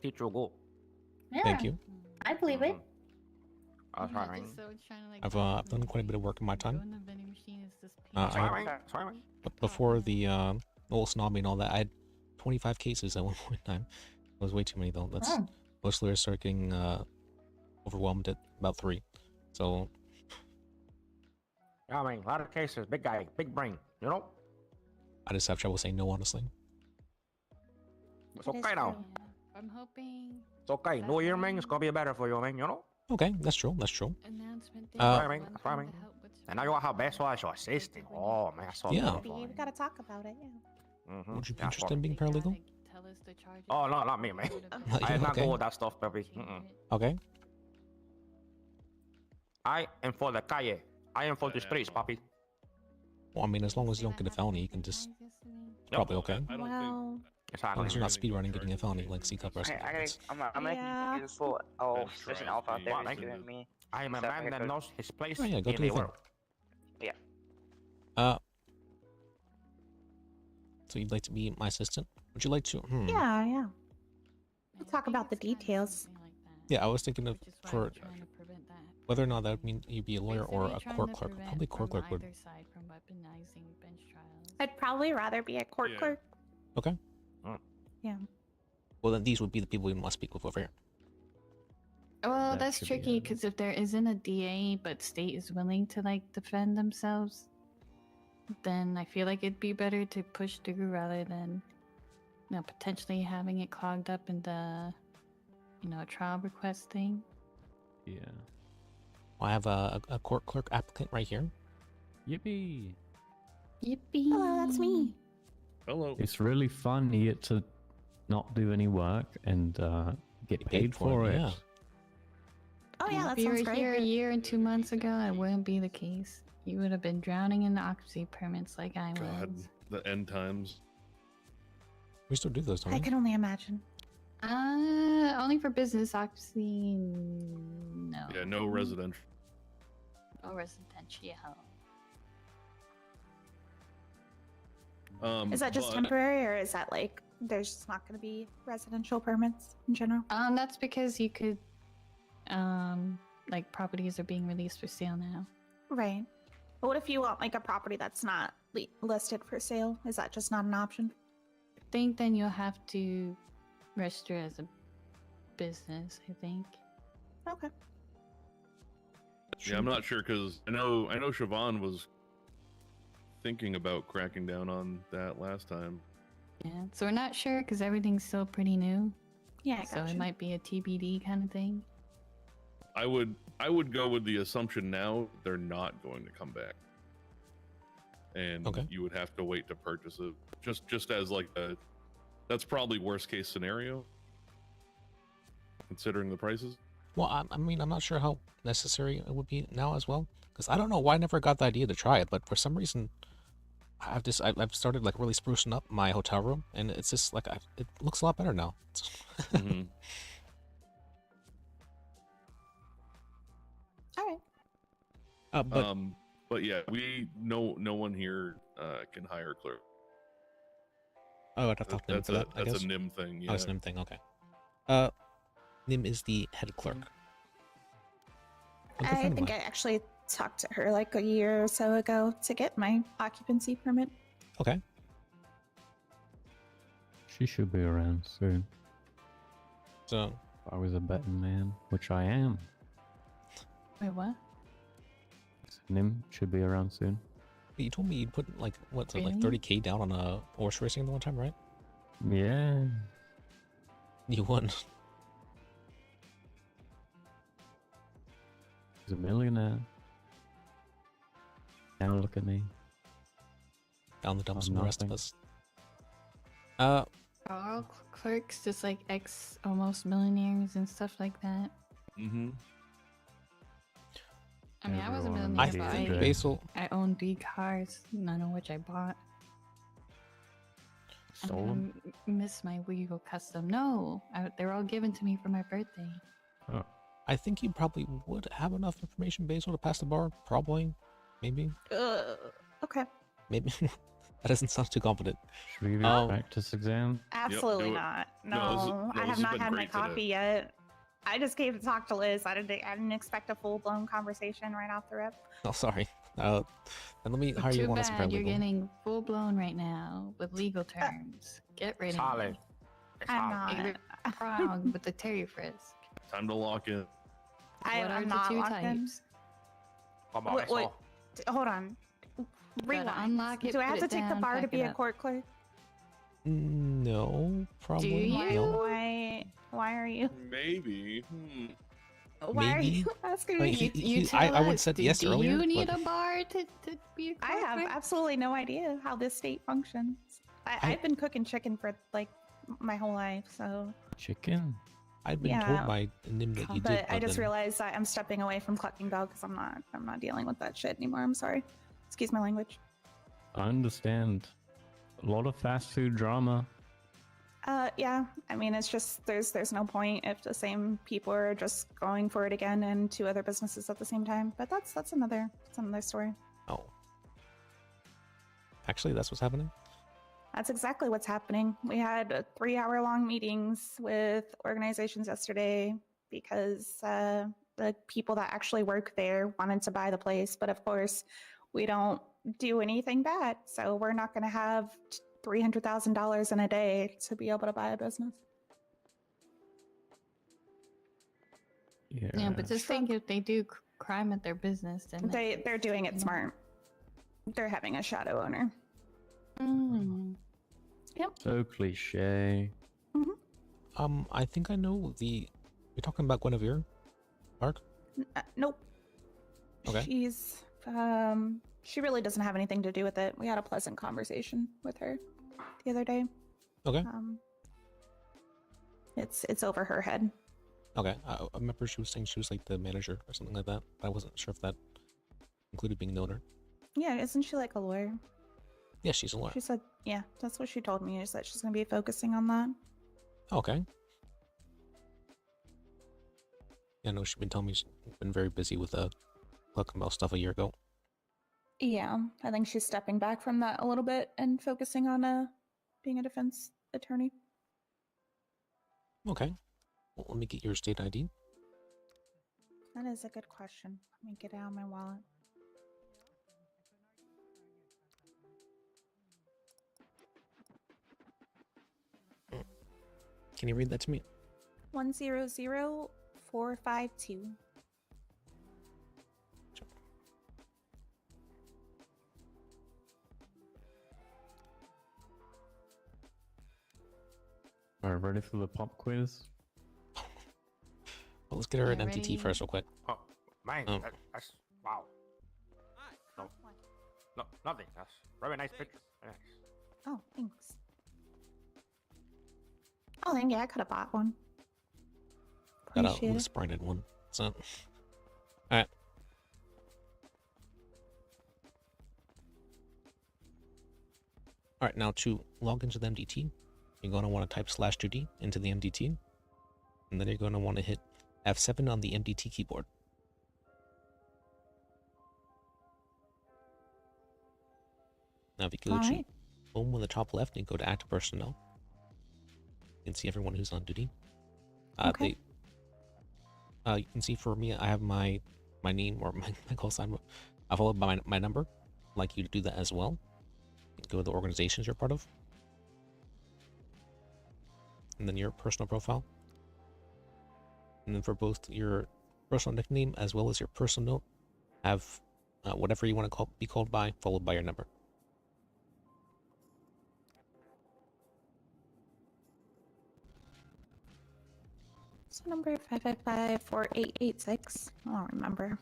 teach you go. Yeah, Thank you. I believe it. That's Yeah, right. just so it's trying to, like, I've done quite a bit of work in my go time. in the vending machine, it's just I had- paper. Sorry. But before the old snobby and all that, I had 25 cases at one point in time. It was way too many though. That's Oh. most lawyers start getting overwhelmed at about 3. So Yeah, I mean, a lot of cases, big guy, big brain, you know? I just have trouble saying no, honestly. It's That is okay now. true. Yeah, I'm hoping It's okay. New year, man, it's gonna be better for you, man, you know? Okay, that's true. That's true. announcement day. Uh, is Right, one that's right, thing to man. help with And now you want how best survival. was your It's like assistant. when you Oh, man, that's so Yeah. beautiful. We gotta talk about it, yeah. Mm-hmm. Would you be Yeah, interested in being they gotta paralegal? tell us the charges Oh, no, that not me, they man. would have Not I you, am not okay. good with that stuff, baby. change it. Okay. I am for the calle. I am for the streets, papi. Well, I mean, as long as you don't Did get I a felony, have you can just guys yesterday? it's probably okay. I don't Well, As long Exactly. as you're not speedrunning getting a felony like C-Cup or Okay, something. I'm gonna Yeah. do this full. Oh, Ben there's an tries alpha out being there. Well, He's thank doing me. I am a Stuff man I that could- knows his place Oh, yeah, go in do the your thing. world. So you'd like to be my assistant? Would you like to? yeah. Yeah, We'll I talk think about the it's gotta be details. something like that, Yeah, I was thinking of which is why for I'm trying to prevent that. whether or not that would mean you'd be a lawyer or a Basically court trying to clerk. prevent Probably court from clerk would. either side from weaponizing bench trials. I'd probably rather be a court Yeah. clerk. Okay. Yeah. Well, then these would be the people we must speak with over here. Well, That that's should be tricky it. because if there isn't a DA but state is willing to like defend themselves, then I feel like it'd be better to push through rather than, potentially having it clogged up in the, a trial request thing. Yeah. I have a court clerk applicant right here. Yippee! Yippee! Hello, that's me. Hello. It's really fun here to not do any work and get paid for it. yeah. Oh yeah, that If you sounds were here a great. year and 2 months ago, it wouldn't be the case. You would have been drowning in the occupancy permits like I was. God, the end times. We still do those, don't I we? can only imagine. Only for business occupancy. No. Yeah, no residential. No residential. Is that just but- temporary, or is that like there's just not going to be residential permits in general? That's because you could, like properties are being released for sale now. Right. But what if you want like a property that's not listed for sale? Is that just not an option? I think then you'll have to register as a business. I think. Okay. Yeah, I'm not sure because I know Siobhan was thinking about cracking down on that last time. Yeah. So we're not sure because everything's still pretty new. Yeah, I So gotcha. it might be a TBD kind of thing. I would go with the assumption now they're not going to come back, and Okay. you would have to wait to purchase it. Just as like that's probably worst case scenario, considering the prices. Well, I mean, I'm not sure how necessary it would be now as well, because I don't know why I never got the idea to try it, but for some reason, I've started like really sprucing up my hotel room, and it's just like it looks a lot better now. Mhm. All right. But yeah, no one here can hire clerk. Oh, I'd have to talk to Nim for that. I That's guess. a NIM thing. Yeah. Oh, it's a Nim thing. Okay. Nim is the head clerk. A good I friend of think I mine. actually talked to her like a year or so ago to get my occupancy permit. Okay. She should be around soon. So If I was a betting man, which I am. Wait, what? Nim should be around soon. you told me you'd put like what, so like Really? 30K down on a horse racing the one time, right? Yeah. You won. He's a millionaire. Now look at me. Down the dumps I'm from the rest of nothing. us. Are all clerks just like almost millionaires and stuff like that? Mm-hmm. I mean, I was a Everyone millionaire, I is but think good. Basil. I own 3 cars, none of which I bought. Stole him. I miss my Weagle custom. No, they're all given to me for my birthday. Oh. I think you probably would have enough information, Basil, to pass the bar. Probably. Maybe. Okay. Maybe. That doesn't sound too confident. Should we do Oh. a practice exam? Absolutely it. not. No, this is- No, no, I this have has not been had my great today. coffee yet. I just came to talk to Liz. I didn't expect a full-blown conversation right off the rip. Oh, sorry. Then let me hire you Too on as a bad you're paralegal. getting full blown right now with legal terms. Get ready. Solid. It's I'm solid. not. Wrong with the Terry frisk. Time to lock in. What are I'm the not two locked in. types? Come on, Wait, let's wait. go. Hold on. Rewind. unlock it, Do I have put to it take the down, bar to pack be it a up. court clerk? No, probably you? no. Why are you? Maybe. Why are Maybe. you asking Like, me? he- tell I would us, said do, yes do earlier, you need but- a bar to be a I have court clerk? absolutely no idea how this state functions. I've been cooking chicken for like my whole life, so. Chicken? I'd been Yeah. told by Nim that you But did. I just then- realized I'm stepping away from clucking dog because I'm not dealing with that shit anymore. I'm sorry. Excuse my language. I understand. A lot of fast food drama. Yeah. I mean, it's just there's no point if the same people are just going for it again and two other businesses at the same time. But that's another story. Oh. Actually, that's what's happening. That's exactly what's happening. We had 3-hour-long meetings with organizations yesterday because the people that actually work there wanted to buy the place. But of course, we don't do anything bad. So we're not going to have $300,000 in a day to be able to buy a business. Yeah. But just think if they do crime at their business, then They're doing it smart. They're having a shadow owner. Mm. So cliche. I think I know the. You're talking about Guinevere Park? Nope. Okay. She really doesn't have anything to do with it. We had a pleasant conversation with her the other day. Okay. It's over her head. Okay. I remember she was saying she was like the manager or something like that. I wasn't sure if that included being the owner. Yeah, isn't she like a lawyer? Yeah, she's a lawyer. She said, yeah, that's what she told me, is that she's going to be focusing on that. Okay. Yeah, no, she's been telling me she's been very busy with talking about stuff a year ago. Yeah, I think she's stepping back from that a little bit and focusing on being a defense attorney. Okay. Well, let me get your state ID. That is a good question. Let me get out my wallet. Can you read that to me? 100452. Alright, ready for the pop quiz? Well, let's get her Yeah, an MTT ready. first, real quick. Oh, man, Oh. that's wow. No, nothing. That's very nice pictures. Very nice. Oh, thanks. Oh, then yeah, I could have bought one. Got a Appreciate loose it. branded one. So, alright. Alright, now to log into the MDT, you're going to want to type /2D into the MDT, and then you're going to want to hit F7 on the MDT keyboard. Now, if you go to Alright. home on the top left and go to active personnel, you can see everyone who's on duty. Okay. You can see for me, I have my name or my call sign. I followed by my number. I'd like you to do that as well. Go to the organizations you're part of, and then your personal profile, and then for both your personal nickname as well as your personal note, have whatever you want to be called by, followed by your number. So number 555-4886. I don't remember.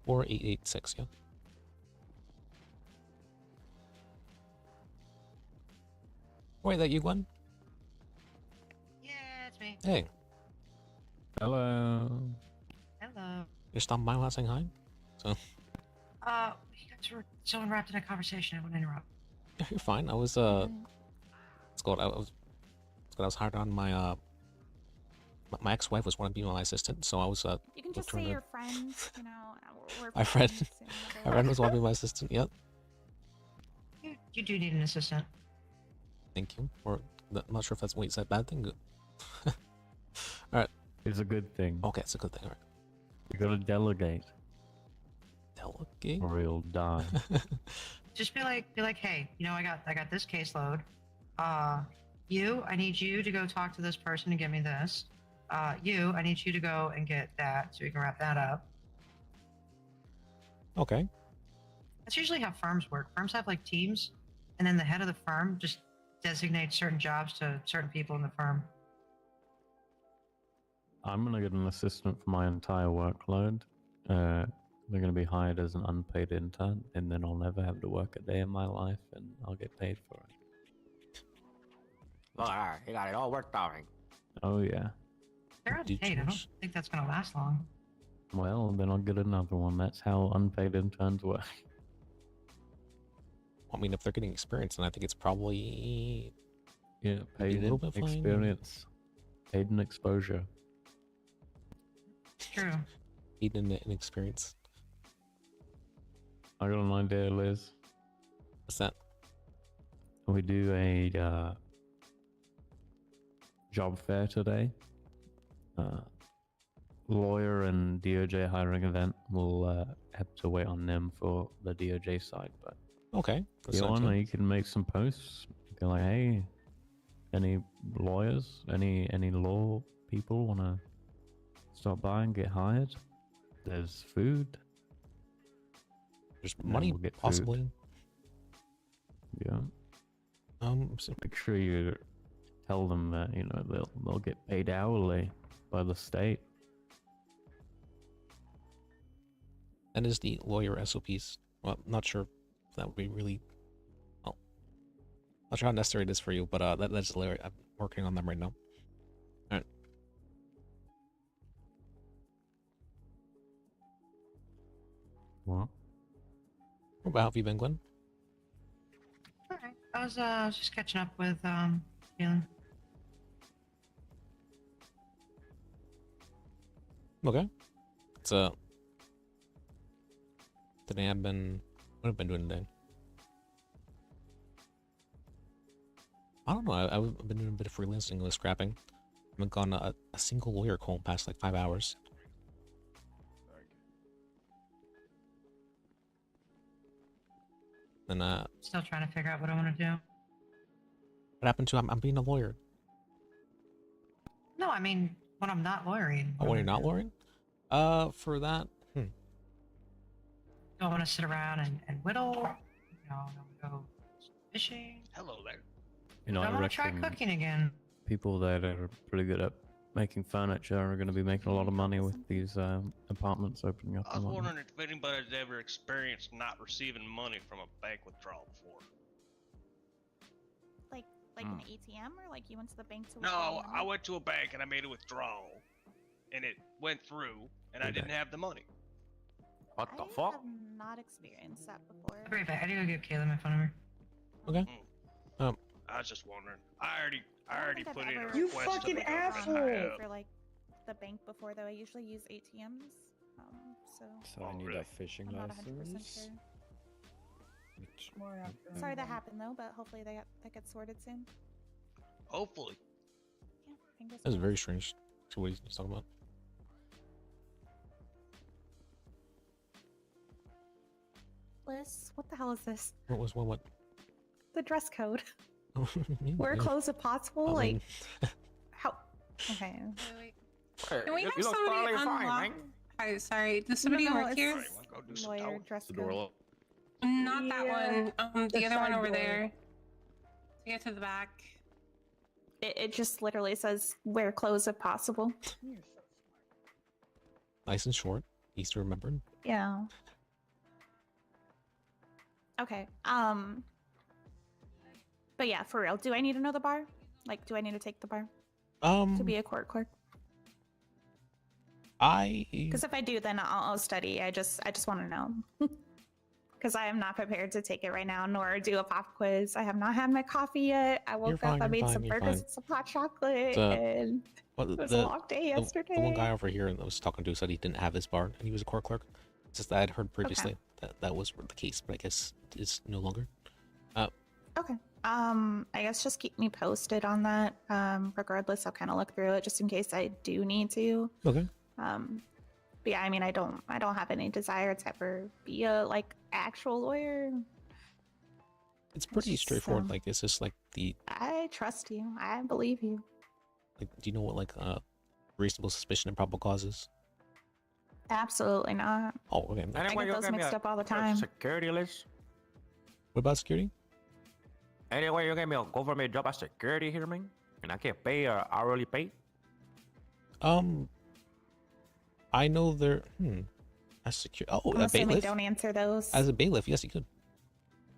4886, yeah. Wait, that you, Glenn? Yeah, it's me. Hey, Hello. Hello. you're stopping by without saying hi? You guys were so wrapped in a conversation, I wouldn't interrupt. Yeah, you're fine. I was it's called. I was hired on my my ex-wife was wanting to be my assistant, so I was You can just trying say to- you're friends, you know. We're My friend- friends and my friend was wanting to be my assistant. Yep. You do need an assistant. Thank you. Or I'm not sure if that's wait, is that a bad thing? Good. All right. It's a good thing. Okay, it's a good thing. All right. You gotta delegate, Delegate. or you'll die. Just be like, hey, you know, I got this caseload. I need you to go talk to this person and get me this. I need you to go and get that so we can wrap that up. Okay. That's usually how firms work. Firms have like teams, and then the head of the firm just designates certain jobs to certain people in the firm. I'm gonna get an assistant for my entire workload. They're gonna be hired as an unpaid intern, and then I'll never have to work a day in my life, and I'll get paid for it. All right, you got it all worked out. Right? Oh yeah. They're unpaid. I don't think that's gonna last long. Well, then I'll get another one. That's how unpaid interns work. I mean, if they're getting experience, then I think it's probably Yeah, maybe a paid little in bit fine. experience, paid in exposure. It's true. paid in experience. I got an idea, Liz. What's that? We do a job fair today. Lawyer and DOJ hiring event. We'll have to wait on them for the DOJ side, but Okay. that you sounds wanna, good. you can make some posts. Go like, hey, any lawyers, any law people wanna stop by and get hired? There's food. There's and then money, we'll get food. possibly. Yeah. So Make sure you tell them that they'll get paid hourly by the state. that is the lawyer SOPs. Well, not sure if that would be really. Well, not sure how necessary it is for you, but that's the lawyer. I'm working on them right now. All right. What? How have you been, Glenn? All right. I was just catching up with Galen. Okay. It's today I've been. What have I been doing today? I don't know. I've been doing a bit of freelancing with scrapping. I haven't gone a single lawyer call in past like 5 hours. And Still trying to figure out what I want to do. what happened to I'm being a lawyer? No, I mean when I'm not lawyering. Oh, when you're not lawyering? For that, Do I want to sit around and whittle? Do I go fishing? Hello there. You know, Do I I want to try reckon cooking again? people that are pretty good at making furniture are going to be making a lot of money with these apartments opening up. I was and whatnot. wondering if anybody's ever experienced not receiving money from a bank withdrawal before. Like an ATM, or like you went to the bank to No, withdraw I money? went to a bank and I made a withdrawal, and it went through, and I Okay. didn't have the money. What the I fuck? have not experienced that before. I'll be right back. I need to go give Kayla my phone number. okay. I was just wondering. I already I don't think put I've in a ever You request. fucking to the government asshole. high up. For like the bank before, though, I usually use ATMs. So So I Oh, need really? a fishing I'm not 100% license. sure. Which- Sorry that happened though, but hopefully that gets sorted soon. Hopefully. Yeah, fingers That's crossed. very strange. So what he's talking about? Liz, what the hell is this? What was what? The dress code. Me? Wear Yeah. clothes if possible. I Like mean, how? Okay. Wait. Hey, Can we you have look somebody totally fine, unlock? man. Hi, sorry. Does somebody No, work it's here? Alright, wanna go do some Lawyer towing? dress The door code. locked. Not that Yeah, one. The other one side over door. there. To get to the back. It just literally says wear clothes if possible. nice and short. Easy to remember. Yeah. Okay. But yeah, for real. Do I need to know the bar? Like, do I need to take the bar to be a court clerk? Because if I do, then I'll study. I just want to know. Because I am not prepared to take it right now, nor do a pop quiz. I have not had my coffee yet. I woke fine, up, I you're made fine, some you're burgers fine. and some hot chocolate, The- and Well, it was a long day yesterday. the one guy over here that I was talking to said he didn't have his bar and he was a court clerk. It's just that I had heard previously that was the case, but I guess it's no longer. Okay. I guess just keep me posted on that. Regardless, I'll kind of look through it just in case I do need to. Okay. But yeah, I mean, I don't have any desire to ever be a like actual lawyer. It's pretty just, straightforward. Like, is this like the I trust you. I believe you. like? Do you know what like reasonable suspicion and probable cause is? Absolutely not. Oh, okay. I Anyway, get you those give me mixed a up all the time. security list. What about security? Anyway, you give me a government job as security here, man, and I get paid hourly pay. I know there. As secure. Oh, I'm a assuming bailiff. don't answer those. As a bailiff, yes, you could.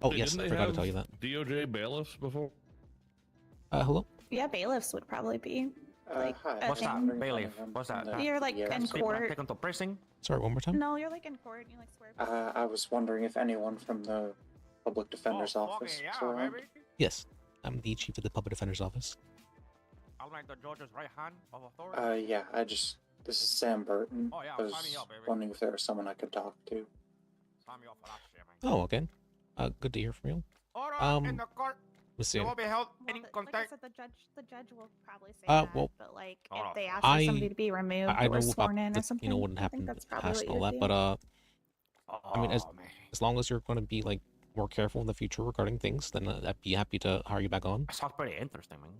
Oh, Hey, yes, didn't I they forgot to have tell you that. DOJ bailiffs before? Hello. Yeah, bailiffs would probably be. Like, hi. a What's that, thing. bailiff? What's that? You're like in People that court. take them to prison. Sorry, one more time. No, you're like in court. You like swear. I was wondering if anyone from the public defender's office fucking was yeah, around. baby. Yes, I'm the chief of the public defender's office. I'm like the judge's right hand of authority. Yeah, this is Sam Burton. Oh, yeah, I was sign me up, baby. wondering if there was someone I could talk to. Sign me up for that shit, man. Oh, okay. Good to hear from you. Order in the court. Let's see. You will be held Well, in like I contact. said, the judge will probably say that. well, but like, hold if on. they ask for somebody to be removed I know or sworn about in the, or something, you know, wouldn't I happen think that's probably past what all you that, do. but I mean, as long as you're going to be like more careful in the future regarding things, then I'd be happy to hire you back on. That sounds pretty interesting, man.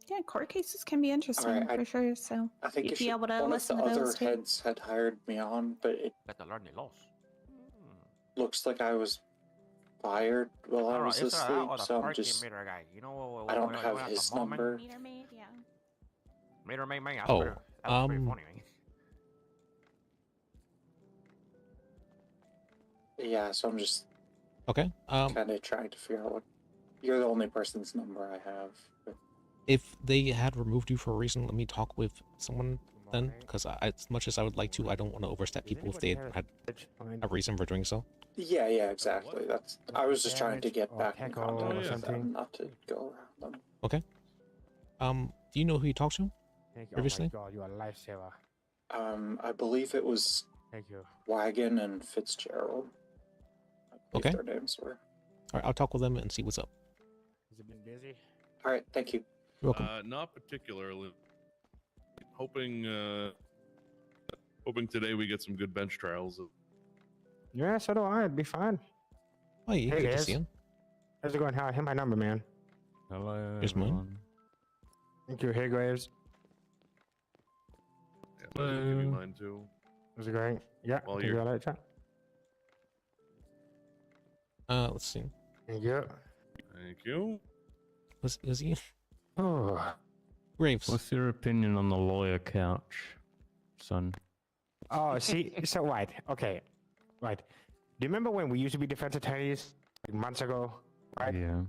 Yeah, court cases can be interesting Alright, for sure. So I think you'd it be should, able to one of listen the to other those too. heads had hired me on, but it Got to learn the laws. looks like I was fired while I was Alright, asleep, the so I'm parking just... meter guy. You know, I don't you have at his the moment? number. Meter maid, yeah. Meter maid, man. Oh, That's pretty funny, man. Yeah, so I'm just Okay. kind of trying to figure out what... You're the only person's number I have. But... If they had removed you for a reason, let me talk with someone then, because as much as I would like to, I don't want to overstep people if they had a reason for doing so. Yeah, exactly. That's. I was just trying to get back in contact with something. them, not to go around them. Okay. Do you know who you talked to previously? Oh my god, you are a lifesaver. I believe it was Thank you. Wagon and Fitzgerald. I believe Okay. their names were. All right, I'll talk with them and see what's up. Has it been busy? All right, thank you. You're welcome. Not particularly. Hoping today we get some good bench trials. Yeah, so do I. It'd be fine. Oh, yeah, Hey, good to guys. see you. How's it going? How? Hit my number, man. Hello. Here's mine. everyone. Thank you. Hey, Graves. Yeah, I'll give you mine too. How's it going? Yeah. Well, Thank you. you're- I like chat. Let's see. Thank you. Thank you. Was he Oh. Graves? What's your opinion on the lawyer couch, son? Oh, see, so right, okay, right. Do you remember when we used to be defense attorneys like months ago? Right. Yeah.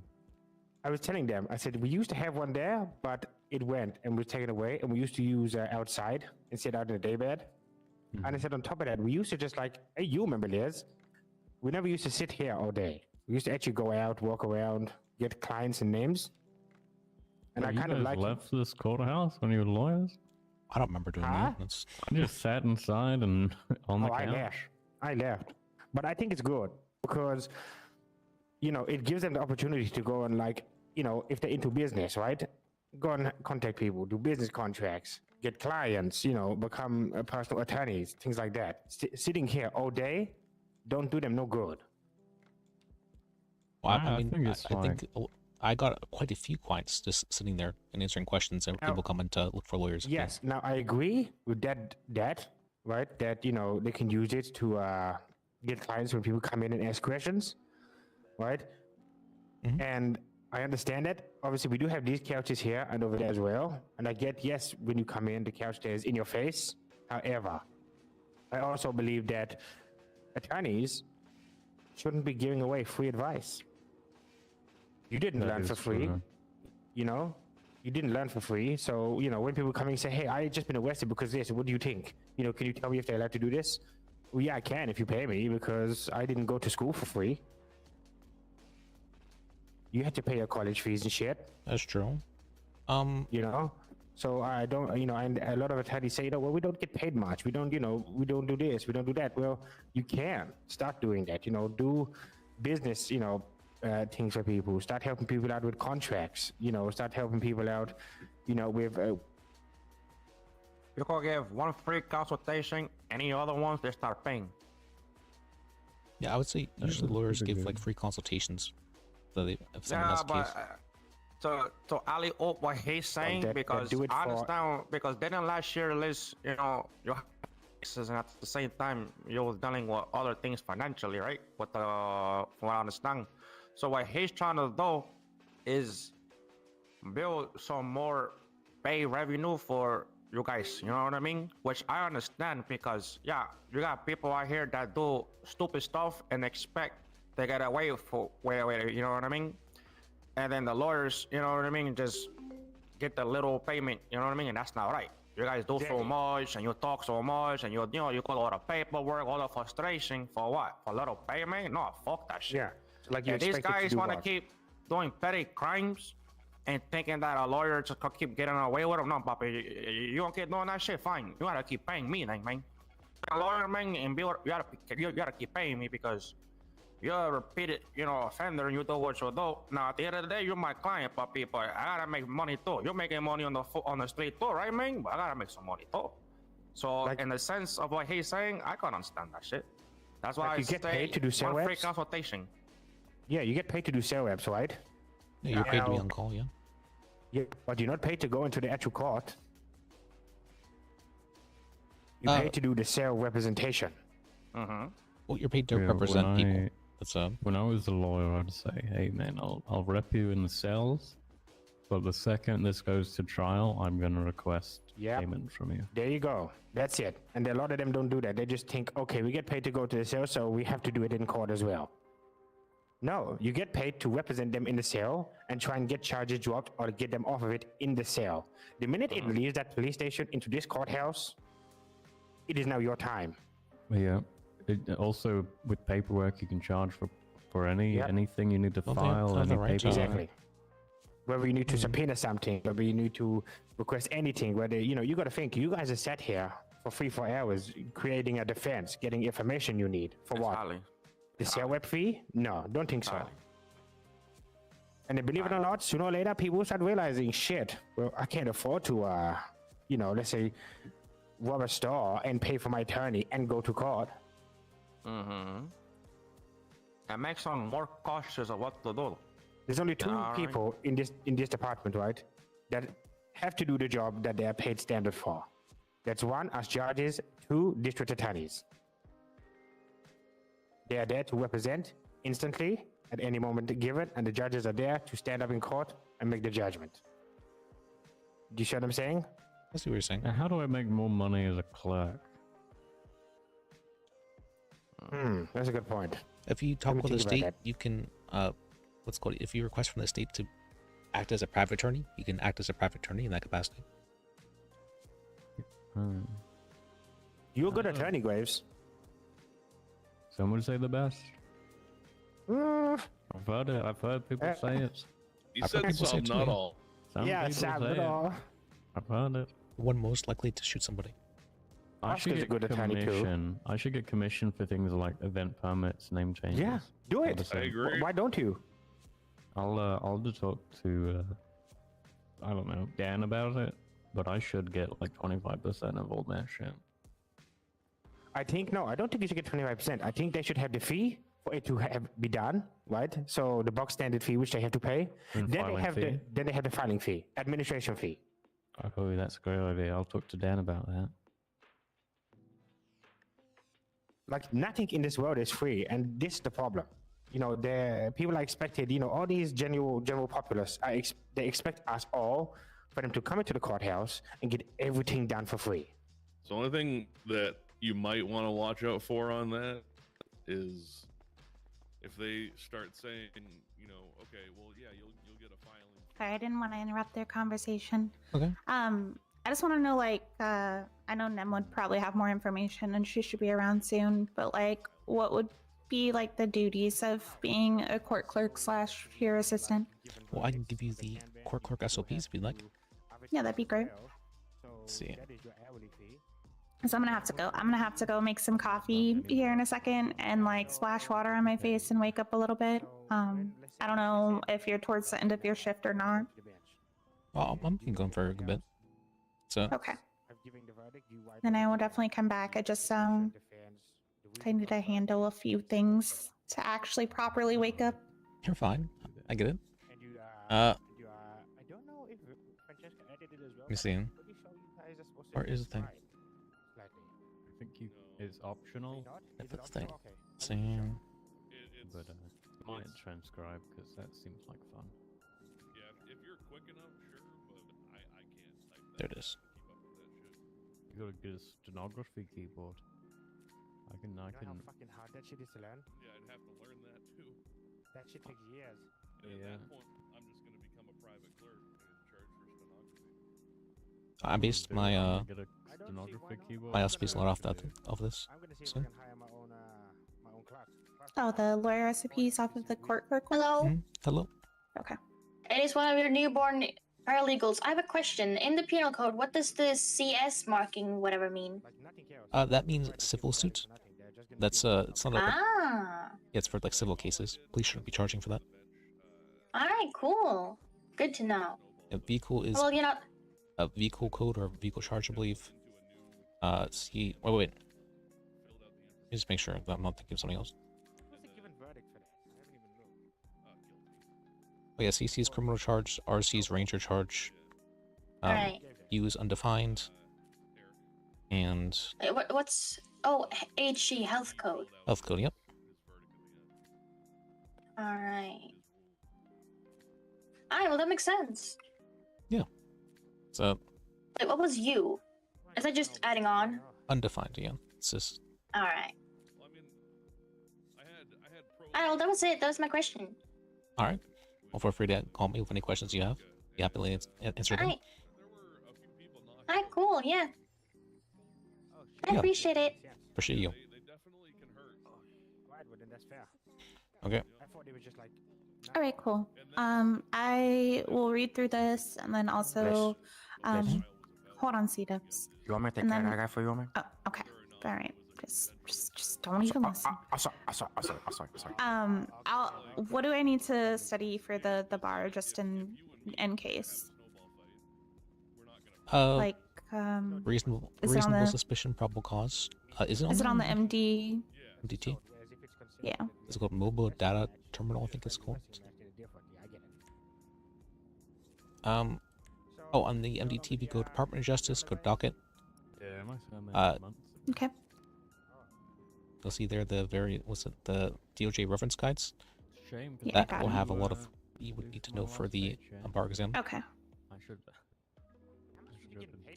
I was telling them, I said we used to have one there, but it went and was taken away, and we used to use outside and sit out in the daybed. And I said on top of that, we used to just like, hey, you remember Liz? We never used to sit here all day. We used to actually go out, walk around, get clients and names. And Well, I you kind of guys like left this courthouse when you were lawyers. I don't remember doing Huh? that. That's I just sat inside and on the Oh, I couch. left. I left. But I think it's good because, you know, it gives them the opportunity to go and, like, you know, if they're into business, right? Go and contact people, do business contracts, get clients, you know, become personal attorneys, things like that. Sitting here all day, don't do them no good. well, I think it's I think I got quite a few clients just sitting there and answering questions, and Now- people coming to look for lawyers. Yes. Now, I agree with that, right? That, you know, they can use it to get clients when people come in and ask questions, right? Mhm. And I understand that. Obviously, we do have these couches here and over there as well. And I get, yes, when you come in, the couch there is in your face. However, I also believe that attorneys shouldn't be giving away free advice. You didn't That learn is for free. true. You know, you didn't learn for free. So, you know, when people come in and say, hey, I just been arrested because of this, what do you think? You know, can you tell me if they're allowed to do this? Well, yeah, I can if you pay me because I didn't go to school for free. You had to pay your college fees and shit, That's true. you know? So I don't, you know, and a lot of attorneys say, you know, well, we don't get paid much. We don't, you know, we don't do this, we don't do that. Well, you can start doing that, you know, do business, you know, things for people. Start helping people out with contracts. You know, start helping people out. You know, with You can give one free consultation, any other ones they start paying. Yeah, I would say usually lawyers give like free consultations. So they, if someone has a case. To alley up what he's saying, because I understand, because didn't last year, Liz, you know, your cases, and at the same time you was dealing with other things financially, right? But from what I understand, so what he's trying to do is build some more pay revenue for you guys, you know what I mean? Which I understand, because yeah, you got people out here that do stupid stuff and expect they get away for where, you know what I mean? And then the lawyers, you know what I mean, just get the little payment, you know what I mean? And that's not right. You guys do so much, and you talk so much, and you know, you got all the paperwork, all the frustration for what? For a little payment? No, fuck that shit. Yeah, like you if these expect it to guys do want to what? keep doing petty crimes and thinking that a lawyer just can keep getting away with them, no, papi, you don't keep doing that shit, fine. You gotta keep paying me, then, man. A lawyer, man, and you gotta keep paying me, because you're a repeated, you know, offender, and you do what you do. Now, at the end of the day, you're my client, papi, but I gotta make money too. You're making money on the street too, right, man? But I gotta make some money too. So, like, in the sense of what he's saying, I can't understand that shit. That's why Like, I you get paid to do sale one free reps? consultation. Yeah, you get paid to do sale reps, right? Yeah, you're paid to be Now- on call, yeah. Yeah, but you're not paid to go into the actual court. You're paid to do the sale representation. Mm-hmm. Well, you're paid to Yeah, represent people. That's when I was a lawyer, I'd say, hey man, I'll rep you in the cells, but the second this goes to trial, I'm gonna request payment from you. There you go. That's it. And a lot of them don't do that. They just think, okay, we get paid to go to the cell, so we have to do it in court as well. No, you get paid to represent them in the cell and try and get charges dropped or get them off of it in the cell. The minute it leaves that police station into this courthouse, it is now your time. Yeah. Also, with paperwork, you can charge for anything you need to file, any paperwork. Exactly. Whether you need to subpoena something, whether you need to request anything, whether, you know, you got to think, you guys are sat here for 3-4 hours creating a defense, getting information you need. For what? The sale web fee? No, don't think so. And then believe it or not, sooner or later, people start realizing, shit, well, I can't afford to, you know, let's say, rob a store and pay for my attorney and go to court. Mm-hmm. It makes them more cautious of what to do. There's only two people in this department, right, that have to do the job that they are paid standard for. That's one, as judges, two, district attorneys. They are there to represent instantly at any moment given, and the judges are there to stand up in court and make the judgment. Do you see what I'm saying? I see what you're saying. Now, how do I make more money as a clerk? That's a good point. If you talk with the state, you can, what's called, if you request from the state to act as a private attorney, you can act as a private attorney in that capacity. You're a good attorney, Graves. Some would say the best. I've heard it. I've heard people say it. You said some, not all. Some Yeah, people some, say not it. all. I've heard it. One most likely to shoot somebody. I should Oscar's a get good attorney, too. commission. I should get commission for things like event permits, name changes. Yeah, do it. All the I same. agree. Why don't you? I'll just talk to I don't know, Dan about it, but I should get like 25% of all that shit. I don't think you should get 25%. I think they should have the fee for it to be done, right? So the box standard fee, which they have to pay. And Then they filing have fee. then they have the filing fee, administration fee. Oh, that's a great idea. I'll talk to Dan about that. Like, nothing in this world is free, and this is the problem. You know, the people are expected. You know, all these general populace they expect us all for them to come into the courthouse and get everything done for free. So the only thing that you might want to watch out for on that is if they start saying, you know, okay, well, yeah, you'll get a filing. Sorry, I didn't want to interrupt their conversation. Okay. I just want to know, like, I know Nem would probably have more information, and she should be around soon. But like, what would be like the duties of being a court clerk / peer assistant? Well, I can give you the court clerk SOPs if you'd like. Yeah, that'd be great. Let's see. So I'm gonna have to go. I'm gonna have to go make some coffee here in a second and like splash water on my face and wake up a little bit. I don't know if you're towards the end of your shift or not. Well, I'm going for a good bit. So Okay. Then I will definitely come back. I just I need to handle a few things to actually properly wake up. you're fine. I get it. I don't know if Francesca edited as well. Let me see. Where is the thing? I think it's optional, If it's thing. Same. but might transcribe because that seems like fun. Yeah, if you're quick enough, sure, but I can't type There it is. You gotta get a stenography keyboard. I can. How fucking hard that shit is to learn? Yeah, I'd have to learn that too. That shit takes years. And Yeah. at that point, I'm just gonna become a private clerk and charge for stenography. I based my Get a stenography keyboard. my SP's a lot off that of this. I'm gonna see if So. I can hire my own clerk. Oh, the lawyer recipes off of the court clerk one? Hello, Hello. Okay. it is one of your newborn paralegals. I have a question. In the penal code, what does the CS marking whatever mean? Like nothing else. That means civil suit. That's it's not a, Ah, it's for like civil cases. Police shouldn't be charging for that. alright, cool. Good to know. A vehicle is Well, you know, a vehicle code or vehicle charge, I believe. See. Wait. Just make sure that I'm not thinking of something else. Who's the given verdict for that? I haven't even looked. Oh yeah, CC's criminal charge, RC's ranger charge. alright. Use undefined. And What's... Oh, HG, health code. health code. Yep. Alright. Alright, well that makes sense. So Wait, what was you? Is that just adding on? undefined again. It's just Alright. Well, I mean, I had pros. Alright, well that was it. That was my question. all right. Well, feel free to call me with any questions you have. Be happily answer them. Alright. There were a few people not. Alright, cool, yeah. I Yeah. appreciate it. Appreciate you. They definitely can hurt. Right, well then that's fair. Okay. I thought it was just like. All right, cool. I will read through this and then also, hold on, C-Dubs. You want me to take And care of then- that guy for you, woman? Oh, okay. All right. Just don't even listen. Sorry. What do I need to study for the bar just in case? Like, Reasonable is it on the- suspicion, probable cause. Is it on is it on the MD? MDT? Yeah. It's called Mobile Data Terminal, I think it's called. Oh, on the MDT, we go Department of Justice, go docket. Yeah, my son months. Okay. You'll see there the the DOJ reference guides. Shame. 'cause Yeah, I That got will it. have a lot of you would need to know for the bar exam. Okay. I should.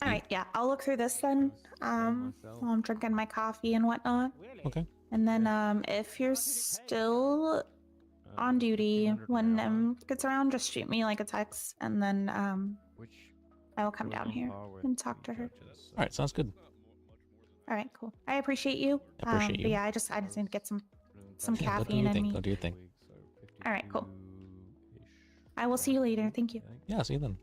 All right. Yeah, I'll look through this then. While I'm drinking my coffee and whatnot. Okay. And then if you're still on duty when gets around, just shoot me like a text, and then I will come down here and talk to her. All right, sounds good. All right, cool. I appreciate you. I appreciate But you. yeah, I just need to get some Yeah, go do caffeine your in thing. me. Go do your thing. All right, cool. I will see you later. Thank you. Yeah, see you then.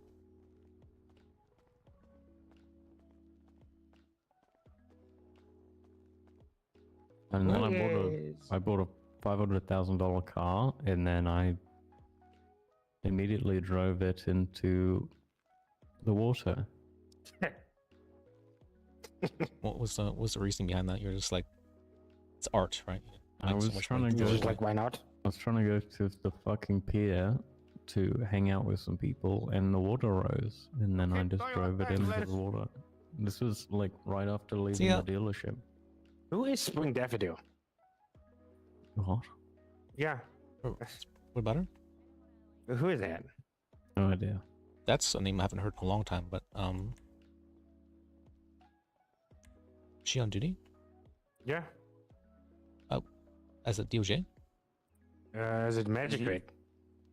And then I bought a $500,000 car, and then I immediately drove it into the water. What was the reason behind that? You're just like, it's art, right? I was trying to go. Why not? I was trying to go to the fucking pier to hang out with some people, and the water rose, and then I just drove it into the water. This was like right after leaving ya. the dealership. Who is Spring Daffodil? What? Yeah. What about her? Who is that? No idea. That's a name I haven't heard in a long time, but she on duty? Yeah. As a DOJ? Is it magistrate?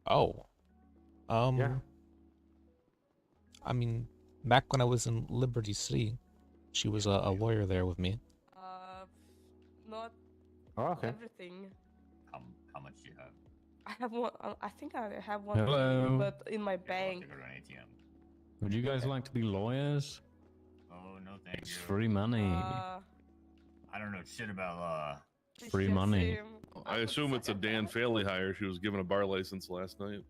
Oh. Yeah. I mean, back when I was in Liberty City, she was a lawyer there with me. Not Oh, okay. everything. How much do you have? I have one. I think I have one, Hello. but in my bank. Go to an ATM. Would you guys like to be lawyers? Oh no thank It's you. free money. I don't know shit about law. Free money. I assume it's a Dan Faley hire. She was given a bar license last night.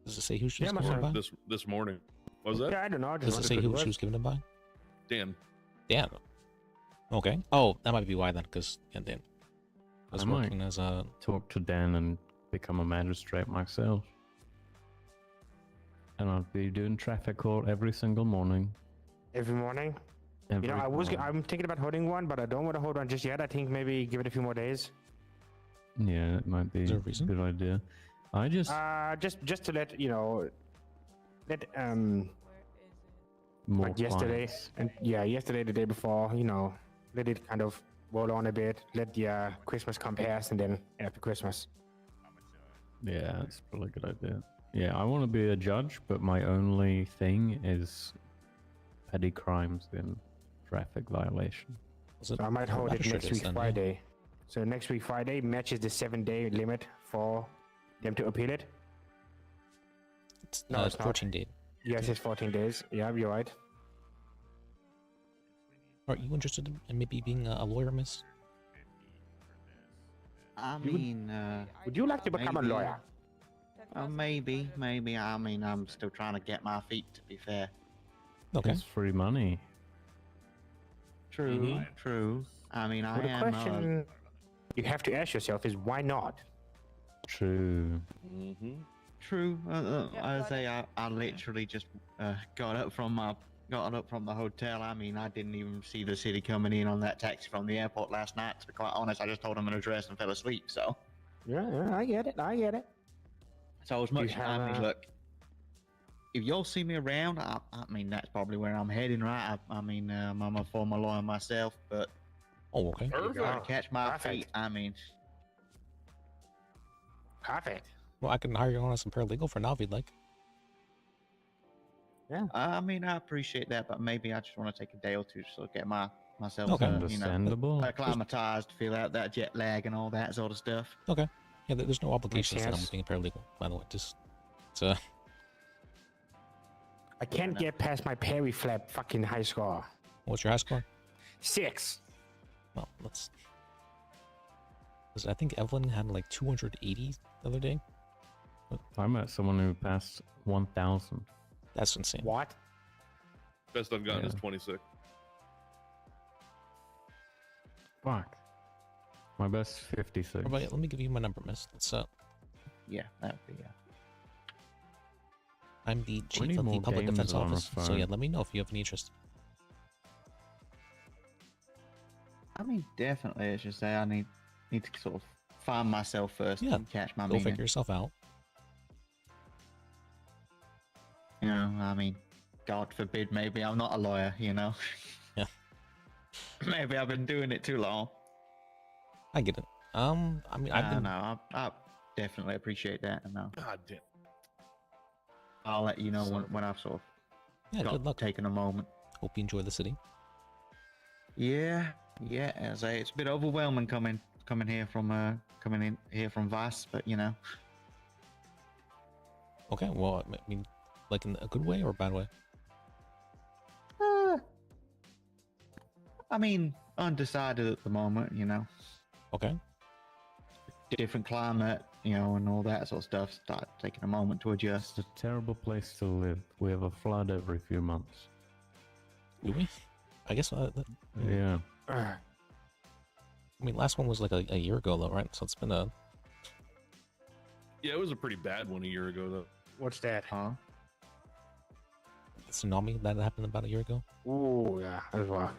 Does it say who she was Yeah, given it by? This morning. What was that? Yeah, I don't know. I just Does it wanted say to who do she it. was given it by? Dan. Dan. Okay. Oh, that might be why then, because Dan was I might working as a. talk to Dan and become a magistrate myself. And I'll be doing traffic court every single morning. Every morning. Every You know, morning. I'm thinking about holding one, but I don't want to hold one just yet. I think maybe give it a few more days. Yeah, it might be Is there a a reason? good idea. I just Just to let more like yesterday clients. and yesterday, the day before, let it kind of roll on a bit. Let the Christmas come past, and then after Christmas. Yeah, it's probably a good idea. Yeah, I want to be a judge, but my only thing is petty crimes and traffic violation. So I might hold it next week Friday. So next week Friday matches the 7-day limit for them to appeal it. It's, No, it's not. 14 days. Yes, it's 14 days. Yeah, you're right. Are you interested in maybe being a lawyer, miss? I mean, would you like to become a maybe. lawyer? Maybe. I mean, I'm still trying to get my feet, to be fair. Okay. It's free money. True, true. I mean, Well, the question you have to ask yourself is why not? True. True. I say I literally just got up from the hotel. I mean, I didn't even see the city coming in on that taxi from the airport last night. To be quite honest, I just told him an address and fell asleep. So. Yeah, I get it. So as much, I mean, look, if y'all see me around, I mean, that's probably where I'm heading, right? I mean, I'm a former lawyer myself, but oh, okay. if you catch my feet, I mean, perfect. Well, I can hire you on as a paralegal for now if you'd like. Yeah. I mean, I appreciate that, but maybe I just want to take a day or two to get myself, Okay. Understandable. acclimatized, feel out that jet lag and all that sort of stuff. Okay. Yeah, there's no obligations that I'm sense. being a paralegal, by the way. Just, it's I can't get past my Perry flap fucking high score. what's your high score? 6. Well, let's. Because I think Evelyn had like 280 the other day. I met someone who passed 1,000. That's insane. What? Best I've gotten is Yeah. 26. Fuck. My best 56. Right, let me give you my number, miss. It's Yeah, that would be. I'm the We chief need of the more public games defense on our office. So phone. yeah, let me know if you have any interest. I mean, definitely. It's just that I need to sort of find myself first Yeah, and catch my Go meaning. figure yourself out. You know, I mean, God forbid, maybe I'm not a lawyer. You know. Yeah. Maybe I've been doing it too long. I get it. I mean, I've been. No, I definitely appreciate that, and God damn. I'll let you know when I've sort of Yeah, good luck. taken a moment. Hope you enjoy the city. Yeah, as it's a bit overwhelming coming here from coming in here from Vice, but you know. Okay, well, I mean, like in a good way or a bad way? I mean, undecided at the moment, you know. Okay. Different climate, you know, and all that sort of stuff. Start taking a moment to adjust. It's a terrible place to live. We have a flood every few months. Do we? I guess. Yeah. I mean, last one was like a year ago, though, right? So it's been a. Yeah, it was a pretty bad one a year ago, though. What's that? Huh? Tsunami that happened about a year ago. Ooh, yeah, that's rough.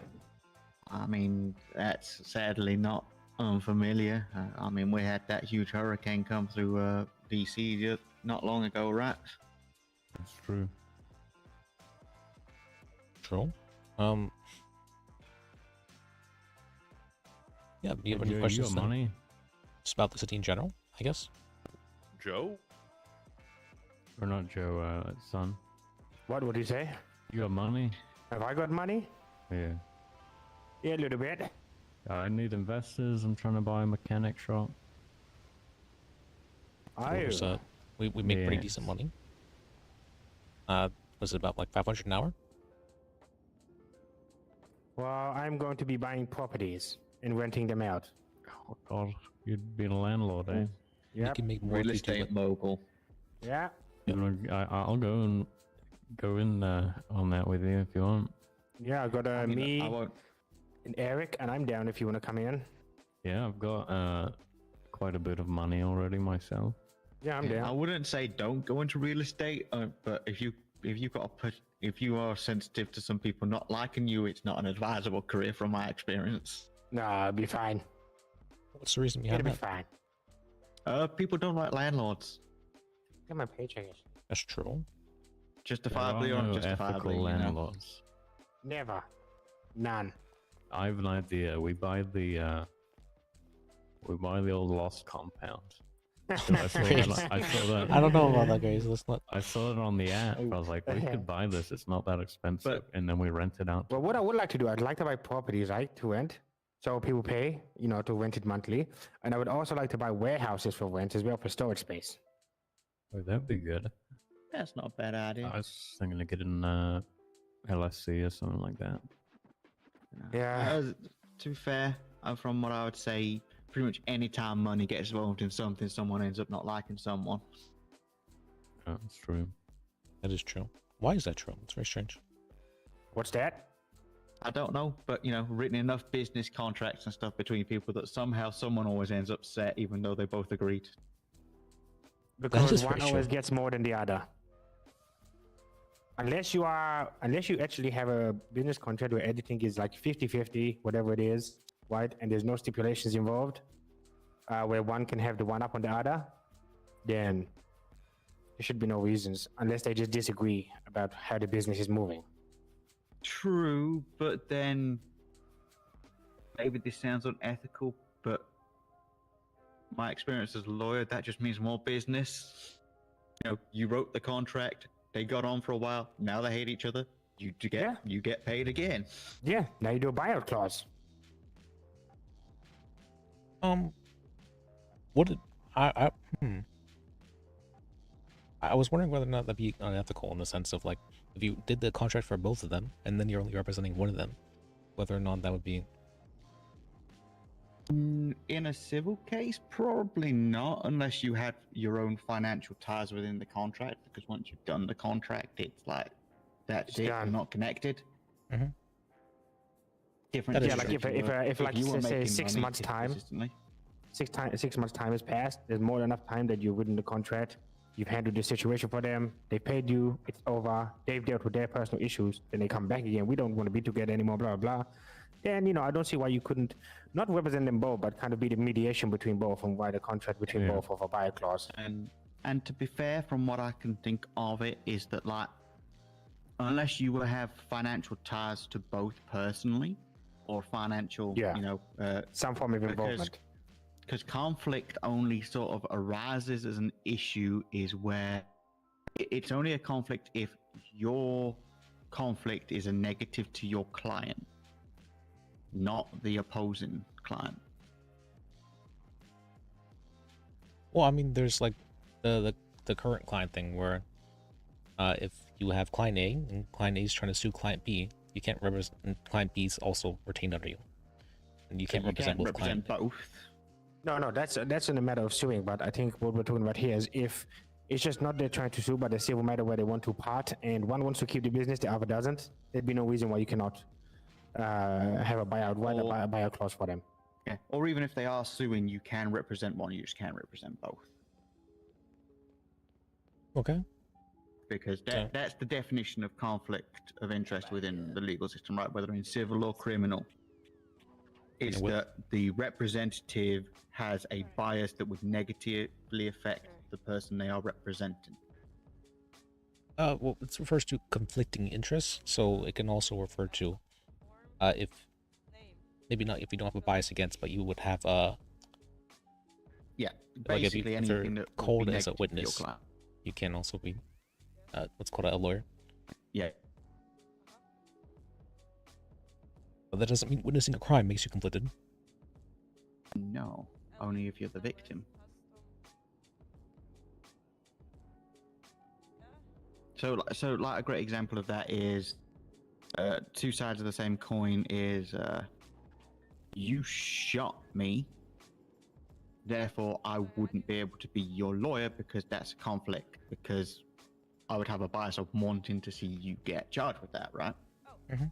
I mean, that's sadly not unfamiliar. I mean, we had that huge hurricane come through DC just not long ago, right? That's true. True. Yeah, do you have any Joe, questions? you got then? money? Just about the city in general, I guess. Joe? Or not Joe, son. What would you say? You got money? Have I got money? Yeah. Yeah, a little bit. I need investors. I'm trying to buy a mechanic shop. So we make pretty Yes. decent money. Was it about like 500 an hour? Well, I'm going to be buying properties and renting them out. Oh God, you'd be a landlord, eh? You Yep. can make more Real if you do estate it. mogul. Yeah. I'll go in on that with you if you want. Yeah, I got I mean, me I won't. and Eric, and I'm down if you want to come in. Yeah, I've got quite a bit of money already myself. Yeah, I'm I down. wouldn't say don't go into real estate, but if you are sensitive to some people not liking you, it's not an advisable career from my experience. No, I'll be fine. What's the reason It'll behind be that? fine. People don't like landlords. Get my paycheck. That's true. Justifiably There or are no unjustifiably, ethical you know. landlords. Never. None. I have an idea. We buy the old lost compound. I saw that. I don't know about that, guys. Let's not. I saw it on the app. I was like, we could buy this. It's not that expensive, and then we rent it out. Well, what I would like to do, I'd like to buy properties, right, to rent. So people pay, to rent it monthly. And I would also like to buy warehouses for rent as well for storage space. Oh, that'd be good. That's not a bad idea. I was thinking to get in LSC or something like that. Yeah. To be fair, from what I would say, pretty much any time money gets involved in something, someone ends up not liking someone. That's true. That is true. Why is that true? It's very strange. What's that? I don't know, but written enough business contracts and stuff between people that somehow someone always ends upset, even though they both agreed. Because one always gets more than the other. Unless you actually have a business contract where everything is like 50-50, whatever it is, right? And there's no stipulations involved, where one can have the one up on the other, then there should be no reasons, unless they just disagree about how the business is moving. True, but then maybe this sounds unethical, but my experience as a lawyer, that just means more business. You wrote the contract, they got on for a while, now they hate each other. You get paid again. Yeah, now you do a buyout clause. What did I was wondering whether or not that'd be unethical in the sense of like if you did the contract for both of them and then you're only representing one of them, whether or not that would be. In a civil case, probably not, unless you had your own financial ties within the contract. Because once you've done the contract, it's like that's it. You're not connected. Mm-hmm. Different. Yeah, like if like you were say making 6 money months time, consistently. 6 months time has passed. There's more than enough time that you've written the contract. You've handled the situation for them. They paid you. It's over. They've dealt with their personal issues. Then they come back again. We don't want to be together anymore. Blah blah. Then I don't see why you couldn't not represent them both, but kind of be the mediation between both and write a contract between both of a buyout clause. And to be fair, from what I can think of it, is that like unless you will have financial ties to both personally or financial, some form of involvement. Because conflict only sort of arises as an issue is where it's only a conflict if your conflict is a negative to your client, not the opposing client. Well, I mean, there's like the current client thing where if you have client A and client A is trying to sue client B, you can't represent client B is also retained under you, and you can't represent both clients. No, that's in a matter of suing. But I think what we're talking about here is if it's just not they're trying to sue, but a civil matter where they want to part, and one wants to keep the business, the other doesn't. There'd be no reason why you cannot have a buyout clause for them. Yeah, or even if they are suing, you can represent one, you just can't represent both. Okay. Because that's the definition of conflict of interest within the legal system, right? Whether in civil or criminal. Is that the representative has a bias that would negatively affect the person they are representing. Well, it refers to conflicting interests, so it can also refer to if maybe not if you don't have a bias against, but you would have basically like if anything you're that called would be as a negative to your witness, client. you can also be what's called a lawyer. Yeah. But that doesn't mean witnessing a crime makes you conflicted. No, only if you're the victim. So like a great example of that is two sides of the same coin is you shot me, therefore I wouldn't be able to be your lawyer because that's a conflict, because I would have a bias of wanting to see you get charged with that, right? Mm-hmm.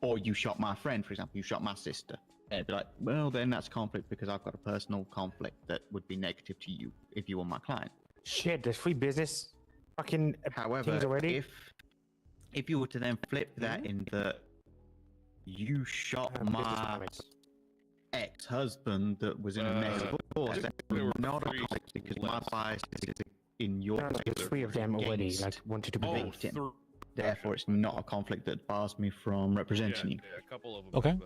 Or you shot my friend, for example, you shot my sister. And it'd be like, well, then that's conflict because I've got a personal conflict that would be negative to you if you were my client. Shit, there's free business fucking However, things already. if you were to then flip that in that you shot my ex-husband that was in a mess of divorce, that's not a conflict because my bias is in your there's three of them already, like wanted to be victim. Therefore, it's not a conflict that bars me from representing you. Yeah, a couple of them. Okay.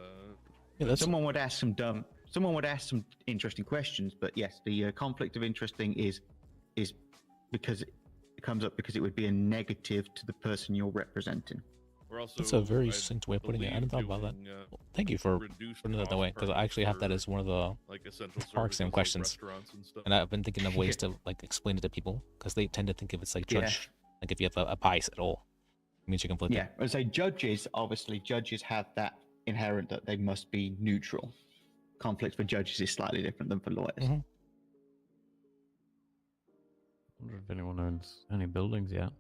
Yeah, that's... Someone would ask some interesting questions, but yes, the conflict of interest thing is because it comes up because it would be a negative to the person you're representing. That's a very succinct way of putting it. I hadn't thought about that. Thank you for putting it that way, because I actually have that as one of the bar exam questions, and I've been thinking of ways to like explain it to people because they tend to think if it's like judge, like if you have a bias at all, it means you're conflicted. Yeah, and so judges have that inherent that they must be neutral. Conflict for judges is slightly different than for lawyers. Mm-hmm. I wonder if anyone owns any buildings yet.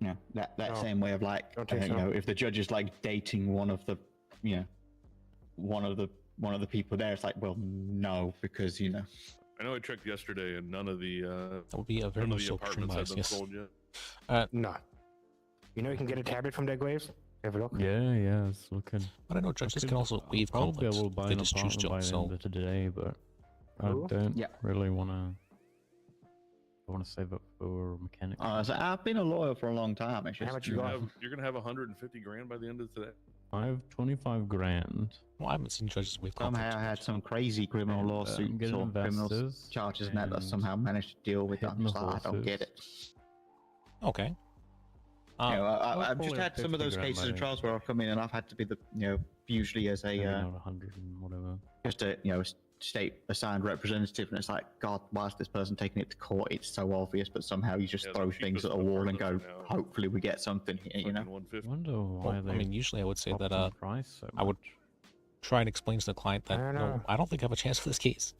Yeah, that same way of like, you know, if the judge is like dating one of the people there, it's like, well, no, because you know. I know I checked yesterday, and none of the that would be a very much so apartments have been sold yet. No. You know, you can get a tablet from their graves. Have a look. Yeah, it's looking. But I know judges can also waive conflicts. They just choose to. By the end of today, but I don't really want to. I want to save up for mechanics. So I've been a lawyer for a long time. It's just, how much you got? You're gonna have 150 grand by the end of today. I have 25 grand. Well, I haven't seen judges waive conflicts. Somehow I had some crazy criminal lawsuits or criminal charges and that I somehow managed to deal with. I'm just like, I don't get it. Okay. You know, I've just had some of those cases and trials where I've come in and I've had to be the, you know, usually as a 100 and whatever. Just a, you know, state assigned representative, and it's like, God, why is this person taking it to court? It's so obvious, but somehow you just throw things at a wall and go, hopefully we get something here, you know? I wonder why I mean, usually I would say that I would try and explain to the client that no, I don't think I have a chance for this case,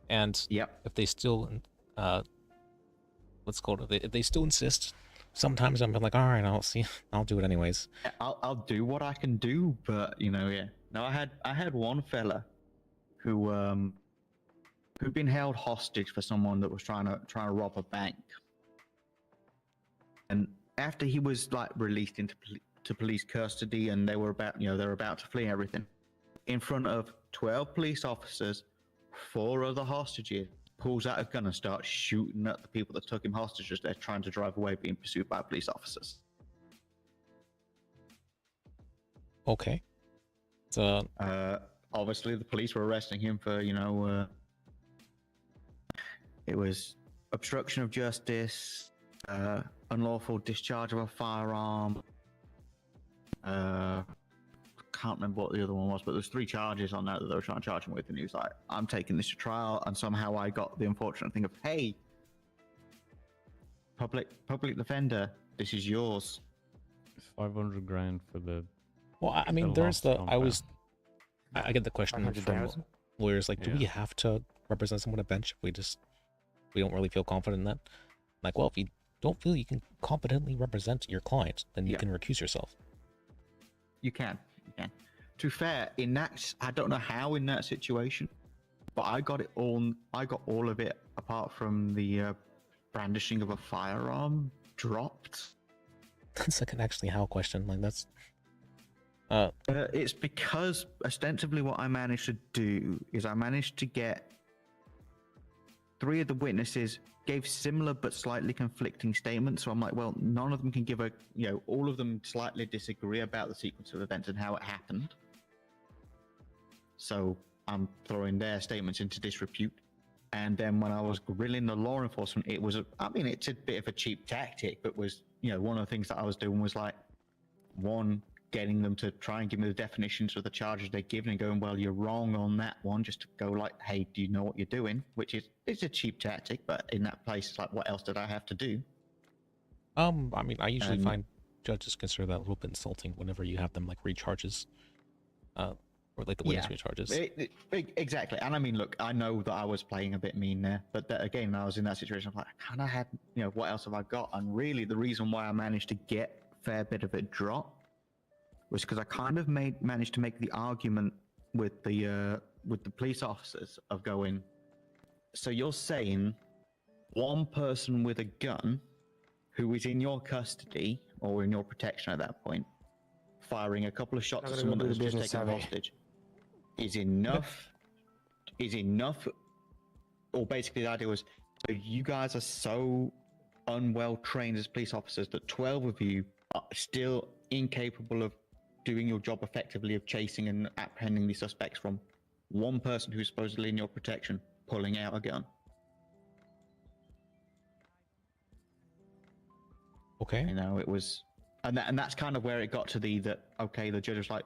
and if they still, if they still insist. Sometimes I'm like, all right, I'll do it anyways. I'll do what I can do, but you know, No, I had one fella who'd been held hostage for someone that was trying to rob a bank, and after he was like released into police custody, and they were about to flee everything, in front of 12 police officers, 4 other hostages, pulls out a gun and starts shooting at the people that took him hostage as they're trying to drive away, being pursued by police officers. Okay. So obviously the police were arresting him for, it was obstruction of justice, unlawful discharge of a firearm. Can't remember what the other one was, but there's 3 charges on that they were trying to charge him with, and he was like, I'm taking this to trial. And somehow I got the unfortunate thing of, hey, public defender, this is yours. It's 500 grand for the... Well, I mean, there's the... I get the question from lawyers, like, do we have to represent someone at bench if we don't really feel confident in that? Like, well, if you don't feel you can competently represent your client, then you can recuse yourself. You can. To be fair, I don't know how in that situation, but I got all of it apart from the brandishing of a firearm dropped. That's like an actually how question. Like that's. It's because ostensibly what I managed to do is I managed to get 3 of the witnesses gave similar but slightly conflicting statements. So I'm like, well, none of them can give all of them slightly disagree about the sequence of events and how it happened. So I'm throwing their statements into disrepute. And then when I was grilling the law enforcement, it's a bit of a cheap tactic, but one of the things that I was doing was like, getting them to try and give me the definitions of the charges they're given and going, well, you're wrong on that one, just to go like, hey, do you know what you're doing? Which it's a cheap tactic, but in that place, it's like, what else did I have to do? I mean, I usually find judges consider that a little bit insulting whenever you have them like recharges, or like the witness recharges. Exactly. And I mean, look, I know that I was playing a bit mean there, but again, I was in that situation. I'm like, I kind of had, what else have I got? And really, the reason why I managed to get a fair bit of it drop was because I kind of managed to make the argument with the police officers of going, so you're saying one person with a gun who is in your custody or in your protection at that point, firing a couple of shots at someone that has just taken a hostage, is enough, or basically the idea was, so you guys are so unwell trained as police officers that 12 of you are still incapable of doing your job effectively of chasing and apprehending the suspects from one person who's supposedly in your protection pulling out a gun. Okay. It was, and that's kind of where it got to the judge was like,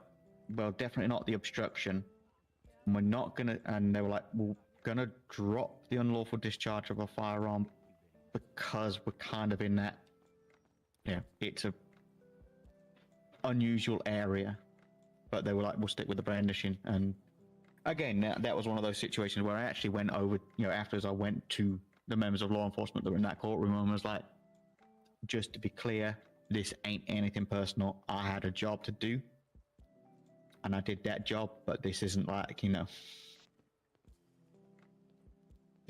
well, definitely not the obstruction. And we're not gonna, and they were like, we're gonna drop the unlawful discharge of a firearm because we're kind of in that, it's a unusual area. But they were like, we'll stick with the brandishing. And again, that was one of those situations where I actually went over, afterwards I went to the members of law enforcement that were in that courtroom and was like, just to be clear, this ain't anything personal. I had a job to do, and I did that job, but this isn't like, Yeah,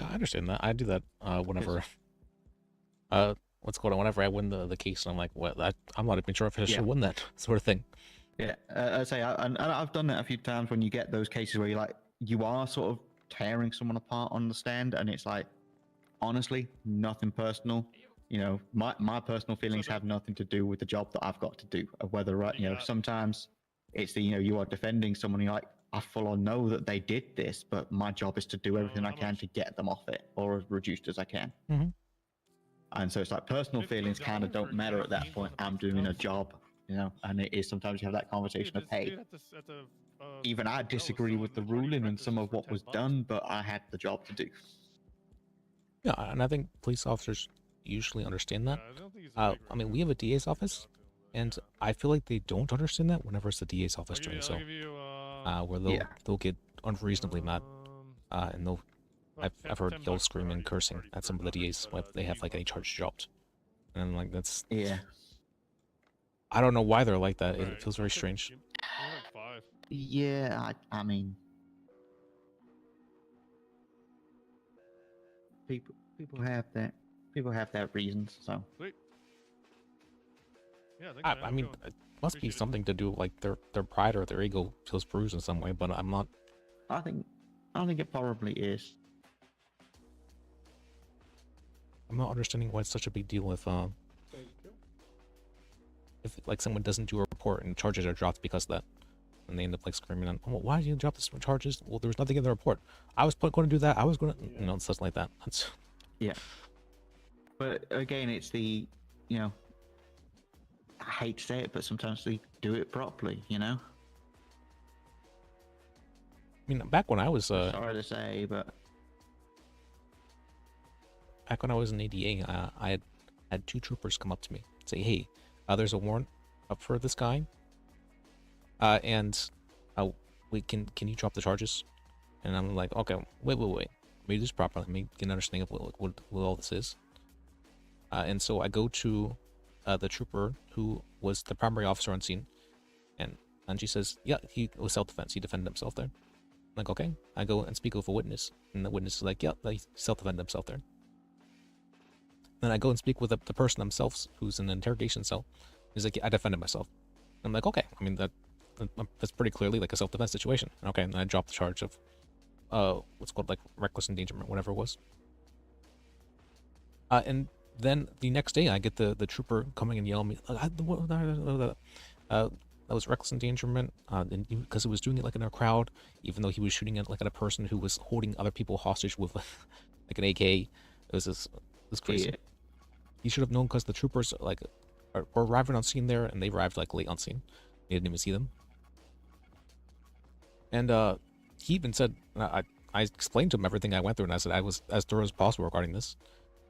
I understand that. I do that whenever, whenever I win the case, and I'm like, well, I'm not even sure if I should win that sort of thing. Yeah, I say, and I've done that a few times when you get those cases where you are sort of tearing someone apart on the stand, and it's like, honestly, nothing personal. My personal feelings have nothing to do with the job that I've got to do. Whether sometimes it's you are defending someone. You're like, I full on know that they did this, but my job is to do everything I can to get them off it or as reduced as I can. Mm-hmm. And so it's like personal feelings kind of don't matter at that point. I'm doing a job, and it is sometimes you have that conversation of, hey, even I disagree with the ruling and some of what was done, but I had the job to do. Yeah, and I think police officers usually understand that. I mean, we have a DA's office, and I feel like they don't understand that whenever it's the DA's office doing so. Where they'll get unreasonably mad, and I've heard yell, screaming, cursing at some of the DAs when they have like any charge dropped, and I'm like, that's I don't know why they're like that. It feels very strange. Yeah, I mean, people have that. People have their reasons, so. Sweet. Yeah, I mean, it must be something to do like their pride or their ego feels bruised in some way, but I'm not. I think it probably is. I'm not understanding why it's such a big deal if like someone doesn't do a report and charges are dropped because of that, and they end up like screaming on, well, why did you drop this charges? Well, there was nothing in the report. I was going to do that. I was going to, stuff like that. That's. Yeah. But again, it's the, I hate to say it, but sometimes they do it properly, I mean, back when I was sorry to say, but back when I was an ADA, I had two troopers come up to me and say, hey, there's a warrant up for this guy, and can you drop the charges? And I'm like, okay, wait, let me do this properly, let me get an understanding of what all this is. And so I go to the trooper who was the primary officer on scene, and she says, yeah, he was self-defense, he defended himself there. I'm like, okay. I go and speak with a witness, and the witness is like, yeah, he self-defended himself there. Then I go and speak with the person themselves, who's in an interrogation cell. He's like, yeah, I defended myself. I'm like, okay, I mean, that's pretty clearly like a self-defense situation. Okay, and then I drop the charge of what's called like reckless endangerment, whatever it was. And then the next day I get the trooper coming and yelling at me, that was reckless endangerment, because he was doing it like in a crowd, even though he was shooting at like at a person who was holding other people hostage with like an AK. It was this crazy. Yeah. He should have known, because the troopers like were arriving on scene there, and they arrived like late on scene. They didn't even see them. And he even said, I explained to him everything I went through, and I said I was as thorough as possible regarding this.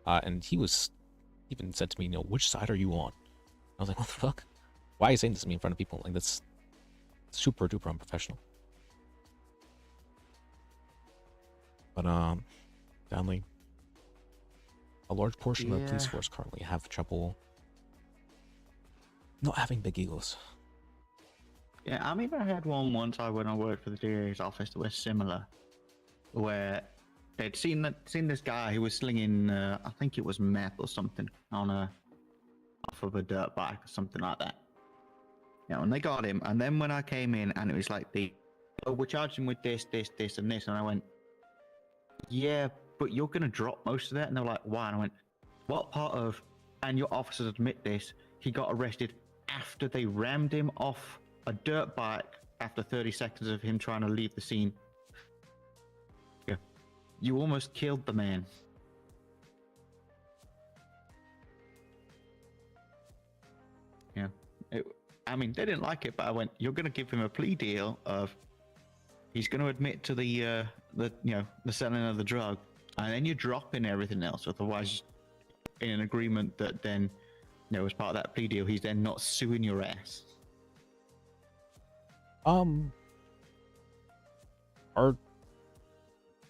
And he even said to me, which side are you on? I was like, what the fuck? Why are you saying this to me in front of people? Like, that's super duper unprofessional. But, sadly, a large portion of the police force currently have trouble not having big egos. Yeah, I mean, I had one once when I worked for the DA's office that was similar, where they'd seen this guy who was slinging, I think it was meth or something, off of a dirt bike or something like that. Yeah, and they got him, and then when I came in, and it was like we're charging with this, and this, and I went, yeah, but you're gonna drop most of that, and they're like, why? And I went, what part of? And your officers admit this. He got arrested after they rammed him off a dirt bike after 30 seconds of him trying to leave the scene. Yeah, you almost killed the man. Yeah, I mean, they didn't like it, but I went, you're going to give him a plea deal of he's going to admit to the selling of the drug, and then you're dropping everything else. Otherwise, in an agreement that then, as part of that plea deal, he's then not suing your ass.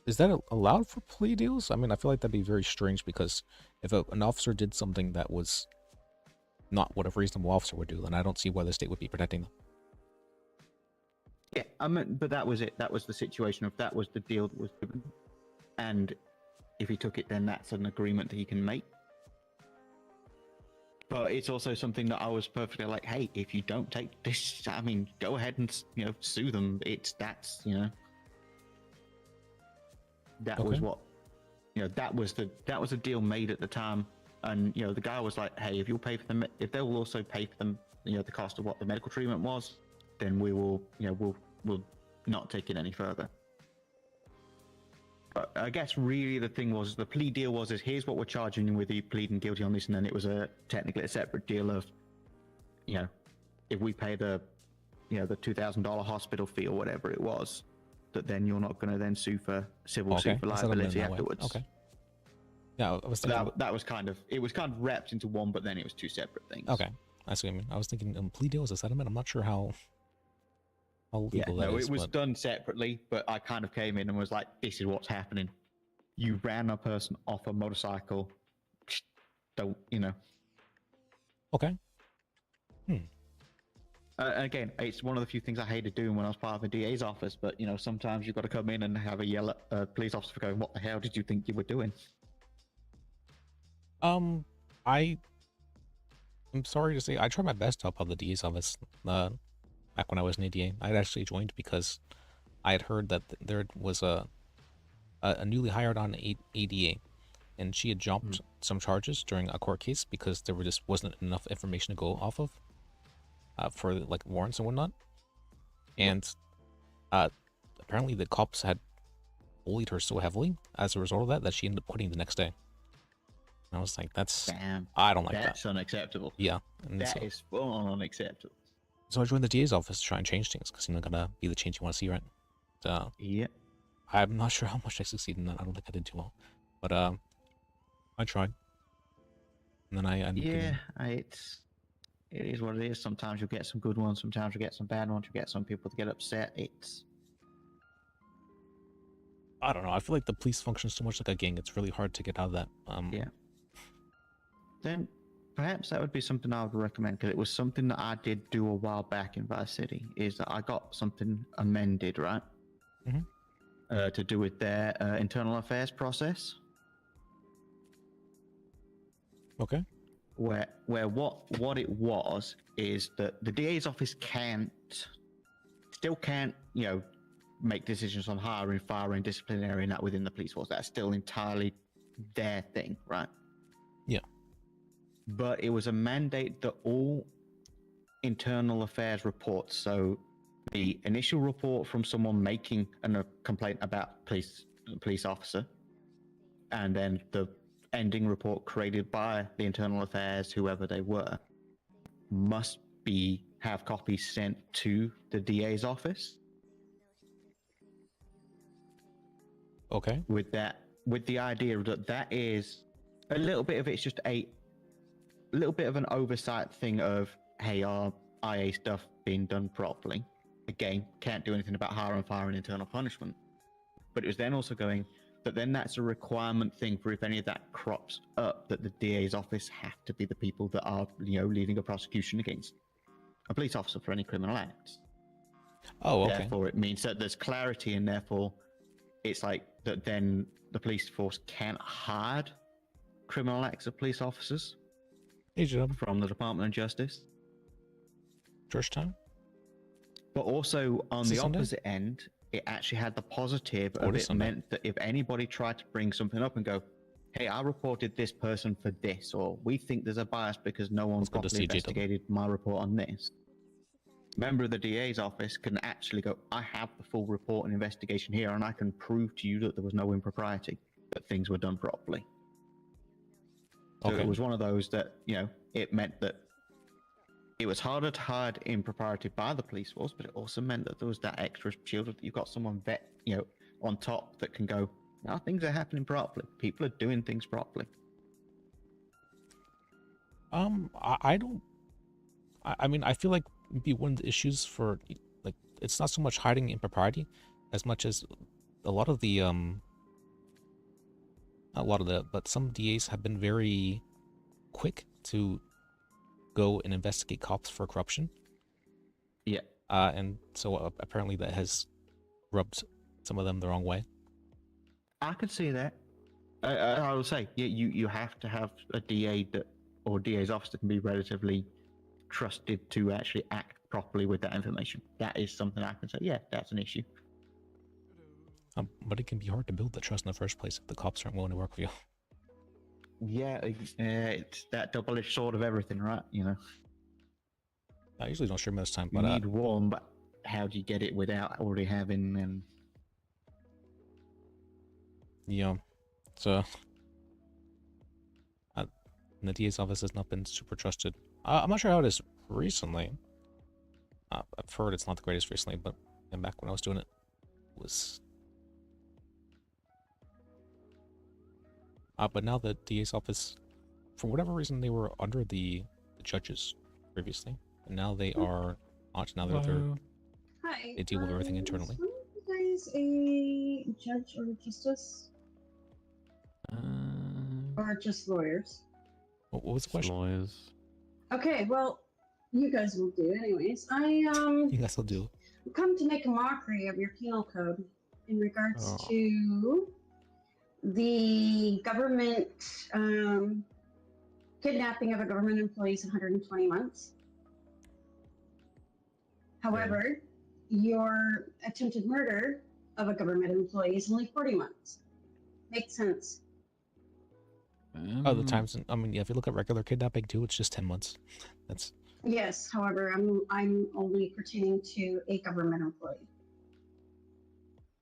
Is that allowed for plea deals? I mean, I feel like that'd be very strange, because if an officer did something that was not what a reasonable officer would do, then I don't see why the state would be protecting them. Yeah, I mean, but that was it. That was the situation of that was the deal that was given, and if he took it, then that's an agreement that he can make. But it's also something that I was perfectly like, hey, if you don't take this, I mean, go ahead and sue them. That was what, that was the deal made at the time. And the guy was like, hey, if you'll pay for them, if they will also pay for them, the cost of what the medical treatment was, then we will, we'll not take it any further. But I guess really the thing was, the plea deal was, here's what we're charging you with, you pleading guilty on this, and then it was technically a separate deal of, if we pay the $2,000 hospital fee or whatever it was, that then you're not going to then sue for civil suit for liability afterwards. Okay. Yeah, I was thinking that was kind of wrapped into one, but then it was two separate things. Okay, that's what I mean. I was thinking plea deal was a settlement. I'm not sure how legal that is. It was done separately, but I kind of came in and was like, this is what's happening. You ran a person off a motorcycle. Don't, Okay. Again, it's one of the few things I hated doing when I was part of a DA's office, but, sometimes you've got to come in and have a yell at a police officer for going, what the hell did you think you were doing? I'm sorry to say, I tried my best to help out the DA's office back when I was in ADA. I had actually joined because I had heard that there was a newly hired on ADA, and she had jumped some charges during a court case because there just wasn't enough information to go off of for like warrants and whatnot. And apparently the cops had bullied her so heavily as a result of that she ended up quitting the next day. And I was like, I don't like that. That's unacceptable. Yeah. That is full on unacceptable. So I joined the DA's office to try and change things, because gotta be the change you want to see, right? So, yeah. I'm not sure how much I succeeded in that. I don't think I did too well. But I tried. And then I it is what it is. Sometimes you'll get some good ones, sometimes you'll get some bad ones, you'll get some people to get upset. I don't know. I feel like the police function so much like a gang. It's really hard to get out of that. Yeah. Then perhaps that would be something I would recommend, because it was something that I did do a while back in Vice City, is that I got something amended, right? To do with their internal affairs process. Okay. Where what it was is that the DA's office still can't, make decisions on hiring, firing, disciplinary, and that within the police force. That's still entirely their thing, right? Yeah. But it was a mandate that all internal affairs reports, so the initial report from someone making a complaint about a police officer, and then the ending report created by the internal affairs, whoever they were, must have copies sent to the DA's office. Okay. With the idea that is a little bit of it's just little bit of an oversight thing of, hey, our IA stuff being done properly. Again, can't do anything about hire and fire and internal punishment. But it was then also going that then that's a requirement thing for if any of that crops up, that the DA's office have to be the people that are, leading a prosecution against a police officer for any criminal acts. Oh, okay. Therefore, it means that there's clarity, and therefore, it's like that. Then the police force can't hide criminal acts of police officers from the Department of Justice. Georgetown. But also on Is the this Sunday? opposite end, it actually had the positive Oh, of it is it Sunday. meant that if anybody tried to bring something up and go, hey, I reported this person for this, or we think there's a bias because no one Let's go to properly CJW. investigated my report on this, member of the DA's office can actually go, I have the full report and investigation here, and I can prove to you that there was no impropriety, that things were done properly. So Okay. it was one of those that, it meant that it was harder to hide impropriety by the police force, but it also meant that there was that extra shield that you've got someone on top that can go, now things are happening properly. People are doing things properly. I don't. I mean, I feel like maybe one of the issues for like it's not so much hiding impropriety, as much as a lot of the but some DAs have been very quick to go and investigate cops for corruption. Yeah. And so apparently that has rubbed some of them the wrong way. I could see that. I will say, you have to have a DA or DA's office that can be relatively trusted to actually act properly with that information. That is something I can say, yeah, that's an issue. But it can be hard to build that trust in the first place if the cops aren't willing to work with you. Yeah, it's that double-edged sword of everything, right? I usually don't share most time, You but need one, but how do you get it without already having and so the DA's office has not been super trusted. I'm not sure how it is recently. I've heard it's not the greatest recently, but back when I was doing it was. But now the DA's office, for whatever reason, they were under the judges previously, and now they are not. Now they're Hi. they deal with everything internally. Is one of you guys a judge or justice? Or just lawyers? What was the question? Lawyers. Okay, well, you guys will do anyways. You guys will do. come to make a mockery of your penal code in regards to the government kidnapping of a government employee is 120 months. However, your attempted murder of a government employee is only 40 months. Makes sense. Oh, the times. I mean, yeah. If you look at regular kidnapping too, it's just 10 months. That's. Yes, however, I'm only pertaining to a government employee.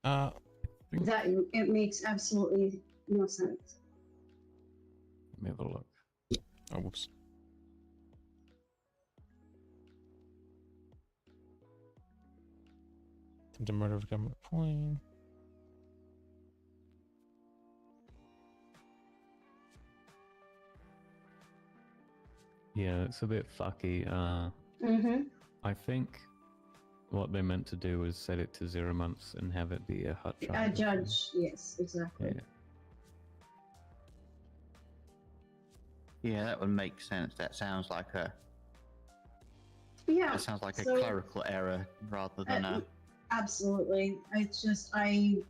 That it makes absolutely no sense. Let me have a look. Oh, whoops. Attempted murder of a government employee. Yeah, it's a bit fucky. I think what they meant to do was set it to 0 months and have it be a hot A trial. judge, yes, exactly. Yeah, that would make sense. That sounds like a Yeah. that sounds like a so- clerical error rather than a. Absolutely. It's just I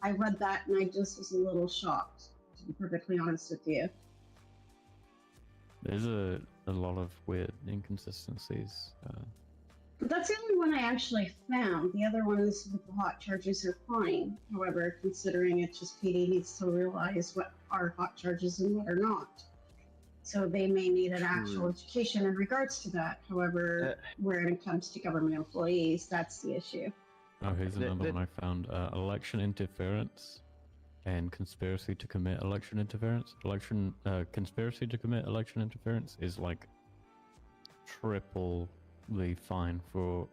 read that and I just was a little shocked, to be perfectly honest with you. There's a lot of weird inconsistencies. But that's the only one I actually found. The other ones with the hot charges are fine. However, considering it's just PD needs to realize what are hot charges and what are not. So they may need an actual education in regards to that. However, when it comes to government employees, that's the issue. Oh, here's another one I found. Election interference and conspiracy to commit election interference. Conspiracy to commit election interference is like triple the fine for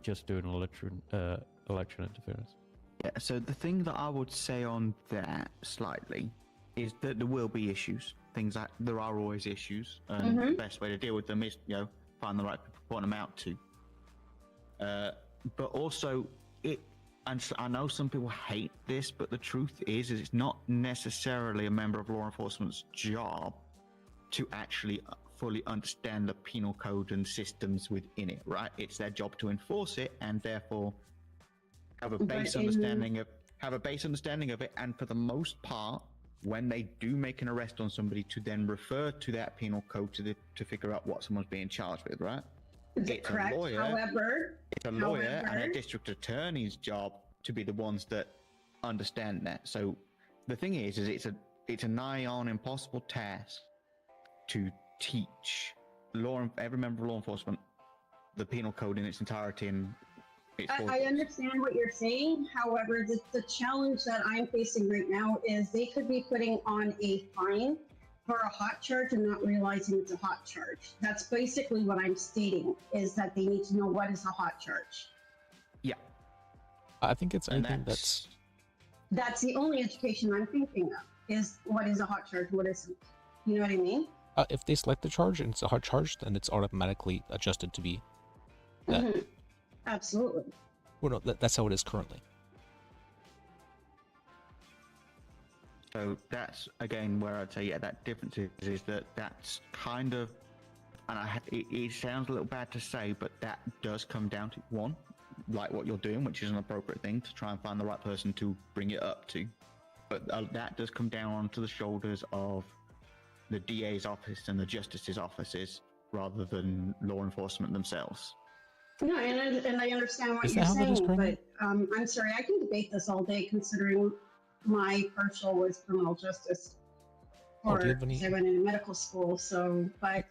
just doing election interference. Yeah, so the thing that I would say on that slightly is that there will be issues. Things that there are always issues, and the best way to deal with them is, find the right people to point them out to. But also, and I know some people hate this, but the truth is it's not necessarily a member of law enforcement's job to actually fully understand the penal code and systems within it, right? It's their job to enforce it, and therefore have a base understanding of it. And for the most part, when they do make an arrest on somebody, to then refer to that penal code to figure out what someone's being charged with, right? It's correct. However, it's a lawyer and a district attorney's job to be the ones that understand that. So the thing is it's a nigh on impossible task to teach every member of law enforcement the penal code in its entirety. And I understand what you're saying. However, the challenge that I'm facing right now is they could be putting on a fine for a hot charge and not realizing it's a hot charge. That's basically what I'm stating, is that they need to know what is a hot charge. Yeah. I think it's anything that's the only education I'm thinking of, is what is a hot charge, what isn't. You know what I mean? If they select the charge and it's a hot charge, then it's automatically adjusted to be that. Absolutely. Well, no, that's how it is currently. So that's again where I'd say, that difference is that that's kind of, and it sounds a little bad to say, but that does come down to one, like what you're doing, which is an appropriate thing to try and find the right person to bring it up to. But that does come down onto the shoulders of the DA's office and the justice's offices rather than law enforcement themselves. No, and I understand what you're saying, but I'm sorry, I can debate this all day, considering my partial was criminal justice, because I went into medical school. So, but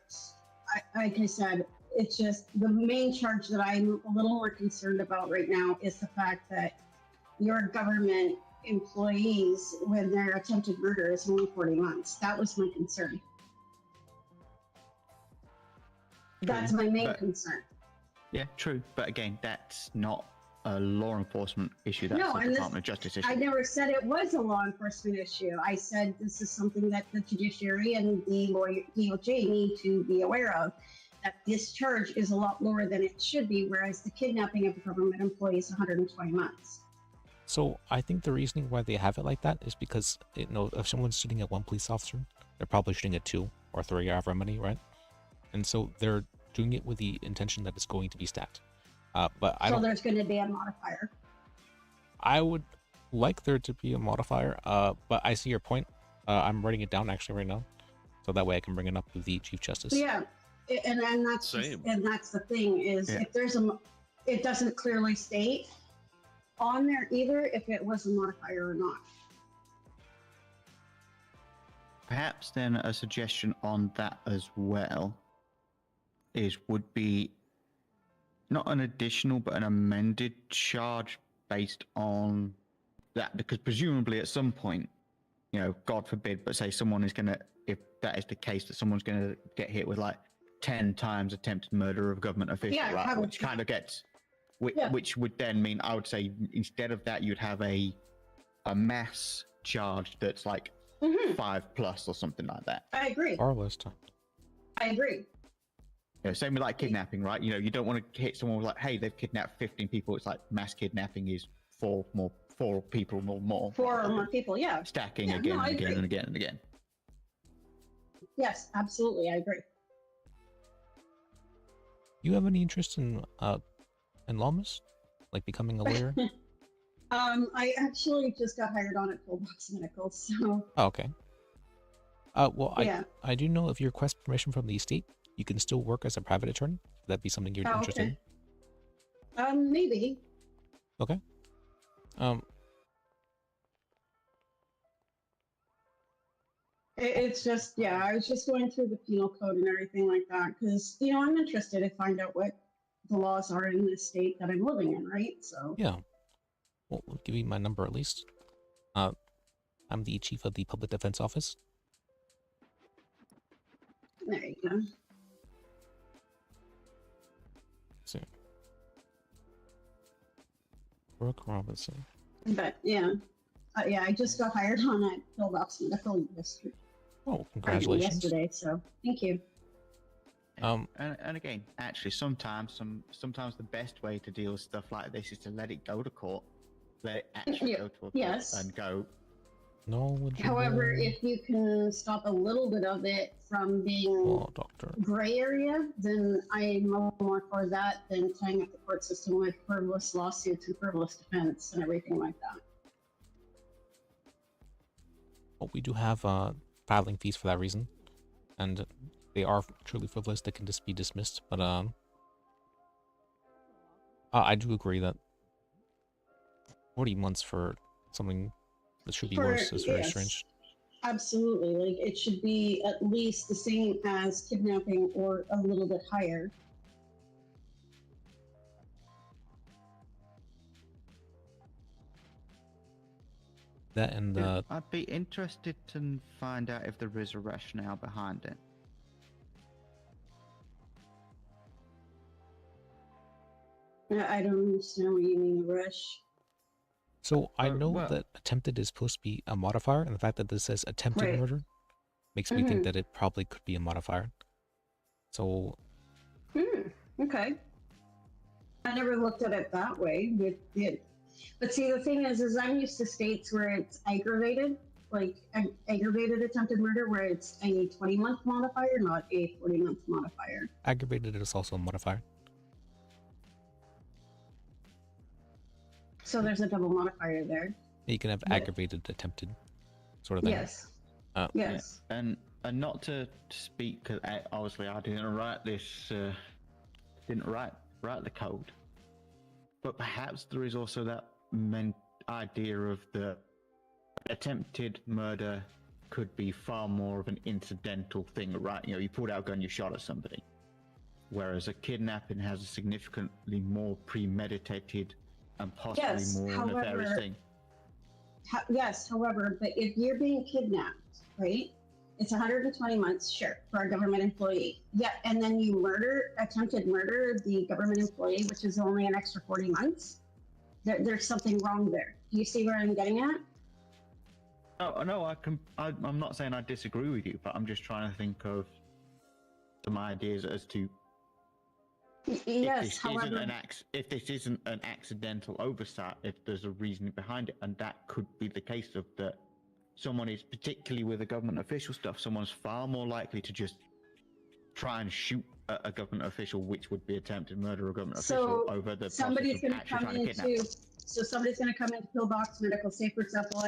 like I said, it's just the main charge that I'm a little more concerned about right now is the fact that your government employees, when their attempted murder is only 40 months. That was my concern. That's my main concern. Yeah, true. But again, that's not a law enforcement issue. That's a Department of Justice issue. I never said it was a law enforcement issue. I said this is something that the judiciary and the DOJ need to be aware of, that this charge is a lot lower than it should be, whereas the kidnapping of a government employee is 120 months. So I think the reasoning why they have it like that is because, if someone's shooting at one police officer, they're probably shooting at 2 or 3 however many, right? And so they're doing it with the intention that it's going to be stacked. But I don't. So there's going to be a modifier. I would like there to be a modifier, but I see your point. I'm writing it down actually right now, so that way I can bring it up with the Chief Justice. Yeah, and that's the thing is, if there's it doesn't clearly state on there either if it was a modifier or not. Perhaps then a suggestion on that as well would be not an additional but an amended charge based on that, because presumably at some point, God forbid, but say someone is gonna, if that is the case, that someone's gonna get hit with like 10 times attempted murder of a government official, right? Which kind of gets, which would then mean, I would say, instead of that, you'd have a mass charge that's like 5+ or something like that. I agree. Far less time. I agree. Same with like kidnapping, right? You don't want to hit someone with like, hey, they've kidnapped 15 people. It's like mass kidnapping is 4 people or more. 4 or more people, yeah. Stacking again and again and again and again. Yes, absolutely, I agree. You have any interest in lawmas, like becoming a lawyer? I actually just got hired on at Pillbox Medical, so. Oh, okay. Well, I do know if you request permission from the state, you can still work as a private attorney. Would that be something you're interested in? Maybe. Okay. It's just, I was just going through the penal code and everything like that, because, I'm interested to find out what the laws are in the state that I'm living in, right? So. Yeah. Well, I'll give you my number at least. I'm the chief of the public defense office. There you go. So, Brooke Robinson. But yeah, Yeah, I just got hired on at Pillbox Medical yesterday. Oh, congratulations. Yesterday, so thank you. And again, actually, sometimes the best way to deal with stuff like this is to let it go to court, let it actually go to a court, Yes. and go. No. However, if you can stop a little bit of it from being gray area, then I'm more for that than tying up the court system with frivolous lawsuits and frivolous defense and everything like that. Well, we do have filing fees for that reason, and they are truly frivolous. They can just be dismissed. But I do agree that 40 months for something that should be worse is very strange. Absolutely. Like, it should be at least the same as kidnapping or a little bit higher. That and I'd be interested to find out if there is a rationale behind it. I don't understand what you mean, rush. So I know that attempted is supposed to be a modifier, and the fact that this says attempted murder makes me think that it probably could be a modifier. So. Okay. I never looked at it that way with it. But see, the thing is I'm used to states where it's aggravated, like aggravated attempted murder, where it's a 20-month modifier, not a 40-month modifier. Aggravated is also a modifier. So there's a double modifier there. You can have aggravated attempted, sort of thing. Yes. Yes. And not to speak, because obviously I didn't write this, didn't write the code. But perhaps there is also that idea of the attempted murder could be far more of an incidental thing, right? You know, you pulled out a gun, you shot at somebody. Whereas a kidnapping has a significantly more premeditated and possibly more nefarious thing. Yes, however, but if you're being kidnapped, right? It's 120 months, sure, for a government employee. Yeah, and then you attempted murder the government employee, which is only an extra 40 months. There's something wrong there. Do you see where I'm getting at? No, I'm not saying I disagree with you, but I'm just trying to think of some ideas as to yes, if this isn't an accidental oversight, if there's a reasoning behind it, and that could be the case of that someone is, particularly with the government official stuff, someone's far more likely to just try and shoot a government official, which would be attempted murder of a government official over the somebody's going to come into somebody's going to come into Pillbox Medical, say for example,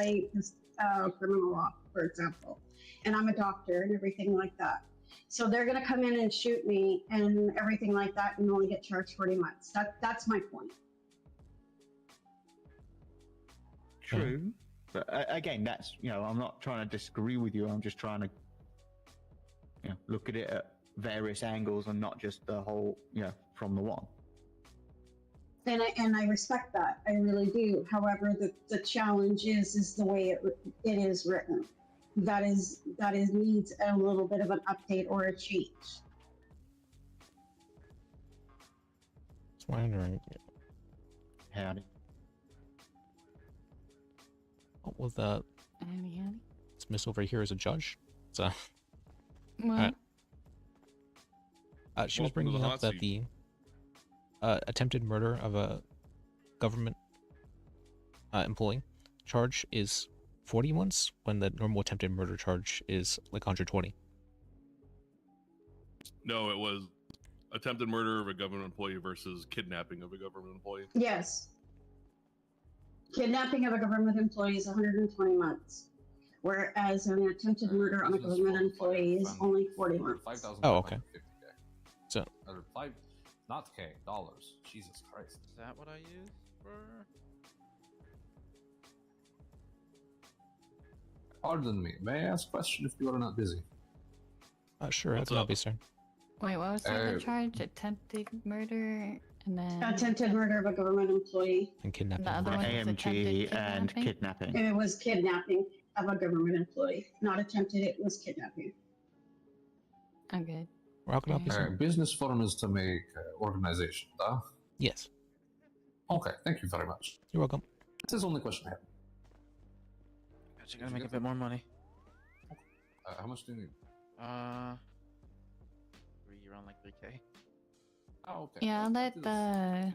criminal law, for example, and I'm a doctor and everything like that. So they're going to come in and shoot me and everything like that and only get charged 40 months. That's my point. True. But again, that's, I'm not trying to disagree with you. I'm just trying to, look at it at various angles and not just the whole, from the one. And I respect that. I really do. However, the challenge is the way it is written. That is needs a little bit of an update or a change. That's wondering. Howdy. What was that? It's Miss over here as a judge. So. What? She was bringing up that the attempted murder of a government employee charge is 40 months when the normal attempted murder charge is like 120. No, it was attempted murder of a government employee versus kidnapping of a government employee. Yes. Kidnapping of a government employee is 120 months, whereas an attempted murder on a government employee is only 40 months. Oh, okay. So, not K, dollars. Jesus Christ. Is that what I use for? Pardon me. May I ask a question if you are not busy? Sure, that's not be sir. Wait, what was the other charge? Attempted murder and then attempted murder of a government employee and kidnapping. The other one was AMG and kidnapping. And it was kidnapping of a government employee. Not attempted, it was kidnapping. Okay. How can I help you, sir? Business firm is to make organization, huh? Yes. Okay, thank you very much. You're welcome. This is the only question I have. You're gonna make a bit more money. How much do you need? Around like 3K. Oh, okay. Yeah, I'll let the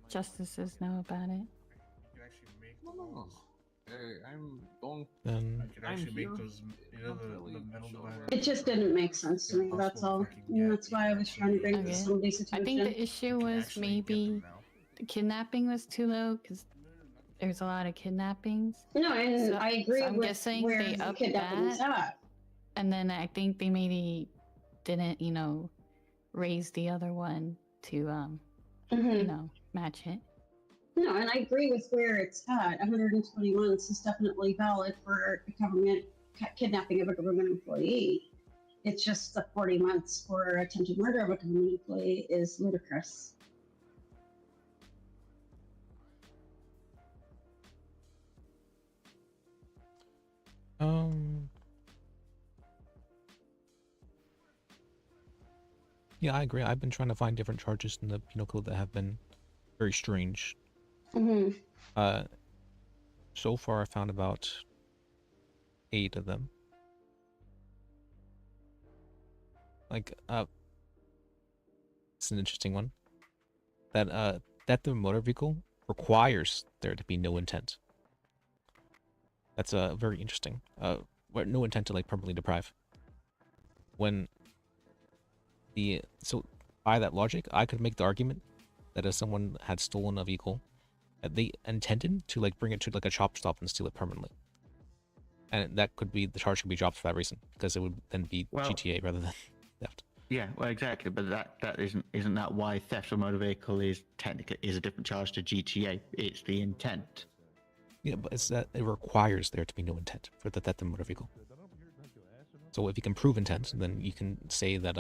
justices know about it. No. Hey, I'm don't. Then I could actually make those, the metal divider. It just didn't make sense to me, that's all. And that's why I was trying to bring it to Okay. somebody's I attention. think the issue was maybe the kidnapping was too low because there's a lot of kidnappings. No, and So- I agree so I'm with guessing where they the upped kidnapping is that. at. And then I think they maybe didn't, raise the other one to, match it. No, and I agree with where it's at. 120 months is definitely valid for a government kidnapping of a government employee. It's just the 40 months for attempted murder of a government employee is ludicrous. Yeah, I agree. I've been trying to find different charges in the penal code that have been very strange. Mm-hmm. So far I found about 8 of them. Like, it's an interesting one. That the motor vehicle requires there to be no intent. That's very interesting. Where no intent to like permanently deprive. When so by that logic, I could make the argument that if someone had stolen a vehicle, they intended to like bring it to like a chop stop and steal it permanently, and that could be the charge could be dropped for that reason because it would then be GTA rather than theft. Yeah, well, exactly, but that isn't that why theft of motor vehicle is technically a different charge to GTA? It's the intent. Yeah, but it's that it requires there to be no intent for the theft of motor vehicle. So if you can prove intent, then you can say that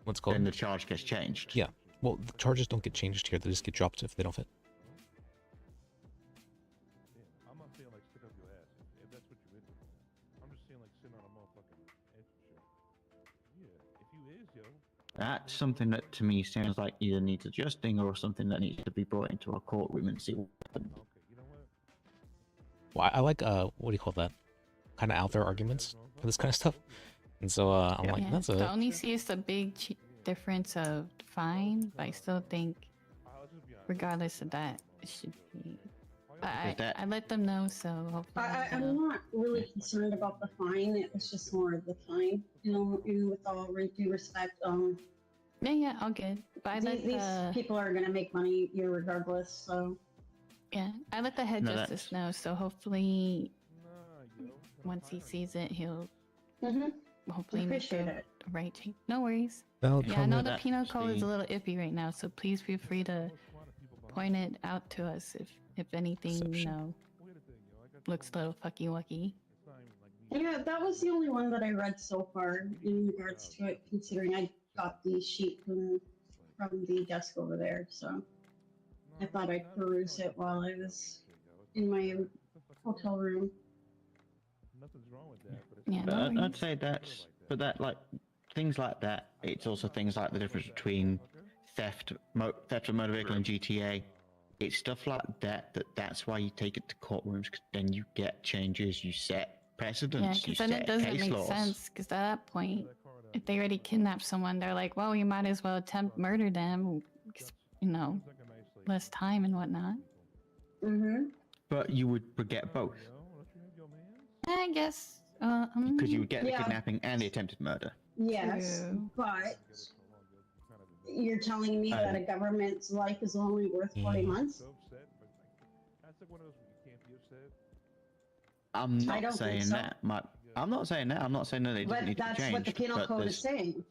what's called. Then the charge gets changed. Yeah. Well, the charges don't get changed here; they just get dropped if they don't fit. I'm not saying like stick up your ass if that's what you're into. I'm just saying like sit on a motherfucking ass and shit. Yeah, if you is, yo. That's something that to me sounds like either needs adjusting or something that needs to be brought into a courtroom and see what happens. Well, I like what do you call that? Kind of out there arguments for this kind of stuff, and so I'm like, that's I only see it's a big difference of fine, but I still think, regardless of that, it should be. I let them know, so hopefully. I'm not really concerned about the fine. It was just more of the fine. With all due respect, Yeah, all good. But I let these people are gonna make money regardless. So. Yeah, I let the head No, justice know, so hopefully, once he sees it, he'll hopefully make Appreciate the it. right change. No worries. That'll Yeah, I know the penal code is a little iffy right now, so please feel free to point it out to us if anything, looks a little fucky wucky. Yeah, that was the only one that I read so far in regards to it, considering I got the sheet from the desk over there, so I thought I'd peruse it while I was in my hotel room. Nothing's wrong with that, but Yeah, But I'd say that like things like that. It's also things like the difference between theft of motor vehicle and GTA. It's stuff like that. That's why you take it to courtrooms, because then you get changes, you set Yeah, precedents, you because then it set doesn't case make laws. sense, because at that point, if they already kidnapped someone, they're like, well, you might as well attempt murder them, 'cause, less time and whatnot. Mm-hmm. But you would get both, I guess. because you would get the Yeah. kidnapping and the attempted murder. Yes, True. but you're telling me that a government's life is only worth 40 months? That's like one of those you can't be upset. I'm I not don't saying think so. that. I'm not saying that. I'm not saying that it doesn't But need to be that's changed. what the penal but code is there's- saying.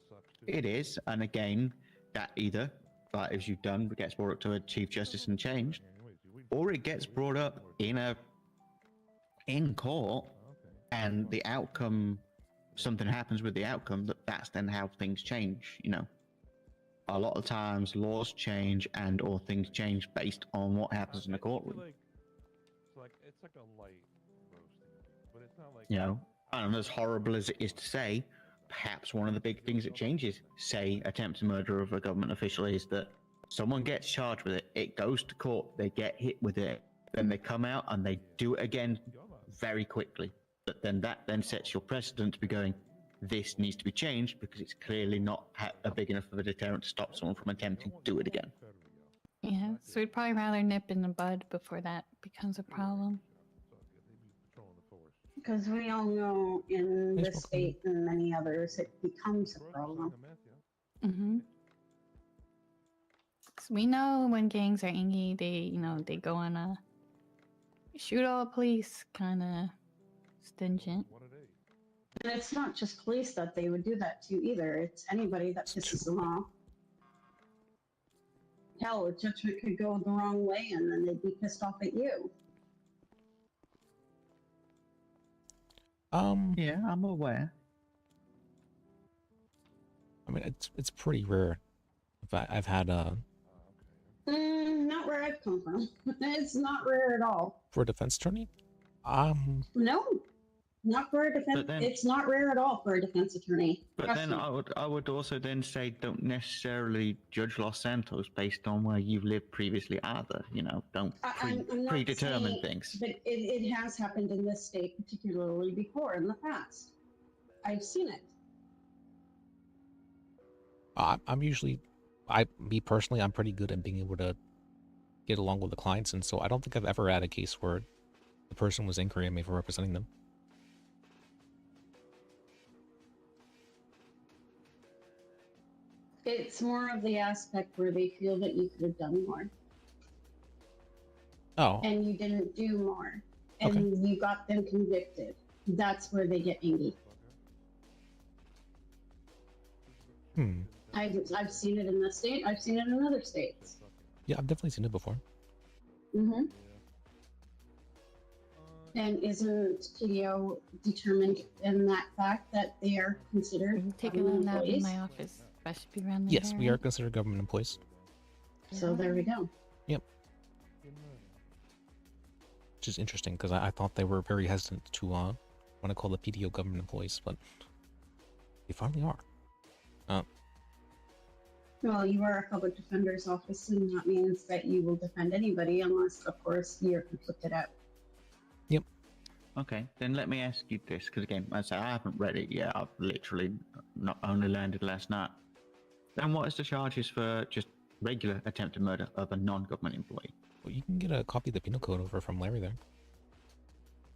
It is, and again, that either, like as you've done, gets brought up to a chief justice and changed, or it gets brought up in court, and the outcome, something happens with the outcome. That's then how things change. A lot of times laws change or things change based on what happens in the courtroom. It's like a light roasting, but it's not like And as horrible as it is to say, perhaps one of the big things that changes, say, attempted murder of a government official, is that someone gets charged with it, it goes to court, they get hit with it, then they come out and they do it again very quickly. But then that then sets your precedent to be going, this needs to be changed because it's clearly not a big enough of a deterrent to stop someone from attempting to do it again. Yeah, so we'd probably rather nip in the bud before that becomes a problem. Because we all know in this state and many others, it becomes a problem. Mm-hmm. So we know when gangs are ingy, they go on a shoot all police kind of stringent. And it's not just police that they would do that to either. It's anybody that pisses them off. Hell, a judgment could go the wrong way and then they'd be pissed off at you. Yeah, I'm aware. I mean, it's pretty rare. I've had Not where I've come from. It's not rare at all. for a defense attorney. No, not for a defense. It's not rare at all for a defense attorney. But Trust then me. I would also then say don't necessarily judge Los Santos based on where you've lived previously either. You know, don't I'm not predetermine saying- things. But it has happened in this state particularly before in the past. I've seen it. I'm usually, me personally, I'm pretty good at being able to get along with the clients, and so I don't think I've ever had a case where the person was angry at me for representing them. It's more of the aspect where they feel that you could have done more. Oh. And you didn't do more. And you got them convicted. That's where they get angry. I've seen it in this state. I've seen it in other states. Yeah, I've definitely seen it before. Mm-hmm. And isn't PDO determined in that fact that they are considered Taking them out in my office. I should be around Yes, we are considered government employees. So there we go. Yep. Which is interesting because I thought they were very hesitant to want to call the PDO government employees, but they finally are. Well, you are a public defender's office, and that means that you will defend anybody unless, of course, you're conflicted out. Yep. Okay, then let me ask you this, because again, I say I haven't read it yet. I've literally not only landed last night. Then what is the charges for just regular attempted murder of a non-government employee? Well, you can get a copy of the penal code over from Larry there.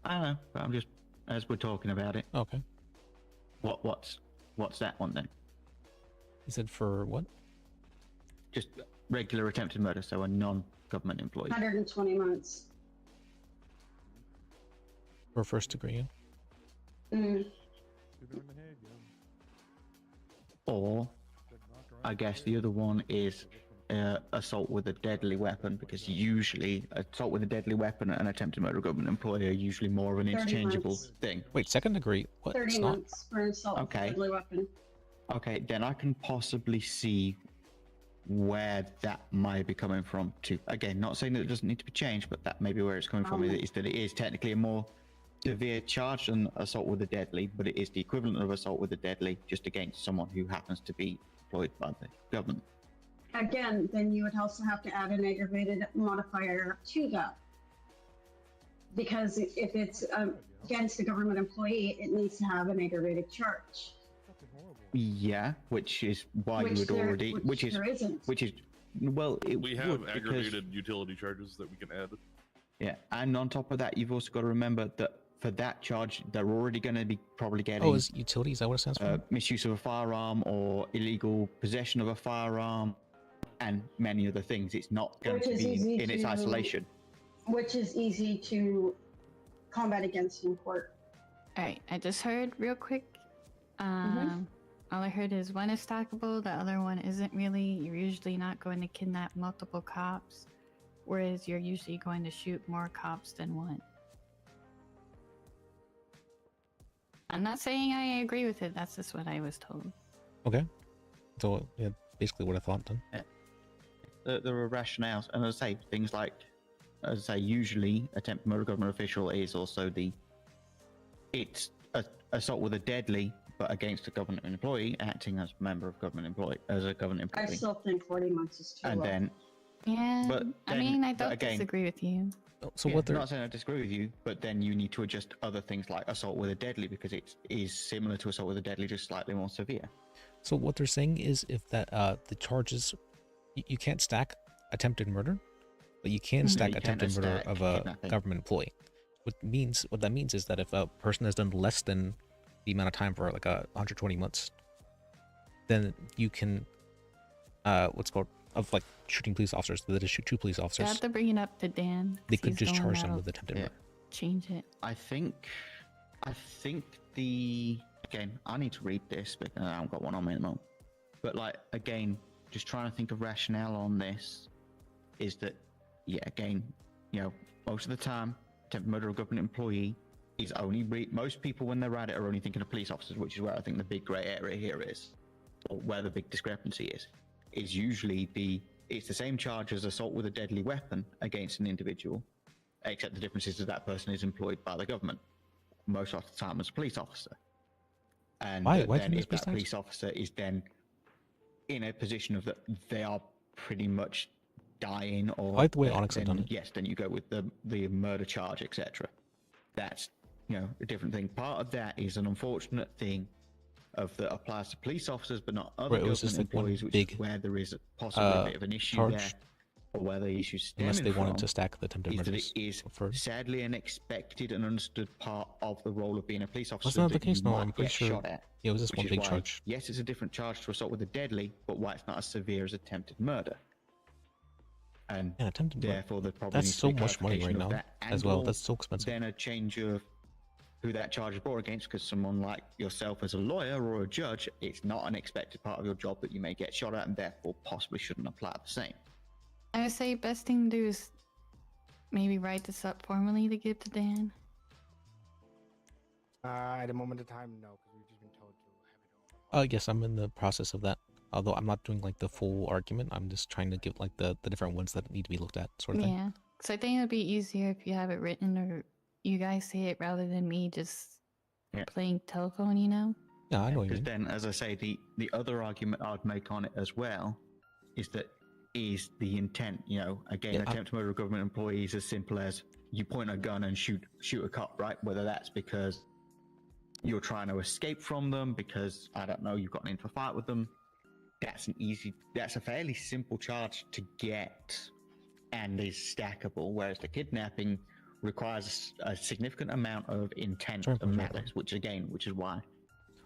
I don't know, but I'm just as we're talking about it. Okay. What's that one then? He said for what? Just regular attempted murder, so a non-government employee. 120 months. For first degree, yeah. Mm. Or, I guess the other one is assault with a deadly weapon, because usually assault with a deadly weapon and attempted murder of a government employee are usually more of an 30 interchangeable months. thing. Wait, second degree? What? 30 It's not. months for assault with a deadly weapon. Okay, then I can possibly see where that might be coming from too. Again, not saying that it doesn't need to be changed, but that may be where it's coming from, is that it is technically a more severe charge than assault with a deadly, but it is the equivalent of assault with a deadly, just against someone who happens to be employed by the government. Again, then you would also have to add an aggravated modifier to that. Because if it's against a government employee, it needs to have an aggravated charge. Yeah, which is why Which you would there- already, which there isn't. well, it We have would, because- aggravated utility charges that we can add. Yeah, and on top of that, you've also got to remember that for that charge, they're already going to be probably getting Oh, is utilities? Is that what it stands for? misuse of a firearm or illegal possession of a firearm, and many other things. It's not going Which to is be easy in its to- isolation. Which is easy to combat against in court. Alright, I just heard real quick. All I heard is one is stackable, the other one isn't really. You're usually not going to kidnap multiple cops, whereas you're usually going to shoot more cops than one. I'm not saying I agree with it, that's just what I was told. Okay. So, yeah, basically what I thought then. There are rationales, and as I say, things like, as I say, usually attempted murder of a government official is also it's assault with a deadly, but against a government employee acting as a member of government employee, as a government employee. I still think 40 months is too And low. then, Yeah, but I then- mean, I but don't again- disagree with you. So Yeah, what they're I'm not saying I disagree with you, but then you need to adjust other things like assault with a deadly because it is similar to assault with a deadly, just slightly more severe. So what they're saying is if that the charges, you can't stack attempted murder, but you can stack you attempted can't murder stack of a kidnapping. government employee. What that means is that if a person has done less than the amount of time for like 120 months, then you can what's called of like shooting police officers that just shoot 2 police You officers. have to bring it up to Dan. They 'cause could he's just the one charge them that'll with attempted murder. Change it. I think the again, I need to read this because I haven't got one on me at the moment. But like again, just trying to think of rationale on this is that again, most of the time, attempted murder of a government employee is only most people when they're at it are only thinking of police officers, which is where I think the big grey area here is, or where the big discrepancy is usually it's the same charge as assault with a deadly weapon against an individual, except the difference is that person is employed by the government most of the time as a police officer. And Why then can if this be that stacked? police officer is then in a position of that they are pretty much dying or I like the way Onyx had then, done it. yes, then you go with the murder charge, etc. That's a different thing. Part of that is an unfortunate thing that applies to police officers but not other Right, it was government just like one employees, which big, is where there is possibly a bit of an issue charge, there, or where the issue unless stemming they wanted from to stack the attempted is that murders it is first. sadly an expected and understood part of the role of being a police officer. That's not the that case, you no, might I'm pretty get sure shot at, it was just which one is big why, charge. yes, it's a different charge to assault with a deadly, but why it's not as severe as attempted murder. And Yeah, attempted murder. therefore, there probably That's needs to so be much money clarification right of now that as well. and/or That's so expensive. Then a change of who that charge is brought against, because someone like yourself as a lawyer or a judge, it's not an expected part of your job that you may get shot at, and therefore possibly shouldn't apply the same. I would say best thing to do is maybe write this up formally to give to Dan. At the moment of time, no, because we've just been told to have it. Yes, I'm in the process of that. Although I'm not doing like the full argument, I'm just trying to give like the different ones that need to be looked at, sort of thing. Yeah, so I think it'd be easier if you have it written or you guys say it rather than me just playing telephone. Yeah, I know what you Because mean. then, as I say, the other argument I'd make on it as well is that is the intent. Again, attempt to murder a government employee is as simple as you point a gun and shoot a cop, right? Whether that's because you're trying to escape from them, because I don't know, you've gotten into a fight with them. That's a fairly simple charge to get, and is stackable. Whereas the kidnapping requires a significant amount of intent and malice, which is why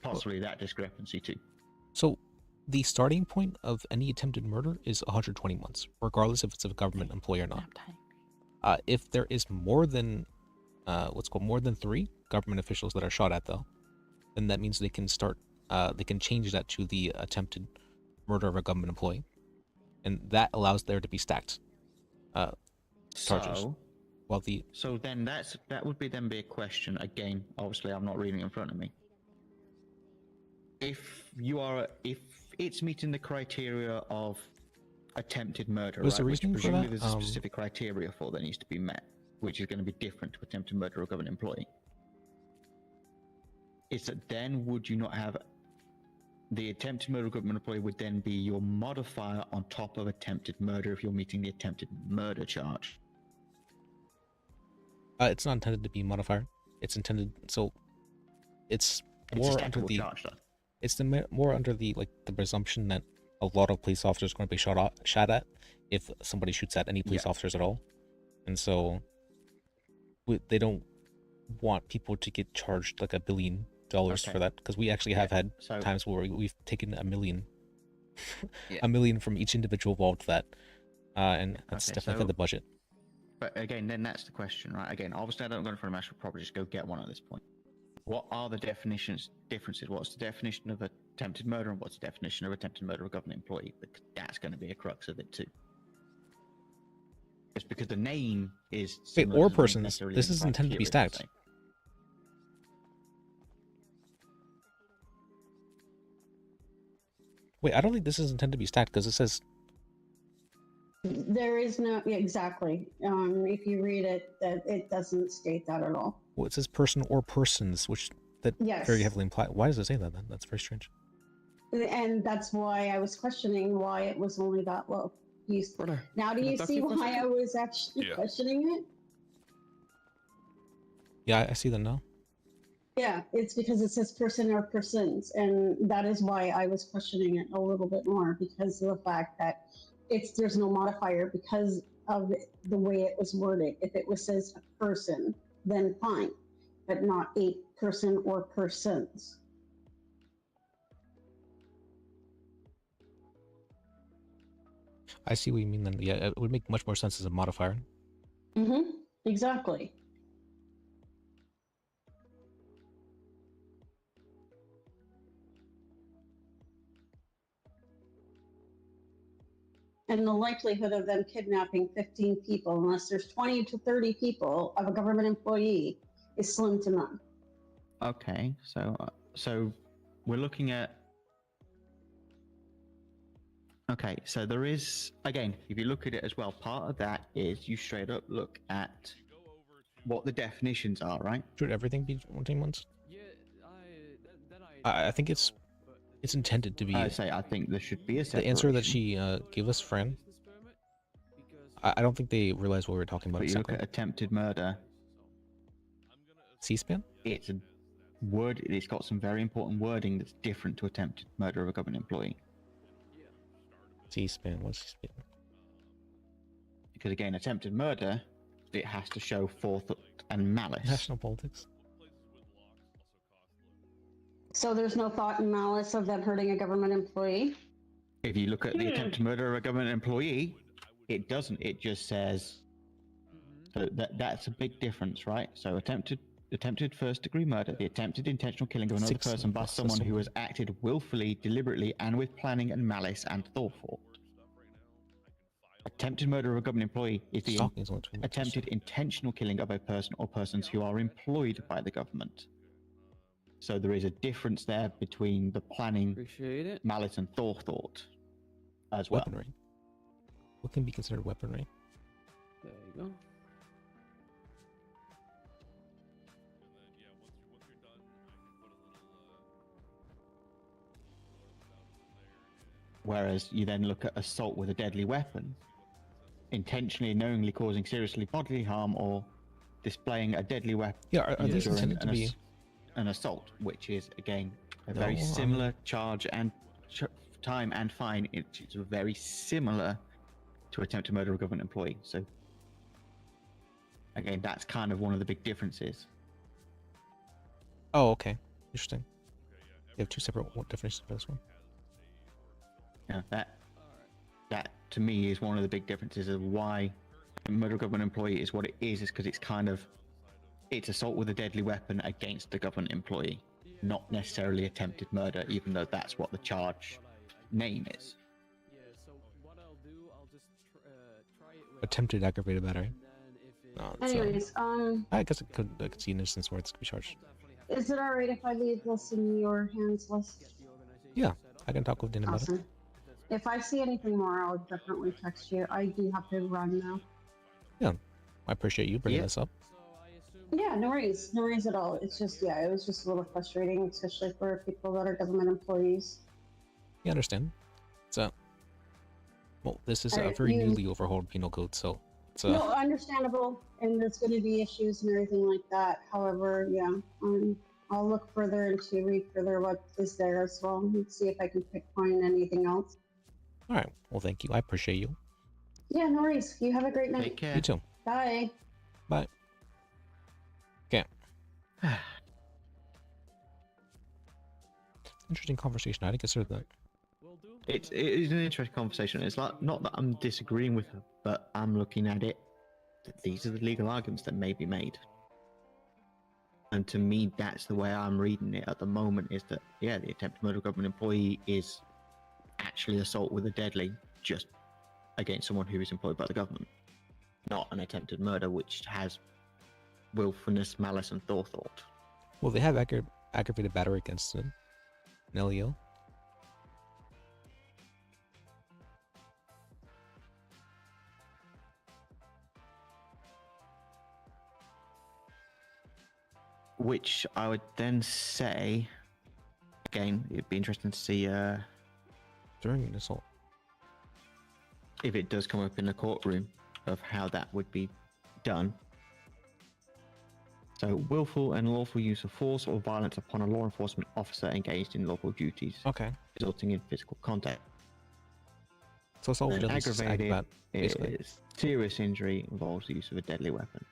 possibly that discrepancy too. So the starting point of any attempted murder is 120 months, regardless if it's a government employee or not. If there is more than more than 3 government officials that are shot at, though, then that means they can change that to the attempted murder of a government employee, and that allows there to be stacked charges. So then that would be a question again. Obviously, I'm not reading it in front of me. If it's meeting the criteria of attempted murder, What's the right, which reasoning for presumably that? there's a specific criteria for that needs to be met, which is going to be different to attempted murder of a government employee. Is that then would you not have the attempted murder of a government employee would then be your modifier on top of attempted murder if you're meeting the attempted murder charge? It's not intended to be a modifier. It's intended so it's more under the charge, though. It's more under the presumption that a lot of police officers are going to be shot at if somebody shoots at any police officers at all, and so they don't want people to get charged like $1 billion for that, because we actually have had times where we've taken $1 million, $1 million from each individual involved with that, and that's definitely the budget. But again, then that's the question, right? Again, obviously I don't go in front of I should probably just go get one at this point. What are the differences? What's the definition of attempted murder and what's the definition of attempted murder of a government employee? Because that's going to be a crux of it too. Just because the name is similar or doesn't persons, necessarily this mean is intended to be criteria is the stacked. same. Wait, I don't think this is intended to be stacked because it says There is no exactly. If you read it, that it doesn't state that at all. well, it says person or persons, which that Yes. very heavily imply. Why does it say that then? That's very strange. And that's why I was questioning why it was only that low. Now, do you see why I was actually questioning it? Yeah, I see that now. Yeah, it's because it says person or persons, and that is why I was questioning it a little bit more, because of the fact that there's no modifier because of the way it was worded. If it was says a person, then fine, but not a person or persons. I see what you mean then. Yeah, it would make much more sense as a modifier. Mm-hmm. Exactly. And the likelihood of them kidnapping 15 people, unless there's 20 to 30 people of a government employee, is slim to none. Okay, so we're looking at. Okay, so there is, again, if you look at it as well, part of that is you straight up look at what the definitions are, right? Should everything be 14 months? I think it's intended to be. I think there should be a separation. The answer that she gave us, Fran. I don't think they realized what we were talking about. But Exactly. you look at attempted murder. C-SPAN? It's a word. It's got some very important wording that's different to attempted murder of a government employee. C-SPAN. What's C-SPAN? Because again, attempted murder, it has to show forethought and malice. National politics. So there's no thought and malice of them hurting a government employee? If you look at the attempted murder of a government employee, it doesn't. It just says. So that's a big difference, right? So attempted first-degree murder, the attempted intentional killing of another person by someone who has acted willfully, deliberately, and with planning and malice and forethought. Attempted murder of a government employee is the attempted intentional killing of a person or persons who are employed by the government. So there is a difference there between the planning, malice, and forethought as well. Weaponry. What can be considered weaponry? There you go. Whereas you then look at assault with a deadly weapon, intentionally and knowingly causing seriously bodily harm or displaying a deadly weapon. Yeah, are these intended to be an assault, which is again a very similar charge and time and fine. It's very similar to attempted murder of a government employee. So again, that's kind of one of the big differences. Oh, okay. Interesting. You have two separate definitions for this one. Yeah, that to me is one of the big differences of why murder of a government employee is what it is because it's assault with a deadly weapon against the government employee, not necessarily attempted murder, even though that's what the charge name is. Attempted aggravated battery. No, Anyways, I guess I could see an instance where it's could be charged. Is it alright if I leave this in your hands, Liz? Yeah, I can talk with Dan about it. If I see anything more, I'll definitely text you. I do have to run now. Yeah, I appreciate you bringing this up. Yeah, no worries at all. It's just, yeah, it was just a little frustrating, especially for people that are government employees. You understand? So, well, this is a very newly overhauled penal code, so it's no, understandable, and there's going to be issues and everything like that. However, yeah, I'll look further into read further what is there as well and see if I can pinpoint anything else. All right. Well, thank you. I appreciate you. Yeah, no worries. You have a great night. Take care. You too. Bye. Bye. Okay. Interesting conversation. I didn't consider that. It is an interesting conversation. It's like not that I'm disagreeing with her, but I'm looking at it that these are the legal arguments that may be made. And to me, that's the way I'm reading it at the moment, is that, yeah, the attempted murder of a government employee is actually assault with a deadly just against someone who is employed by the government. Not an attempted murder, which has willfulness, malice, and forethought. Well, they have aggravated battery against an LEO. Which I would then say, again, it'd be interesting to see during an assault, if it does come up in the courtroom, of how that would be done. So, willful and lawful use of force or violence upon a law enforcement officer engaged in lawful duties, Okay. resulting in physical contact. So it's all And really just aggravated aggravated, basically. is serious injury involves the use of a deadly weapon.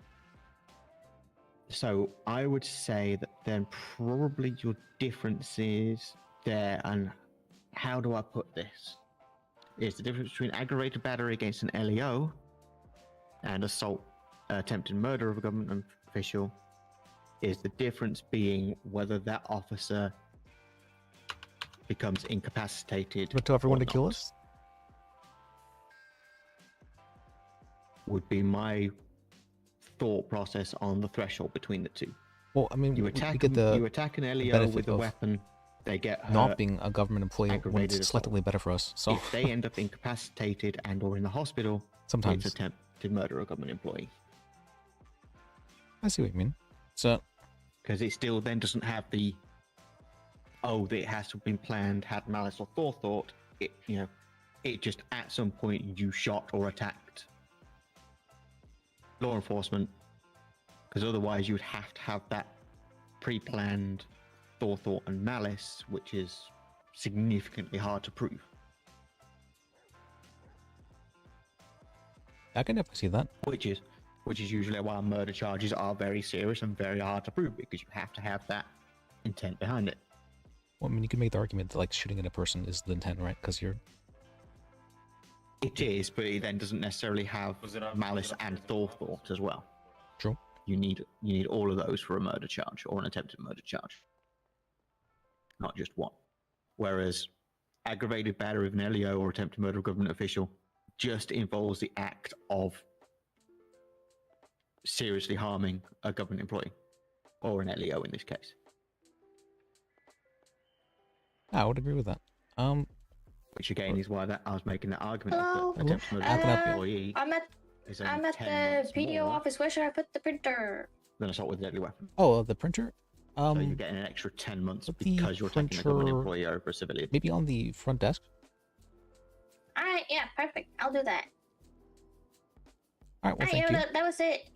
So I would say that then probably your difference is there, and how do I put this? Is the difference between aggravated battery against an LEO and assault, attempted murder of a government official, is the difference being whether that officer becomes incapacitated. But tell everyone or to kill not. us? Would be my thought process on the threshold between the two. Well, I mean, you we attack get the you attack an LEO benefit with a of weapon, they get hurt, not being a government employee when aggravated it's assault. selectively better for us. So If they end up incapacitated and or in the hospital, sometimes it's attempted murder of a government employee. I see what you mean. So because it still then doesn't have the it has to have been planned, had malice or forethought. It it just at some point you shot or attacked law enforcement, because otherwise you would have to have that pre-planned forethought and malice, which is significantly hard to prove. I can definitely see that. Which is usually why murder charges are very serious and very hard to prove, because you have to have that intent behind it. Well, I mean, you can make the argument that like shooting at a person is the intent, right? Because you're. It is, but it then doesn't necessarily have malice and forethought as well. True. You need all of those for a murder charge or an attempted murder charge, not just one. Whereas aggravated battery of an LEO or attempted murder of a government official just involves the act of seriously harming a government employee, or an LEO in this case. I would agree with that. Which again is why I was making that argument. Hello? Of the attempted murder How can I help you? employee I'm is only at 10 the months PDO more office. Where should I put the printer? than assault with a deadly weapon. Oh, the printer. So you're getting an extra 10 months put the because you're taking a government printer employee over a civilian. Maybe on the front desk. All right, yeah, perfect. I'll do that. All right. Well, All thank right, you. that was it.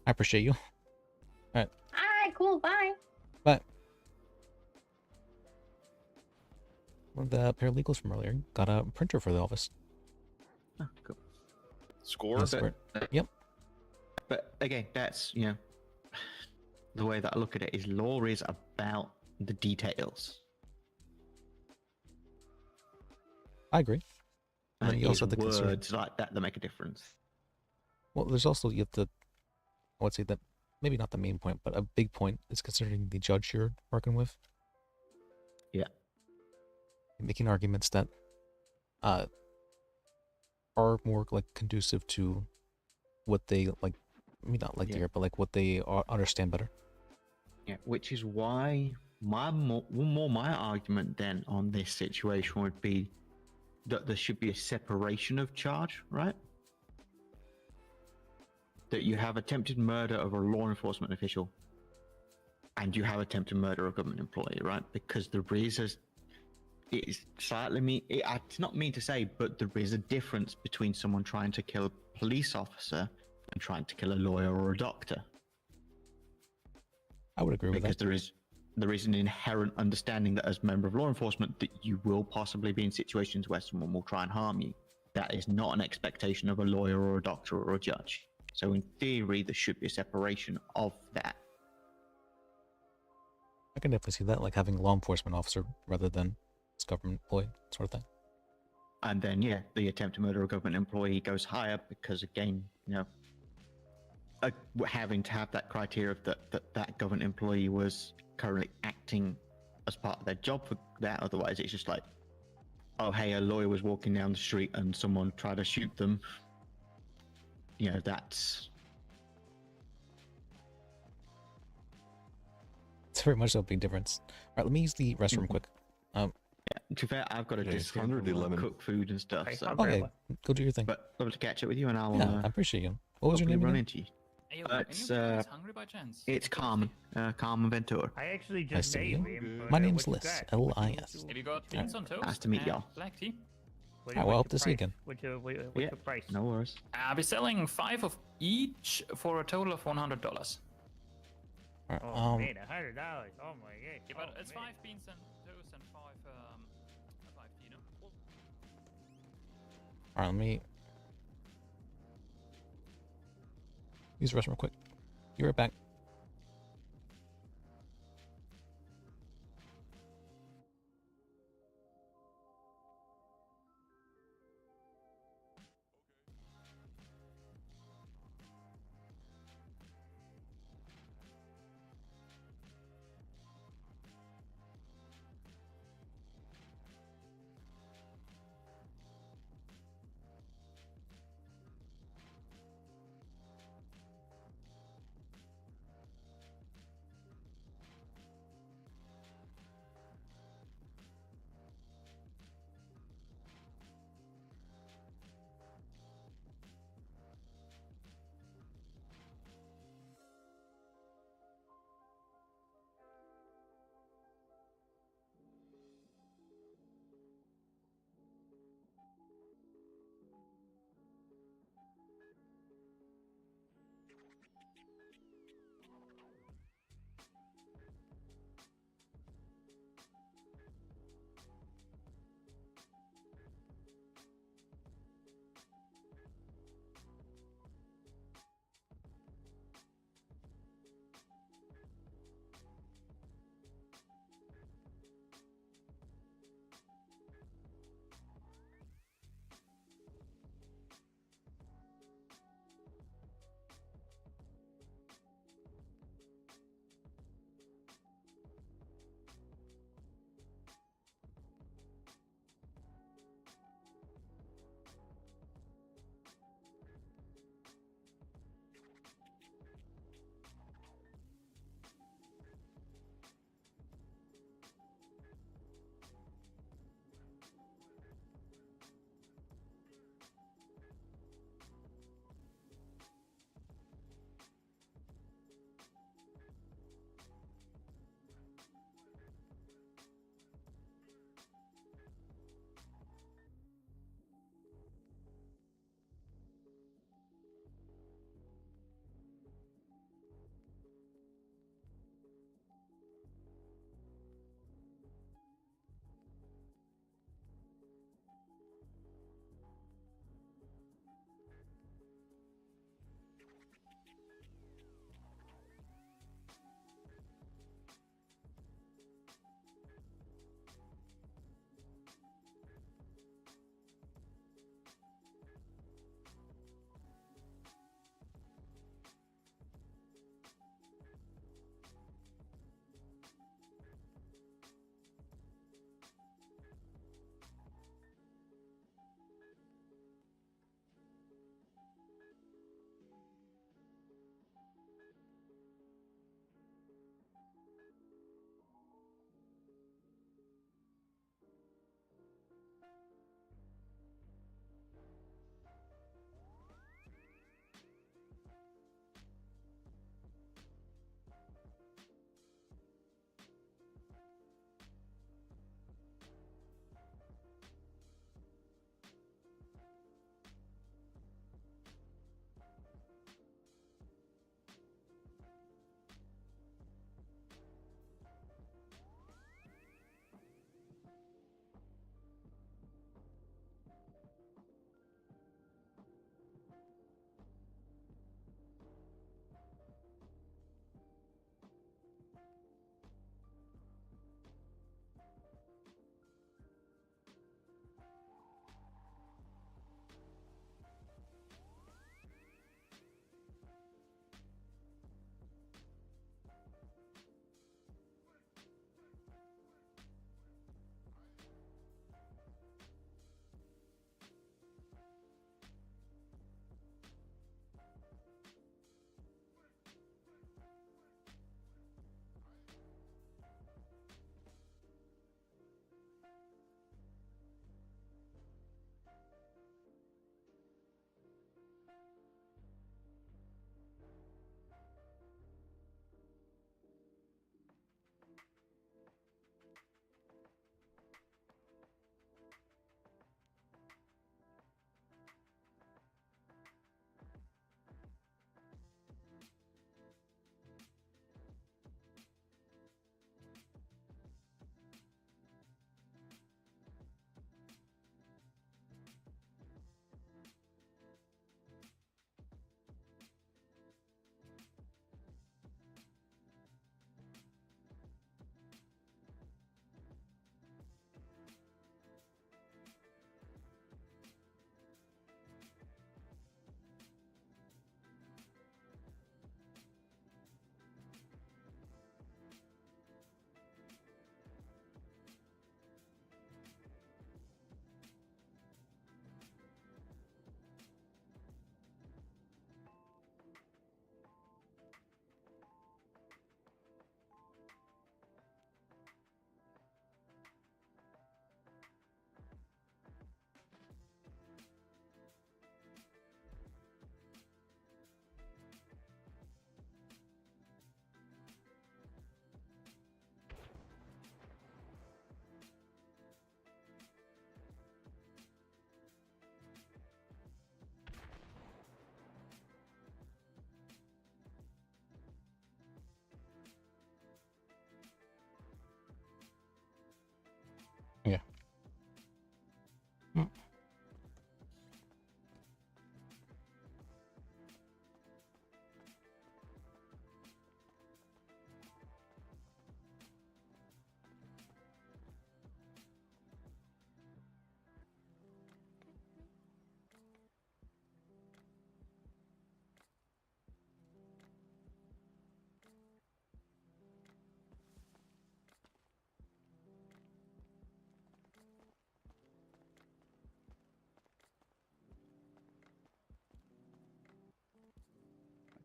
I appreciate you. All right. All right, cool. Bye. But one of the paralegals from earlier got a printer for the office. Oh, cool. Score? That's where- Yep. But again, that's, the way that I look at it is law is about the details. I agree. And And then it you also is have the concern. words like that that make a difference. Well, there's also you have to. I would say that maybe not the main point, but a big point is considering the judge you're working with. Yeah. Making arguments that are more like conducive to what they like. I mean, not like to hear, but like what they understand better. Yeah, which is why my argument then on this situation would be that there should be a separation of charge, right? That you have attempted murder of a law enforcement official and you have attempted murder of a government employee, right? Because there is it's slightly it's not mean to say, but there is a difference between someone trying to kill a police officer and trying to kill a lawyer or a doctor. I would agree with that. Because there is an inherent understanding that as a member of law enforcement that you will possibly be in situations where someone will try and harm you. That is not an expectation of a lawyer or a doctor or a judge. So in theory, there should be a separation of that. I can definitely see that, like having a law enforcement officer rather than this government employee sort of thing. And then, yeah, the attempt to murder a government employee goes higher because, again, having to have that criteria of that government employee was currently acting as part of their job for that. Otherwise, it's just like, oh, hey, a lawyer was walking down the street and someone tried to shoot them. That's... It's very much a big difference. All right, let me use the restroom quick. Yeah, to be fair, I've got to cook food and stuff. So. Okay, go do your thing. But love to catch up with you, and I'll. Yeah, I appreciate you. What was your name run again? into you. Hey, It's hungry by chance? It's Carmen. Carmen Ventura. I actually Nice just to meet made you. him. My name's Lis. L-I-S. Have you got beans on toast? Nice to meet and y'all. Black tea. I will hope to see you again. What's Yeah, the price? no worries. I'll be selling 5 of each for a total of $100. Alright, Oh man, $100. Oh my god. Yeah, but Oh, it's man. 5 beans and toast and 5 Tino. Alright, let me use the restroom real quick. Be right back.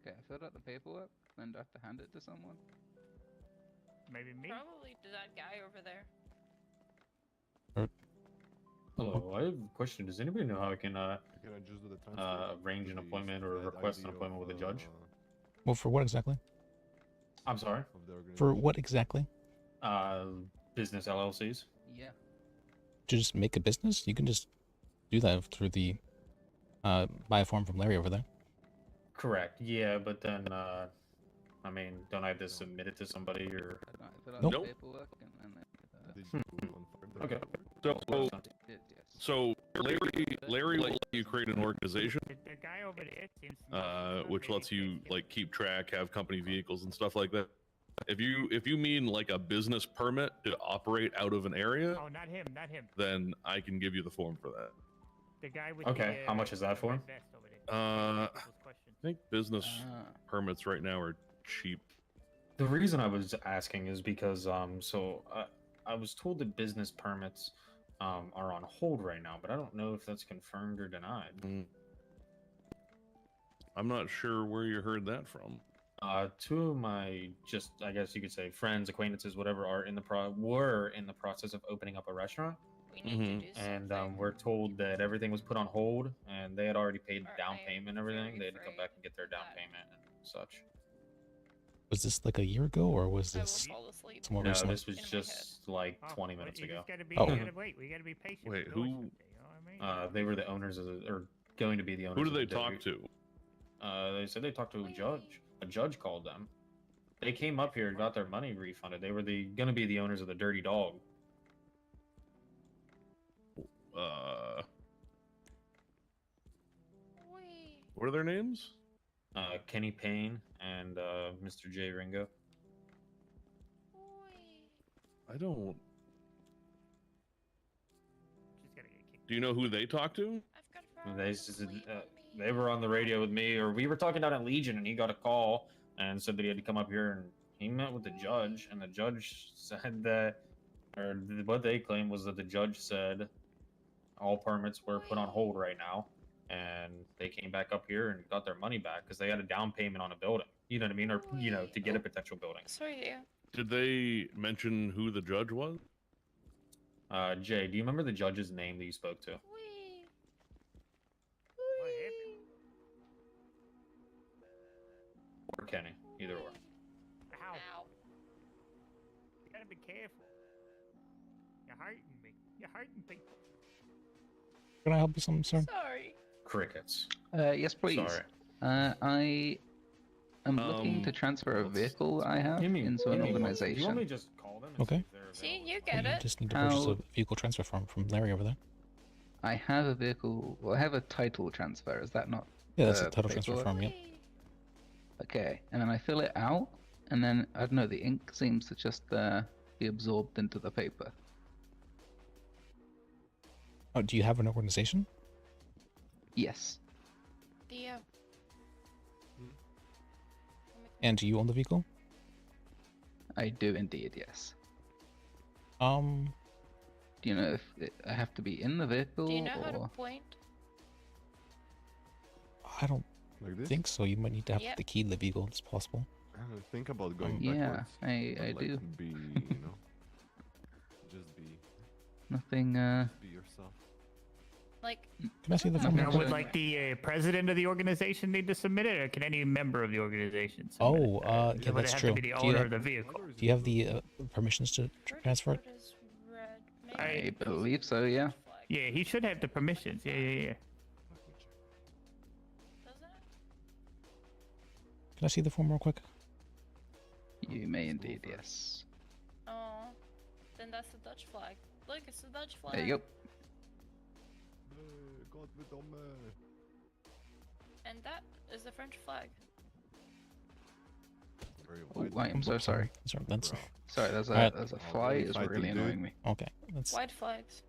Okay, I filled out the paperwork. Then do I have to hand it to someone? Maybe me? Probably to that guy over there. Hello, I have a question. Does anybody know how I can just do the transfer arrange an appointment or bad request an idea appointment with a judge? Well, for what exactly? I'm sorry. For what exactly? Business LLCs. Yeah. To just make a business? You can just do that through the buy a form from Larry over there. Correct. Yeah, but then I mean, don't I have to submit it to somebody or? Nope. Okay. So Larry will let you create an organization, The guy over there seems which lets you like keep track, have company vehicles and stuff like that. If you mean like a business permit to operate out of an area, Oh, not him, not him. then I can give you the form for that. The guy with Okay, the, how much is that for? red vest over there. I think business permits right now are cheap. The reason I was asking is because I was told that business permits are on hold right now, but I don't know if that's confirmed or denied. I'm not sure where you heard that from. Two of my, just I guess you could say friends, acquaintances, whatever, were in the process of opening up a restaurant. And we're told that everything was put on hold, and they had already paid the down payment and everything. They had to come back and get their down payment and such. Was this like a year ago, or was this more No, recently? this was just like 20 minutes You ago. just gotta be, Oh. you gotta wait. We gotta be patient. Wait, with who? Dorsey, you know what I mean? They were the owners of the, or going to be the owners. Who do of they the talk dairy. to? They said they talked to a judge. A judge called them. They came up here and got their money refunded. They were gonna be the owners of the Dirty Dog. What are their names? Kenny Payne and Mr. J. Ringo. I don't. Do you know who they talk to? They were on the radio with me, or we were talking down at Legion, and he got a call and said that he had to come up here, and he met with the judge, and the judge said that, or what they claimed was that the judge said all permits were put on hold right now, and they came back up here and got their money back because they had a down payment on a building. You know what I mean? Or to get a potential building. Sorry, yeah. Did they mention who the judge was? Jay, do you remember the judge's name that you spoke to? Or Kenny, either or. Ow. You gotta be careful. You're hurting me. You're hurting people. Can I help you some, sir? Sorry. Crickets. Yes, please. Sorry. I am looking to transfer a vehicle I have into an You want me organization. to just call them? Okay. See, you get it. Just need to purchase How- a vehicle transfer form from Larry over there. I have a vehicle. Well, I have a title transfer. Is that not? Yeah, that's a title transfer paperwork? form. Yeah. Okay, and then I fill it out, and then I don't know. The ink seems to just be absorbed into the paper. Oh, do you have an organization? Yes. Theo. And do you own the vehicle? I do indeed. Yes. Do you know if I have to be in the vehicle? Do you know how to or... point? I don't this? think so. You might need to have Yep. the key to the vehicle. It's possible. Think about going Yeah, backwards. I but, like, do. Be, just be. Nothing. Be yourself. Like. Can I see the form? Now, would like the president of the organization need to submit it, or can any member of the organization submit Oh, it? yeah, Would it that's have true. To be the Do you owner have- of the vehicle. Do you have the permissions to transfer it? I believe so. Yeah. Yeah, he should have the permissions. Yeah. Can I see the form real quick? You may indeed. Yes. Oh, then that's the Dutch flag. Look, it's the Dutch flag. There you go. And that is the French flag. Oh, I am so sorry. Sorry, that's. Sorry, there's a Alright. there's a fly. It's really annoying me. Okay, that's. White flags.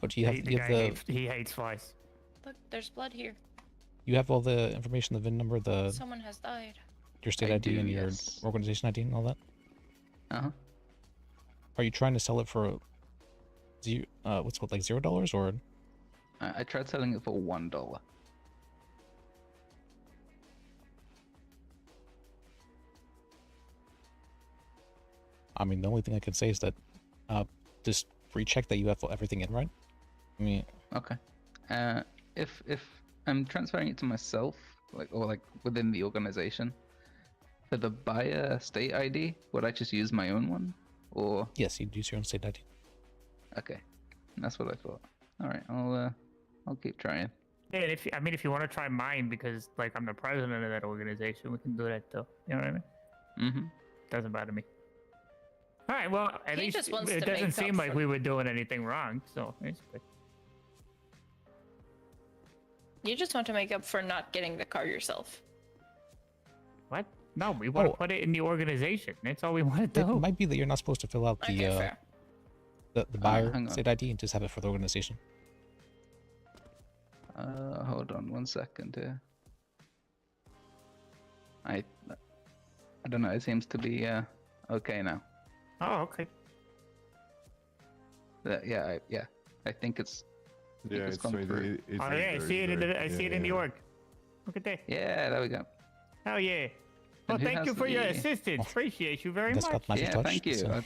Oh, do you have? The You guy have the. he hates flies. Look, there's blood here. You have all the information, the VIN number, the Someone has died. your state I ID do, and your yes. organization ID and all that. Uh-huh. Are you trying to sell it for what's called like $0 or? I tried selling it for $1. I mean, the only thing I can say is that just recheck that you have everything in right. I mean, Okay. If I'm transferring it to myself, like within the organization, for the buyer state ID, would I just use my own one, or? yes, you'd use your own state ID. Okay, that's what I thought. All right, I'll keep trying. Yeah, and if you want to try mine, because like I'm the president of that organization, we can do that too. You know what I mean? Mm-hmm. Doesn't bother me. All right. Well, at He least just wants it to doesn't make seem up like for- we were doing anything wrong, so it's good. You just want to make up for not getting the car yourself. What? No, we want to put it in the organization. That's all we want to It do. might be that you're not supposed to fill out the Okay, fair. the buyer hang on. state ID and just have it for the organization. Hold on 1 second here. I don't know. It seems to be okay now. Oh, okay. Yeah. I think it's. Yeah, it's it's gone right. through. Oh yeah, I see it in the the org. Look at that. Yeah, there we go. Oh yeah. Well, who thank has you for your the- assistance. Appreciate you very That's much. got magic Yeah, touch. thank you. so-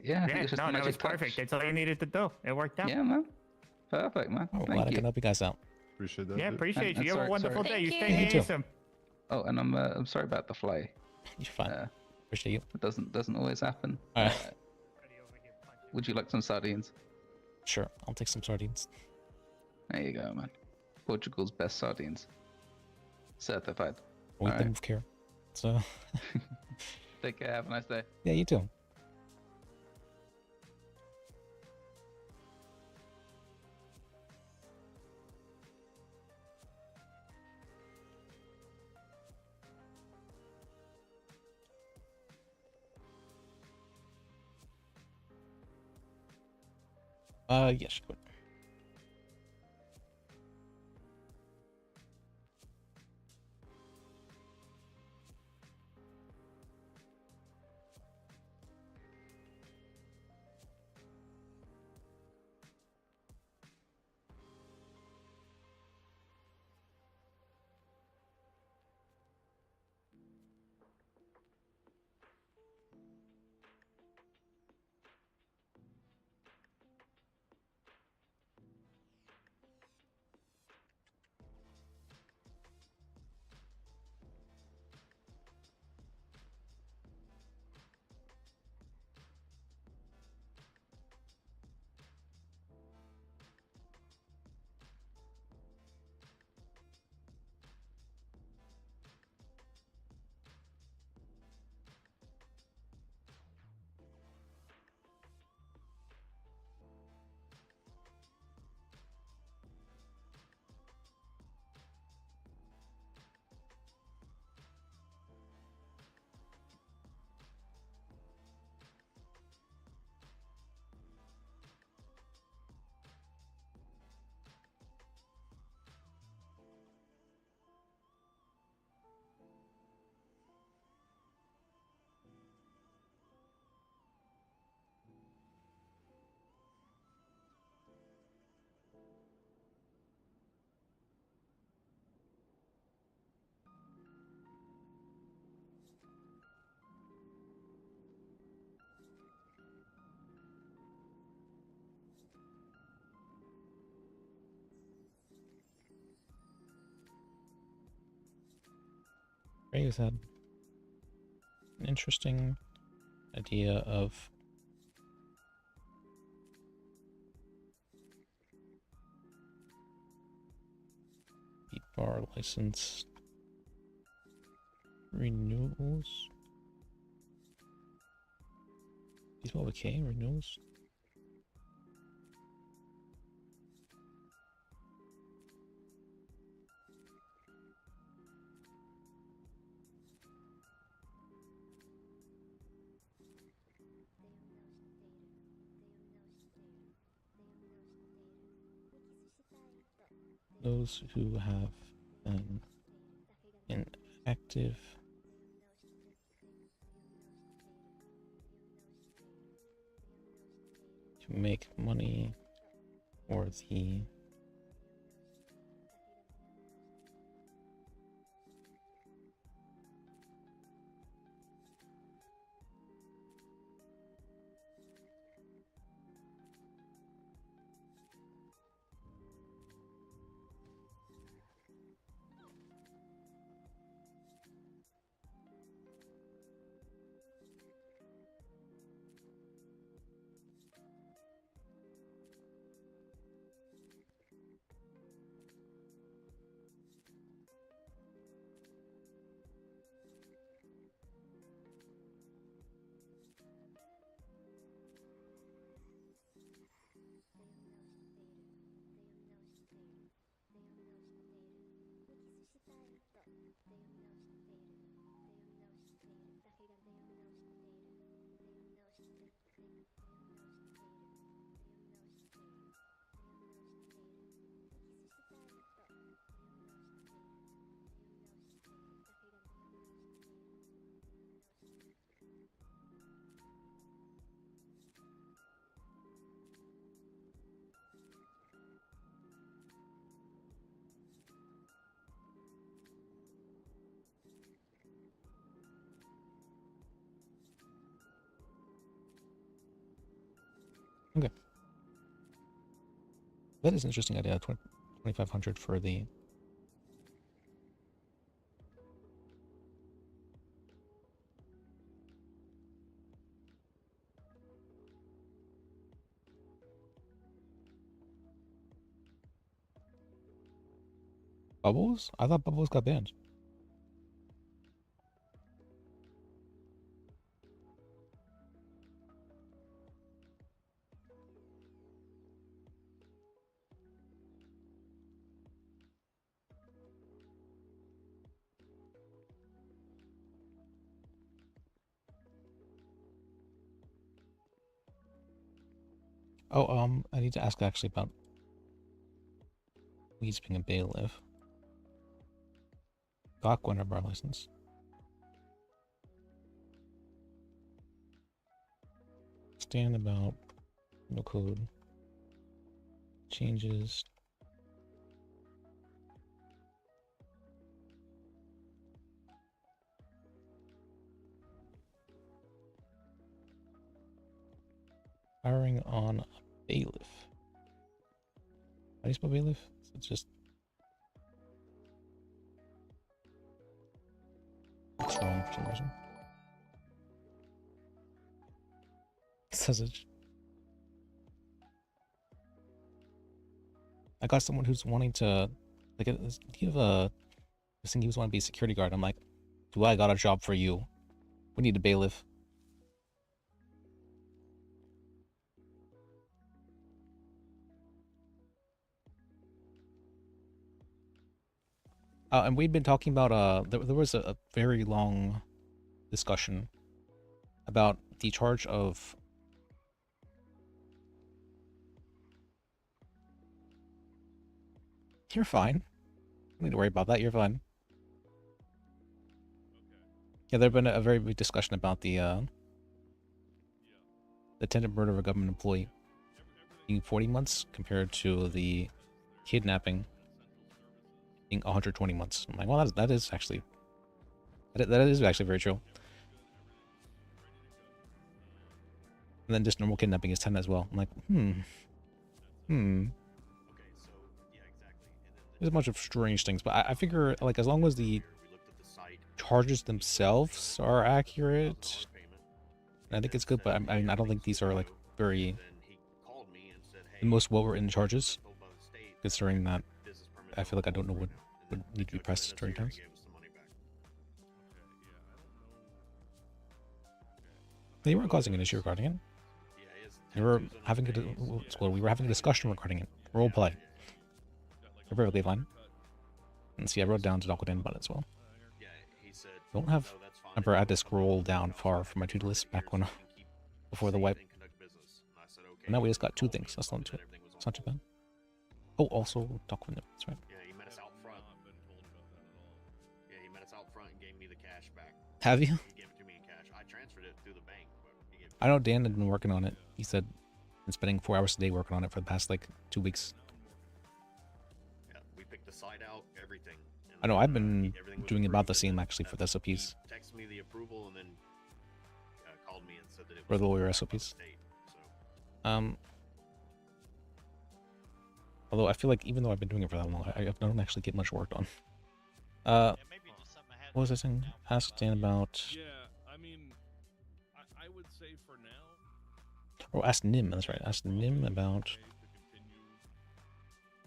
Yeah, I think it's just no, a that magic was touch. perfect. That's all you needed to do. It worked out. Yeah, man. Perfect, man. Oh, Thank glad I you. can help you guys out. Appreciate that. Yeah, dude. appreciate you. And You have a sorry- wonderful sorry. day. You Thank stay you. You too. handsome. Oh, and I'm sorry about the fly. You're fine. Appreciate you. It doesn't always happen. Alright. Would you like some sardines? Sure, I'll take some sardines. There you go, man. Portugal's best sardines. Certified. We'll eat All them right. with care. So, Take care. Have a nice day. yeah, you too. Yes, good. Ray's had an interesting idea of beat bar license renewals. These all okay renewals. Those who have been inactive to make money for the Okay. That is an interesting idea. 2,500 for the. Bubbles? I thought Bubbles got banned. Oh, I need to ask actually about Weeds being a bailiff. Doc winner bar license. Stand about no code. Changes. Firing on a bailiff. How do you spell bailiff? It's just. It's wrong for some reason. It says it. I got someone who's wanting to, like, do you have a, this thing he was wanting to be a security guard. I'm like, do I got a job for you? We need a bailiff. And we'd been talking about, there was a very long discussion about the charge of You're fine. Don't need to worry about that. You're fine. Yeah, there's been a very big discussion about the attempted murder of a government employee being 40 months compared to the kidnapping being 120 months. I'm like, well, that is actually very true. And then just normal kidnapping is 10 as well. I'm like, There's a bunch of strange things, but I figure, like, as long as the charges themselves are accurate, I think it's good. But I mean, I don't think these are like very the most well-written charges, considering that I feel like I don't know what would need to be pressed during times. They weren't causing an issue regarding it. We were having we were having a discussion regarding it. Role play. They're perfectly fine. And see, I wrote down to talk with him about it as well. Don't have. Remember, I had to scroll down far from my to-do list back when before the wipe. And now we just got 2 things. That's not too. It's not too bad. Oh, also talk with him. That's right. Yeah, he met us out front. Yeah, he met us out front and gave me the cash back. Have you? He gave it to me in cash. I transferred it through the bank, but he gave it I know Dan had been working on it. He said been spending 4 hours a day working on it for the past like 2 weeks. Yeah, we picked the site out, everything. I know I've been doing about the same actually for the SOPs. He texted me the approval and then called me and said that it For was the lawyer SOPs. Although I feel like even though I've been doing it for that long, I don't actually get much work done. What was I saying? Ask Dan about. Yeah, I mean, I would say for now. Oh, ask Nim. That's right. Ask Nim about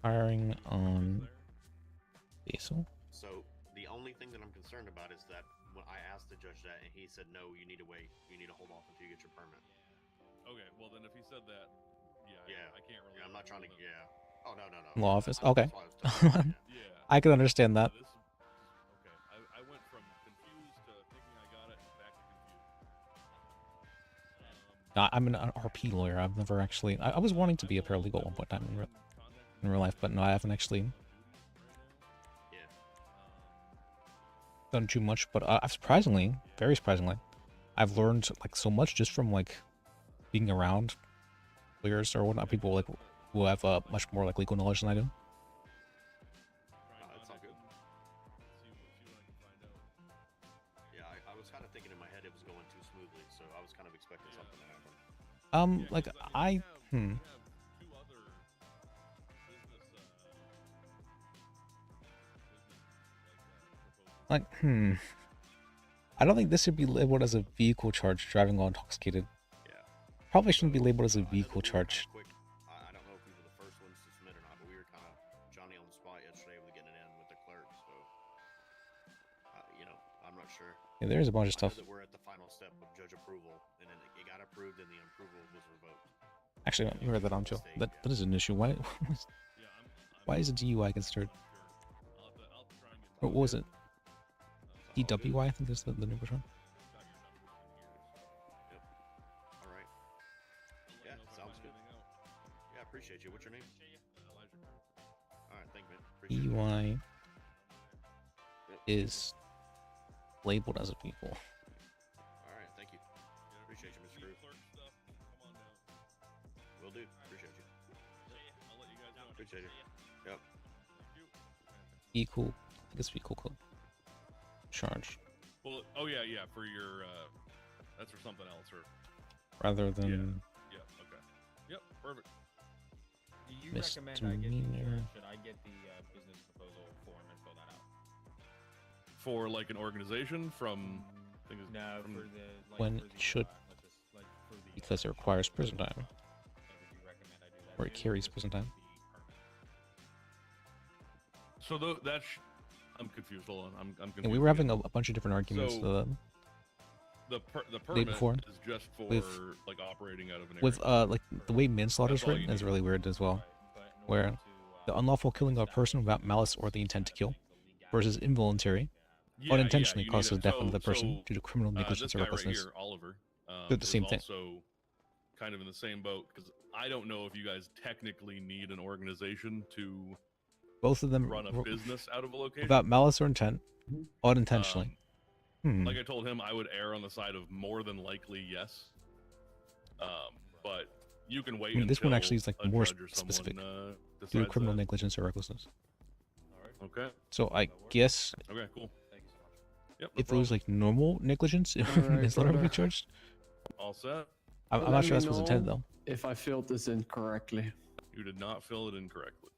firing on Basil. So the only thing that I'm concerned about is that when I asked the judge that, and he said, "No, you need to wait. You need to hold off until you get your permit." Okay, well then if he said that, yeah, I can't really. Yeah, I'm not trying to. Yeah. Oh no. Law office. Okay. I can understand that. Okay, I I'm an RP lawyer. I've never actually. I was wanting to be a paralegal at one point in time in real life, but no, I haven't actually done too much. But I've surprisingly, very surprisingly, I've learned like so much just from like being around lawyers or whatnot. People like who have much more like legal knowledge than I do. That's all good. Yeah, I was kind of thinking in my head it was going too smoothly, so I was kind of expecting something to happen. Like I don't think this should be labeled as a vehicle charge, driving while intoxicated. Yeah. Probably shouldn't be labeled as a vehicle charge. I don't know if we were the first ones to submit or not, but we were kind of Johnny on the spot yesterday with getting it in with the clerk, so you know, I'm not sure. Yeah, there's a bunch of stuff. That we're at the final step of judge approval, and then it got approved, and the approval was revoked. Actually, you read that on too. That is an issue. Why is a DUI considered? What was it? DWI, I think is the new version. Yep. All right. Yeah, sounds good. Yeah, I appreciate you. What's your name? All right, thank you, man. Appreciate DUI is labeled as a vehicle. All right, thank you. Appreciate you, Mr. Cruz. Will do. Appreciate you. Appreciate you. Yep. Vehicle. I think it's vehicle code. Charge. Well, oh yeah, for your that's for something else, or rather than yeah, okay, yep, perfect. Do you recommend I get the, or should I get the business proposal form and fill that out? For like an organization from things. No, from, for the like, when for it the, should, like for the, because it requires prison time, would you recommend I do that or it carries prison time. So that's. I'm confused. Hold on, I'm confused. And we were having a bunch of different arguments. So, the permit before, is just for like operating out of an area. With like the way manslaughter is written is really weird as well, where the unlawful killing of a person without malice or the intent to kill, versus involuntary, unintentionally causes death of the person due to criminal negligence or recklessness. Right here, Oliver, they're the same thing. Also, kind of in the same boat because I don't know if you guys technically need an organization to. Both of them run a business out of a location without malice or intent, unintentionally. Like I told him, I would err on the side of more than likely yes. But you can wait. I mean, this one until actually is like a more judge or specific someone, due to decides criminal that. negligence or recklessness. Okay. So I guess. Okay, cool. Thank you so much. Yep. If it was like normal negligence, manslaughter would be charged. All set. I'm not sure that's what's intended though. If I filled this in correctly. You did not fill it in correctly.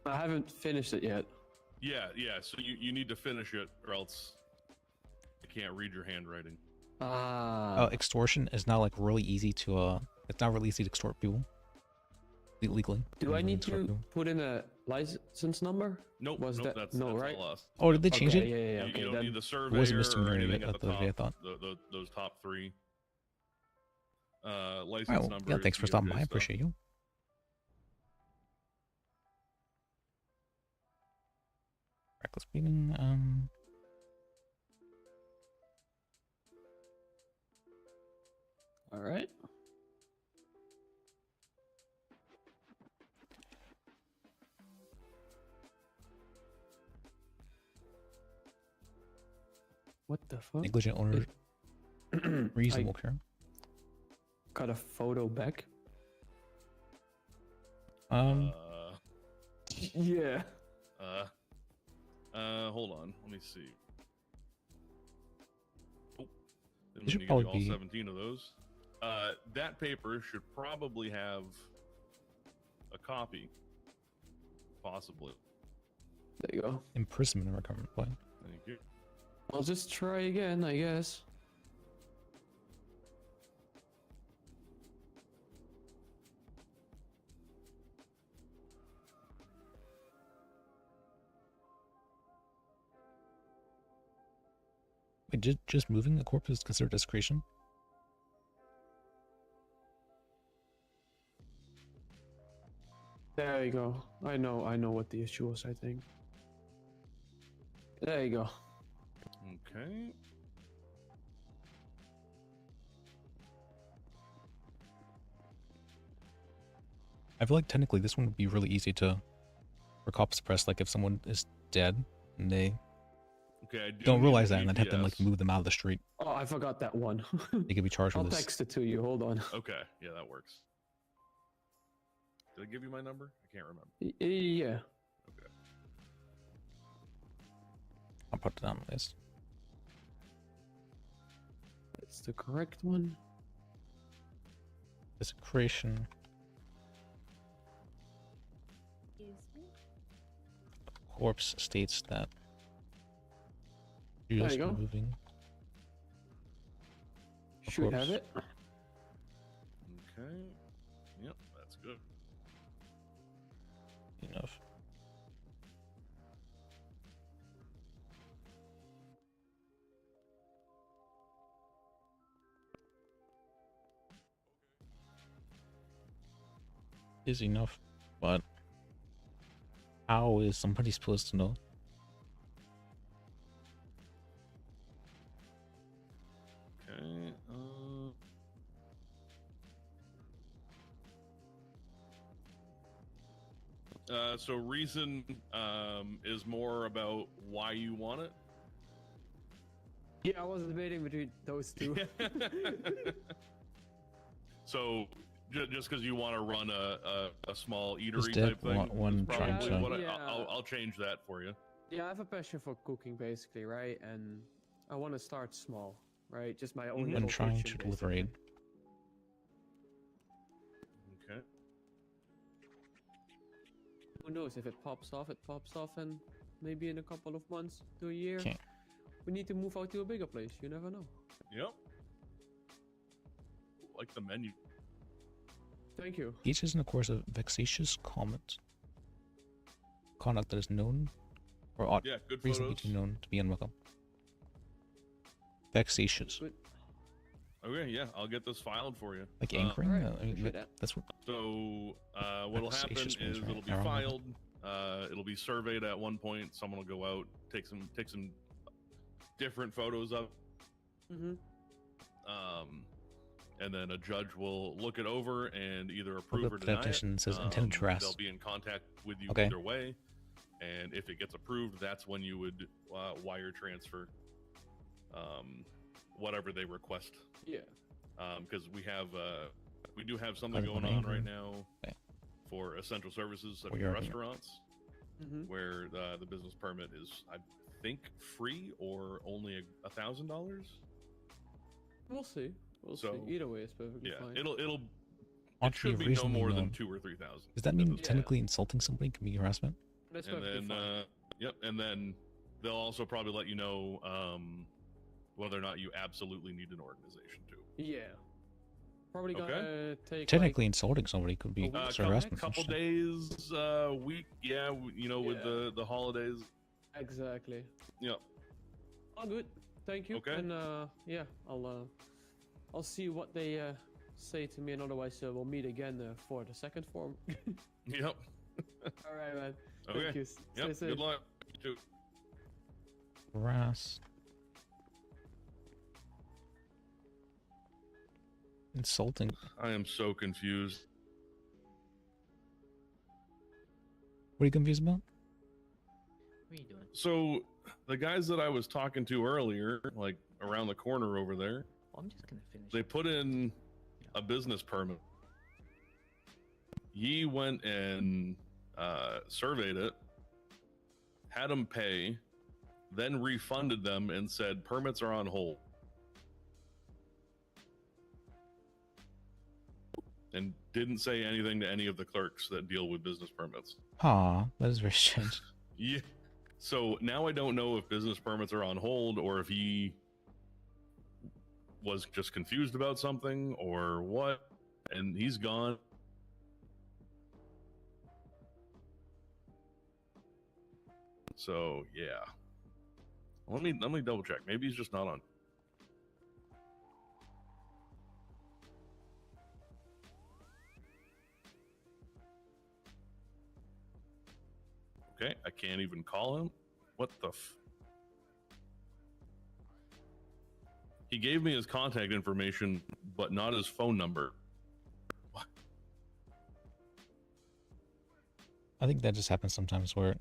I haven't finished it yet. Yeah. So you need to finish it, or else I can't read your handwriting. Extortion is now like really easy to it's not really easy to extort people legally. Do I need to put in a license number? Nope. Was nope, that that's right? all us. Oh, did they change it? Yeah. You Okay, don't then need the surveyor it was a misdemeanor or anything at at the the top. day, I thought. Those top three. License Alright, well, number. yeah, is thanks for stopping by. I DOJ stuff. appreciate you. Reckless speeding. All right. What the fuck? Negligent owner. Reasonable care. Got a photo back. Yeah. Hold on. Let me see. Oh, didn't It should mean to give you probably all be 17 of those. That paper should probably have a copy. Possibly. There you go. Imprisonment or government plan. Thank you. I'll just try again, I guess. Wait, just moving a corpse is considered desecration? There you go. I know what the issue was, I think. There you go. Okay. I feel like technically this one would be really easy for cops to press. Like if someone is dead and they Okay, I don't need realize the that and then have to like GPS. move them out of the street. Oh, I forgot that one. They could be charged I'll with this. text it to you. Hold on. Okay, yeah, that works. Did I give you my number? I can't remember. Yeah. Okay. I'll put it on the list. It's the correct one. Desecration. Corpse states that There just you go. moving. Should have Corpse. it. Okay. Yep, that's good. Enough. Is enough, but how is somebody supposed to know? Okay. So reason is more about why you want it. Yeah, I was debating between those two. So just because you want to run a small Just eatery did type thing, one is trying probably to- what Yeah. I'll change that for you. Yeah, I have a passion for cooking, basically, right? And I want to start small, right? Just my own. When little trying kitchen, to deliver aid. Okay. Who knows if it pops off? It pops off, and maybe in a couple of months to a year, Okay. we need to move out to a bigger place. You never know. Yep. Like the menu. Thank you. Each is in the course of vexatious comment. Conduct that is known or ought Yeah, good reasonably photos. to be known to be unwelcome. Vexatious. Okay, yeah, I'll get this filed for you. Like angering? Alright, I mean, appreciate that. that's what. So what'll happen Vexatious means, is right? it'll be Error. filed. It'll be surveyed at one point. Someone will go out, take some different photos of, Mm-hmm. and then a judge will look it over and either approve Look or up the deny it. definition, it says intended to harass. They'll be in contact with you Okay. either way, and if it gets approved, that's when you would wire transfer whatever they request. Yeah. Because we do have something Other than going on right angry. now Okay. for essential services such We as are- restaurants, Mm-hmm. where the business permit is, I think, free or only $1,000. We'll see. We'll So, see. Either way, it's perfectly Yeah, fine. it Ought to should be be no reasonably more than known. 2,000 or 3,000. Does that mean Yeah. technically insulting somebody can be harassment? That's And perfectly then, fine. yep, and then they'll also probably let you know whether or not you absolutely need an organization too. Yeah. Probably Okay. gonna take Technically, insulting somebody could be a sort of harassment. Couple Interesting. days, week, yeah, with Yeah. the holidays. Like, exactly. Yeah. All good. Thank you. Okay. And yeah, I'll see what they say to me, and otherwise we'll meet again for the second form. Yep. All right, man. Okay. Thank you. Stay Yep. safe. Good luck. You too. Harass. Insulting. I am so confused. What are you confused about? What are you doing? So the guys that I was talking to earlier, like around the corner over there, I'm just gonna finish. they put in a business permit. Ye went and surveyed it, had them pay, then refunded them and said permits are on hold. And didn't say anything to any of the clerks that deal with business permits. Aw, that is very strange. Yeah. So now I don't know if business permits are on hold or if he was just confused about something or what, and he's gone. So yeah. Let me double check. Maybe he's just not on. Okay, I can't even call him. What the f? He gave me his contact information, but not his phone number. What? I think that just happens sometimes where,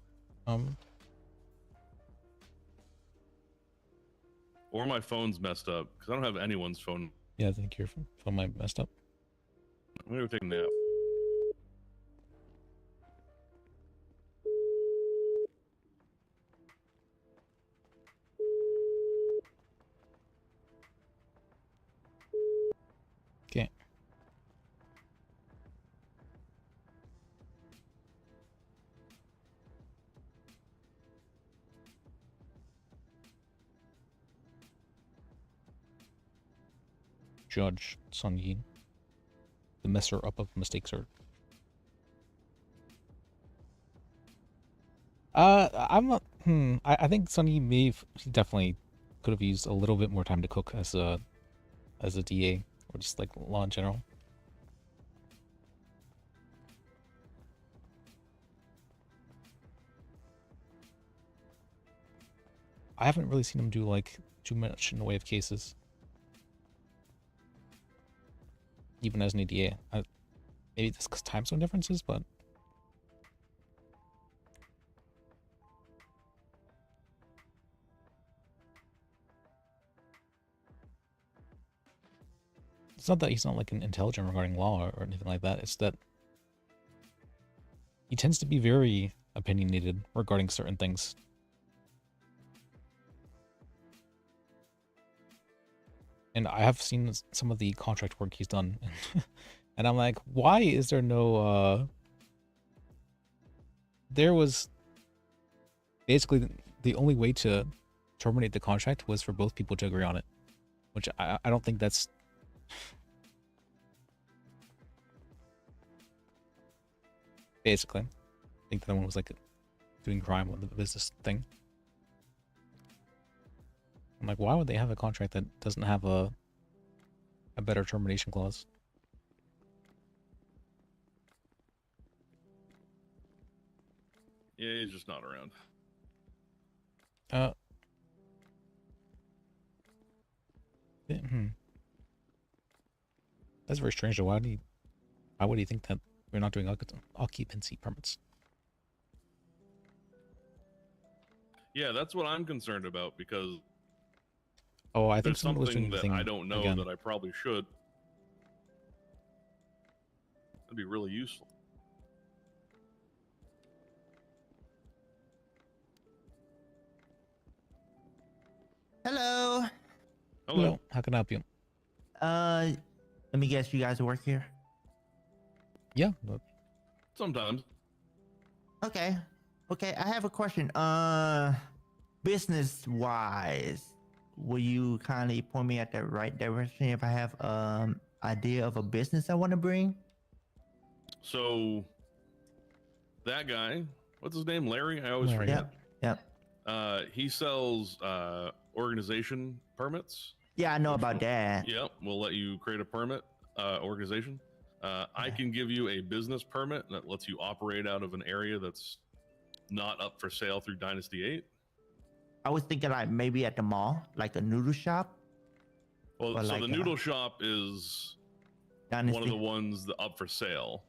Or my phone's messed up because I don't have anyone's phone. yeah, I think your phone might messed up. I'm gonna go take a nap. Okay. Judge Sun Yin. The messer up of mistakes are. I'm not. I think Sun Yin he definitely could have used a little bit more time to cook as a DA or just like law in general. I haven't really seen him do like too much in the way of cases. Even as an ADA. Maybe that's because time zone differences, but it's not that he's not like an intelligent regarding law or anything like that. It's that he tends to be very opinionated regarding certain things. And I have seen some of the contract work he's done. And I'm like, why is there no, there was basically the only way to terminate the contract was for both people to agree on it, which I don't think that's, basically, I think the other one was like doing crime with the business thing. I'm like, why would they have a contract that doesn't have a better termination clause? Yeah, he's just not around. That's very strange. Though. Why would he think that we're not doing occupancy permits? Yeah, that's what I'm concerned about because Oh, I think there's someone was doing something the that thing I don't know again. that I probably should. That'd be really useful. Hello. Hello. How can I help you? Let me guess, you guys work here? Yeah. Sometimes. Okay. Okay, I have a question. Business wise, will you kindly point me at the right direction if I have idea of a business I want to bring? So that guy, what's his name? Larry? I always Larry. forget. Yep. He sells organization permits. Yeah, I know about that. Yep, we'll let you create a permit organization. I can give you a business permit that lets you operate out of an area that's not up for sale through Dynasty 8. I was thinking like maybe at the mall, like a noodle shop. Well, Or so like the noodle shop is Dynasty. one of the ones that up for sale.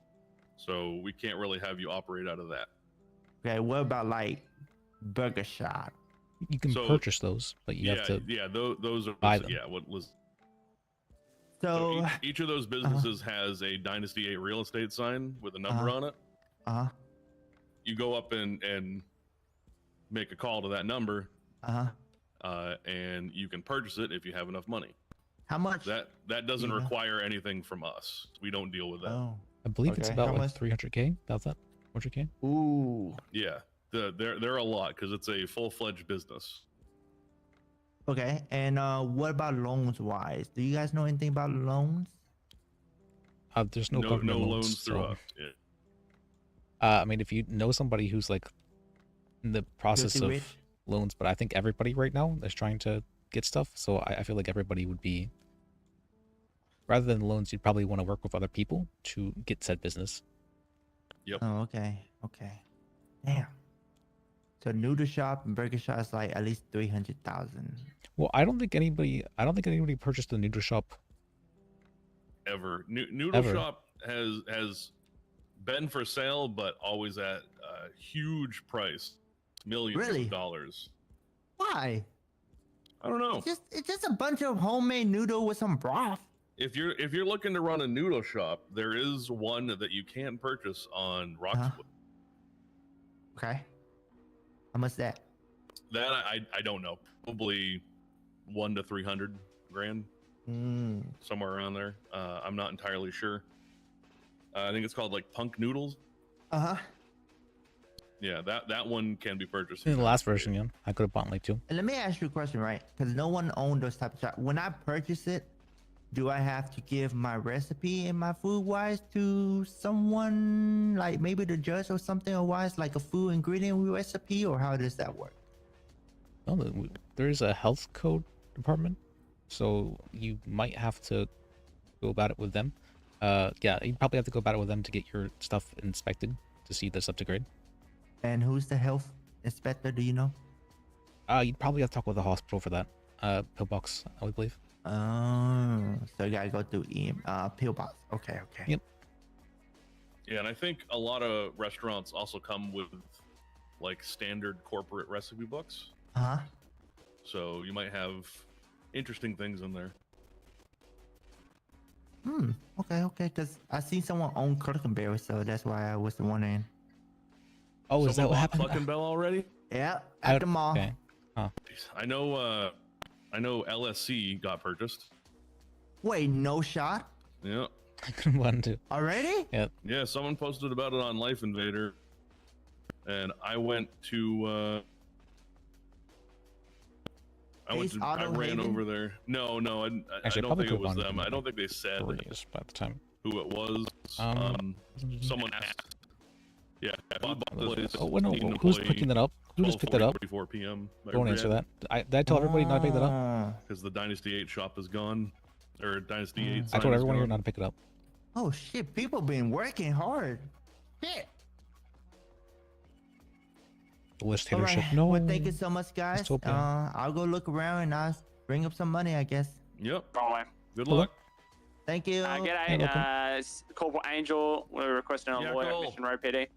So we can't really have you operate out of that. Okay, what about like burger shop? You can purchase those, but you have to those are buy them. Yeah, what was So each of those businesses has a Dynasty 8 real estate sign with a number on it. You go up and make a call to that number. And you can purchase it if you have enough money. How much? That doesn't require anything from us. We don't deal with that. Oh. I believe it's about How like much? 300K. About that? 400K? Ooh. Yeah, they're a lot because it's a full-fledged business. Okay, and what about loans wise? Do you guys know anything about loans? There's no government loans through so- us. Yeah. I mean, if you know somebody who's like in the process Filthy of rich? loans, but I think everybody right now is trying to get stuff. So I feel like everybody would be, rather than loans, you'd probably want to work with other people to get said business. Yep. Oh, okay. Okay. Damn. So noodle shop and burger shop is like at least 300,000. Well, I don't think anybody purchased the noodle shop Ever. Noodle Ever. Shop has been for sale, but always at a huge price, millions Really? of dollars. Why? I don't know. It's just a bunch of homemade noodle with some broth. If you're looking to run a noodle shop, there is one that you can purchase on Roxwood. Okay. How much that? That I don't know. Probably 1 to 300 grand, somewhere around there. I'm not entirely sure. I think it's called like Punk Noodles. Yeah, that one can be purchased. In the last version, yeah, I could have bought like 2. And let me ask you a question, right? Because no one owned those type of shops. When I purchase it, do I have to give my recipe and my food wise to someone, like maybe the judge or something, or wise, like a food ingredient recipe, or how does that work? No, there's a health code department, so you might have to go about it with them. Yeah, you probably have to go about it with them to get your stuff inspected to see that's up to grade. And who's the health inspector? Do you know? You'd probably have to talk with the hospital for that. Pillbox, I would believe. Oh, so you gotta go through Pillbox. Okay. Yep. Yeah, and I think a lot of restaurants also come with like standard corporate recipe books. So you might have interesting things in there. Okay. Because I seen someone own Clerkenberry, so that's why I was wondering. Oh, is that what happened? Clucking Bell already? Yeah, at the mall. Okay. Huh. I know LSC got purchased. Wait, no shot? Yeah. I couldn't want to. Already? Yep. Yeah, someone posted about it on Life Invader, and I went to. I ran over there. No, I Actually, don't think it probably was them. I don't think they said by the time who it was. Someone asked. Yeah, I bought the place. Oh, no, who's picking that up? Who just picked that up? 44 p.m. Don't answer that. Did I tell everybody not to pick that up? Because the Dynasty 8 shop is gone. Or Dynasty 8 I told everyone here not to pick it up. Oh shit, people been working hard. Shit. The list All leadership. right. No. Well, thank you so much, guys. It's okay. I'll go look around and I'll bring up some money, I guess. Yep. Right. Good luck. Thank you. G'day, it's Corporal Angel. We're requesting a lawyer at Mission Road PD.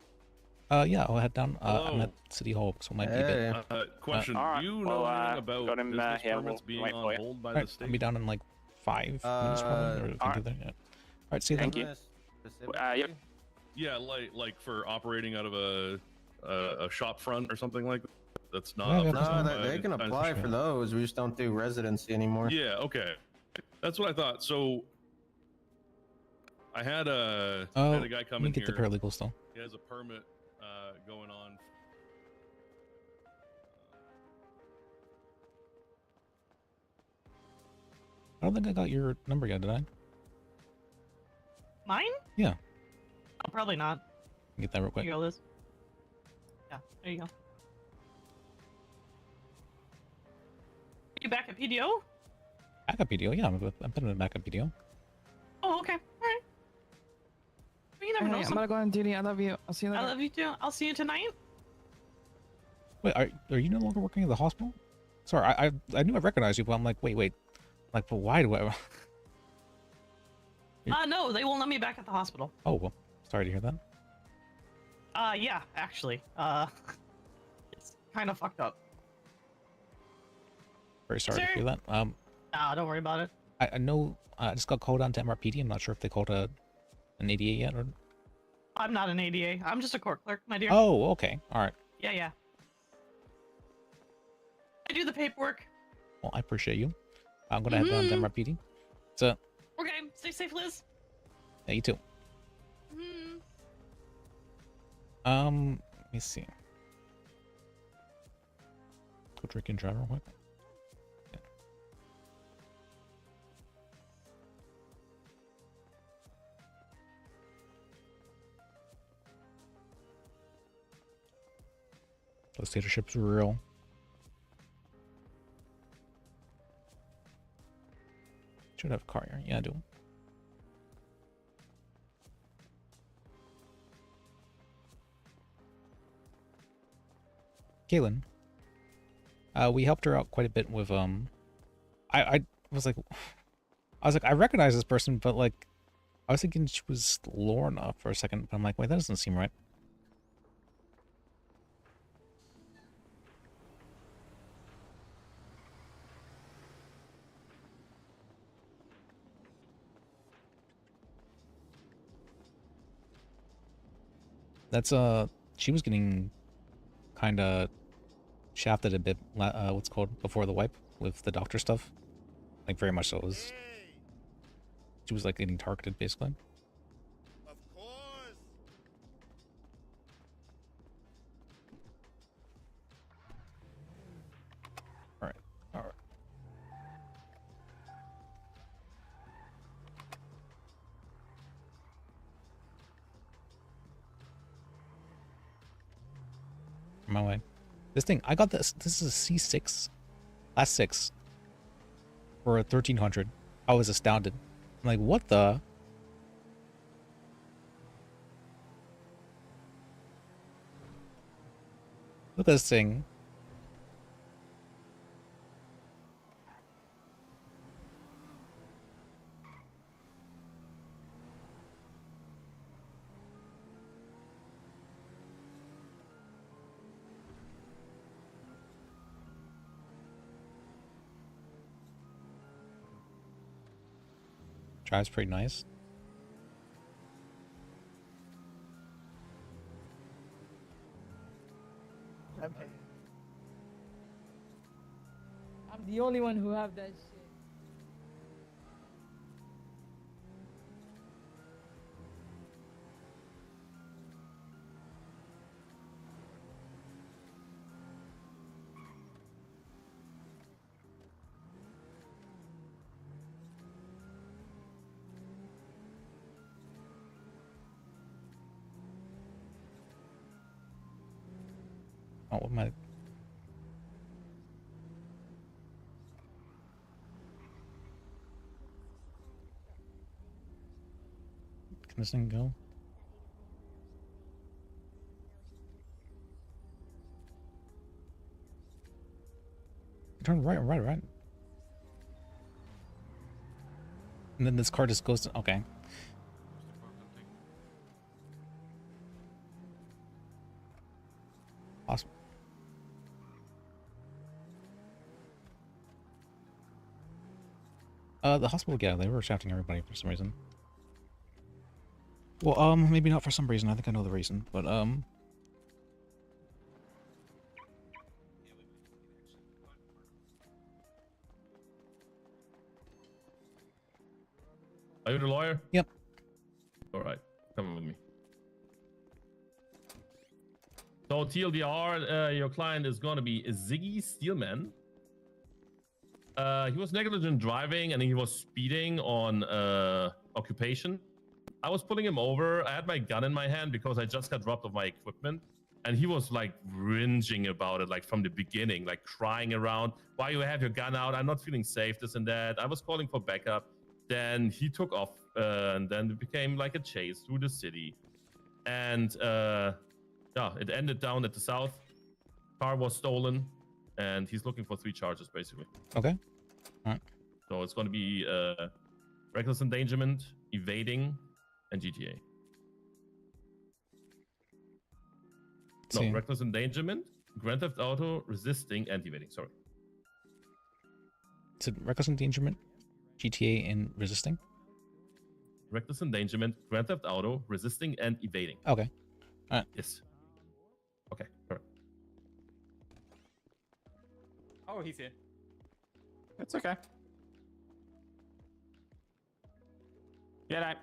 Yeah, I'll head down. I'm at City Hall, so it might be a bit. Question: Do you know anything about business permits being on hold by the state? I'll be down in like 5 minutes probably. Or if I can do that, yeah. All right, see you then. Thank you. Yep. Yeah, like for operating out of a shop front or something like that. That's not. No, they can apply for those. We just don't do residency anymore. Yeah. Okay. That's what I thought. So I had a guy come in get here. the paralegal still. He has a permit going on. I don't think I got your number yet, did I? Mine? Yeah. Oh, probably not. Get that real quick. Here you go, Liz. Yeah, there you go. You back at PDO? Backup PDO, yeah. I'm putting in backup PDO. Oh, okay. All right. Well, you never know. I'm gonna go on duty. I love you. I'll see you later. I love you too. I'll see you tonight. Wait, are you no longer working at the hospital? Sorry, I knew I recognized you, but I'm like, wait. Like, but why do I? No, they won't let me back at the hospital. Oh, well, sorry to hear that. Yeah, actually. It's kind of fucked up. Very sorry to Sir? hear that. Nah, don't worry about it. I know I just got called on to MRPD. I'm not sure if they called an ADA yet or. I'm not an ADA. I'm just a court clerk, my dear. Oh, okay. All right. Yeah. I do the paperwork. Well, I appreciate you. I'm gonna head down to MRPD. So. Okay, stay safe, Liz. Yeah, you too. Let me see. Go drink and drive real quick. Yeah. The dictatorship's real. Should have a car here. Yeah, I do. Kaylin. We helped her out quite a bit with I was like I recognize this person, but like I was thinking she was Lorna for a second, but I'm like, wait, that doesn't seem right. That's she was getting kind of shafted a bit. What's it called before the wipe with the doctor stuff, like very much so. It was she was like getting targeted basically. All right, all right. My way. This thing, I got this. This is a C6, class 6 for 1300. I was astounded. I'm like, what the? Look at this thing. Drives pretty nice. Okay. I'm the only one who have that shit. Oh, what am I? Can this thing go? Turn right. And then this car just goes to, okay. Awesome. The hospital, yeah, they were shouting at everybody for some reason. Well, maybe not for some reason. I think I know the reason, but, Are you the lawyer? Yep. All right, come with me. So TLDR, your client is going to be Ziggy Steelman. He was negligent driving and he was speeding on occupation. I was pulling him over. I had my gun in my hand because I just got robbed of my equipment. And he was like whinging about it, like from the beginning, like crying around. Why you have your gun out? I'm not feeling safe, this and that. I was calling for backup. Then he took off and then it became like a chase through the city. And yeah, it ended down at the south. Car was stolen and he's looking for 3 charges basically. Okay. All right. So it's going to be reckless endangerment, evading, and GTA. No, reckless endangerment, Grand Theft Auto, resisting, and evading. Sorry. Is it reckless endangerment, GTA, and resisting? Reckless endangerment, Grand Theft Auto, resisting, and evading. Okay. All right. Yes. Okay. Perfect. Oh, he's here. That's okay. Yeah,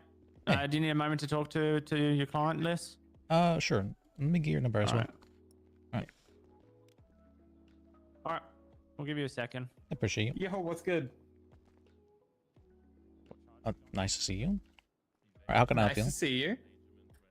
do you need a moment to talk to your client, Lis? Sure. Let me get your number as well. All right. We'll give you a second. I appreciate you. Yo, what's good? Nice to see you. All right, how can I help you? Nice to see you.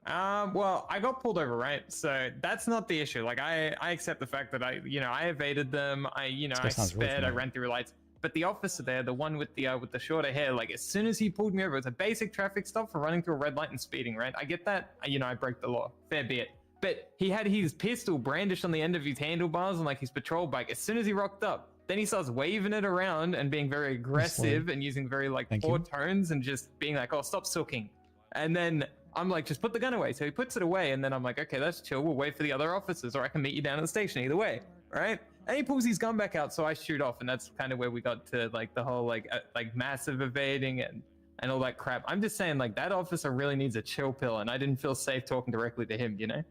Well, I got pulled over, right? So that's not the issue. Like, I accept the fact that I evaded them. I sped, I ran through lights. But the officer there, the one with the shorter hair, like as soon as he pulled me over, it's a basic traffic stop for running through a red light and speeding, right? I get that. I broke the law. Fair be it. But he had his pistol brandished on the end of his handlebars and like his patrol bike. As soon as he rocked up, then he starts waving it around and being very aggressive and using very like poor tones and just being like, "Oh, stop sulking." And then I'm like, just put the gun away. So he puts it away, and then I'm like, okay, that's chill. We'll wait for the other officers, or I can meet you down at the station. Either way, right? And he pulls his gun back out, so I shoot off, and that's kind of where we got to like the whole like massive evading and all that crap. I'm just saying, like, that officer really needs a chill pill, and I didn't feel safe talking directly to him, you know?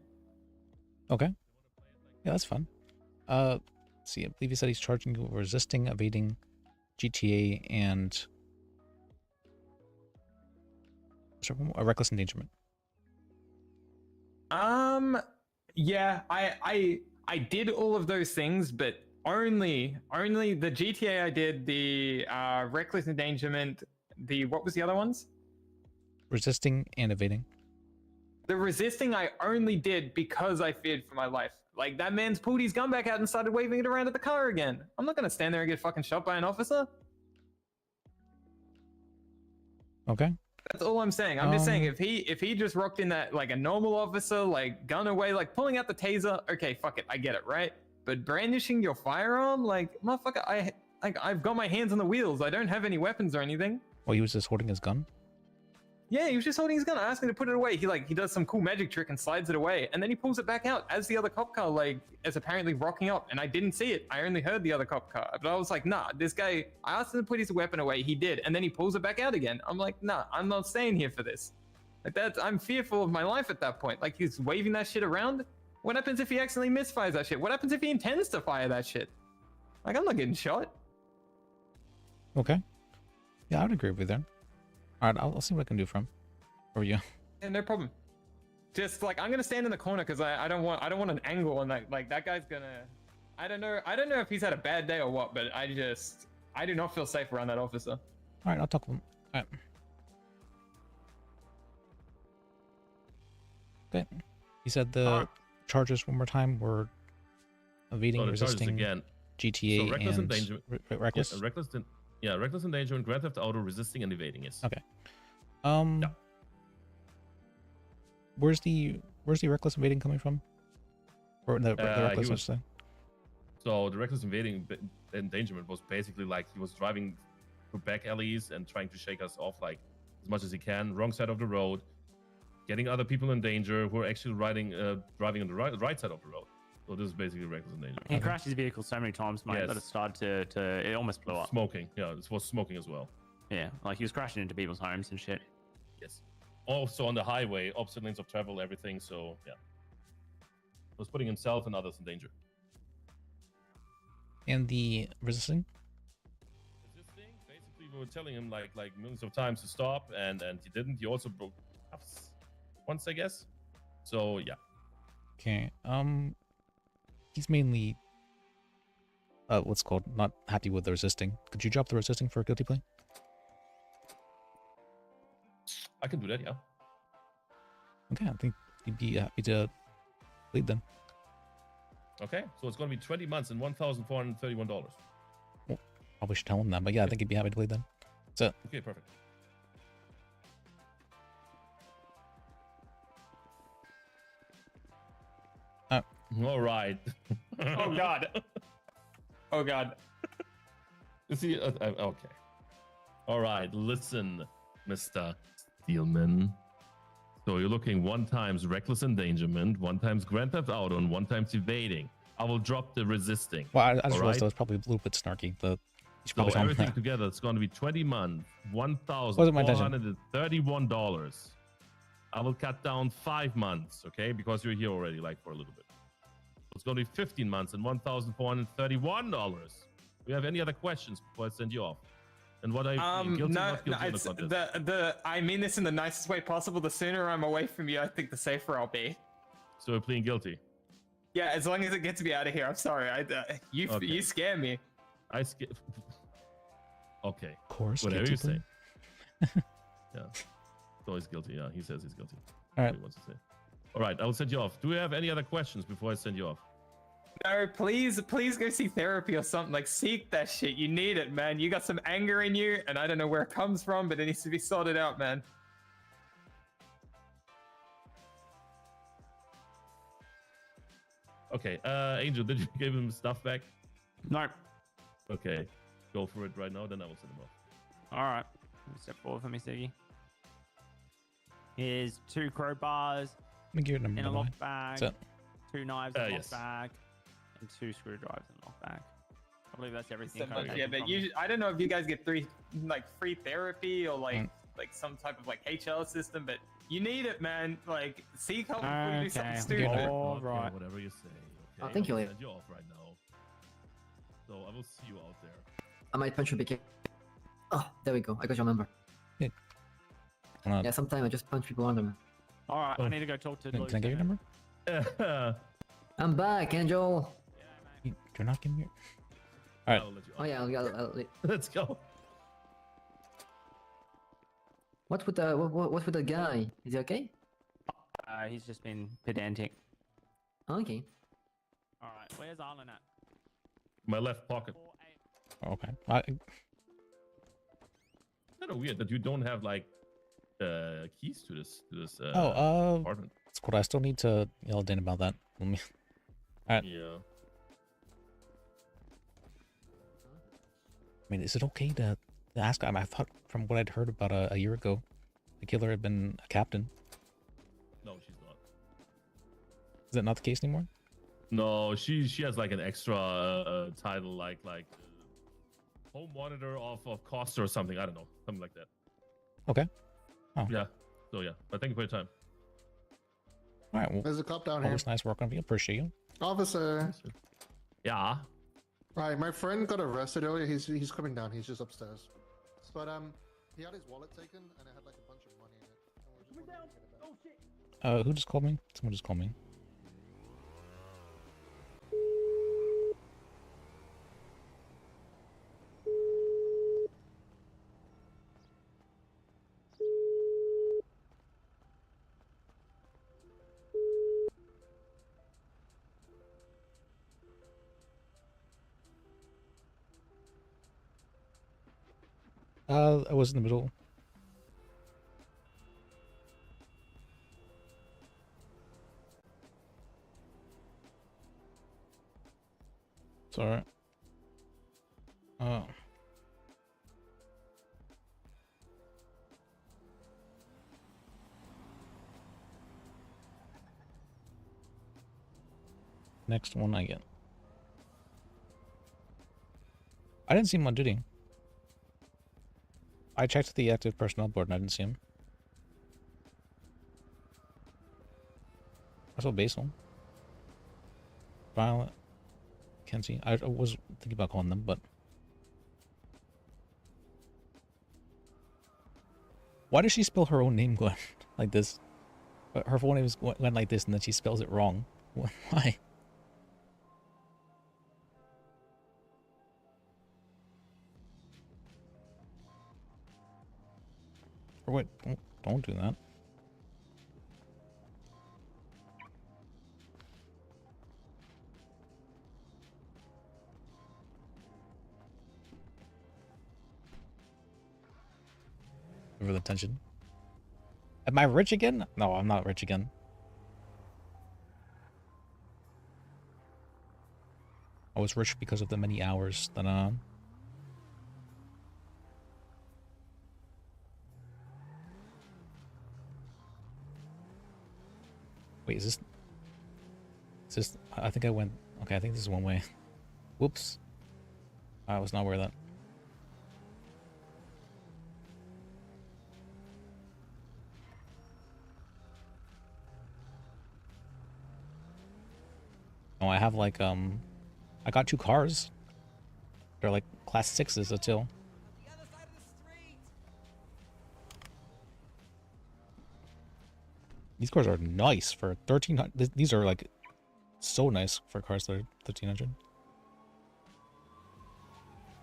Okay. Yeah, that's fun. See, I believe he said he's charging you with resisting, evading, GTA, and a reckless endangerment. Yeah, I did all of those things, but only the GTA I did, the reckless endangerment, what was the other ones? Resisting and evading. The resisting I only did because I feared for my life. Like, that man's pulled his gun back out and started waving it around at the car again. I'm not gonna stand there and get fucking shot by an officer. Okay. That's all I'm saying. I'm just saying, if he just rocked in that like a normal officer, like gun away, like pulling out the taser, okay, fuck it, I get it, right? But brandishing your firearm, like, motherfucker, I've got my hands on the wheels. I don't have any weapons or anything. Well, he was just holding his gun. Yeah, he was just holding his gun. I asked him to put it away. He does some cool magic trick and slides it away, and then he pulls it back out as the other cop car is apparently rocking up, and I didn't see it. I only heard the other cop car, but I was like, nah, this guy. I asked him to put his weapon away. He did, and then he pulls it back out again. I'm like, nah, I'm not staying here for this. Like, I'm fearful of my life at that point. Like, he's waving that shit around. What happens if he accidentally misfires that shit? What happens if he intends to fire that shit? Like, I'm not getting shot. Okay. Yeah, I would agree with you there. All right, I'll see what I can do from. Or you? Yeah, no problem. Just like, I'm gonna stand in the corner because I don't want an angle on that. Like, that guy's gonna. I don't know if he's had a bad day or what, but I do not feel safe around that officer. All right, I'll talk with him. All right. Okay. He said the charges one more time were evading, resisting, again. GTA, so reckless and endangerment. reckless. Yeah, reckless endangerment, Grand Theft Auto, resisting and evading is. Okay. Yeah. Where's the reckless evading coming from? Or the reckless thing? So the reckless endangerment was basically like he was driving through back alleys and trying to shake us off like as much as he can, wrong side of the road, getting other people in danger who are actually driving on the right side of the road. So this is basically reckless endangerment. He crashed his vehicle so many times, mate, that it started to it almost blew up. Smoking, yeah, this was smoking as well. Yeah, like he was crashing into people's homes and shit. Yes. Also on the highway, opposite lanes of travel, everything. So yeah, was putting himself and others in danger. And the resisting? Basically, we were telling him like millions of times to stop, and he didn't. He also broke cuffs once, I guess. So yeah. Okay. He's mainly what's called not happy with the resisting. Could you drop the resisting for a guilty plea? I can do that, yeah. Okay, I think he'd be happy to plead then. Okay, so it's going to be 20 months and $1,431. Well, probably should tell him that, but yeah, I think he'd be happy to plead then. So. Okay, perfect. All right. Oh God. Oh God. You see, okay. All right, listen, Mr. Steelman. So you're looking 1 times reckless endangerment, 1 times Grand Theft Auto, and 1 times evading. I will drop the resisting. Well, I just realized that was probably a little bit snarky. So everything together, it's going to be 20 months, $1,431. I will cut down 5 months, okay? Because you're here already, like for a little bit. It's going to be 15 months and $1,431. Do you have any other questions before I send you off? And what I guilty, no, not guilty it's I mean this in the nicest way possible. The sooner I'm away from you, I think the safer I'll be. So you're pleading guilty? Yeah, as long as it gets me out of here. I'm sorry. You scare me. I scare. Okay. Of course. Whatever you say. Yeah. So he's guilty. Yeah, he says he's guilty. All right. He wants to say. All right, I will send you off. Do we have any other questions before I send you off? No, please go see therapy or something. Like, seek that shit. You need it, man. You got some anger in you, and I don't know where it comes from, but it needs to be sorted out, man. Okay, Angel, did you give him stuff back? No. Okay, go for it right now, then I will send him off. All right. Step forward for me, Siggy. Here's 2 crowbars Let me give you your number. in a by the way. locked bag, That's it. 2 knives in a Yes. locked bag, and 2 screwdrivers in a locked bag. I believe that's everything. So I've much, taken yeah, but from you, I don't know if you guys get free therapy or like some type of like HL system, but you need it, man. Like, see how before you do something stupid. All right. Whatever you say. Okay? Oh, thank you, I'll Leo. send you off right now. So I will see you out there. I might punch you big. Oh, there we go. I got your number. Yeah, sometimes I just punch people under me. All right, I need to go talk to. Can I get your number? I'm back, Angel. You're not giving me your... Alright. Oh yeah, I'll Let's go. What's with the what's with the guy? Is he okay? He's just been pedantic. Okay. All right, where's Arlen at? My left pocket. Okay. Kind of weird that you don't have like keys to this apartment. It's cool. I still need to yell at Dan about that. Let me... Alright. Yeah. I mean, is it okay to ask? I thought from what I'd heard about a year ago, the killer had been a captain. No, she's not. Is that not the case anymore? No, she has like an extra title like home monitor of Costa or something. I don't know, something like that. Okay. Oh. Yeah. So yeah, but thank you for your time. All right. Well, there's a cop down here. Always nice working with you. Appreciate you. Officer. Yeah. Right, my friend got arrested earlier. He's coming down. He's just upstairs. But he had his wallet taken and it had like a bunch of money in it. And we're just wondering to get it back. Who just called me? Someone just called me. I was in the middle. It's alright. Oh. Next one I get. I didn't see him on duty. I checked the active personnel board and I didn't see him. I saw Basil. Violet. Kenzie. I was thinking about calling them, but... Why does she spell her own name Gwen like this? Her full name is Gwen like this and then she spells it wrong. Why? Or wait, don't do that. Over the tension. Am I rich again? No, I'm not rich again. I was rich because of the many hours that Wait, is this... I think I went... Okay, I think this is one way. Whoops. I was not aware of that. Oh, I have like, I got 2 cars. They're like class 6s, that's all. These cars are nice for 1300. These are like so nice for cars that are 1300.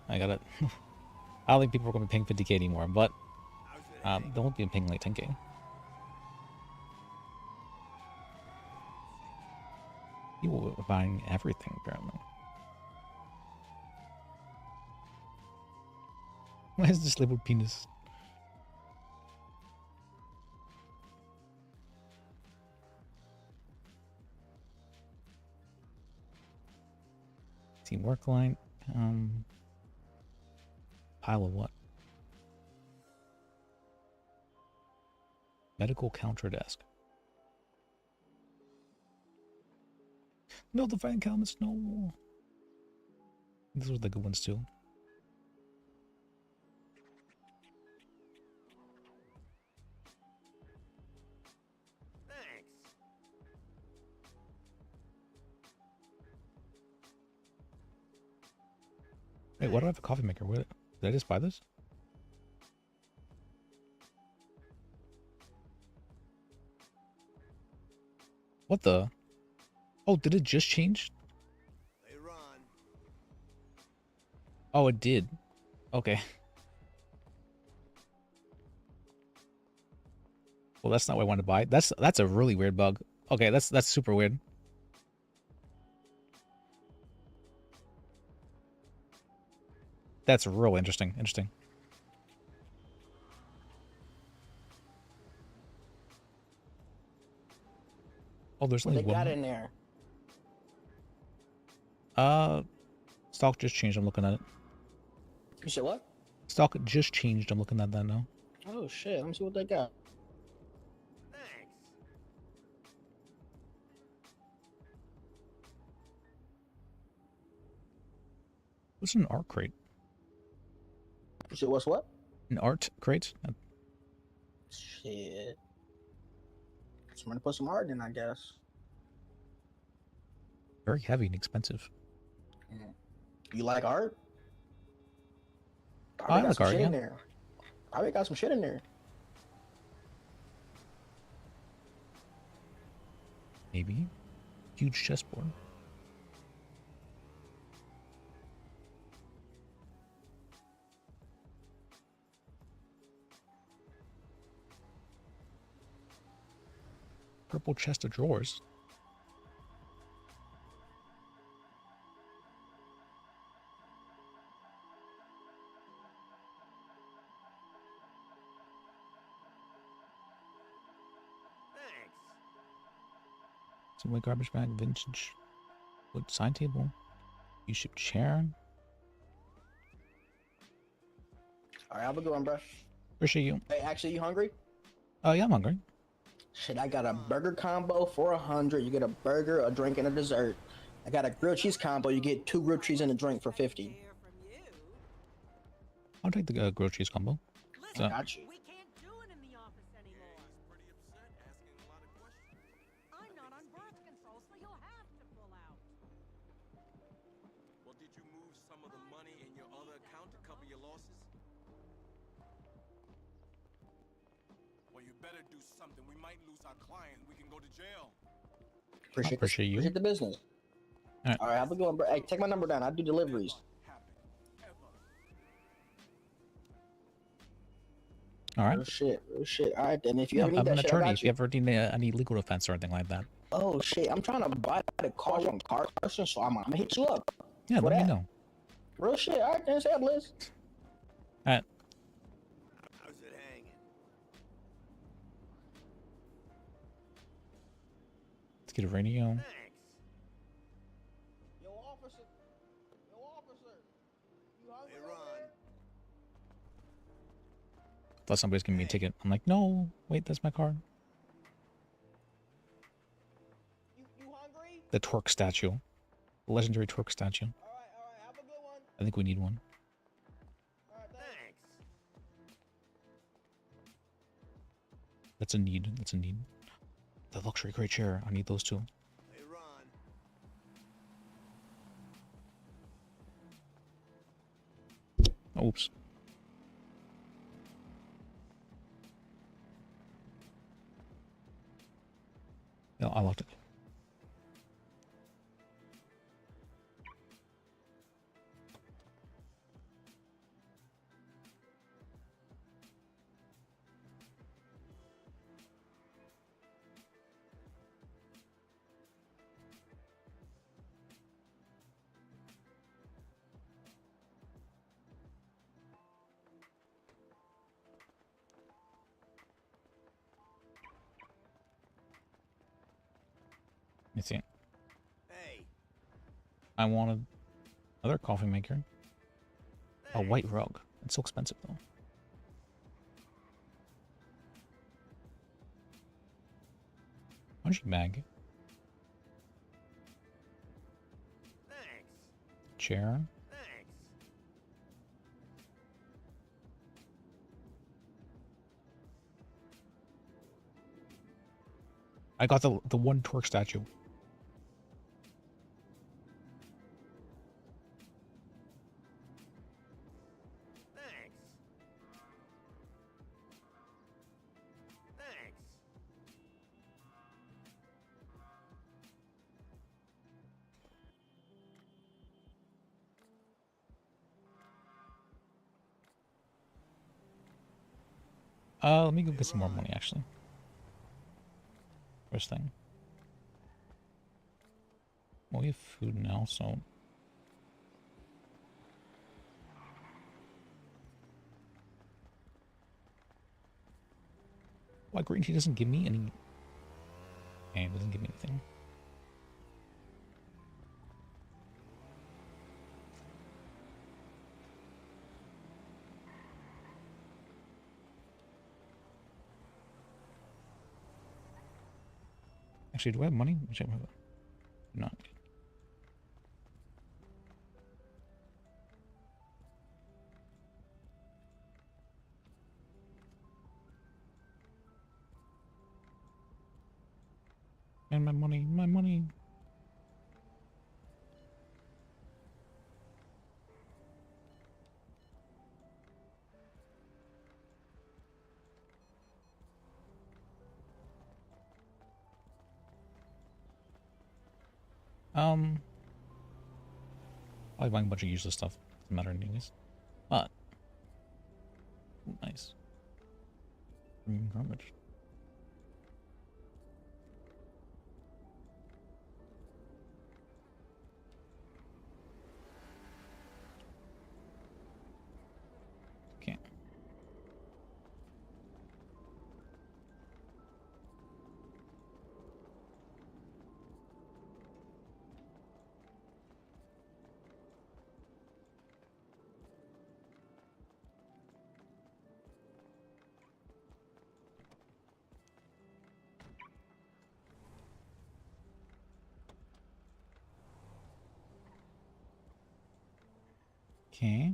I got it. I don't think people are going to be paying 50k anymore, but they won't be paying like 10k. People are buying everything apparently. Why is this labeled penis? Teamwork line. Pile of what? Medical counter desk. No, the fan helmets, no. These were the good ones too. Thanks. Wait, why do I have a coffee maker? What, did I just buy this? What the? Oh, did it just change? Oh, it did. Okay. Well, that's not what I wanted to buy. That's a really weird bug. Okay, that's super weird. That's real interesting. Interesting. Oh, there's only one. What they got in there? Stock just changed. I'm looking at it. You said what? Stock just changed. I'm looking at that now. Oh shit! Let me see what they got. Thanks. What's an art crate? You said what's what? An art crate? Shit. Somebody put some art in, I guess. Very heavy and expensive. You like art? I like art, shit yeah. in there. Probably got some shit in there. Maybe. Huge chessboard. Purple chest of drawers. Thanks. Some white garbage bag, vintage wood side table, U-shaped chair. All right, have a good one, bro. Appreciate you. Hey, actually, you hungry? Oh yeah, I'm hungry. Shit, I got a burger combo for 100. You get a burger, a drink, and a dessert. I got a grilled cheese combo. You get 2 grilled cheese and a drink for 50. I'll take the grilled cheese combo. So, Got you. We can't do it in the office anymore. He's pretty upset, asking a lot of questions. I'm not on birth control, so you'll have to pull out. Well, did you move some of the money in your other account to cover your losses? Well, you better do something. We might lose our client. We can go to jail. appreciate you. Appreciate the business. All All right, have a good one, bro. Hey, take my number down. I do deliveries. All right. Oh shit. Oh shit. All right, then. If you Yeah, ever need I'm an that shit, I attorney. got If you ever need any legal defense or anything like that. Oh shit. I'm trying to buy the car from Carson, so I'm gonna hit you up. Yeah, for let me that. know. Real shit. All right, then. Say up, Liz. All right. How's it hanging? Let's get a radio. Thanks. Yo, officer. Yo, officer. You hungry Hey, over Ron. there? Thought somebody's giving me a ticket. I'm like, no, wait, that's my card. You hungry? The twerk statue. The legendary twerk statue. All right. Have a good one. I think we need one. All right, thanks. That's a need. That's a need. The luxury crate chair. I need those two. Hey, Ron. Oops. No, I locked it. Let me see. Hey. I wanted another coffee maker. A white rug. It's so expensive though. Punching bag. Chair. I got the one torque statue. Let me go get some more money, actually. First thing. Well, we have food now, so... Why green tea doesn't give me any... Okay, it doesn't give me anything. Actually, do I have money? Check my... Not. And my money, my money. I'll buying a bunch of useless stuff. Doesn't matter anyways. But nice. Garbage. Okay. Okay.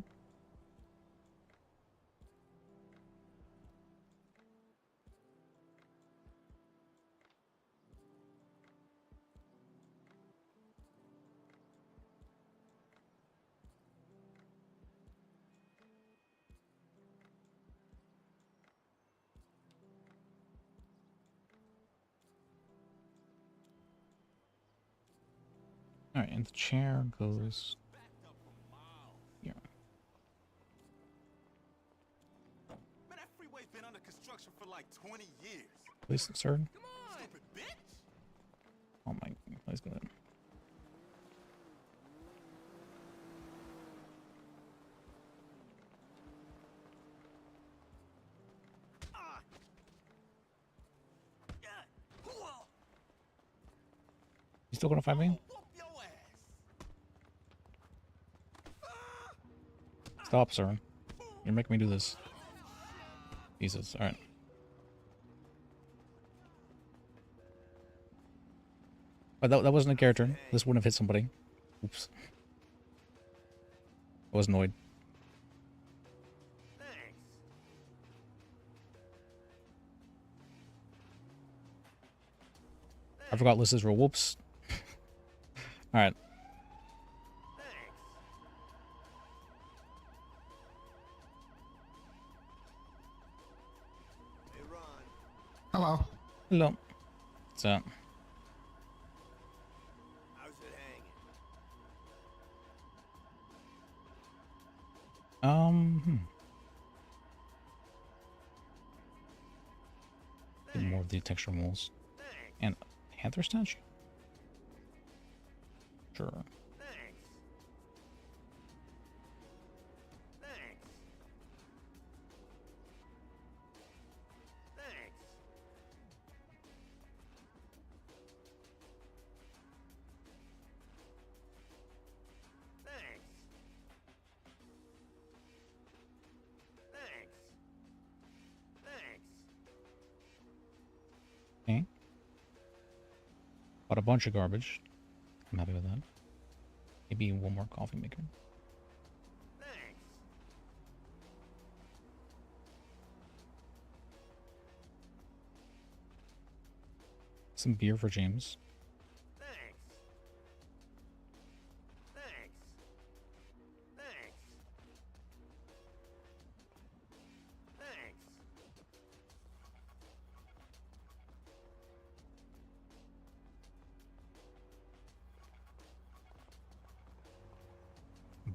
All right, and the chair goes here. Man, that freeway's been under construction for like 20 years. Please, sir. Come on, stupid bitch. Oh my, please go ahead. You still gonna find me? Stop, sir. You're making me do this. Jesus, alright. But that wasn't a character. This wouldn't have hit somebody. Oops. I was annoyed. I forgot Lis's rule. Whoops. Alright. Hello. Hello. What's up? Get more of the texture moles. And Panther statue? Sure. Okay. Bought a bunch of garbage. I'm happy with that. Maybe one more coffee maker. Some beer for James.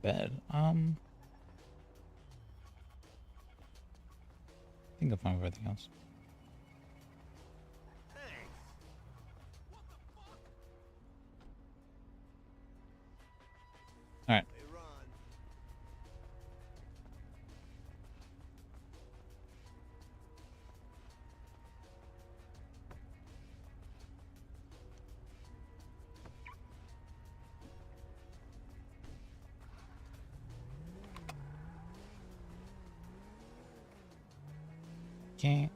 Bed. I think I'm fine with everything else. All right. Okay.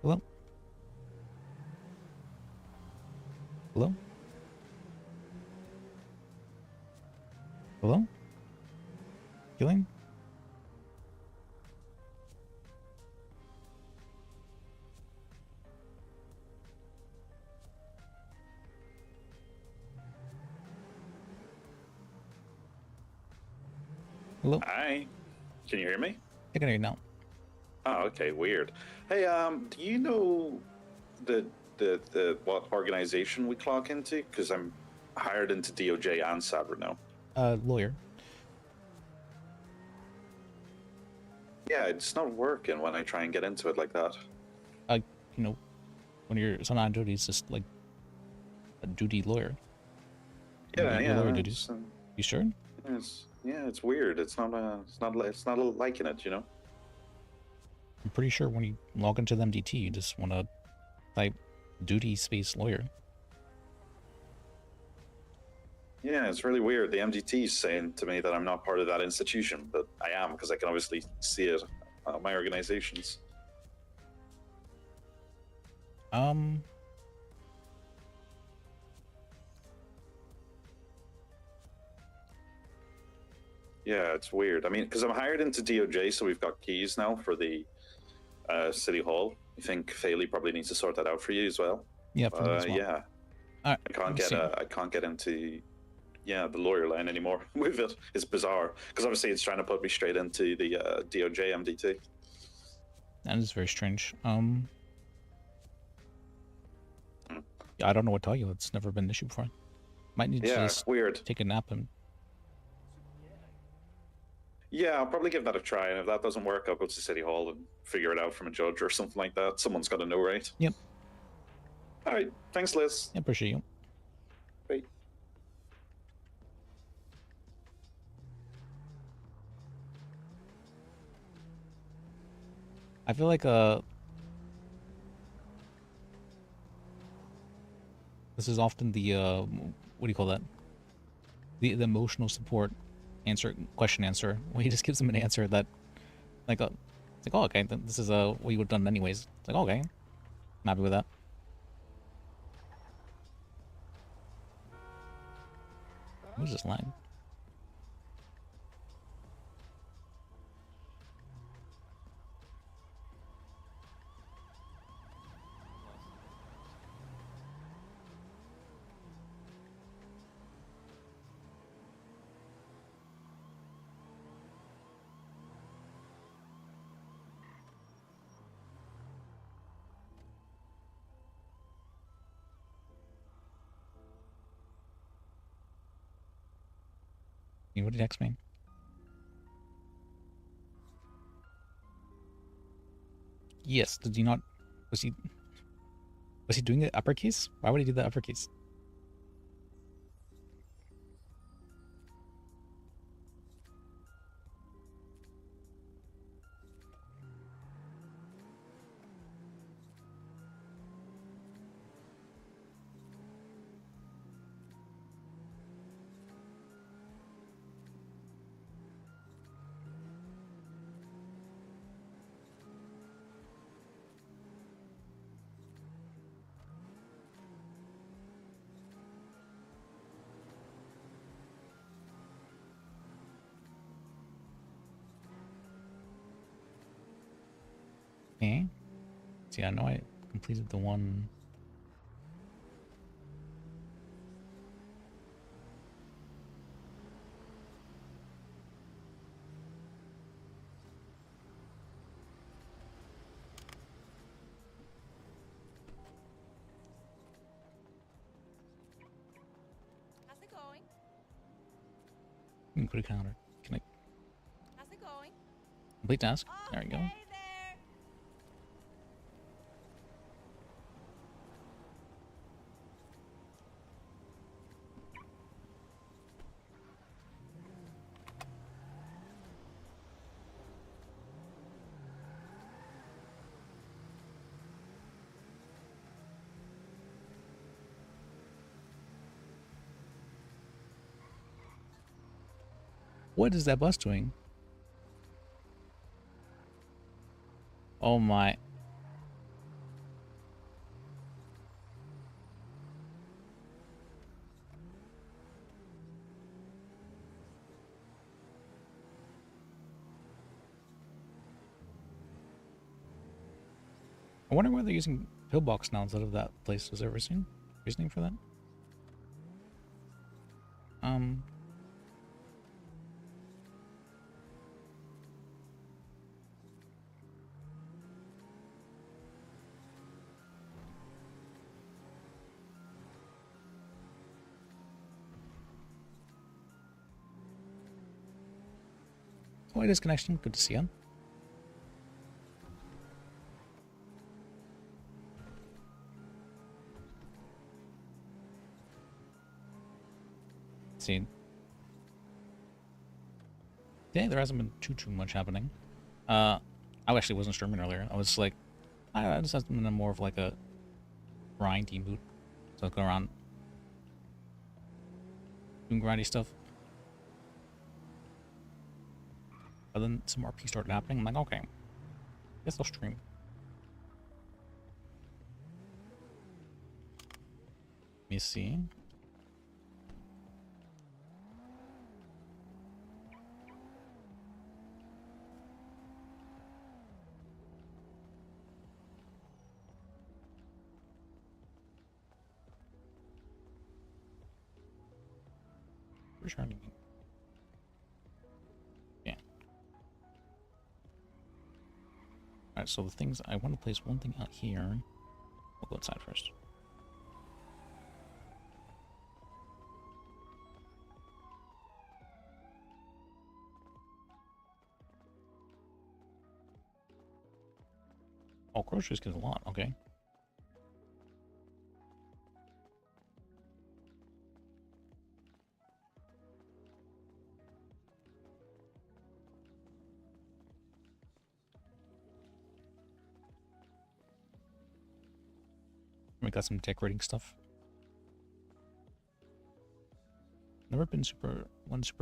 Hello? Hello? Hello? Healing? Hello? Hi. Can you hear me? I can hear you now. Oh, okay. Weird. Hey, do you know the what organization we clock into? Because I'm hired into DOJ and Sabre now. Lawyer. Yeah, it's not working when I try and get into it like that. You know, when you're on duty, it's just like a duty lawyer. Yeah, Your yeah. lawyer duties. You sure? It's weird. It's not liking it, you know. I'm pretty sure when you log into the MDT, you just want to type duty space lawyer. Yeah, it's really weird. The MDT is saying to me that I'm not part of that institution, but I am because I can obviously see it on my organizations. Yeah, it's weird. I mean, because I'm hired into DOJ, so we've got keys now for the City Hall. I think Faley probably needs to sort that out for you as well. Yeah, for me as well. Yeah. All right. I can't get into the lawyer line anymore with it. It's bizarre because obviously it's trying to put me straight into the DOJ MDT. That is very strange. Yeah, I don't know what to tell you. It's never been an issue before. Might need to just weird. take a nap and. Yeah, I'll probably give that a try, and if that doesn't work, I'll go to City Hall and figure it out from a judge or something like that. Someone's got to know, right? Yep. All right. Thanks, Liz. I appreciate you. Bye. I feel like this is often the what do you call that? The emotional support question answer, where he just gives them an answer that it's like, oh, okay, this is what you would have done anyways. It's like, okay, I'm happy with that. Who's this line? What did X mean? Yes, did he not? Was he doing the uppercase? Why would he do the uppercase? Okay. See, I know I completed the one. How's it going? Put a counter. Can I How's it going? complete task? There we go. What is that bus doing? Oh my. I wonder why they're using pillbox now instead of that place. Was there reasoning for that? Why disconnection? Good to see you. See. Yeah, there hasn't been too much happening. I actually wasn't streaming earlier. I was like, I just have been in more of like a grindy mood. So I go around doing grindy stuff. But then some RP started happening. I'm like, okay, guess I'll stream. Let me see. Returning. Yeah. Alright, so the things I want to place one thing out here. We'll go inside first. Oh, groceries get a lot, okay. We got some decorating stuff. Never been super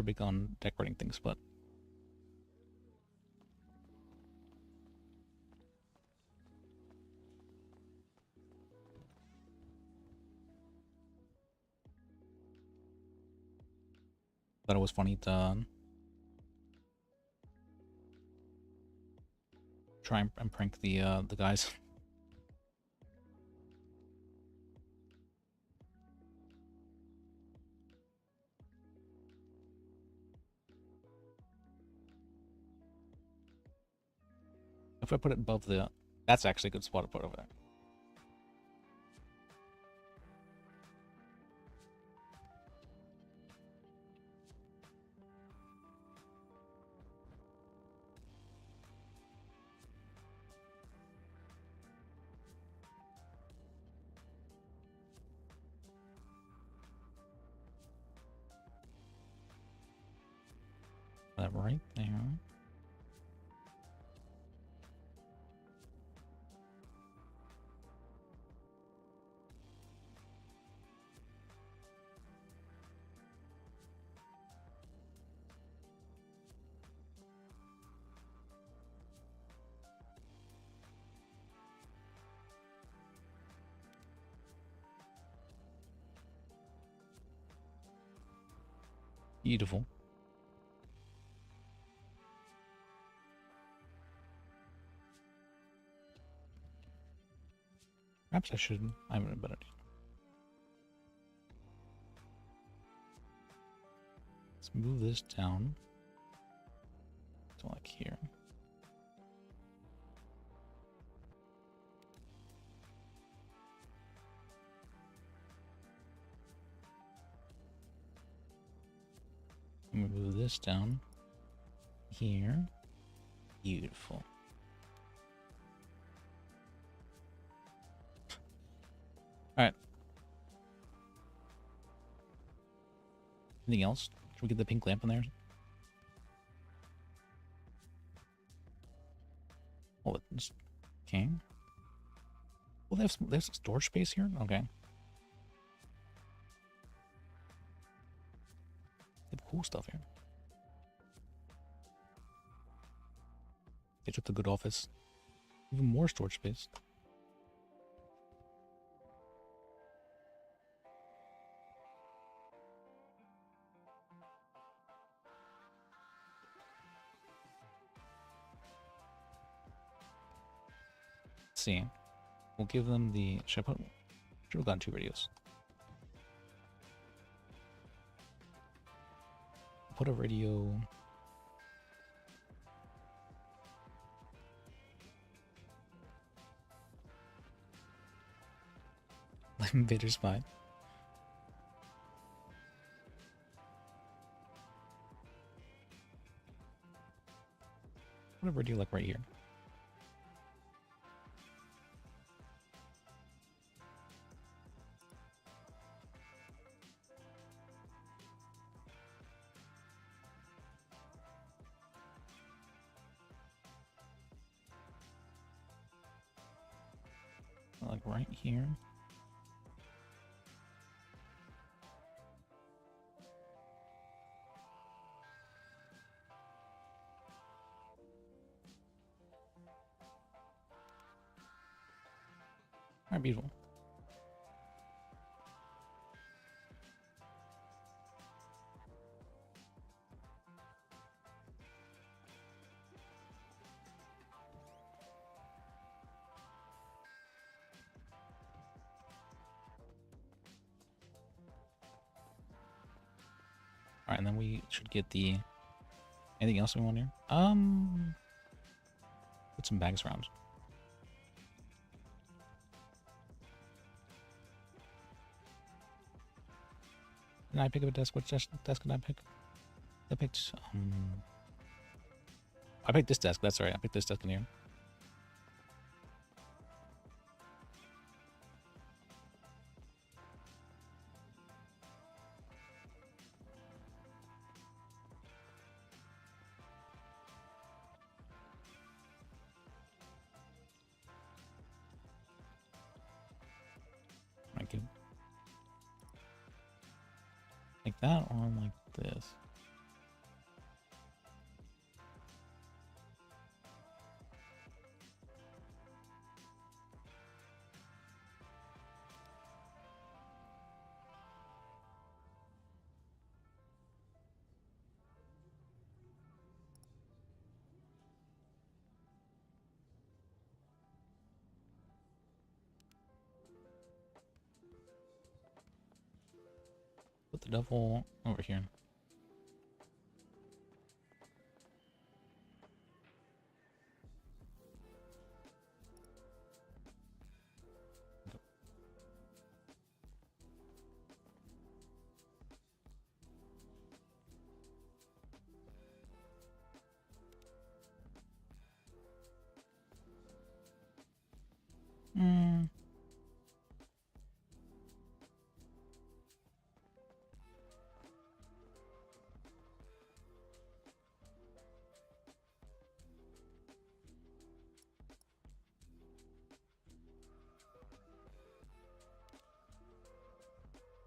big on decorating things, but thought it was funny to try and prank the guys. If I put it above the, that's actually a good spot to put over there. That right there. Beautiful. Perhaps I should. I have a better idea. Let's move this down to like here. Move this down here. Beautiful. All right. Anything else? Should we get the pink lamp in there? Oh, it's okay. Well, they have some storage space here. Okay. They have cool stuff here. They took the good office. Even more storage space. Let's see. We'll give them the. Should have gotten 2 radios. Put a radio. Invader's fine. Put a radio like right here. Like right here. Alright, beautiful. Alright, and then we should get the... Anything else we want here? Put some bags around. Did I pick up a desk? Which desk did I pick? I picked this desk, that's right. I picked this desk in here. Thank you. Like that or like this? Put the devil over here.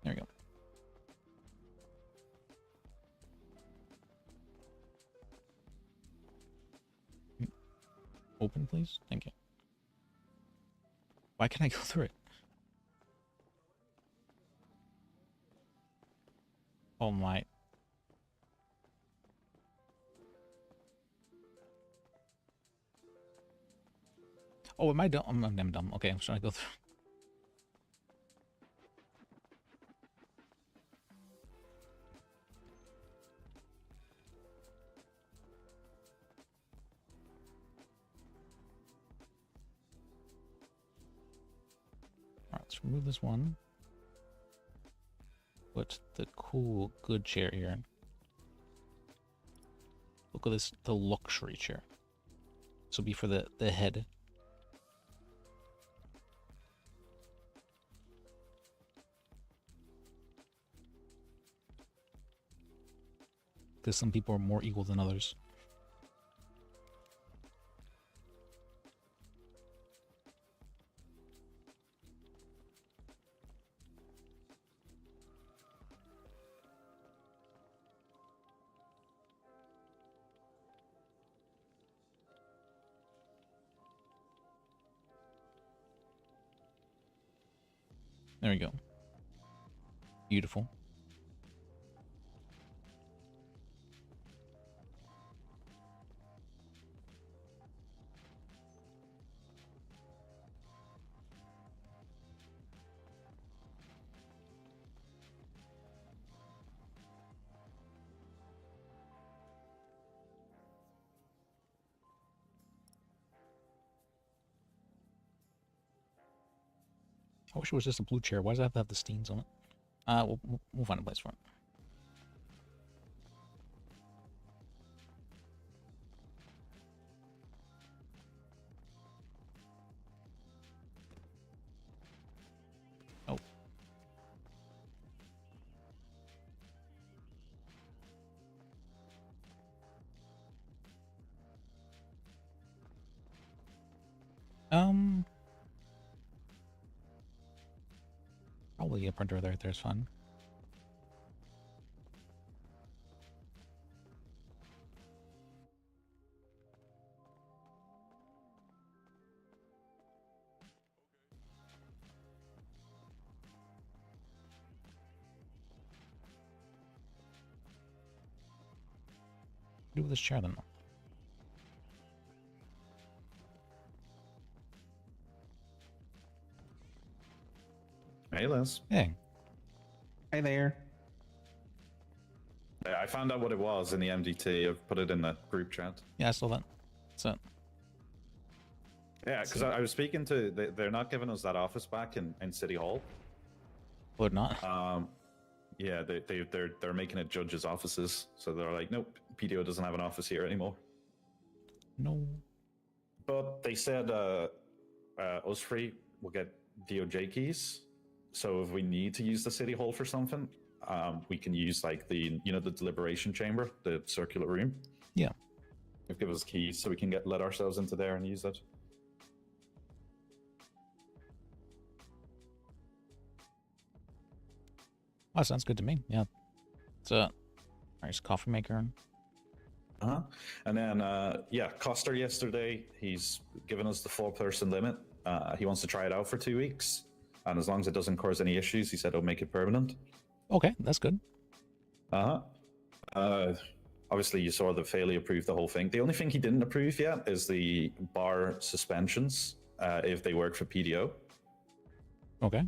There we go. Open, please. Thank you. Why can't I go through it? Oh my. Oh, am I dumb? I'm dumb. Okay, I'm trying to go through. Let's remove this one. Put the cool, good chair here. Look at this, the luxury chair. This will be for the head. Because some people are more equal than others. There we go. Beautiful. I wish it was just a blue chair. Why does it have to have the steens on it? We'll find a place for it. Oh. Probably a printer right there's fun. What do with this chair then? Hey, Liz. Hey. Hey there. Yeah, I found out what it was in the MDT. I've put it in the group chat. Yeah, I saw that. So. Yeah, because I was speaking to. They're not giving us that office back in City Hall. Would not. Yeah, they're making it judges' offices. So they're like, nope, PDO doesn't have an office here anymore. No. But they said us three will get DOJ keys. So if we need to use the City Hall for something, we can use like the deliberation chamber, the circular room. Yeah. They've given us keys so we can let ourselves into there and use it. Oh, sounds good to me. Yeah. It's a nice coffee maker. Uh-huh. And then, yeah, Coster yesterday, he's given us the 4-person limit. He wants to try it out for 2 weeks. And as long as it doesn't cause any issues, he said he'll make it permanent. Okay, that's good. Obviously, you saw that Faley approved the whole thing. The only thing he didn't approve yet is the bar suspensions if they work for PDO. Okay.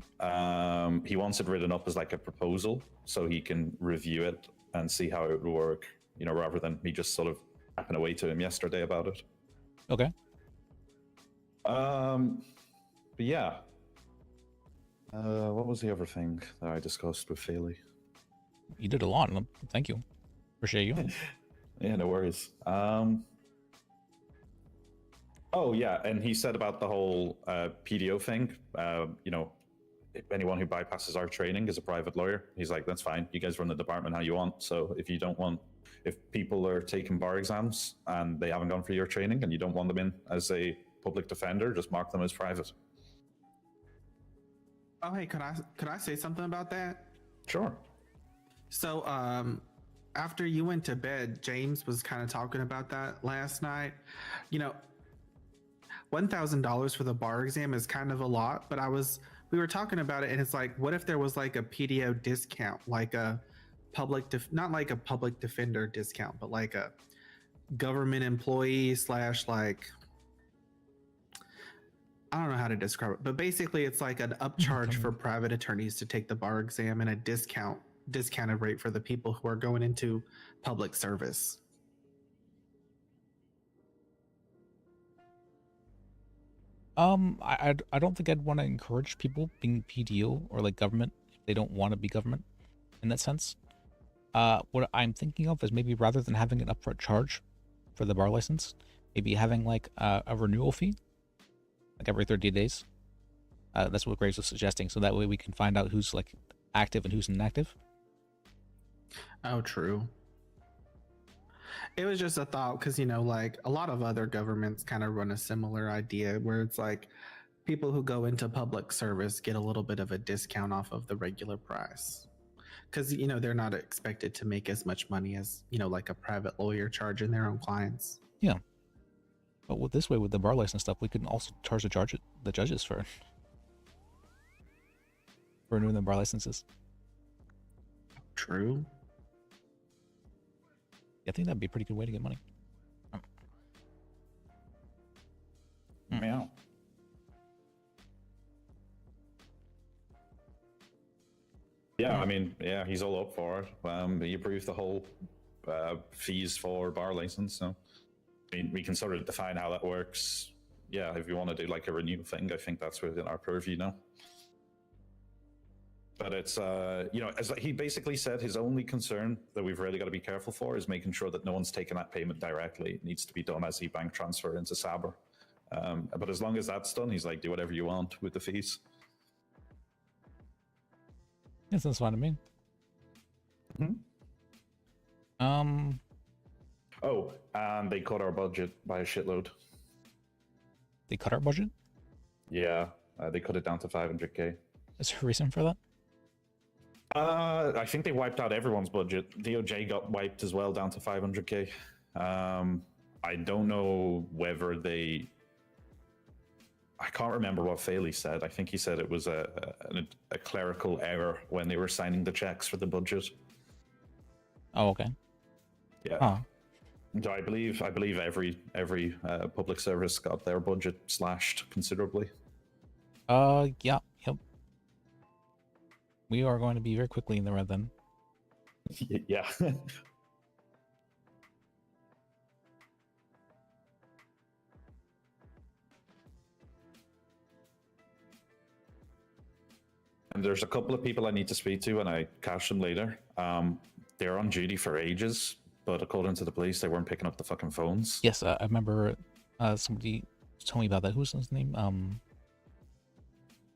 He wants it written up as like a proposal so he can review it and see how it would work, rather than me just sort of tapping away to him yesterday about it. Okay. But yeah. What was the other thing that I discussed with Faley? You did a lot. Thank you. Appreciate you. Yeah, no worries. Oh, yeah, and he said about the whole PDO thing, anyone who bypasses our training is a private lawyer. He's like, that's fine. You guys run the department how you want. So if people are taking bar exams and they haven't gone for your training and you don't want them in as a public defender, just mark them as private. Oh, hey, could I say something about that? Sure. So, after you went to bed, James was kind of talking about that last night. $1,000 for the bar exam is kind of a lot, but we were talking about it, and it's like, what if there was like a PDO discount, like a not like a public defender discount, but like a government employee / like, I don't know how to describe it, but basically it's like an upcharge for private attorneys to take the bar exam and a discounted rate for the people who are going into public service. I don't think I'd want to encourage people being PDO or like government if they don't want to be government in that sense. What I'm thinking of is maybe rather than having an upfront charge for the bar license, maybe having like a renewal fee, like every 30 days. That's what Graves was suggesting, so that way we can find out who's like active and who's inactive. Oh, true. It was just a thought because, you know, like a lot of other governments kind of run a similar idea where it's like people who go into public service get a little bit of a discount off of the regular price because, you know, they're not expected to make as much money as, you know, like a private lawyer charging their own clients. Yeah. But with this way, with the bar license stuff, we can also charge the judges for renewing the bar licenses. True. I think that'd be a pretty good way to get money. Meow. Yeah, I mean, yeah, he's all up for it. He approved the whole fees for bar license, so I mean, we can sort of define how that works. Yeah, if you want to do like a renew thing, I think that's within our purview now. But it's, you know, as he basically said, his only concern that we've really got to be careful for is making sure that no one's taking that payment directly. It needs to be done as a bank transfer into Saber. But as long as that's done, he's like, do whatever you want with the fees. Yeah, sounds fine to me. Oh, and they cut our budget by a shitload. They cut our budget? Yeah, they cut it down to 500k. Is there a reason for that? I think they wiped out everyone's budget. DOJ got wiped as well, down to 500k. I don't know whether they... I can't remember what Faley said. I think he said it was a clerical error when they were signing the checks for the budget. Oh, okay. Yeah. Huh. So I believe every public service got their budget slashed considerably. Yeah, yep. We are going to be very quickly in the red then. Yeah. And there's a couple of people I need to speak to, and I catch them later. They're on duty for ages, but according to the police, they weren't picking up the fucking phones. Yes, I remember somebody told me about that. Who's his name?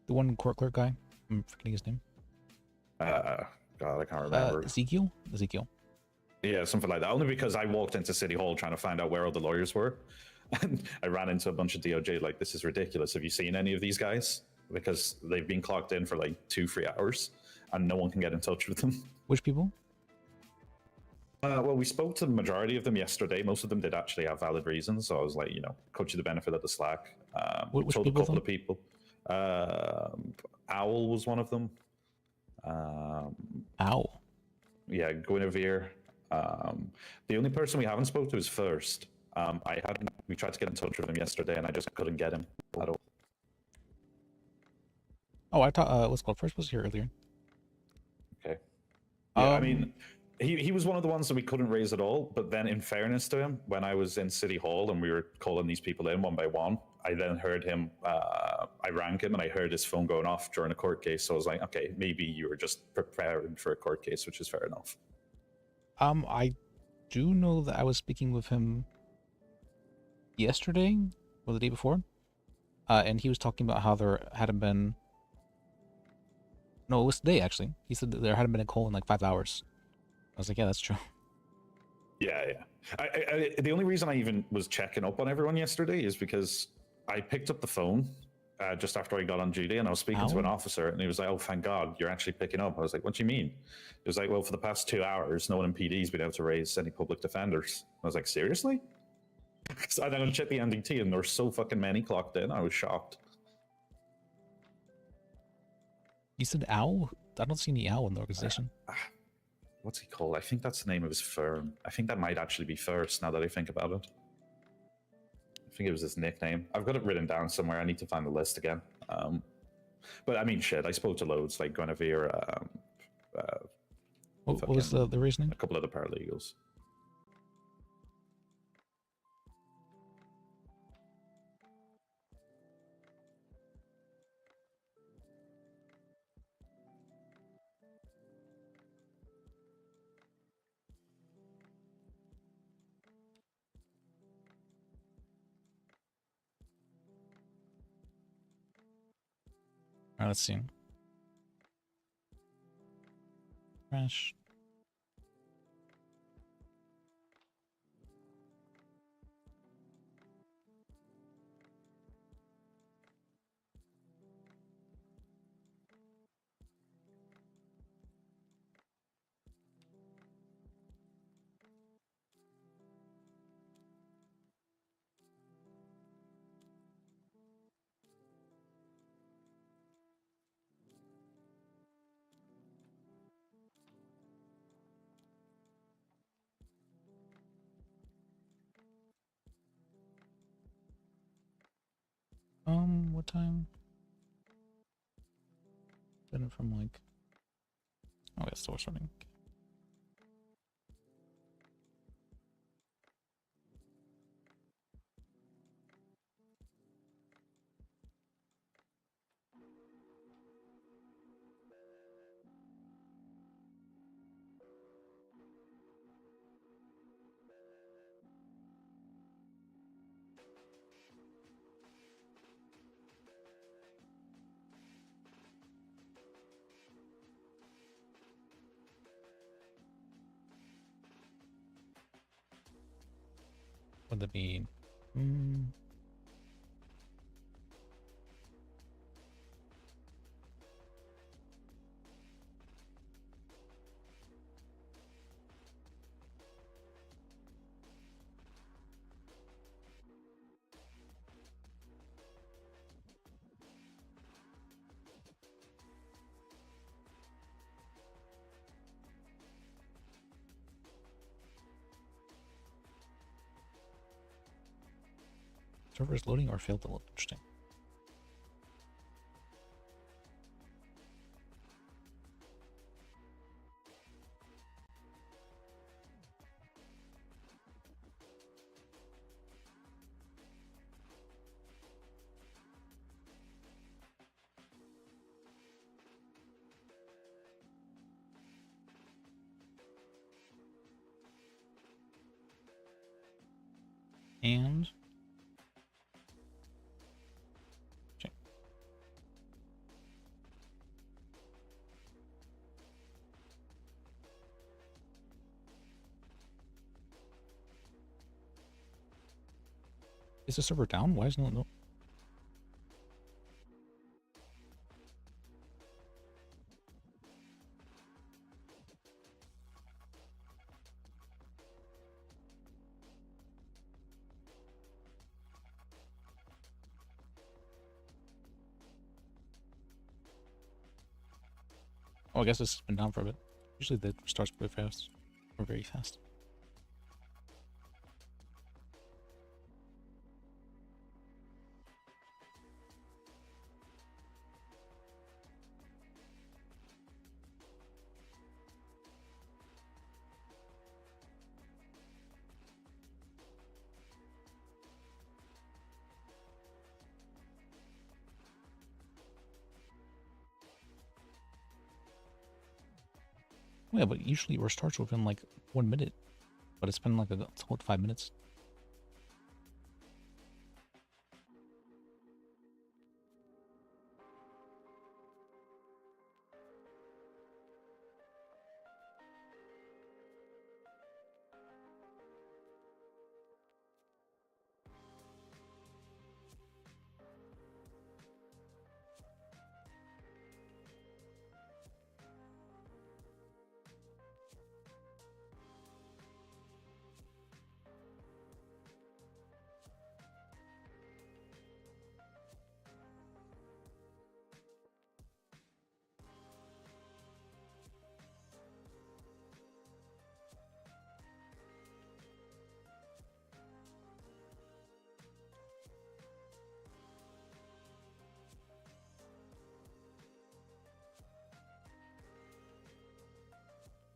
The one court clerk guy. I'm forgetting his name. God, I can't remember. Ezekiel? Yeah, something like that. Only because I walked into City Hall trying to find out where all the lawyers were. And I ran into a bunch of DOJ like, this is ridiculous. Have you seen any of these guys? Because they've been clocked in for like 2-3 hours and no one can get in touch with them. Which people? Well, we spoke to the majority of them yesterday. Most of them did actually have valid reasons. So I was like, you know, cut you the benefit of the slack. Which told a people couple of people. Owl was one of them. Owl? Yeah, Guinevere. The only person we haven't spoke to is First. We tried to get in touch with him yesterday and I just couldn't get him at all. Oh, I thought what's called First was here earlier. Okay. Yeah, I mean, he was one of the ones that we couldn't raise at all. But then, in fairness to him, when I was in City Hall and we were calling these people in one by one, I then heard him. I rang him and I heard his phone going off during a court case. So I was like, okay, maybe you were just preparing for a court case, which is fair enough. I do know that I was speaking with him yesterday or the day before, and he was talking about how there hadn't been. No, it was today actually. He said that there hadn't been a call in like 5 hours. I was like, yeah, that's true. Yeah. The only reason I even was checking up on everyone yesterday is because I picked up the phone just after I got on duty and I was speaking to an officer and he was like, oh, thank God, you're actually picking up. I was like, what do you mean? He was like, well, for the past 2 hours, no one in PD's been able to raise any public defenders. I was like, seriously? So I then checked the NDT and there were so fucking many clocked in. I was shocked. You said Owl? I don't see any Owl in the organization. What's he called? I think that's the name of his firm. I think that might actually be First now that I think about it. I think it was his nickname. I've got it written down somewhere. I need to find the list again. But I mean, shit, I spoke to loads, like Guinevere. What was the reasoning? A couple of the paralegals. Alright, let's see. Crash. What time? Been from like. Oh, yeah, still running. Would that be? Server is loading or failed to load. Interesting. And check. Is the server down? Why is no? Oh, I guess this has been down for a bit. Usually that starts pretty fast, or very fast. Yeah, but usually it restarts within like 1 minute, but it's been like a whole 5 minutes.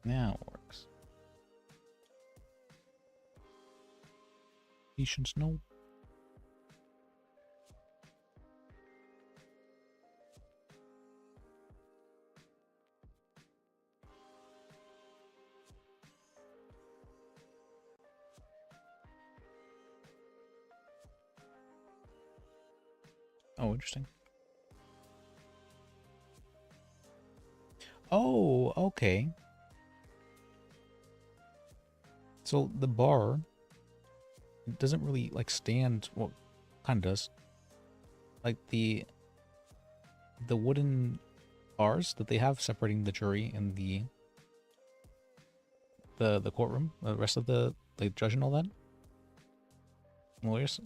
Now it works. Patience, no. Oh, interesting. Oh, okay. So the bar, it doesn't really like stand. Well, kind of does. Like the wooden bars that they have separating the jury and the courtroom, the rest of the judge and all that, lawyers.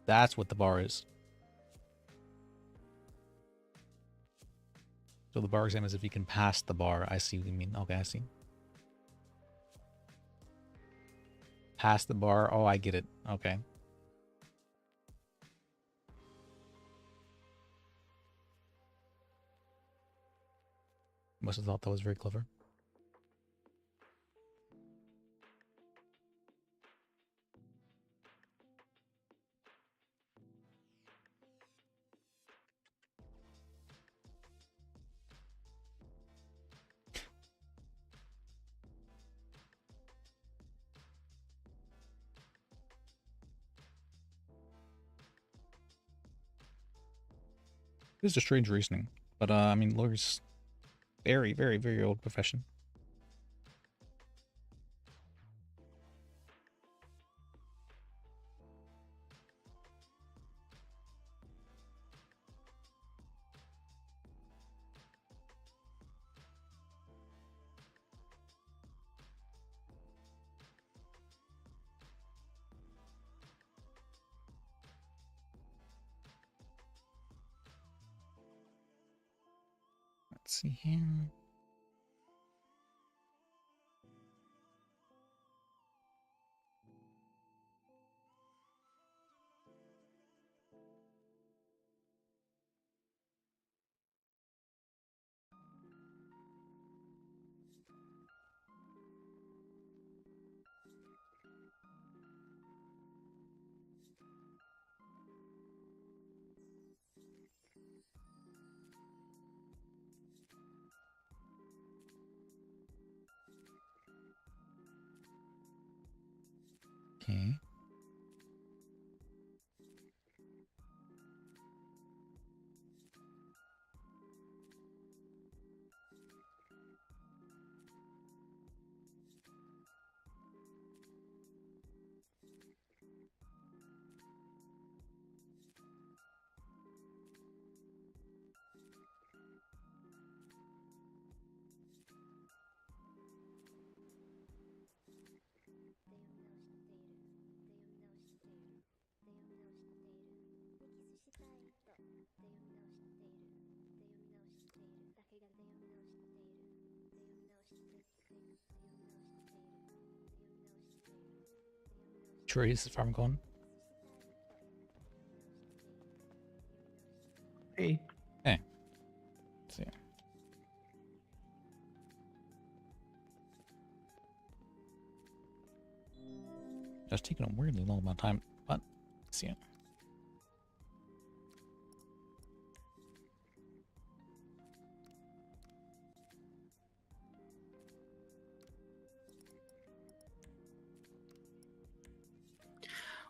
That's what the bar is. So the bar exam is if you can pass the bar. I see what you mean. Okay, I see. Pass the bar. Oh, I get it. Okay. Must have thought that was very clever. This is a strange reasoning, but I mean, lawyers, very, very, very old profession. Let's see here. Okay. Trees, as far I'm going. Hey. Hey. Let's see. Just taking a weirdly long amount of time, but let's see it.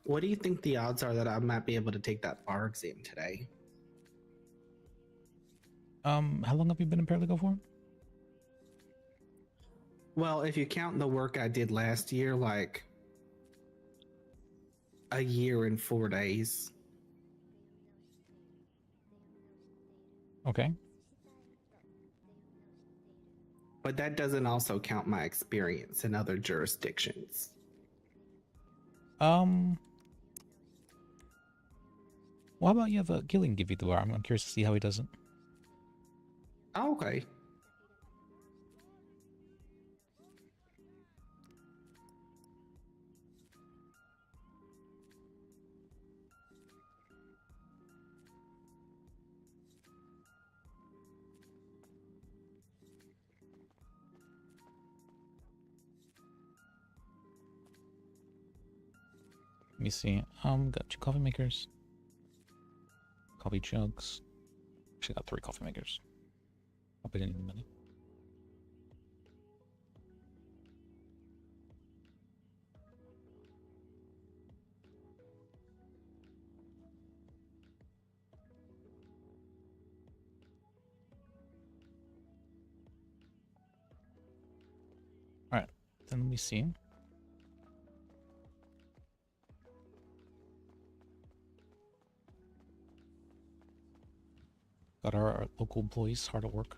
What do you think the odds are that I might be able to take that bar exam today? How long have you been in paralegal for? Well, if you count the work I did last year, like a year and 4 days. Okay. But that doesn't also count my experience in other jurisdictions. Well, how about you have Gillian give you the bar? I'm curious to see how he does it. Oh, okay. Let me see. Got 2 coffee makers. Coffee jugs. Actually got 3 coffee makers. Probably didn't need many. Then let me see. Got our local employees hard at work.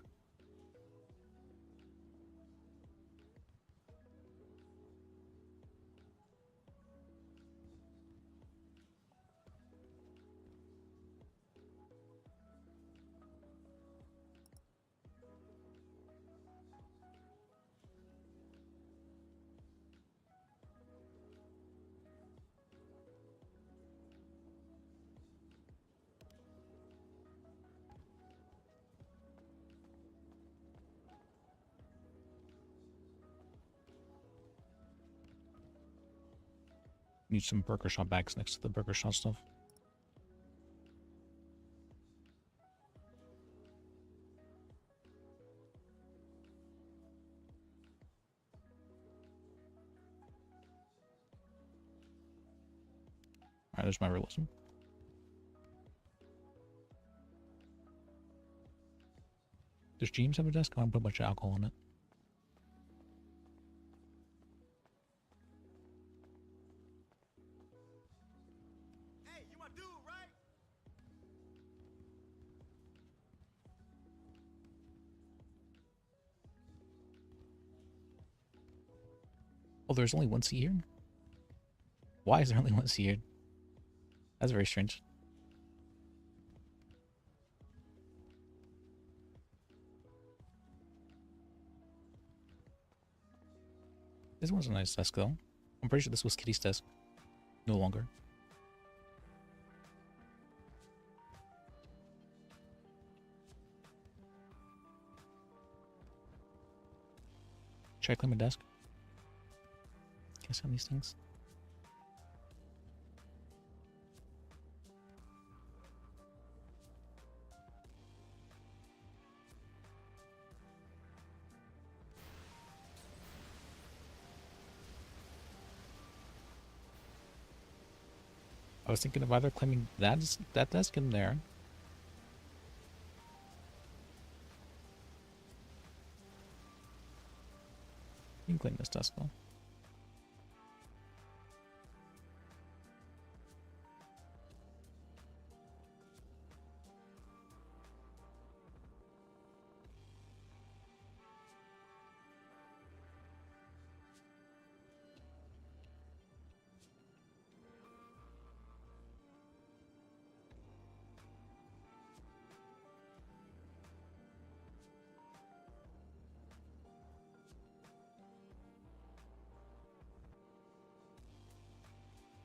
Need some burger shop bags next to the burger shop stuff. Alright, there's my realism. Does James have a desk? I want to put a bunch of alcohol on it. Oh, there's only one seat here? Why is there only one seat here? That's very strange. This one's a nice desk, though. I'm pretty sure this was Kitty's desk. No longer. Should I clean my desk? Can I send these things? I was thinking of either claiming that desk in there. You can claim this desk though.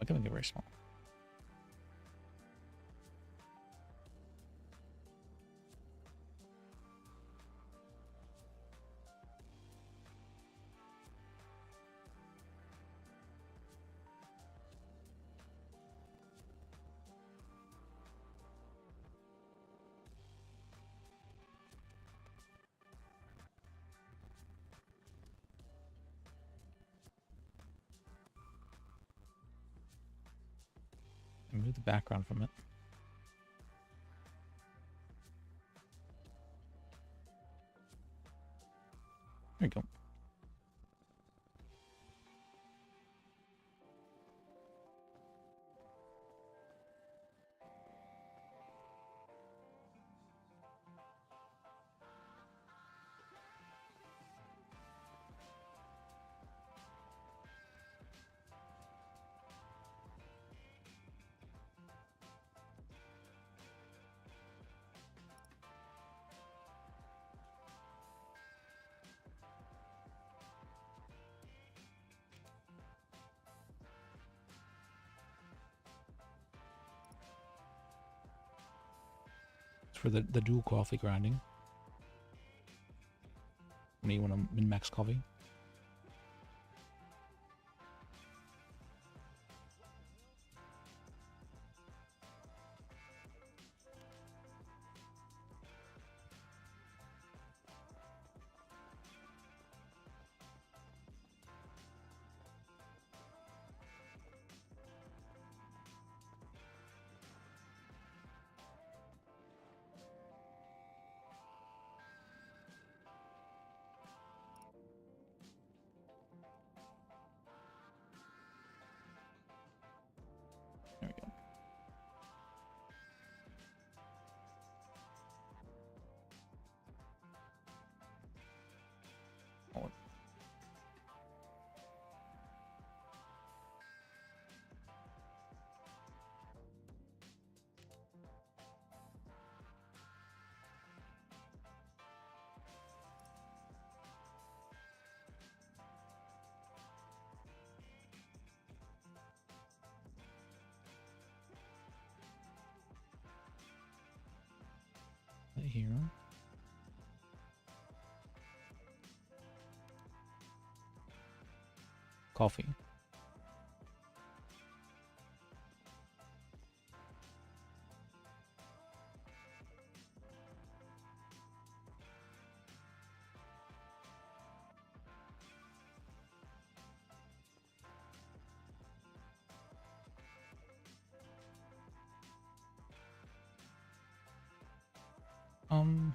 I can make it very small. Remove the background from it. There you go. For the dual coffee grinding. When you want a min-max coffee. here. Coffee. Hmm.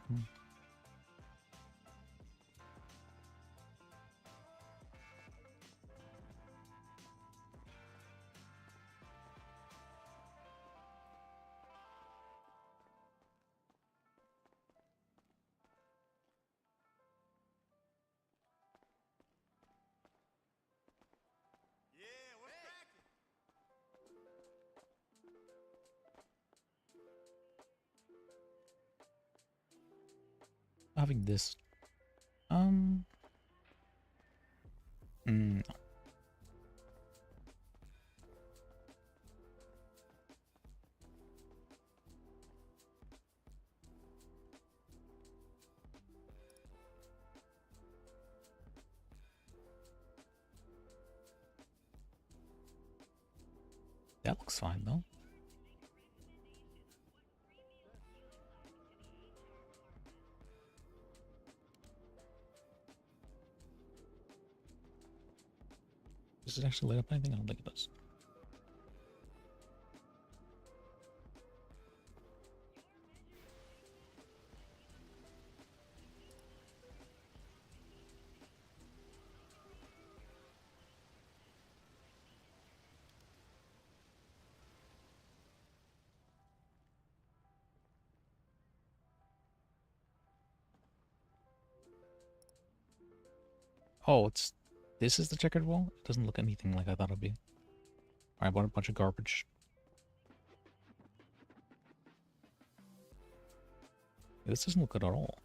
Having this. Mm. That looks fine though. Does it actually light up anything? I don't think it does. Oh, this is the checkered wall? It doesn't look anything like I thought it'd be. I bought a bunch of garbage. This doesn't look good at all.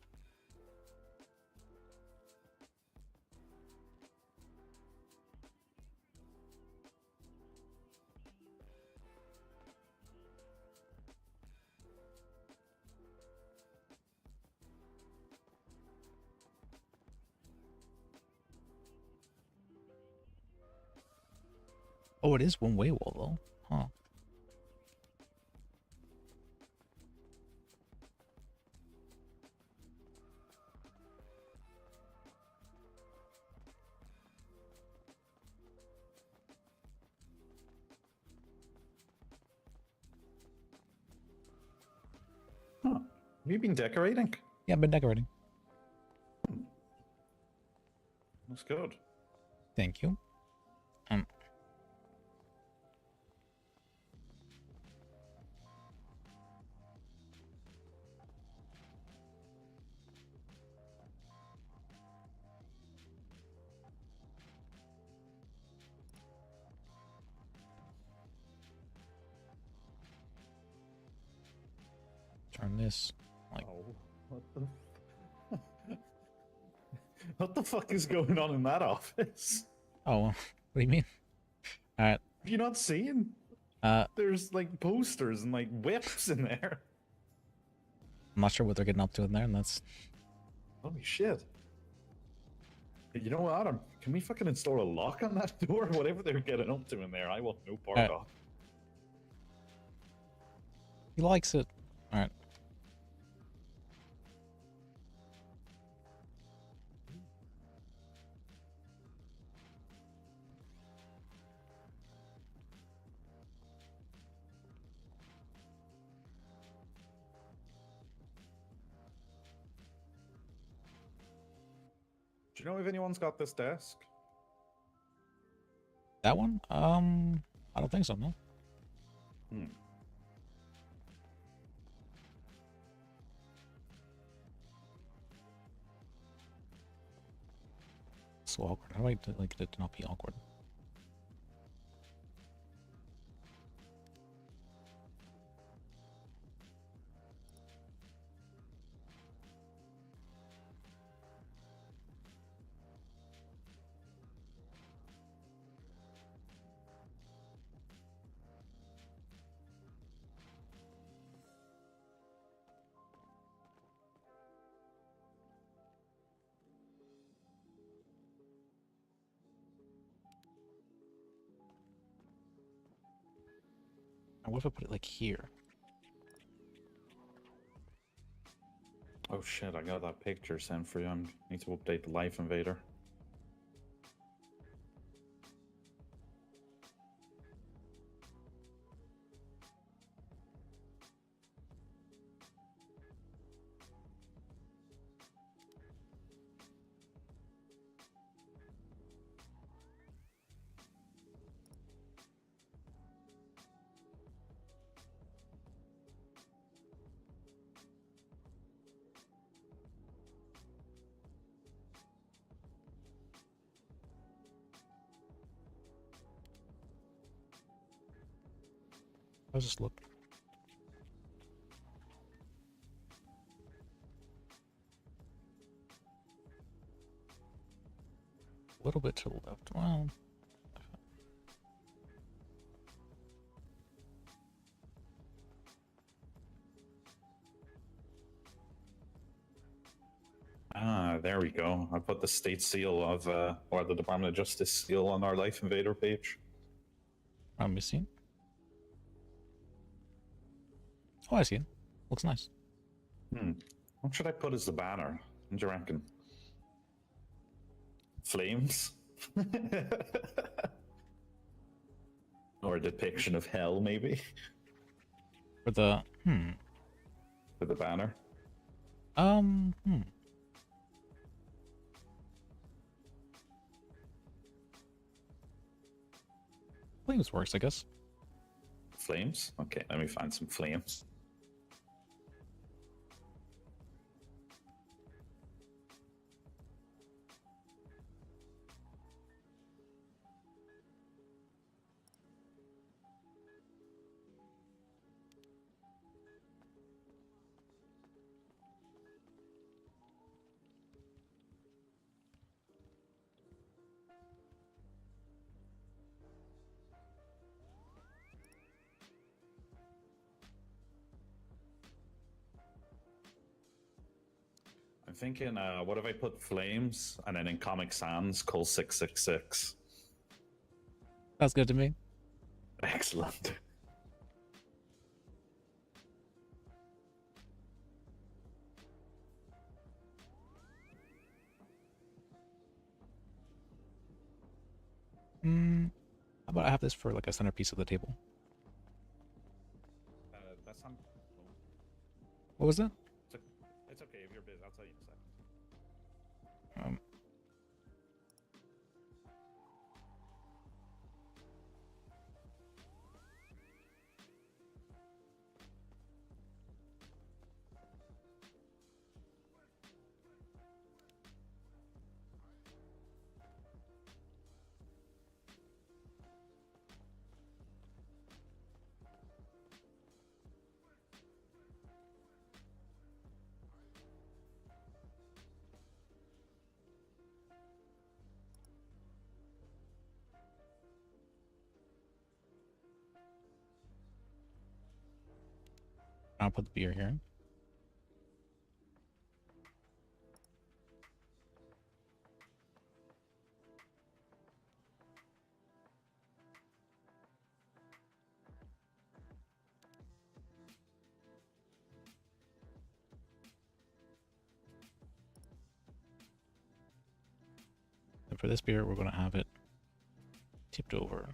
Oh, it is one-way wall, though. Huh. Huh. Have you been decorating? Yeah, I've been decorating. That's good. Thank you. Turn this like. Oh, what the fuck is going on in that office? Oh, what do you mean? Alright. Have you not seen? There's like posters and like whips in there. I'm not sure what they're getting up to in there, and that's. Holy shit. You know what, Adam? Can we fucking install a lock on that door? Whatever they're getting up to in there, I want no part of. He likes it. Alright. Do you know if anyone's got this desk? That one? I don't think so, no. So awkward. How do I like it to not be awkward? And what if I put it like here? Oh shit, I got that picture sent for you. I need to update the Life Invader. I'll just look. A little bit to the left. Well, Ah, there we go. I put the state seal of, or the Department of Justice seal on our Life Invader page. I'm missing. Oh, I see it. Looks nice. What should I put as the banner? What do you reckon? Flames? Or a depiction of hell, maybe? For the For the banner? Flames works, I guess. Flames? Okay, let me find some flames. I'm thinking, what if I put flames and then in Comic Sans call 666? That's good to me. Excellent. How about I have this for like a centerpiece of the table? That's not... What was that? It's okay if you're busy. I'll tell you in a second. I'll put the beer here. And for this beer, we're going to have it tipped over.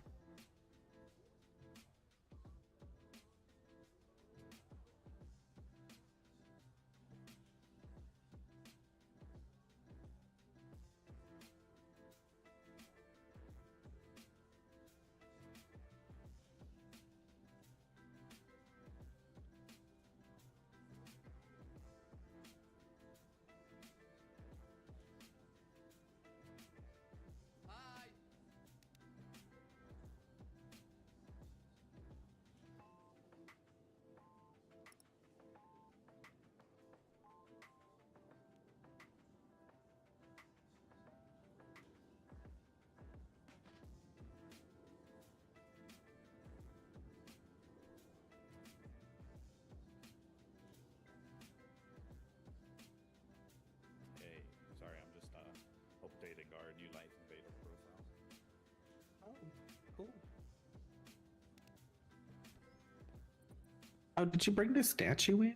Oh, did you bring the statue in?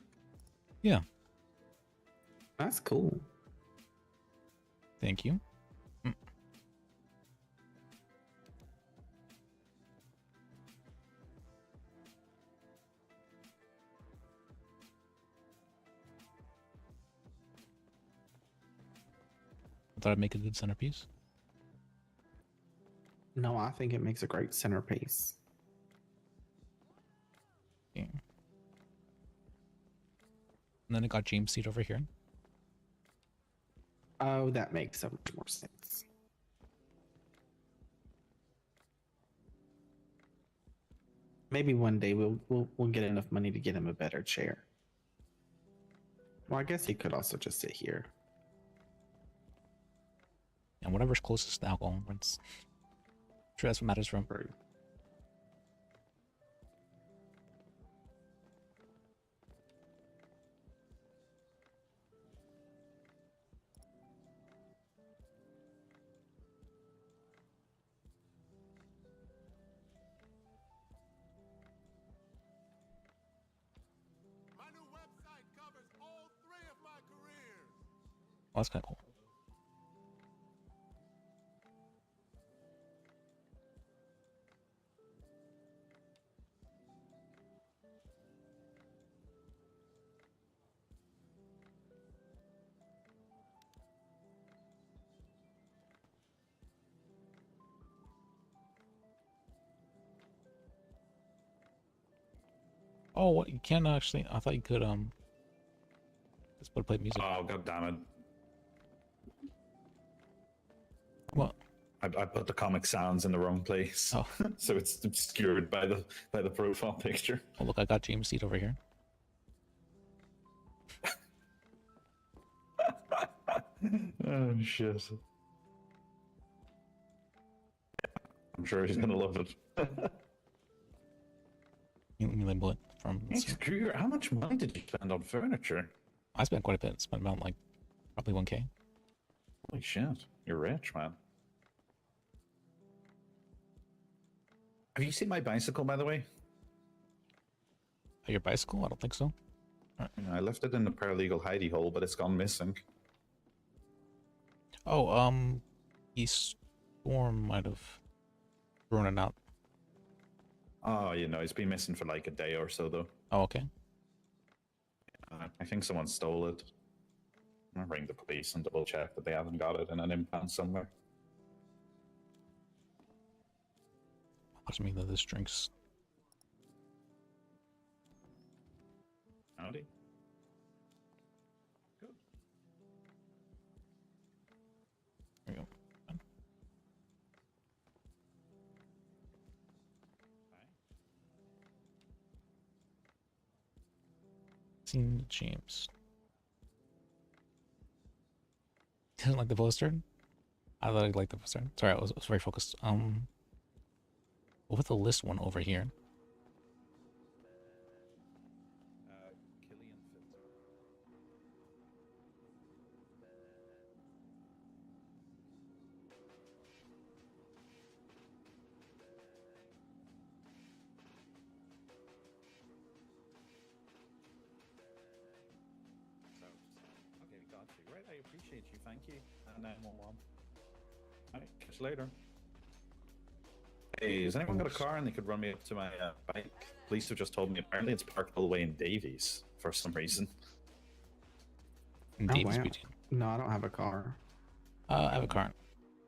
Yeah. That's cool. Thank you. I thought I'd make a good centerpiece. No, I think it makes a great centerpiece. Yeah. And then I got James' seat over here. Oh, that makes so much more sense. Maybe one day we'll get enough money to get him a better chair. Well, I guess he could also just sit here. And whatever's closest to alcohol, it's sure that's what matters for him. My new website covers all 3 of my careers. Oh, that's kind of cool. Oh, what you can actually? I thought you could just put play music. Oh, god damn it! What? I put the comic sounds in the wrong place. Oh. So it's obscured by the profile picture. Oh, look, I got James' seat over here. Oh shit! I'm sure he's gonna love it. Let me label it from. Screw, how much money did you spend on furniture? I spent quite a bit. Spent about like probably 1K. Holy shit! You're rich, man. Have you seen my bicycle, by the way? Your bicycle? I don't think so. Yeah, I left it in the paralegal hidey hole, but it's gone missing. Oh, the storm might have thrown it out. Oh, you know, it's been missing for like a day or so, though. Oh, okay. I think someone stole it. I'm gonna ring the police and double check that they haven't got it in an impound somewhere. Watch me that this drink's. Howdy. Good. There we go. Seen James. Didn't like the poster. I thought I liked the poster. Sorry, I was very focused. With the list one over here. Okay, got you. Right, I appreciate you. Thank you. And 911. Alright, catch you later. Hey, has anyone got a car and they could run me up to my bike? Police have just told me apparently it's parked all the way in Davies for some reason. In Davies, no, I don't have a car. I have a car.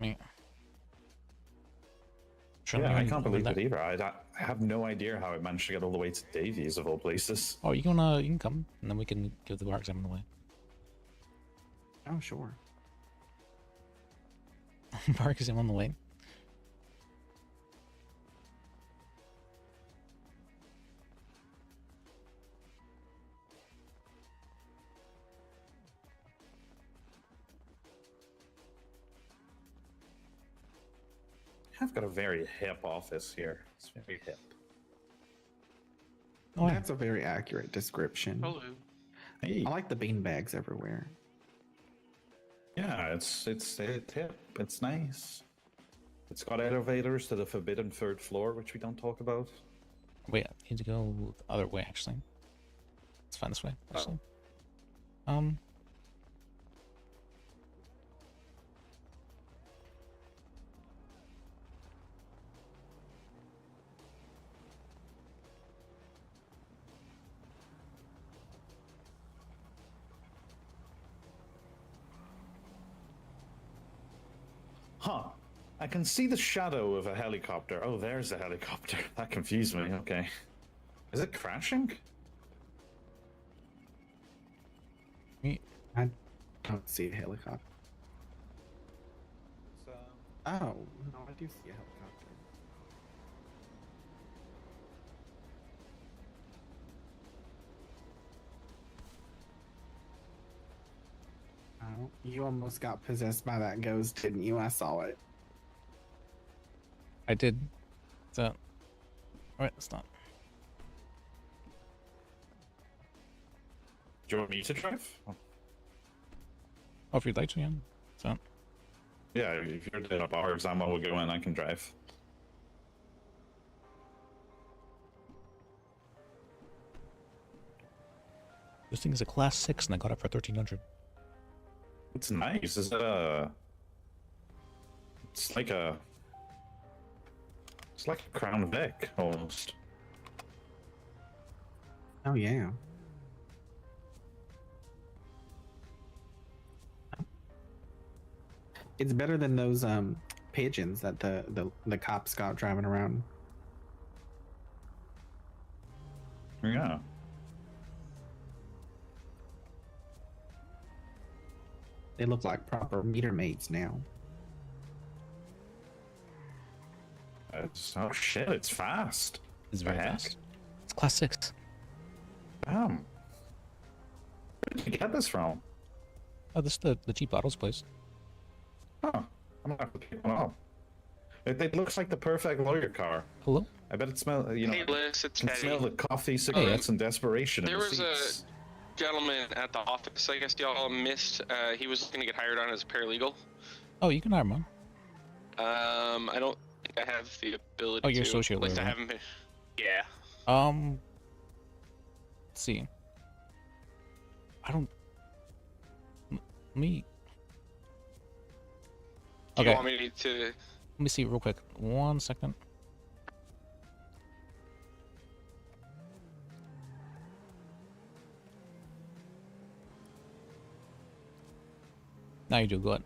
Me. Yeah, I can't believe it either. I have no idea how I managed to get all the way to Davies of all places. Oh, you can come, and then we can give the bar exam away. Oh, sure. Bar exam on the way. I've got a very hip office here. It's very hip. Oh, that's a very accurate description. Hello. Hey. I like the bean bags everywhere. Yeah, it's hip. It's nice. It's got elevators to the forbidden third floor, which we don't talk about. Wait, I need to go the other way actually. let's find this way. Actually. Huh. I can see the shadow of a helicopter. Oh, there's a helicopter. That confused me. Okay. Is it crashing? I don't see a helicopter. Oh, no, I do see a helicopter. Oh, you almost got possessed by that ghost, didn't you? I saw it. I did. So, alright, it's not. Do you want me to drive? Oh, if you'd like to, yeah. So. Yeah, if you're doing a bar exam, I will go in. I can drive. This thing is a class 6, and I got it for 1300. It's nice. Is it a? It's like a Crown Vic almost. Oh yeah. It's better than those pigeons that the cops got driving around. Yeah. They look like proper meter maids now. Oh shit! It's fast. It's very fast. It's class 6. Damn. Where did you get this from? Oh, this is the cheap autos place. Huh. I'm gonna have to pick one up. It looks like the perfect lawyer car. Hello? I bet it smells, you know, Hey, Liz, it's can Teddy. smell the coffee, cigarettes, and desperation in There the was seats. a gentleman at the office, I guess y'all missed. He was going to get hired on as a paralegal. Oh, you can hire him. I don't think I have the ability Oh, you're to. associate At least I lawyer, haven't been. Yeah. Let's see. I don't. Me. Do Okay. you want me to? Let me see real quick. 1 second. Now you do. Go ahead.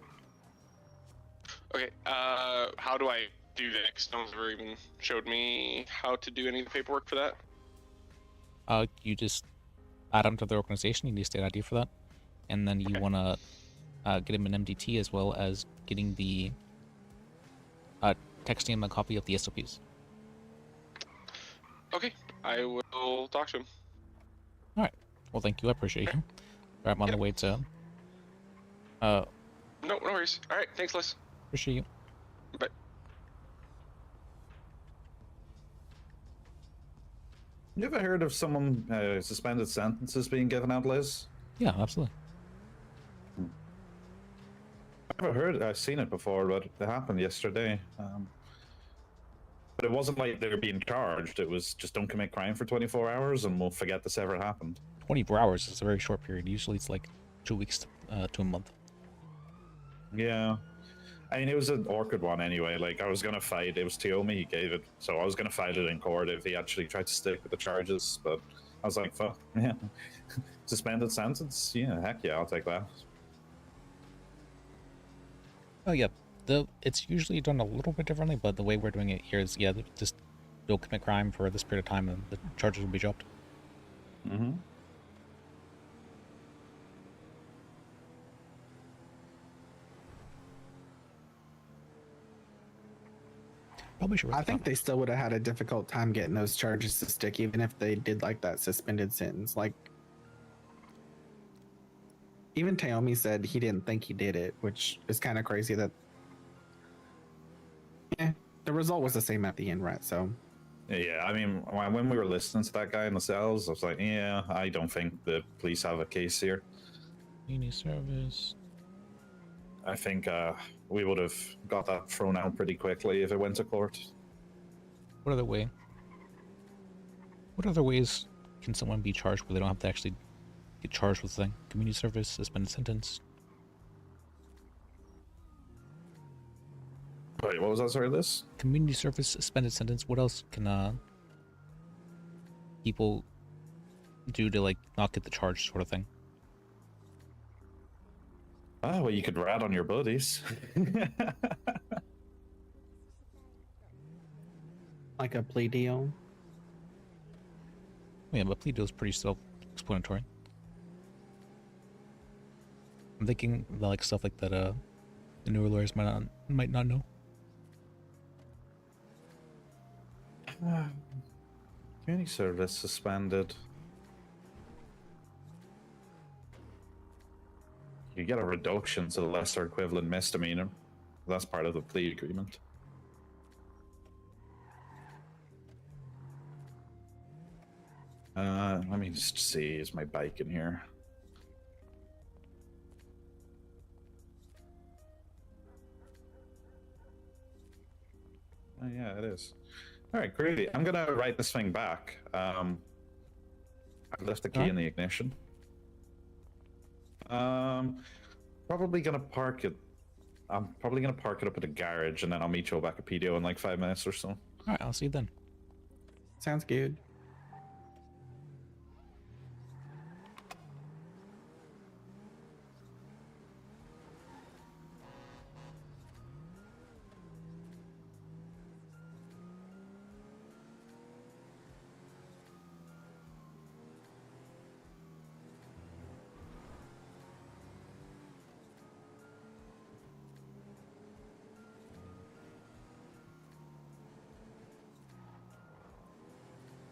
Okay. How do I do that? 'Cause no one's ever even showed me how to do any of the paperwork for that. You just add them to the organization. You need a state ID for that, and then you want to get him an MDT as well as getting the texting him a copy of the SOPs. Okay. I will talk to him. All right. Well, thank you. I appreciate you. I'm on the way to. No worries. All right. Thanks, Liz. Appreciate you. Bye. You ever heard of someone suspended sentences being given out, Liz? Yeah, absolutely. I've seen it before, but it happened yesterday. But it wasn't like they were being charged. It was just don't commit crime for 24 hours and we'll forget this ever happened. 24 hours is a very short period. Usually it's like 2 weeks to a month. Yeah. I mean, it was an awkward one anyway. Like, I was going to fight. It was Tiomi, he gave it. So I was going to fight it in court if he actually tried to stick with the charges. But I was like, fuck, yeah. Suspended sentence? Yeah, heck yeah, I'll take that. Oh yeah, it's usually done a little bit differently, but the way we're doing it here is, yeah, just don't commit crime for this period of time and the charges will be dropped. Mm-hmm. Probably should. I think they still would have had a difficult time getting those charges to stick, even if they did like that suspended sentence. Like, even Taomi said he didn't think he did it, which is kind of crazy. That, yeah, the result was the same at the end, right? So, yeah, I mean, when we were listening to that guy in the cells, I was like, yeah, I don't think the police have a case here. Any service. I think we would have got that thrown out pretty quickly if it went to court. What other ways can someone be charged where they don't have to actually get charged with the thing? Community service, suspended sentence. Wait, what was that? Sorry, Liz? Community service, suspended sentence. What else can people do to like not get the charge, sort of thing? Ah, well, you could rat on your buddies. Like a plea deal. Yeah, but plea deal is pretty self-explanatory. I'm thinking like stuff like that. The newer lawyers might not know. Community service suspended. You get a reduction to the lesser equivalent misdemeanor. That's part of the plea agreement. Let me just see. Is my bike in here? Oh yeah, it is. All right, great. I'm gonna write this thing back. I've left the key in the ignition. Probably gonna park it. I'm probably gonna park it up at the garage, and then I'll meet you back at PDO in like 5 minutes or so. All right, I'll see you then. Sounds good.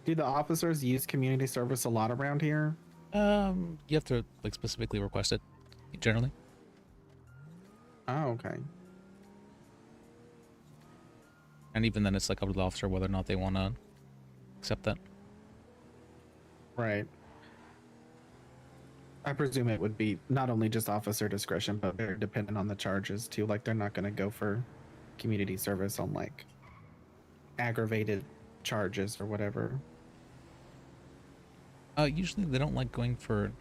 Do the officers use community service a lot around here? You have to like specifically request it, generally. Oh, okay. And even then, it's like up to the officer whether or not they want to accept that. Right. I presume it would be not only just officer discretion, but very dependent on the charges too. Like they're not going to go for community service on like aggravated charges or whatever. Usually they don't like going for,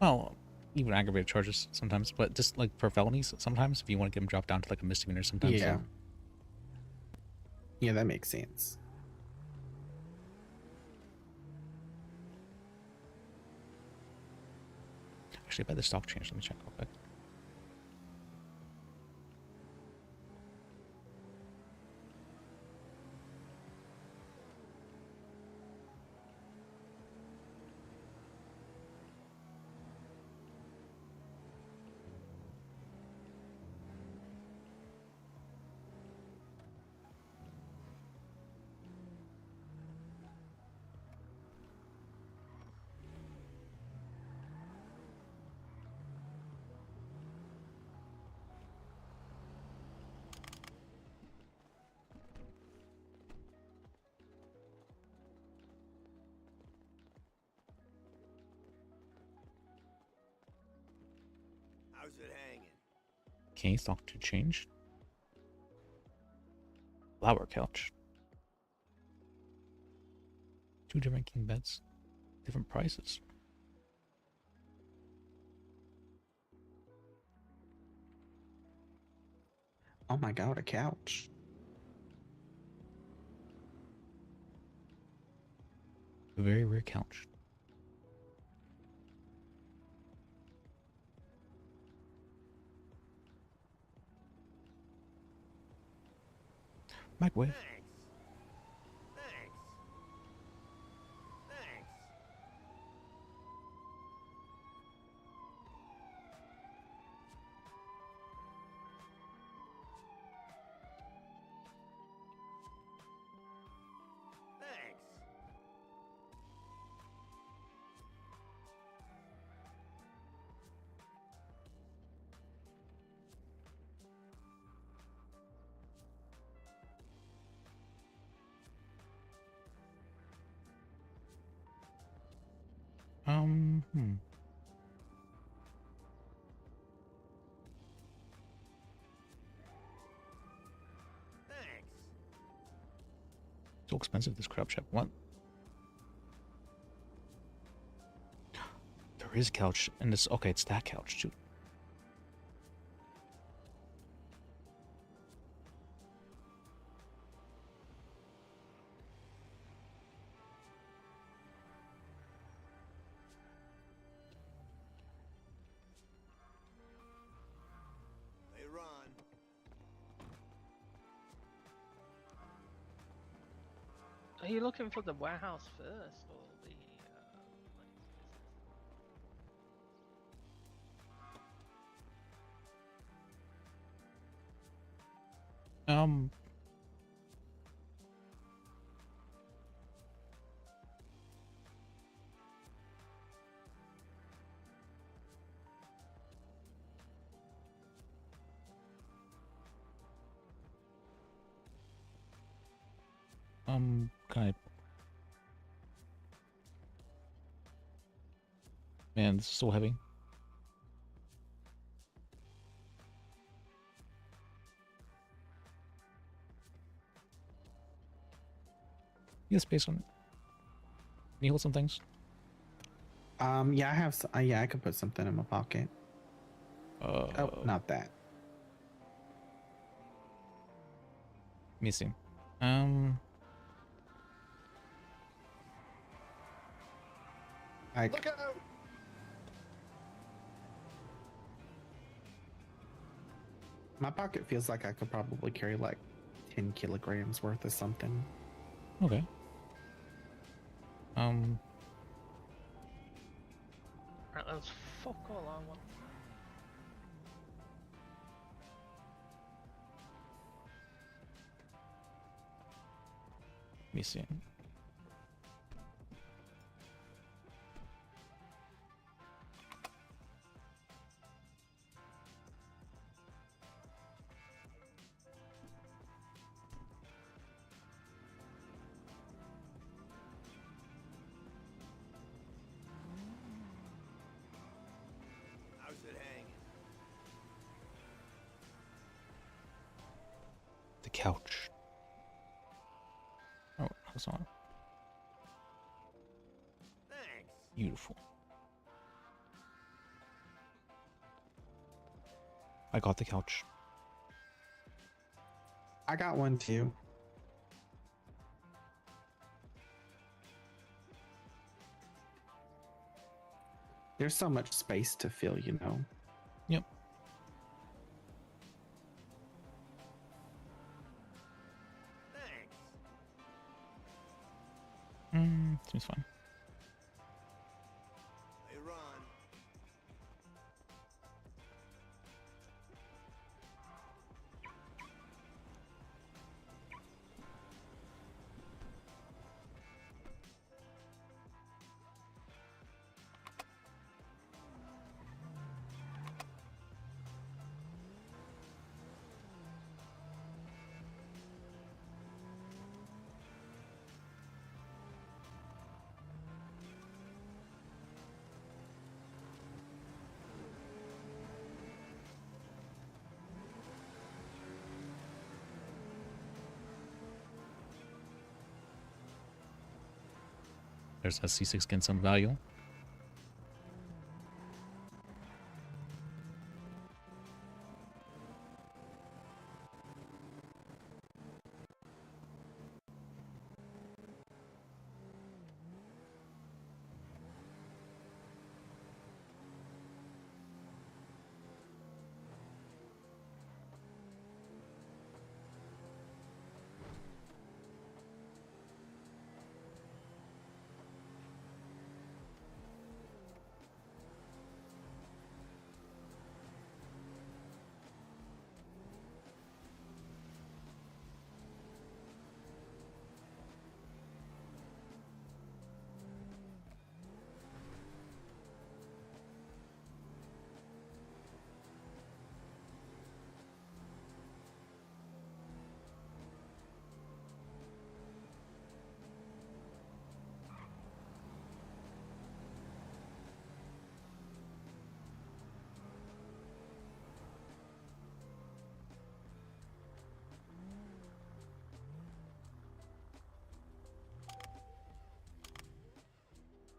well, even aggravated charges sometimes, but just like for felonies sometimes, if you want to get them dropped down to like a misdemeanor sometimes. Yeah. Yeah, that makes sense. Actually, by the stock change, let me check real quick. How's it hanging? Okay, stock to change. Flower couch. 2 different king beds. Different prices. Oh my god, a couch. A very rare couch. Microwave. So expensive, this crab shop. What? is a couch, and it's okay. It's that couch too. They run. Are you looking for the warehouse first or the Um. Kind of. Man, this is so heavy. You have space on it. Can you hold some things? Yeah, I have. Yeah, I can put something in my pocket. Oh, not that. Let me see. Look out! My pocket feels like I could probably carry like 10 kilograms worth of something. Okay. Right, let's fuck all I want. Let me see. How's it hanging? The couch. Oh, that's on. Thanks. Beautiful. I got the couch. I got one too. There's so much space to fill, you know. Yep. Thanks. Seems fine. They run. There's a C6 getting some value.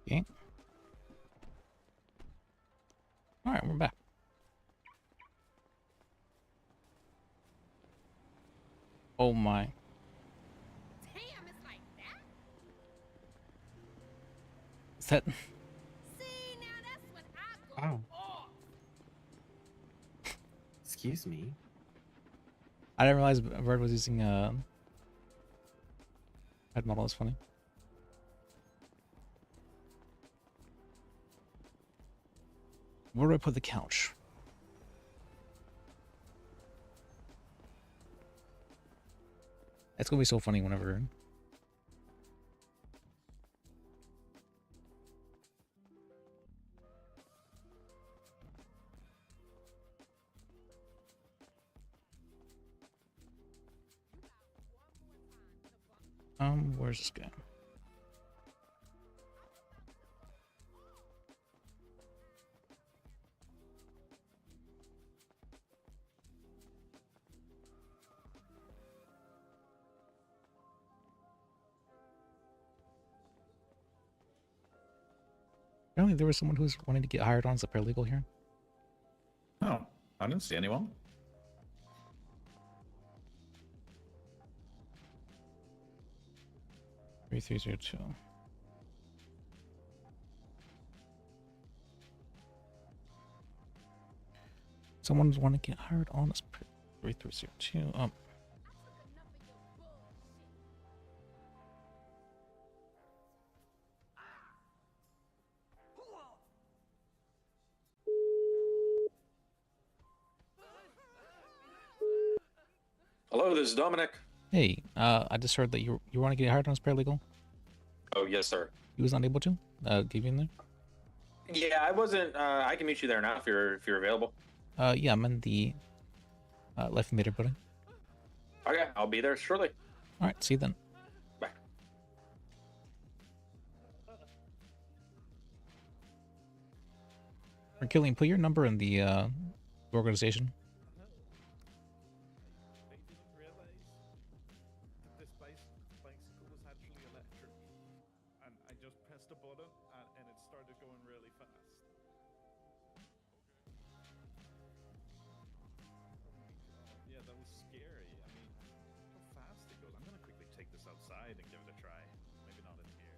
Okay. Alright, we're back. Oh my. Damn, it's like that? Is that... See, now that's what I go Oh. Excuse me. I didn't realize Bird was using head model is funny. Where do I put the couch? It's gonna be so funny whenever. Where's this guy? Apparently there was someone who was wanting to get hired on as a paralegal here. Oh, I didn't see anyone. Three 302. Someone's want to get hired on as 3302. Hello, this is Dominic. Hey, I just heard that you want to get hired on as paralegal. Oh, yes, sir. He was unable to give you in there. Yeah, I wasn't. I can meet you there now if you're available. Yeah, I'm in the left meter building. Okay, I'll be there shortly. All right, see you then. Bye. Or Killian, put your number in the organization. This bicycle was actually electric, and I just pressed a button and it started going really fast. Yeah, that was scary. I mean, how fast it goes. I'm gonna quickly take this outside and give it a try. Maybe not in here.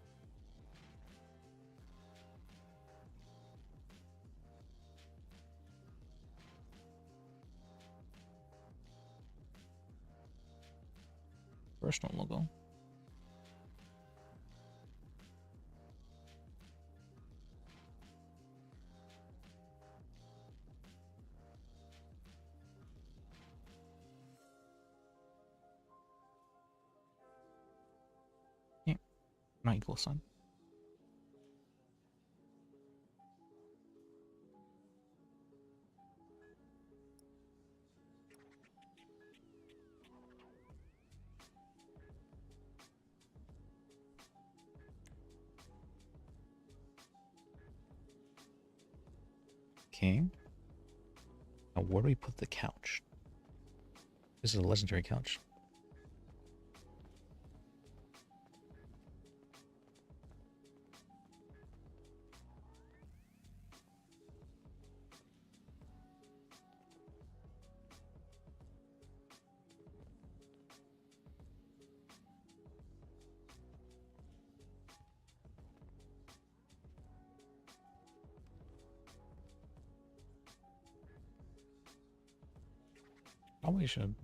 Personal logo. Yeah, not equal sign. Okay. Now where do we put the couch? This is a legendary couch. Probably should.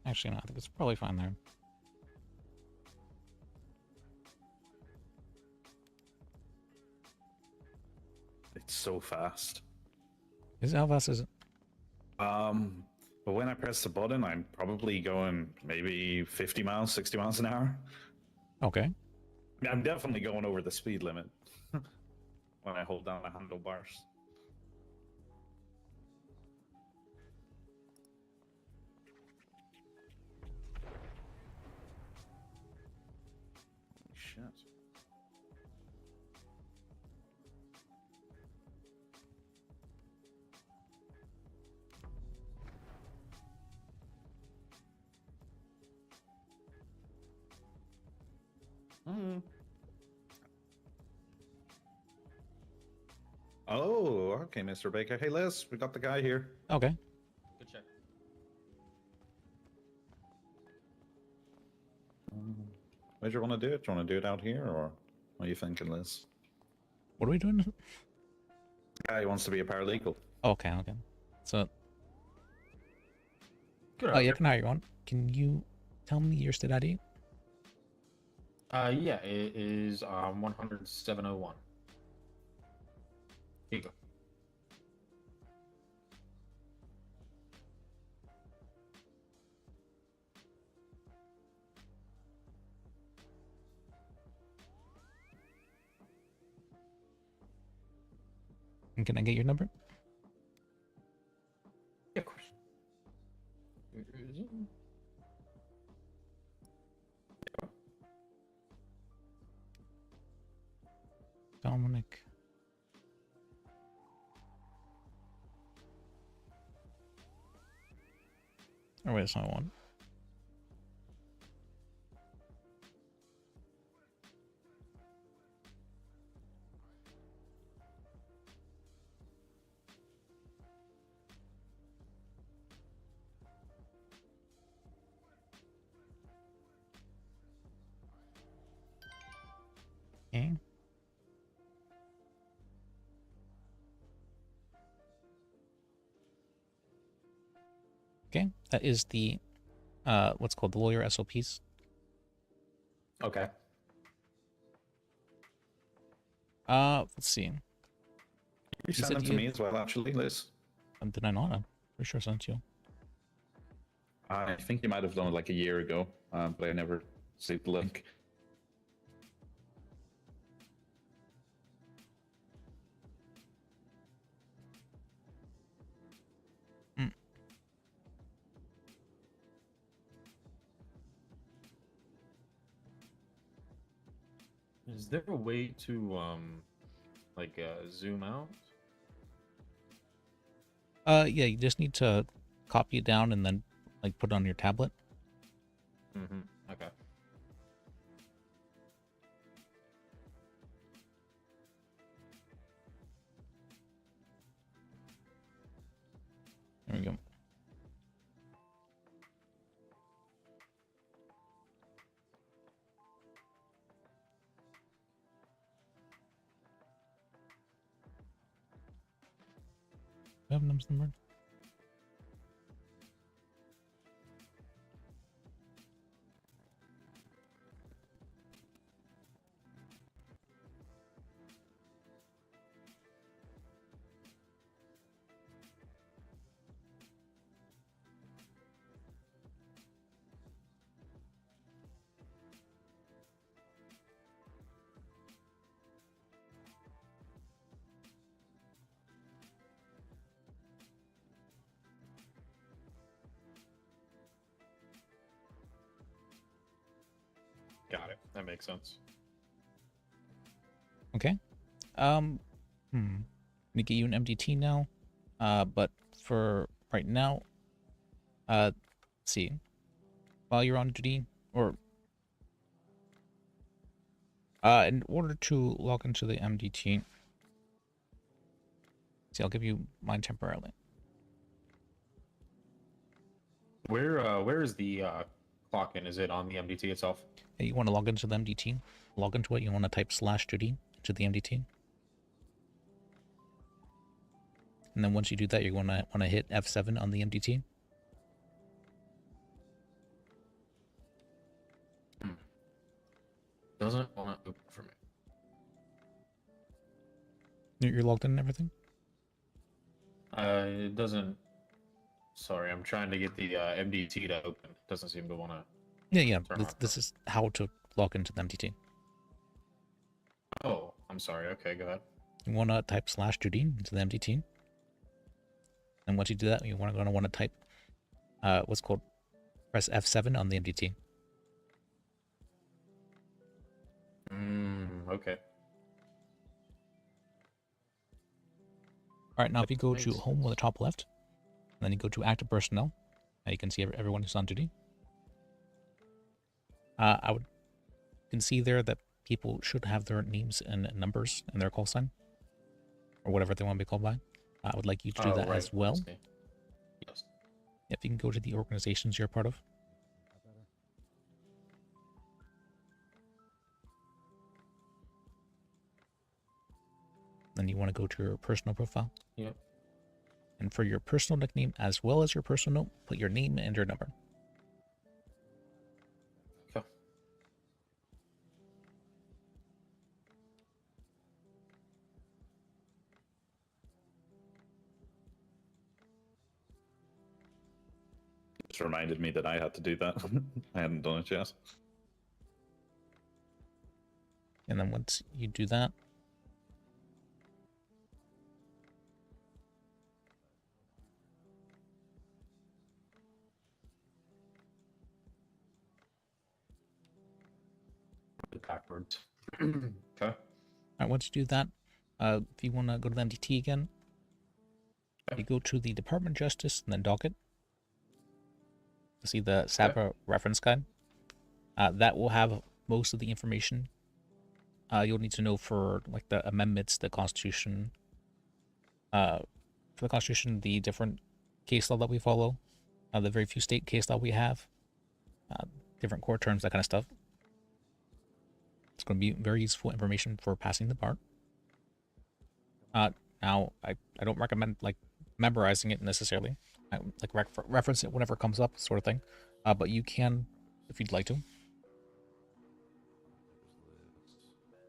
Actually, no, I think it's probably fine there. It's so fast. Is it, how fast is it? But when I press the button, I'm probably going maybe 50 miles, 60 miles an hour. Okay. I'm definitely going over the speed limit when I hold down the handlebars. Shit. Oh, okay, Mr. Baker. Hey, Liz, we got the guy here. Okay. Good check. Where do you want to do it? Do you want to do it out here, or what are you thinking, Liz? What are we doing? The guy wants to be a paralegal. Okay, okay. So, Good oh, yeah, I can hire you on. Can you tell me your state ID? Yeah, it is 10701. Here you go. And can I get your number? Yeah, of course. Where is it? Dominic. Oh, wait, that's not one. Okay. Okay, that is the what's called the lawyer SOPs. Okay. Let's see. You sent them to me as well, actually, Liz. Did I not? I'm pretty sure I sent you. I think you might have done it like a year ago, but I never saved the link. Is there a way to zoom out? Yeah, you just need to copy it down and then like put it on your tablet. Mm-hmm. Okay. There we go. Do I have numbers numbered? Got it. That makes sense. Okay. Let me get you an MDT now. But for right now, let's see. While you're on duty, or in order to log into the MDT, see, I'll give you mine temporarily. Where is the clock in? Is it on the MDT itself? Hey, you want to log into the MDT? Log into it. You want to type /duty to the MDT. And then once you do that, you're going to want to hit F7 on the MDT. Doesn't want to open for me. You're logged in and everything? It doesn't. Sorry, I'm trying to get the MDT to open. It doesn't seem to want to. Yeah. This is how to log into the MDT. Oh, I'm sorry. Okay, go ahead. You want to type /duty into the MDT. And once you do that, you're going to want to type what's called press F7 on the MDT. Okay. All right, now if you go to home on the top left, and then you go to active personnel, now you can see everyone who's on duty. I would can see there that people should have their names and numbers and their call sign, or whatever they want to be called by. I would like you to do that as well. Yes. If you can go to the organizations you're part of. Then you want to go to your personal profile. Yep. And for your personal nickname as well as your personal note, put your name and your number. Okay. Just reminded me that I had to do that. I hadn't done it yet. And then once you do that, backwards. Okay. All right, once you do that, if you want to go to the MDT again, you go to the Department of Justice and then docket. You see the SABRA reference guide. That will have most of the information you'll need to know for like the amendments, the Constitution. For the Constitution, the different case law that we follow, the very few state case law we have, different court terms, that kind of stuff. It's going to be very useful information for passing the bar. Now, I don't recommend like memorizing it necessarily. I like reference it whenever it comes up, sort of thing. But you can, if you'd like to.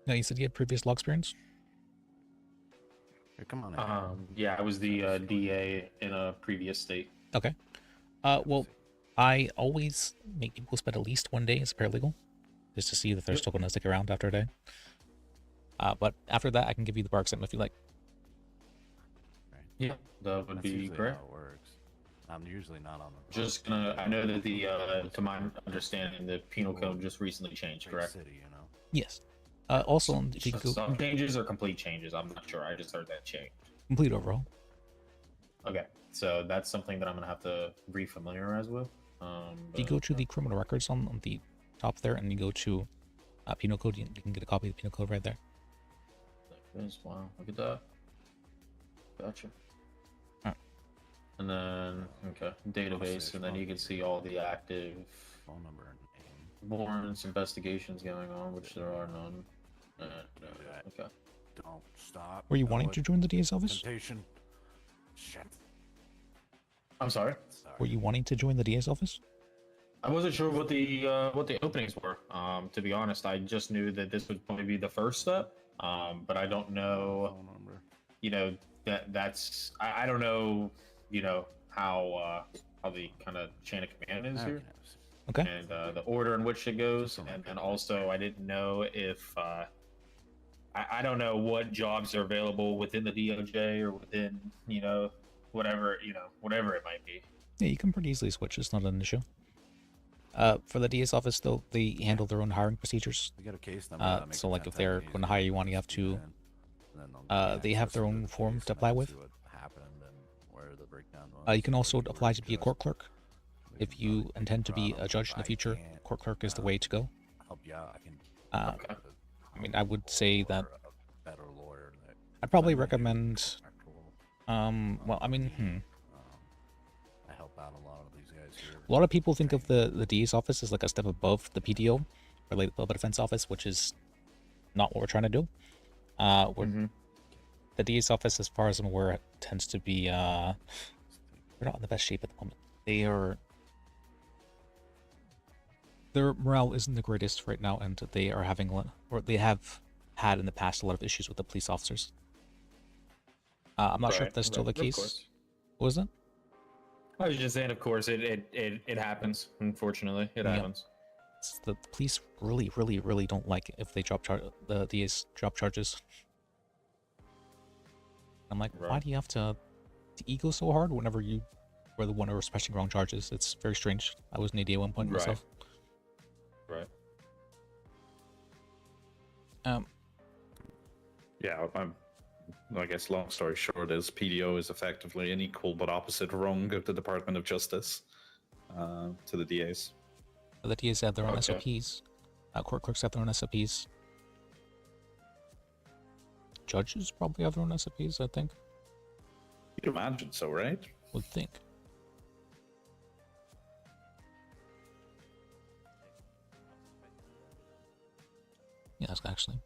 Now, you said you had previous law experience? Here, come on. Yeah, I was the DA in a previous state. Okay. Well, I always make people spend at least one day as a paralegal, just to see if they're still going to stick around after a day. But after that, I can give you the bar exam if you like. Yeah, that would be great. How it works. I'm usually not on the. Just gonna. I know that the, to my understanding, the penal code just recently changed, correct? City, you know. Yes. Also, if you go Some changes or complete changes, I'm not sure. I just heard that change. complete overall. Okay, so that's something that I'm gonna have to re-familiarize with. If you go to the criminal records on the top there, and you go to penal code, you can get a copy of the penal code right there. Wow, look at that. Gotcha. Alright. And then, okay, database, and then you can see all the active phone number and name. warrants, investigations going on, which there are none. Okay. Don't stop. Were you wanting to join the DA's office? Temptation. Shit. I'm sorry? Were you wanting to join the DA's office? I wasn't sure what the openings were. To be honest, I just knew that this would probably be the first step. But I don't know. You know, that's I don't know. You know how the kind of chain of command is here. Okay. And the order in which it goes, and also I didn't know if I don't know what jobs are available within the DOJ or within whatever it might be. Yeah, you can pretty easily switch. It's not an issue. For the DA's office, though, they handle their own hiring procedures. We got a case number that makes So, like, it if they're 10 going to hire you on, you have to. They have their own form to apply with. You can also apply to be a court clerk. If you intend to be a judge in the future, court clerk is the way to go. Help you out. I mean, I would say that I'd probably recommend. Well, I mean, I help out a lot of these guys here. A lot of people think of the DA's office as like a step above the PDO, or Public Defense Office, which is not what we're trying to do. The DA's office, as far as I'm aware, tends to be they're not in the best shape at the moment. Their morale isn't the greatest right now, and they are having they have had in the past a lot of issues with the police officers. I'm not sure if that's still the case. What was that? I was just saying, of course, it happens. Unfortunately, it happens. The police really don't like it if they drop the DA's drop charges. I'm like, why do you have to ego so hard whenever you were the one who was pressing wrong charges? It's very strange. I was an AD at one point myself. Right. Yeah, I guess long story short is PDO is effectively an equal but opposite rung of the Department of Justice to the DAs. The DAs have their own SOPs. Court clerks have their own SOPs. Judges probably have their own SOPs, I think. You'd imagine so, right? Would think. Yes, actually.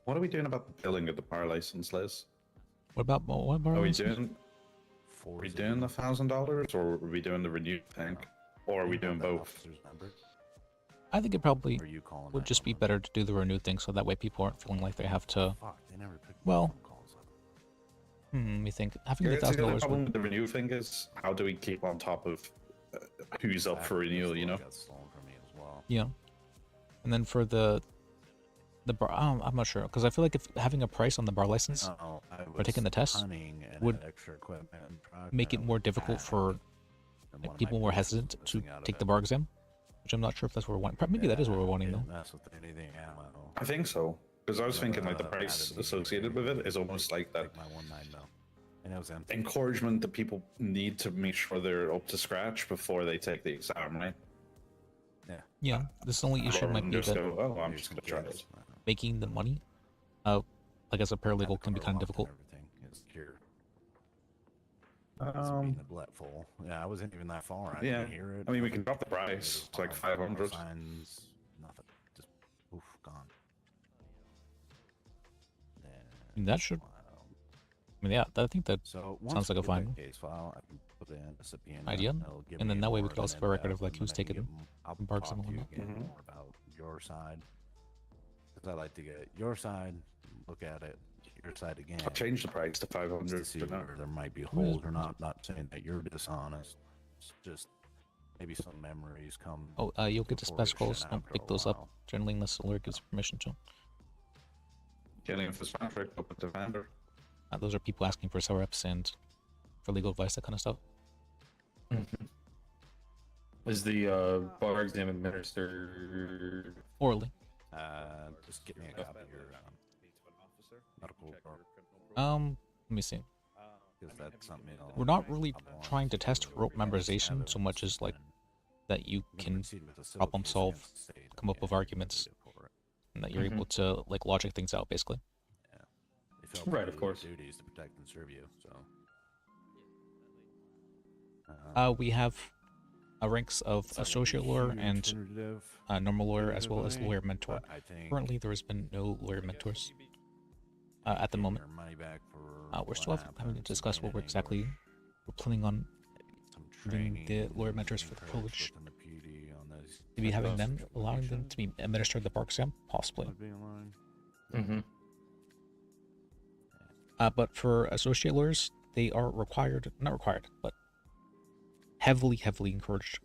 What are we doing about the billing of the bar license, Liz? What about what bar Are we license? doing? Are we doing the $1,000, or are we doing the renewed thing, or are we doing both? I think it probably would just be better to do the renewed thing, so that way people aren't feeling like they have to. Well, let me think. Having the The $1,000 problem would... with the renew thing is, how do we keep on top of who's up for renewal? You know? Yeah, and then for the bar, I'm not sure, because I feel like if having a price on the bar license or taking the test would make it more difficult for like, people more hesitant to take the bar exam, which I'm not sure if that's what we're wanting. Maybe that is what we're wanting though. I think so, because I was thinking like the price associated with it is almost like that encouragement that people need to make sure they're up to scratch before they take the exam, right? Yeah, this only issue Rather might than be just that go, oh, I'm just gonna try it. making the money, like as a paralegal, can be kind of difficult. Neglectful. Yeah, I wasn't even that far. I Yeah, didn't hear it. I mean we can drop the price to like 500. Signs, nothing. Just oof, gone. I mean, that should. I mean, yeah, I think that sounds like a fine case file, I can put in a subpoena, idea, it'll give and me then that way we more could also of have a an record of in-depth, like and who's then taken I'll barks talk and to you whatnot. again more about your side, because I like to get your side, look at it, your side again. I'll change the price to 500 to see for now. where there might be holes or not. Not saying that you're dishonest, it's just maybe some memories come. Oh, you'll get before dispatch it calls. and Don't after pick a those while. up. Generally, unless the lawyer gives permission to. Getting for contract open to vendor. Those are people asking for reps and for legal advice, that kind of stuff. Is the bar exam administered Orally. Just get me a copy of your medical report. Let me see. Because that's something We're not really trying to test rope memorization so much as like that you can problem solve, come up with arguments, and that you're able to like logic things out basically. Right, of course. Duties to protect and serve you. So. We have ranks of associate lawyer and normal lawyer, as well as lawyer mentor. Currently, there has been no lawyer mentors at the moment. We're still having to discuss what we're planning on giving the lawyer mentors for the privilege. Maybe having them, allowing them to be administered the bar exam, possibly. But for associate lawyers, they are not required, but heavily encouraged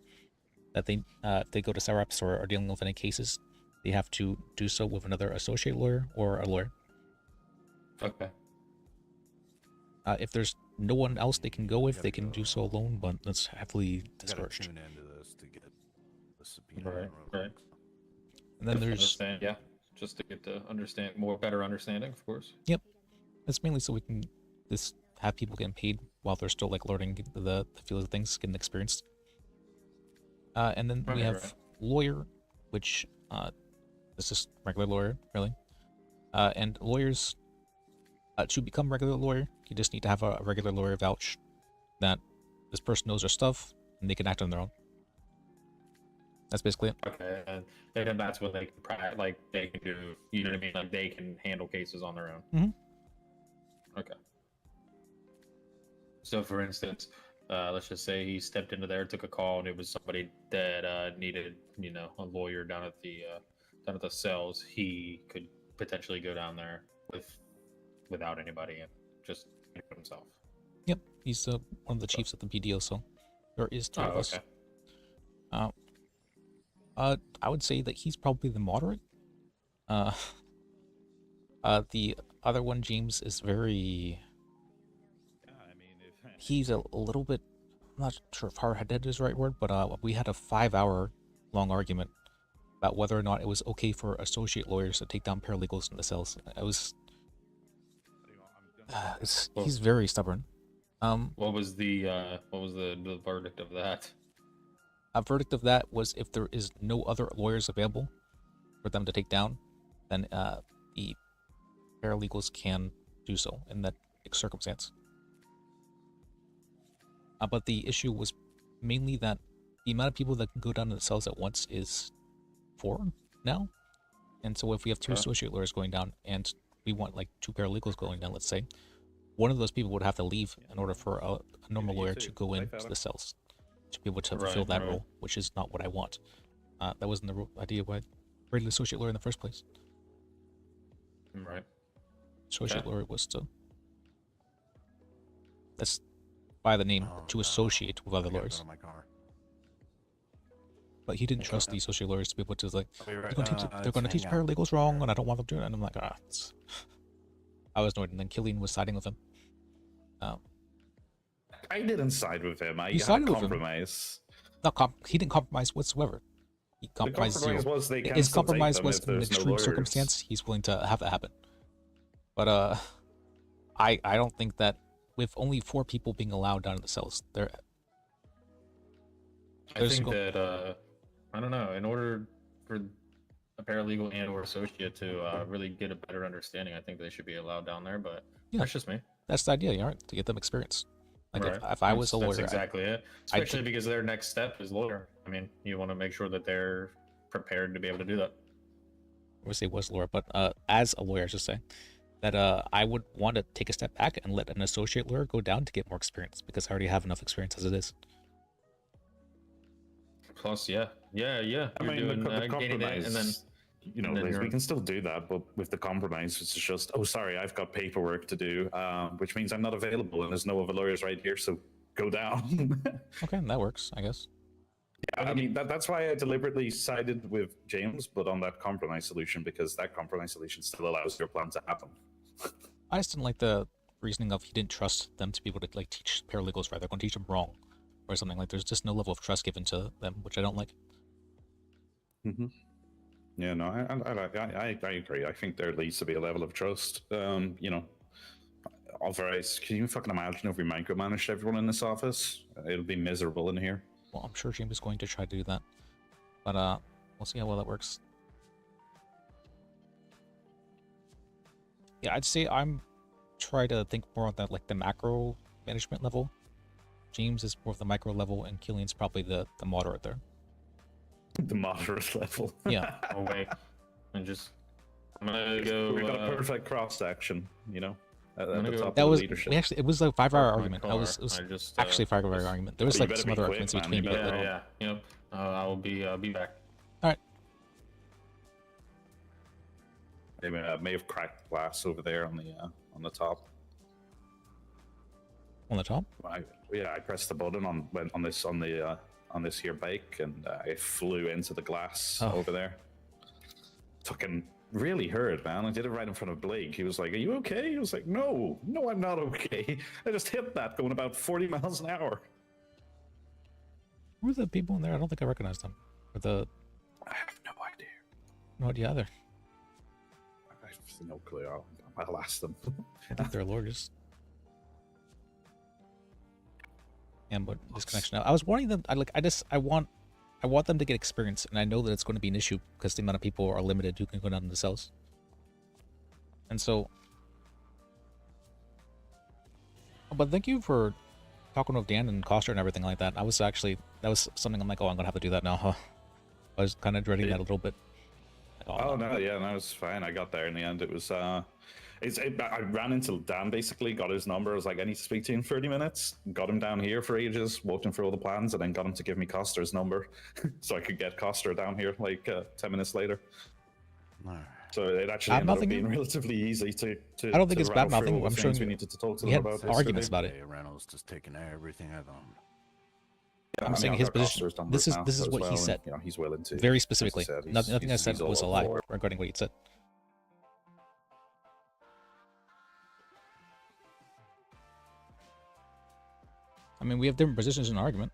that if they go to SREPs or are dealing with any cases, they have to do so with another associate lawyer or a lawyer. Okay. If there's no one else they can go with, they can do so alone, but that's heavily discouraged. Right. And then there's just to get the better understanding, of course. Yep. That's mainly so we can have people getting paid while they're still like learning the feel of things, getting experienced. And then we have lawyer, which is just regular lawyer, really. And lawyers, to become regular lawyer, you just need to have a regular lawyer vouch that this person knows their stuff and they can act on their own. That's basically it. Okay, and then that's when they can they can do, you know what I mean? Like they can handle cases on their own. Okay. So, for instance, let's just say he stepped into there, took a call, and it was somebody that needed, a lawyer down at the cells. He could potentially go down there without anybody and just do it himself. Yep, he's one of the chiefs at the PDO, so there is two of us. I would say that he's probably the moderate. The other one, James, is very. He's a little bit. I'm not sure if hard-headed is the right word, but we had a 5-hour long argument about whether or not it was okay for associate lawyers to take down paralegals in the cells. He's very stubborn. What was the verdict of that? A verdict of that was if there is no other lawyers available for them to take down, then the paralegals can do so in that circumstance. But the issue was mainly that the amount of people that can go down to the cells at once is 4 now. And so if we have 2 associate lawyers going down and we want like 2 paralegals going down, let's say, one of those people would have to leave in order for a normal lawyer to go into the cells to be able to fulfill that role, which is not what I want. That wasn't the idea why I created associate lawyer in the first place. Right. Associate lawyer was to... That's by the name, to associate with other lawyers. But he didn't trust the associate lawyers to be able to like, they're going to teach paralegals wrong, and I don't want them to do it. And I'm like, I was annoyed, and then Killian was siding with him. I didn't side with him. I You had sided a with him. compromise. He didn't compromise whatsoever. He compromised compromise zero. was they can His still take compromise them was if in an there's no extreme lawyers. circumstance, he's willing to have that happen. But I don't think that with only 4 people being allowed down in the cells, I think that I don't know. In order for a paralegal and/or associate to really get a better understanding, I think they should be allowed down there. But that's just me. That's the idea, right? To get them experience. Like Right. if I was a lawyer, that's exactly it. Especially because their next step is lawyer. I mean, you want to make sure that they're prepared to be able to do that. I would say was lawyer, but as a lawyer, I should say that I would want to take a step back and let an associate lawyer go down to get more experience because I already have enough experience as it is. Plus, yeah. I You're mean, doing the gaining it, compromise, and then and then Liz, we you're- can still do that, but with the compromise, it's just, oh, sorry, I've got paperwork to do, which means I'm not available, and there's no other lawyers right here, so go down. Okay, that works, I guess. Yeah, I mean, that's why I deliberately sided with James, but on that compromise solution, because that compromise solution still allows your plan to happen. I just didn't like the reasoning of he didn't trust them to be able to like teach paralegals right. They're going to teach them wrong, or something like. There's just no level of trust given to them, which I don't like. Mm-hmm. Yeah, no, I agree. I think there needs to be a level of trust. Otherwise, can you fucking imagine if we micromanaged everyone in this office? It'll be miserable in here. Well, I'm sure James is going to try to do that, but we'll see how well that works. Yeah, I'd say I'm try to think more on that like the macro management level. James is more of the micro level, and Killian's probably the moderate there. The moderate level. Yeah. Oh wait, I'm gonna go. We got a perfect cross section, at the top of That the was leadership. we actually it was a 5-hour my argument. It car. was I just, actually a 5-hour argument. There was You like better some be other quick, arguments man. between You you. better- but- Yeah. Yep. I will be back. All right. They may have cracked glass over there on the top. On the top? I pressed the button on this here bike, and it flew into the glass over there. Fucking really hurt, man. I did it right in front of Blake. He was like, "Are you okay?" He was like, "No, I'm not okay. I just hit that going about 40 miles an hour." Who are the people in there? I don't think I recognize them. Or I have no idea. no idea either. I have no clue. I'll ask them. I think they're lawyers. And but disconnection. I was warning them. I want them to get experience, and I know that it's going to be an issue because the amount of people are limited who can go down in the cells. And so, but thank you for talking with Dan and Coster and everything like that. That was something I'm like, oh, I'm gonna have to do that now. Huh? I was kind of dreading that a little bit. No, it's fine. I got there in the end. It was I ran into Dan, basically got his number. I was like, I need to speak to you in 30 minutes. Got him down here for ages, walked him through all the plans, and then got him to give me Coster's number so I could get Coster down here like 10 minutes later. So it actually ended up being relatively easy to I don't think it's bad rattle through mouthing. all the I'm things showing we needed to talk to we them had about. arguments about it. Reynolds just taking everything I've owned. Yeah, I'm saying his position. This is what he said. He's willing to. Very specifically. As I said, Nothing I said he's all was a over lie board. regarding what he said. I mean, we have different positions in an argument.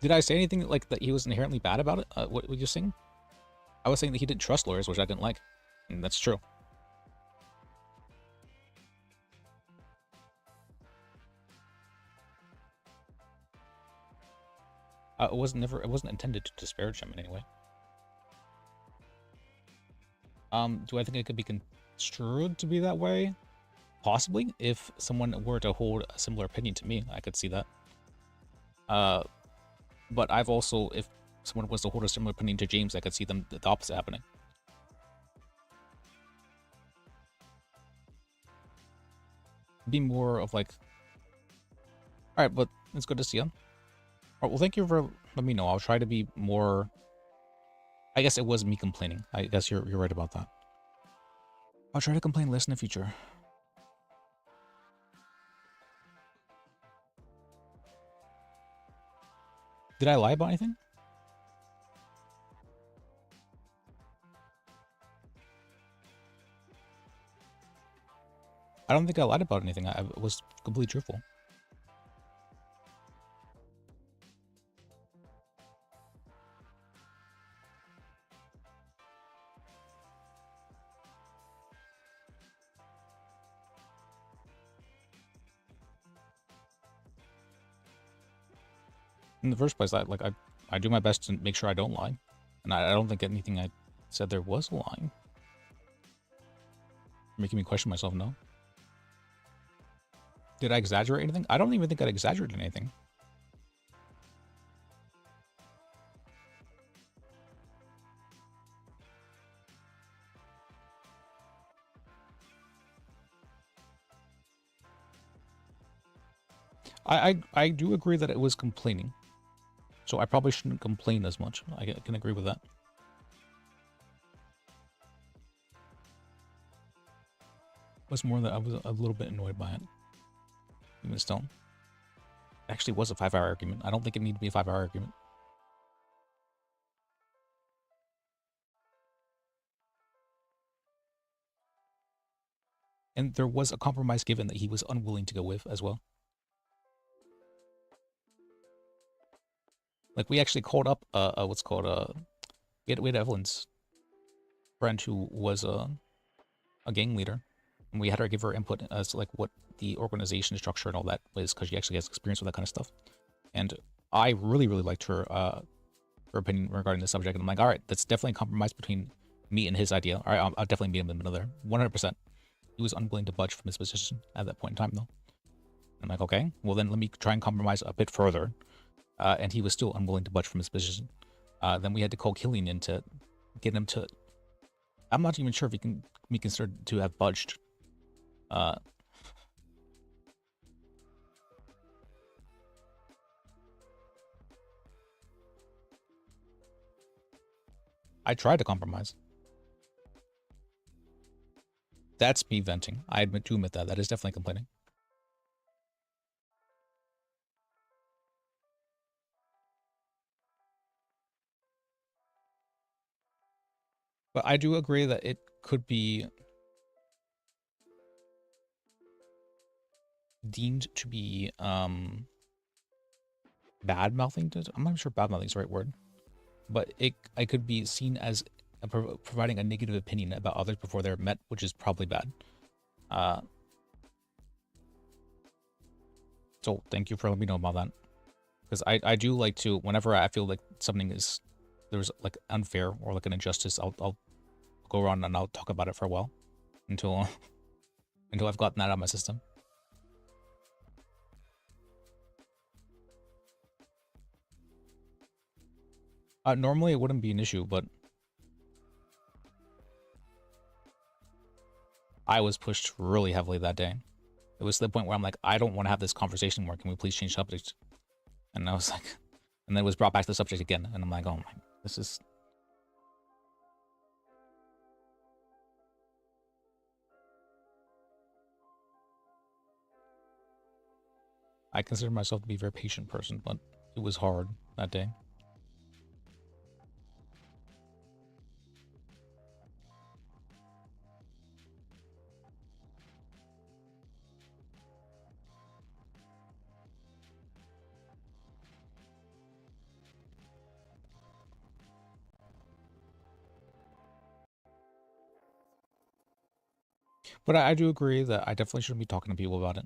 Did I say anything like that he was inherently bad about it? What were you saying? I was saying that he didn't trust lawyers, which I didn't like. And that's true. It wasn't intended to disparage him in any way. Do I think it could be construed to be that way? Possibly. If someone were to hold a similar opinion to me, I could see that. But I've also, if someone was to hold a similar opinion to James, I could see the opposite happening. Be more of like, all right, but it's good to see you. All right, well, thank you for letting me know. I'll try to be more. I guess it was me complaining. I guess you're right about that. I'll try to complain less in the future. Did I lie about anything? I don't think I lied about anything. I was completely truthful. In the first place, I do my best to make sure I don't lie. And I don't think anything I said there was lying. Making me question myself, no. Did I exaggerate anything? I don't even think I exaggerated anything. I do agree that it was complaining. So I probably shouldn't complain as much. I can agree with that. It was more that I was a little bit annoyed by it. Even still. It actually was a 5-hour argument. I don't think it needed to be a 5-hour argument. And there was a compromise given that he was unwilling to go with as well. Like, we actually called up what's called we had Evelyn's friend who was a gang leader, and we had her give her input as to, like, what the organization structure and all that was, because she actually has experience with that kind of stuff. And I really liked her her opinion regarding the subject. And I'm like, all right, that's definitely a compromise between me and his idea. All right, I'll definitely meet him in the middle there, 100%. He was unwilling to budge from his position at that point in time, though. I'm like, okay, well then let me try and compromise a bit further. And he was still unwilling to budge from his position. Then we had to call Killian in to get him to... I'm not even sure if he can be considered to have budged. I tried to compromise. That's me venting. I admit that. That is definitely complaining. But I do agree that it could be deemed to be bad-mouthing. I'm not sure bad-mouthing is the right word. But it could be seen as providing a negative opinion about others before they're met, which is probably bad. So thank you for letting me know about that. Because I do like to, whenever I feel like something is, there's like unfair or like an injustice, I'll go around and I'll talk about it for a while until I've gotten that out of my system. Normally it wouldn't be an issue, but I was pushed really heavily that day. It was to the point where I'm like, I don't want to have this conversation anymore. Can we please change subject? And I was like, and then it was brought back to the subject again. And I'm like, oh my, this is... I consider myself to be a very patient person, but it was hard that day. But I do agree that I definitely shouldn't be talking to people about it.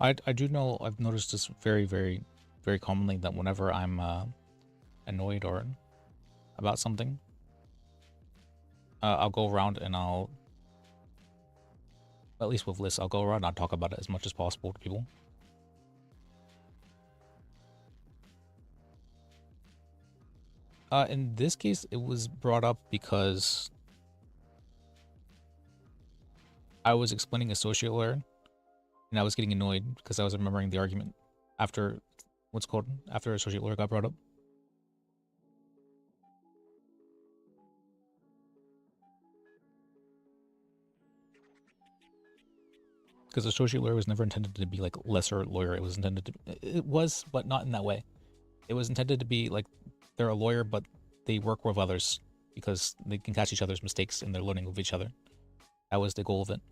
I do know, I've noticed this very commonly, that whenever I'm annoyed or about something, I'll go around and I'll, at least with Lis, I'll go around and I'll talk about it as much as possible to people. In this case, it was brought up because I was explaining associate lawyer, and I was getting annoyed because I was remembering the argument after, after associate lawyer got brought up. Because associate lawyer was never intended to be like lesser lawyer. It was intended to, it was, but not in that way. It was intended to be like they're a lawyer, but they work with others because they can catch each other's mistakes and they're learning with each other. That was the goal of it.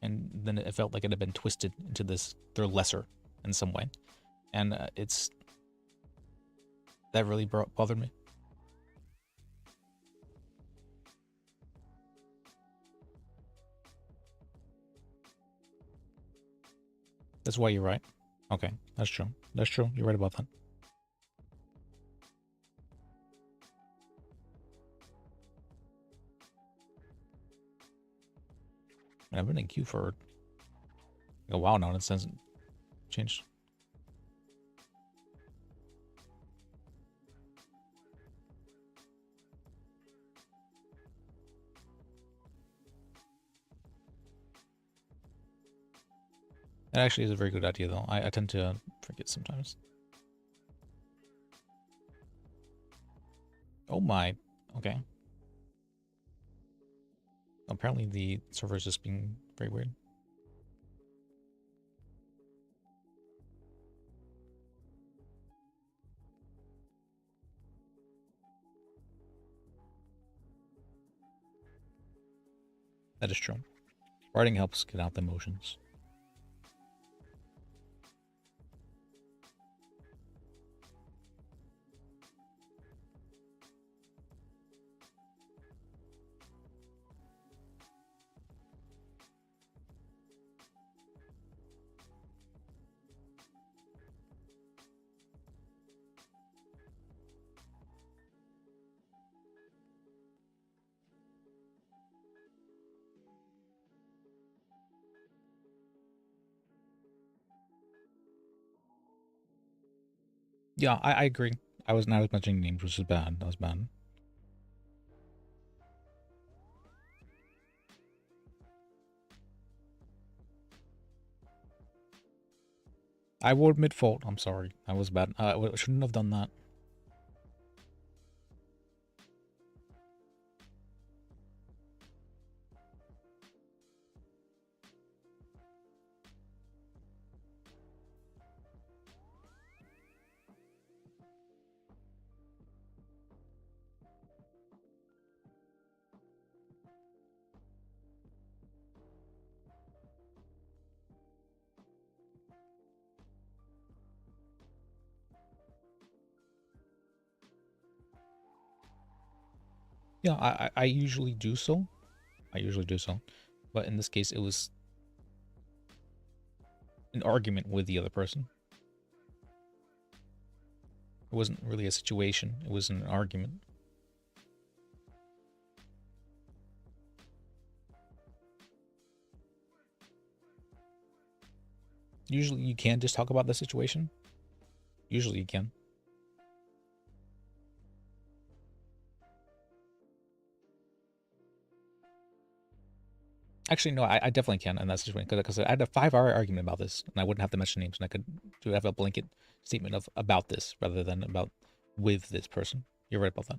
And then it felt like it had been twisted into this, they're lesser in some way. And that really bothered me. That's why you're right. Okay, that's true. That's true. You're right about that. I've been in queue for a while now, and it hasn't changed. It actually is a very good idea, though. I tend to forget sometimes. Oh my. Okay. Apparently the server is just being very weird. That is true. Writing helps get out the emotions. Yeah, I agree. I was mentioning names, which is bad. That was bad. I will admit fault. I'm sorry. I was bad. I shouldn't have done that. Yeah, I usually do so. I usually do so. But in this case, it was an argument with the other person. It wasn't really a situation. It was an argument. Usually you can just talk about the situation. Usually you can. Actually, no, I definitely can in that situation, because I had a 5-hour argument about this, and I wouldn't have to mention names, and I could have a blanket statement of about this rather than about with this person. You're right about that.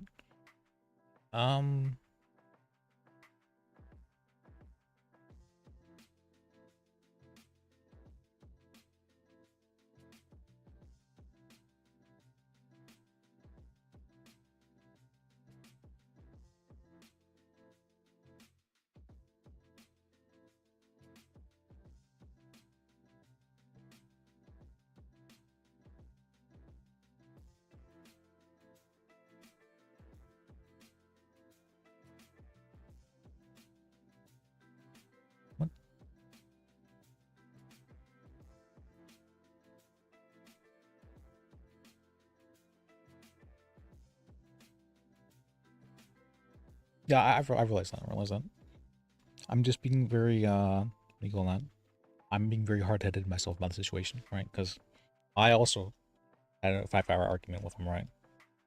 Yeah, I realized that. I realized that. I'm just being very, what do you call that? I'm being very hard-headed myself about the situation, right? Because I also had a 5-hour argument with him, right?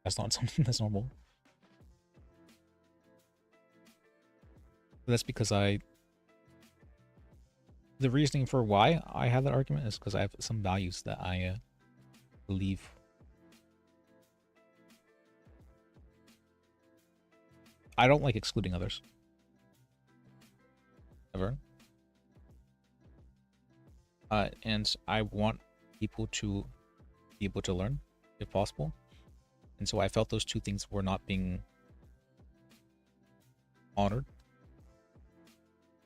That's not something that's normal. But that's because the reasoning for why I had that argument is because I have some values that I believe. I don't like excluding others. Ever. And I want people to be able to learn, if possible. And so I felt those two things were not being honored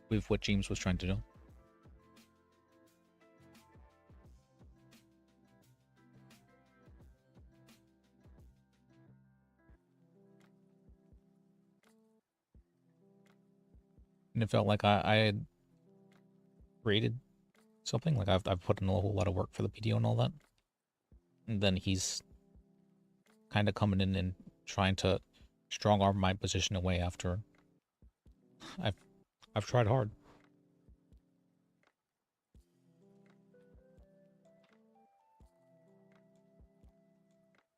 with what James was trying to do. And it felt like I had created something. Like I've put in a whole lot of work for the PDO and all that. And then he's kind of coming in and trying to strong arm my position away after I've tried hard.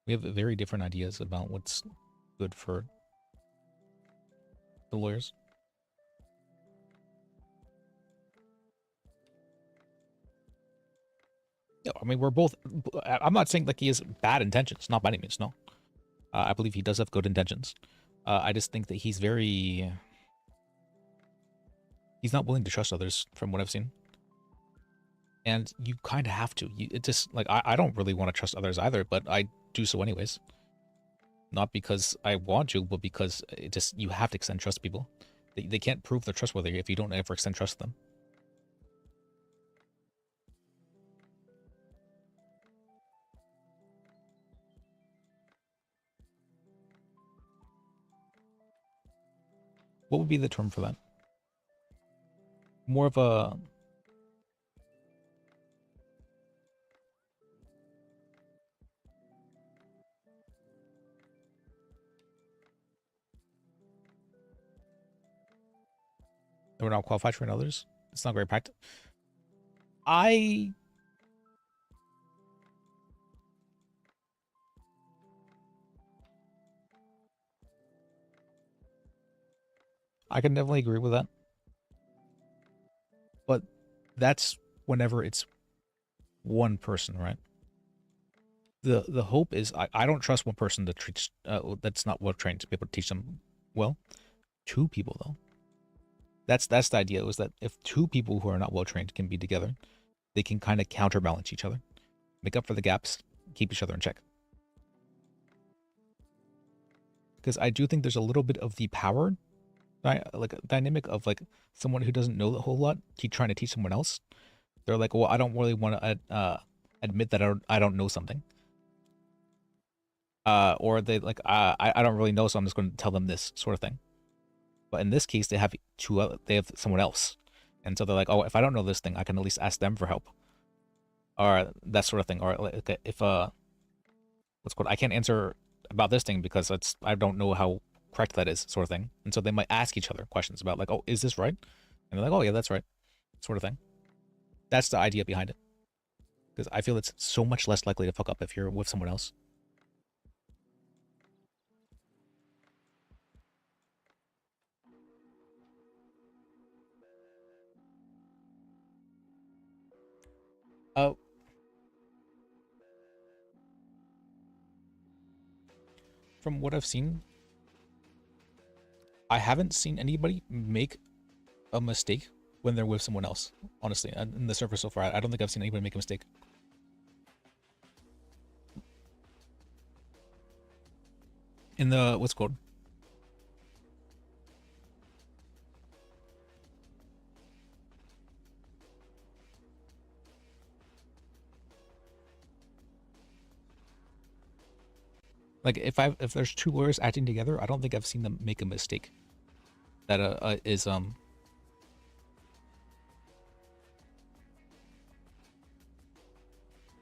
We have very different ideas about what's good for the lawyers. Yeah, I mean, we're both... I'm not saying like he has bad intentions. Not by any means, no. I believe he does have good intentions. I just think that he's very... He's not willing to trust others from what I've seen. And you kind of have to. It just, like, I don't really want to trust others either, but I do so anyways. Not because I want to, but because it just, you have to extend trust to people. They can't prove they're trustworthy if you don't ever extend trust to them. What would be the term for that? More of a... We're not qualified for others. It's not very practical. I can definitely agree with that. But that's whenever it's one person, right? The hope is I don't trust one person to teach that's not well trained to be able to teach them well. Two people though. That's the idea, was that if two people who are not well trained can be together, they can kind of counterbalance each other, make up for the gaps, keep each other in check. Because I do think there's a little bit of the power, like a dynamic of like someone who doesn't know a whole lot, trying to teach someone else. They're like, well, I don't really want to admit that I don't know something. Or they like, I don't really know, so I'm just going to tell them this sort of thing. But in this case, they have someone else. And so they're like, oh, if I don't know this thing, I can at least ask them for help. Or that sort of thing. Or like, if, what's called, I can't answer about this thing because I don't know how correct that is, sort of thing. And so they might ask each other questions about like, oh, is this right? And they're like, oh yeah, that's right. Sort of thing. That's the idea behind it. Because I feel it's so much less likely to fuck up if you're with someone else. From what I've seen, I haven't seen anybody make a mistake when they're with someone else. Honestly, in the server so far, I don't think I've seen anybody make a mistake. In the what's it called? Like if there's two lawyers acting together, I don't think I've seen them make a mistake. That is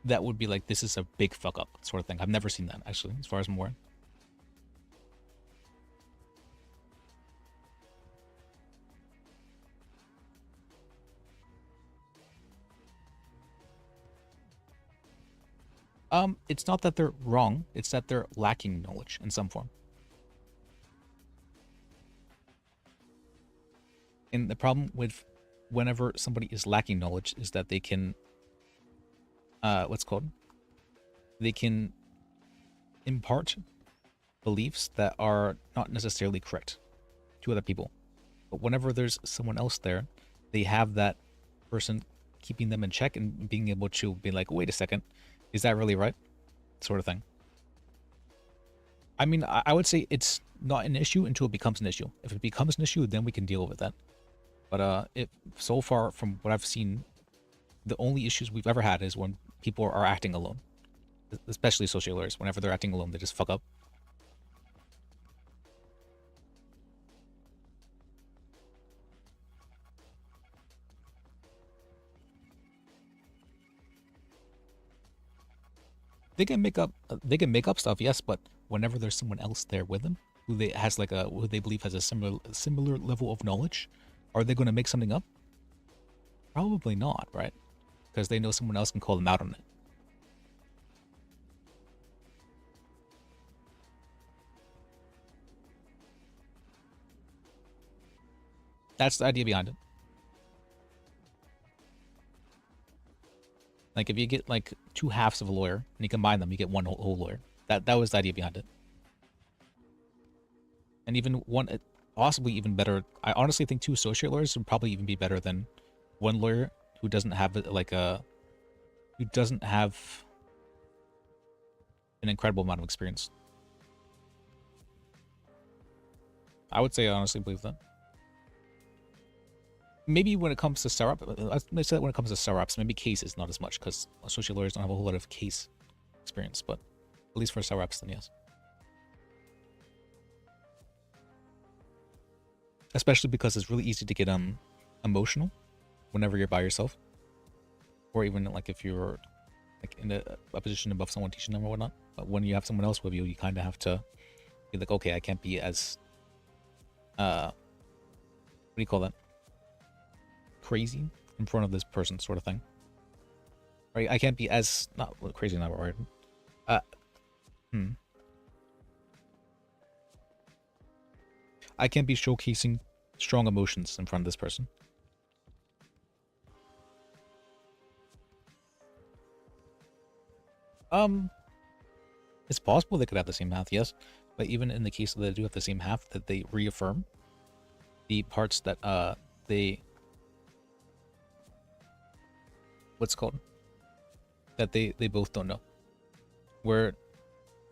that would be like, this is a big fuck up sort of thing. I've never seen that actually, as far as I'm aware. It's not that they're wrong, it's that they're lacking knowledge in some form. And the problem with whenever somebody is lacking knowledge is that they can, what's called? They can impart beliefs that are not necessarily correct to other people. But whenever there's someone else there, they have that person keeping them in check and being able to be like, wait a second, is that really right? Sort of thing. I mean, I would say it's not an issue until it becomes an issue. If it becomes an issue, then we can deal with that. But so far from what I've seen, the only issues we've ever had is when people are acting alone. Especially social lawyers. Whenever they're acting alone, they just fuck up. They can make up stuff, yes, but whenever there's someone else there with them who they believe has a similar level of knowledge, are they going to make something up? Probably not, right? Because they know someone else can call them out on it. That's the idea behind it. Like if you get like two halves of a lawyer and you combine them, you get one whole lawyer. That was the idea behind it. And even one, possibly even better. I honestly think two associate lawyers would probably even be better than one lawyer who doesn't have who doesn't have an incredible amount of experience. I would say I honestly believe that. Maybe when it comes to setup, let's say that when it comes to setups, maybe cases not as much because associate lawyers don't have a whole lot of case experience, but at least for setups, then yes. Especially because it's really easy to get emotional whenever you're by yourself, or even like if you're like in a position above someone teaching them or whatnot. But when you have someone else with you, you kind of have to be like, okay, I can't be as what do you call that? Crazy in front of this person, sort of thing. Right? I can't be as not crazy, not right. I can't be showcasing strong emotions in front of this person. It's possible they could have the same half, yes. But even in the case that they do have the same half, that they reaffirm the parts that they what's it called? That they both don't know. Where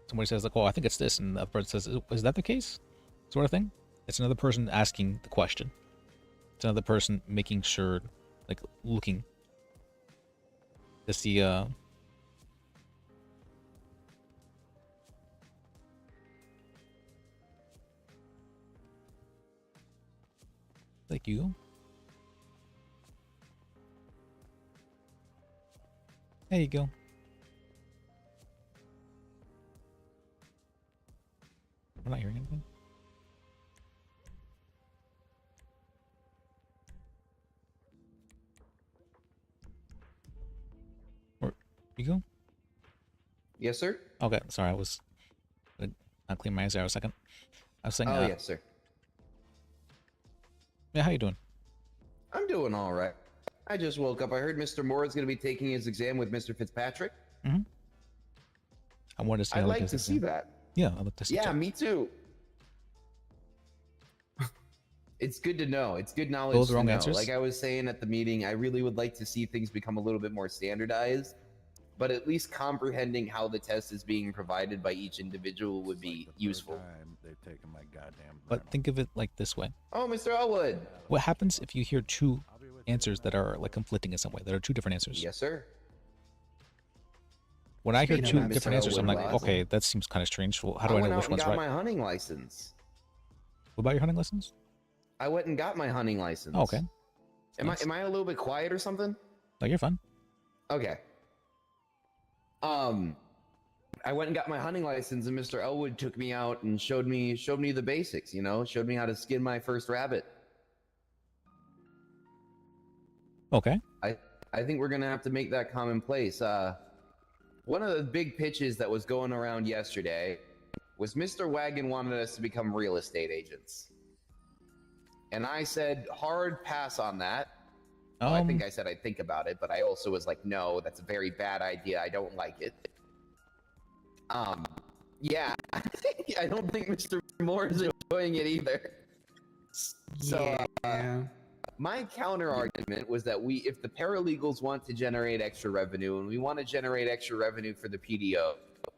somebody says like, "Oh, I think it's this," and the other person says, "Is that the case?" Sort of thing. It's another person asking the question. It's another person making sure, like looking to see. Thank you. There you go. We're not hearing anything. Where you go? Yes, sir. Okay, sorry, I was not clean my eyes there a second. I was saying. Oh, yes, sir. Yeah, how you doing? I'm doing all right. I just woke up. I heard Mr. Moore is going to be taking his exam with Mr. Fitzpatrick. Mm-hmm. I wanted to see. I'd like to see that. Yeah, I'd like to see. Yeah, me too. It's good to know. It's good knowledge. Those wrong to know. answers? Like I was saying at the meeting, I really would like to see things become a little bit more standardized, but at least comprehending how the test is being provided by each individual would be useful. They've taken my goddamn. But think of it like this way. Oh, Mr. Elwood. What happens if you hear two answers that are like conflicting in some way? That are two different answers. Yes, sir. When I hear Speaking two of different Mr. answers, I'm like, Elwood, okay, that seems kind of strange. Well, how do I know which one's got right? my hunting license. What about your hunting license? I went and got my hunting license. Oh, okay. Am I a little bit quiet or something? No, you're fine. Okay. I went and got my hunting license, and Mr. Elwood took me out and showed me the basics. You know, showed me how to skin my first rabbit. Okay. I think we're gonna have to make that commonplace. one of the big pitches that was going around yesterday was Mr. Wagon wanted us to become real estate agents. And I said, hard pass on that. Well, I think I said I'd think about it, but I also was like, no, that's a very bad idea. I don't like it. Yeah, I don't think Mr. Moore is enjoying it either. So, my counter argument was that if the paralegals want to generate extra revenue and we want to generate extra revenue for the PDO,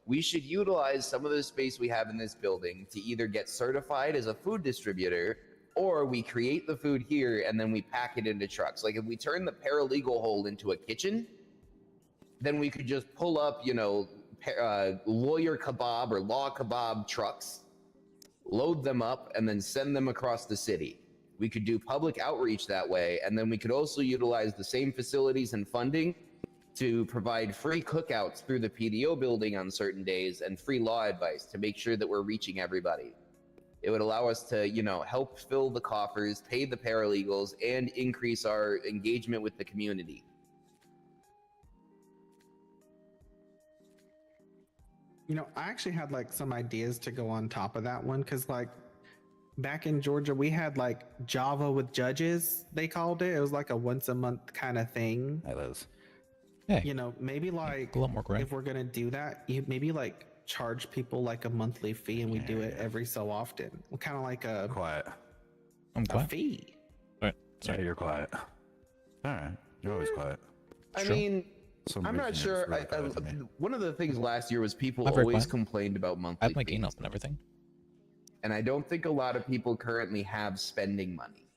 we should utilize some of the space we have in this building to either get certified as a food distributor, or we create the food here and then we pack it into trucks. Like if we turn the paralegal hole into a kitchen, then we could just pull up, you know, lawyer kebab or law kebab trucks, load them up, and then send them across the city. We could do public outreach that way, and then we could also utilize the same facilities and funding to provide free cookouts through the PDO building on certain days and free law advice to make sure that we're reaching everybody. It would allow us to, you know, help fill the coffers, pay the paralegals, and increase our engagement with the community. You know, I actually had like some ideas to go on top of that one because like back in Georgia, we had like Java with judges, they called it. It was like a once a month kind of thing. That is. Hey, you know, maybe like a lot more if we're gonna do that, maybe like charge people like a monthly fee and we do it every so often. Kind of like a quiet. I'm quiet. Fee. All right. Sorry, yeah, you're quiet. All right, you're always quiet. I mean, I'm not sure. One of the things last year was people always complained about monthly I have my fees. gain up and everything. And I don't think a lot of people currently have spending money.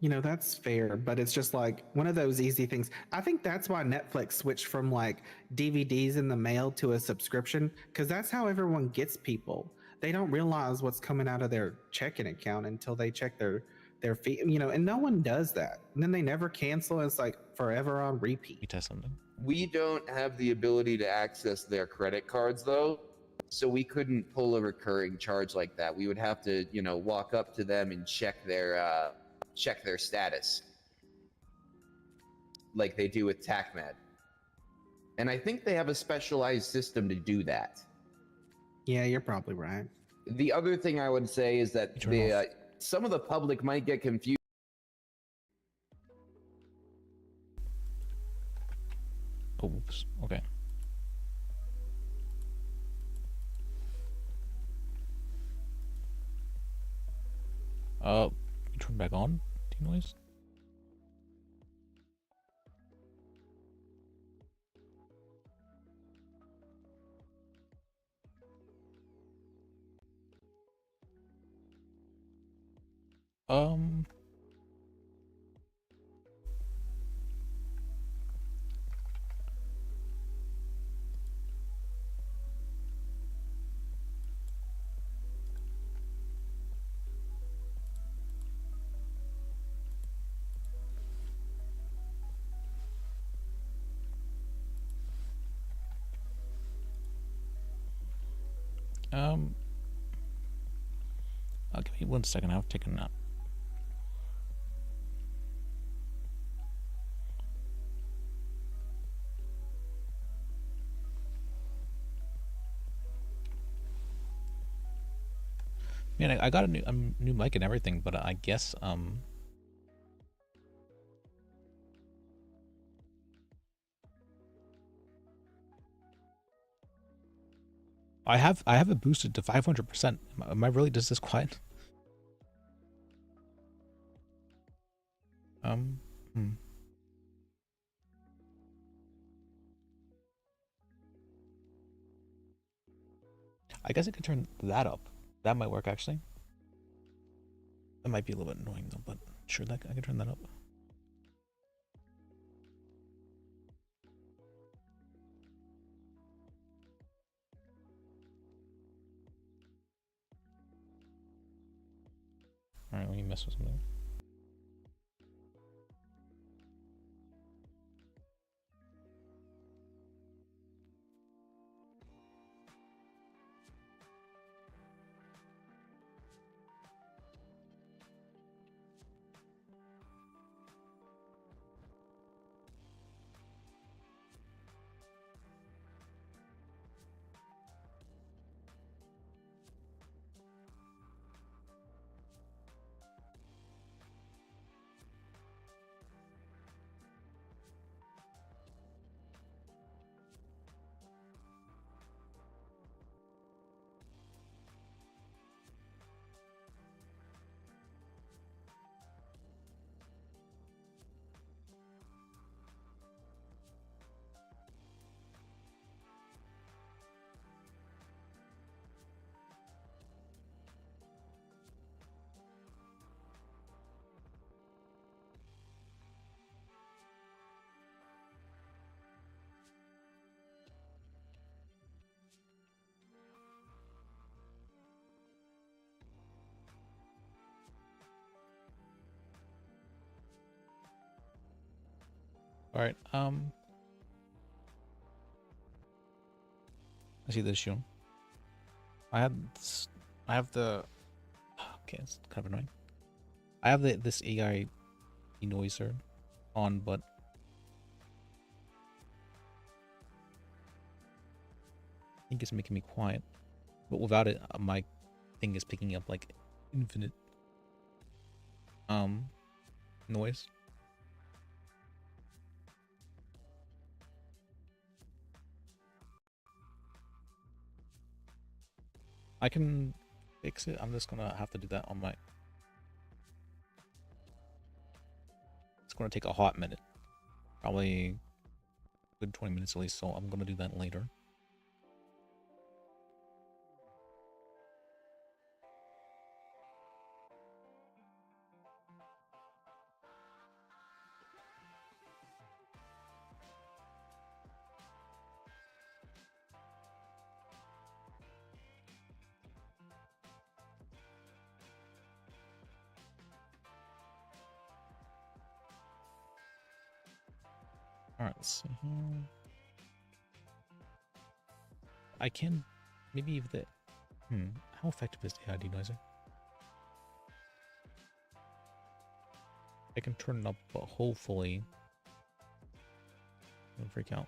You know, that's fair, but it's just like one of those easy things. I think that's why Netflix switched from like DVDs in the mail to a subscription, because that's how everyone gets people. They don't realize what's coming out of their checking account until they check their fee, you know, and no one does that. And then they never cancel. It's like forever on repeat. You test something. We don't have the ability to access their credit cards though, so we couldn't pull a recurring charge like that. We would have to, you know, walk up to them and check their status, like they do with TACMED. And I think they have a specialized system to do that. Yeah, you're probably right. The other thing I would say is that some of the public might get confused. Oops. Okay. Turn back on denoise. Give me 1 second. I've taken a nap. Man, I got a new mic and everything, but I guess I have it boosted to 500%. Am I really just this quiet? I guess I could turn that up. That might work actually. That might be a little bit annoying though, but sure, that I can turn that up. All right, let me mess with something. All right. I see this shoe. I have the. Okay, it's kind of annoying. I have this AI denoiser on, but I think it's making me quiet. But without it, my thing is picking up like infinite noise. I can fix it. I'm just gonna have to do that on my. It's gonna take a hot minute, probably a good 20 minutes at least. So I'm gonna do that later. Alright, let's see here. I can maybe if the how effective is the AI denoiser? I can turn it up, but hopefully it won't freak out.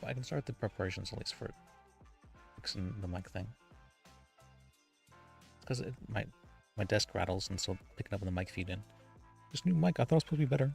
I can start the preparations at least for fixing the mic thing. Because my desk rattles and so picking up the mic feed in. This new mic, I thought it was supposed to be better.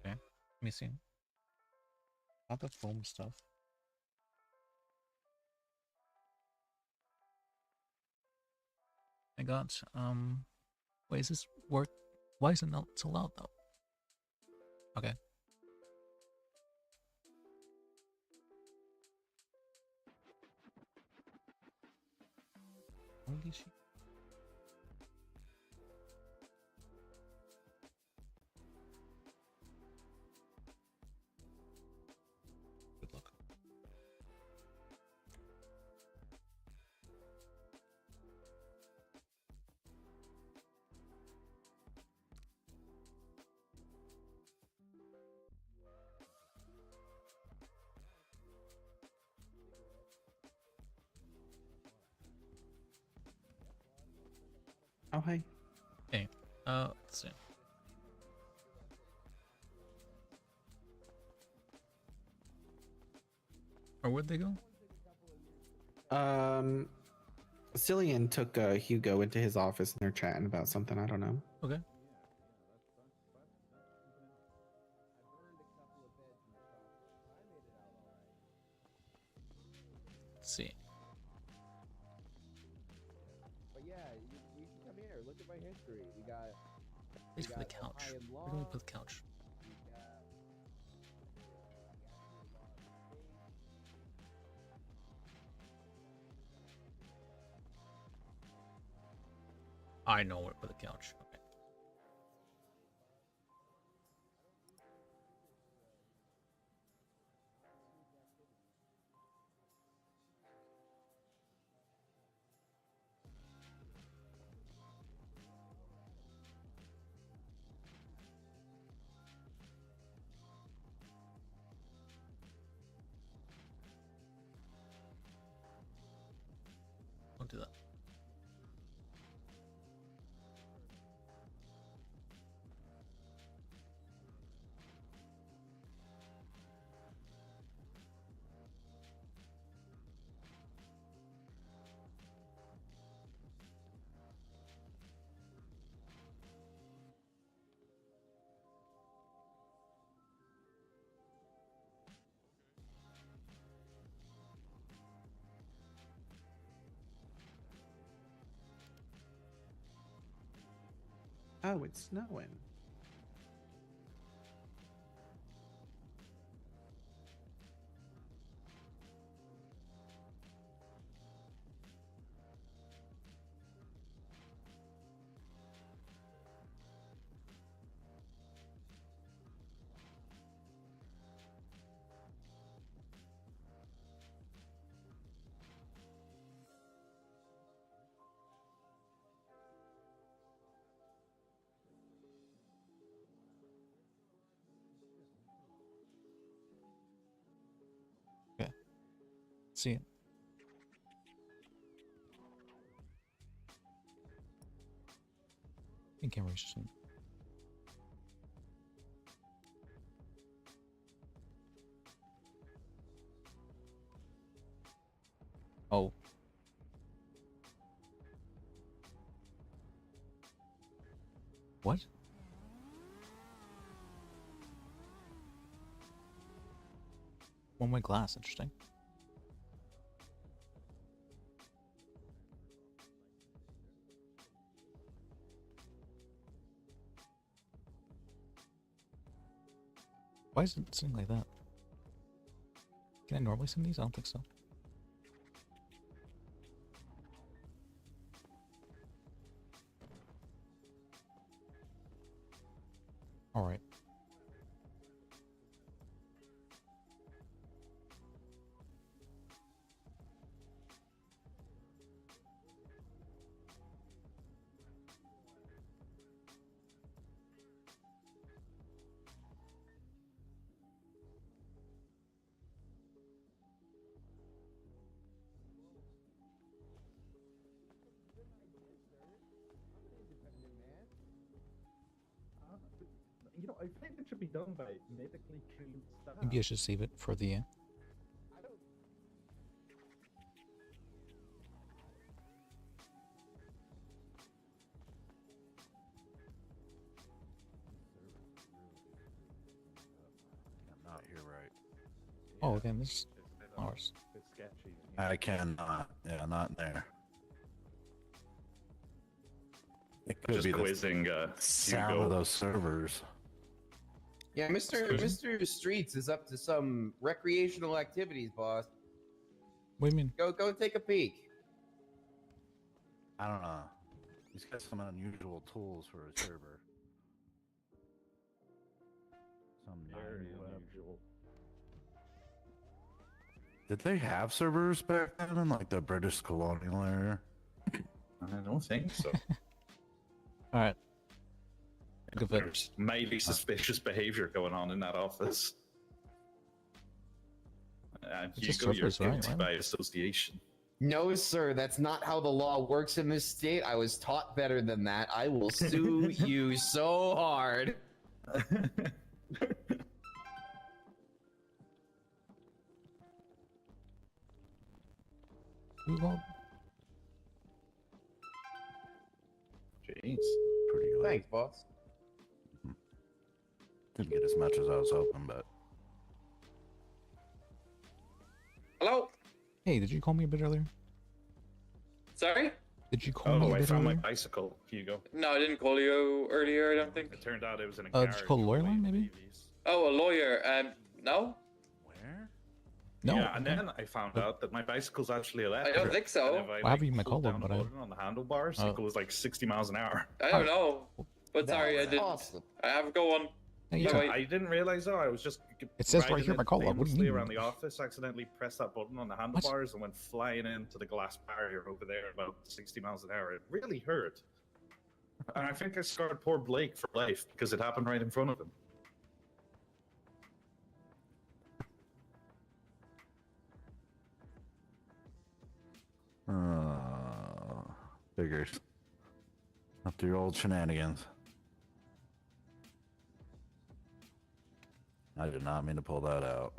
Okay, let me see. Not the foam stuff. I got wait, is this work? Why is it not so loud though? Okay. Holy shit. Oh, hey. Hey. Let's see. Or where'd they go? Cillian took Hugo into his office and they're chatting about something. I don't know. Okay. Let's see. But yeah, you can come here. Look at my history. We got. Wait for the couch. Where can we put the couch? I know where to put the couch. Okay. Don't do that. Oh, it's snowing. See it. In camera soon. Oh. What? One-way glass, interesting. Why is it sitting like that? Can I normally send these? I don't think so. All right. You know, I think it should be done by medically trained staff. Maybe I should save it for the I'm not here right. Oh, again, this is ours. It's sketchy. I cannot. Yeah, not there. It could Just be the quizzing sound Hugo. of those servers. Yeah, Mr. Streets is up to some recreational activities, boss. What do you mean? Go take a peek. I don't know. He's got some unusual tools for a server. Some Very web. unusual. Did they have servers back then in like the British colonial era? I don't think so. All right. There's maybe suspicious behavior going on in that office. It's just Hugo, you're servers, right? guilty by association. No, sir, that's not how the law works in this state. I was taught better than that. I will sue you so hard. Jeez. Pretty good. Thanks, boss. Didn't get as much as I was hoping, but Hello? Hey, did you call me a bit earlier? Sorry? Did you call me Oh, a I bit found my earlier? bicycle. Here you go. No, I didn't call you earlier, I don't think. It turned out it was in a Did garage. you call the lawyer line, maybe? Oh, a lawyer. No? Where? No. Yeah, and then I found out that my bicycle's actually electric. I don't think so. And if I, Well, have you my pulled call down them, the but I- button on the handlebars, Oh. it goes like 60 miles an hour. I don't know. But sorry, I That's didn't. awesome. I have to go on. Hey, you Yeah, can- wait. I didn't realize though. I was just. It says right riding here, it my call log. What do you aimlessly mean? around the office, accidentally pressed that button on the handlebars and went flying into the glass barrier over there about 60 miles an hour. It really hurt. And I think I scarred poor Blake for life because it happened right in front of him. figures. Up to your old shenanigans. I did not mean to pull that out.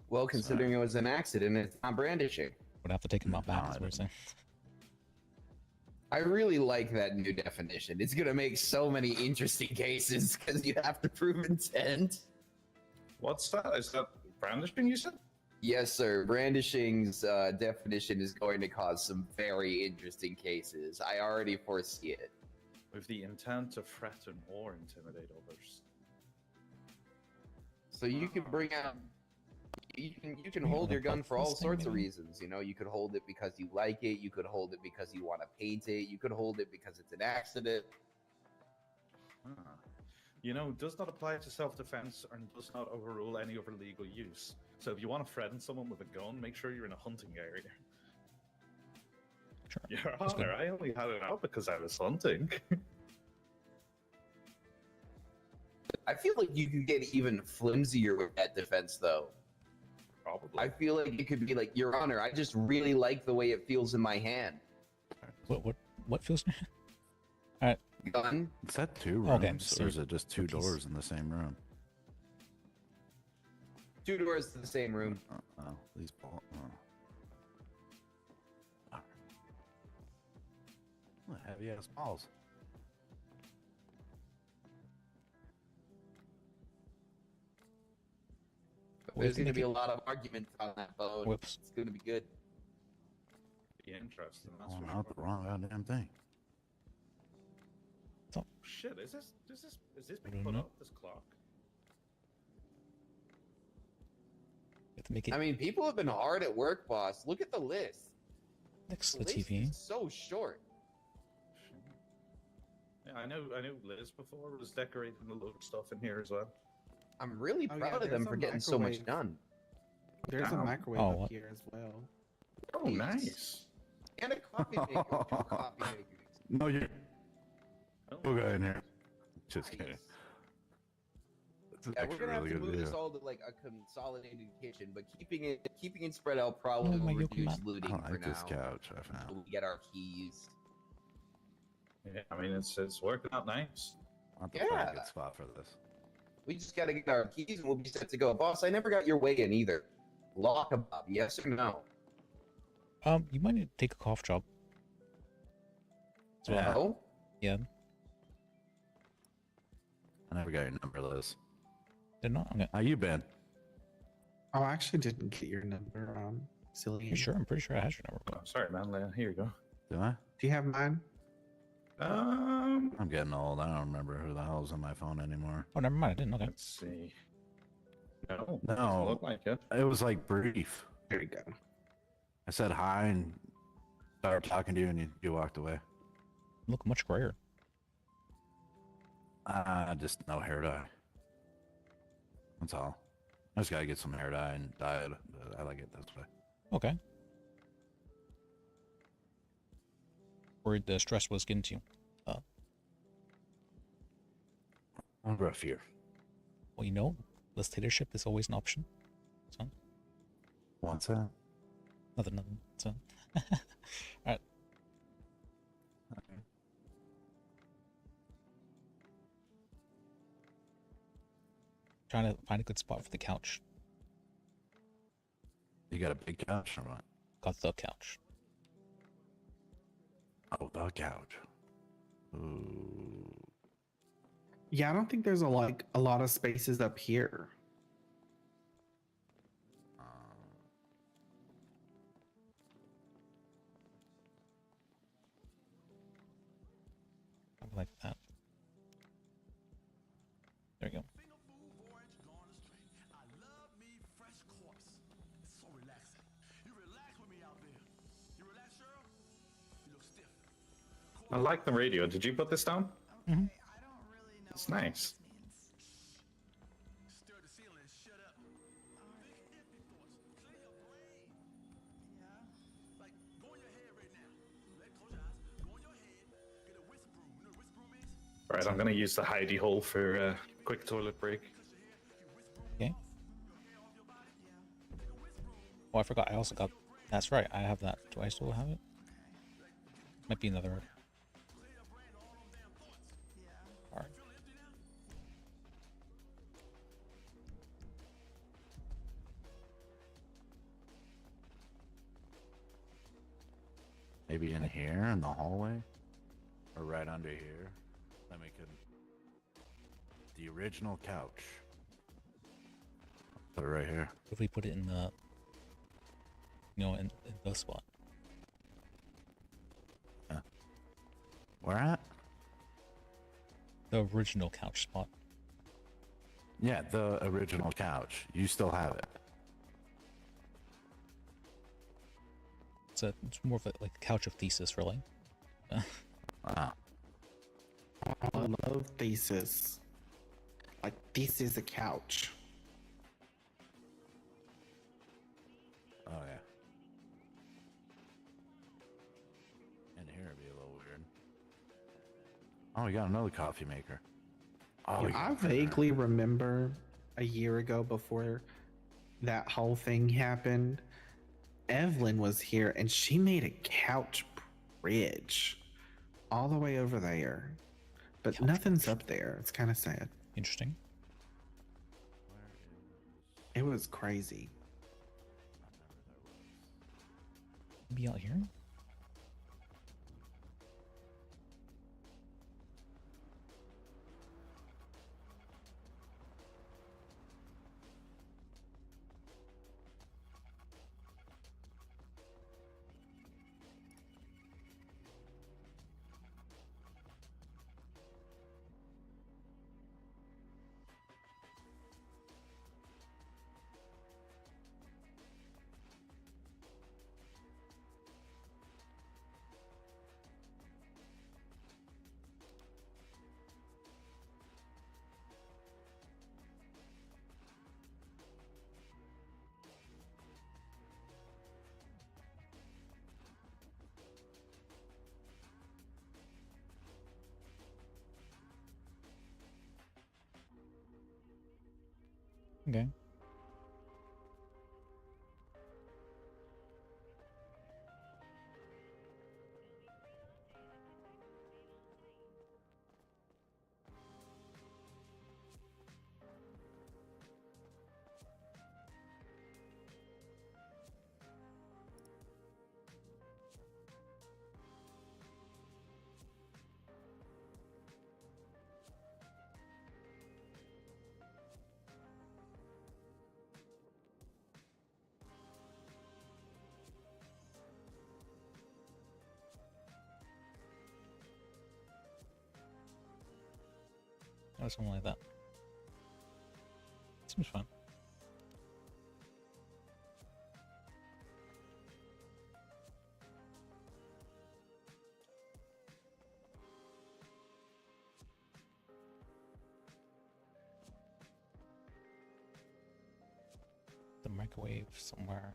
Well, considering it was an accident, it's not brandishing. Would have to take him out back, is what we're saying. I really like that new definition. It's gonna make so many interesting cases because you have to prove intent. What's that? Is that brandishing, you said? Yes, sir. Brandishing's definition is going to cause some very interesting cases. I already foresee it. With the intent to threaten or intimidate others. So you can bring out, you can hold your gun for all sorts of reasons. You know, you could hold it because you like it. You could hold it because you want to paint it. You could hold it because it's an accident. You know, does not apply to self-defense and does not overrule any other legal use. So if you want to threaten someone with a gun, make sure you're in a hunting area. Sure. Your Honor, I only had it out because I was hunting. I feel like you could get even flimsier with that defense, though. Probably. I feel like it could be like, Your Honor, I just really like the way it feels in my hand. What feels? All right. Gun. Is that two Okay, rooms, or is it just two doors in the same room? 2 doors to the same room. Oh, these ball. Oh, heavy ass balls. There's going to be a lot of arguments on that bone. Whoops. It's going to be good. Be interesting. That's Oh, for not the wrong goddamn thing. Shit, is this being put up, this clock? Make it I mean, people have been hard at work, boss. Look at the list. next to The the list TV. is so short. Yeah, I know Liz before was decorating a load of stuff in here as well. I'm really Oh, proud yeah, of them there's for a getting so much microwave. done. There's a Wow. microwave Oh, up what? here as well. Oh, nice. And a coffee maker. 2 coffee makers. No, you. We'll go in here. Just kidding. That's Yeah, we're actually gonna a really have to good move this video. all to like a consolidated kitchen, but keeping it spread out probably my will yoke reduce mat. looting I for like this now. couch I Until found. we get our keys. Yeah, I mean it's working out nice. Not the Yeah. good spot for this. We just gotta get our keys and we'll be set to go. Boss, I never got your way in either. Law kebab, yes or no? You might need to take a cough drop. No? Yeah. I never got your number, Liz. They're not. How you been? Oh, I actually didn't get your number. Silly. You sure? I'm pretty sure I had your number. Oh, sorry, man. Here you go. Do I? Do you have mine? I'm getting old. I don't remember who the hell's on my phone anymore. Oh, never mind. I didn't. Okay. Let's see. No, No. doesn't look like it. It was like brief. There you go. I said hi and started talking to you, and you walked away. You look much grayer. Just no hair dye. That's all. I just gotta get some hair dye and dye it. But I like it this way. Okay. Worried the stress was getting to you. I'm rough here. Well, you know, dictatorship is always an option. So. What's that? Nothing. So, alright. Trying to find a good spot for the couch. You got a big couch or what? Got the couch. Oh, the couch. Ooh. Yeah, I don't think there's a lot of spaces up here. Like that. There we go. I like the radio. Did you put this down? Mm-hmm. It's nice. Right, I'm gonna use the hidey hole for a quick toilet break. Okay. Oh, I forgot. I also got. That's right. I have that. Do I still have it? Might be another. Alright. Maybe in here in the hallway, or right under here. Let me can. The original couch. Put it right here. If we put it in the, in the spot. Yeah. Where at? The original couch spot. Yeah, the original couch. You still have it. It's more of a couch of thesis, really. Wow. I love thesis. Like, this is a couch. Oh, yeah. In here would be a little weird. Oh, we got another coffee maker. Oh, I vaguely remember a year ago before that whole thing happened, Evelyn was here and she made a couch bridge all the way over there. But nothing's up there. It's kind of sad. Interesting. It was crazy. Be out here? Okay. Or something like that. Seems fun. The microwave somewhere.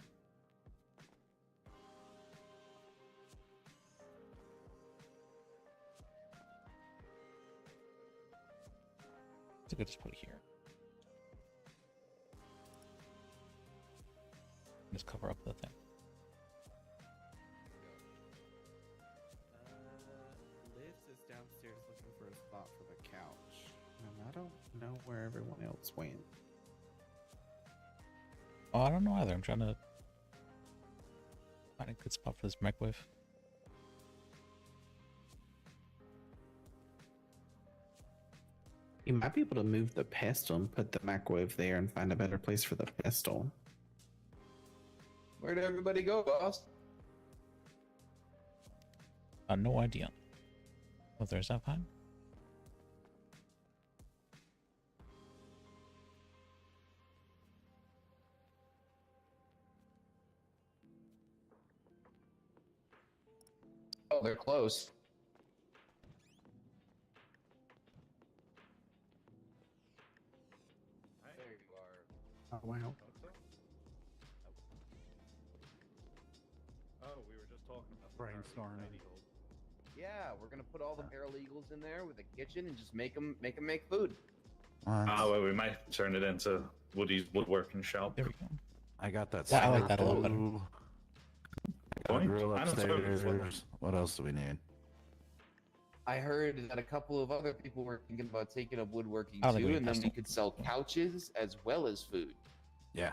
I think I just put it here. Just cover up the thing. I don't know where everyone else went. Oh, I don't know either. I'm trying to find a good spot for this microwave. You might be able to move the pestle and put the microwave there and find a better place for the pestle. Where'd everybody go, boss? No idea. Oh, there's that fine. Oh, they're close. There you are. Oh, wow. Oh, we were just talking about brainstorming. Yeah, we're gonna put all the paralegals in there with a kitchen and just make them make food. Oh, well, we might turn it into Woody's woodworking shop. There we go. I got that. Yeah, I like that a lot better. Got a grill I don't know if it's upstairs. What else do we need? I heard that a couple of other people were thinking about taking up woodworking I like too, wood and then we pestle. could sell couches as well as food. Yeah,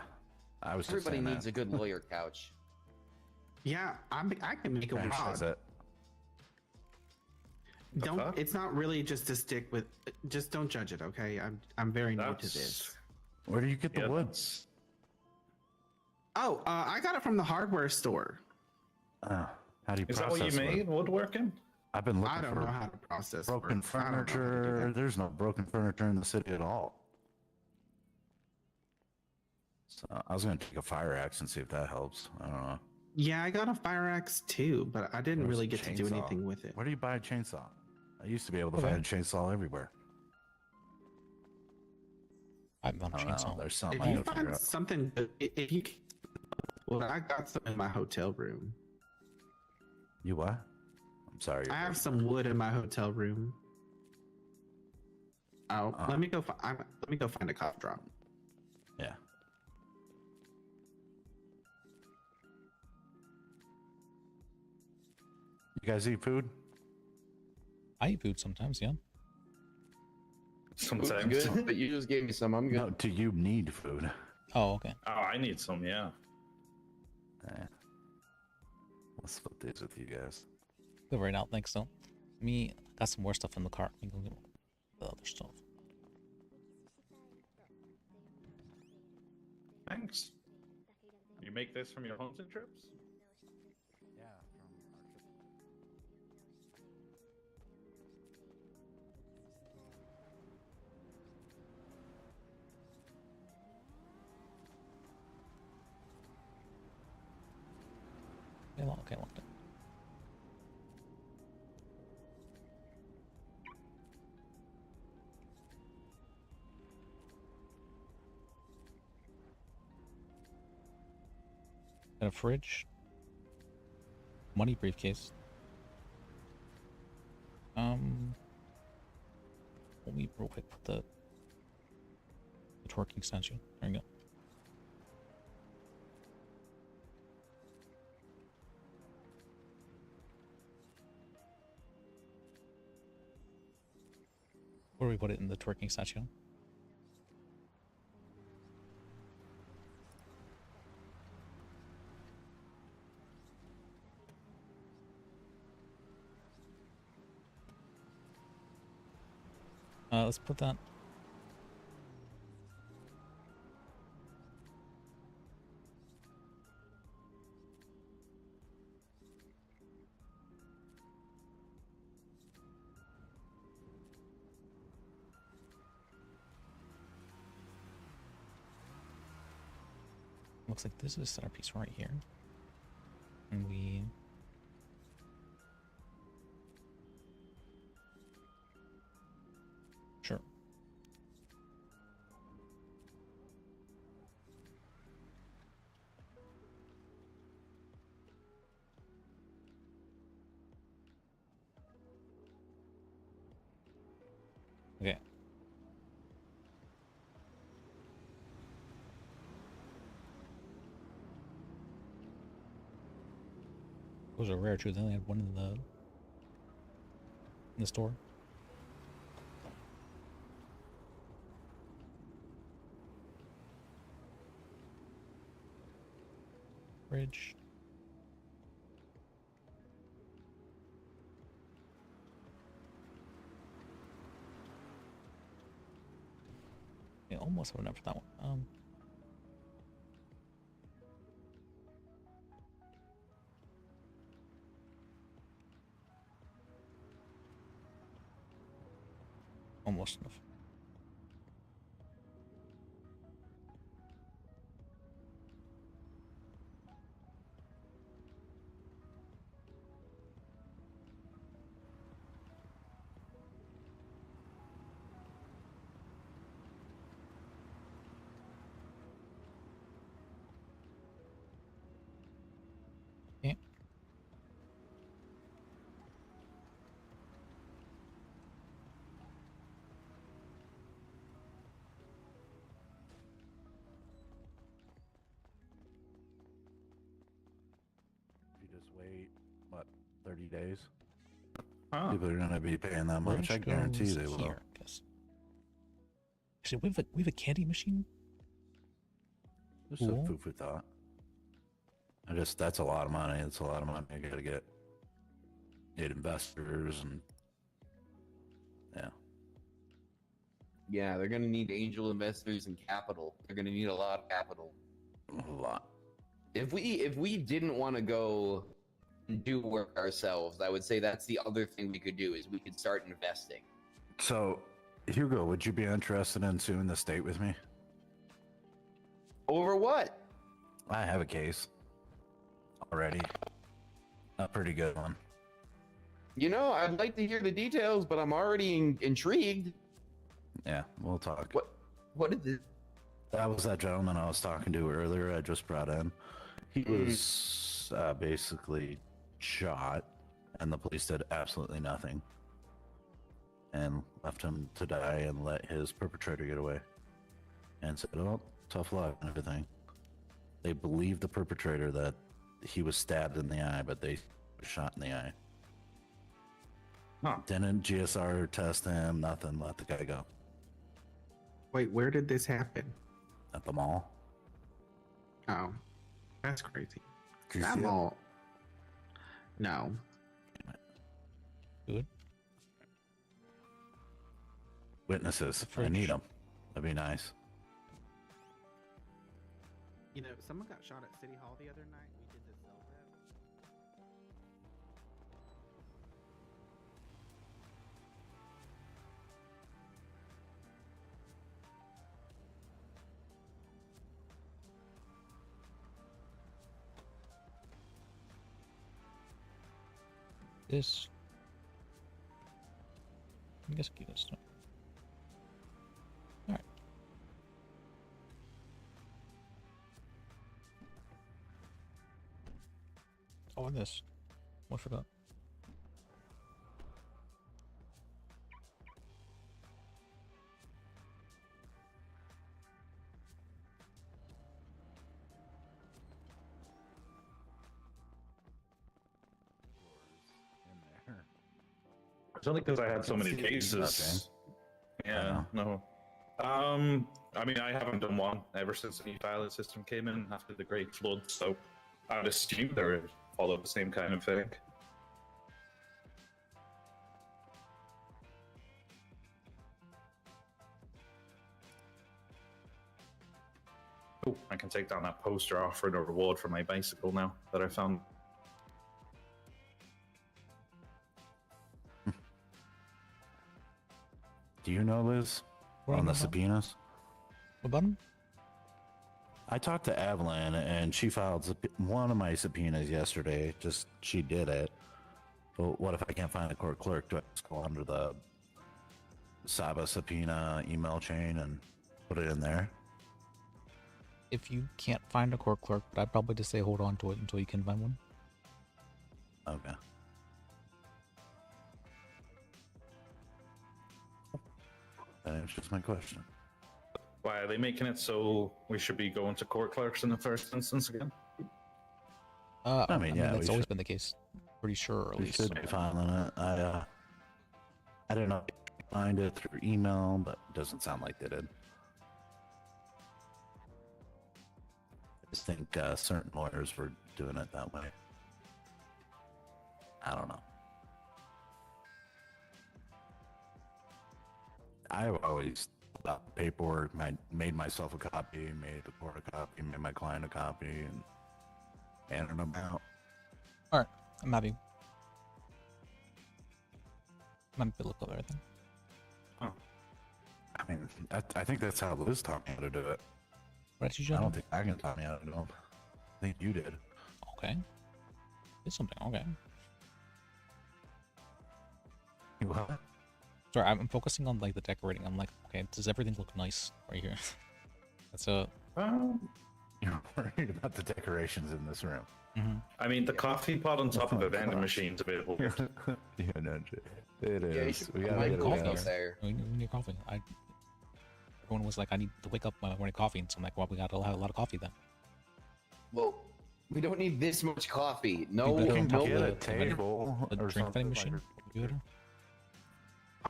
I was. Everybody just saying needs that. a good lawyer couch. Yeah, I can make a Cash says rod. it. Don't. It's not really just to stick with. Just don't judge it, okay? I'm very new to this. Where do you get the wood? Oh, I got it from the hardware store. How do you Is that process what you made? Woodworking? I've been looking I don't for know how to process broken wood. I don't know how to do furniture. that. There's no broken furniture in the city at all. So I was gonna take a fire axe and see if that helps. I don't know. Yeah, I got a fire axe too, but I didn't Where's really the get to do chainsaw? anything with it. Where do you buy a chainsaw? I used to be able to Okay. find a chainsaw everywhere. I'm not a I don't know, chainsaw. there's something If I you gotta figure find out. something, if you, well, I got some in my hotel room. You what? I'm sorry. I have some wood in my hotel room. Oh, let me go. Let me go find a cough drop. Yeah. You guys eat food? I eat food sometimes, yeah. Sometimes. Good, but you just gave me some. I'm good. No, do you need food? Oh, okay. Oh, I need some, yeah. Let's split these with you guys. Good right now, thanks though. Me got some more stuff in the car. Let me go get the other stuff. Thanks. You make this from your homestead trips? Yeah, Okay, locked it. Got a fridge. Money briefcase. Let me real quick put the twerking statue. There you go. Where do we put it in the twerking statue? Let's put that. Looks like this is a centerpiece right here. And we... Sure. Okay. Those are rare too. They only had one in the store. Bridge. Yeah, almost have enough for that one. Almost enough. Okay. You just wait, what, 30 days? Huh. People are gonna be paying that much. Bridge I guarantee goes they will. here, I guess. Actually, we have a candy machine. Just Cool. a food for thought. That's a lot of money. It's a lot of money. I gotta get investors and yeah. Yeah, they're gonna need angel investors and capital. They're gonna need a lot of capital. A lot. If we didn't want to go and do work ourselves, I would say that's the other thing we could do is we could start investing. So, Hugo, would you be interested in suing the state with me? Over what? I have a case already. A pretty good one. You know, I'd like to hear the details, but I'm already intrigued. Yeah, we'll talk. What is it? That was that gentleman I was talking to earlier. I just brought in. He was basically shot, and the police did absolutely nothing, and left him to die and let his perpetrator get away. And said, "Oh, tough luck and everything." They believed the perpetrator that he was stabbed in the eye, but they were shot in the eye. Huh. Didn't GSR test him? Nothing. Let the guy go. Wait, where did this happen? At the mall. Oh, that's crazy. Did you That see it? mall. No. Good. Witnesses. I need them. That'd be nice. You know, someone got shot at City Hall the other night. We did this LRAP. This. I guess keep this stuff. Alright. Oh, and this. I forgot. It's only because I had so many cases. Yeah, no. I mean, I haven't done one ever since the e-filing system came in after the Great Flood, so I would assume they would follow the same kind of thing. Oh, I can take down that poster offering a reward for my bicycle now that I found. Do you know, Liz? On the subpoenas? What button? I talked to Evelyn, and she filed one of my subpoenas yesterday. She did it. But what if I can't find the court clerk? Do I just go under the Saba subpoena email chain and put it in there? If you can't find a court clerk, I'd probably just say hold on to it until you can find one. Okay. That answers my question. Why are they making it so we should be going to court clerks in the first instance again? I mean, yeah, that's we always should- been the case. Pretty sure, at We least. should be filing it. I don't know if you can find it through email, but it doesn't sound like they did. just think certain lawyers were doing it that way. I don't know. I've always got the paperwork, made myself a copy, made the court a copy, made my client a copy, and handed them out. Alright, I'm happy. I'm happy to look over everything. Oh. I mean, I think that's how Liz taught me how to do it. What did you I don't think I can taught me how to do it. I think you did. Okay. It's something, okay. What? Sorry, I'm focusing on like the decorating. I'm like, okay, does everything look nice right here? That's a. You're worried about the decorations in this room. I mean, the coffee pot on top of a vending machine's a bit weird. Yeah, no, it Yeah, you is. should We put gotta my get it coffee down. up there. We need coffee. Everyone was like, I need to wake up when I morning coffee, and so I'm like, well, we gotta have a lot of coffee then. Well, we don't need this much coffee. No, We better no. have a table the or drink vending something machine computer.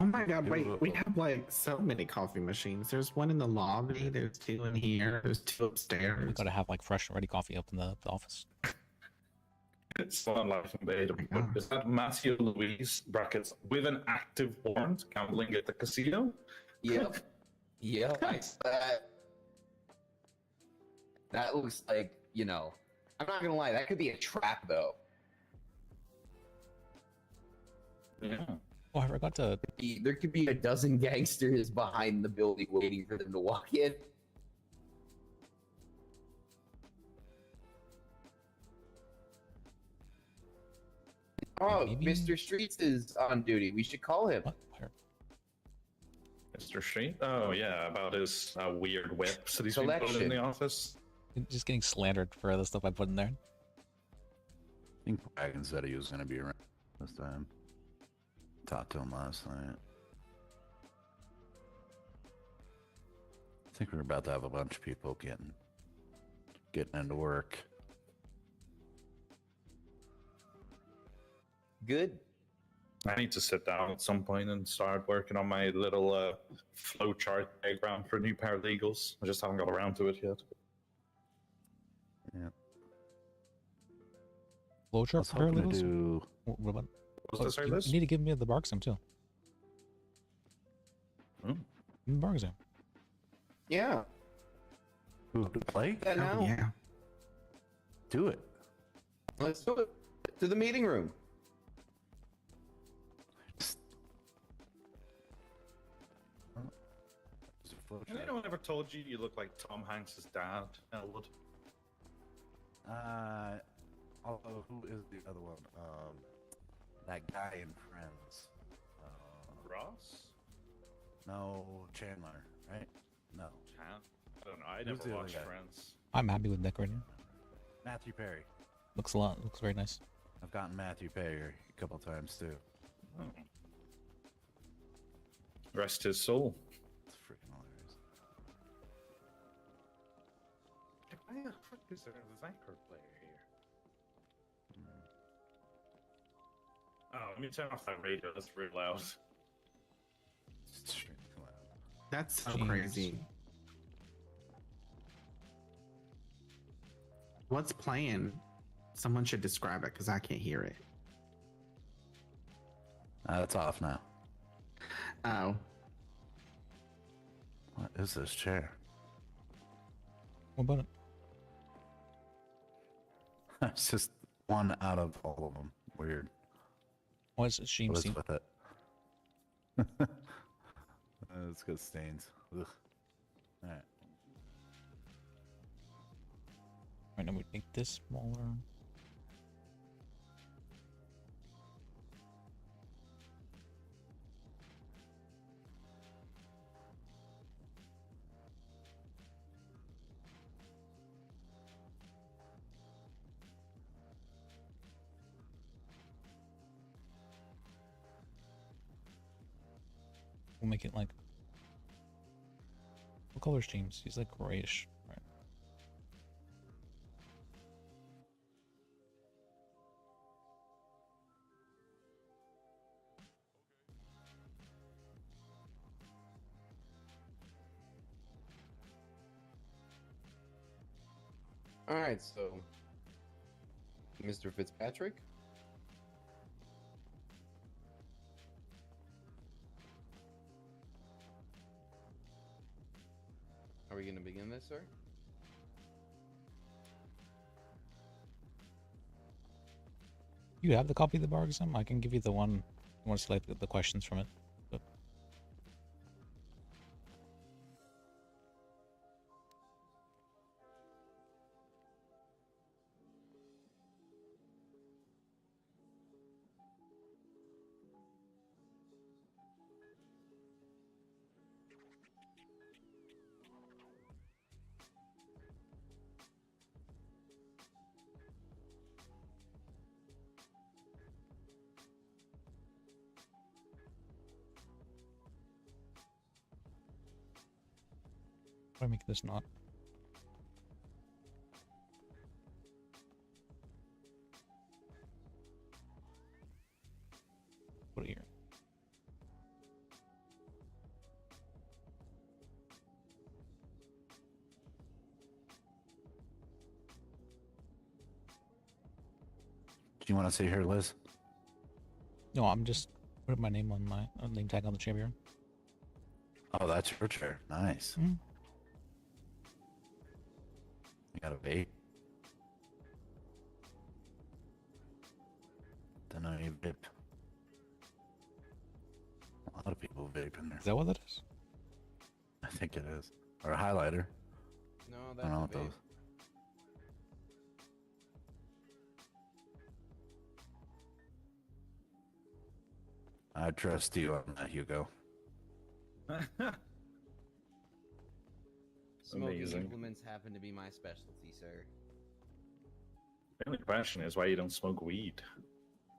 Oh my god, wait, we have like so many coffee machines. There's one in the lobby, there's two in here, there's two upstairs. We gotta have like fresh and ready coffee up in the office. It's not life and bed. Is that Matthew Louise brackets with an active warrant gambling at the casino? Yep. Yep. I saw that. That looks like, you know, I'm not gonna lie, that could be a trap though. Yeah. Oh, I forgot to. There could be a dozen gangsters behind the building waiting for them to walk in. Oh, Maybe- Mr. Streets is on duty. We should call him. What? Where? Mr. Street? Oh, yeah, about his weird whips that he's been putting in Collection. the office. I'm just getting slandered for the stuff I put in there. I think Wagon said he was going to be around this time. Talked to him last night. I think we're about to have a bunch of people getting into work. Good. I need to sit down at some point and start working on my little flow chart diagram for new paralegals. I just haven't got around to it yet. Yeah. Flowchart I was hoping to paralegals? do. What about? What was the you service? need to give me the bar exam too. Hmm. The bar exam. Yeah. Who to play? Yeah, now. Yeah. Do it. Let's do it. To the meeting room. Has anyone ever told you you look like Tom Hanks' dad, Elwood? Although, who is the other one? That guy in Friends. Ross? No, Chandler, right? No. I don't know. I Who's never the other watched guy? Friends. I'm happy with decorating. Matthew Perry. Looks very nice. I've gotten Matthew Perry a couple times too. Oh. Rest his soul. It's freaking hilarious. Why the fuck is there a Viper player here? Oh, let me turn off that radio. That's real loud. It's extremely loud. That's so Jeez. crazy. What's playing? Someone should describe it because I can't hear it. It's off now. Oh. What is this chair? What about it? It's just one out of all of them. Weird. Why is it shame What is scene? with it? It's got stains. Ugh. All right. Right now we make this smaller. We'll make it like. What color's James? He's like grayish, right? All right, so Mr. Fitzpatrick. Are we going to begin this, sir? You have the copy of the bar exam? I can give you the one. You want to select the questions from it. But... Why make this not? Put it here. Do you want to see her, Liz? No, I'm just putting my name on my name tag on the chair here. Oh, that's her chair. Nice. Mm-hmm. You got a vape? Don't know you vape. A lot of people vape in there. Is that what that is? I think it is. Or a highlighter. No, I that's don't know a what vape. those. I trust you on that, Hugo. Smoking Amazing. implements happen to be my specialty, sir. The only question is why you don't smoke weed.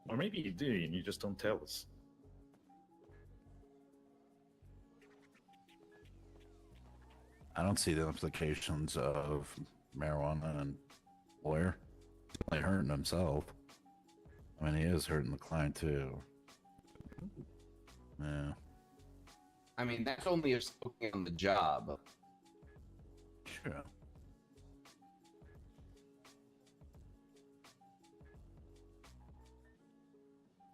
Or maybe you do and you just don't tell us. I don't see the implications of marijuana and lawyer. He's only hurting himself. I mean, he is hurting the client too. Yeah. I mean, that's only if smoking on the job. Sure.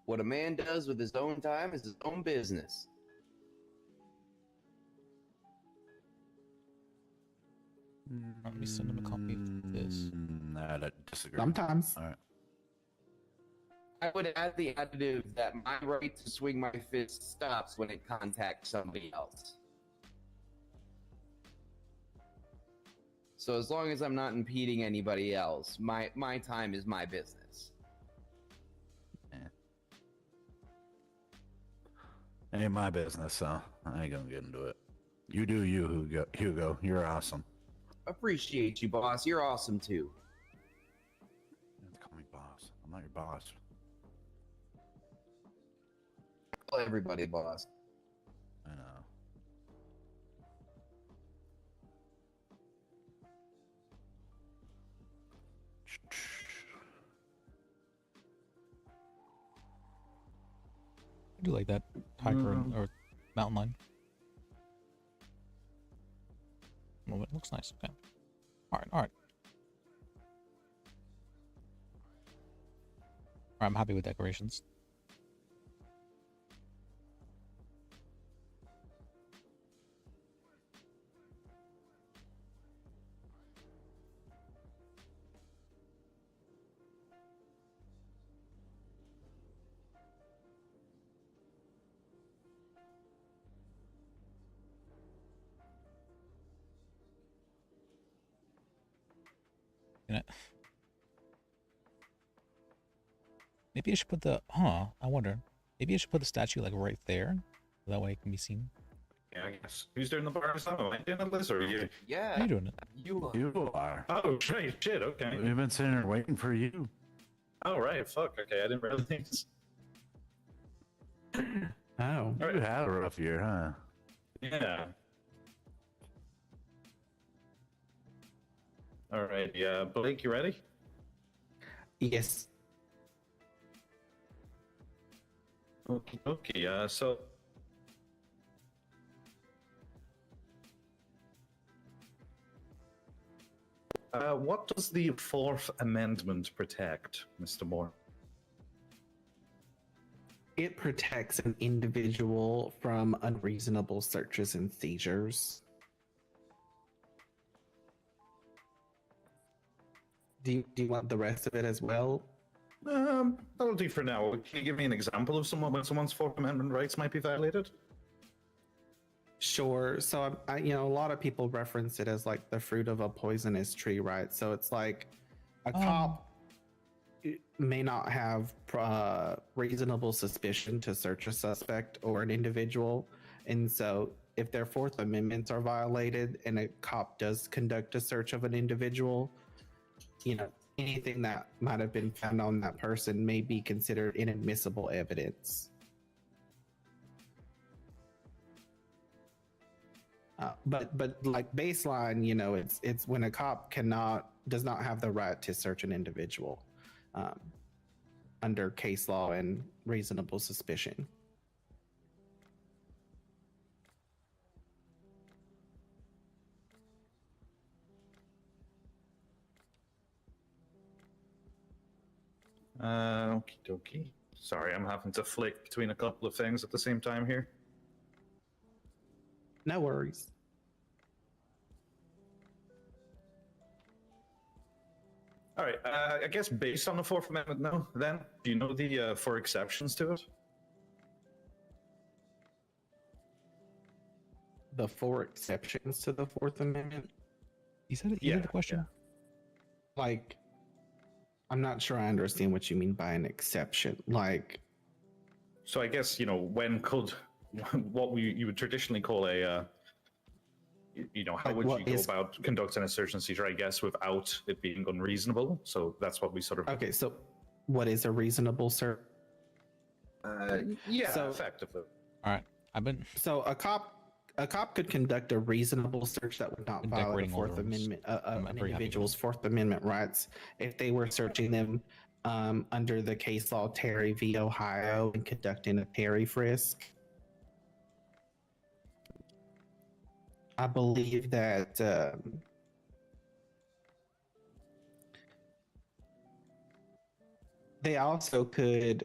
What a man does with his own time is his own business. Let me send him a copy of this. I disagree. Sometimes. All right. I would add the additive that my right to swing my fist stops when it contacts somebody else. So as long as I'm not impeding anybody else, my time is my business. Ain't my business, so I ain't gonna get into it. You do you, Hugo. You're awesome. Appreciate you, boss. You're awesome too. You have to call me boss. I'm not your boss. Call everybody boss. I know. I do like that hiker or mountain line. Oh, it looks nice. Okay. All right. All right. All right. I'm happy with decorations. Maybe I should put the, I wonder. Maybe I should put the statue like right there. That way it can be seen. Yeah, I guess. Who's doing the bar exam? Am I doing it, Liz, or are you? Yeah. How you doing it? You are. Oh, great. Shit, okay. We've been sitting here waiting for you. Oh, right. Fuck. Okay, I didn't realize. Oh. You had a rough year, huh? Yeah. All right. Yeah, Blake, you ready? Yes. Okay. Okay. So. What does the Fourth Amendment protect, Mr. Moore? It protects an individual from unreasonable searches and seizures. Do you want the rest of it as well? That'll do for now. Can you give me an example of when someone's Fourth Amendment rights might be violated? Sure. So, a lot of people reference it as like the fruit of a poisonous tree, right? So it's like a cop may not have reasonable suspicion to search a suspect or an individual. And so if their Fourth Amendments are violated and a cop does conduct a search of an individual, anything that might have been found on that person may be considered inadmissible evidence. But like baseline, it's when a cop does not have the right to search an individual under case law and reasonable suspicion. Okie dokie. Sorry, I'm having to flick between a couple of things at the same time here. No worries. All right. I guess based on the Fourth Amendment now, then, do you know the four exceptions to it? The four exceptions to the Fourth Amendment? You said it? You did the question? Yeah. Like, I'm not sure I understand what you mean by an exception. Like, so I guess, when could what you would traditionally call a how would you go about conducting a search and seizure, I guess, without it being unreasonable? So that's what we sort of... Okay, so what is a reasonable search? Yeah, so, effectively. All right, So a cop could conduct a reasonable search that would not violate the Fourth Amendment, an individual's Fourth Amendment rights if they were searching them under the case law Terry v. Ohio and conducting a Terry frisk. I believe that they also could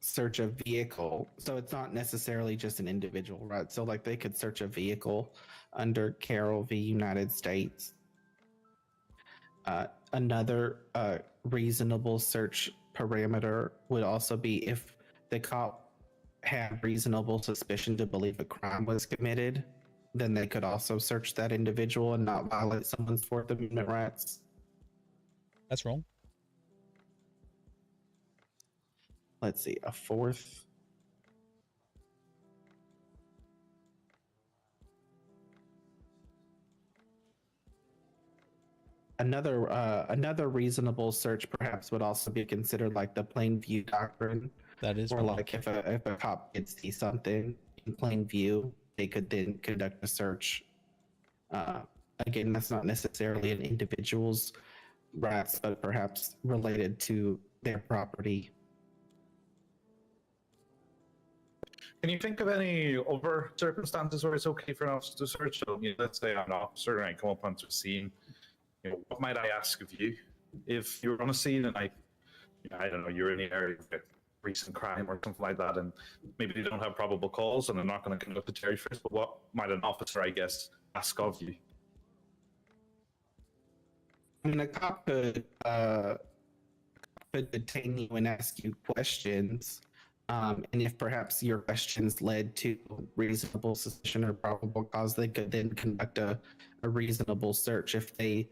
search a vehicle. So it's not necessarily just an individual, right? So like they could search a vehicle under Carroll v. United States. Another reasonable search parameter would also be if the cop had reasonable suspicion to believe a crime was committed, then they could also search that individual and not violate someone's Fourth Amendment rights. That's wrong. Let's see, a fourth. Another reasonable search perhaps would also be considered like the plain view doctrine. That is or wrong. Like if a cop could see something in plain view, they could then conduct a search. Again, that's not necessarily an individual's rights, but perhaps related to their property. Can you think of any other circumstances where it's okay for an officer to search? So, let's say I'm an officer and I come up onto a scene. What might I ask of you if you're on a scene and I don't know, you're in the area of a recent crime or something like that, and maybe they don't have probable cause and they're not going to conduct a Terry frisk, but what might an officer, I guess, ask of you? I mean, a cop could detain you and ask you questions, and if perhaps your questions led to reasonable suspicion or probable cause, they could then conduct a reasonable search if they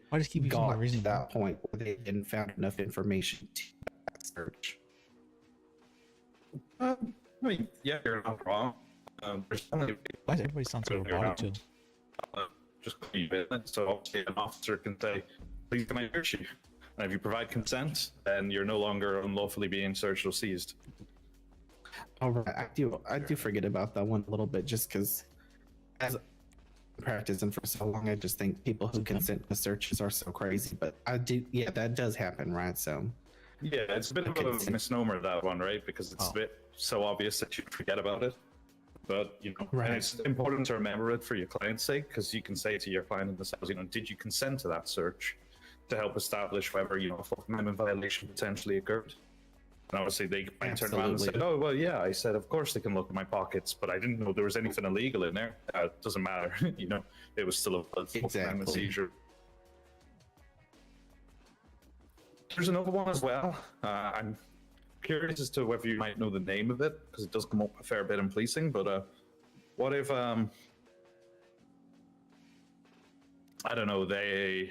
got to that point where they didn't found enough information to search. I mean, yeah, you're not wrong. There's only... Why does everybody sound so robotic too? Just leave it. So obviously an officer can say, please can I search you? And if you provide consent, then you're no longer unlawfully being searched or seized. All right, I do forget about that one a little bit, just because as practicing for so long, I just think people who consent to searches are so crazy. But yeah, that does happen, right? So yeah, it's a bit of a misnomer, that one, right? Because it's a bit so obvious that you forget about it. But and it's important to remember it for your client's sake, because you can say to your client in the cells, did you consent to that search? to help establish whether a Fourth Amendment violation potentially occurred. And obviously they might turn around and say, "Oh well, yeah." I said, "Of course they can look at my pockets, but I didn't know there was anything illegal in there." It doesn't matter, It was still a Fourth Amendment seizure. There's another one as well. I'm curious as to whether you might know the name of it, because it does come up a fair bit in policing. But what if I don't know, they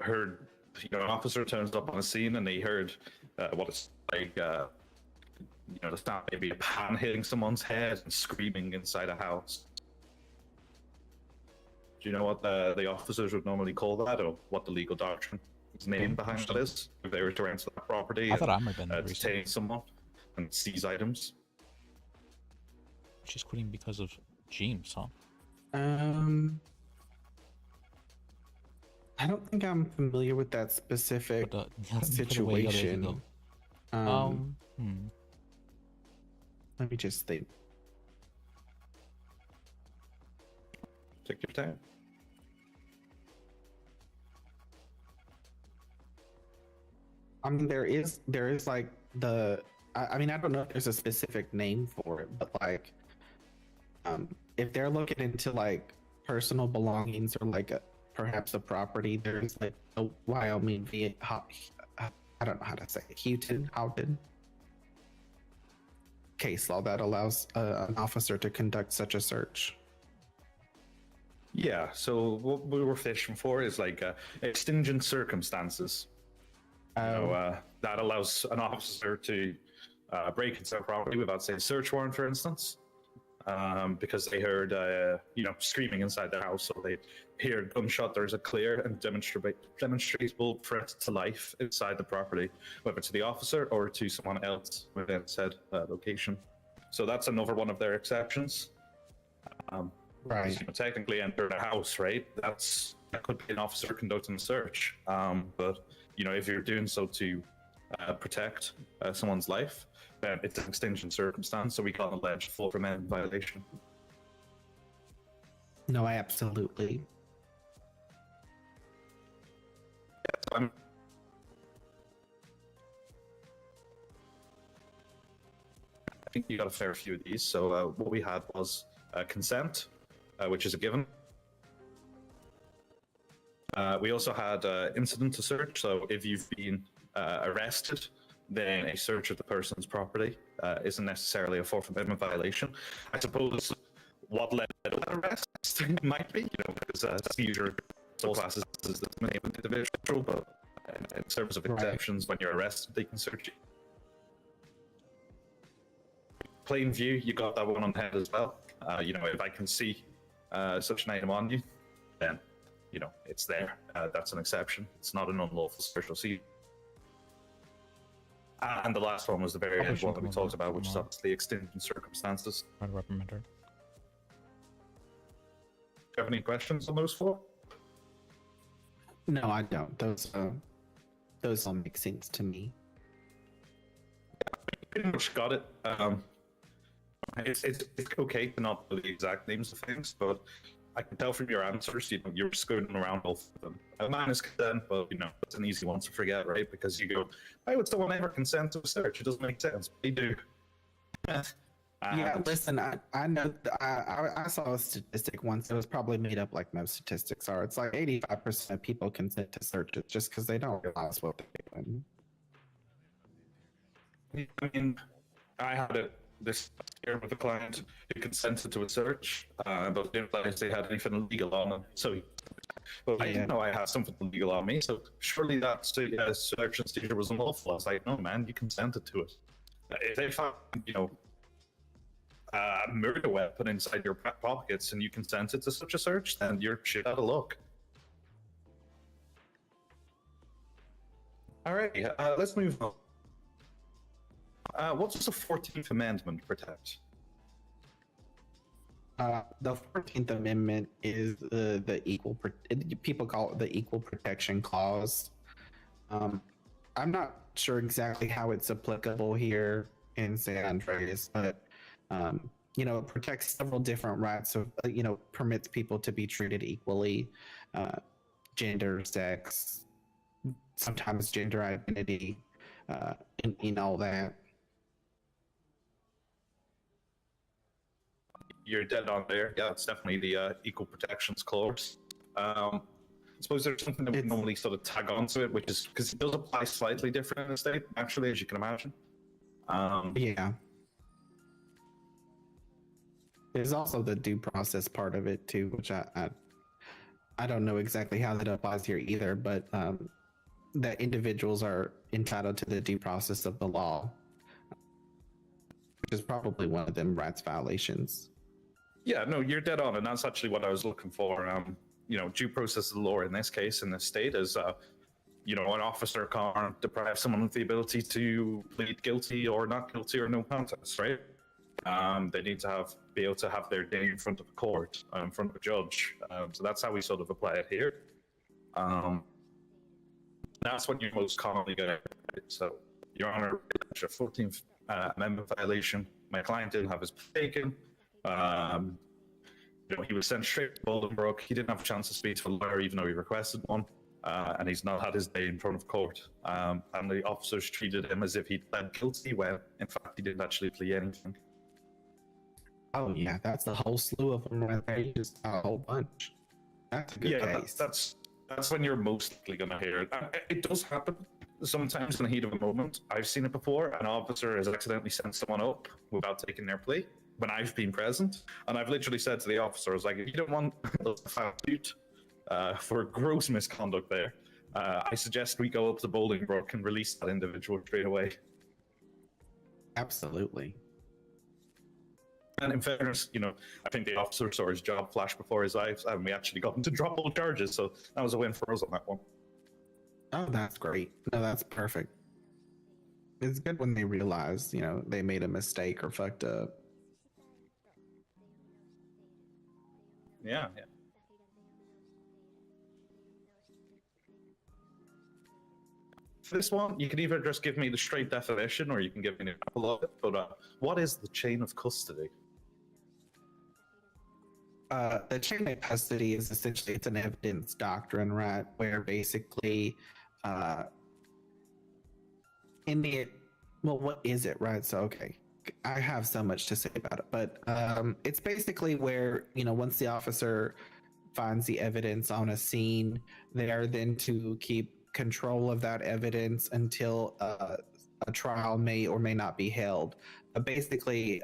heard an officer turns up on a scene and they heard what it's like, the sound maybe a pan hitting someone's head and screaming inside a house. Do you know what the officers would normally call that, or what the legal doctrine name behind that is? If they were to enter that property and detain someone and seize items. She's quitting because of James, huh? I don't think I'm familiar with that specific situation. Let me just think. Take your time. I mean, there is like I mean, I don't know if there's a specific name for it, but like, if they're looking into like personal belongings or like perhaps a property, there's like a Wyoming I don't know how to say it, Houghton case law that allows an officer to conduct such a search. Yeah, so what we were fishing for is like extingent circumstances. That allows an officer to break into a property without, say, a search warrant, for instance, because they heard, screaming inside their house, so they hear gunshot. There's a clear and demonstrable threat to life inside the property, whether to the officer or to someone else within said location. So that's another one of their exceptions. Right. Technically enter a house, right? That could be an officer conducting a search. But if you're doing so to protect someone's life, then it's an extinction circumstance, so we can't allege Fourth Amendment violation. No, absolutely. I think you got a fair few of these. So what we had was consent, which is a given. We also had incident to search. So if you've been arrested, then a search of the person's property isn't necessarily a Fourth Amendment violation. I suppose what led to that arrest might be, because seizure classes is the name of the individual, but in terms of exceptions, when you're arrested, they can search you. Plain view, you got that one on the head as well. If I can see such an item on you, then it's there. That's an exception. It's not an unlawful search or seizure. And the last one was the very end one that we talked about, which is obviously extinction circumstances. I'd recommend her. Do you have any questions on those four? No, I don't. Those all make sense to me. Yeah, pretty much got it. It's okay to not know the exact names of things, but I can tell from your answers, you're scooting around both of them. Mine is consent, but it's an easy one to forget, right? Because you go, why would someone ever consent to a search? It doesn't make sense. They do. Yeah, listen, I know. I saw a statistic once. It was probably made up like most statistics are. It's like 85% of people consent to searches just because they don't realize what they're doing. I mean, I had this year with a client who consented to a search, but didn't realize they had anything illegal on them. So, I didn't know I had something illegal on me. So surely that search and seizure was unlawful. I was like, no, man, you consented to it. If they found, a murder weapon inside your pockets and you consented to such a search, then you're shit out of luck. All right, let's move on. What does the 14th Amendment protect? The 14th Amendment is the people call it the Equal Protection Clause. I'm not sure exactly how it's applicable here in San Andreas, but it protects several different rights of, permits people to be treated equally. gender, sex, sometimes gender identity, and all that. You're dead on there. Yeah, it's definitely the equal protections clause. I suppose there's something that we normally sort of tag onto it, which is because it does apply slightly different in the state, actually, as you can imagine. Yeah. There's also the due process part of it too, which I don't know exactly how that applies here either, but that individuals are entitled to the due process of the law, which is probably one of them rights violations. Yeah, no, you're dead on, and that's actually what I was looking for. Due process of the law in this case, in this state, is, an officer can't deprive someone of the ability to plead guilty or not guilty or no contest, right? They need to be able to have their day in front of a court, in front of a judge. So that's how we sort of apply it here. That's what you're most commonly going to get. So, Your Honor, a 14th Amendment violation. My client didn't have his plea taken. He was sent straight to Bolingbroke. He didn't have a chance to speak to a lawyer, even though he requested one. And he's not had his day in front of court. And the officers treated him as if he'd pled guilty when, in fact, he didn't actually plead anything. Oh yeah, that's the whole slew of them right there. You just got a whole bunch. That's a good case. That's when you're most likely going to hear it. It does happen sometimes in the heat of a moment. I've seen it before. An officer has accidentally sent someone up without taking their plea when I've been present, and I've literally said to the officer, I was like, if you don't want a fat suit for gross misconduct there, I suggest we go up to Bolingbroke and release that individual straight away. Absolutely. And in fairness, I think the officer saw his job flash before his eyes, and we actually got him to drop all charges, so that was a win for us on that one. Oh, that's great. No, that's perfect. It's good when they realize, they made a mistake or fucked up. Yeah. For this one, you can either just give me the straight definition, or you can give me an example of it. But what is the chain of custody? The chain of custody is essentially, it's an evidence doctrine, right? Where basically, what is it, right? So, okay, I have so much to say about it, but it's basically where, once the officer finds the evidence on a scene, they are then to keep control of that evidence until a trial may or may not be held. But basically,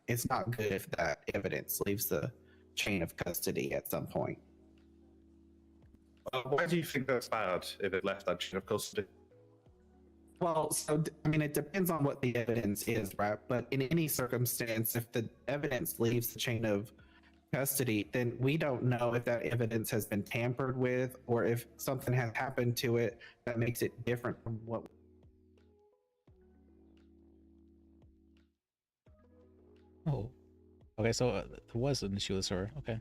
it's not good if that evidence leaves the chain of custody at some point. Why do you think that's bad if it left that chain of custody? Well, it depends on what the evidence is, right? But in any circumstance, if the evidence leaves the chain of custody, then we don't know if that evidence has been tampered with or if something has happened to it that makes it different from what. Oh, okay. So there was an issue with the server. Okay.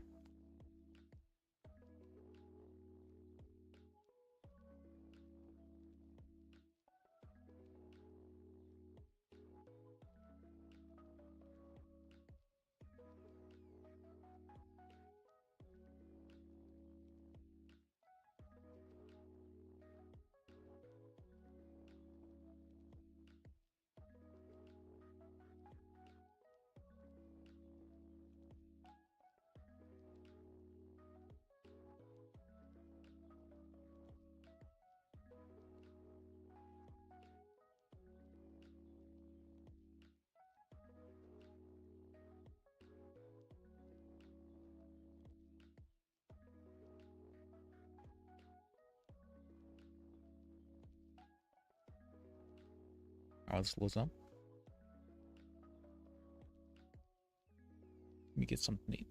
I'll just close up. Let me get something to eat.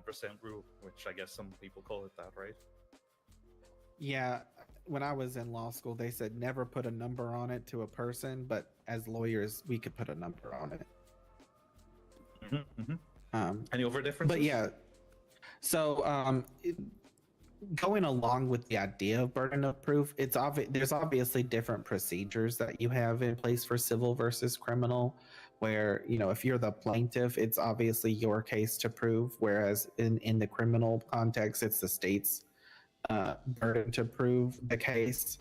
1% rule, which I guess some people call it that, right? Yeah, when I was in law school, they said never put a number on it to a person, but as lawyers, we could put a number on it. Any other differences? But yeah, so going along with the idea of burden of proof, it's obvious there's obviously different procedures that you have in place for civil versus criminal, where, you know, if you're the plaintiff, it's obviously your case to prove, whereas in the criminal context, it's the state's burden to prove the case.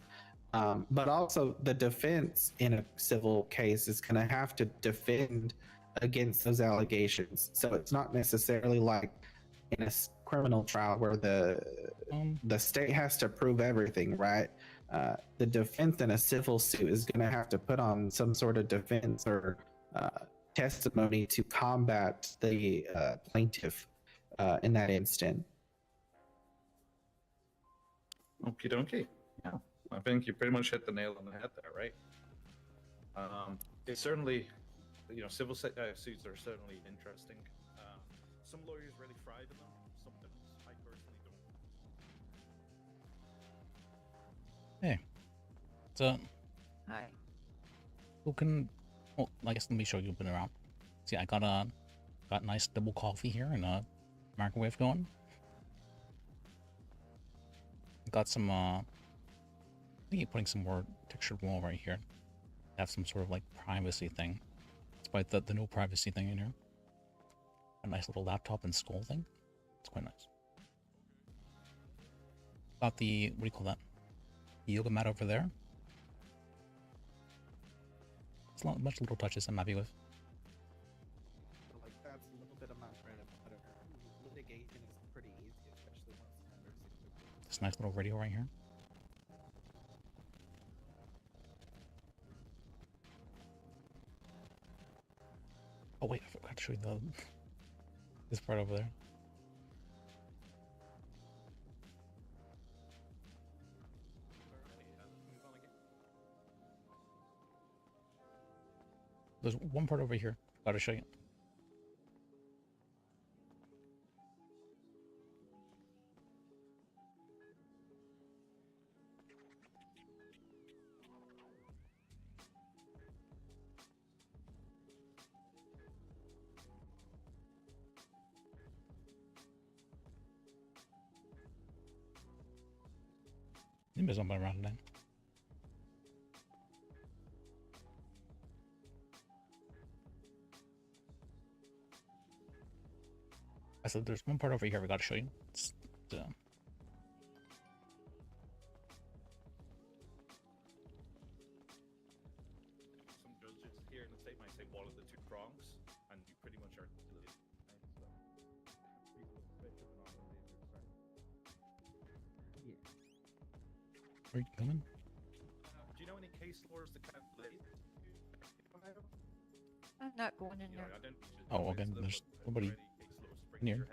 But also the defense in a civil case is going to have to defend against those allegations. So it's not necessarily like in a criminal trial where the state has to prove everything, right? The defense in a civil suit is going to have to put on some sort of defense or testimony to combat the plaintiff in that instant. Okie dokie. Yeah, I think you pretty much hit the nail on the head there, right? It's certainly, you know, civil suits are certainly interesting. Some lawyers really thrive in them. Some don't. I personally don't. Hey. So. Hi. Who can? Well, I guess let me show you a bit around. See, I got a nice double coffee here and a microwave going. Got some I think you're putting some more textured wall right here. Have some sort of like privacy thing. Despite the no privacy thing in here. A nice little laptop and skull thing. It's quite nice. Got the, what do you call that? The yoga mat over there. It's a bunch of little touches I'm happy with. So, like, that's a little bit of my bread and butter. Litigation is pretty easy, especially once the members. This nice little radio right here. Oh wait, I forgot to show you this part over there. There's one part over here. Gotta show you. There's something around then. I said there's one part over here we gotta show you. It's Some judges here in the state might say, what are the two prongs? And you pretty much articulated. Where you coming? Do you know any case laws that kind of relate to Ohio? I'm not going in there. Oh, okay. There's nobody near.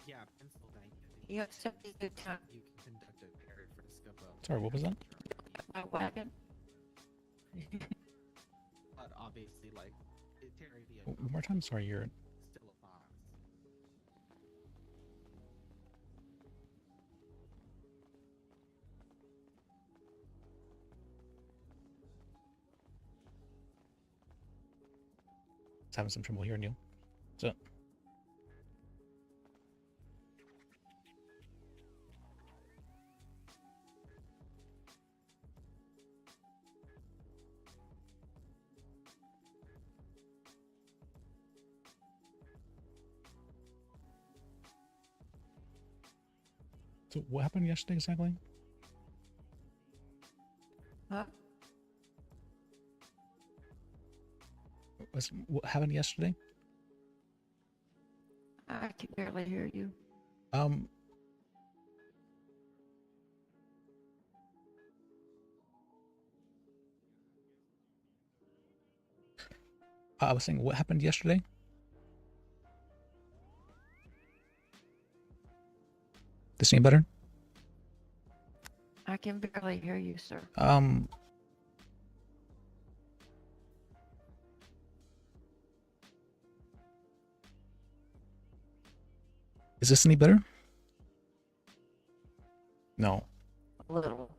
Yeah, Pennsylvania. You have 70 good time. You can conduct a parry frisk of Sorry, what was that? My wagon. But obviously, like, Terry the One more time. Sorry, you're. still a fox. Just having some trouble hearing you. So. So what happened yesterday exactly? Huh? What happened yesterday? I can barely hear you. I was saying, what happened yesterday? This any better? I can barely hear you, sir. Is this any better? No. A little.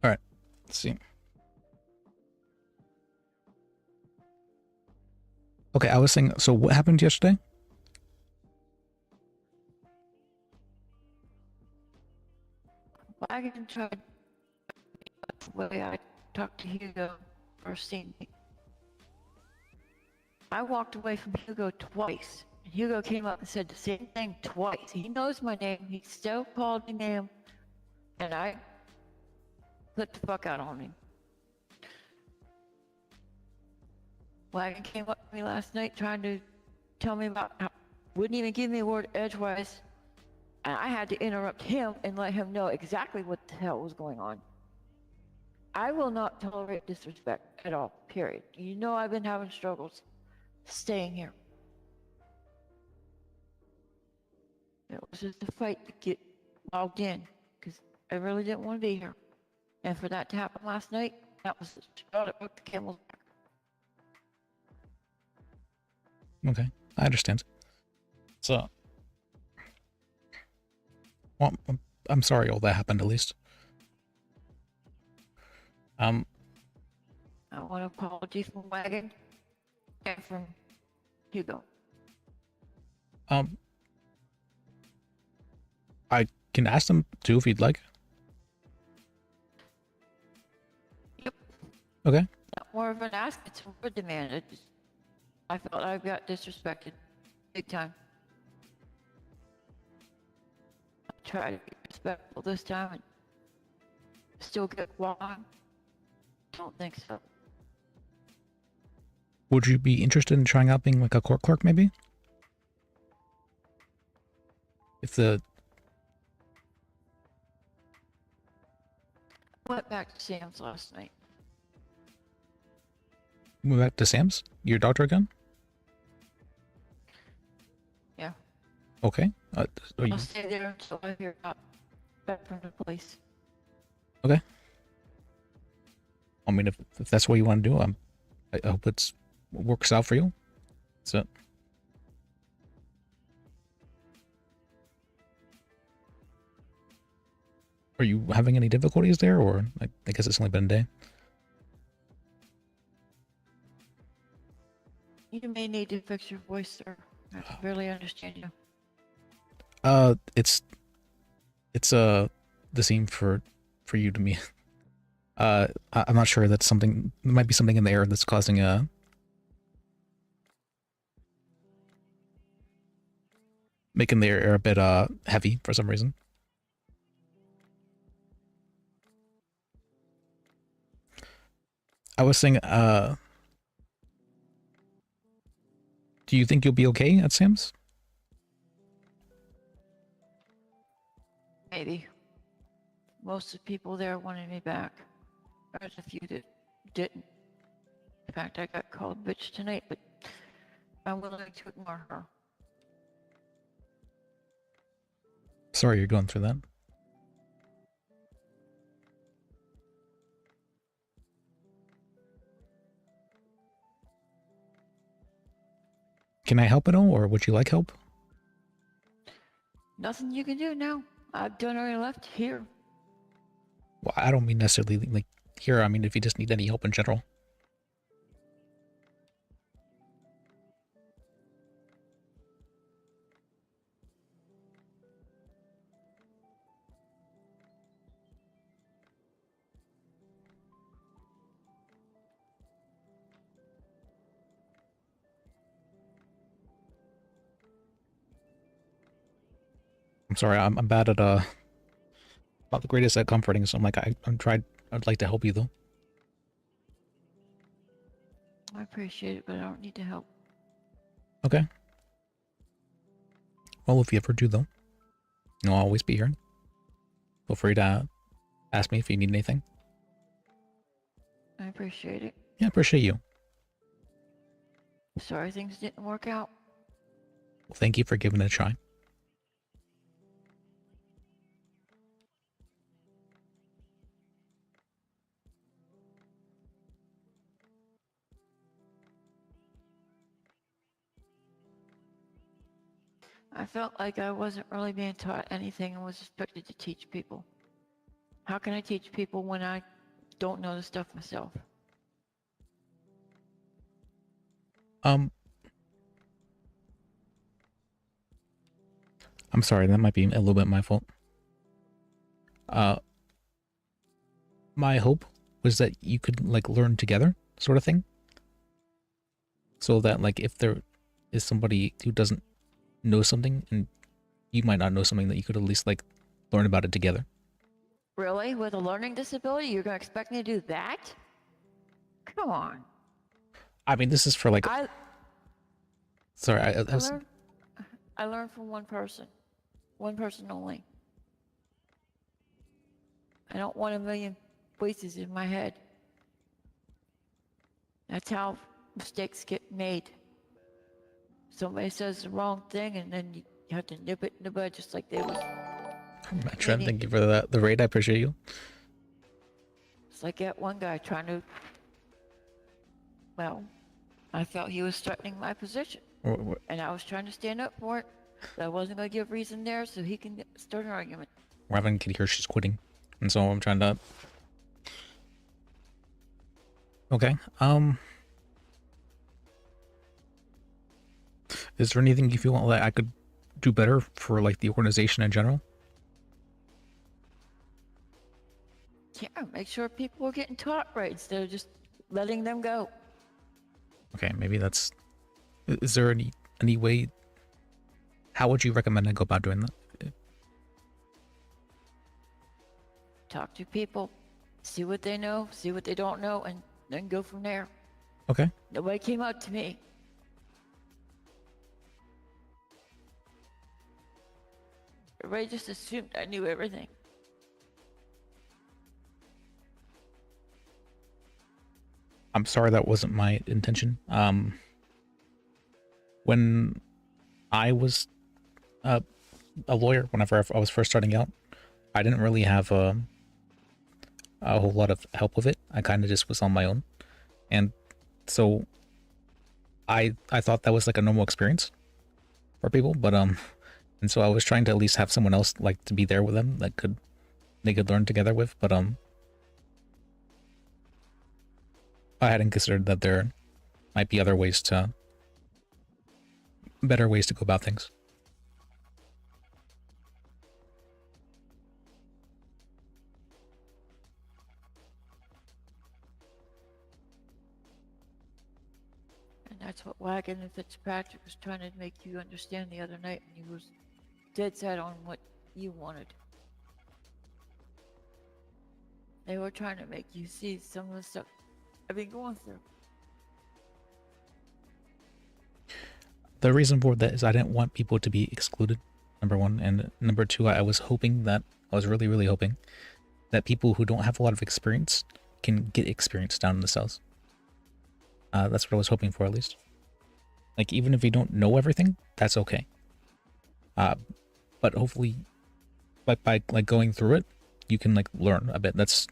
All right. Let's see. Okay, I was saying. So what happened yesterday? Wagon tried the way I talked to Hugo first seen me. I walked away from Hugo twice. And Hugo came up and said the same thing twice. He knows my name. He still called me name. And I flipped the fuck out on him. Wagon came up to me last night trying to tell me about how wouldn't even give me a word edgewise. And I had to interrupt him and let him know exactly what the hell was going on. I will not tolerate disrespect at all, period. You know I've been having struggles staying here. It was just a fight to get logged in, because I really didn't want to be here. And for that to happen last night, that was the straw that broke the camel's back. Okay, I understand. So, well, I'm sorry all that happened at least. I want an apology from Wagon and from Hugo. I can ask them too if you'd like. Yep. Okay. Not more of an ask, it's more of a demand. I felt I got disrespected big time. I tried to be respectful this time and still get along. Don't think so. Would you be interested in trying out being like a court clerk maybe? If the... Went back to Sam's last night. Move back to Sam's? Your doctor again? Yeah. Okay. I'll stay there until I hear back from the place. Okay. I mean, if that's what you want to do, I hope it works out for you. So. Are you having any difficulties there, or I guess it's only been a day? You may need to fix your voice, sir. I can barely understand you. It's the same for you to me. I'm not sure that's something. There might be something in the air that's causing making the air a bit heavy for some reason. I was saying, do you think you'll be okay at Sam's? Maybe. Most of the people there wanted me back. There's a few that didn't. In fact, I got called bitch tonight, but I'm willing to ignore her. Sorry you're going through that. Can I help at all, or would you like help? Nothing you can do now. I've done already left here. Well, I don't mean necessarily like here. I mean, if you just need any help in general. I'm sorry, I'm bad at not the greatest at comforting, so I'm like I'd like to help you though. I appreciate it, but I don't need to help. Okay. Well, if you ever do though, I'll always be here. Feel free to ask me if you need anything. I appreciate it. Yeah, I appreciate you. Sorry things didn't work out. Well, thank you for giving it a try. I felt like I wasn't really being taught anything and was expected to teach people. How can I teach people when I don't know the stuff myself? I'm sorry, that might be a little bit my fault. My hope was that you could like learn together, sort of thing. So that like if there is somebody who doesn't know something and you might not know something, that you could at least like learn about it together. Really? With a learning disability, you're gonna expect me to do that? Come on. I mean, this is for like. Sorry, I learned from one person only. I don't want a million voices in my head. That's how mistakes get made. Somebody says the wrong thing and then you have to nip it in the bud just like they was. Trent, thank you for the raid. I appreciate you. It's like that one guy trying to, well, I felt he was threatening my position. And I was trying to stand up for it. But I wasn't going to give reason there so he can start an argument. Raven can hear she's quitting. And so I'm trying to... Okay, is there anything you feel that I could do better for like the organization in general? Yeah, make sure people are getting taught right instead of just letting them go. Okay, maybe that's... Is there any way... How would you recommend I go about doing that? Talk to people, see what they know, see what they don't know, and then go from there. Okay. Nobody came up to me. Everybody just assumed I knew everything. I'm sorry, that wasn't my intention. When I was a lawyer, whenever I was first starting out, I didn't really have a whole lot of help with it. I kind of just was on my own. And so I thought that was like a normal experience for people, but and so I was trying to at least have someone else like to be there with them that they could learn together with, but I hadn't considered that there might be other ways to better ways to go about things. And that's what Wagon and Fitzpatrick was trying to make you understand the other night when he was dead set on what you wanted. They were trying to make you see some of the stuff I've been going through. The reason for that is I didn't want people to be excluded, number one, and number two, I was really, really hoping that people who don't have a lot of experience can get experience down in the cells. That's what I was hoping for, at least. Like, even if you don't know everything, that's okay. But hopefully, by going through it, you can like learn a bit. That's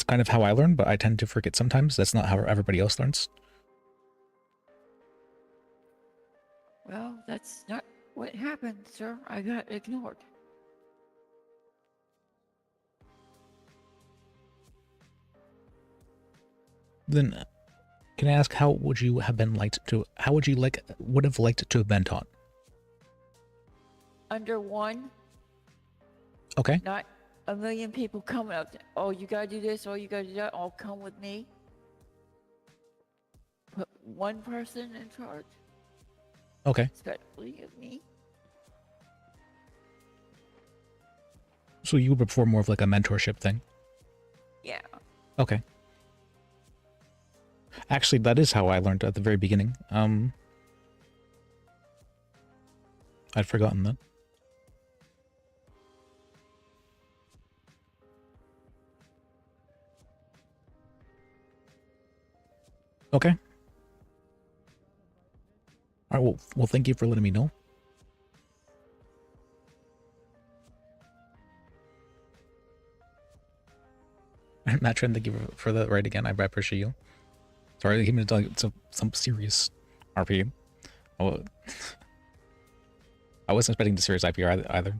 kind of how I learn, but I tend to forget sometimes. That's not how everybody else learns. Well, that's not what happened, sir. I got ignored. Then, can I ask, how would you have liked to have been taught? Under one. Okay. Not a million people coming up to, oh, you gotta do this, oh, you gotta do that, all come with me. Put one person in charge. Okay. Especially of me. So you would prefer more of like a mentorship thing? Yeah. Okay. Actually, that is how I learned at the very beginning. I'd forgotten that. Okay. All right, well, thank you for letting me know. Matt Trent, thank you for the raid again. I appreciate you. Sorry, I came to tell you some serious RP. Oh, I wasn't expecting the serious IPR either.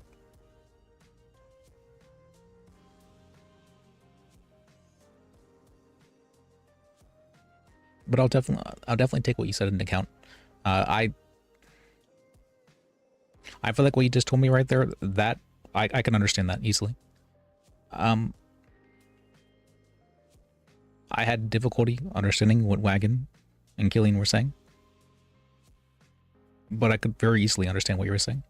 But I'll definitely take what you said into account. I feel like what you just told me right there, that I can understand that easily. I had difficulty understanding what Wagon and Killian were saying, but I could very easily understand what you were saying.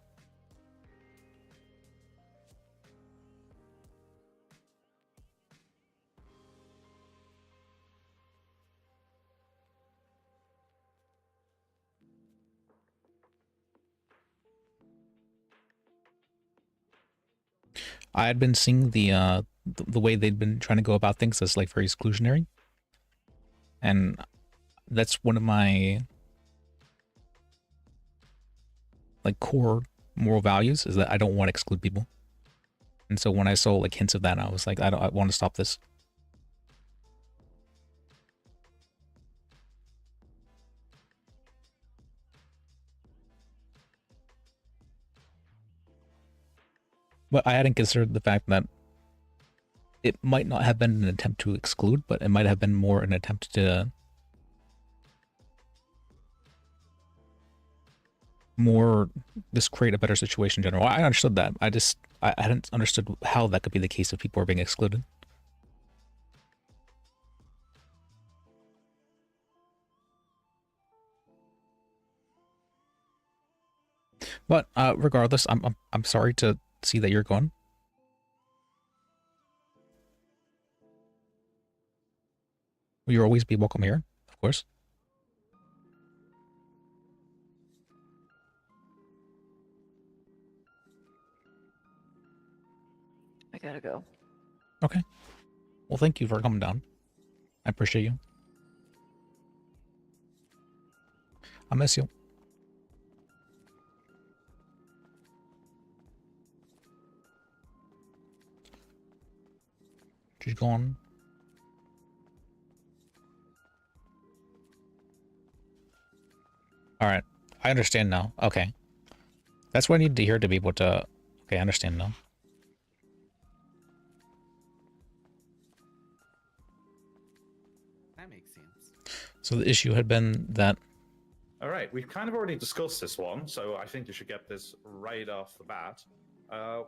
I had been seeing the way they'd been trying to go about things as like very exclusionary, and that's one of my like core moral values, is that I don't want to exclude people. And so when I saw like hints of that, I was like, I want to stop this. But I hadn't considered the fact that it might not have been an attempt to exclude, but it might have been more an attempt to just create a better situation in general. I understood that. I hadn't understood how that could be the case if people are being excluded. But regardless, I'm sorry to see that you're gone. Will you always be welcome here, of course. I gotta go. Okay. Well, thank you for coming down. I appreciate you. I miss you. She's gone. All right. I understand now. Okay. That's what I need to hear to be able to... Okay, I understand now. That makes sense. So the issue had been that... All right, we've kind of already discussed this one, so I think you should get this right off the bat.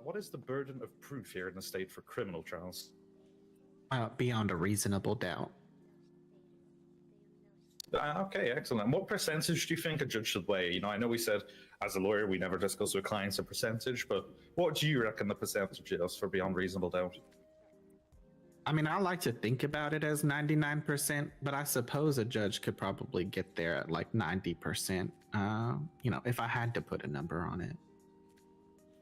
What is the burden of proof here in the state for criminal trials? Beyond a reasonable doubt. Okay, excellent. What percentage do you think a judge should weigh? You know, I know we said as a lawyer we never discuss with clients a percentage, but what do you reckon the percentage is for beyond reasonable doubt? I mean, I like to think about it as 99%, but I suppose a judge could probably get there at like 90%. You know, if I had to put a number on it.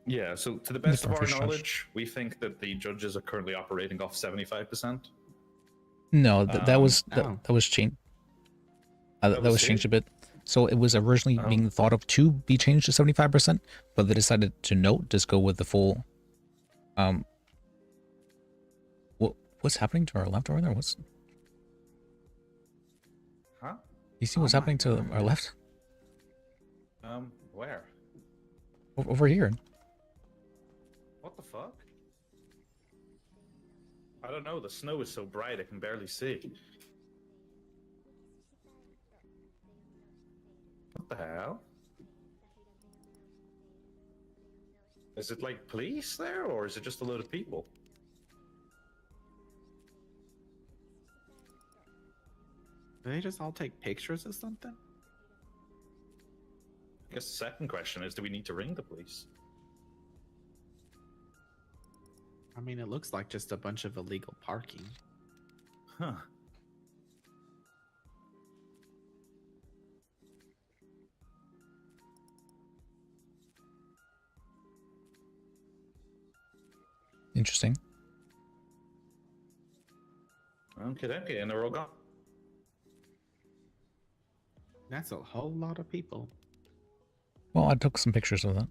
Yeah, so to the best of our knowledge, we think that the judges are currently operating off 75%. No, that was changed. That was changed a bit. So it was originally being thought of to be changed to 75%, but they decided to just go with the full. What's happening to our left over there? What's? Huh? You see what's happening to our left? Where? Over here. What the fuck? I don't know. The snow is so bright I can barely see. What the hell? Is it like police there, or is it just a load of people? Do they just all take pictures or something? I guess the second question is, do we need to ring the police? I mean, it looks like just a bunch of illegal parking. Huh. Interesting. Okay, and they're all gone. That's a whole lot of people. Well, I took some pictures of that.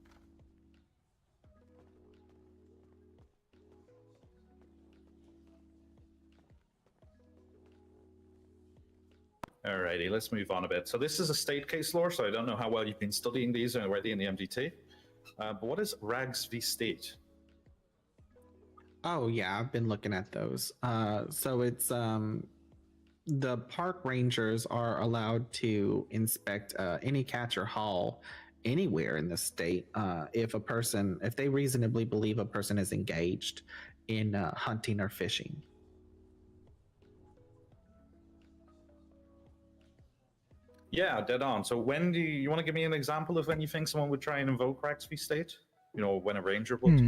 Alrighty, let's move on a bit. So this is a state case law, so I don't know how well you've been studying these already in the MDT. But what is Rags v State? Oh yeah, I've been looking at those. So it's the park rangers are allowed to inspect any catch or haul anywhere in the state if they reasonably believe a person is engaged in hunting or fishing. Yeah, dead on. So when do you want to give me an example of when you think someone would try and invoke Rags v State? You know, when a ranger would?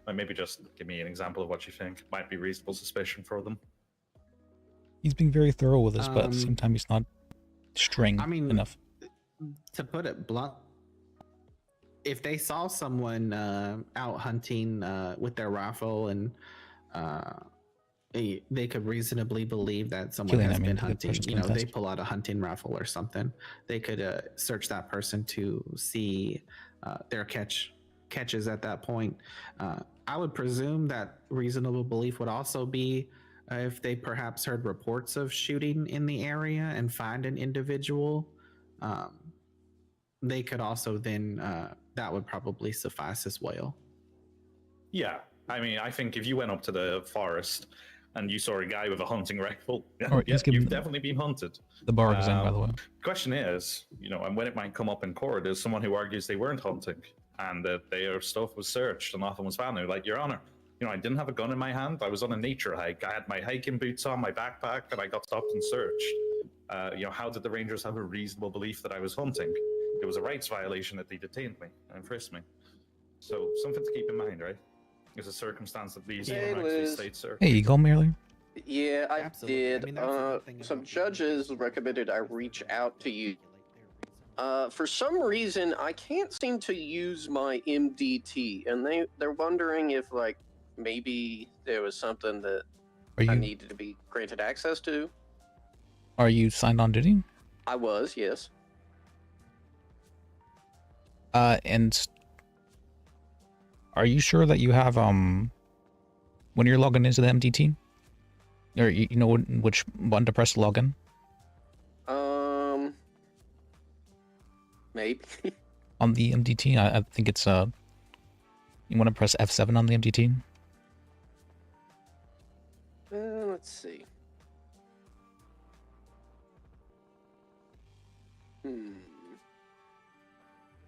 Or maybe just give me an example of what you think might be reasonable suspicion for them. He's being very thorough with this, but at the same time, he's not string enough. To put it blunt, if they saw someone out hunting with their rifle and they could reasonabably believe that someone has been hunting, you know, they pull out a hunting rifle or something, they could search that person to see their catches at that point. I would presume that reasonable belief would also be if they perhaps heard reports of shooting in the area and find an individual, they could also then, that would probably suffice as well. Yeah, I mean, I think if you went up to the forest and you saw a guy with a hunting rifle, you've definitely been hunted. The bar exam, by the way. Question is, you know, and when it might come up in court is someone who argues they weren't hunting and that their stuff was searched and nothing was found. They're like, Your Honor, you know, I didn't have a gun in my hand. I was on a nature hike. I had my hiking boots on, my backpack, and I got stopped and searched. You know, how did the Rangers have a reasonable belief that I was hunting? It was a rights violation that they detained me and frisked me. So something to keep in mind, right? Is a circumstance that leads to a state search. Hey, you called me earlier? Yeah, I did. Some judges recommended I reach out to you. For some reason, I can't seem to use my MDT, and they're wondering if, like, maybe there was something that I needed to be granted access to. Are you signed on duty? I was, yes. And are you sure that you have when you're logging into the MDT, or you know which button to press to log in? Maybe. On the MDT, I think it's you want to press F7 on the MDT. Let's see.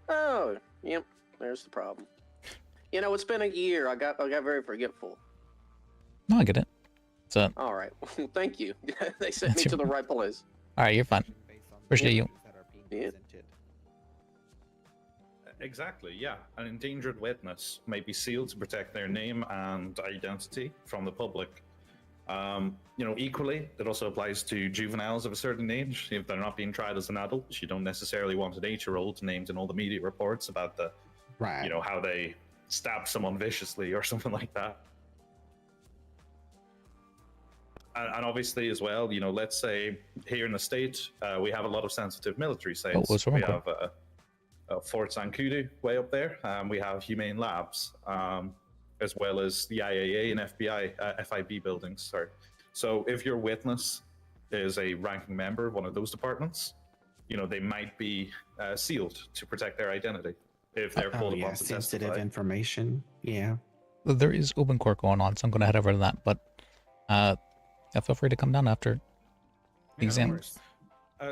Oh, yep. There's the problem. You know, it's been a year. I got very forgetful. No, I get it. So. All right. Thank you. They sent me to the right place. All right, you're fine. Appreciate you. Yeah. Exactly, yeah. An endangered witness may be sealed to protect their name and identity from the public. You know, equally, it also applies to juveniles of a certain age. If they're not being tried as an adult, you don't necessarily want an 8-year-old named in all the media reports about the, you know, how they stabbed someone viciously or something like that. And obviously, as well, you know, let's say here in the state, we have a lot of sensitive military sites. what's wrong? We have Fort Zancudo way up there. We have Humane Labs, as well as the IAA and FBI, FIB buildings. Sorry. So if your witness is a ranking member of one of those departments, you know, they might be sealed to protect their identity if they're called upon to sensitive testify. information. Yeah. Well, there is open court going on, so I'm going to head over to that. But feel free to come down after the exam.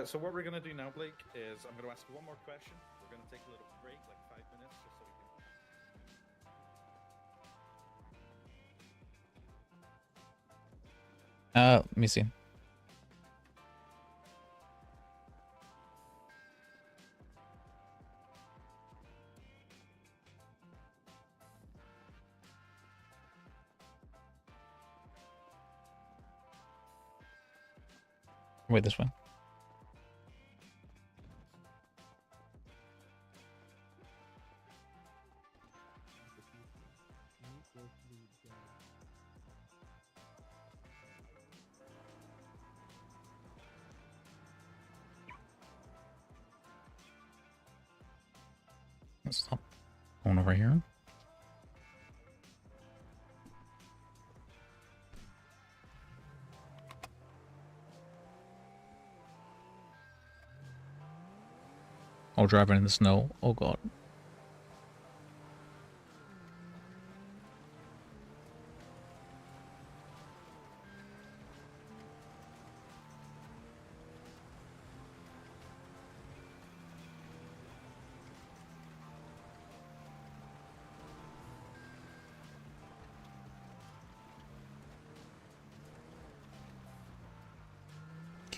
So what we're going to do now, Blake, is I'm going to ask you one more question. We're going to take a little break, like 5 minutes, just so we can... Let me see. Wait, this way. Let's stop going over here. Oh, driving in the snow. Oh god.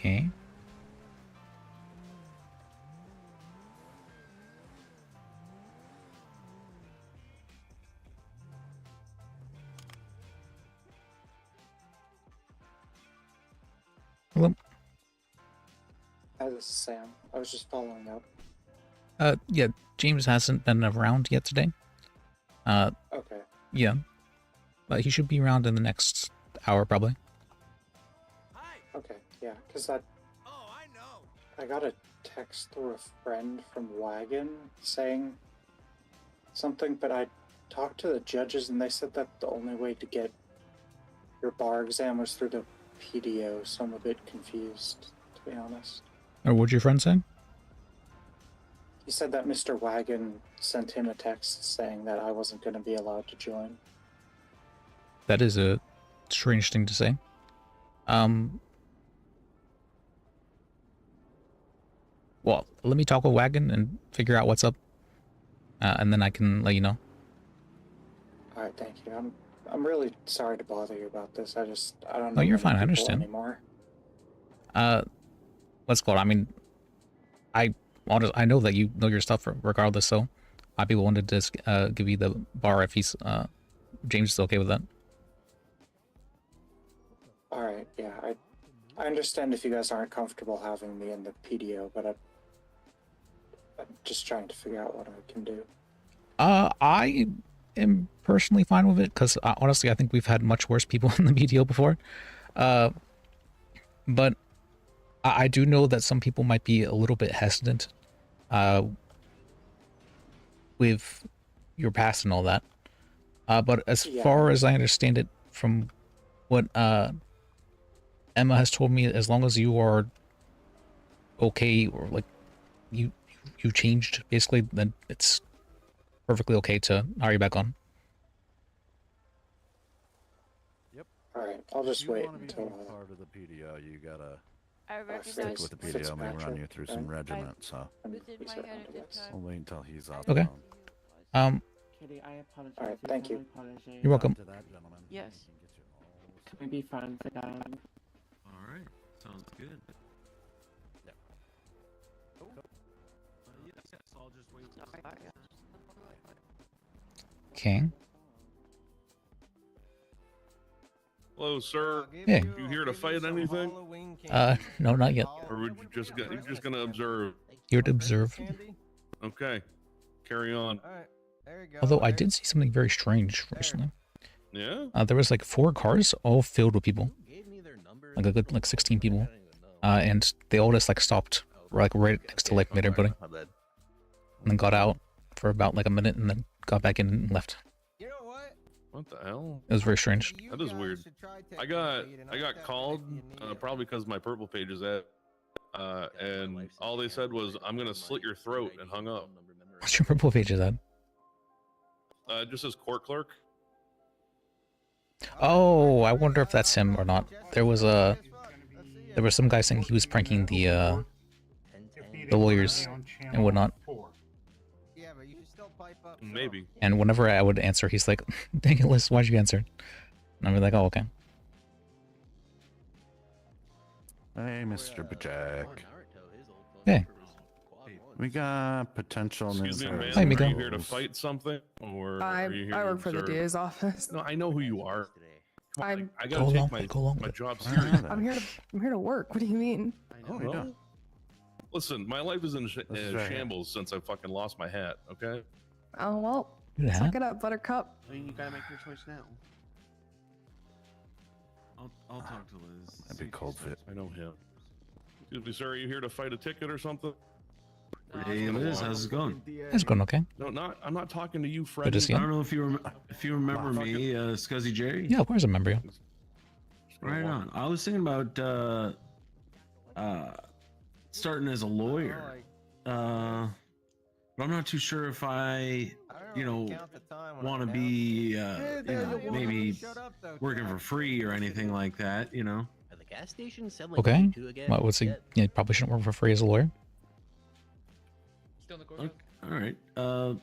Okay. Hello. Hi, this is Sam. I was just following up. Yeah, James hasn't been around yet today. Okay. Yeah. But he should be around in the next hour, probably. Okay, yeah, because I got a text through a friend from Wagon saying something, but I talked to the judges and they said that the only way to get your bar exam was through the PDO, so I'm a bit confused, to be honest. Or what'd your friend say? He said that Mr. Wagon sent him a text saying that I wasn't going to be allowed to join. That is a strange thing to say. Well, let me talk with Wagon and figure out what's up. And then I can let you know. Alright, thank you. I'm really sorry to bother you about this. I don't know. No, you're many fine. I people understand. Anymore. What's called? I mean, I know that you know your stuff regardless, so I'd be willing to just give you the bar if he's James is okay with that. Alright, yeah. I understand if you guys aren't comfortable having me in the PDO, but I'm just trying to figure out what I can do. I am personally fine with it because honestly, I think we've had much worse people in the PDO before. But I do know that some people might be a little bit hesitant with your past and all that. But as far as I understand it from what Emma has told me, as long as you are okay or like you changed basically, then it's perfectly okay to hire you back on. Yep. Alright, I'll just wait until part of the PDO. You gotta I stick with the PDO. May run you through some regiment, so I'll wait until he's off. Okay. Kitty, I apologize. Alright, thank you. You're welcome. To that gentleman. Yes. Can we be friends again? Alright, sounds good. Yep. Yes, I'll just wait. Okay. Hello, sir. Hey. You here to fight anything? No, not yet. Or would you you're just gonna observe? Here to observe. Okay. Carry on. Although I did see something very strange recently. Yeah? There was like 4 cars all filled with people. Like a good 16 people. And they all just like stopped like right next to like mid everybody. And then got out for about like a minute and then got back in and left. What the hell? It was very strange. That is weird. I got called probably because my purple page is at and all they said was I'm gonna slit your throat and hung up. What's your purple page is that? Just as court clerk. Oh, I wonder if that's him or not. There was some guy saying he was pranking the lawyers and whatnot. Maybe. And whenever I would answer, he's like, "Dang it, Lis, why'd you answer?" And I'm like, "Oh, okay." Hey, Mr. Bajek. Hey. We got potential. Excuse me, ma'am. Hi, Are Miko. you here to fight something, or are you here I to work for the observe? DA's office. No, I know who you are. Come on, I'm I gotta take my job seriously. I'm here to work. What do you mean? Oh, well. Listen, my life is in This is right here. shambles since I fucking lost my hat. Okay. Oh well. Yeah. Suck it up, Buttercup. I mean, you gotta make your choice now. I'll talk to Liz. That'd be cold fit. I know him. Excuse me, sir. Are you here to fight a ticket or something? Hey, Liz, how's it going? It's going okay. No, I'm not talking to you, Fred. Good to see I you. don't know if you remember me, Scuzzy Jerry. Yeah, of course I remember you. Right on. I was thinking about starting as a lawyer. But I'm not too sure if I want to be, maybe working for free or anything like that. At the gas station, said like Okay. two again. Well, what's he? Yeah, you probably shouldn't work for free as a lawyer. All right. But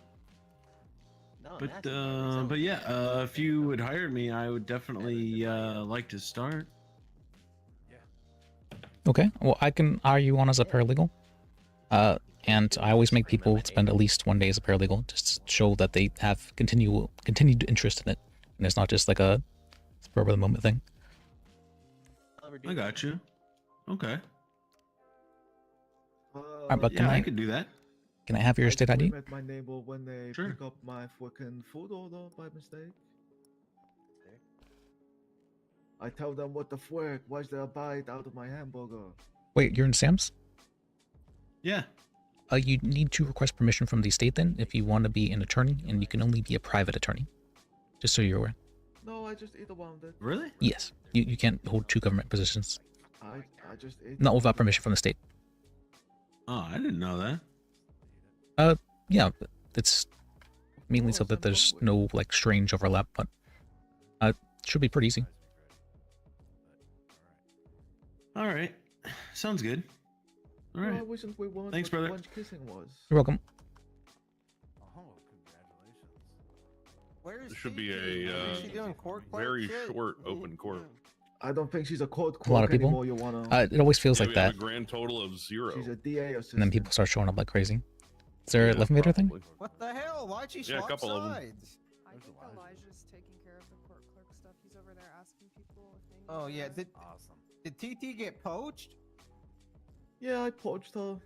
yeah, if you would hire me, I would definitely like to start. Okay, well, I can hire you on as a paralegal. And I always make people spend at least 1 day as a paralegal, just to show that they have continued interest in it, and it's not just like a spur of the moment thing. I got you. Okay. Alright, but yeah, I could do that. Can I have your state ID? Met my neighbor when they Sure. pick up my fucking food order by mistake. I tell them what the fuck, why's there a bite out of my hamburger? Wait, you're in Sam's? Yeah. You need to request permission from the state then, if you want to be an attorney, and you can only be a private attorney. Just so you're aware. No, I just eat around it. Really? Yes, you can't hold 2 government positions. I just ate. Not without permission from the state. Oh, I didn't know that. Yeah, it's mainly so that there's no, like, strange overlap, but it should be pretty easy. All right. Sounds good. All right. Thanks, brother. Kissing was. You're welcome. There should be a very short open court. I don't think she's a court A lot of clerk people. anymore, you wanna. It always feels Yeah, like we have that, a grand total of 0. She's a DA assistant. and then people start showing up like crazy. Is there a left invader thing? What the hell? Why'd she Yeah, a swap couple of 'em. sides? I think Elijah's taking care of the court clerk stuff. He's over there asking people if they need Oh yeah, to- did TT get poached? Yeah, I poached her.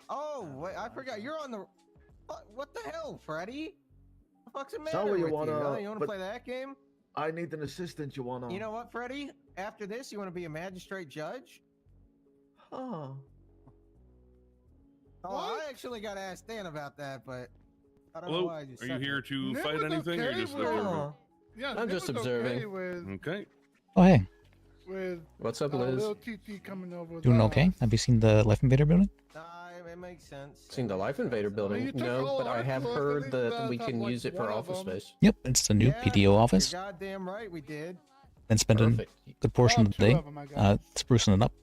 Oh wait, I forgot. You're on the. What the hell, Freddy? What the fuck's the matter Sorry, with you you? wanna. Huh? You wanna but play that game? I need an assistant, you wanna. You know what, Freddy? After this, you want to be a magistrate judge? Huh. Oh, I actually got to ask Dan about that, but I don't know Hello, why I just are said you here that. to fight anything or just with- observing? Yeah, I'm just observing. Okay. Oh, hey. With What's up, Liz? little TT coming over. Doing okay? Have you seen the Life Invader building? It makes sense. Seen the Life Invader building? No, but I have heard that we can use it for office space. Yep, it's the new PDO office. You're goddamn right, we did. Been spending a good portion of the day sprucing it up.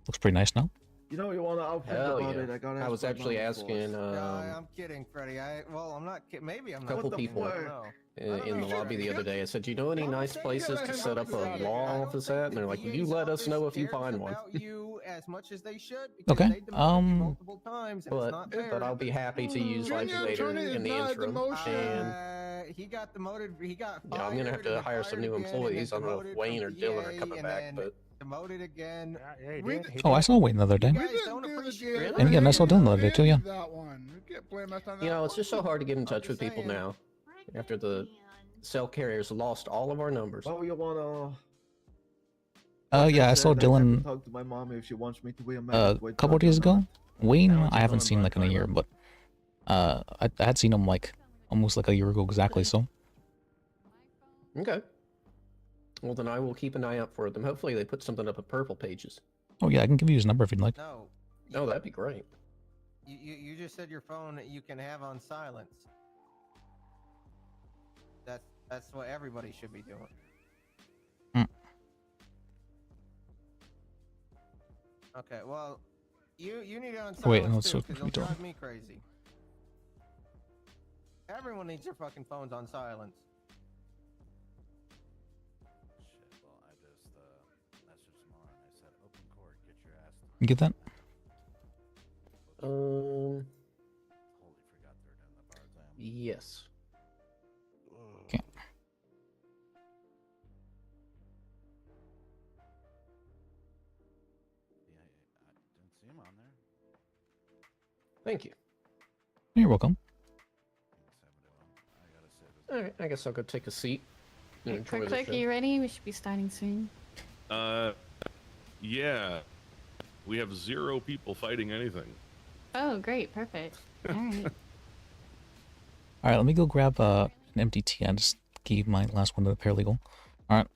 Looks pretty nice now. You know, you wanna. I'll think Hell about yeah. it. I gotta. I ask was my actually mom asking I'm kidding, Freddy. Well, I'm not kidding. Maybe I'm not. couple people I don't know. in the lobby the other day. I said, "You know any nice places to set up a law office at?" And they're like, "You let us know if you find one." About you as much as they should. because Okay. they demoted you multiple times, and it's not fair. But I'll be happy to use Life Invader in the interim. And He got demoted. He got yeah, I'm gonna have to hire some new employees. I don't know if Wayne or Dylan are coming back, but demoted again. Oh, I saw Wayne the other day. Really? And again, I saw Dylan the other day too, yeah. you know, it's just so hard to get in touch with people now after the cell carriers lost all of our numbers. Oh, you wanna? Yeah, I saw Dylan Talk to my mom if she wants me to wear a a mask. Wait, couple days ago. Wayne, I haven't seen like in a year, but I had seen him like almost like a year ago exactly. So Okay. Well, then I will keep an eye out for them. Hopefully, they put something up at Purple Pages. oh yeah, I can give you his number if you'd like. No, Oh, that'd be great. you just said your phone you can have on silence. That's what everybody should be doing. Okay, well, you need it on silence Wait, too, let's see what 'cause we it'll doing. drive me crazy. Everyone needs their fucking phones on silence. You get that? Yes. Okay. Thank you. You're welcome. All right, I guess I'll go take a seat. and enjoy Quick, the quick, show. are you ready? We should be starting soon. Yeah. We have 0 people fighting anything. Oh, great, perfect. All right. All right, let me go grab an empty tea. I just gave my last one to the paralegal. All right.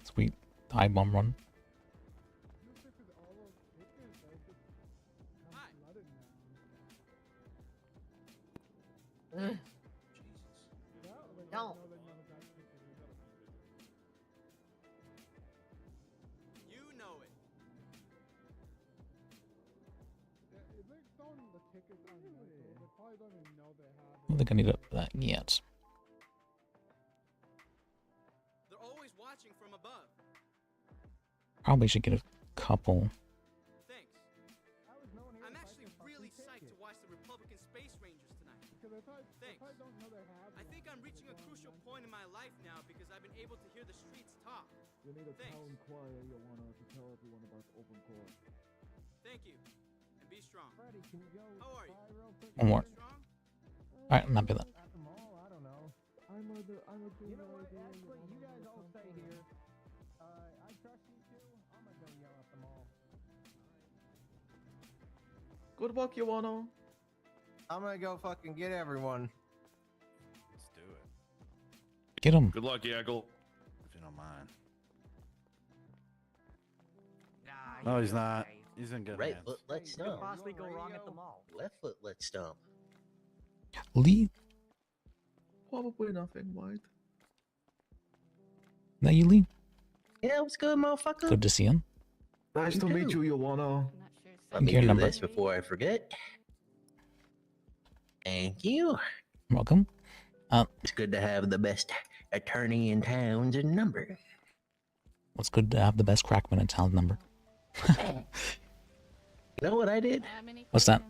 Sweet. High bomb run. No. You know it. If they're throwing the tickets on Metro, they probably I don't think I need that yet. They're always watching from above. Probably should get a couple. Thanks. I'm actually really psyched to watch the Republican Space Rangers tonight. Thanks. I think I'm reaching a crucial point in my life now because I've been able to hear the streets talk. You need a Thanks. town choir, you wanna, to tell everyone about the open court. Thank you. And be strong. Freddy, can you go How are you? One more. Alright, not be that. At the mall, I don't know. I'm a You know what? Actually, you guys all stay here. I trust you two. I'm gonna go yell at the mall. Good work, you wanna. I'm gonna go fucking get everyone. Let's do it. Get him. Good luck, Yackle. If you don't mind. No, he's not. He's in good Right hands. foot, let's Could stomp. possibly go wrong at the mall. Left foot, let's stomp. Lee? Probably nothing, White. That you, Lee? Yeah, what's good, motherfucker? Good to see him. Nice to meet you, wanna. Let me Your do number. this before I forget. Thank you. Welcome. It's good to have the best attorney in town's number. It's good to have the best crackman in town number. You know what I did? What's that?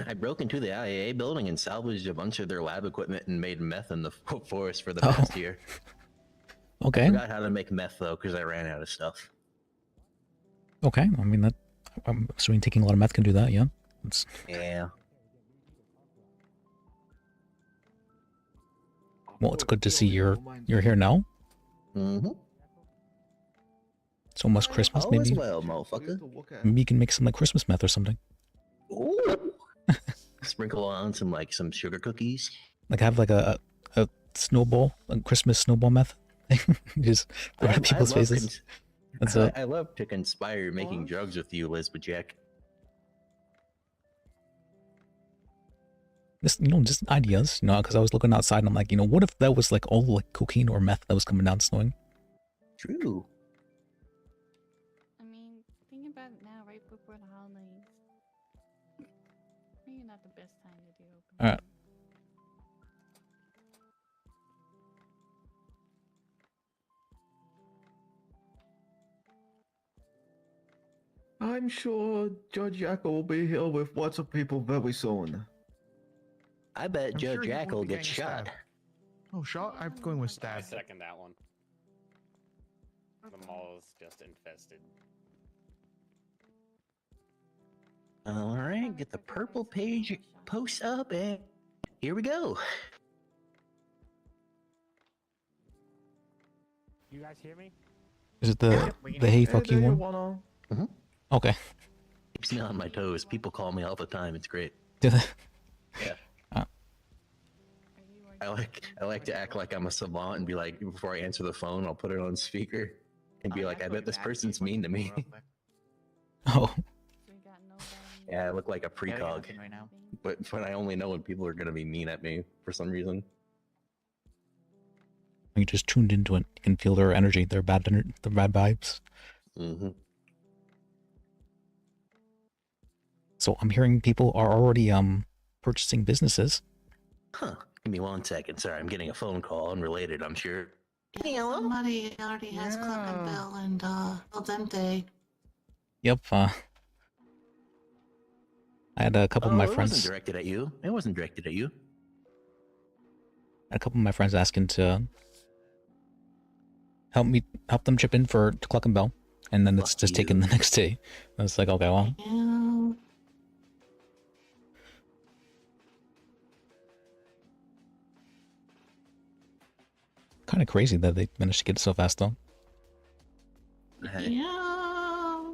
I broke into the IAA building and salvaged a bunch of their lab equipment and made meth in the forest for the Oh. past year. Okay. I forgot how to make meth though because I ran out of stuff. Okay. I mean, that. I'm assuming taking a lot of meth can do that. Yeah. It's, Yeah. well, it's good to see you're here now. Mm-hmm. It's almost Christmas. All Maybe is well, motherfucker. maybe you can make some like Christmas meth or something. Ooh. Sprinkle on some sugar cookies. Like have like a snowball, a Christmas snowball meth thing. Just throw it at people's faces. That's it. I love to conspire making drugs with you, Lis Bajek. Just ideas, because I was looking outside and I'm like, what if that was like all like cocaine or meth that was coming down snowing? True. I mean, think about it now, right before the holidays. Maybe not the best time to do open. Alright. I'm sure Judge Yackle will be here with lots of people very soon. I bet I'm Judge sure he won't Jackal be gets getting shot. stabbed. Oh, shot? I'm going with I stab. second that one. The mall is just infested. All right, get the purple page post up, and here we go. You guys hear me? Is it the hey fuck you one? Mm-hmm. Okay. Keeps me on my toes. People call me all the time. It's great. Do they? Yeah. I like to act like I'm a savant and be like, before I answer the phone, I'll put it on speaker and be like, I bet this person's mean to me. Oh. Yeah, I look like a precog, right now. but I only know when people are gonna be mean at me for some reason. You just tuned into it. You can feel their energy, their bad vibes. Mm-hmm. So I'm hearing people are already purchasing businesses. Huh. Give me 1 second. Sorry, I'm getting a phone call, unrelated, I'm sure. Somebody already has Cluck and Bell and El Dente. Yep. I had a couple of my It friends. wasn't directed at you. It wasn't directed at you. A couple of my friends asking to help them chip in for Cluck and Bell, and then it's just taken the next day. I was like, okay, well, Yeah. kind of crazy that they managed to get it so fast, though. Yeah.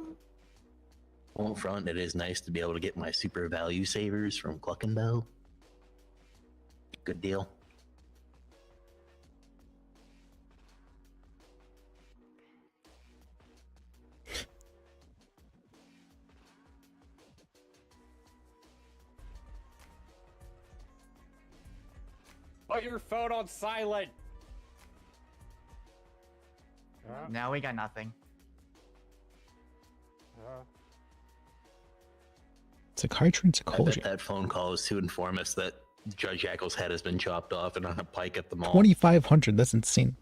Won't front, it is nice to be able to get my super value savers from Cluck and Bell. Good deal. Put your phone on silent. No, we got nothing. Psychiatry and I psychology. bet that phone call is to inform us that Judge Yackel's head has been chopped off and on a pike at the mall. 2,500. That's insane.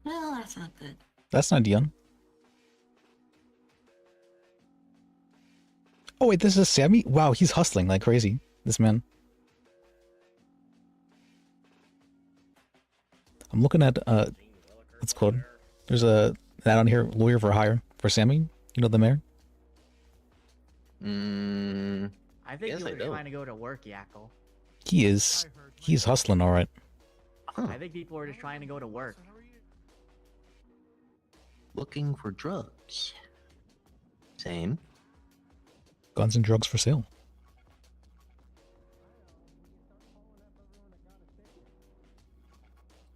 Well, that's not good. That's not Dion. Oh wait, this is Sammy? Wow, he's hustling like crazy. This man. I'm looking at what's it called? There's a ad on here, lawyer for hire for Sammy. You know the mayor? I think you were trying to go to work, Yakko. He's hustling all right. I think people are just trying to go to work. Looking for drugs. Same. Guns and drugs for sale.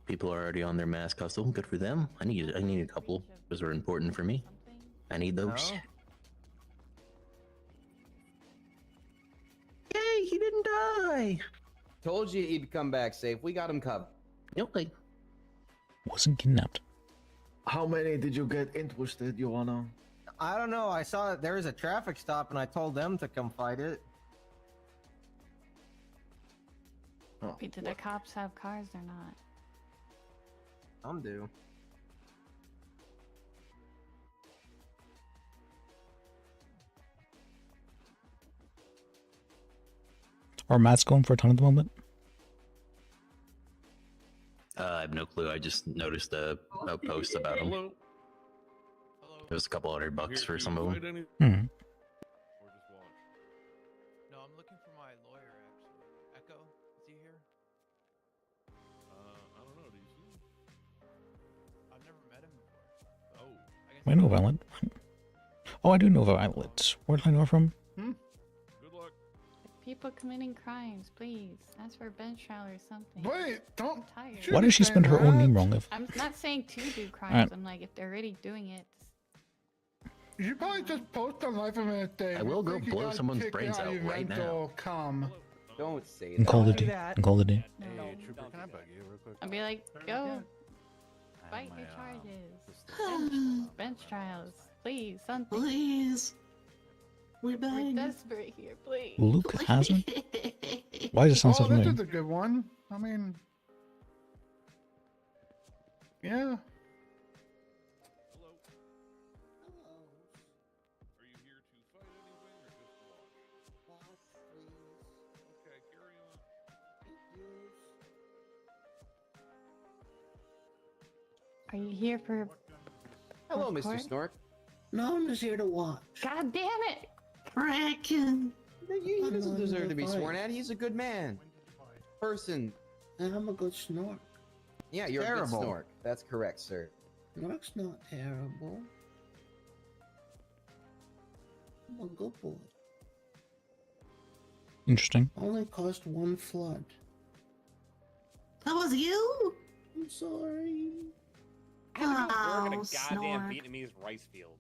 People are already on their mask hustle. Good for them. I need a couple. Those are important for me. I need those. Oh. Hey, he didn't die. Told you he'd come back safe. We got him covered. Okay. Wasn't kidnapped. How many did you get interested, Joanna? I don't know. I saw that there was a traffic stop, and I told them to come fight it. Oh. Wait, do the cops have cars or not? Some do. Are Matt's going for a ton at the moment? I have no clue. I just noticed a post about him. Hello. It was a couple $100 for some of them. Hmm. No, I'm looking for my lawyer, actually. Echo, is he here? I don't know. Do you see him? I've never met him before. Oh. I know Violet. Oh, I do know Violet. Where did I know her from? Good luck. People committing crimes, please. Ask for a bench trial or something. Wait, don't. I'm tired. Why did she spend her own name wrong? If I'm not saying to do crimes. Alright. I'm like, if they're already doing it. You should probably just post on Life of a Day. I will go blow someone's brains out right now. Don't say that. and call it a day. And call it a day. No. Trooper, can I bug you real quick? I'll be like, go. Fight your charges. Bench trials. Please, something. Please. We're We're desperate here, please. Luke hasn't? Why does it sound so Oh, this familiar? is a good one. I mean, yeah. Are you here for? Hello, record? Mr. Snork. No, I'm just here to watch. God damn it! Frickin'. He doesn't deserve to be sworn at. He's a good man. Person. And I'm a good snork. Yeah, you're Terrible. a good Snork. That's correct, sir. Snork's not terrible. I'm a good boy. Interesting. Only caused one flood. That was you? I'm sorry. I had to go work in a Oh, goddamn Snork. Vietnamese rice field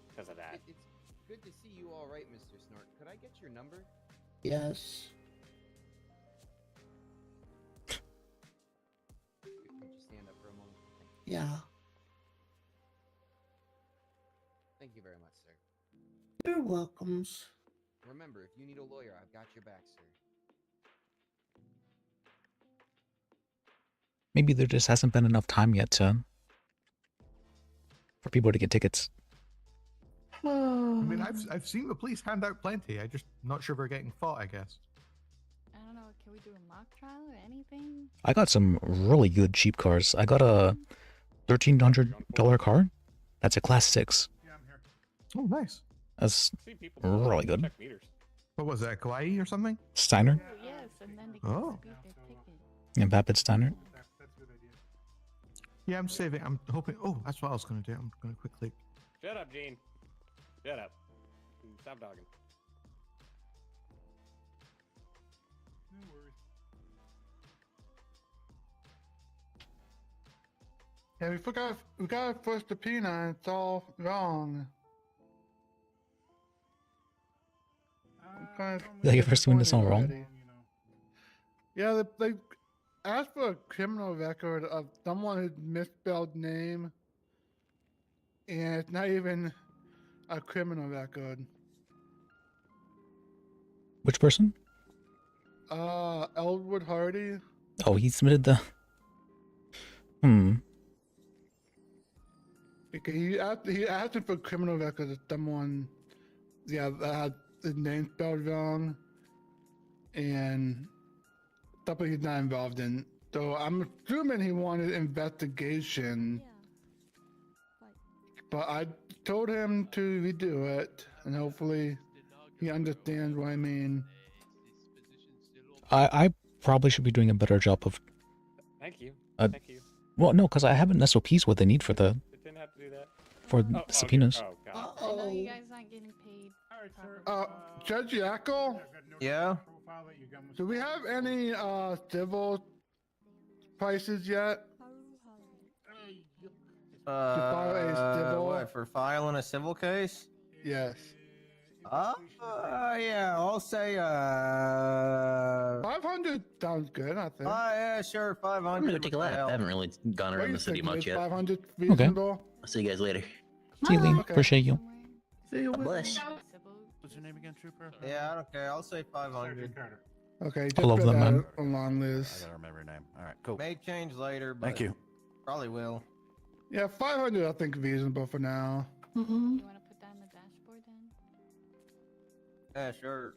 because of that. It's good to see you all right, Mr. Snork. Could I get your number? Yes. Could you just stand up for a moment? Yeah. Thank you very much, sir. You're welcomes. Remember, if you need a lawyer, I've got your back, sir. Maybe there just hasn't been enough time yet for people to get tickets. I mean, I've seen the police hand out plenty. I'm just not sure they're getting fought, I guess. I don't know. Can we do a mock trial or anything? I got some really good cheap cars. I got a $1,300 car. That's a Class 6. Oh, nice. That's really good. What was that, Kauai or something? Steiner? Oh, yes, and then they can Oh. dispute their ticket. Yeah, Vapid Steiner. Yeah, I'm saving. I'm hoping. Oh, that's what I was going to do. I'm going to quickly. Shut up, Gene. Shut up. Stop dogging. Yeah, we got to push the peanut. It's all wrong. Like if first doing this all wrong. Yeah, they asked for a criminal record of someone who misspelled name. and it's not even a criminal record. Which person? Elwood Hardy. Oh, he submitted the. Because he asked for criminal records of someone, that had his name spelled wrong, and something he's not involved in. So I'm assuming he wanted investigation. But I told him to redo it, and hopefully he understands what I mean. I probably should be doing a better job of. Thank you. Thank you. Well, no, because I have an SOPs what they need for the. It didn't have to do that. For subpoenas. Okay. Oh, God. I know you guys aren't getting paid. Judge Yackel? Yeah? Do we have any civil prices yet? What, for filing a civil case? Yes. Yeah, I'll say 500 sounds good, I think. Yeah, sure, 500. I'm gonna go take a lap. I haven't really gone around the city much yet. 500 reasonable? I'll see you guys later. See you, Lee. Appreciate you. See you. Bless. What's your name again, Trooper? Yeah, I don't care. I'll say 500. Okay, I love them, man. Along I this. gotta remember your name. All right, cool. May change later, but Thank you. probably will. Yeah, 500 I think reasonable for now. You want to put that on the dashboard then? Yeah, sure.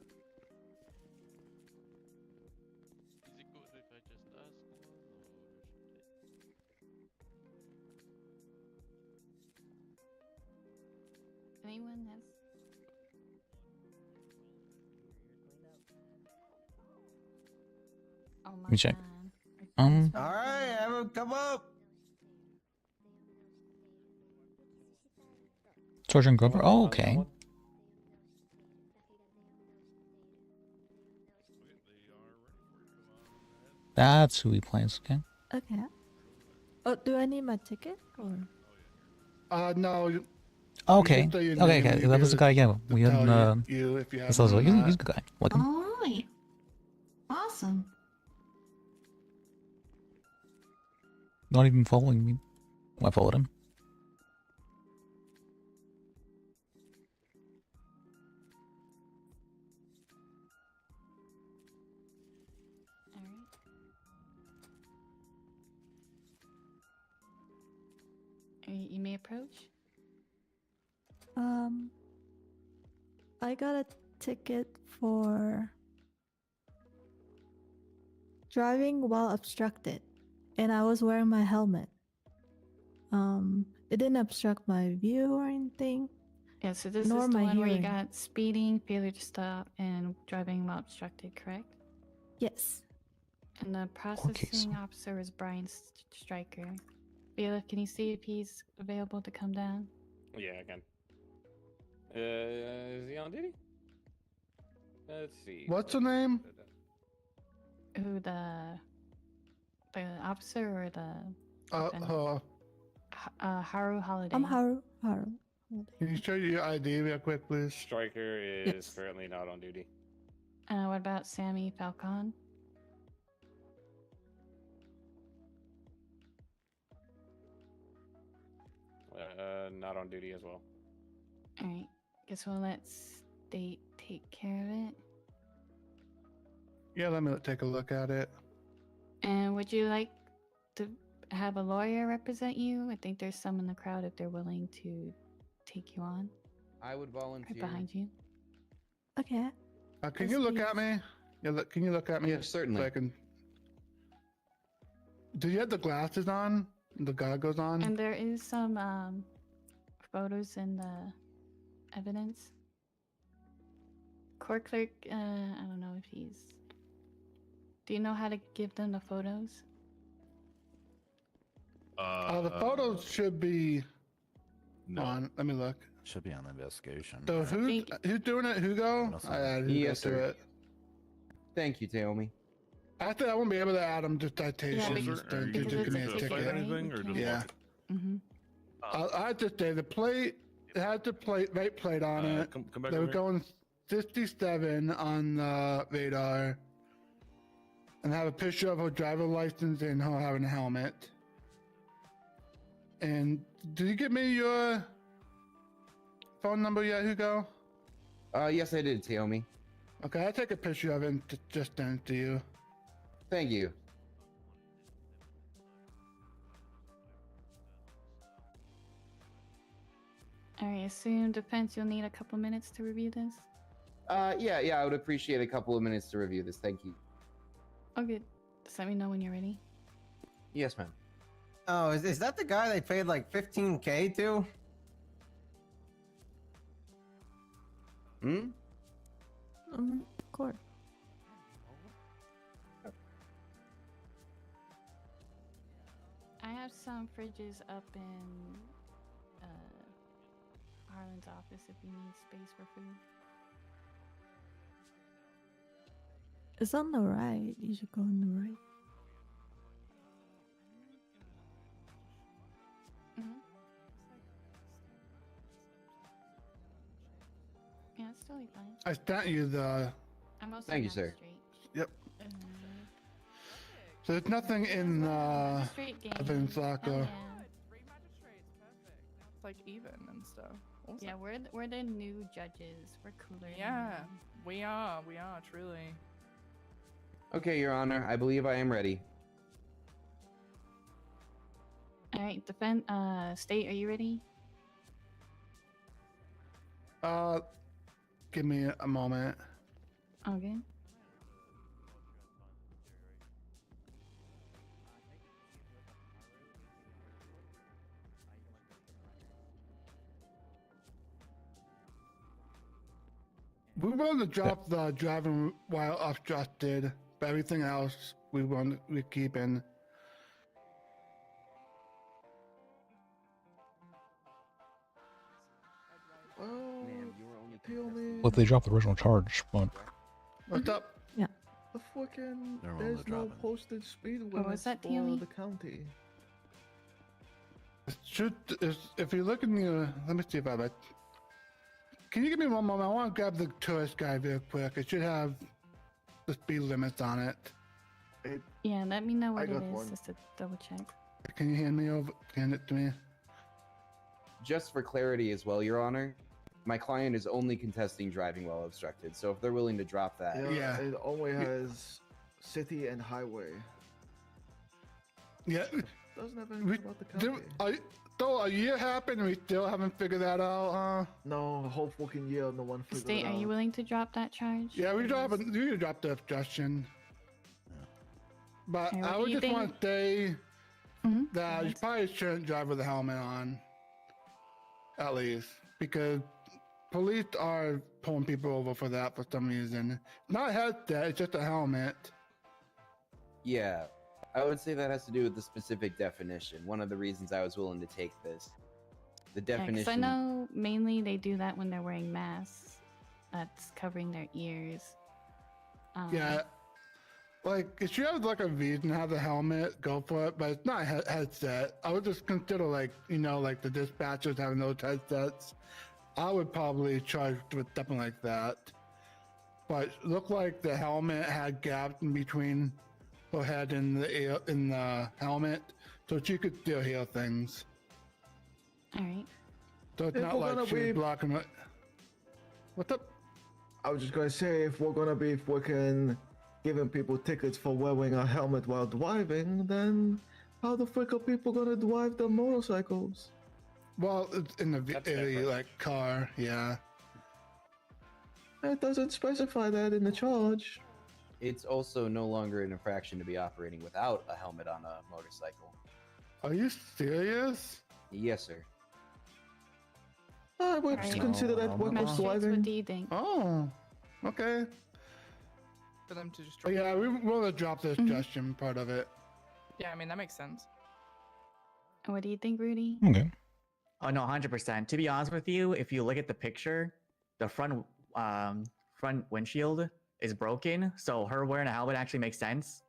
Anyone has? Oh my Let me check. God. All right, everyone come up. Sergeant Grover. Oh, okay. That's who he plays. Okay. Okay. Oh, do I need my ticket or? No. Okay. Okay. That was the guy. Yeah, we had. You if you have. So I was like, he's a good guy. Like him. Alright. Awesome. Not even following me. Well, I followed him. You may approach. I got a ticket for driving while obstructed, and I was wearing my helmet. It didn't obstruct my view or anything. Yeah, so this nor is the my one where you hearing. got speeding, failure to stop, and driving while obstructed, correct? Yes. And the processing officer was Brian Stryker. Bailiff, can you see if he's available to come down? Yeah, I can. Is he on duty? Let's see. What's the name? Who, the officer or the Haru Holiday? I'm Haru. Can you show your ID real quick, please? Striker is currently not on duty. What about Sammy Falcon? Not on duty as well. Alright, guess we'll let State take care of it. Yeah, let me take a look at it. And would you like to have a lawyer represent you? I think there's some in the crowd if they're willing to take you on. I would volunteer. Right behind you. Okay. Can you look at me? Yeah, can you look at me? Yeah, certainly. So I can... Do you have the glasses on? The goggles on? And there is some photos in the evidence. Court clerk, I don't know if he's... Do you know how to give them the photos? The photos should be on. Let me look. Should be on the investigation. So who's doing it? Hugo? I added Hugo Yes, to sir. it. Thank you, Taomi. I think I won't be able to add them to citations. Are you to give me a to ticket. fight anything or just Yeah. Mm-hmm. I just say the plate, it had the right plate on it. come back They were over here. going 57 on the radar. And have a picture of her driver license and her having a helmet. And did you give me your phone number yet, Hugo? Yes, I did, Taomi. Okay, I'll take a picture of it and just send it to you. Thank you. I assume defense. You'll need a couple minutes to review this. Yeah, I would appreciate a couple of minutes to review this. Thank you. Oh, good. Just let me know when you're ready. Yes, ma'am. Oh, is that the guy they paid like 15K to? Of course. I have some fridges up in Harlan's office if you need space for food. It's on the right. You should go on the right. Yeah, it's totally fine. I sent you the. I'm also Thank you, down sir. the street. Yep. So there's nothing in Evan's locker. It's like even and stuff. Yeah, we're the new judges. We're cooler. Yeah, we are truly. Okay, Your Honor. I believe I am ready. All right, State, are you ready? Give me a moment. Okay. We want to drop the driving while obstructed, but everything else we keep in. Well, they dropped the original charge, but What's up? Yeah. The fucking They're on there's the no dropping. posted speed was limits that, for Tammy? the county. If you look in the, let me see if I have it. Can you give me one moment? I want to grab the tourist guide real quick. It should have the speed limits on it. Yeah, let me know what it got is one. just to double check. Can you hand it to me? Just for clarity as well, Your Honor, my client is only contesting driving while obstructed. So if they're willing to drop that, Yeah. It only has city and highway. Yeah. Doesn't have anything about the county. Though a year happened and we still haven't figured that out, huh? No, the whole fucking year, no one figured State, it out. are you willing to drop that charge? Yeah, we dropped the obstruction. But Okay, what I do would you just want to say that you Yes. probably shouldn't drive with a helmet on. At least. Because police are pulling people over for that for some reason. Not a headset, it's just a helmet. yeah, I would say that has to do with the specific definition. One of the reasons I was willing to take this. The Yeah, 'cause definition. I know mainly they do that when they're wearing masks. That's covering their ears. Yeah. Like, if you have like a reason to have the helmet, go for it, but it's not a headset. I would just consider like the dispatchers having those headsets. I would probably charge with something like that. But it looked like the helmet had gaps in between her head and the helmet, so she could still hear things. Alright. So it's If not we're like gonna she's be- blocking it. What's up? I was just gonna say, if we're gonna be fucking giving people tickets for wearing a helmet while driving, then how the frick are people gonna drive their motorcycles? Well, it's in the car, yeah. It doesn't specify that in the charge. It's also no longer an infraction to be operating without a helmet on a motorcycle. Are you serious? Yes, sir. I would Alright. consider that work as Magistrates, driving. what do you think? Oh, okay. For them to just Oh, yeah, we want to drop the suggestion part of it. Yeah, I mean that makes sense. What do you think, Rudy? okay. Oh no, 100%. To be honest with you, if you look at the picture, the front windshield is broken, so her wearing a helmet actually makes sense.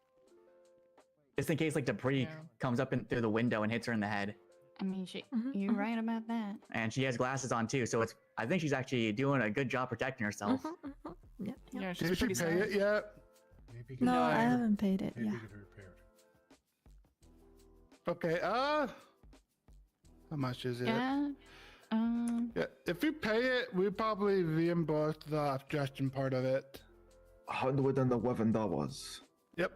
Just in case like debris comes up through the window and hits her in the head. I mean, you're right about that. And she has glasses on too, so I think she's actually doing a good job protecting herself. Yeah, she's Did she pretty pay safe. it yet? No, I haven't paid it. Yeah. Okay, how much is it? Yeah. Yeah, if you pay it, we probably reimburse the objection part of it. $111. Yep.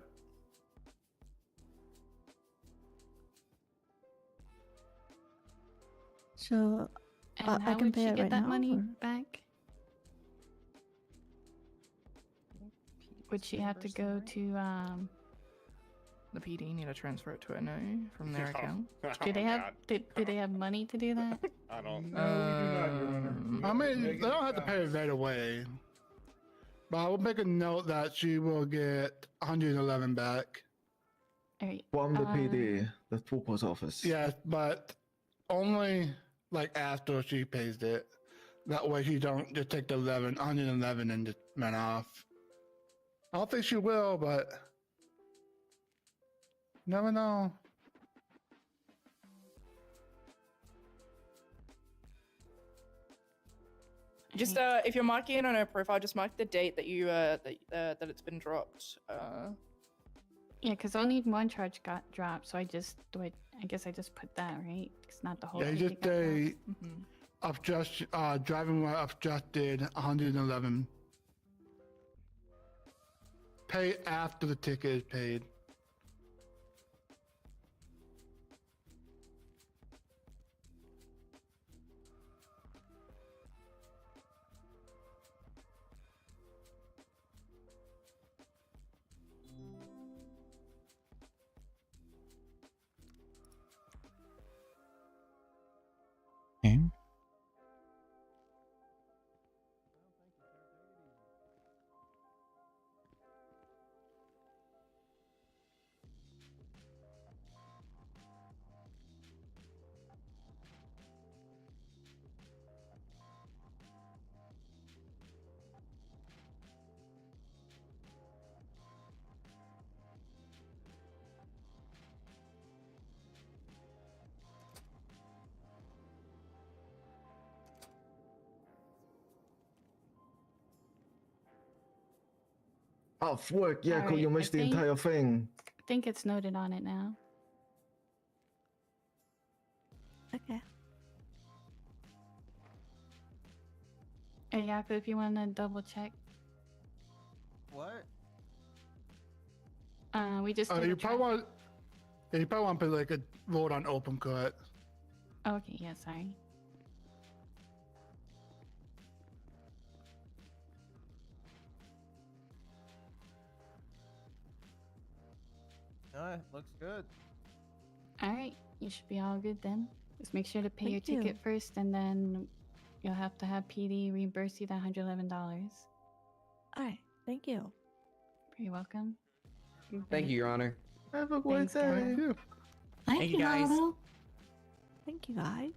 So And I how can would pay she it get right that now. money or- back? Would she have to go to The PD need to transfer it to a NA from their account. Do they have do they have money to do that? I don't. I mean, they don't have to pay it right away. But I will make a note that she will get 111 back. Alright. From the PD, the Troopers office. Yes, but only like after she pays it. That way she don't just take the 111 and just run off. I don't think she will, but never know. Just if you're marking it on her profile, just mark the date that you that it's been dropped. Yeah, because only one charge got dropped, so I guess I just put that, right? It's not the whole. Yeah, ticket just got dropped. driving while obstructed 111. Pay after the ticket is paid. Okay. Oh, work. Yeah, cool. You Alright, I missed the think- entire thing. I think it's noted on it now. Okay. Hey, Yaku, if you want to double check. What? We just. did You a probably want. Yeah, you probably want to put like a vote on open cut. Okay, yeah, sorry. Looks good. Alright, you should be all good then. Just make sure to pay Thank your you. ticket first, and then you'll have to have PD reimburse you that $111. Alright, thank you. You're welcome. Thank you, Your Honor. Have a Thanks, great day. Kyle. Thank you, guys. Lalo. Thank you, guys.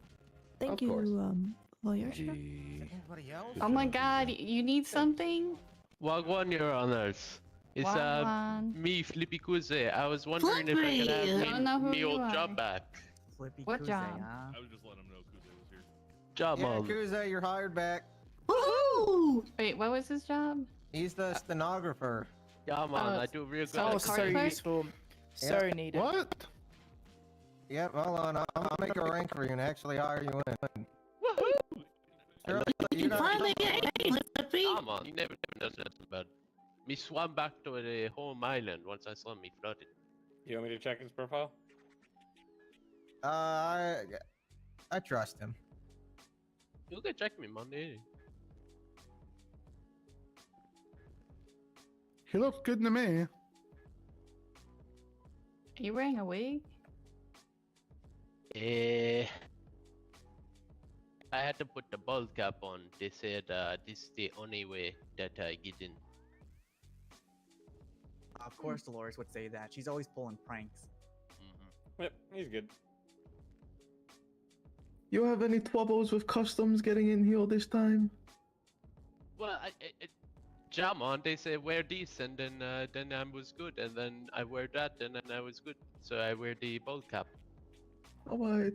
Thank Of you, course. lawyer. Anybody else? Oh my god, you need something? Wagwan, Your Honors. It's Wagwan. me, Flippy Kuze. I was wondering if I could I don't know have who me you old are. job back. What job? I was just letting him know Kuze was here. Job Yeah, on. Kuze, you're hired back. Woohoo! Wait, what was his job? He's the stenographer. Yeah, man, Oh, I do real good. Oh, at so card clerk? useful. So Yeah. needed. What? Yep, hold on. I'll make a rank for you and actually hire you in. Woohoo! Shirley, You you're not- finally get paid, Flippy. Come on, you never does nothing bad. Me swam back to the home island once I saw me flooded. You want me to check his profile? I trust him. You can check me Monday. He looks good to me. Are you wearing a wig? I had to put the bald cap on. They said this is the only way that I get in. Of course, Dolores would say that. She's always pulling pranks. Yep, he's good. You have any troubles with customs getting in here this time? Well, jam on. They say wear this, and then I was good, and then I wear that, and then I was good. So I wear the bald cap. Alright.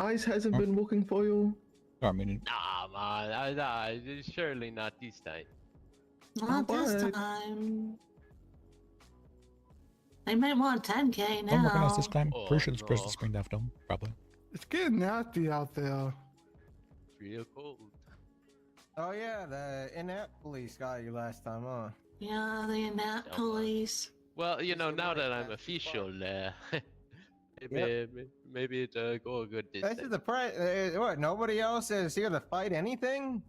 Ice hasn't been looking for you. I mean, Nah, man, nah, surely not this time. Not this Alright. time. They might want 10K now. I'm organized this time. Oh, Pretty sure this person's no. spring after him, probably. It's getting nasty out there. Real cold. Oh yeah, the in-app police got you last time, huh? Yeah, the in-app police. Well, you know, now that I'm official, maybe it go good this This time. is the price. What? Nobody else is here to fight anything?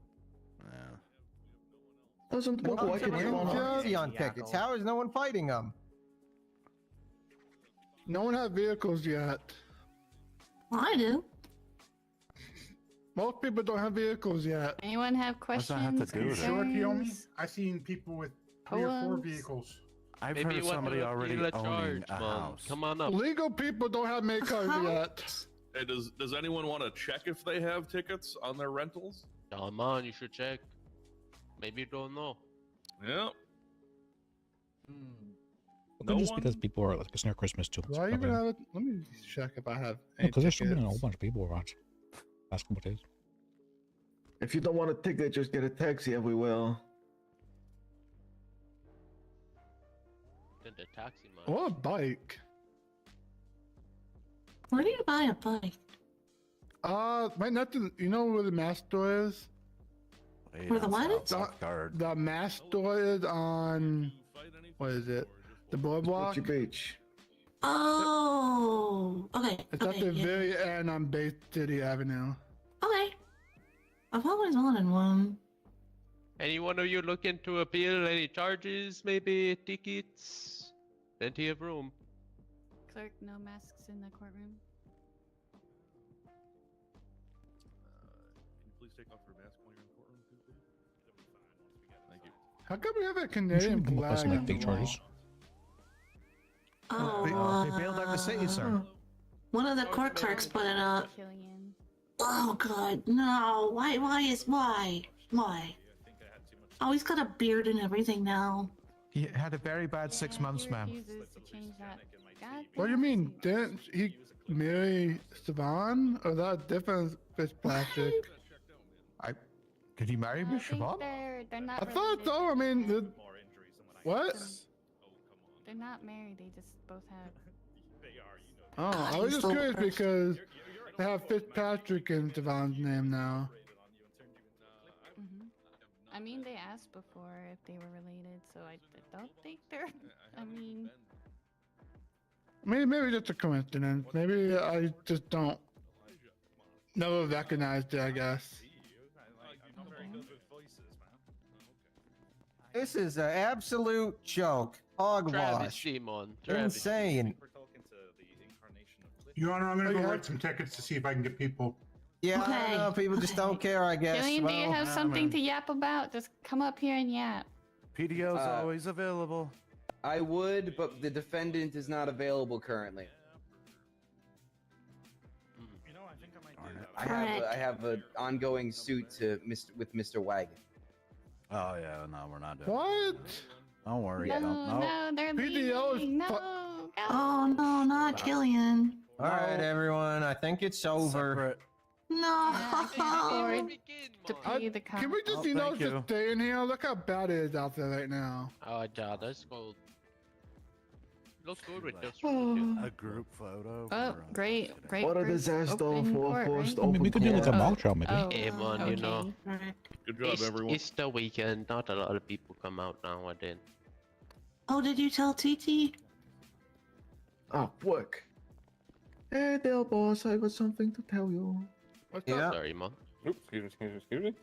Doesn't look like it's on tickets. How is no one fighting them? No one has vehicles yet. I do. Most people don't have vehicles yet. Anyone have questions? Sure, Kiyomi? concerns? I've seen people with 3 or 4 Poems? vehicles. I've Maybe heard you want somebody to already appeal a owning charge, a man. house. Come on up. Legal people don't have make cars yet. Hey, does anyone want to check if they have tickets on their rentals? Come on, you should check. Maybe you don't know. Yeah. Well, just because people are like, it's near Christmas too. Do I even have it? Let me check if I have. Because there's still been a whole bunch of people around. Last couple days. If you don't want a ticket, just get a taxi everywhere. Then the taxi man. Or a bike. Where do you buy a bike? Right next to, you know where the mass store is? Where the what is? The mass store is on, what is it? The boardwalk? Beach. Oh, okay. It's okay, at the yeah. very end on Bay City Avenue. Okay. I've always wanted one. Any one of you looking to appeal any charges? Maybe tickets? Plenty of room. Clerk, no masks in the courtroom. Can you please take off your mask while you're in the courtroom, please? Thank you. How come we have a Canadian come across flag some, on big the wall? charges. Oh, They bailed out the city, sir. One of the court clerks put it up. Oh God, no! Why? Why? Oh, he's got a beard and everything now. He had a very bad 6 months, ma'am. Refuses to change that. God What do you mean? Didn't he marry Siobhan? Or that different Fitzpatrick? Did he marry Miss Siobhan? They're not. I thought so. I mean, what? They're not married. They just both have. Oh, I was just curious because they have Fitzpatrick in Siobhan's name now. I mean, they asked before if they were related, so I don't think they're. I mean. Maybe just a coincidence. Maybe I just don't never recognized it, I guess. This is an absolute joke. Hogwash. Simon. Insane. Your Honor, I'm going to go write some tickets to see if I can get people. Yeah, I don't know. People just don't care, I guess. Julian, do you Well, have something to yap about? Just come up here and yap. PDO's always available. I would, but the defendant is not available currently. I have an ongoing suit with Mr. Wagon. Oh yeah, no, we're not doing. What? Don't worry. No, Don't. no, they're leaving. No, Oh no, not Killian. All right, everyone. I think it's over. No. To pay the cost. Can we just, just stay in here? Look how bad it is out there right now. Oh, yeah, that's cold. Looks good with this. A group photo. Oh, great. What a group disaster open for court, first right? open we could do like a court. mock trial, maybe. Hey, man, you know. Good job, everyone. It's the weekend. Not a lot of people come out now and then. Oh, did you tell TT? Ah, work. Hey there, boss. I got something to tell you. What's Yeah. Sorry, man. Oops, excuse me.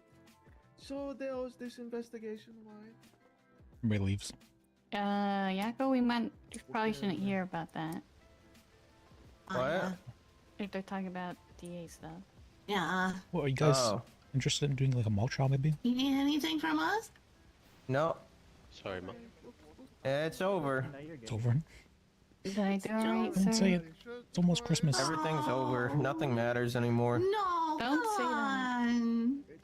So there was this investigation, right? Everybody leaves. Yakko, we probably shouldn't hear about that. What? If they're talking about DA stuff. Yeah. Well, are you guys interested in doing like a mock trial, maybe? You need anything from us? No, Sorry, man. it's over. It's over. Did I do alright, Don't say sir? it. It's almost Christmas. Everything's over. Nothing matters anymore. No. Don't say that.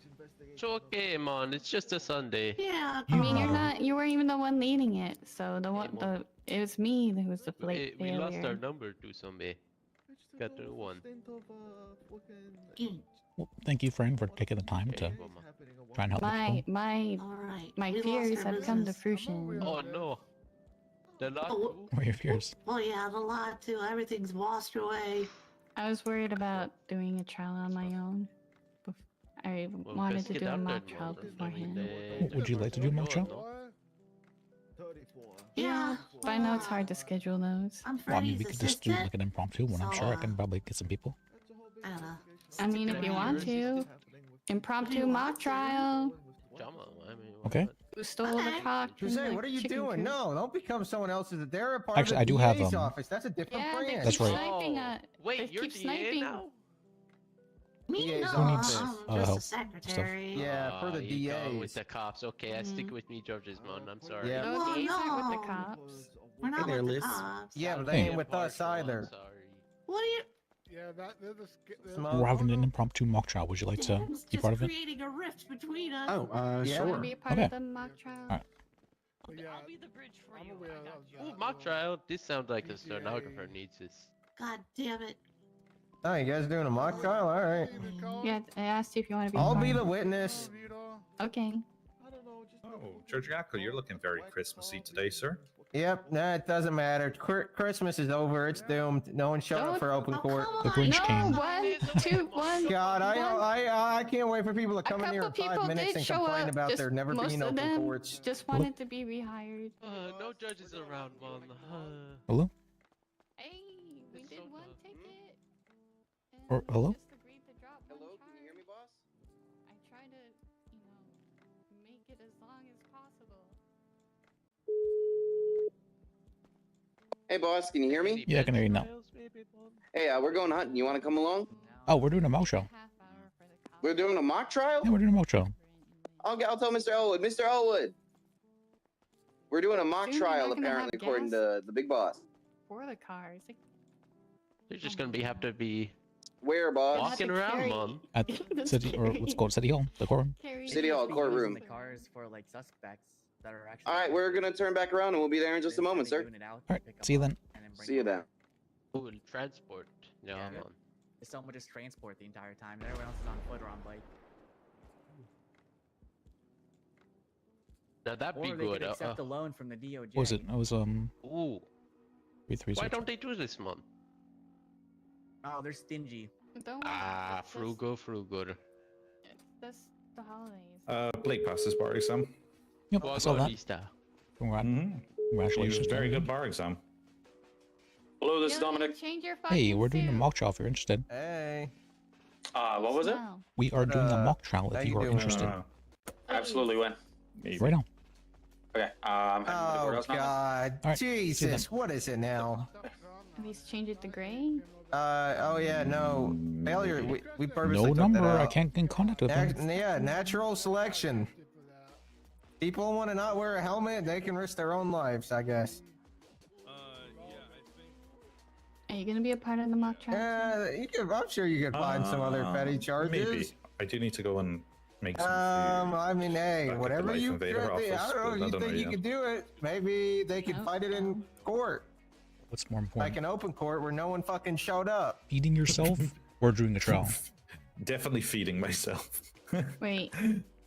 It's okay, man. It's just a Sunday. Yeah. I mean, you weren't even the one leading it, so it was me who was the We failure. lost our number to somebody. Got the one. Well, thank you, friend, for taking the time to try and help. My We fears lost our have come to business. fruition. Oh no. The lot. Oh, What are your fears? well, yeah, the lot too. Everything's washed away. I was worried about doing a trial on my own. I wanted to do a mock trial beforehand. Would you like to do a mock trial? Yeah, but I know it's hard to schedule those. Well, I mean, we could just do like an impromptu one. I'm sure I can probably get some people. I don't know. I mean, if you want to, impromptu mock trial. Okay. Who stole the cock? and Jose, the what are you chicken doing? coop? No, don't become someone else's. They're a part Actually, of I the do have, DA's office. That's a different Yeah, brand. they That's keep right. sniping at. Wait, they you're keep DA sniping. now? Me? DA's No, needs, I'm help just a stuff. secretary. Yeah, for the you go DAs. with the cops. Okay, I stick with me, George's mom. I'm sorry. Yeah. No, Well, these aren't with the no. cops. We're not Hey there, with the Liz. cops. Yeah, but they Hey. ain't with us either. What are you? Yeah, We're having an impromptu mock trial. Would you like to It's be just part of it? creating a rift between us. Yeah. Want to be a part Okay. of the mock trial? Alright. I'll be the bridge for you. I got you. Ooh, mock trial. This sounds like a stenographer needs this. God damn it. Oh, you guys doing a mock trial? All right. Yeah, I asked you if you want to be. I'll part be of the it. witness. Okay. Oh, Georgiaco, you're looking very Christmassy today, sir. Yep, nah, it doesn't matter. Christmas is over. It's doomed. No one showed up for open court. The Grinch No, came. 1, 2, 1. God, I can't wait for people to come in here in couple 5 people minutes did and show complain up, about just there never most being of open them courts. just wanted to be rehired. No judges around, man. Hello? Hey, we did one ticket. Or hello? Just agreed to drop one Hello, can you hear me, boss? I try to, make it as long as possible. Hey, boss, can you hear me? Yeah, I can hear you now. Hey, we're going hunting. You want to come along? Oh, we're doing a mock trial. We're doing a mock trial? Yeah, we're doing a mock trial. I'll tell Mr. Elwood. Mr. Elwood! We're doing a mock Soon they're trial, not gonna have apparently, according gas. to the big boss. For the cars. Like, They're just gonna have to be Where, boss? walking around, man. At city, or let's go to City Hall, the courtroom. City Hall courtroom. The cars for like suspects that are actually. All right, we're going to turn back around, and we'll be there in just a moment, sir. Alright, see you then. See you then. Ooh, and transport. No, Yeah. man. Someone just transport the entire time. Everyone else is on foot or on bike. Now that'd be Or they good. could accept a loan from the DOJ. What was it? It was Ooh. 3-3. Why don't they do this, man? Oh, they're stingy. Don't Ah, frugal. That's the holidays. Blake passed his bar exam. Yep, I saw that. He Congratulations. was very gentlemen. good bar exam. Hello, this is Gillian, Dominic. Change your Hey, fucking we're doing a suit. mock trial if you're interested. Hey. What was it? Wow. We are doing a mock trial how if you you are doing? interested. Absolutely, when? Right now. Okay, I'm heading to the Oh courthouse now. God, All right, see you then. Jesus, what is it now? At least change it to gray. Oh yeah, no failure. We purposely No took number. that I out. can't get in contact with them. Yeah, natural selection. People want to not wear a helmet. They can risk their own lives, I guess. Are you gonna be a part of the mock trial? I'm sure you could find some other petty charges. Maybe. I do need to go and make some I mean, hey, back at the whatever Life you Invader I office, don't know. but I You don't think know you yet. could do it? Maybe they could fight it in court, What's more like important? an open court where no one fucking showed up. Feeding yourself or doing a trial? Definitely feeding myself. Wait.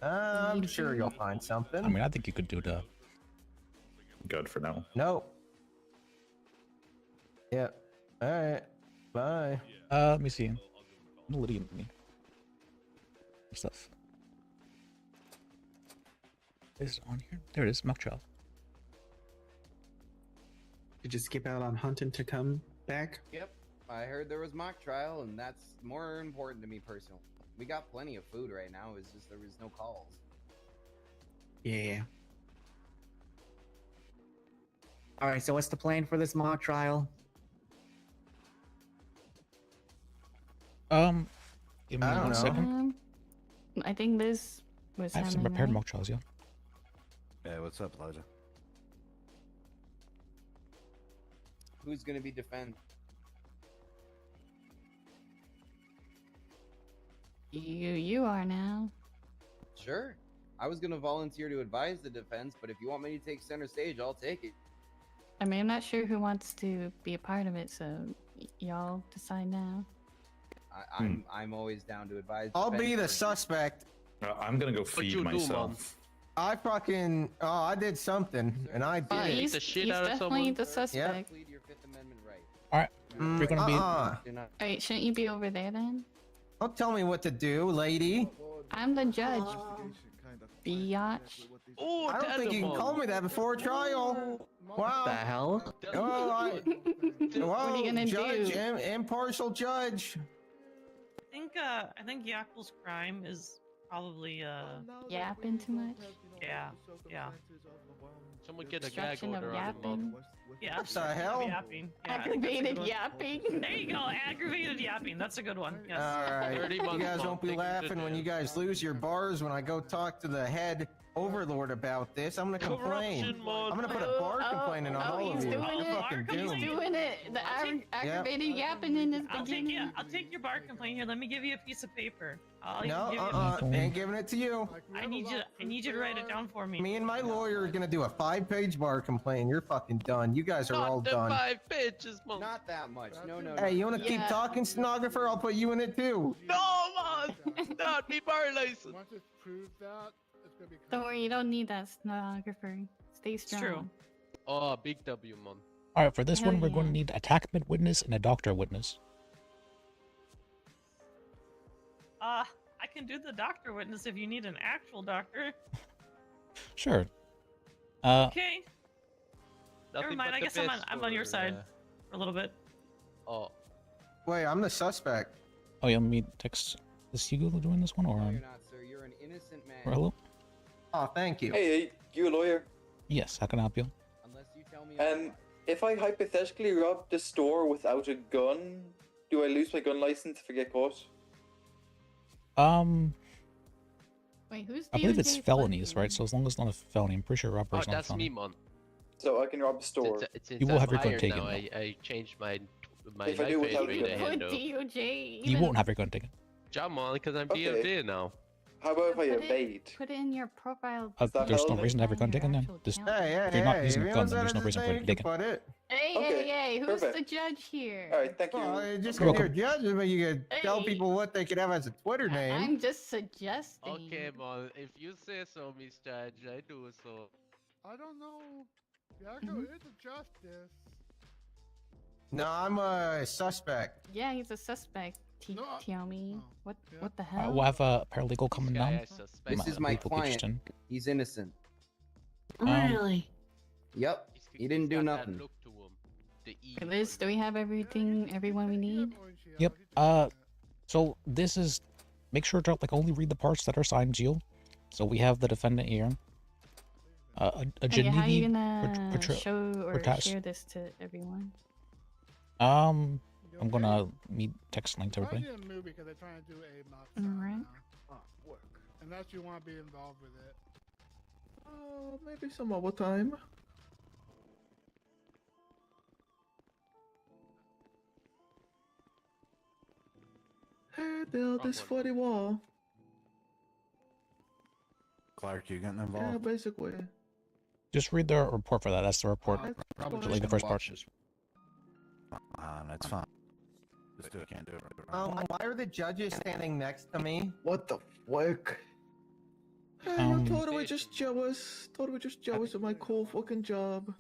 I'm sure you'll find something. I mean, I think you could do the. Good for now. No. Yep. All right. Bye. Let me see. I'm looking at me. Stuff. Is it on here? There it is. Mock trial. Did you skip out on hunting to come back? Yep. I heard there was mock trial, and that's more important to me personally. We got plenty of food right now. It's just there was no calls. Yeah. All right. So what's the plan for this mock trial? Give me I don't one know. second. I think Liz was I have some having, prepared right? mock trials, yeah. Hey, what's up, Elijah? Who's going to be defend? You are now. Sure. I was going to volunteer to advise the defense, but if you want me to take center stage, I'll take it. I mean, I'm not sure who wants to be a part of it, so y'all decide now. I'm always down to advise. I'll be the defense. suspect. I'm gonna go feed myself. I fucking I did something and I did it. He's definitely the suspect. Plead your Fifth Amendment right. All right, You're gonna be. Wait, shouldn't you be over there then? Don't tell me what to do, lady. I'm the judge. Biatch. Oh, I don't think you can call me that before trial. Wow. The hell? Oh, What are you gonna judge, do? Impartial judge. I think Yakkel's crime is probably Yapping too much? yeah. Someone get a gag Obstruction of order on him. yapping. Yeah. What the hell? Yapping. Yeah, I think that's a Aggravated good one. yapping. There you go, aggravated yapping. That's a good one. Yes. All right. 30 You months, guys Mom. won't be Thank you, laughing when you guys lose your bars when I go talk to the head overlord about this. I'm gonna complain. Corruption, Mom. I'm gonna put a bar complaint in on all of he's you. doing You're it. fucking He's doomed. doing it. The aggravated yapping in his beginning. I'll take your bar complaint here. Let me give you a piece of paper. I'll No, even give you ain't giving it to you. I need you to write it down for me. Me and my lawyer are gonna do a 5-page bar complaint. You're fucking done. You guys are Not all the done. 5 pages, Mom. Not that much. No. Hey, you wanna keep Yeah. talking, stenographer? I'll put you in it too. No, Mom. Not me bar license. Once it's proved that, it's gonna be. Don't worry, you don't need that stenographer. Stay strong. true. Oh, big W, Mom. All right, for this Hell one, we're going to yeah. need attackment witness and a doctor witness. I can do the doctor witness if you need an actual doctor. Sure. Okay. Never Nothing mind. but I the guess I'm best on your for, side for a little bit. Oh. Wait, I'm the suspect. Oh yeah, let me text. Is Hugo doing this one or? You're not, sir. You're an innocent man. Or hello? Oh, thank you. Hey, you a lawyer? Yes. How can I help you? Unless you tell me. If I hypothetically rob the store without a gun, do I lose my gun license if I get caught? Wait, who's I believe it's DOJ felonies, right? So as long as it's not a felony, I'm pretty sure robbery Oh, is not a that's felony. me, Mon. So I can rob the store. You will have your gun hired taken, now. though. I changed my If I do life without rate a gun. ahead, Put though. DOJ. You won't have your gun taken. Job, Mon, because I'm Okay. DOJ now. How about if I Put evade? Put it in your profile. There's no reason to have your gun taken then. Just, if you're not using a gun, then there's no reason for it to be taken. Hey, Okay, hey, who's perfect. the judge here? All right, thank you. Well, just You're because you're judging, but you can tell Hey. people what they could have as a Twitter name. I'm just suggesting. Okay, Mon, if you say so, Miss Judge, I do so. I don't know. Yakko is a justice. No, I'm a suspect. Yeah, he's a suspect. Tell me. What the All hell? right, we'll have a paralegal coming guy down. I suspect. This is my Legal client. Peterson. He's innocent. Really? Yep. He didn't do Got that nothing. look to him. The E. Liz, do we have everyone we need? Yep. So this is, make sure to like only read the parts that are signed to you. So we have the defendant here. A Okay, how are you Geneva gonna show or Patas- share this to everyone? I'm gonna text link to everybody. It's a movie because they're trying to do a mock Alright. unless you want to be involved with it. Maybe some other time. Hey, build this for the wall. Clark, you getting Yeah, involved? basically. Just read the report for that. That's the report. Probably Like the first part. That's fine. Just do it. Can't do it. Why are the judges standing next to me? What the fuck? Hey, I'm totally just jealous. Totally just jealous of my cool fucking job.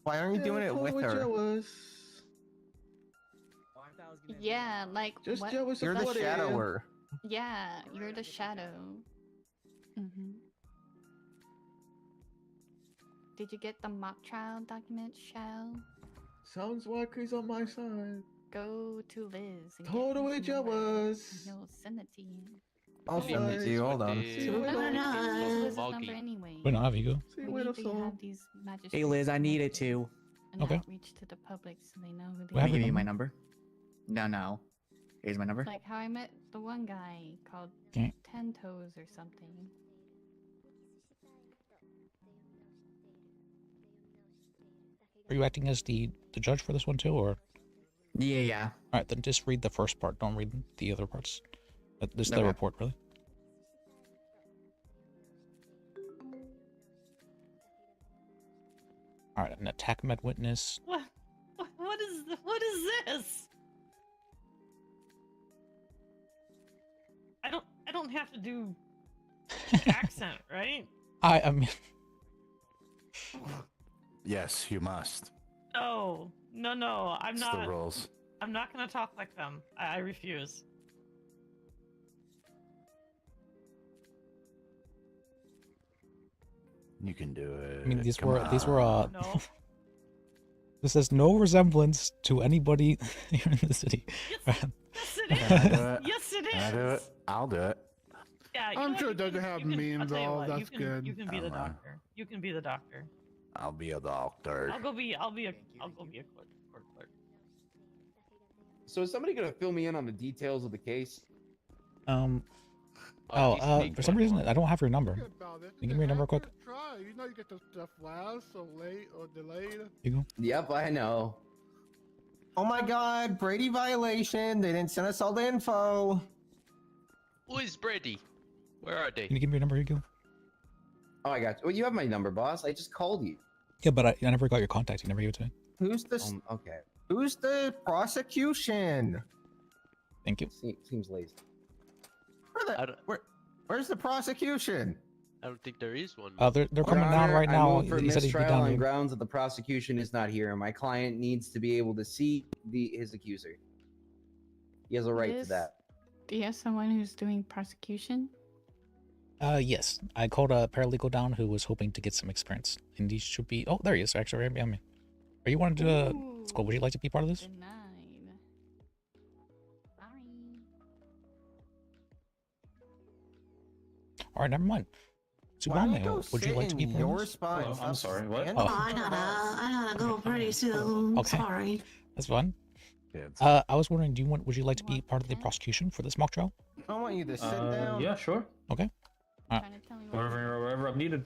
Why aren't you doing it with totally her? jealous. Yeah, like Just what? jealous You're of the what shadower. Yeah, you're the shadow. Did you get the mock trial documents, Shell? Sounds like he's on my side. Go to Liz. And Totally get some more, jealous. and he'll send it to you. I'll send it to you. Hold on. See you later. Liz's number anyway. Wait, no, have you go? See you We later, need to soul. have these magistrates Hey Liz, I need it too. and Okay. outreach to the public so they know who they Let are. me give you my number. No. Here's my number. Like how I met the one guy called Okay. Ten Toes or something. Are you acting as the judge for this one too, or? Yeah. All right, then just read the first part. Don't read the other parts. This is the Okay. report, really. All right, an attack med witness. What is this? I don't have to do accent, right? I mean, Yes, you must. Oh, No, I'm It's not. the rules. I'm not gonna talk like them. I refuse. You can do it. I mean, these Come were No. This has no resemblance to anybody here in the city. Yes, it Can I is. do it? Yes, it Can I do it? is. I'll do it. Yeah, you know I'm what, sure you it doesn't can- have you can- me I'll tell you involved. what, That's you can, good. You can be the I'm, doctor. You can be the doctor. I'll be a doctor. I'll go be a clerk. So is somebody gonna fill me in on the details of the case? For some reason, I don't have your number. Think about it. Can you give me your number quick? Try. You know you get the stuff last or late or delayed. You go. Yep, I know. Oh my god, Brady violation. They didn't send us all the info. Who is Brady? Where are they? Can you give me your number, Hugo? Oh, I got you. Well, you have my number, boss. I just called you. Yeah, but I never got your contact. You never gave it to me. Who's the Okay. Who's the prosecution? Thank you. Seems lazy. Where's the prosecution? I don't think there is one. They're Your coming down Honor, right I now. move for He said he'd be mistrial down on here. grounds that the prosecution is not here. My client needs to be able to see his accuser. He has a right to Yes. that. Do you have someone who's doing prosecution? Yes. I called a paralegal down who was hoping to get some experience. And he should be... Oh, there he is, actually, right behind me. Are you wanting to... Skull, would you like to be part of this? Alright, never mind. Why don't you Subame, go would you sit like to be in part of your this? spot? Hello, I'm sorry, what? And- Oh, I gotta go pretty soon. Okay. Sorry. That's fine. I was wondering, would you like to be part of the prosecution for this mock trial? I want you to sit down. Yeah, sure. Okay. Wherever I'm needed.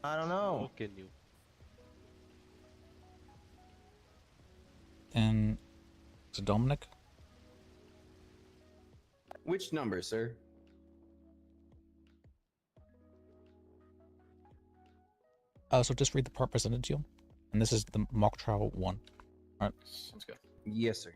I don't know. How can you? And is it Dominic? Which number, sir? So just read the part presented to you. And this is the mock trial 1. Alright. Sounds good. Yes, sir.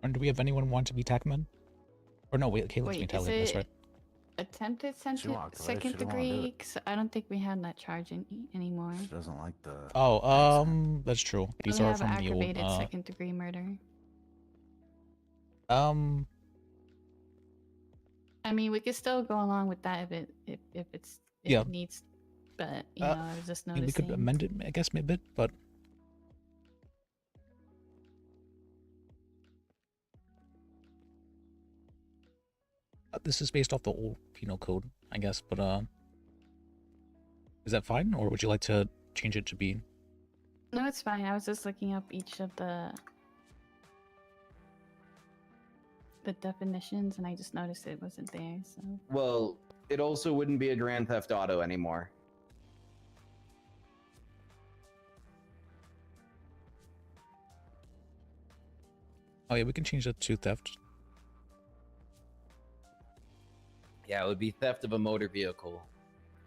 And do we have anyone want to be Tackman? Or no, wait, Caleb's being Wait, is Tally, that's it right. attempted walked away. She second didn't wanna do degree? it. 'Cause I don't think we have that charge anymore. She doesn't like the. Oh, that's true. We These only are have from the old. aggravated second degree murder. I mean, we could still go along with that if Yeah. it needs, but you know, I was just I mean, we noticing. could amend it, I guess, maybe a bit, but. This is based off the old penal code, I guess, but is that fine, or would you like to change it to be? No, it's fine. I was just looking up each of the definitions, and I just noticed it wasn't there. So Well, it also wouldn't be a Grand Theft Auto anymore. Oh yeah, we can change that to theft. Yeah, it would be theft of a motor vehicle.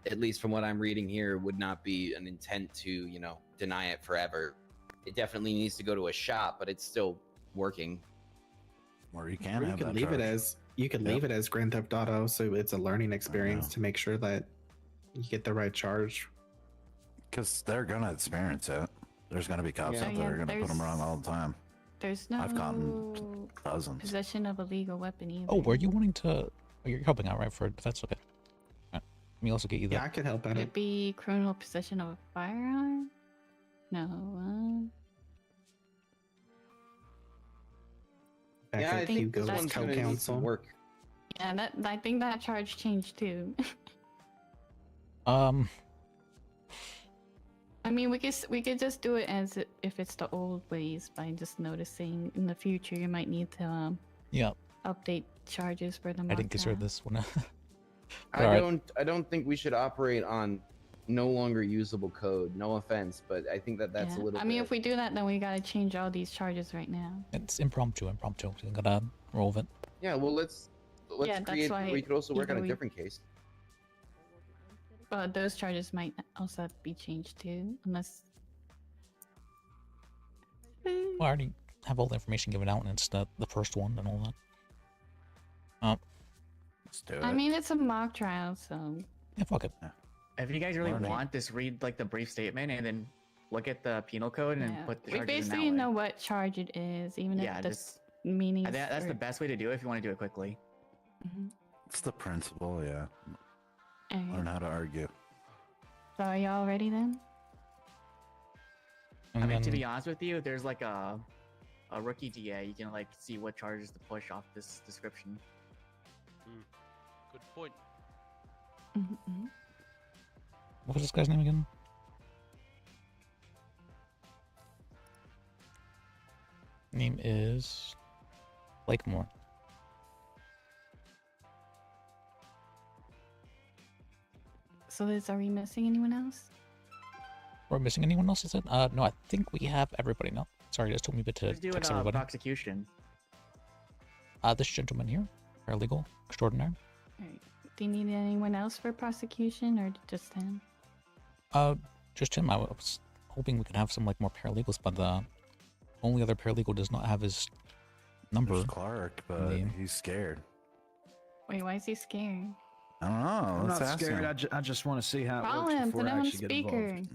At least from what I'm reading here, would not be an intent to, you know, deny it forever. It definitely needs to go to a shop, but it's still working. Or you Or can you have could that leave it charge. as leave it as Grand Theft Auto, so it's a learning experience to make sure that you get the right charge. Because they're gonna experience it. There's gonna be cops Yeah. out Oh, there yeah, gonna put them there's- around all the time. there's no I've gotten dozens. possession of a legal weapon either. Oh, were you wanting to? Oh, you're helping out, right? For that's okay. Alright. Let me also get you that. Yeah, I could help out. Would it be criminal possession of a firearm? No. Back Yeah, I at think Hugo's this one's gonna need some co-counsel. work. Yeah, I think that charge changed too. I mean, we could just do it as if it's the old ways by just noticing in the future you might need to Yeah. update charges for the I mock didn't consider trial. this one. I don't think we should operate on no longer usable code. No offense, but I think that's a Yeah. little I mean, bit. if we do that, then we gotta change all these charges right now. It's impromptu. So you gotta roll with it. Yeah, well, let's Yeah, that's create. why We could also work on either a we- different case. But those charges might also have to be changed too, unless. Well, I already have all the information given out, and it's the first one and all that. Let's do it. I mean, it's a mock trial, so. Yeah, fuck it. If you guys really Learning. want, just read like the brief statement and then look at the penal code and Yeah. put the We charges in that basically way. know what charge it is, even Yeah, if the just- meaning. I think that's the best way to do it if you want to do it quickly. It's the principle, yeah. Alright. Learn how to argue. So are y'all ready then? I mean, to then- be honest with you, there's like a rookie DA. You can like see what charges to push off this description. Good point. What was this guy's name again? Name is Blakemore. So are we missing anyone else? We're missing anyone else, is it? No, I think we have everybody now. Sorry, it just took me a bit to Let's do text it everybody. prosecution. This gentleman here, paralegal extraordinaire. Alright. Do you need anyone else for prosecution or just him? Just him. I was hoping we could have some like more paralegals, but the only other paralegal does not have his number. There's Clark, but name. he's scared. Wait, why is he scared? I don't know. I'm Let's not ask scared. him. I just want to see how it Call works him, before put I him on actually get speaker. involved.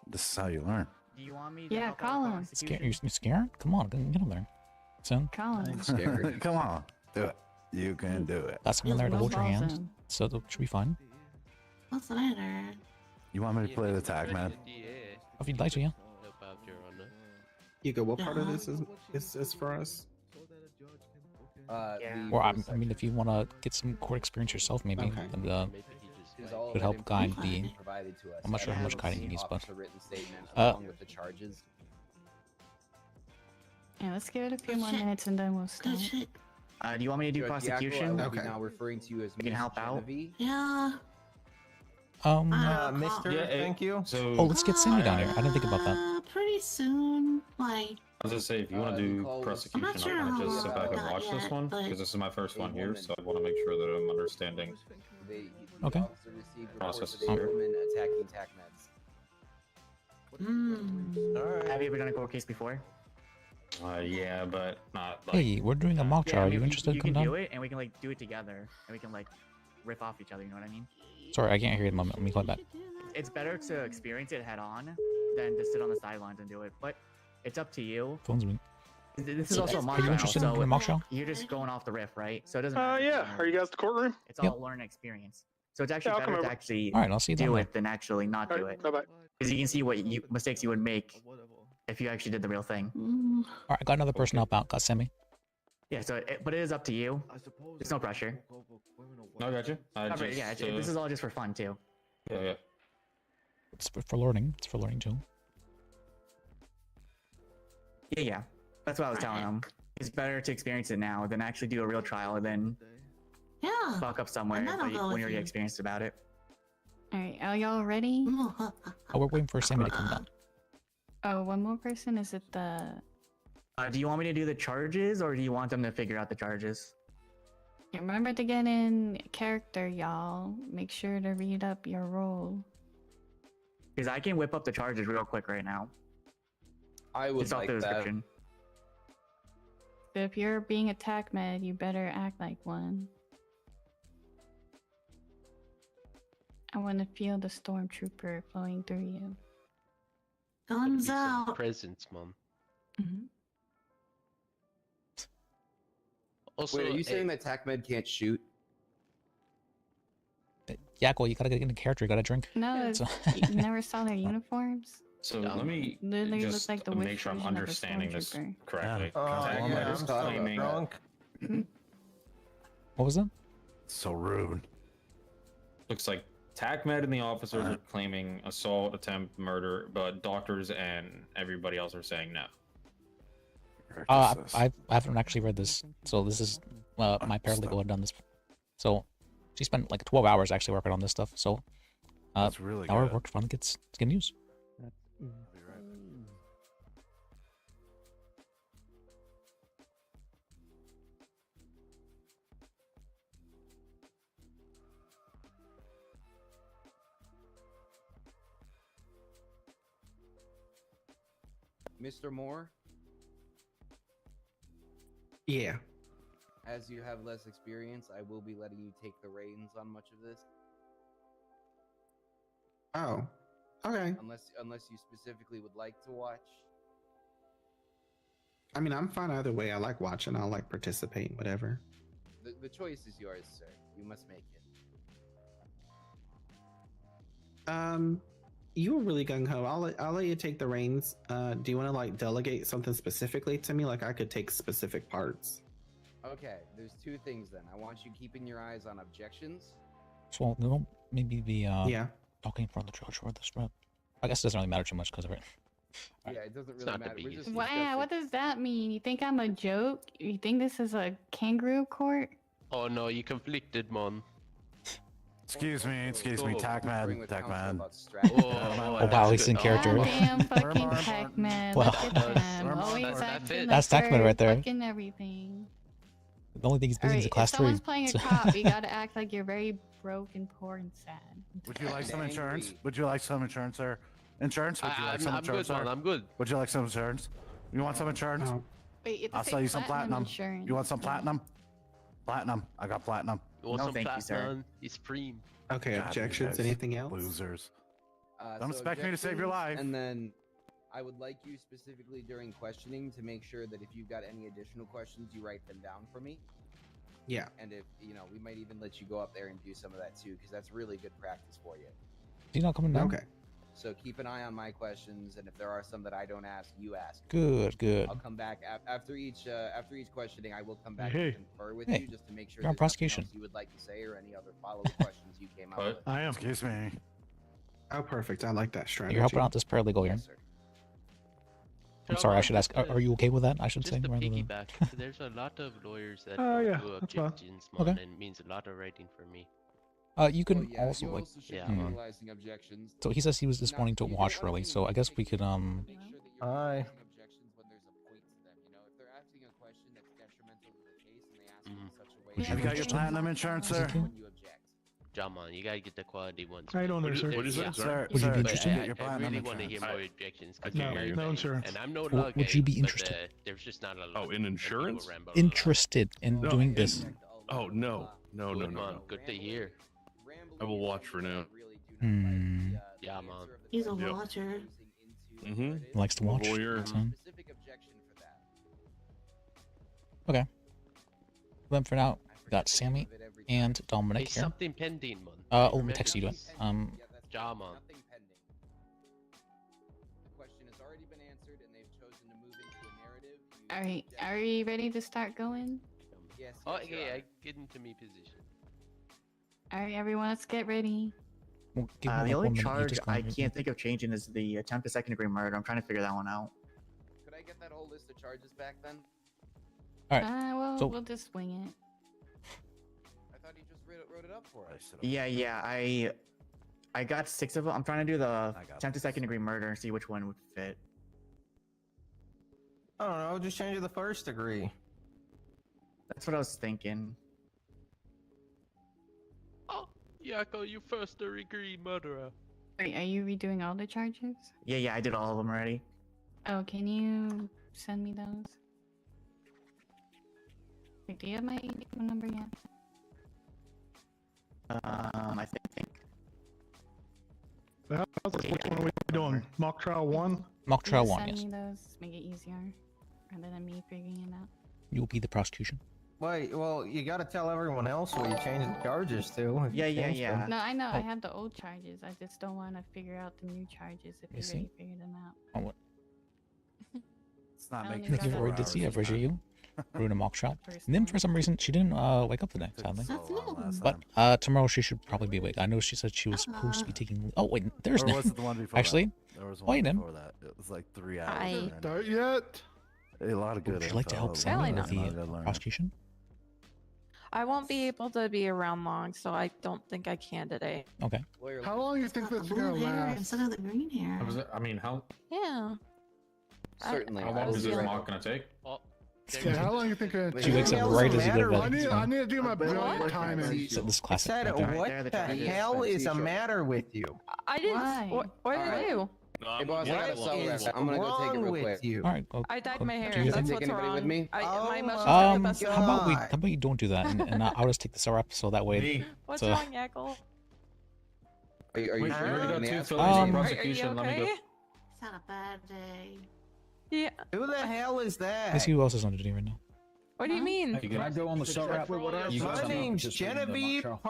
This is how you learn. Do you want me? Yeah, call him. Scared? You scared? Come on, get him there. Son. Call him. Come on, do it. You can do it. Got someone there to hold your Snowballs hand, him. so that should be fine. What's the matter? You want me to play the tag man? If you'd like to, yeah. About your honor. Hugo, what part of this is for us? Or I mean, if you want to get some court experience yourself, maybe, and could help guide the. I'm not sure how much guiding he needs, but. Along with the charges. Yeah, let's give it a few more minutes and then we'll start. Do you want me to do Judge Yako, prosecution? I will be now referring to you as You can Miss help out. Genevieve. Yeah. Mister, thank you. So, Oh, let's get Sammy down here. I didn't think about that. Pretty soon, like. I was gonna say, if you want to do prosecution, I'm not sure I'm how gonna just sit long back and I've watch got this yet, one but- because this is my first one here, so I want to make sure that I'm understanding Okay. processes A here. woman attacking tac meds. Have you ever done a court case before? Yeah, but not like. Hey, we're doing a mock trial. Are you interested? You Come can down. do it, and we can like do it together, and we can like riff off each other. You know what I mean? Sorry, I can't hear you at the moment. Let me call it back. It's better to experience it head on than to sit on the sidelines and do it. But it's up to you. Phone's ringing. This is also a mock Are you trial, interested in so doing a mock trial? you're just going off the riff, right? So it doesn't. matter. Yeah. Are you guys at the courtroom? It's all learning experience. So it's actually Yeah, I'll come better to over. actually All right, I'll see you down do there. it than actually not do it. Bye bye. Because you can see what mistakes you would make if you actually did the real thing. All right, I got another person help out. Got Sammy. Yeah. So, but it is up to you. There's no pressure. No, gotcha. Alright, yeah. This is all just for fun too. Yeah. It's for learning. It's for learning too. Yeah. That's what I was telling him. It's better to experience it now than actually do a real trial and then fuck up somewhere And then I'll go when with you're already you. experienced about it. Alright, are y'all ready? Oh, we're waiting for Sammy to come down. Oh, one more person? Is it the. Do you want me to do the charges or do you want them to figure out the charges? Remember to get in character, y'all. Make sure to read up your role. Because I can whip up the charges real quick right now. I would It's off like the that. description. So if you're being a tac med, you better act like one. I want to feel the stormtrooper flowing through you. Guns out. Presents, mom. Mm-hmm. Also, Wait, are you saying that TACMED can't shoot? Yakko, you gotta get into character. You gotta drink. No, So- you never saw their uniforms? So let me Literally look just like the make Wish sure I'm version of a understanding this stormtrooper. correctly. Oh, TACMED yeah, is I'm sorry, claiming. drunk. What was that? So rude. Looks like TACMED and the officers are claiming assault, attempt, murder, but doctors and everybody else are saying no. I haven't actually read this, so this is my paralegal had done this. So she spent like 12 hours actually working on this stuff. So That's really our good. work finally gets good news. Mr. Moore, Yeah. as you have less experience, I will be letting you take the reins on much of this. Oh. Okay. Unless you specifically would like to watch. I mean, I'm fine either way. I like watching. I'll like participate, whatever. The choice is yours, sir. You must make it. You were really gung ho. I'll let you take the reins. Do you want to like delegate something specifically to me? Like I could take specific parts. Okay, there's two things then. I want you keeping your eyes on objections. So they won't maybe be yeah. talking for the judge or the strip. I guess it doesn't really matter too much because of it. Yeah, it doesn't really matter. We're just Wow, what does that mean? You think I'm a joke? You think this is a kangaroo court? Oh no, you conflicted, man. Excuse me, Tacman. Oh wow, he's in character. Goddamn fucking Pac-Man. Wow. Look at him. Always acting That's like Tacman right there. fucking everything. The only thing he's busy is a class if 3. someone's playing a cop, you gotta act like you're very broke and poor and sad. Would you like some insurance? Would you like some insurance, sir? Insurance? Would you like some I'm insurance, good, sir? man. I'm good. Would you like some insurance? You want some insurance? Wait, you have to I'll say sell you some platinum. insurance. You want some platinum? Platinum. I got platinum. You want No, some thank you, sir. platinum? It's free. Okay, God, objections. you guys Anything else? Losers. So Don't expect me to save your life. And then I would like you specifically during questioning to make sure that if you've got any additional questions, you write them down for me. Yeah. And if, we might even let you go up there and do some of that too, because that's really good practice for you. He's not coming down. Okay. So keep an eye on my questions, and if there are some that I don't ask, you ask. Good, good. I'll come back after each questioning. I will come back Hey. and confer with Hey, you just to make sure you're on there's nothing prosecution. else you would like to say or any other follow-up questions you came up with. I am. Excuse me. Oh, perfect. I like that strategy. You're helping out this paralegal here. Yes, sir. I'm sorry, I should ask. Are you okay with that? I should Just say. to rather than- piggyback, there's a lot of lawyers that yeah, do that's fine. objections, man, Okay. and it means a lot of writing for me. You can yeah, also you like. also should Yeah. be utilizing objections. So he says he was just wanting to watch early, so I guess we could Hi. Would Have you got your platinum insurance, sir? John, man, you gotta get the quality ones. I don't know, sir. What is it, sir? Would you be But interested? I, Get your I really platinum want to hear insurance. more objections. 'cause No, they're very no many. insurance. And I'm no Would law you guy, be but, interested? there's just not a lot. Oh, in of people insurance? ramble a lot. Interested in No, doing in- this? Oh no, no, no, Good, no, man. no. Good to hear. I will watch for now. Hmm. Yeah, man. He's a Yep. watcher. Mm-hmm. Likes to watch. Lawyer. So. Okay. Then for now, we got Sammy and Hey, Dominic here. something pending, man. Let me Remember text you to it. this? John, man. Nothing pending. The question has already been answered, and they've chosen to move into a narrative. All right, are you ready to start going? Yes. Oh, yes, Your yeah, Honor. get into me position. All right, everyone, let's get ready. We'll give him, The like, 1 only minute, you charge just go I and- can't think of changing is the attempt to second-degree murder. I'm trying to figure that one out. Could I get that whole list of charges back then? All right. Well, so- we'll just swing it. I thought he just wrote it up for us. Yeah. I got 6 of them. I'm trying to do the attempt to second-degree murder and see which one would fit. I don't know. Just change it to the first degree. That's what I was thinking. Oh, yeah, I call you first degree murderer. Wait, are you redoing all the charges? Yeah, I did all of them already. Oh, can you send me those? Wait, do you have my phone number yet? I think. Well, which one are we doing? Mock trial 1? Mock Can trial you 1, send yes. me those, make it easier, rather than me figuring it out. You will be the prosecution. Wait, well, you gotta tell everyone else what you changed the charges to. if you Yeah, changed them. No, I know, Oh. I have the old charges. I just don't want to figure out the new charges if You you see? already figured them out. Oh, what? It's not I don't making even You got already that did see far. it, Virgil. You ruined a mock trial. First Nim, one. for some reason, she didn't wake up today, sadly. That's new. But tomorrow she should probably be awake. I know she said she was supposed to be taking. Oh wait, there's Or Nim. was it the one before Actually, that? There was why one Nim? before that. It was like 3 hours. Hi. in. Start yet? A lot of good. Would you like to help info. Sammy Probably with not. I'm gonna the learn it. prosecution? I won't be able to be around long, so I don't think I can today. Okay. How long do you think Got this the is gonna blue hair last? instead of the green hair. I mean, how Yeah. Certainly. how I long will is be this right mock over. gonna take? Oh, Yeah, how long do you think it She wakes up right as you go to I bed. need, so- I need to do my brilliant What? timing. So this I classic. said, right there. what there are the the charges. hell is the matter with you? I didn't. Why? What did I do? Hey, boss, I got a What cell is rep. I'm gonna go take it wrong real with quick. you? All right. Well, I dyed my hair. do you That's think- what's anybody wrong. with me? My Oh emotions my are the best how about we? God. How about you don't do that, and I'll just take the syrup so that way. What's so- wrong, Yackle? Are you Wait, sure? we already You're got gonna 2 ask? felonies on Um, prosecution. Are Let you me go. okay? It's not a bad day. Yeah. Who the hell is that? Let's see who else is on duty right now. What do you mean? Hey, can I go on the cell rep? You My guys name's participating in the mock Genevieve trial?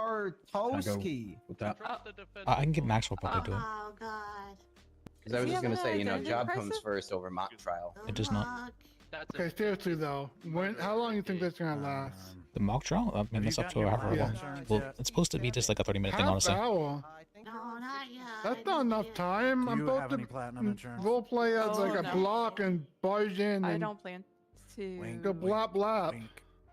Partolsky. With that? I can get Maxwell probably do it. Oh God. Because I was just gonna say, you know, Identity job comes crisis? first over mock trial. It does not. That's Okay, seriously though, how long do you think that's gonna last? The mock trial? I mean, that's up to however Yeah. long. Well, it's supposed to be just like a 30-minute thing, Half honestly. hour? No, not yet. That's not enough time. Do I'm you supposed have to any platinum insurance? role play as Oh, like a no. block and barge in I and don't plan to. go blop blop.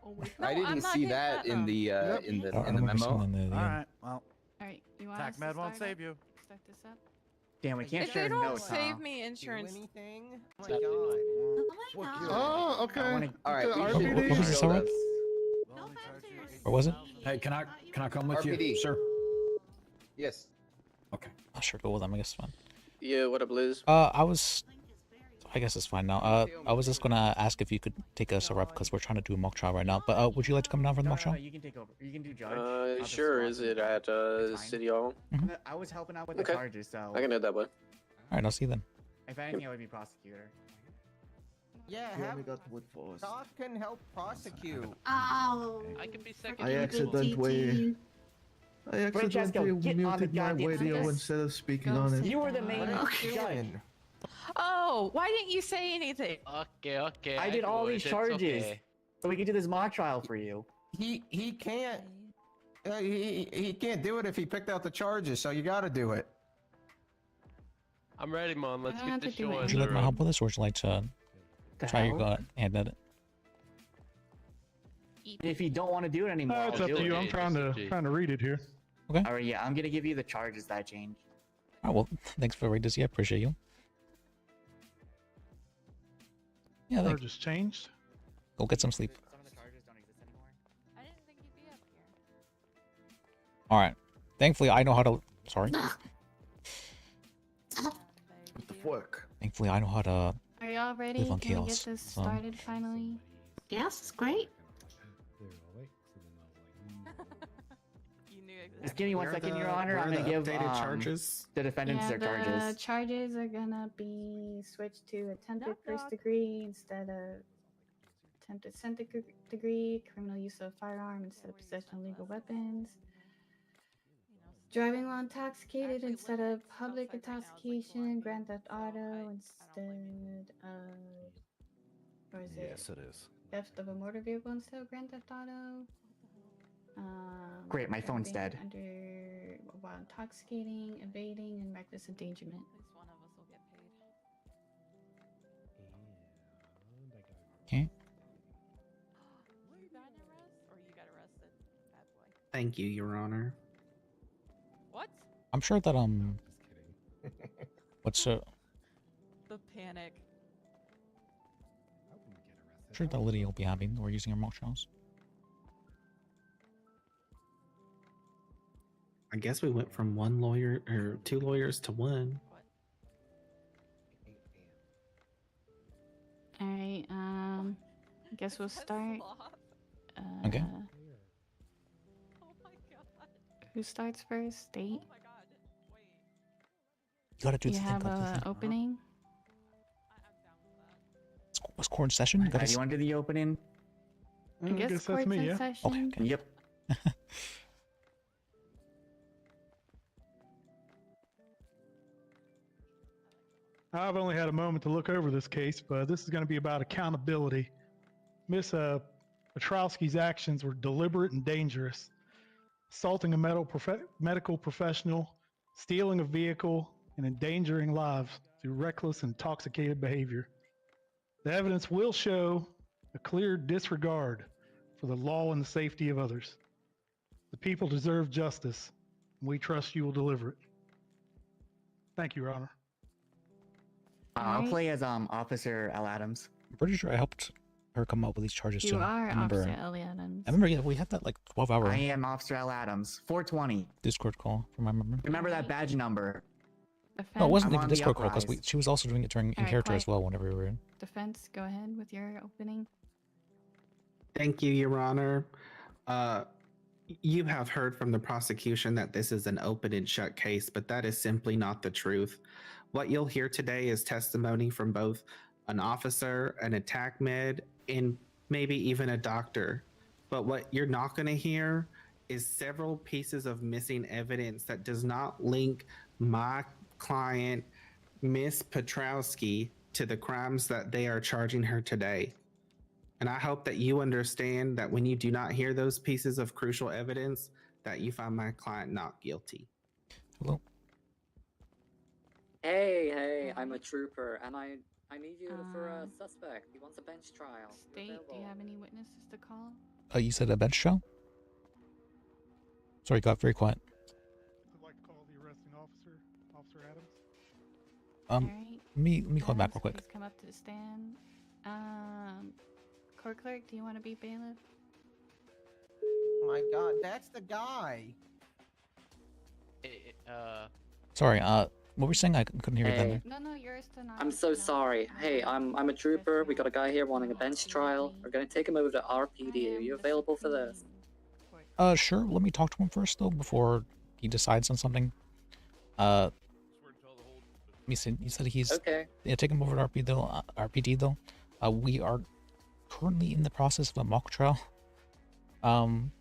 Oh my I No, I'm didn't not see hitting that in the Yep. in the I in the remember seeing memo. in the All end. right. Well, All right, you want us to TAC Med won't start save up? you. Start this up. Damn, we can't If share they don't notes, save huh? me Do insurance, anything? Oh my Oh God. my God. Oh, okay. All right, we The should- RPD? What was the syrup? No offense to your Or was it? Hey, can I come with RPD. you, sir? Yes. Okay. I'll sure go with them. I guess it's fine. Yeah, what up, Liz? I guess it's fine now. I was just gonna ask if you could take us a rep because we're trying to do a mock trial right now. But would you like to come down for the mock trial? You can take over. You can do judge. I'll just Sure. swap Is and it do at the time. City Hall? I was helping out with the Okay. charges, so I can head that way. All right, I'll see you then. if anything, I would be prosecutor. Yeah, You have only got what for us. Doc can help prosecute. Oh. I can be second. I accidentally Francesco, get on the muted my goddamn radio list. instead of speaking Go on sit it. You were the main Okay. judge. oh, why didn't you say anything? Okay. I did all these It's charges, okay. so we could do this mock trial for you. He can't. He can't do it if he picked out the charges. So you got to do it. I'm ready, Mom. Let's I don't get have this to do show it. on Would you the like my road. help with this, or would you like to The try your hell? hand at it? If you don't want to do it anymore, It's I'll up do to it. you. I'm trying to read it here. Okay. All right, yeah, I'm gonna give you the charges that I changed. All right. Well, thanks for reading this. Yeah, appreciate you. Yeah, thanks. Charges changed. Go get some sleep. Some of the charges don't exist anymore. I didn't think you'd be up here. All right. Thankfully, I know how to. Sorry. What the fuck? Thankfully, I know how to. Are y'all ready? Live on Can we get chaos, this so- started finally? Yes, it's great. You knew Just give me 1 Where are second, the- Your Honor. where I'm are gonna the give updated charges? the defendants Yeah, their the charges. charges are gonna be switched to attempted Knock, first knock. degree instead of attempted second degree, criminal use of a firearm instead of possession of illegal weapons, driving while intoxicated instead of public intoxication, grand theft auto instead of, or is it Yes, it is. theft of a motor vehicle instead of grand theft auto? Great, my phone's driving dead. Under while intoxicating, evading, and reckless endangerment. At least one of us will get paid. Okay. You got an arrest, or you got arrested, bad boy? Thank you, Your Honor. What? I'm sure that What's The panic. I'm sure that Lydia will be happy that we're using our mock trials. I guess we went from one lawyer or two lawyers to one. All right. I guess we'll start. Okay. Who starts first? State. You gotta do You the thing. have gotta do the a thing. opening. Was court in session? You Do gotta you want to do the opening? I guess court's in session. Okay. Yep. I've only had a moment to look over this case, but this is going to be about accountability. Miss Petrowski's actions were deliberate and dangerous. Assaulting a medical professional, stealing a vehicle, and endangering lives through reckless, intoxicated behavior. The evidence will show a clear disregard for the law and the safety of others. The people deserve justice, and we trust you will deliver it. Thank you, Your Honor. I'll play as Officer L. Adams. I'm pretty sure I helped her come up with these charges You too. are I remember, Officer Ellie Adams. I remember, yeah, we had that like 12-hour I am Officer L. Adams. 420. Discord call from my memory. Remember that badge number. No, it wasn't Defense? the Discord call because she was also doing it during in Alright, character as quiet. well whenever we were in. Defense, go ahead with your opening. Thank you, Your Honor. You have heard from the prosecution that this is an open and shut case, but that is simply not the truth. What you'll hear today is testimony from both an officer, an attack med, and maybe even a doctor. But what you're not going to hear is several pieces of missing evidence that does not link my client, Miss Petrowski, to the crimes that they are charging her today. And I hope that you understand that when you do not hear those pieces of crucial evidence, that you find my client not guilty. Hello. Hey, I'm a trooper, and I need you for a suspect. He wants a bench trial. State, do you have any witnesses to call? You said a bench trial? Sorry, got very quiet. I'd like to call the arresting officer, Officer Adams. Alright. Let me call back real quick. Please come up to the stand. Court clerk, do you want to be bailiff? Oh my God, that's the guy. Sorry, what were you saying? I couldn't hear you then. No, you're a stenographer. I'm so sorry. Hey, I'm a trooper. We got a guy here wanting a bench trial. We're gonna take him over to RPD. Are you available for this? Sure. Let me talk to him first though before he decides on something. Let me see. You said he's okay. Yeah, take him over to RPD though. We are currently in the process of a mock trial. Alright,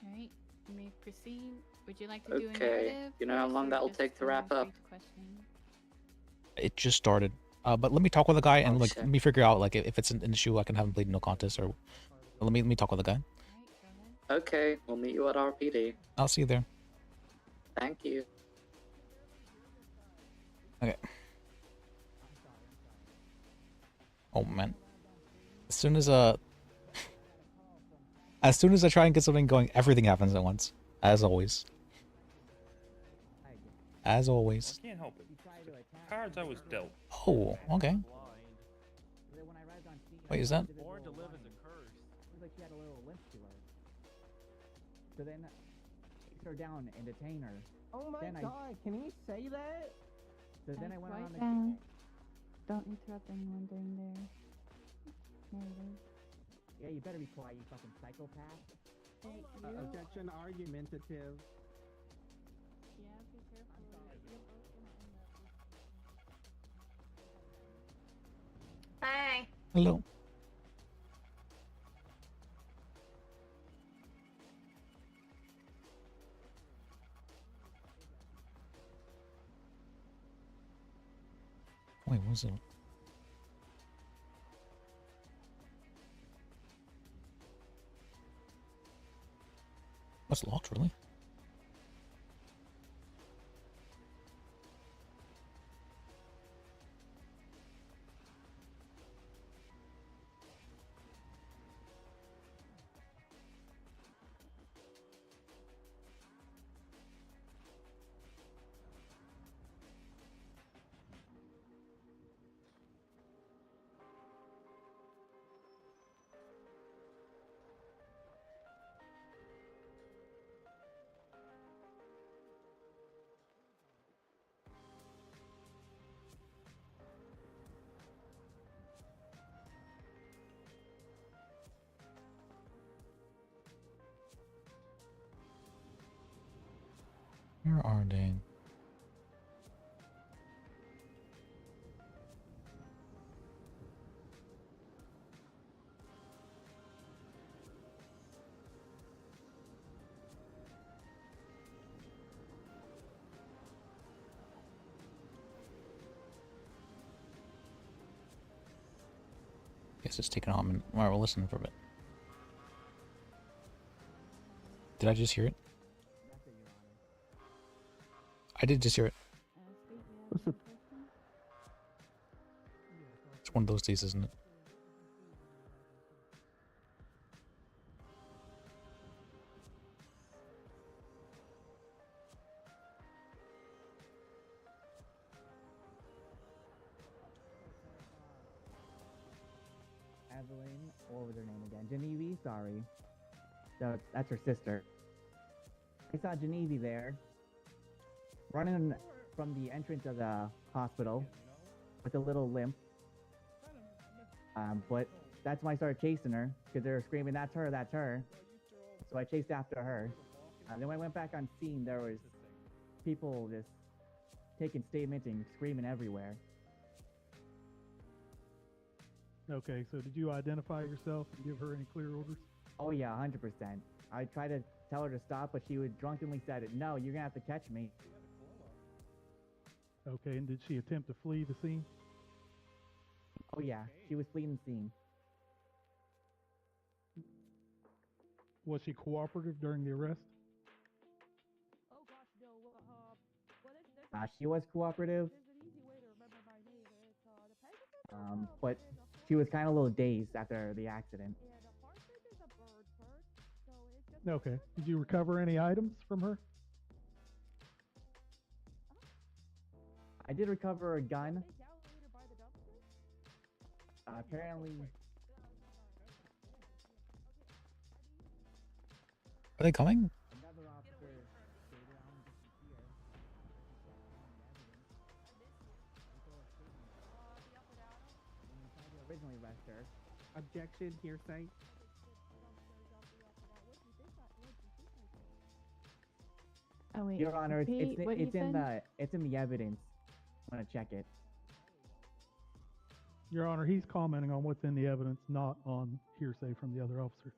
you may proceed. Would you like to do a Okay. narrative? You know how long that'll take to wrap up? It just started. But let me talk with the guy and Oh, like shit. let me figure out like if it's an issue I can have him plead no contest or let me talk with the guy. Okay, we'll meet you at RPD. I'll see you there. Thank you. Okay. Oh man. As soon as I try and get something going, everything happens at once. As always. As always. I can't help it. Cards I was dealt. Oh, okay. Wait, is that? Born to live as a curse. Seems like she had a little limp to her. So then, chase her down and detain her. Oh my God, can he say that? So then I went around the down. Don't interrupt anyone during their narrative. Yeah, you better be quiet, you fucking psychopath. Hey, Objection argumentative. Yeah, be careful. You're both gonna end up. Hi. Hello. Wait, what was it? That's locked, really? Where are they? Guess it's taking a minute. Alright, we'll listen for a bit. Did I just hear it? I did just hear it. It's one of those days, isn't it? Evelyn, what was her name again? Genevieve, sorry. That's her sister. I saw Genevieve there, running from the entrance of the hospital with a little limp. But that's when I started chasing her because they were screaming, "That's her, that's her." So I chased after her. Then when I went back on scene, there was people just taking statements and screaming everywhere. Okay, so did you identify yourself and give her any clear orders? Oh yeah, 100%. I tried to tell her to stop, but she would drunkenly said, "No, you're gonna have to catch me." Okay, and did she attempt to flee the scene? Oh yeah, she was fleeing the scene. Was she cooperative during the arrest? She was cooperative. But she was kind of a little dazed after the accident. Okay. Did you recover any items from her? I did recover a gun. Apparently. Are they coming? Another officer stayed around just to see her. Originally arrest her. Objection, hearsay. Oh wait. Your Honor, repeat what you said? it's in the evidence. I'm gonna check it. Your Honor, he's commenting on what's in the evidence, not on hearsay from the other officer.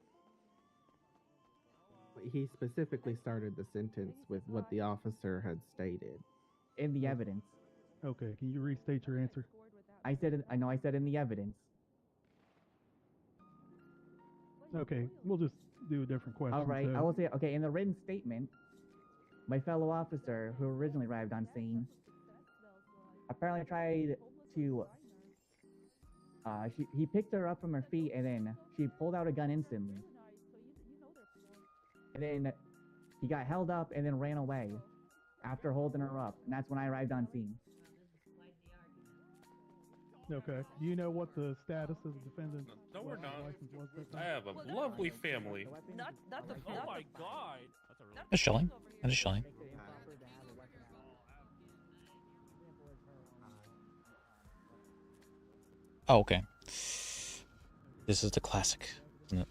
He specifically started the sentence with what the officer had stated. In the evidence. Okay, can you restate your answer? I said in the evidence. Okay, we'll just do a different question. All right, so- I will say, okay, in the written statement, my fellow officer who originally arrived on scene apparently tried to, he picked her up from her feet and then she pulled out a gun instantly. And then he got held up and then ran away after holding her up. And that's when I arrived on scene. Okay. Do you know what the status of the defendant's No, we're not. license was? I have a lovely family. Not the. Oh my god. Just chilling. I'm just chilling. Oh, okay. This is the classic, isn't it?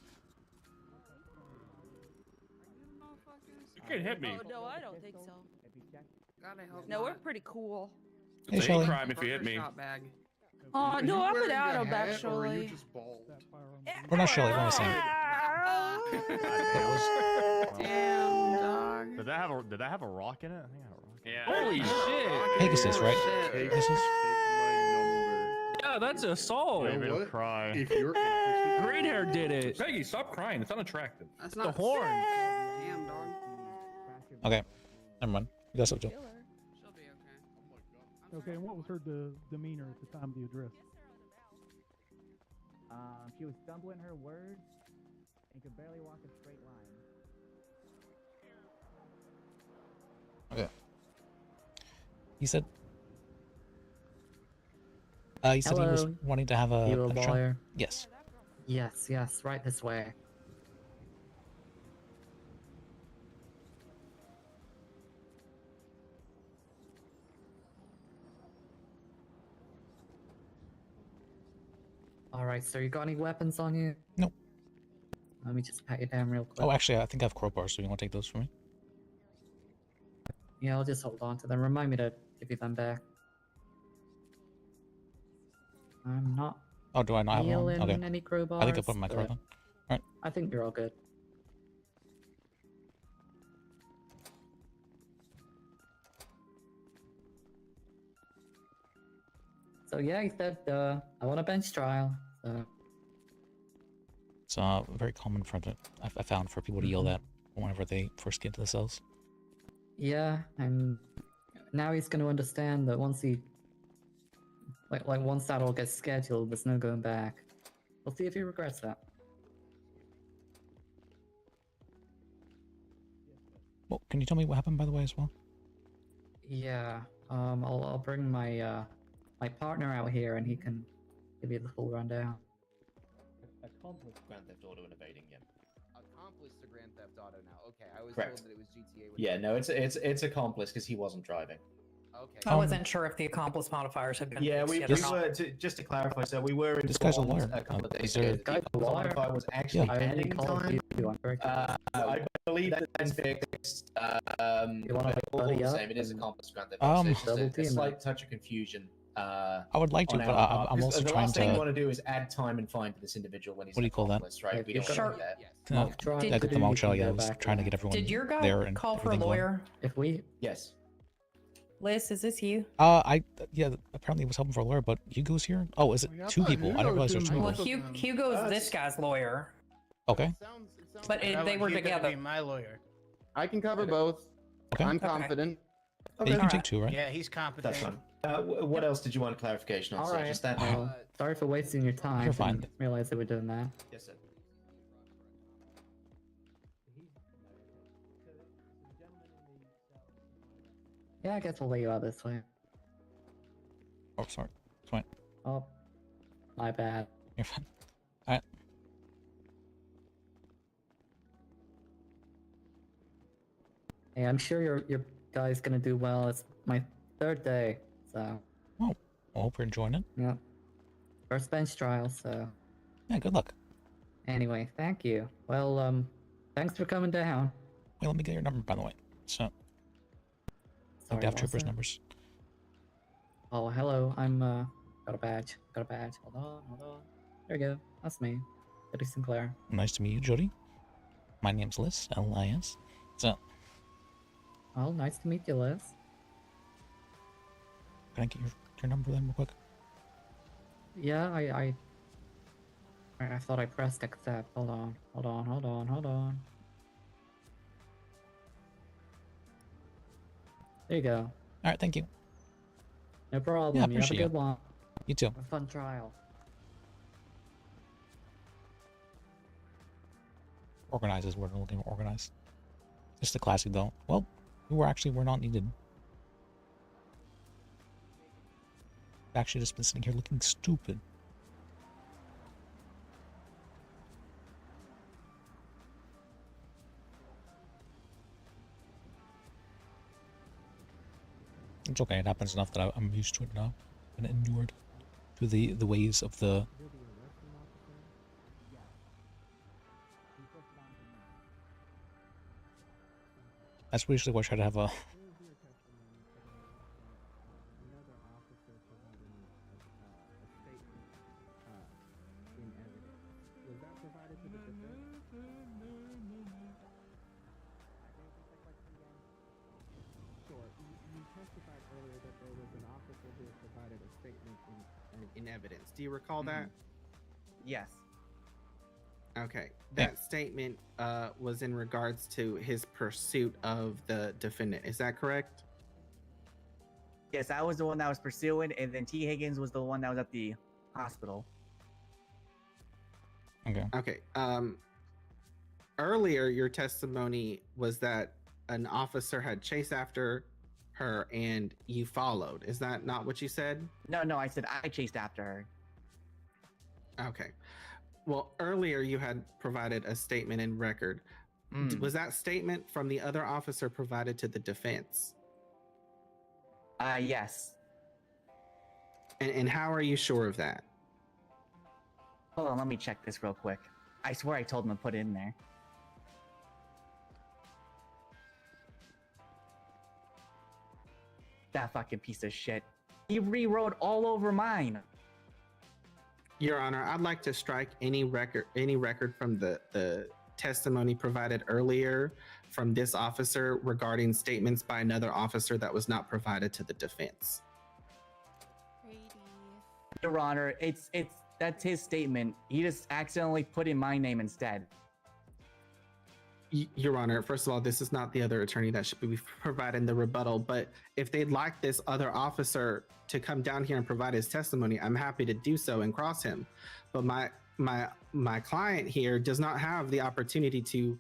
You can't hit me. Oh no, I don't think so. No, we're pretty cool. It's a hate crime if you hit me. Oh no, I'm an Adam actually. We're not Shelly, we're on the same. Damn, dog. Did that have a rock in it? I think it had a rock. Yeah. Holy shit! Pegasus, right? Pegasus? Yeah, that's assault. Wait, it'll cry. If you're interested, Green hair did it. Peggy, stop crying. It's unattractive. That's The not horn. Damn, dog. Okay. Never mind. You guys have to. She'll be okay. Okay, and what was her demeanor at the time of the address? She was stumbling her words and could barely walk a straight line. Okay. He said. He said he was Hello, wanting to have a. you a trial. lawyer. Yes. Yes, yes, right this way. Alright, so you got any weapons on you? Nope. Let me just pat you down real quick. Oh, actually, I think I have crowbars. So you want to take those for me? Yeah, I'll just hold on to them. Remind me to give you them back. I'm not Oh, do I not have one? feeling Okay. any crowbars. I think I put my car but then. Alright. I think you're all good. So yeah, he said, I want a bench trial. So It's very common for the I found for people to yell that whenever they first get into the cells. yeah, and now he's going to understand that once he, like once that all gets scheduled, there's no going back. We'll see if he regrets that. Well, can you tell me what happened by the way as well? Yeah, I'll bring my my partner out here, and he can give you the full rundown. Accomplice Grand Theft Auto and evading him. Accomplice to Grand Theft Auto now. Okay, I was Correct. told that it was GTA. Yeah, no, it's accomplice because he wasn't driving. I wasn't sure if the accomplice modifiers had been Yeah, fixed we yet we or not. were just to clarify. So we were This guy's a informed lawyer. a couple of Is days there- ago that the accomplice modifier was actually Yeah. adding time. I believe that's been fixed. You wanna all buddy the up same, it is accomplice granted. Um, It's just Double a team slight touch of confusion. I would like to, on but our part. I'm 'Cause also the trying last thing to. we want to do is add time and fine to this individual when he's What do an you call that? accomplice, right? We don't Sure. want to do that. No, tried yeah, to the do, mock you trial. can Yeah, I go was back trying to now. get everyone Did your guy there and call for a everything going. lawyer? If we Yes. Liz, is this you? Yeah, apparently it was helping for a lawyer, but Hugo's here. Oh, is it two people? I didn't realize there's two Well, people. Hugo's this guy's lawyer, Okay. but they were together. My lawyer. I can cover both. Okay. I'm Okay. confident. Yeah, you can take two, right? Yeah, he's competent. That's fine. What else did you want clarification on? All sir? right. Just that. Sorry for wasting your time. You're fine. Didn't realize that we're doing that. Yes, sir. Yeah, I guess we'll lay you out this way. Oh, sorry. It's fine. Oh, my bad. You're fine. Alright. Hey, I'm sure your guy's gonna do well. It's my third day, so Oh, I hope you're enjoying it. yeah. First bench trial, so Yeah, good luck. anyway, thank you. Well, thanks for coming down. Hey, let me get your number, by the way. So, Sorry, Death what's Troopers that? numbers. Oh, hello. I'm got a badge. Got a badge. Hold on. There we go. That's me, Jody Sinclair. Nice to meet you, Jody. My name's Lis, L-I-S. So, Well, nice to meet you, Liz. can I get your number then real quick? Yeah, I thought I pressed accept. Hold on. There you go. Alright, thank you. No problem. Yeah, you have a appreciate good you. one. You too. Have a fun trial. Organized is what we're looking for. Organized. Just the classic though. Well, we're not needed. Actually, just been sitting here looking stupid. It's okay. It happens enough that I'm used to it now, and inured to the ways of the. I just usually wish I'd have a. In evidence. Do you recall that? Yes. Okay. That statement was in regards to his pursuit of the defendant. Is that correct? Yes, I was the one that was pursuing, and then T. Higgins was the one that was at the hospital. Okay. Okay. Earlier, your testimony was that an officer had chased after her and you followed. Is that not what you said? No, I said I chased after her. Okay. Well, earlier you had provided a statement in record. Was that statement from the other officer provided to the defense? Yes. And how are you sure of that? Hold on, let me check this real quick. I swear I told him to put it in there. That fucking piece of shit. He rewrote all over mine. Your Honor, I'd like to strike any record from the testimony provided earlier from this officer regarding statements by another officer that was not provided to the defense. Your Honor, that's his statement. He just accidentally put in my name instead. Your Honor, first of all, this is not the other attorney that should be providing the rebuttal, but if they'd like this other officer to come down here and provide his testimony, I'm happy to do so and cross him. But my client here does not have the opportunity to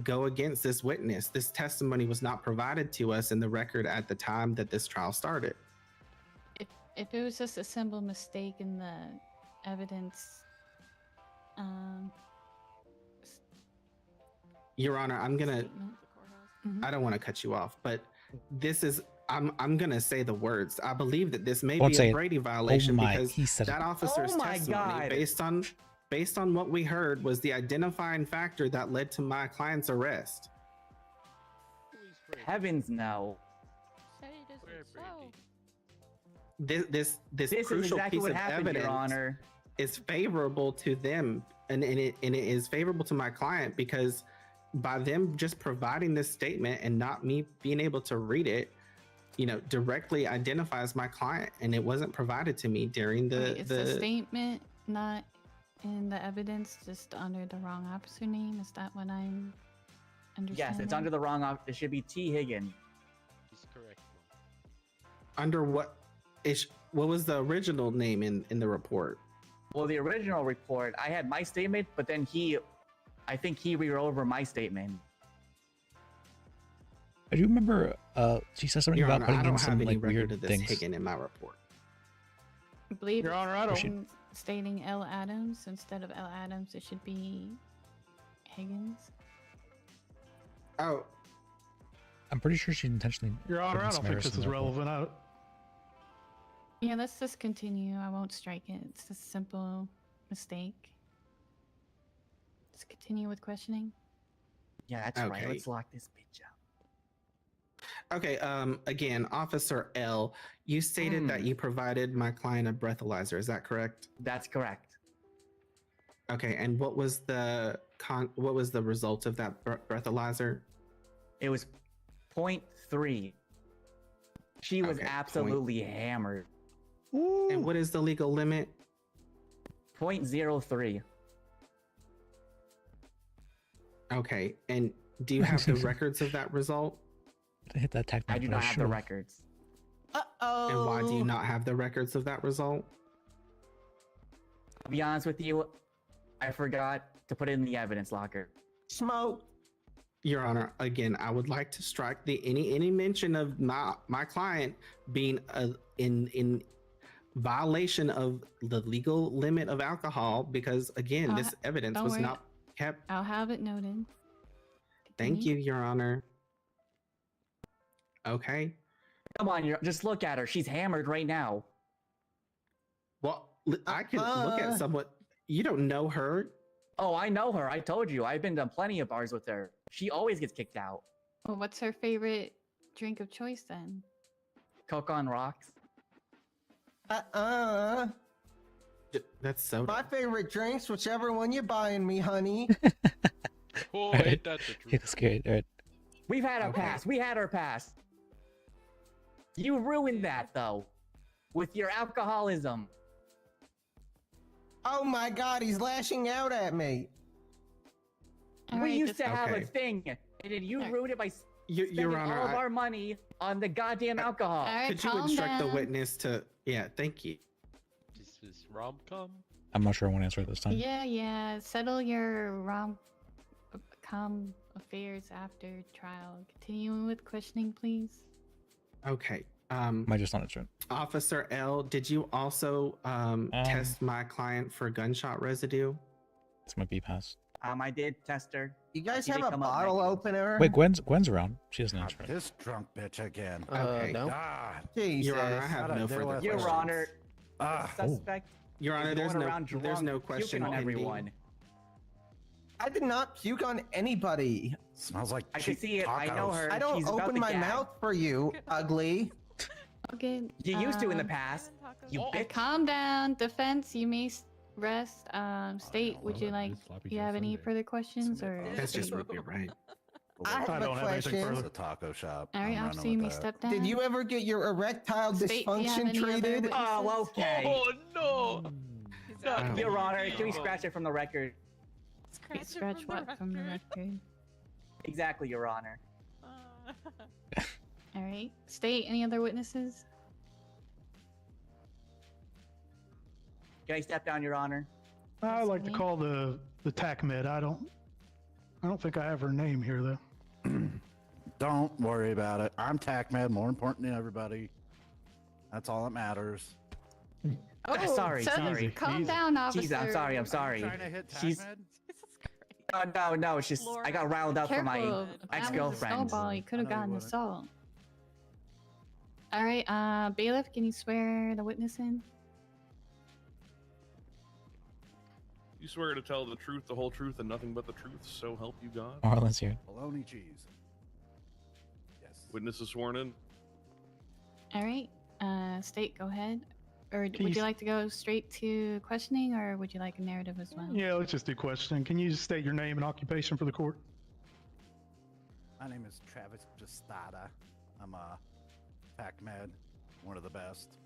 go against this witness. This testimony was not provided to us in the record at the time that this trial started. If it was just a simple mistake in the evidence, Your Honor, I'm gonna. I don't want to cut you off, but this is I'm gonna say the words. I believe that this may Don't be say a it. Brady Oh violation my, because he said that it. officer's Oh my testimony, God. based on what we heard, was the identifying factor that led to my client's arrest. Heavens no. This This is crucial exactly piece what of happened, Your evidence Honor. is favorable to them, and it is favorable to my client because by them just providing this statement and not me being able to read it, directly identifies my client, and it wasn't provided to me during Wait, is the statement not in the evidence just under the wrong officer name? Is that what I'm understanding? Yes, it's under the wrong officer. It should be T. Higgins. He's correct. under what was the original name in the report? Well, the original report, I had my statement, but then I think he rewrote over my statement. I do remember she said something Your about Honor, putting I in don't some have any like record weird of this things. Higgin in my report. I believe Your Honor, I it's stating L. Adams instead of L. Adams. It should be Higgins. Oh, I'm pretty sure she intentionally. Your Honor, put I in don't some think errors this in is the report. relevant. Yeah, let's just continue. I won't strike it. It's a simple mistake. Let's continue with questioning. Yeah, that's right. Okay. Let's lock this bitch up. Okay. Again, Officer L, you stated that you provided my client a breathalyzer. Is that correct? That's correct. Okay. And what was the result of that breathalyzer? It was 0.3. She was Okay, absolutely hammered. And what is the legal limit? 0.03. Okay. And do you have the records of that result? Hit that tag. I do not have the records. Uh-oh. And why do you not have the records of that result? I'll be honest with you, I forgot to put it in the evidence locker. Smoke. Your Honor, again, I would like to strike any mention of my client being in violation of the legal limit of alcohol because again, this evidence was not kept. I'll have it noted. Thank you, Your Honor. Okay. Come on, just look at her. She's hammered right now. Well, I can look at someone. You don't know her. Oh, I know her. I told you. I've been to plenty of bars with her. She always gets kicked out. Well, what's her favorite drink of choice then? Coke on rocks. That's so. My favorite drinks, whichever one you're buying me, honey. Oh, ain't that the truth? Get scared. All right. We've had our pass. We had our pass. You ruined that though, with your alcoholism. Oh my God, he's lashing out at me. We used to have a thing, and then you ruined it by spending Your Honor, all of our money on the goddamn alcohol. Could you instruct the witness to? Yeah, thank you. This is rom-com. I'm not sure I want to answer it this time. Yeah. Settle your rom-com affairs after trial. Continuing with questioning, please. Okay. Am I just not answering? Officer L, did you also test my client for gunshot residue? It's my B pass. I did test her. You guys She have did a come up bottle negative. opener? Wait, Gwen's around. She doesn't answer it. This drunk bitch again. Okay. No. Your Honor, I have no further questions. Your Honor, the suspect. Your Honor, is there's going no around there's no drunk, question puking on pending. everyone. I did not puke on anybody. Smells like I can see it. I know her. I don't She's about open to my gag. mouth for you, ugly. Okay. You used to in the past. You bitch. Calm down. Defense, you may rest. State, would you like? You have any further questions or? That's just would be right. I have a question. It's a taco shop. All right, I'm officer, running you with may that. step down. Did you ever get your erectile State, do you have dysfunction any other treated? witnesses? Oh, okay. Oh no! Your Honor, can we scratch it from the record? Scratch what from the record? Exactly, Your Honor. All right. State, any other witnesses? Can I step down, Your Honor? I like to call the TAC med. I don't think I have her name here though. Don't worry about it. I'm TACMed, more important than everybody. That's all that matters. Oh, sorry. Calm down, officer. Jeez, I'm sorry. I'm sorry. Trying to hit She's. No. It's just I got riled up for my Careful. ex-girlfriend. Snowball, you could have gotten assault. All right, bailiff, can you swear the witness in? You swear to tell the truth, the whole truth, and nothing but the truth, so help you God? Marlon's here. Bologna cheese. Yes. Witness is sworn in. All right, State, go ahead. Or Can would you you like to go straight to questioning, or would you like a narrative as well? Yeah, let's just do questioning. Can you just state your name and occupation for the court? My name is Travis Justada. I'm a pack med, one of the best.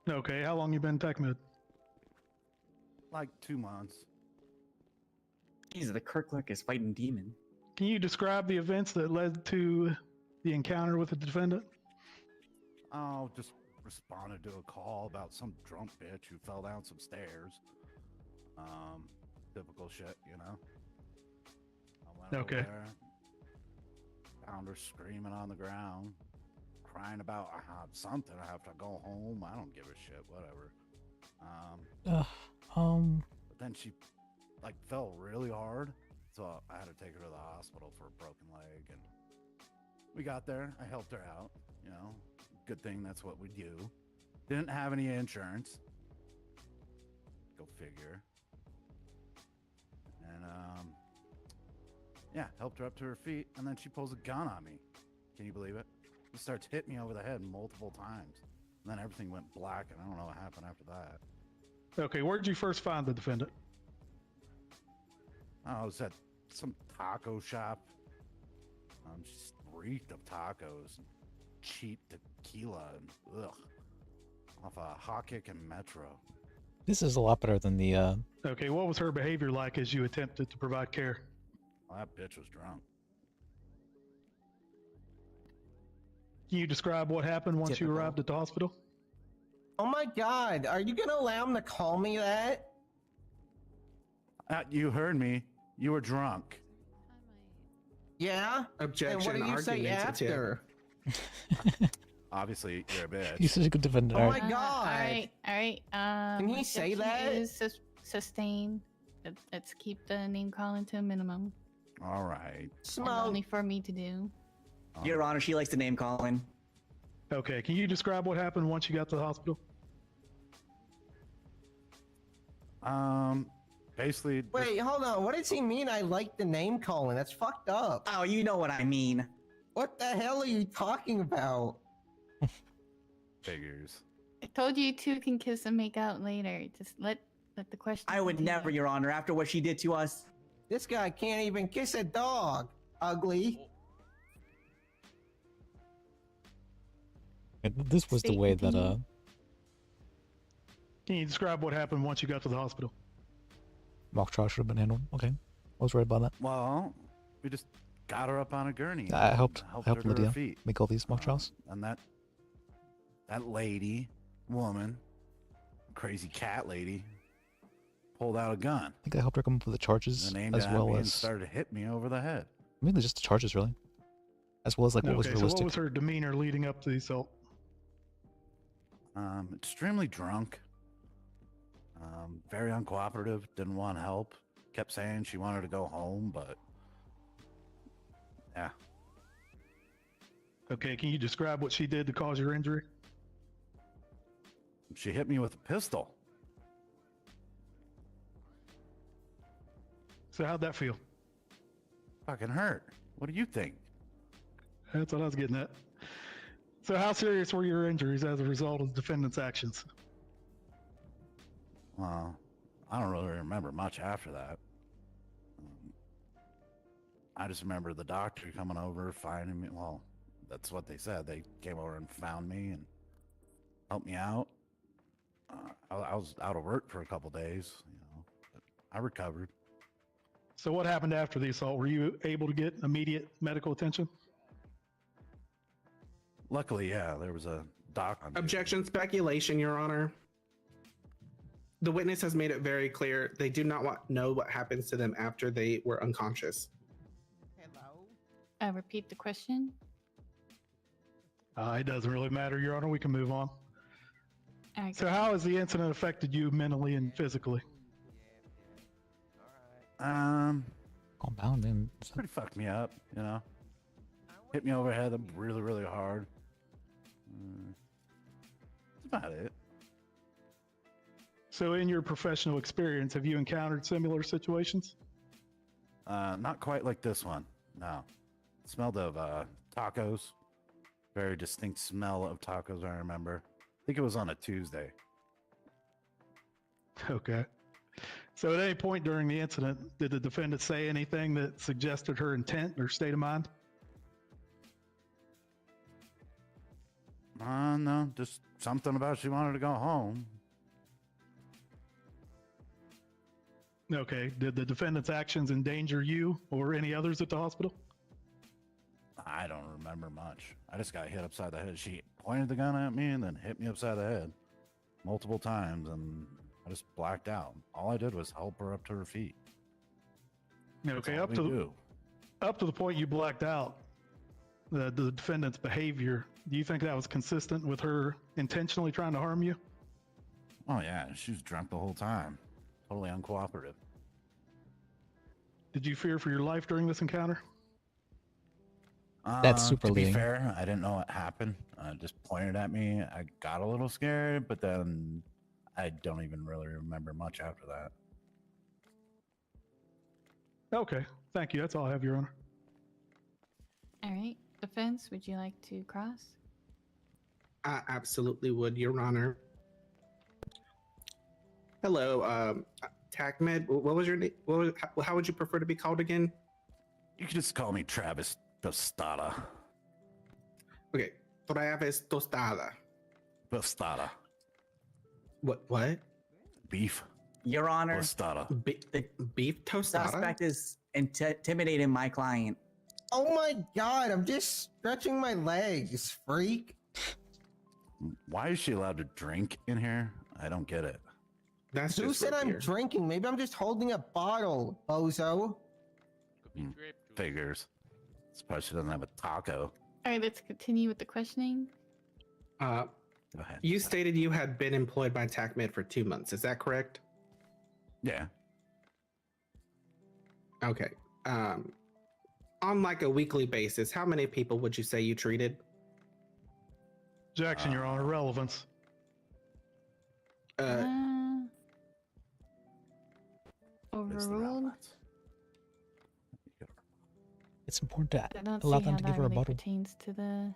Okay, how long you been tech mid? Like 2 months. Jesus, the clerk is fighting demon. Can you describe the events that led to the encounter with the defendant? Oh, just responded to a call about some drunk bitch who fell down some stairs. Typical shit, you know. I went over there, found her screaming on the ground, crying about something. I have to go home. I don't give a shit. Whatever. But then she like fell really hard, so I had to take her to the hospital for a broken leg, and we got there. I helped her out. You know, good thing that's what we do. Didn't have any insurance. Go figure. And yeah, helped her up to her feet, and then she pulls a gun on me. Can you believe it? She starts hitting me over the head multiple times, and then everything went black, and I don't know what happened after that. Okay, where did you first find the defendant? Oh, it was at some taco shop. Just reeked of tacos, and cheap tequila, and ugh, off a hot kick and Metro. This is a lot better than the. Okay, what was her behavior like as you attempted to provide care? Well, that bitch was drunk. Can you describe what happened once you arrived at the hospital? Oh my God, are you gonna allow him to call me that? You heard me. You were drunk. Yeah? Objection. And what do you say after? Obviously, you're a bitch. He's such a good defender. Oh my God. All right. Can he say that? Is sustained. Let's keep the name calling to a minimum. All right. Only for me to do. Your Honor, she likes to name calling. Okay, can you describe what happened once you got to the hospital? Basically. Wait, hold on. What does he mean? I like the name calling. That's fucked up. Oh, you know what I mean. What the hell are you talking about? Figures. I told you two can kiss and make out later. Just let the question. I would never, Your Honor, after what she did to us. This guy can't even kiss a dog. Ugly. This was the way that Can you describe what happened once you got to the hospital? mock trial should have been handled. Okay, I was right about that. Well, we just got her up on a gurney. I helped her to her Lydia feet. make all these mock trials. And that woman, crazy cat lady, pulled out a gun. I think I helped her come up with the charges And aimed as it at well me and as started to hit me over the head. mainly just the charges, really, as well as like what was So realistic. what was her demeanor leading up to the assault? Extremely drunk. Very uncooperative. Didn't want help. Kept saying she wanted to go home, but yeah. Okay, can you describe what she did to cause your injury? She hit me with a pistol. So how'd that feel? Fucking hurt. What do you think? That's what I was getting at. So how serious were your injuries as a result of the defendant's actions? Well, I don't really remember much after that. I just remember the doctor coming over, finding me. Well, that's what they said. They came over and found me and helped me out. I was out of work for a couple days, but I recovered. So what happened after the assault? Were you able to get immediate medical attention? Luckily, yeah, there was a doc on duty. Objection, speculation, Your Honor. The witness has made it very clear they do not know what happens to them after they were unconscious. Repeat the question. It doesn't really matter, Your Honor. We can move on. Okay. So how has the incident affected you mentally and physically? Calm down, man. Pretty fucked me up, hit me over the head really, really hard. That's about it. So, in your professional experience, have you encountered similar situations? Not quite like this one. No. Smelled of tacos. Very distinct smell of tacos, I remember. I think it was on a Tuesday. Okay. So, at any point during the incident, did the defendant say anything that suggested her intent or state of mind? No, just something about she wanted to go home. Okay. Did the defendant's actions endanger you or any others at the hospital? I don't remember much. I just got hit upside the head. She pointed the gun at me and then hit me upside the head multiple times, and I just blacked out. All I did was help her up to her feet. Okay, up to the point you blacked out, the defendant's behavior, do you think that was consistent with her intentionally trying to harm you? Oh yeah, she was drunk the whole time. Totally uncooperative. Did you fear for your life during this encounter? That's super To be leading. fair, I didn't know what happened. Just pointed at me. I got a little scared, but then I don't even really remember much after that. Okay, thank you. That's all I have, Your Honor. All right. Defense, would you like to cross? I absolutely would, Your Honor. Hello, TACMed. What was your name? How would you prefer to be called again? You can just call me Travis Tostada. Okay, Travis Tostada. Tostada. What? Beef. Your Honor, Tostada. Beef tostada? Suspect is intimidating my client. Oh my god, I'm just stretching my legs, freak. Why is she allowed to drink in here? I don't get it. That's Who just said root I'm beer. drinking? Maybe I'm just holding a bottle, bozo. Figures. Suppose she doesn't have a taco. All right, let's continue with the questioning. Go ahead. You stated you had been employed by TACMed for 2 months. Is that correct? Yeah. Okay. On like a weekly basis, how many people would you say you treated? Jackson, Your Honor, relevance. Overruled. It's important to I don't allow see them how to that give her a really bottle. pertains to the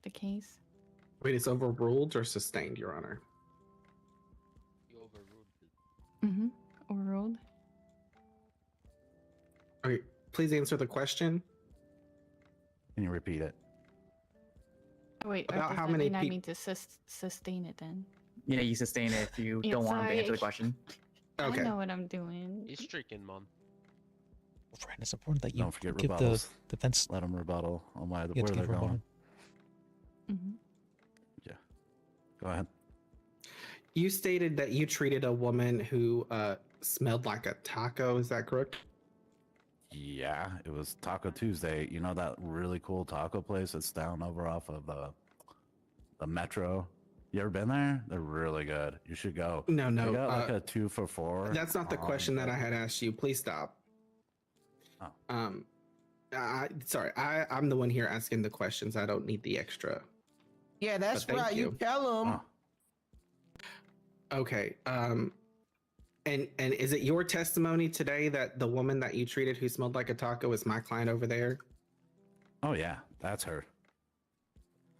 case. Wait, it's overruled or sustained, Your Honor? Mm-hmm. Overruled. Okay, please answer the question. Can you repeat it? Oh, wait, or About does how that many mean I peop- need to sustain it then? Yeah, you sustain it if you Yeah, don't want him to sorry. answer the question. Okay. I know what I'm doing. He's streaking, man. Friend, it's important that you Don't forget give rebuttals. the defense. Let them rebuttal on why You have where to they're give her a going. bottle. Mm-hmm. Go ahead. You stated that you treated a woman who smelled like a taco. Is that correct? Yeah, it was Taco Tuesday. You know that really cool taco place that's down over off of the metro? You ever been there? They're really good. You should go. No, They got like uh, a 2 for $4. That's not the question that I had asked you. Please stop. Oh. Sorry, I'm the one here asking the questions. I don't need the extra. Yeah, that's But thank right. You you. tell him. Okay. And is it your testimony today that the woman that you treated who smelled like a taco is my client over there? Oh yeah, that's her.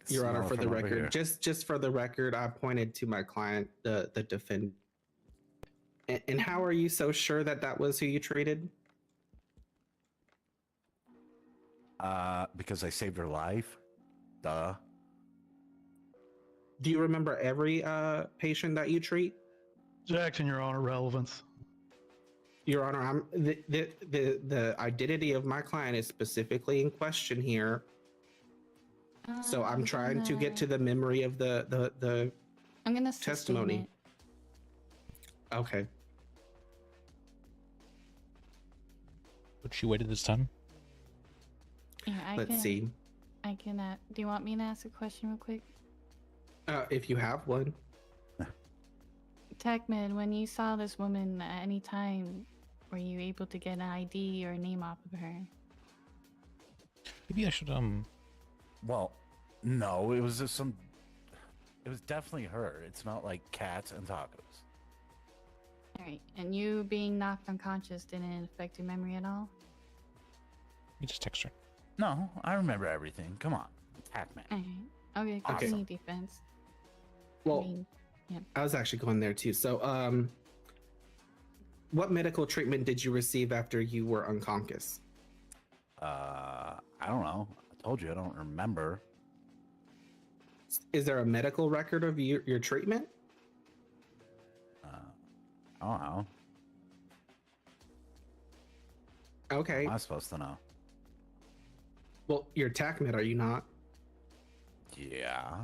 Your Honor, Smell it for the from over record, here. just for the record, I pointed to my client, the defendant. And how are you so sure that that was who you treated? Because I saved her life. Duh. Do you remember every patient that you treat? Jackson, Your Honor, relevance. Your Honor, I'm the identity of my client is specifically in question here. So I'm trying to get to the memory of the I'm gonna sustain testimony. it. Okay. Would she waited this time? Yeah, Let's see. I can. Do you want me to ask a question real quick? If you have one. TechMed, when you saw this woman at any time, were you able to get an ID or a name off of her? Maybe I should Well, no, it was just some. It was definitely her. It smelled like cats and tacos. All right, and you being knocked unconscious didn't affect your memory at all? You just text her. No, I remember everything. Come on, attack man. All right. Okay, continue defense. Well, I mean, yeah. I was actually going there too. So, what medical treatment did you receive after you were unconscious? I don't know. I told you I don't remember. Is there a medical record of your treatment? I don't know. Okay. How am I supposed to know? Well, you're TACMED, are you not? Yeah.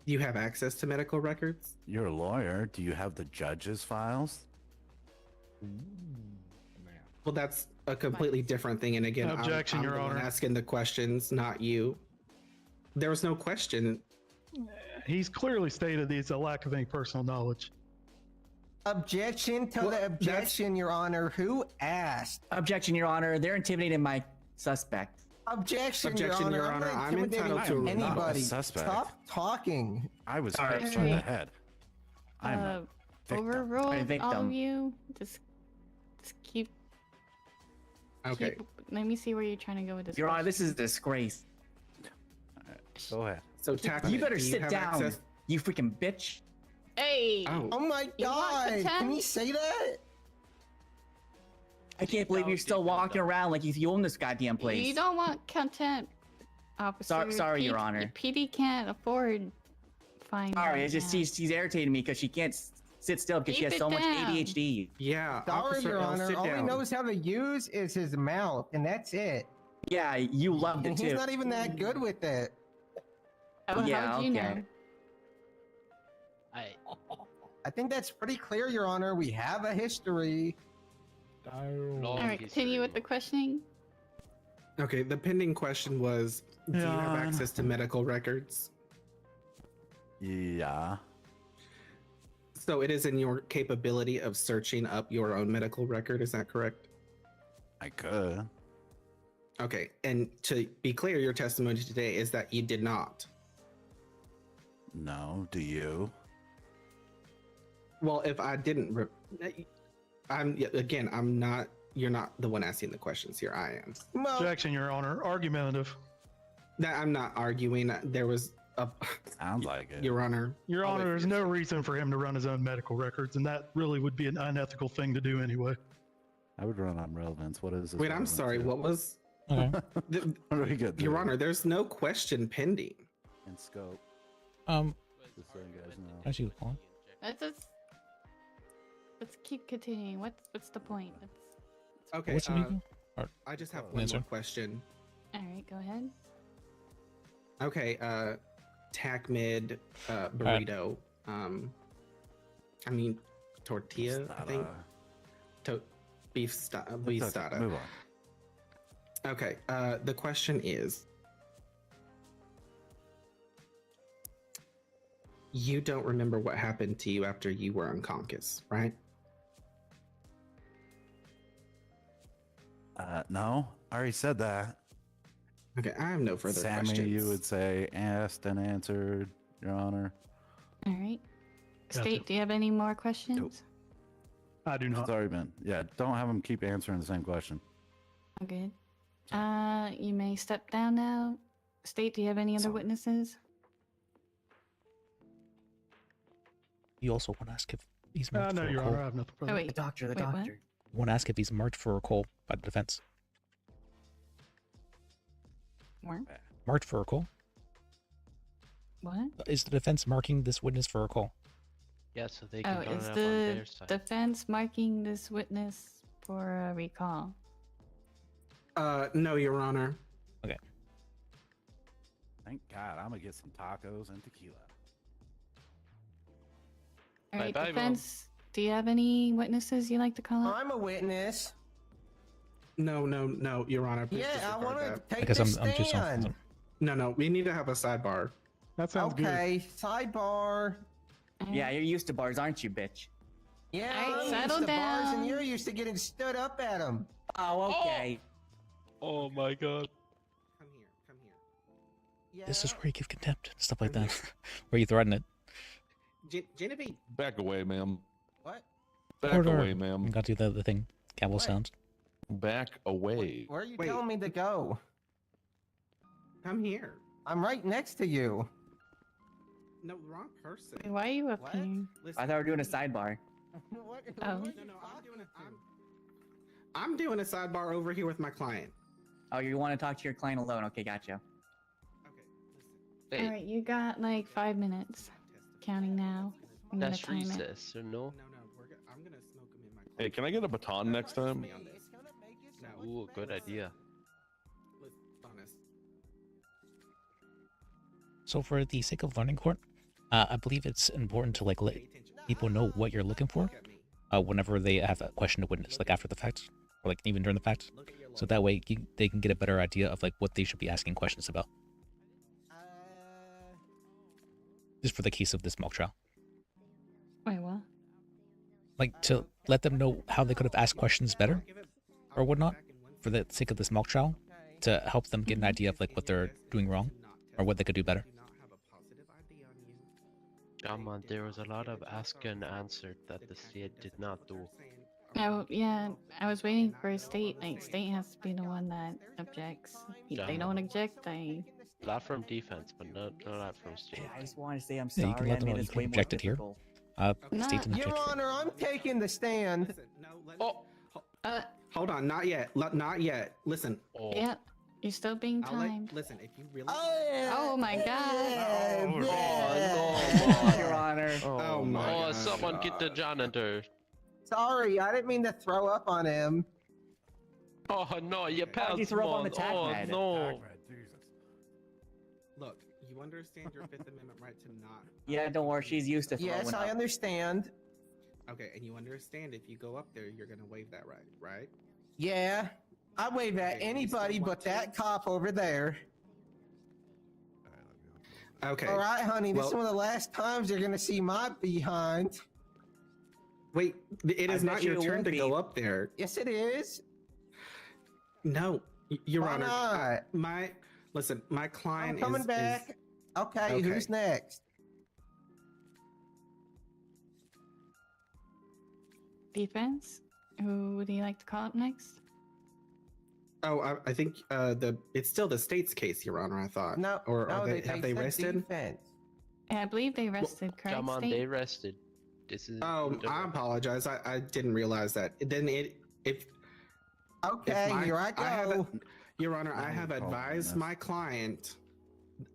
Do you have access to medical records? You're a lawyer. Do you have the judge's files? Well, that's a completely different thing. And again, Objection, I'm Your the one Honor. asking the questions, not you. There was no question. He's clearly stated he's a lack of any personal knowledge. Objection to the objection, Your Honor. Who asked? Objection, Your Honor. They're intimidating my suspect. Objection, Objection, Your Your Honor. Honor. I'm I'm not entitled to intimidating a anybody. suspect. Stop talking. I was Sorry. hit in the head. I'm a victim. Overruled all victim. of you. Just keep. Okay. Let me see where you're trying to go with this. Your Honor, this is a disgrace. Go ahead. So, TACMED, You better do sit have down, access- you freaking bitch. Hey. Oh my You want God! Can contempt? you say that? I can't believe you're still walking around like you own this goddamn place. You don't want contempt, officer. Sorry, Your Honor. PD can't afford fine. Sorry, it's just she's irritating me because she can't sit still because she Keep has it so much down. ADHD. Yeah, Sorry, Officer Your L, Honor. sit All he down. knows how to use is his mouth, and that's it. Yeah, you loved it And too. he's not even that good with it. Oh, Yeah, how'd you okay. know? I think that's pretty clear, Your Honor. We have a history. All right, continue with the questioning. Okay, the pending question was, do you have Yeah. access to medical records? Yeah. So it is in your capability of searching up your own medical record, is that correct? I could. Okay, and to be clear, your testimony today is that you did not. No. Do you? Well, if I didn't, I'm not. You're not the one asking the questions here. I am. Objection, Your Honor. Argumentative. That I'm not arguing. There was a. Sounds like it. Your Honor. Your Honor, there's no reason for him to run his own medical records, and that really would be an unethical thing to do anyway. I would run on relevance. What is this? Wait, I'm relevance sorry. to? What was? Okay. What do we get? Your Honor, there's no question pending. In scope. Just so you guys know. As you call Let's keep continuing. What's the point? Okay. What's the meeting? I just have An one answer? more question. All right, go ahead. Okay. TACMED burrito. I mean tortilla. I think. Beef It's okay. starter. Move on. Okay. The question is, you don't remember what happened to you after you were unconscious, right? No. I already said that. Okay. I have no further Sammy, questions. you would say asked and answered, Your Honor. All right. Gotcha. State, do you have any more questions? Nope. I do not. Sorry, man. Yeah, don't have him keep answering the same question. Oh, good. You may step down now. State, do you have any other witnesses? You also want to ask if he's marked No, for a Your call. Honor, I have nothing further. Oh, wait. The doctor. Wait, what? You want to ask if he's marked for a call by the defense. What? Marked for a call? What? Is the defense marking this witness for a call? Yeah, so they Oh, can is it up on the their side. defense marking this witness for a recall? No, Your Honor. Okay. Thank God. I'm going to get some tacos and tequila. All right, Bye-bye, Mom. defense, do you have any witnesses you'd like to call out? I'm a witness. No, Your Honor. Please Yeah, I disregard want to that. take Because this I'm just stand. No. We need to have a sidebar. That sounds Okay, sidebar. Yeah, you're used to bars, aren't you, bitch? Yeah, All right, I'm settle used to bars, down. and you're used to getting stood up at them. Oh, okay. Oh my god. Come This is where you give contempt, stuff like that, where you threaten it. Genevieve. Back away, ma'am. What? Back Order. away, ma'am. You gotta do the thing. Gavel What? sounds. Back away. Where are you Wait. telling me to go? Come here. I'm right next to you. No, wrong person. Why are you up here? Listen, I thought we were doing a sidebar. What? Oh. No, I'm doing a sidebar over here with my client. Oh, you want to talk to your client alone? Okay, gotcha. All right, you got like 5 minutes. Counting now. I'm gonna That's time it. recess, or no? I'm gonna smoke him in my. Hey, can I get a baton next time? Ooh, good idea. Honest. So for the sake of learning court, I believe it's important to like let people know what you're looking for whenever they have a question to witness, like after the fact, or like even during the fact. So that way they can get a better idea of like what they should be asking questions about. Just for the case of this mock trial. Wait, what? Like to let them know how they could have asked questions better or whatnot for the sake of this mock trial to help them get an idea of like what they're doing wrong or what they could do better. Man, there was a lot of ask and answer that the state did not do. Oh, yeah, I was waiting for a state. Like, state has to be the one that objects. If they don't object, they... Not from defense, but not from state. I just want to say I'm Yeah, sorry. you can let I them made know you this can way more object it here. difficult. State didn't Your object. Honor, I'm taking the stand. Oh. Hold on, not yet. Not yet. Listen. Oh. Yeah, you're still being timed. Listen, if you really. Oh my god. Your Honor. Oh my God. Someone get the janitor. Sorry, I didn't mean to throw up on him. Oh no, you Why'd passed you throw up on the one. Oh tag no. Look, you understand your Fifth Amendment right to not. Yeah, don't worry. She's used to throwing Yes, I up. understand. Okay, and you understand if you go up there, you're gonna waive that right, right? Yeah, I wave at anybody but that cop over there. Okay. All right, honey, this well- is one of the last times you're gonna see my behind. Wait, it I is bet not you your it turn won't to be. go up there. Yes, it is. No, Your Why Honor. not? My client I'm coming is back. Okay, Okay. who's next? Defense? Who would you like to call up next? Oh, I think it's still the state's case, Your Honor. I thought. No, Or no, are they, have they said rested? defense. I believe they rested, correct? Come on, State? they rested. This is. Oh, I apologize. I didn't realize that. Then if Okay, here I go. Your Honor, I have advised my client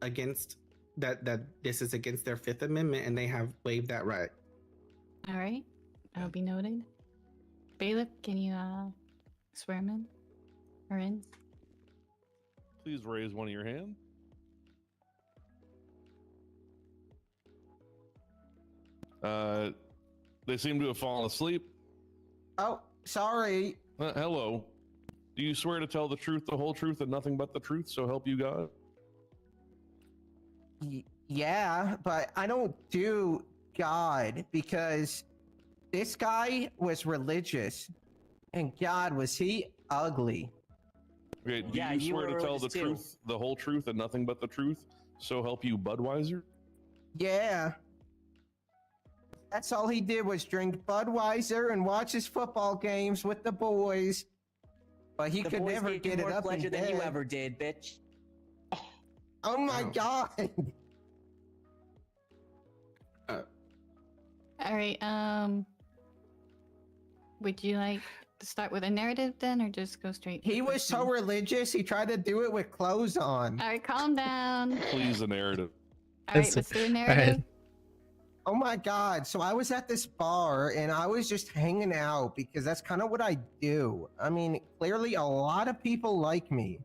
against that this is against their Fifth Amendment, and they have waived that right. All right, that'll be noted. Bailiff, can you swear him in or in? Please raise one of your hands. They seem to have fallen asleep. Oh, sorry. Hello. Do you swear to tell the truth, the whole truth, and nothing but the truth, so help you God? Yeah, but I don't do God because this guy was religious, and God, was he ugly. Okay, do Yeah, you you swear were to tell the religious too. truth, the whole truth, and nothing but the truth, so help you Budweiser? Yeah. That's all he did was drink Budweiser and watch his football games with the boys. But he The could boys never gave you get it more up pleasure in than you bed. ever did, bitch. Oh my god. All right. Would you like to start with a narrative then, or just go straight? He was so religious, he tried to do it with clothes on. All right, calm down. Please, a narrative. All right, let's do a narrative. Oh my god. So I was at this bar and I was just hanging out because that's kind of what I do. I mean, clearly a lot of people like me.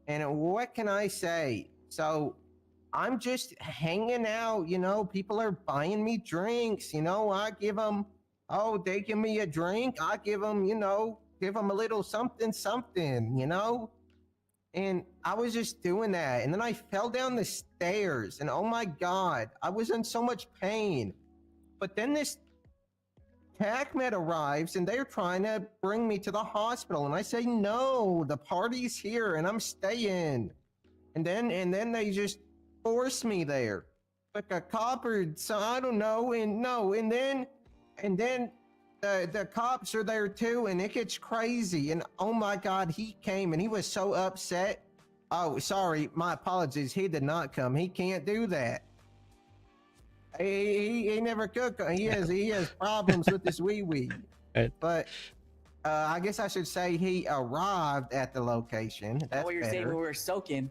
And what can I say? So I'm just hanging out, you know, people are buying me drinks, you know, I give them, oh, they give me a drink, I give them, you know, give them a little something, you know? And I was just doing that. And then I fell down the stairs and oh my God, I was in so much pain. But then this TACMED arrives and they're trying to bring me to the hospital. And I say, no, the party's here and I'm staying. And then they just forced me there. Like a cop or so, I don't know. And then the cops are there too, and it gets crazy. And oh my God, he came and he was so upset. Oh, sorry, my apologies. He did not come. He can't do that. He never could. He has problems with his wee. But I guess I should say he arrived at the location. That's what you're saying, better. we were soaking.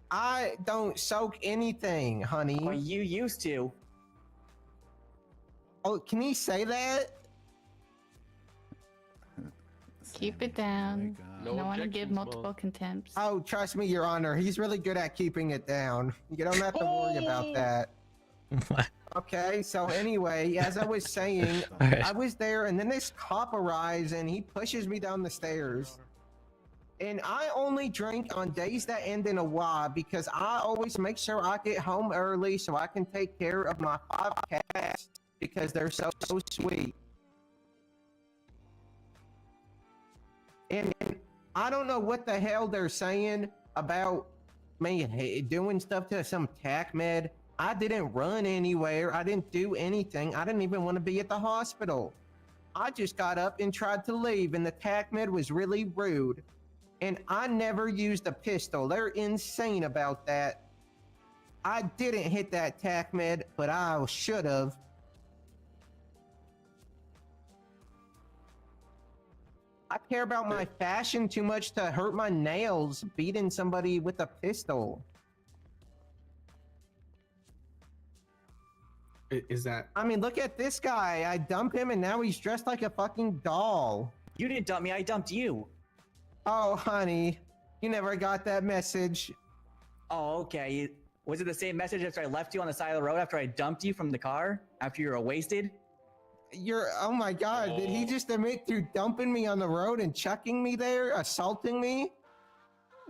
I don't soak anything, honey. Oh, you used to. Oh, can he say that? Keep it down. No I don't want to give objections, multiple contempts. Oh, trust me, Your Honor. He's really good at keeping it down. You don't have to worry about that. Okay, so anyway, as I was saying, I was there, and then this cop arrives, and he pushes me down the stairs. And I only drink on days that end in a Y because I always make sure I get home early so I can take care of my 5 cats because they're so sweet. And I don't know what the hell they're saying about me doing stuff to some tac med. I didn't run anywhere. I didn't do anything. I didn't even want to be at the hospital. I just got up and tried to leave, and the tac med was really rude. And I never used a pistol. They're insane about that. I didn't hit that tac med, but I should have. I care about my fashion too much to hurt my nails beating somebody with a pistol. Is that? I mean, look at this guy. I dumped him and now he's dressed like a fucking doll. You didn't dump me, I dumped you. Oh, honey, you never got that message. Oh, okay. Was it the same message after I left you on the side of the road after I dumped you from the car? After you were wasted? Oh my God, did he just admit to dumping me on the road and chucking me there, assaulting me?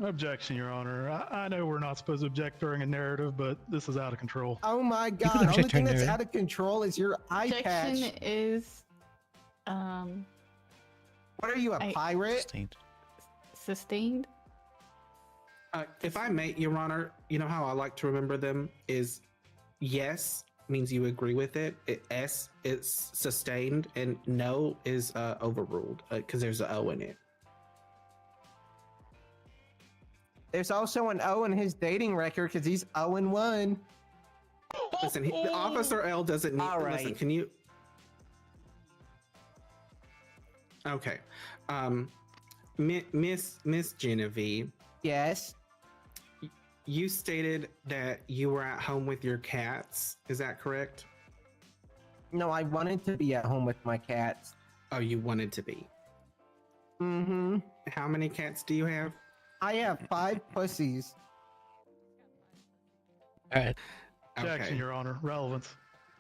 Objection, Your Honor. I know we're not supposed to object during a narrative, but this is out of control. Oh my God, the only thing that's out of control is your eye patch. Objection is, What are you, a pirate? Sustained. If I may, Your Honor, you know how I like to remember them is yes means you agree with it. S is sustained, and no is overruled because there's an O in it. There's also an O in his dating record because he's 0-1. Listen, the Officer L doesn't need. All right. Listen, can you? Okay, Miss Genevieve. Yes. You stated that you were at home with your cats. Is that correct? No, I wanted to be at home with my cats. Oh, you wanted to be. Mm-hmm. How many cats do you have? I have 5 pussies. All right. Objection, Your Honor. Relevance.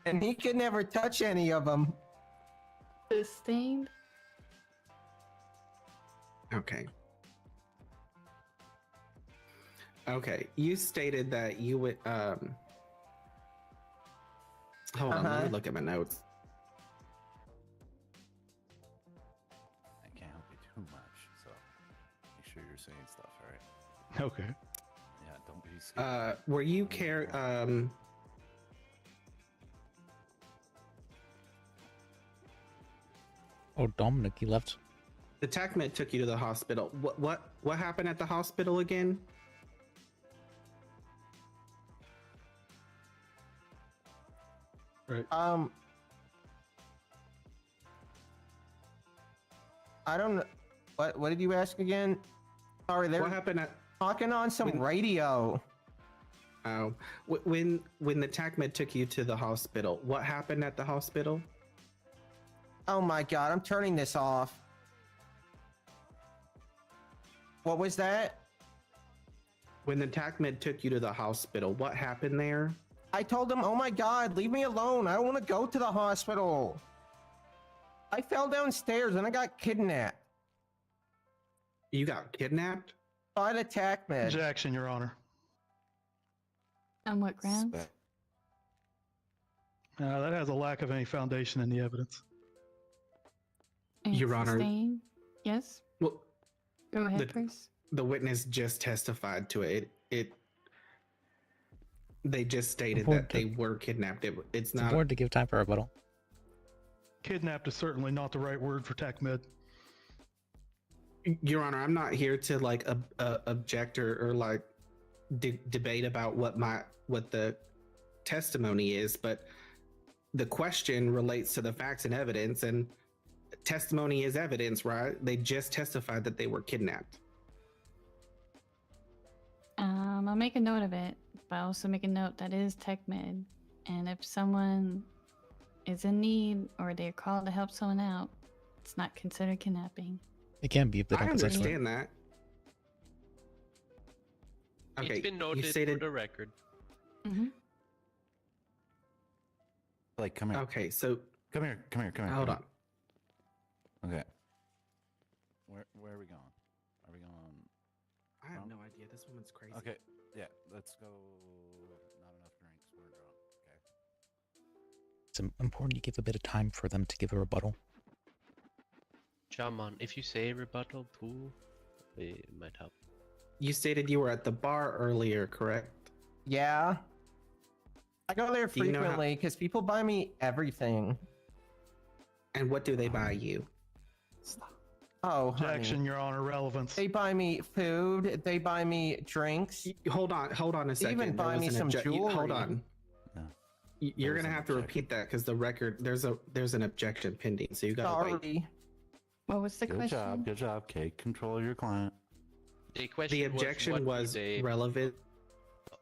And he could never touch any of them. Sustained. Okay. Okay. You stated that you would hold on, let me look at my notes. I can't help you too much, so make sure you're saying stuff, all right? Okay. Yeah, don't be scared. Were you Oh, Dominic, he left. the TACMED took you to the hospital. What happened at the hospital again? Right. I don't know. What did you ask again? Sorry, they're What happened at talking on some radio. Oh, when the TACMED took you to the hospital, what happened at the hospital? Oh my God, I'm turning this off. What was that? When the TACMED took you to the hospital, what happened there? I told them, oh my God, leave me alone. I don't want to go to the hospital. I fell downstairs and I got kidnapped. You got kidnapped? By the TACMED. Objection, Your Honor. On what grounds? That has a lack of any foundation in the evidence. Your Honor. Sustained? Yes. Well, Go ahead, first. the witness just testified to it. They just stated Important that they were kidnapped. It's It's not. important to give time for rebuttal. Kidnapped is certainly not the right word for TechMed. Your Honor, I'm not here to like object or like debate about what the testimony is, but the question relates to the facts and evidence, and testimony is evidence, right? They just testified that they were kidnapped. I'll make a note of it, but I'll also make a note that it is TechMed, and if someone is in need or they're called to help someone out, it's not considered kidnapping. It can be if they I don't possess it. understand that. Okay, It's been noted you stated. for the record. Mm-hmm. Like, come here. Okay, so Come here. hold on. Okay. Where are we going? Are we going? I have no idea. This woman's crazy. Okay. Yeah. Let's go. Not enough drinks. We're drunk. Okay. It's important you give a bit of time for them to give a rebuttal. Jaman, if you say rebuttal too, it might help. You stated you were at the bar earlier, correct? Yeah. I go there Do you know how- frequently because people buy me everything. And what do they buy you? Oh, Objection, honey. Your Honor, relevance. They buy me food. They buy me drinks. Hold on a They second. even There buy was me an some jewelry. Hold on. You're was gonna an have to repeat that because the record there's an objection pending, so you gotta wait. Sorry. What was the Good question? job. Good job, Kate. Control your client. The question The objection what was do they... relevant.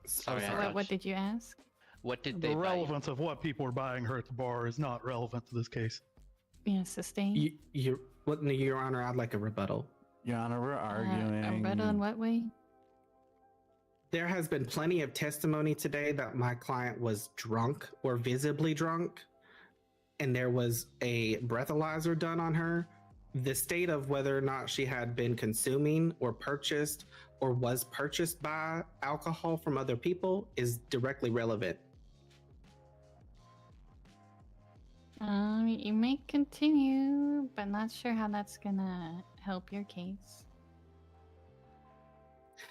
Sorry, So I what, got what you. did you ask? What did The they buy you? relevance of what people are buying her at the bar is not relevant to this case. Yeah, sustain. Your Honor, I'd like a rebuttal. Your Honor, we're A arguing. rebuttal in what way? There has been plenty of testimony today that my client was drunk or visibly drunk, and there was a breathalyzer done on her. The state of whether or not she had been consuming or purchased or was purchased by alcohol from other people is directly relevant. You may continue, but not sure how that's gonna help your case.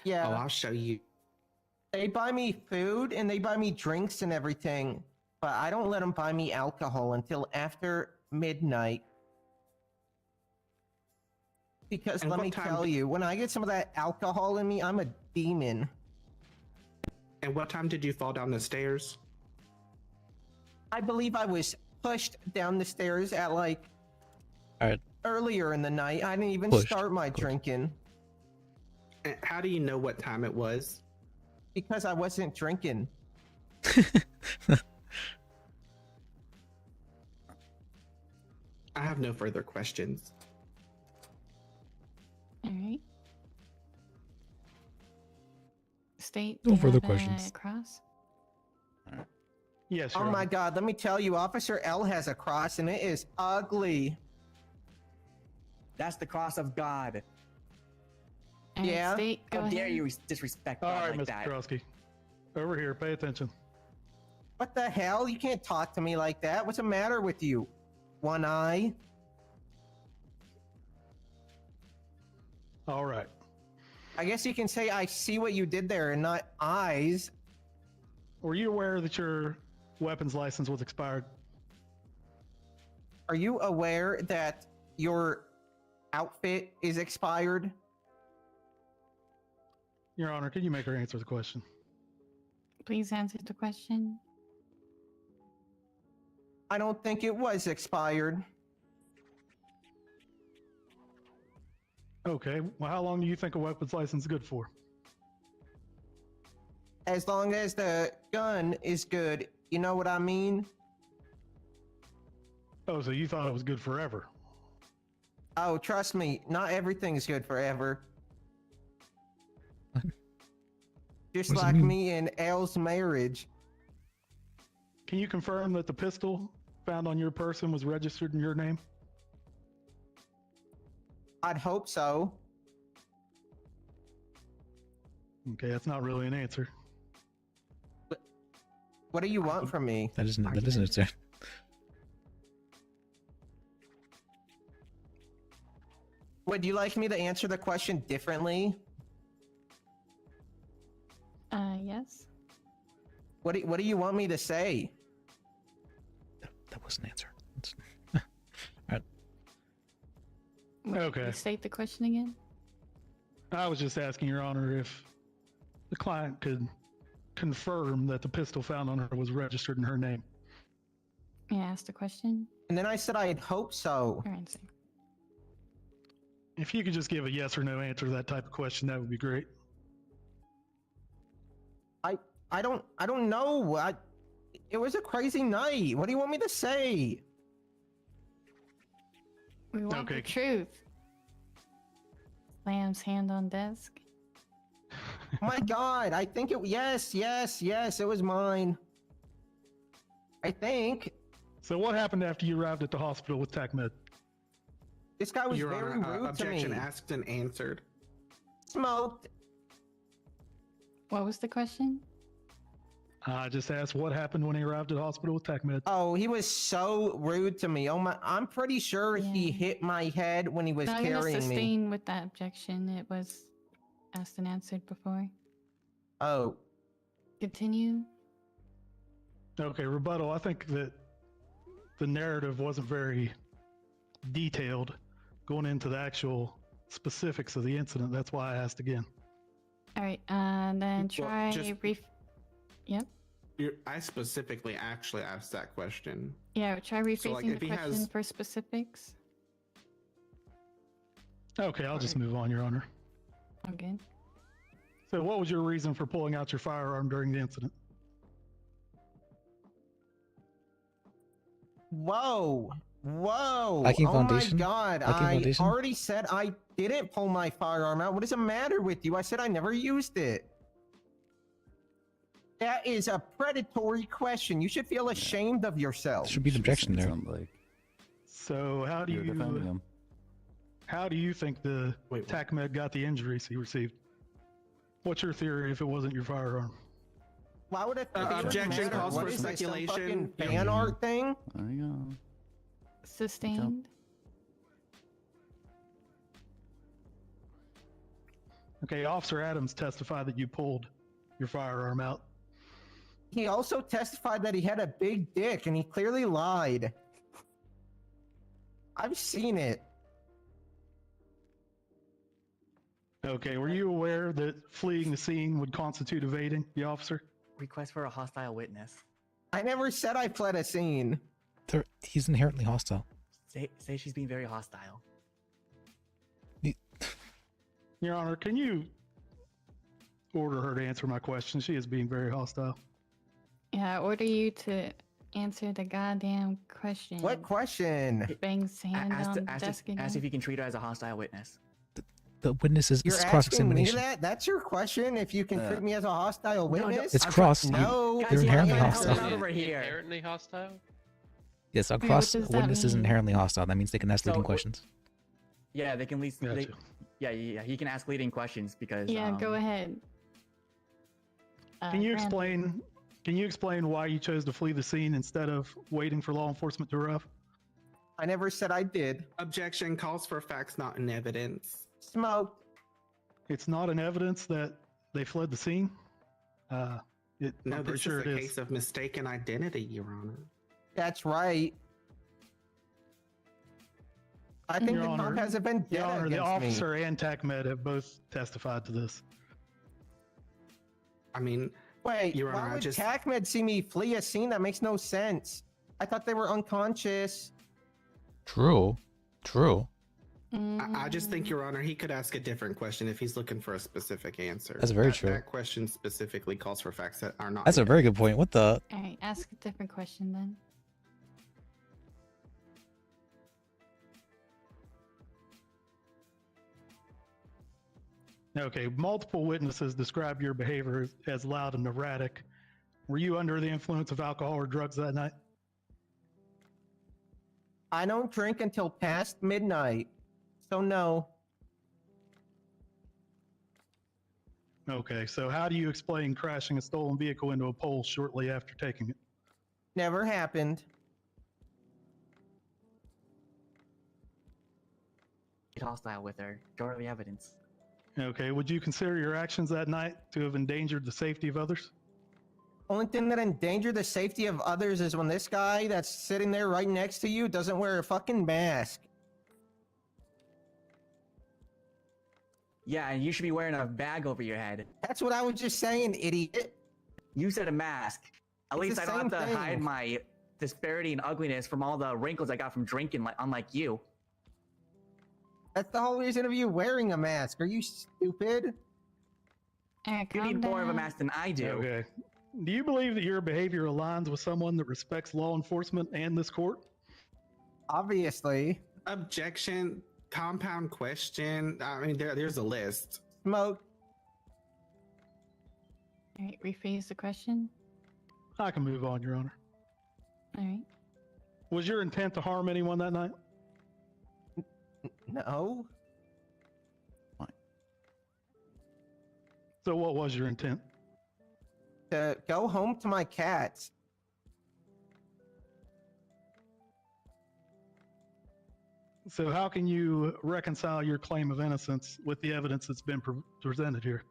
Yeah. Oh, I'll show you. They buy me food and they buy me drinks and everything, but I don't let them buy me alcohol until after midnight. Because And let what me time tell do- you, when I get some of that alcohol in me, I'm a demon. And what time did you fall down the stairs? I believe I was pushed down the stairs at like Alright. earlier in the night. I didn't even Pushed. start my drinking And how do you know what time it was? because I wasn't drinking. I have no further questions. All right. State. No do you further have a questions. Cross. Yes, Oh Your my Honor. god, let me tell you, Officer L has a cross and it is ugly. That's the cross of God. All right, Yeah? State, go How dare ahead. you disrespect All God right, like Mr. that? Krosky. Over here, pay attention. What the hell? You can't talk to me like that. What's the matter with you? One eye? All right. I guess you can say I see what you did there and not eyes. Were you aware that your weapons license was expired? Are you aware that your outfit is expired? Your Honor, can you make her answer the question? Please answer the question. I don't think it was expired. Okay, well, how long do you think a weapons license is good for? As long as the gun is good. You know what I mean? Oh, so you thought it was good forever? Oh, trust me, not everything's good forever. Just What does it like mean? me and Elle's marriage. Can you confirm that the pistol found on your person was registered in your name? I'd hope so. Okay, that's not really an answer. What do you want from me? That isn't it, sir. Would you like me to answer the question differently? What do you want me to say? That was an answer. Okay. State the question again. I was just asking, Your Honor, if the client could confirm that the pistol found on her was registered in her name. May I ask the question? And then I said I'd hope so. Your answer. If you could just give a yes or no answer to that type of question, that would be great. I don't know. It was a crazy night. What do you want me to say? We want the truth. Lamb's hand on desk. Oh my God, I think yes, it was mine. I think. So what happened after you arrived at the hospital with TACMED? This guy was Your very Honor, rude objection to me. asked and answered. Smoked. What was the question? I just asked what happened when he arrived at the hospital with TACMED. Oh, he was so rude to me. Oh my, I'm pretty sure he hit my head when he was I'm gonna carrying me. sustain with that objection. It was asked and answered before. Oh. Continue. Okay, rebuttal. I think that the narrative wasn't very detailed going into the actual specifics of the incident. That's why I asked again. All right, then try Yep. I specifically actually asked that question. Yeah, try rephrasing So, like, the if he question has- for specifics. Okay, I'll just move on, Your Honor. Okay. So what was your reason for pulling out your firearm during the incident? Whoa. Lacking Oh foundation? my God. Lacking I foundation? already said I didn't pull my firearm out. What does the matter with you? I said I never used it. That is a predatory question. You should feel ashamed of yourself. Should be an objection there. So how do You're defending him. How do you think the TACMED got the injuries he received? What's your theory if it wasn't your firearm? Why would it? Objection calls What for is this, some speculation. fucking fan art thing? There you go. Sustained. Okay, Officer Adams testified that you pulled your firearm out. He also testified that he had a big dick, and he clearly lied. I've seen it. Okay, were you aware that fleeing the scene would constitute evading the officer? Request for a hostile witness. I never said I fled a scene. He's inherently hostile. Say she's being very hostile. Your Honor, can you order her to answer my question? She is being very hostile. Yeah, I order you to answer the goddamn question. What question? Bangs hand on desk again. Ask if you can treat her as a hostile witness. The witness is You're cross asking me examination. that? That's your question? If you can treat me as a hostile witness? It's cross. No. You're inherently not hostile. over here. Inherently hostile? Yes, a Wait, cross what does that witness is mean? inherently hostile. That means they can ask leading questions. Yeah, they can lead. Gotcha. Yeah, he can ask leading questions because. Yeah, go ahead. Can you Brandon. explain? Can you explain why you chose to flee the scene instead of waiting for law enforcement to arrive? I never said I did. Objection calls for facts, not in evidence. Smoked. It's not an evidence that they fled the scene. No, I'm pretty this sure is a it case of mistaken identity, Your Honor. That's right. I think Your the Honor, cop has a vendetta Your Honor, the against me. officer and TACMED have both testified to this. I mean, Wait, Your why Honor, I would just- TACMED see me flee a scene? That makes no sense. I thought they were unconscious. True. I just think, Your Honor, he could ask a different question if he's looking for a specific answer. That's very true. That question specifically calls for facts that are not. That's a very good point. What the? Alright, ask a different question then. Okay, multiple witnesses describe your behavior as loud and erratic. Were you under the influence of alcohol or drugs that night? I don't drink until past midnight. So no. Okay, so how do you explain crashing a stolen vehicle into a pole shortly after taking it? Never happened. Get hostile with her. Show her the evidence. Okay, would you consider your actions that night to have endangered the safety of others? Only thing that endangered the safety of others is when this guy that's sitting there right next to you doesn't wear a fucking mask. Yeah, and you should be wearing a bag over your head. That's what I was just saying, idiot. You said a mask. At It's least the I don't have same to hide thing. my disparity and ugliness from all the wrinkles I got from drinking, unlike you. That's the whole reason of you wearing a mask. Are you stupid? You need more of a mask than I do. Okay. Do you believe that your behavior aligns with someone that respects law enforcement and this court? Obviously. Objection. Compound question. I mean, there's a list. Smoke. All right, rephrase the question. I can move on, Your Honor. All right. Was your intent to harm anyone that night? No. So what was your intent? To go home to my cats. So how can you reconcile your claim of innocence with the evidence that's been presented here?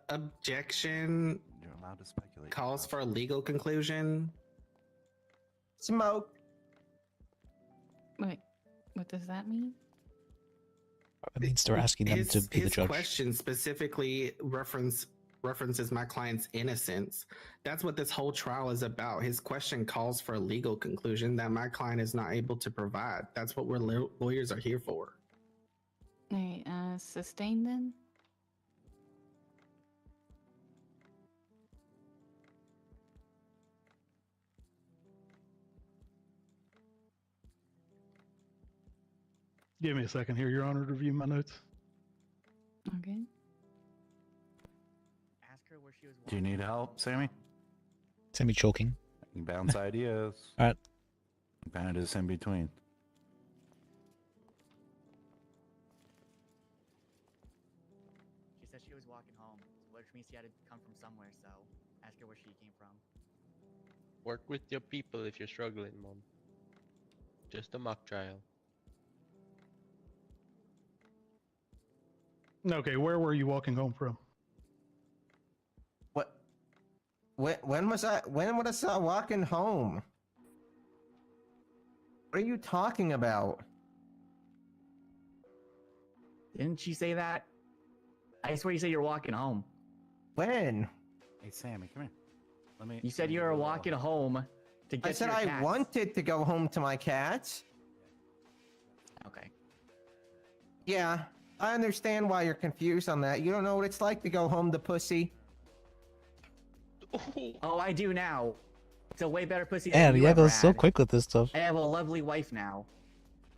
Objection. You're allowed to speculate. Calls for a legal conclusion. Smoke. Wait, what does that mean? It means they're asking them to be the His judge. question specifically references my client's innocence. That's what this whole trial is about. His question calls for a legal conclusion that my client is not able to provide. That's what lawyers are here for. All right, sustained then? Give me a second here, Your Honor, to review my notes. Okay. Ask her where she was. Do you need help, Sammy? Sammy choking. You can bounce ideas. All right. Kind of just in between. She said she was walking home, which means she had to come from somewhere, so ask her where she came from. Work with your people if you're struggling, Mom. Just a mock trial. Okay, where were you walking home from? What? When was I walking home? What are you talking about? Didn't she say that? I swear you said you're walking home. When? Hey, Sammy, come here. Let me. You said you were walking home to get I said to your I cats. wanted to go home to my cats. Okay. Yeah, I understand why you're confused on that. You don't know what it's like to go home to pussy. Oh, I do now. It's a way better pussy Yeah, than you yeah, ever goes so had. quick with this stuff. I have a lovely wife now.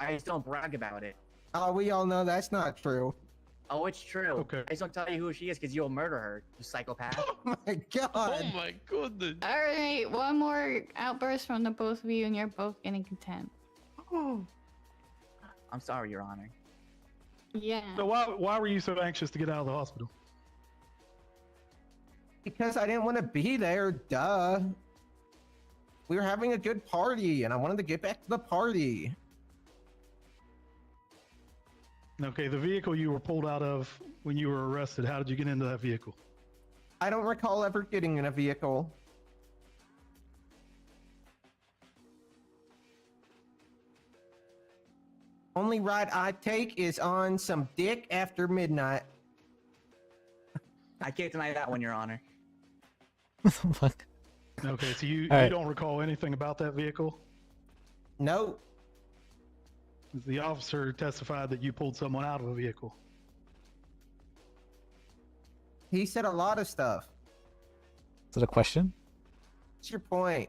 I just don't brag about it. Oh, we all know that's not true. Oh, it's true. Okay. I just don't tell you who she is because you'll murder her, you psychopath. Oh my god. Oh my goodness. All right, one more outburst from the both of you, and you're both getting contempt. I'm sorry, Your Honor. Yeah. So why were you so anxious to get out of the hospital? Because I didn't want to be there, duh. We were having a good party, and I wanted to get back to the party. Okay, the vehicle you were pulled out of when you were arrested, how did you get into that vehicle? I don't recall ever getting in a vehicle. Only ride I take is on some dick after midnight. I can't deny that one, Your Honor. What the fuck? Okay, so you All right. don't recall anything about that vehicle? No. The officer testified that you pulled someone out of a vehicle. He said a lot of stuff. Is it a question? What's your point?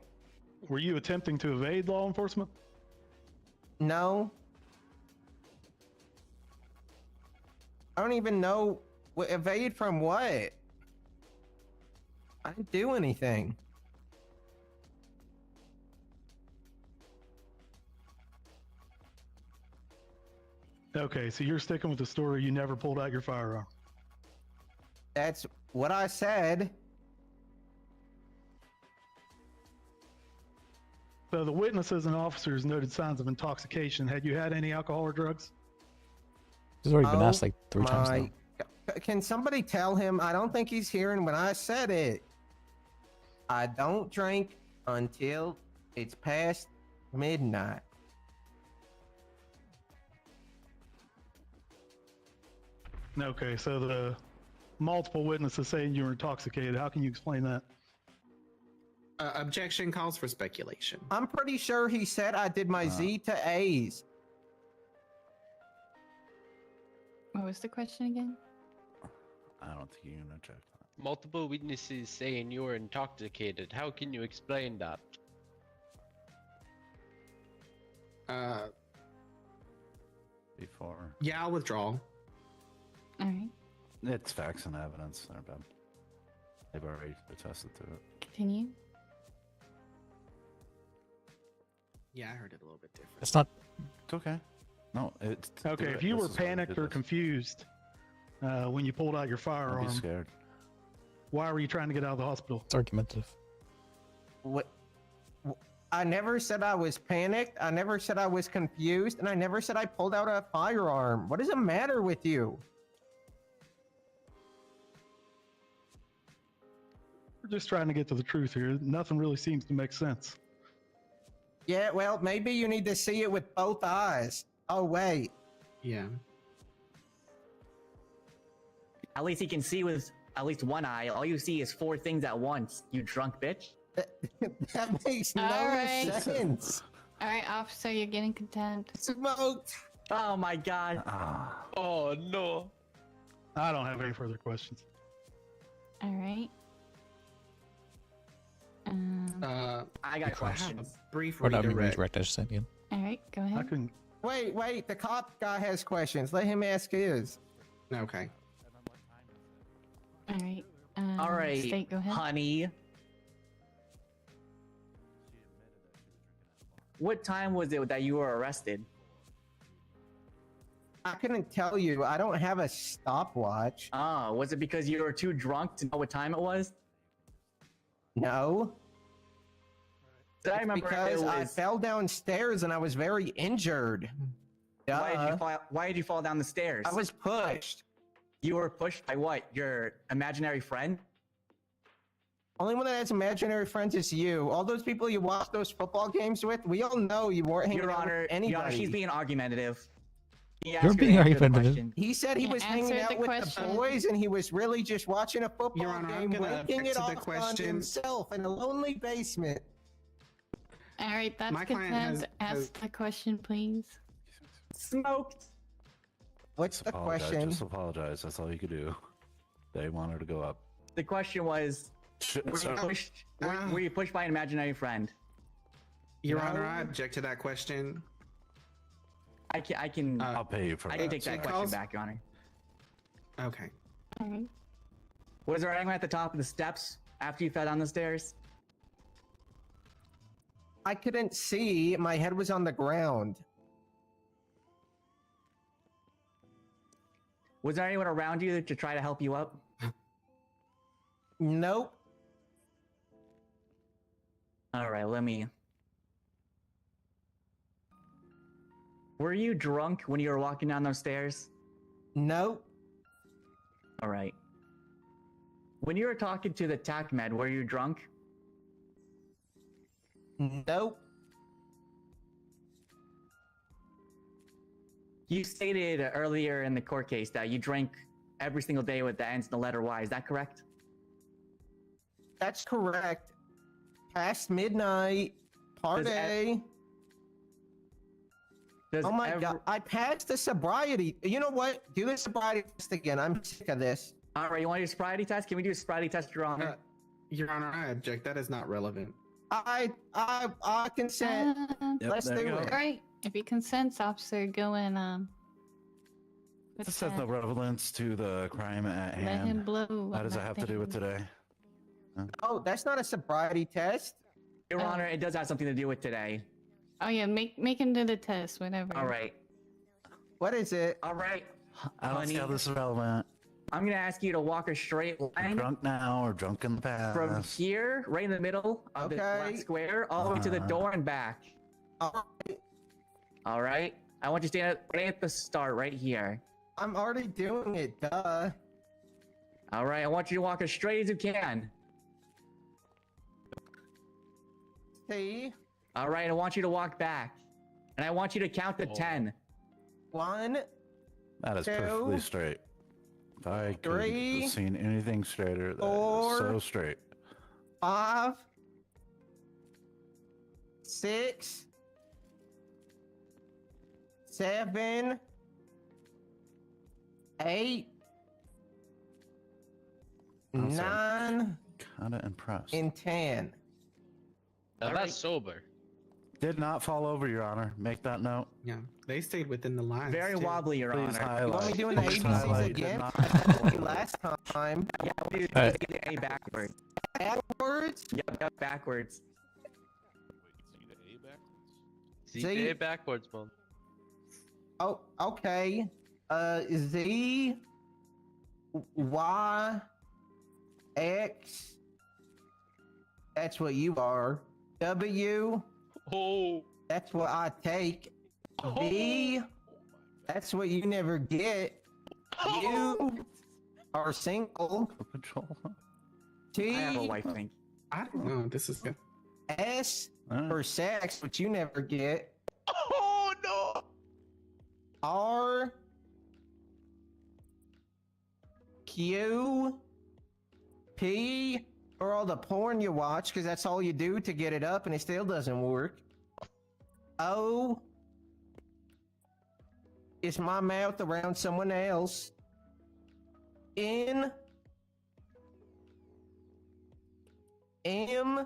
Were you attempting to evade law enforcement? No. I don't even know. Evade from what? I didn't do anything. Okay, so you're sticking with the story you never pulled out your firearm. That's what I said. So the witnesses and officers noted signs of intoxication. Had you had any alcohol or drugs? This has already been asked like 3 times now. Can somebody tell him? I don't think he's hearing when I said it. I don't drink until it's past midnight. Okay, so the multiple witnesses saying you were intoxicated. How can you explain that? Objection calls for speculation. I'm pretty sure he said I did my Z to A's. What was the question again? I don't think you can object. Multiple witnesses saying you were intoxicated. How can you explain that? Before. Yeah, I'll withdraw. All right. It's facts and evidence. They're bad. They've already attested to it. Continue. Yeah, I heard it a little bit different. It's not. It's okay. No, it's Okay, if you were panicked or confused when you pulled out your firearm, Don't be scared. why were you trying to get out of the hospital? It's argumentative. What? I never said I was panicked. I never said I was confused, and I never said I pulled out a firearm. What does it matter with you? We're just trying to get to the truth here. Nothing really seems to make sense. Yeah, well, maybe you need to see it with both eyes. Oh, wait. Yeah. At least he can see with at least one eye. All you see is 4 things at once, you drunk bitch. That makes no All right. sense. All right, officer, you're getting contempt. Smoked. Oh my god. Oh no. I don't have any further questions. All right. I got questions. Brief Or not redirect. redirect, I just said, yeah. All right, go I ahead. couldn't. Wait, the cop guy has questions. Let him ask his. Okay. All right. All right, State, go ahead. honey. What time was it that you were arrested? I couldn't tell you. I don't have a stopwatch. Oh, was it because you were too drunk to know what time it was? No. Did I It's remember because it I was... fell downstairs and I was very injured. Why did you fall down the stairs? I was pushed. You were pushed by what? Your imaginary friend? Only one that has imaginary friends is you. All those people you watch those football games with, we all know you weren't hanging Your out Honor, with anybody. Your Honor, she's being argumentative. You're being argumentative. He said he was hanging answer out the with question. the boys and he was really just watching a football Your Honor, I'm game, gonna waking object it to the off on question. himself in a lonely basement. All right, that's My client contempt. has- Ask the question, please. Smoked. What's the Apologize, question? Just apologize. That's all you could do. They want her to go up. The question was, were you pushed by an imaginary friend? Your No. Honor, I object to that question. I can I'll pay you for I that. can take that She question calls- back, Your Honor. Okay. All right. Was there anyone at the top of the steps after you fell down the stairs? I couldn't see. My head was on the ground. Was there anyone around you to try to help you up? Nope. All right, let me. Were you drunk when you were walking down those stairs? Nope. All right. When you were talking to the TAC med, were you drunk? Nope. You stated earlier in the court case that you drank every single day with the ends in the letter Y. Is that correct? That's correct. Past midnight. Party. Oh my god, I passed the sobriety. You know what? Do the sobriety test again. I'm sick of this. All right, you want to do a sobriety test? Can we do a sobriety test, Your Honor? Your Honor, I object. That is not relevant. I consent. Let's do it. All right. If you consent, officer, go and put This has no that- relevance to the crime at hand. Let him blow. How does it have to do with today? Oh, that's not a sobriety test. Your Honor, it does have something to do with today. Oh yeah, make him do the test, whatever. All right. What is it? All right. I don't see how this is relevant. I'm gonna ask you to walk a straight line Drunk now or drunk in the past? from here, right in the middle of the black square, all the way to the door and back. All right. I want you to stand right at the start, right here. I'm already doing it, duh. All right. I want you to walk as straight as you can. T. All right, I want you to walk back, and I want you to count to 10. 1. That is 2, perfectly straight. If I could 3, have seen anything straighter, that 4, is so straight. 5, 6, 7, 8, Honestly, 9, Kinda impressed. and 10. Now that's sober. Did not fall over, Your Honor. Make that note. Yeah, they stayed within the lines. Very too. wobbly, Your Please Honor. You want me highlight. doing the Please ABCs highlight. Did again? not I told you last time. Yeah, dude, Hey. take the A backwards. Backwards? Yep, backwards. See See? the A backwards, man. Oh, okay. Z, Y, X. That's what you are. W. Oh. That's what I take. B. That's what you never get. You are single. Patrol. T. I have a wife, thank you. I don't know. This is good. S for sex, which you never get. Oh no. R. Q. P. For all the porn you watch, because that's all you do to get it up and it still doesn't work. O. Is my mouth around someone else. N. M.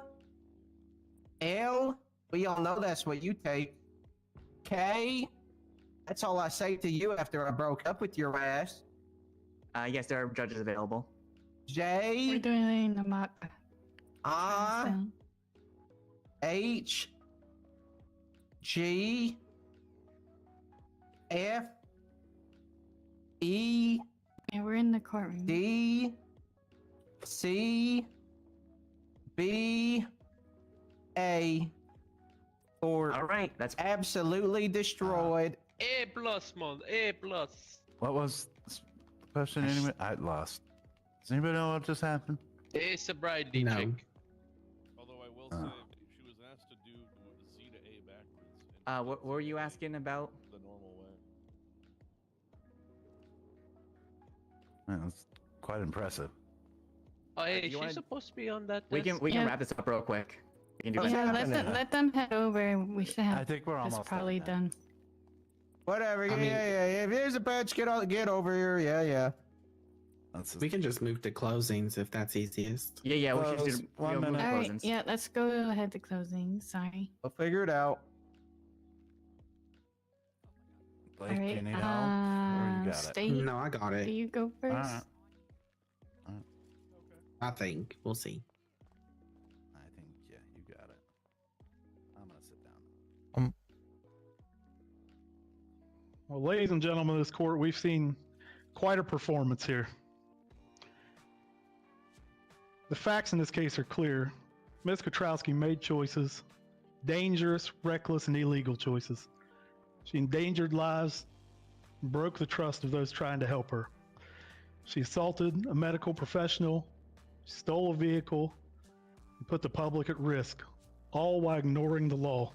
L. We all know that's what you take. K. That's all I say to you after I broke up with your ass. Yes, there are judges available. J. We're doing the mock. I. H. G. F. E. Yeah, we're in the courtroom. D. C. B. A. Or All right, that's absolutely destroyed. A plus, man. A plus. What was the question? Anyway, I lost. Does anybody know what just happened? A sobriety No. check. Although I will say, she was asked to do Z to A backwards. what were you asking about? The normal way. Man, that's quite impressive. Oh, hey, you she's wanna- supposed to be on that. We can test? can wrap this up real quick. We can do What's this. Yeah, happening? let them head over. We should have. I think we're this almost probably done. Whatever. Yeah, I mean- yeah. If there's a patch, get over here. Yeah, yeah. We can just move to closings if that's easiest. Yeah, we should Close. do 1 move minute. to All right, closings. yeah, let's go ahead to closing. Sorry. We'll figure it out. Blake, All do right. you need help? Or you got it? State. No, I got Do it. you go first? Alright. I think we'll see. I think, yeah, you got it. I'm gonna sit down. Well, ladies and gentlemen of this court, we've seen quite a performance here. The facts in this case are clear. Ms. Kotrowski made choices, dangerous, reckless, and illegal choices. She endangered lives, broke the trust of those trying to help her. She assaulted a medical professional, stole a vehicle, and put the public at risk, all while ignoring the law.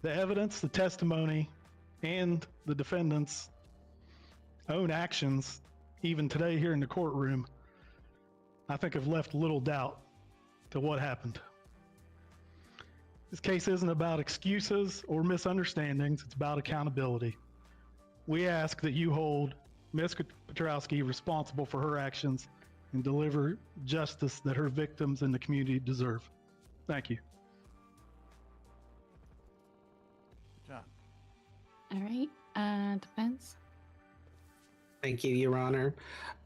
The evidence, the testimony, and the defendant's own actions, even today here in the courtroom, I think have left little doubt to what happened. This case isn't about excuses or misunderstandings, it's about accountability. We ask that you hold Ms. Petrowski responsible for her actions and deliver justice that her victims and the community deserve. Thank you. John. All right. Defense. Thank you, Your Honor.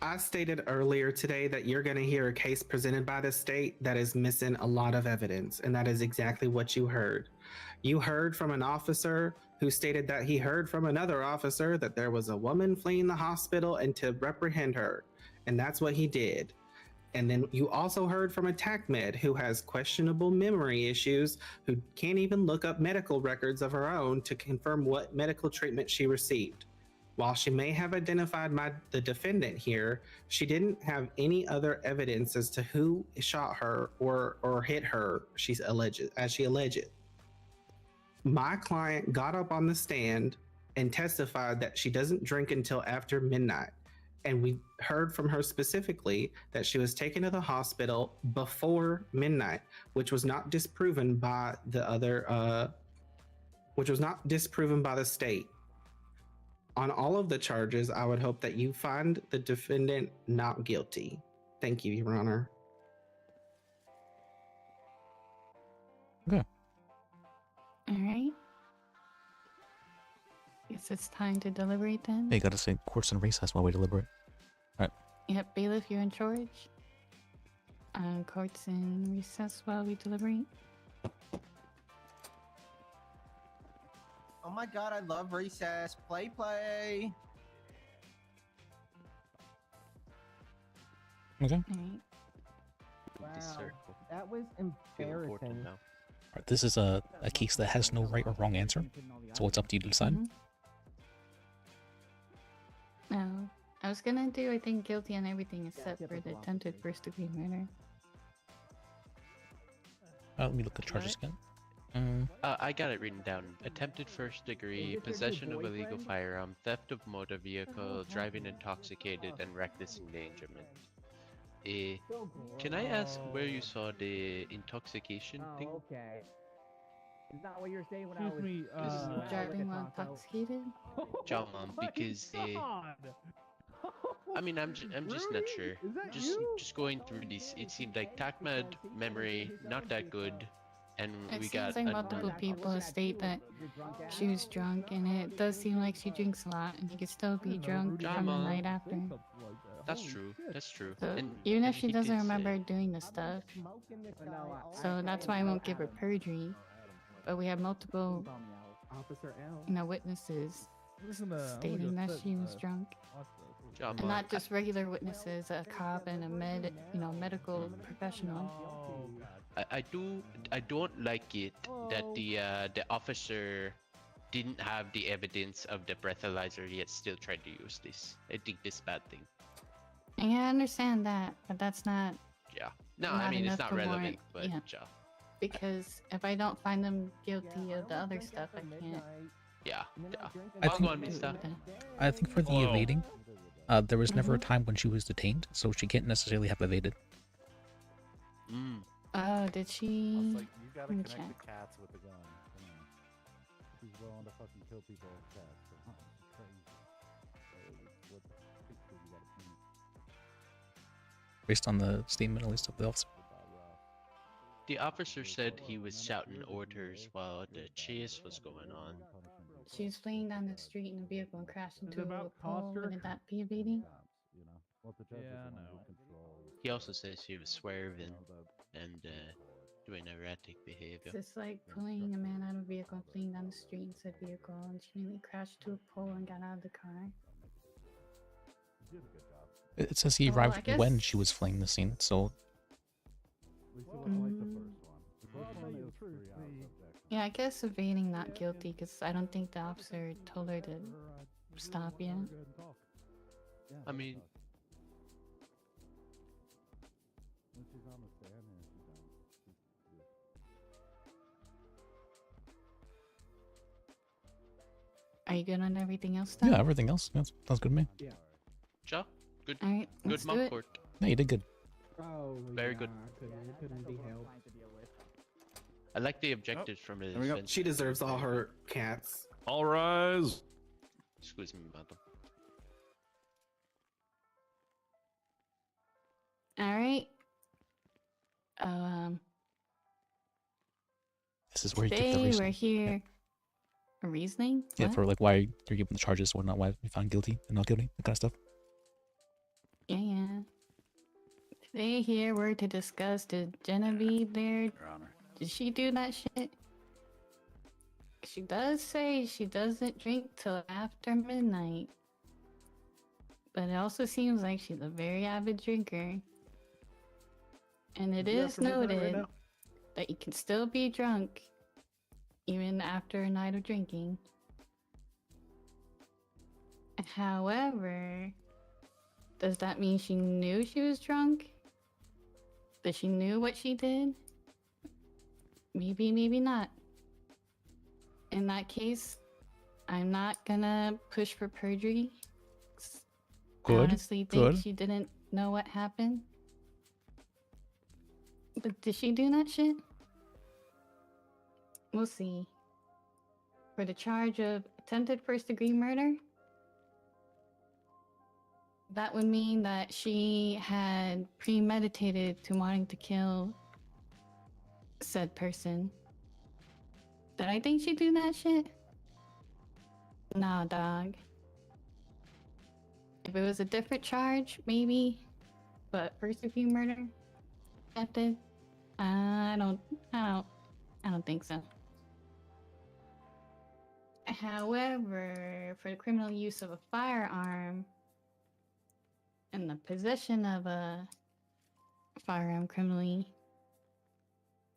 I stated earlier today that you're going to hear a case presented by the state that is missing a lot of evidence, and that is exactly what you heard. You heard from an officer who stated that he heard from another officer that there was a woman fleeing the hospital and to reprehend her, and that's what he did. And then you also heard from a TACMED who has questionable memory issues, who can't even look up medical records of her own to confirm what medical treatment she received. While she may have identified the defendant here, she didn't have any other evidence as to who shot her or hit her. She alleged. My client got up on the stand and testified that she doesn't drink until after midnight. And we heard from her specifically that she was taken to the hospital before midnight, which was not disproven by the state. On all of the charges, I would hope that you find the defendant not guilty. Thank you, Your Honor. Okay. All right. Guess it's time to deliberate then. Hey, you gotta say courts and recess while we deliberate. All right. Yep, bailiff, you're in charge. Courts in recess while we deliberate. Oh my god, I love recess. Play. Okay. All right. Wow, that was embarrassing. Alright, this is a case that has no right or wrong answer, so it's up to you to decide. No, I was gonna do, I think, guilty on everything except for the attempted first-degree murder. Let me look at charges again. I got it written down. Attempted first degree, possession of illegal firearm, theft of motor vehicle, driving intoxicated, and reckless endangerment. Can I ask where you saw the intoxication thing? Okay. Is that what you're saying when I was driving while intoxicated? John, because I mean, I'm just not sure. Just going through this, it seemed like TACMAD memory not that good, and we got. It seems like multiple people state that she was drunk, and it does seem like she drinks a lot, and you could still be drunk from the night after. That's true. That's true. So And even if he she did doesn't say- remember doing the stuff, so that's why I won't give her perjury. But we have multiple, witnesses stating that she was drunk. And not just regular witnesses, a cop and a medical professional. I don't like it that the officer didn't have the evidence of the breathalyzer yet still tried to use this. I think this is a bad thing. And I understand that, but that's not. Yeah. No, not I mean it's enough not to relevant, warrant- but yeah. Because if I don't find them guilty of the other stuff, I can't. yeah. I I'll think- go on, Mista. I think for the evading, there was never a time when she was detained, so she can't necessarily have evaded. Oh, did she? You gotta Let me connect check. the cats with the gun. Come on. She's willing to fucking kill people with cats. Come on, she's crazy. What the picture you gotta paint? Based on the statement, at least, of the officer. The officer said he was shouting orders while the chase was going on. She was fleeing down the street in a vehicle and crashed into a about pole. posture? Wouldn't that be evading? He also says he was swerving and doing erratic behavior. It's like pulling a man out of a vehicle and fleeing down the street in said vehicle, and she nearly crashed to a pole and got out of the car. It says he Well, arrived I guess- when she was fleeing the scene, so Yeah, I guess evading not guilty because I don't think the officer told her to stop yet. I mean, Are you good on everything else? yeah, everything else sounds good to me. Ja, good. All right, Good let's do monk it. court. Yeah, you did good. Very good. I like the objectives from the There we go. defense. She deserves all her cats. All rise. Excuse me, madam. All right. This is where you give the Today we're reason. here. A reasoning? Yeah, What? for like why you're given the charges, whatnot, why you found guilty and not guilty, that kind of stuff. Yeah. Today here we're to discuss, did Genevieve there, did she do that shit? She does say she doesn't drink till after midnight. But it also seems like she's a very avid drinker. And it is noted that you can still be drunk even after a night of drinking. However, does that mean she knew she was drunk? That she knew what she did? Maybe, maybe not. In that case, I'm not gonna push for perjury. I Good, honestly think good. she didn't know what happened. But did she do that shit? We'll see. For the charge of attempted first-degree murder, that would mean that she had premeditated to wanting to kill said person. Did I think she'd do that shit? Nah, dog. If it was a different charge, maybe. But first-degree murder, attempted, I don't think so. However, for the criminal use of a firearm and the possession of a firearm criminally,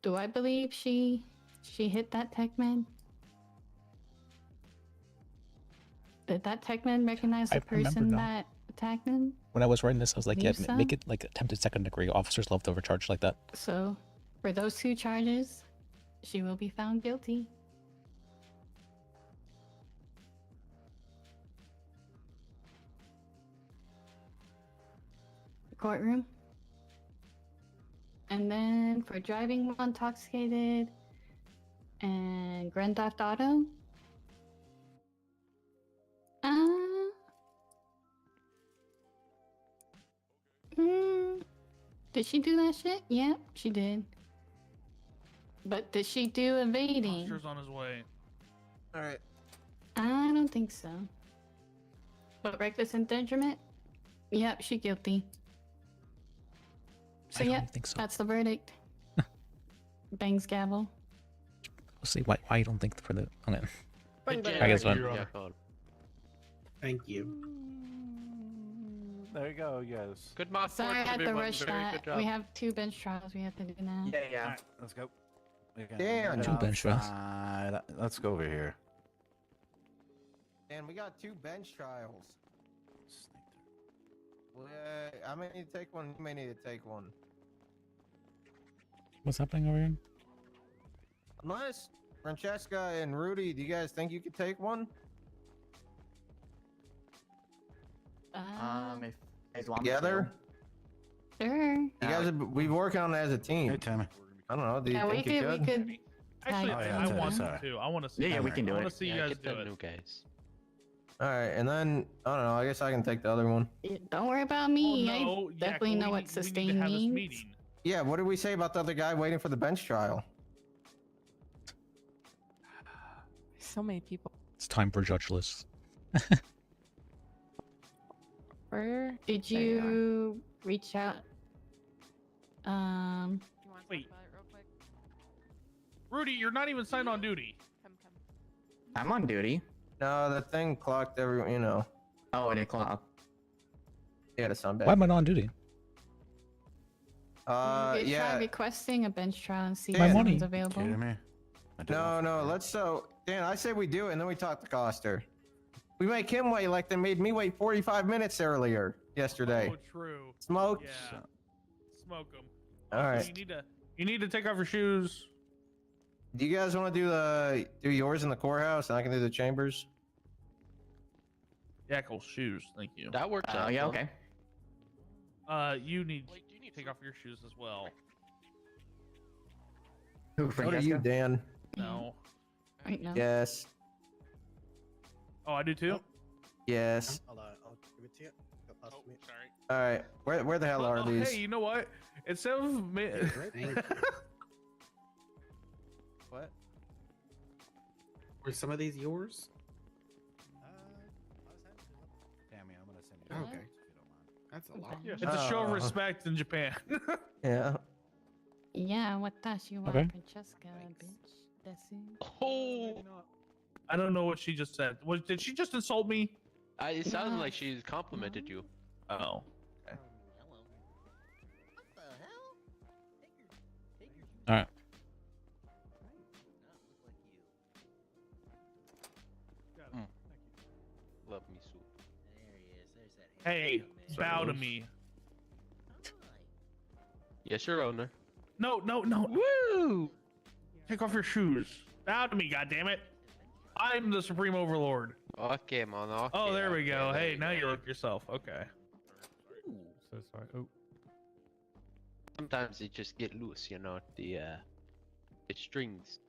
do I believe she hit that tech man? Did that tech man recognize the I remember person now. that attacked him? When I was writing this, I was like, yeah, Believe so? make it like attempted second degree. Officers love to overcharge like that. So, for those two charges, she will be found guilty. Courtroom. And then for driving while intoxicated and Grand Theft Auto. Did she do that shit? Yeah, she did. But did she do evading? Officer's on his way. All right. I don't think so. But reckless endangerment? Yep, she guilty. So I don't yep, think so. that's the verdict. Bangs gavel. We'll see why you don't think for the on it. Good I guess job, one. Your Honor. Thank you. There you go, you guys. Good mock Sorry, I court, had to everyone. rush Very that. good job. We have 2 bench trials we have to do now. Yeah, yeah. Alright, let's go. Dan. Two bench trials. Let's go over here. And we got 2 bench trials. Well, I may need to take one. You may need to take one. What's happening over here? Unless Francesca and Rudy, do you guys think you could take one? If you guys want me Together? to. Sure. You guys, we working on it as a team. Hey, Tammy. I don't know. Do you Yeah, we think you could. We could. Actually, Oh, yeah, I sorry, want sorry. to. I want to see. Yeah, we can do I it. want to see you Yeah, guys get do the it. new guys. All right, and then I don't know. I guess I can take the other one. Don't worry about me. Oh, no, I yeah, definitely know we what need to sustain have this means. meeting. Yeah. What did we say about the other guy waiting for the bench trial? So many people. It's time for judge lists. Where? Did There you you reach out? Wait. Rudy, you're not even signed on duty. I'm on duty. No, the thing clocked every. You know. Oh, it clock. Yeah, that's not Why bad. am I not on duty? You try Yeah. requesting a bench trial and see My if money. someone's available. Kidding me? No. Let's Dan, I say we do it, and then we talk to Coster. We make him wait like they made me wait 45 minutes earlier yesterday. Oh, true. Smoke. Yeah. Smoke them. All right. You need to take off your shoes. Do you guys want to do yours in the courthouse, and I can do the chambers? Yeah, cool. Shoes. Thank you. That works Oh, out. yeah, though. okay. You need to take off your shoes as well. Who, What are you, Francesca? Dan? No. Right now. Yes. Oh, I do too. Yes. I'll give it to you. Go past me. Sorry. All right. Where the hell are Oh, these? hey, you know what? Instead of me... What? Were some of these yours? Tammy, I'm gonna send you. Okay. If you don't mind. That's a lot. It's a show of respect in Japan. Yeah. Yeah, what does you want, Okay. Francesca, bitch? That's it. Oh, I don't know what she just said. Did she just insult me? it sounded No. like she complimented you. Oh. All right. Love me soup. Hey, bow to me. Yes, Your Honor. No. Woo! Take off your shoes. Bow to me, goddammit. I'm the Supreme Overlord. Okay, man. Okay, Oh, there we go. okay, Hey, there now you you go. look yourself. Okay. So sorry. Oh. Sometimes they just get loose, you know, the strings.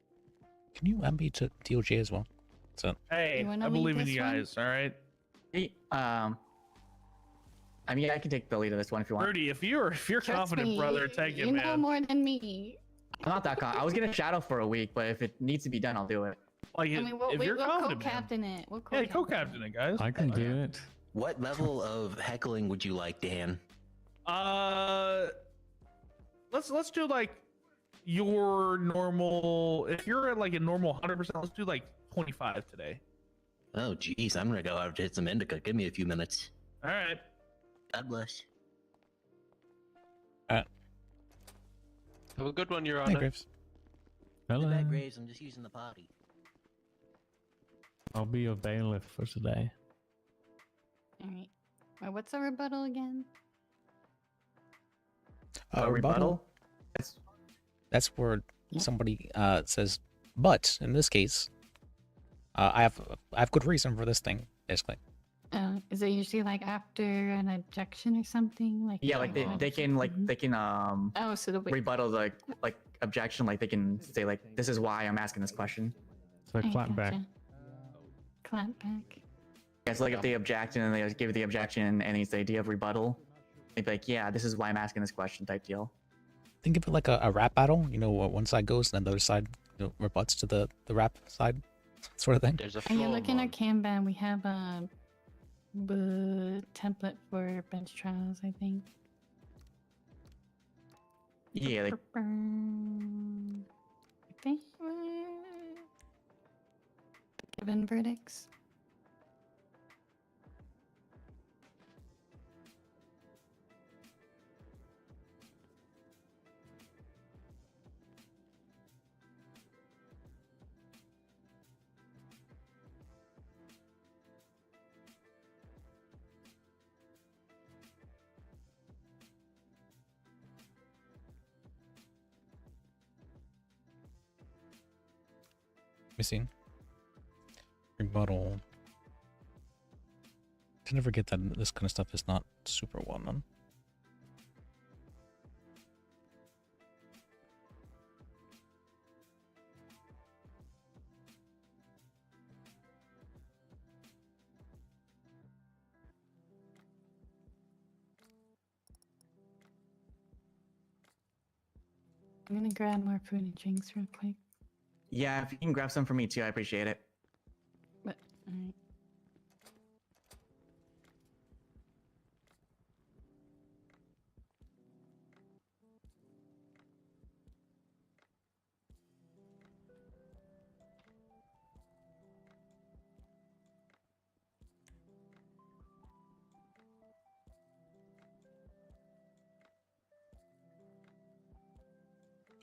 Can you add me to DOJ as well? So Hey, You wanna I lead believe in this you one? guys. All right. Hey, I mean, I can take the lead of this one if you want. Birdie, if you're Trust confident, me, brother, take it, you know man. more than me. I'm not that I was gonna shadow for a week, but if it needs to be done, I'll do it. Like, I mean, if you're we'll confident, man. co-captain it. We'll Yeah, co-captain co-captain it, guys. I can do it. What level of heckling would you like, Dan? Let's do like your normal. If you're at like a normal 100%, let's do like 25 today. Oh, geez, I'm gonna go out to hit some indica. Give me a few minutes. All right. God bless. Have a good one, Your Hey, Honor. Graves. The bad Graves, I'm just using the potty. I'll be your bailiff for today. All right. Wait, what's a rebuttal again? A rebuttal? That's where somebody says, but in this case, I have good reason for this thing, basically. Is it usually like after an objection or something? Like Yeah, like they can Oh, so the rebuttal the like objection, like they can say like this is why I'm asking this question. So I clap back. gotcha. Clap back. Yeah, so like if they object and then they give the objection and it's the idea of rebuttal, they'd be like, yeah, this is why I'm asking this question type deal. Think of it like a rap battle. You know, one side goes and then the other side rebuts to the rap side, sort of thing. There's a Are you looking at Kanban? We have a template for bench trials, I think. Yeah, like I think given verdicts. Missing rebuttal. To never get that this kind of stuff is not super well known. I'm gonna grab more food and drinks real quick. yeah, if you can grab some for me too, I appreciate it. But alright.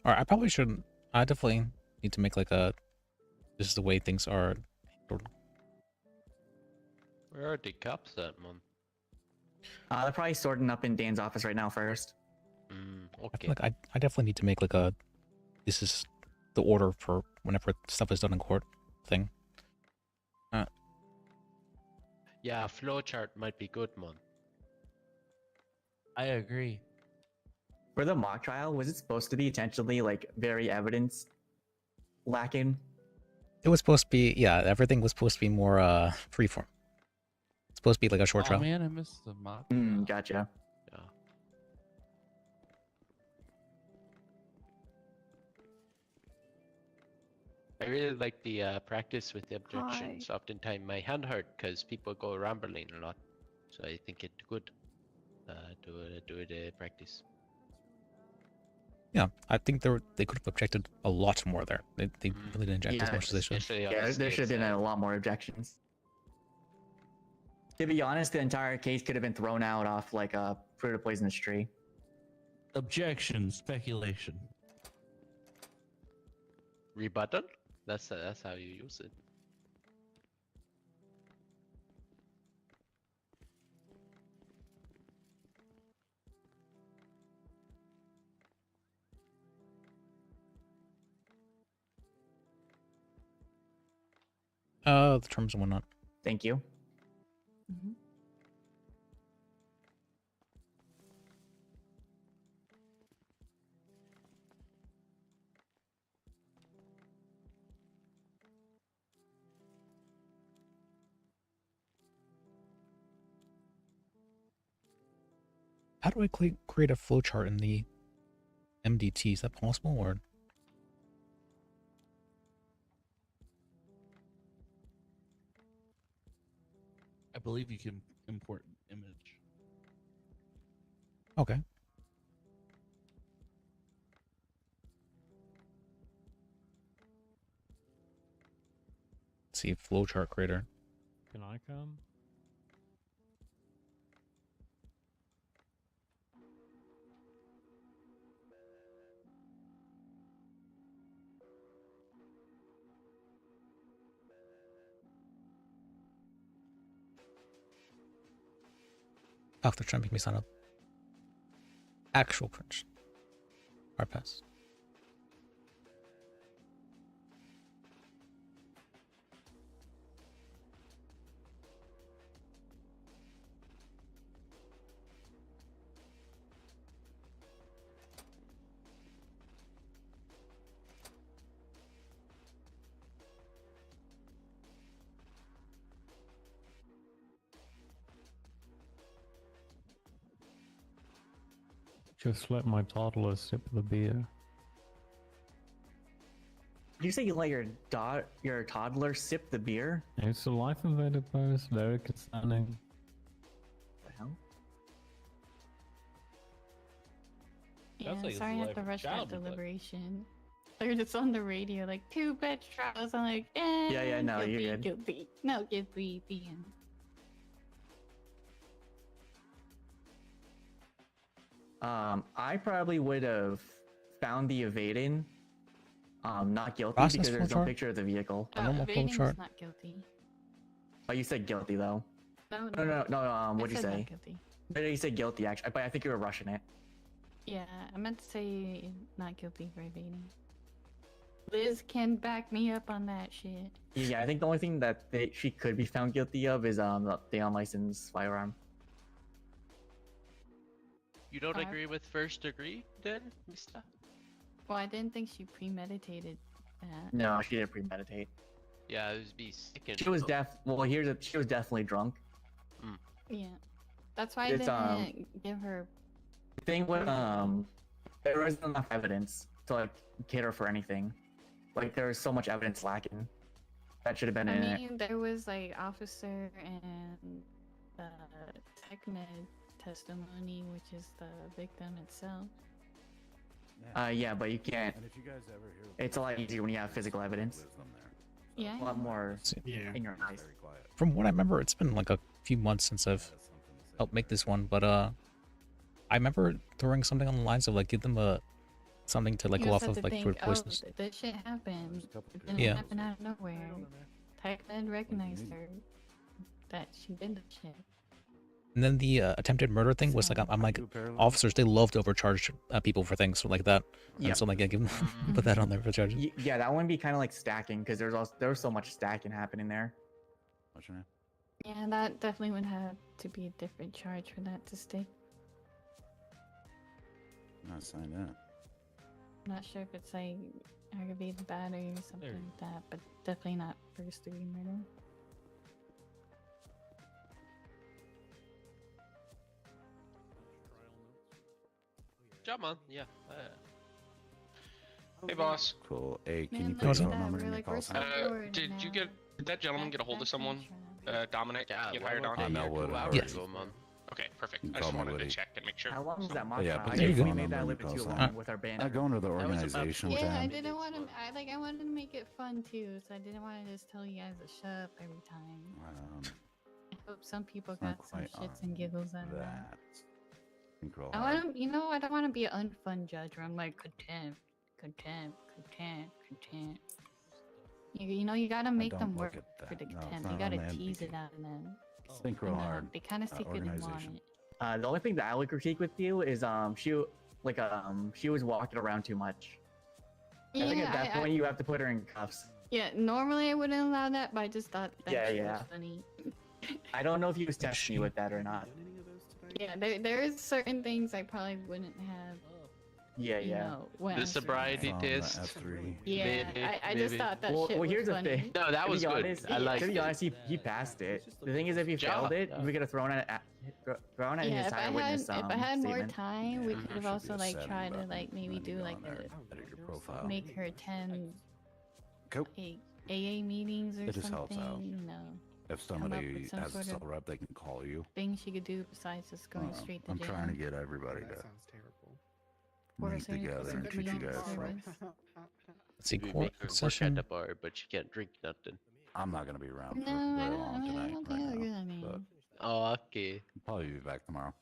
Alright, I probably shouldn't. I definitely need to make like a. This is the way things are. Where are the cops at, man? They're probably sorting up in Dan's office right now first. I Okay. feel like I definitely need to make like a. This is the order for whenever stuff is done in court thing. Yeah, flowchart might be good, man. I agree. For the mock trial, was it supposed to be intentionally like very evidence lacking? It was supposed to be, yeah, everything was supposed to be more freeform. It's supposed to be like a short Oh trial. man, I missed the mock. Gotcha. Yeah. I really like the practice with the objections. Oftentimes my hand hurt because people go rambling a lot, so I think it's good to the practice. Yeah, I think they could have objected a lot more there. They really didn't object as much as they should. Yeah, there should have been a lot more objections. To be honest, the entire case could have been thrown out off like a fruit of poisonous tree. Objection, speculation. Rebuttal? That's how you use it. The terms and whatnot. Thank you. How do I create a flowchart in the MDT? Is that possible, or? I believe you can import an image. Okay. Let's see, flowchart creator. Can I come? Oh, they're trying to make me sign up. Actual crunch. Hard pass. Just let my toddler sip the beer. Did you say you let your toddler sip the beer? It's a life invader post, very concerning. What the hell? Yeah, Sounds like it's sorry I the have life to of a rush that child, but- deliberation. They're just on the radio, like 2 bench trials. I'm like, Yeah, no, guilty, you're good. guilty. No, guilty, the end. I probably would have found the evading not guilty Process because there's no flowchart? picture of the vehicle. Evading's flowchart. not guilty. Oh, you said guilty though. No, No. What'd I you said say? not guilty. No, you said guilty actually, but I think you were rushing it. Yeah, I meant to say not guilty for evading. Liz can back me up on that shit. Yeah, I think the only thing that she could be found guilty of is the unlicensed firearm. You don't agree with first degree, then, Mister? Well, I didn't think she premeditated that. No, she didn't premeditate. Yeah, it would be sick. She was she was definitely drunk. Yeah, that's why I It's, didn't give her. The thing with there wasn't enough evidence to like cater for anything. Like there was so much evidence lacking. That should have been in I it. mean, there was like officer and TechMed testimony, which is the victim itself. Yeah, but you can't. And if you guys ever hear It's a lot easier when you have physical evidence. Yeah. A lot more in your eyes. From what I remember, it's been like a few months since I've helped make this one, but I remember throwing something on the lines of like give them something to like You go just off have of to like think, food poisonous. Oh, this shit happened. It didn't Yeah. happen out of nowhere. TechMed recognized her that she did the shit. And then the attempted murder thing was like I'm like officers, they love to overcharge people for things like that. Yeah. And so like, yeah, give them put that on there for charges. Yeah, that one be kind of like stacking because there was so much stacking happening there. What's your name? Yeah, that definitely would have to be a different charge for that to stick. Not signed up. I'm not sure if it's like aggravated battery or something like that, but definitely not first degree murder. Job, man. Yeah. Hey, boss. Cool. Hey, can you Man, put look your at phone that, number we're in your like, call we're sign? so bored Did now. you get? Did that gentleman get a hold of someone? Dominic, get hired on? I know what. Yes. Okay, perfect. You I call just me wanted to Woody. check and make sure. How long was that mock Yeah, trial? but I there you think go. we made that a little bit too long with our I go into the was organization Yeah, I tab. didn't want to. I wanted to make it fun too, so I didn't want to just tell you guys to shut up every time. I hope some people not got some quite shits and giggles out of that. that. Think real I hard. want to, I don't want to be an unfun judge where I'm like contempt. You gotta make them don't work look at for the that. No, it's contempt. not You gotta on the tease MPT. it out of them. Think real And, hard. They kind of secretly want organization. it. The only thing that I would critique with you is she was walking around too much. I think at that point you have to put her in cuffs. Yeah, normally I wouldn't allow that, but I just thought that was funny. I don't know if he was testing you with that or not. Yeah, there is certain things I probably wouldn't have. Yeah, you know, The went sobriety From the test. F3. Yeah, I just thought that shit Well, was here's the funny. thing. No, that To was be good. honest, I liked To be it. honest, he passed it. The thing is, if he failed it, we could have thrown it at Yeah, his if I higher had witness. if I had more statement. time, we could have Should also be a like setting tried to button, like maybe and then do you go like in there, edit your profile. make her attend Cool. AA meetings or It just helps something. out. You know, If come up somebody with some has a sort cell of rep, they can call you. thing she could do besides just going straight to I'm jail. trying to get everybody to Or meet certain together and treat you community guys right. service. Let's see, We court make her work at session. the bar, but she can't drink nothing. I'm not gonna be around No, for I very don't, long I tonight. don't right think now, I mean. but Oh, okay. I'll probably be back tomorrow.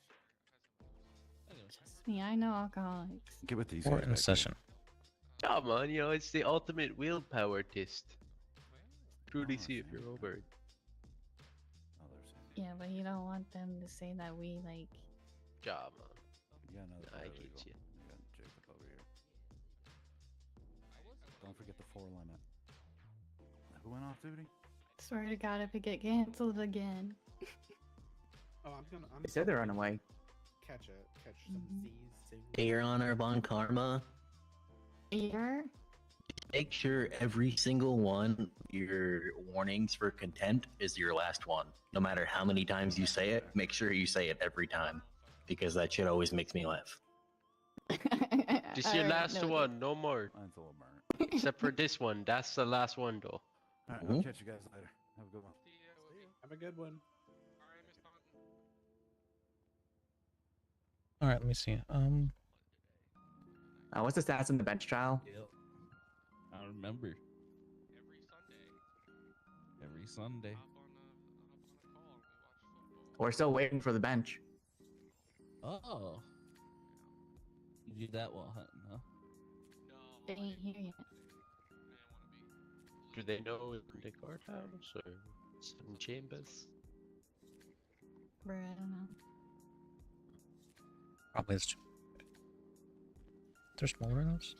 Trust me, I know alcoholics. Get with these Court guys in back session. Come on, you know, it's the ultimate willpower test. Truly see if you're over it. Yeah, but you don't want them to say that we like. Job, man. Yeah, no, I get you. We got Jacob over here. Don't forget the 4 limit. Who went off duty? Swear to God, if it get canceled again. Oh, I'm They said they're on the way. catch some Z's soon. Hey, Your Honor, Von Karma. Here. Make sure every single one your warnings for contempt is your last one. No matter how many times you say it, make sure you say it every time, because that shit always makes me laugh. Just your last one, no more. Mine's a little burnt. Except for this one, that's the last one though. Alright, I'll catch you guys later. Have a good one. Have a good one. All right, let me see. What's the stats in the bench trial? Yep. I remember. Every Sunday. We're still waiting for the bench. Oh. You do that while hunting, huh? They ain't here yet. Do they know in the courthouse or some chambers? Bruh, I don't know. Probably it's. They're smaller than us.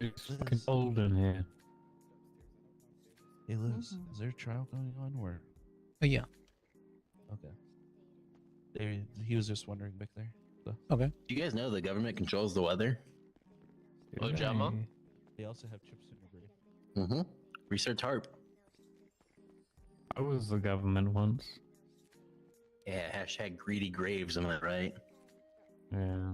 It's fucking cold in here. Hey Liz, is there a trial going on or? Yeah. Okay. There, he was just wondering back there. So. Okay. Do you guys know the government controls the weather? Oh, Jama? They also have chips in the brain. Mm-hmm. Research HARP. I was the government once. Yeah, hashtag greedy graves, am I right? Yeah.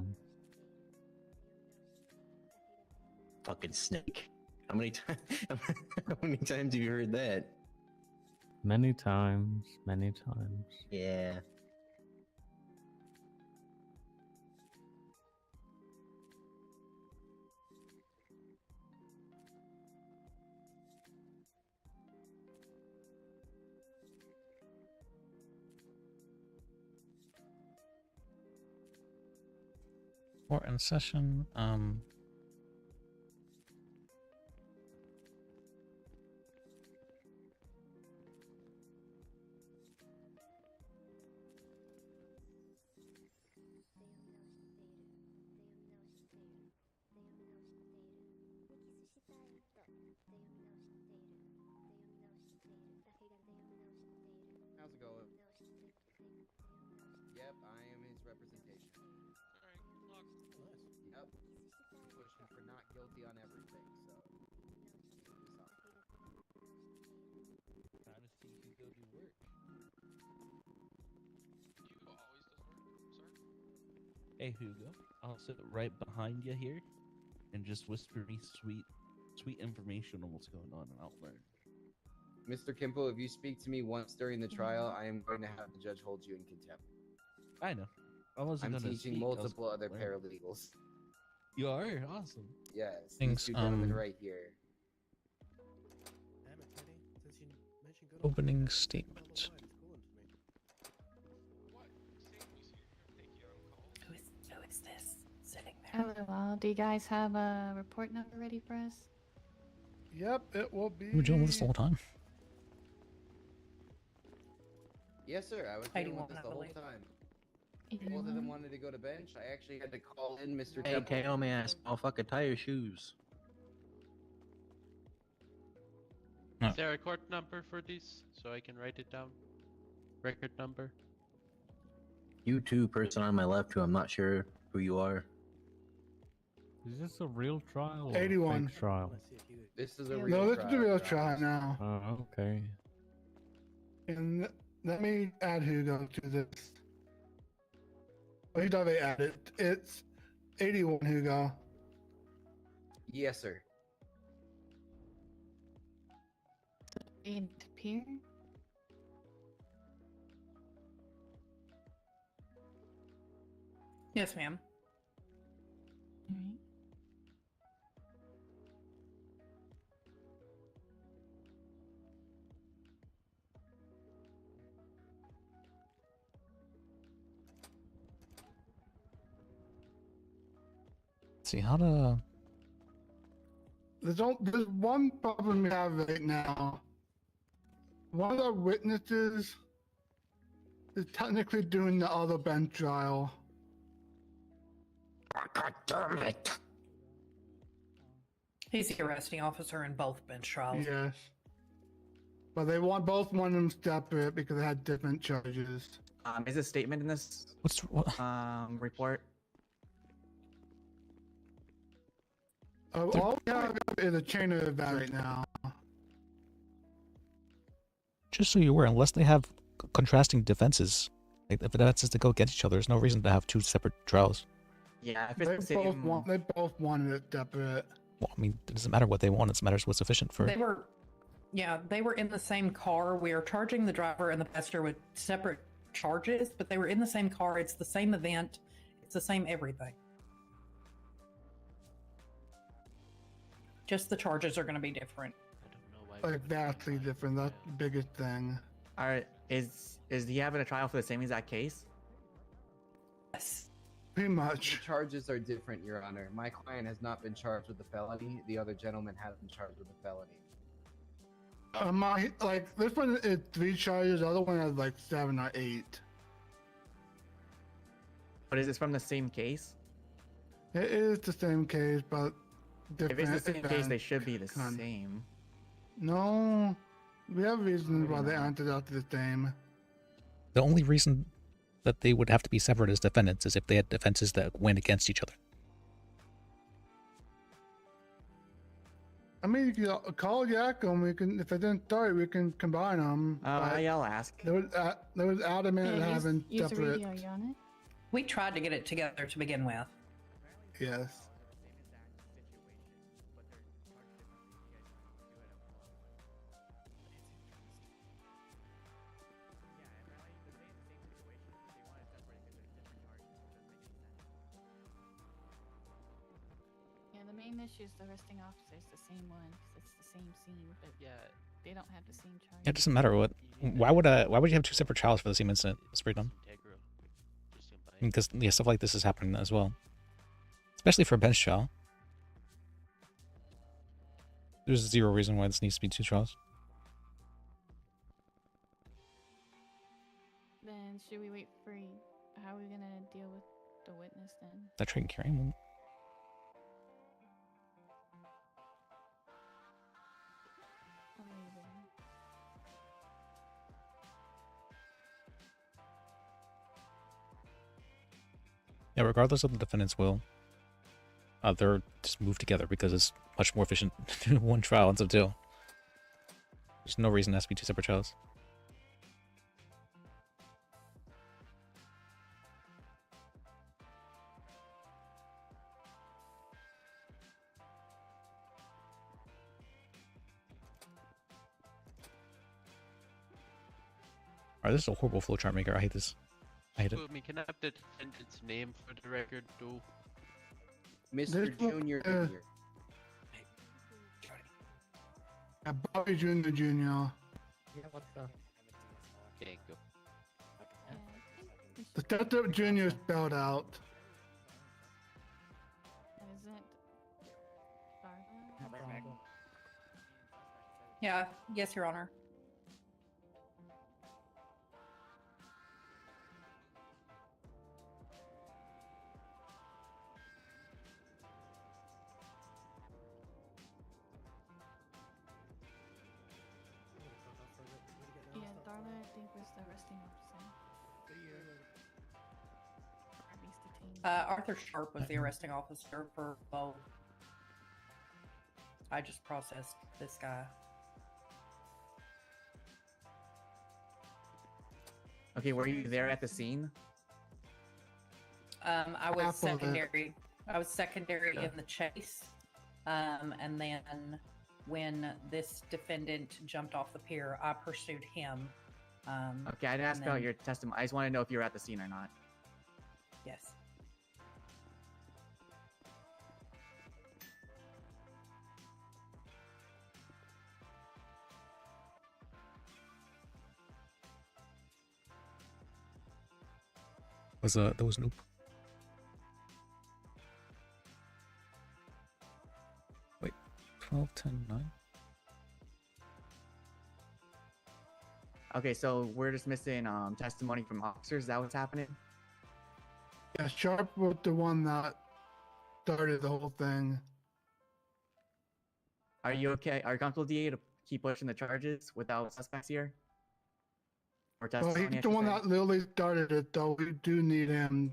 Fucking snake. How many times? How many times have you heard that? Many times. Many times. Yeah. Court in session. How's it going? Yep, I am his representation. Yep. Pushing for not guilty on everything, so. Trying to see who go do work. Hey Hugo, I'll sit right behind you here, and just whisper me sweet information on what's going on, and I'll learn. Mr. Kimpo, if you speak to me once during the trial, I am going to have the judge hold you in contempt. I know. I wasn't I'm gonna teaching speak, I was multiple gonna other learn. paralegals. You are awesome. Yes, Thanks, these two gentlemen right here. Opening statement. Who is this sitting there? Hello, all. Do you guys have a report number ready for us? Yep, it will be. We were doing this the whole time. Yes, sir. I was dealing 81, with this I the whole believe. time. Both of them wanted to go to bench. I actually had to call in Mr. Hey, Temple. KO, man, motherfucker, tie your shoes. Is there a court number for this so I can write it down? Record number? You too, person on my left, who I'm not sure who you are. Is this a real trial or 81. a fake trial? This is a real No, this trial. is a real Your trial Honors. now. Oh, okay. And let me add Hugo to this. Oh, he's already added. It's 81, Hugo. Yes, sir. Did appear? Yes, ma'am. Alright. See how to. There's one problem we have right now. One of the witnesses is technically doing the other bench trial. God damn it. He's the arresting officer in both bench trials. Yes. But they both want them separate because they had different charges. Is a statement in this report? All we have is a chain of events right now. Just so you're aware, unless they have contrasting defenses, like if the defenses to go against each other, there's no reason to have two separate trials. Yeah, if it's the same... They both wanted it separate. Well, I mean, it doesn't matter what they want; it matters what's sufficient for. They were in the same car. We are charging the driver and the passenger with separate charges, but they were in the same car. It's the same event. It's the same everything. Just the charges are going to be different. Like vastly different. That's the biggest thing. Alright, is he having a trial for the same exact case? Yes. Pretty much. The charges are different, Your Honor. My client has not been charged with a felony. The other gentleman has been charged with a felony. This one is 3 charges. The other one has like 7 or 8. But is this from the same case? It is the same case, but different. If it's the same case, they events. should be the same. No, we have reasons why they aren't exactly the same. The only reason that they would have to be separate as defendants is if they had defenses that went against each other. I mean, you can call Yakum. We can, if I didn't start, we can combine them. I'll ask. There was adamant Yeah, having use the separate. radio, We tried to get it together to begin with. Yes. Yeah, the main issue is the arresting officer is the same one because it's the same scene, but they don't have the same charge. It doesn't matter what. Why would you have two separate trials for the same incident? It's pretty dumb. Because stuff like this is happening as well, especially for a bench trial. There's zero reason why this needs to be 2 trials. Then should we wait for? How are we gonna deal with the witness then? That train carrying one. I'll leave it. Yeah, regardless of the defendant's will, they're just moved together because it's much more efficient to do 1 trial instead of 2. There's no reason it has to be 2 separate trials. Alright, this is a horrible flowchart maker. I hate this. I hate it. Can I have the defendant's name for the record too? Mr. Junior Junior. Bobby Jr. Jr. Yeah, what the? Okay, go. The Step Jr. spelled out. Is it Barbara? Yeah, yes, Your Honor. was the arresting officer? Or at least detained. Arthur Sharp was the arresting officer for both. I just processed this guy. Okay, were you there at the scene? I was Half of it. secondary. I was secondary in the chase. And then when this defendant jumped off the pier, I pursued him. Okay, I didn't ask and about then- your testimony. I just want to know if you were at the scene or not. Yes. That was Noop. Wait, 12, 10, 9? Okay, so we're just missing testimony from officers. Is that what's happening? Yeah, Sharp was the one that started the whole thing. Are you okay? Are you comfortable, DA, to keep pushing the charges without suspects here? Or Well, testimony? he's I the should one say? that literally started it, though. We do need him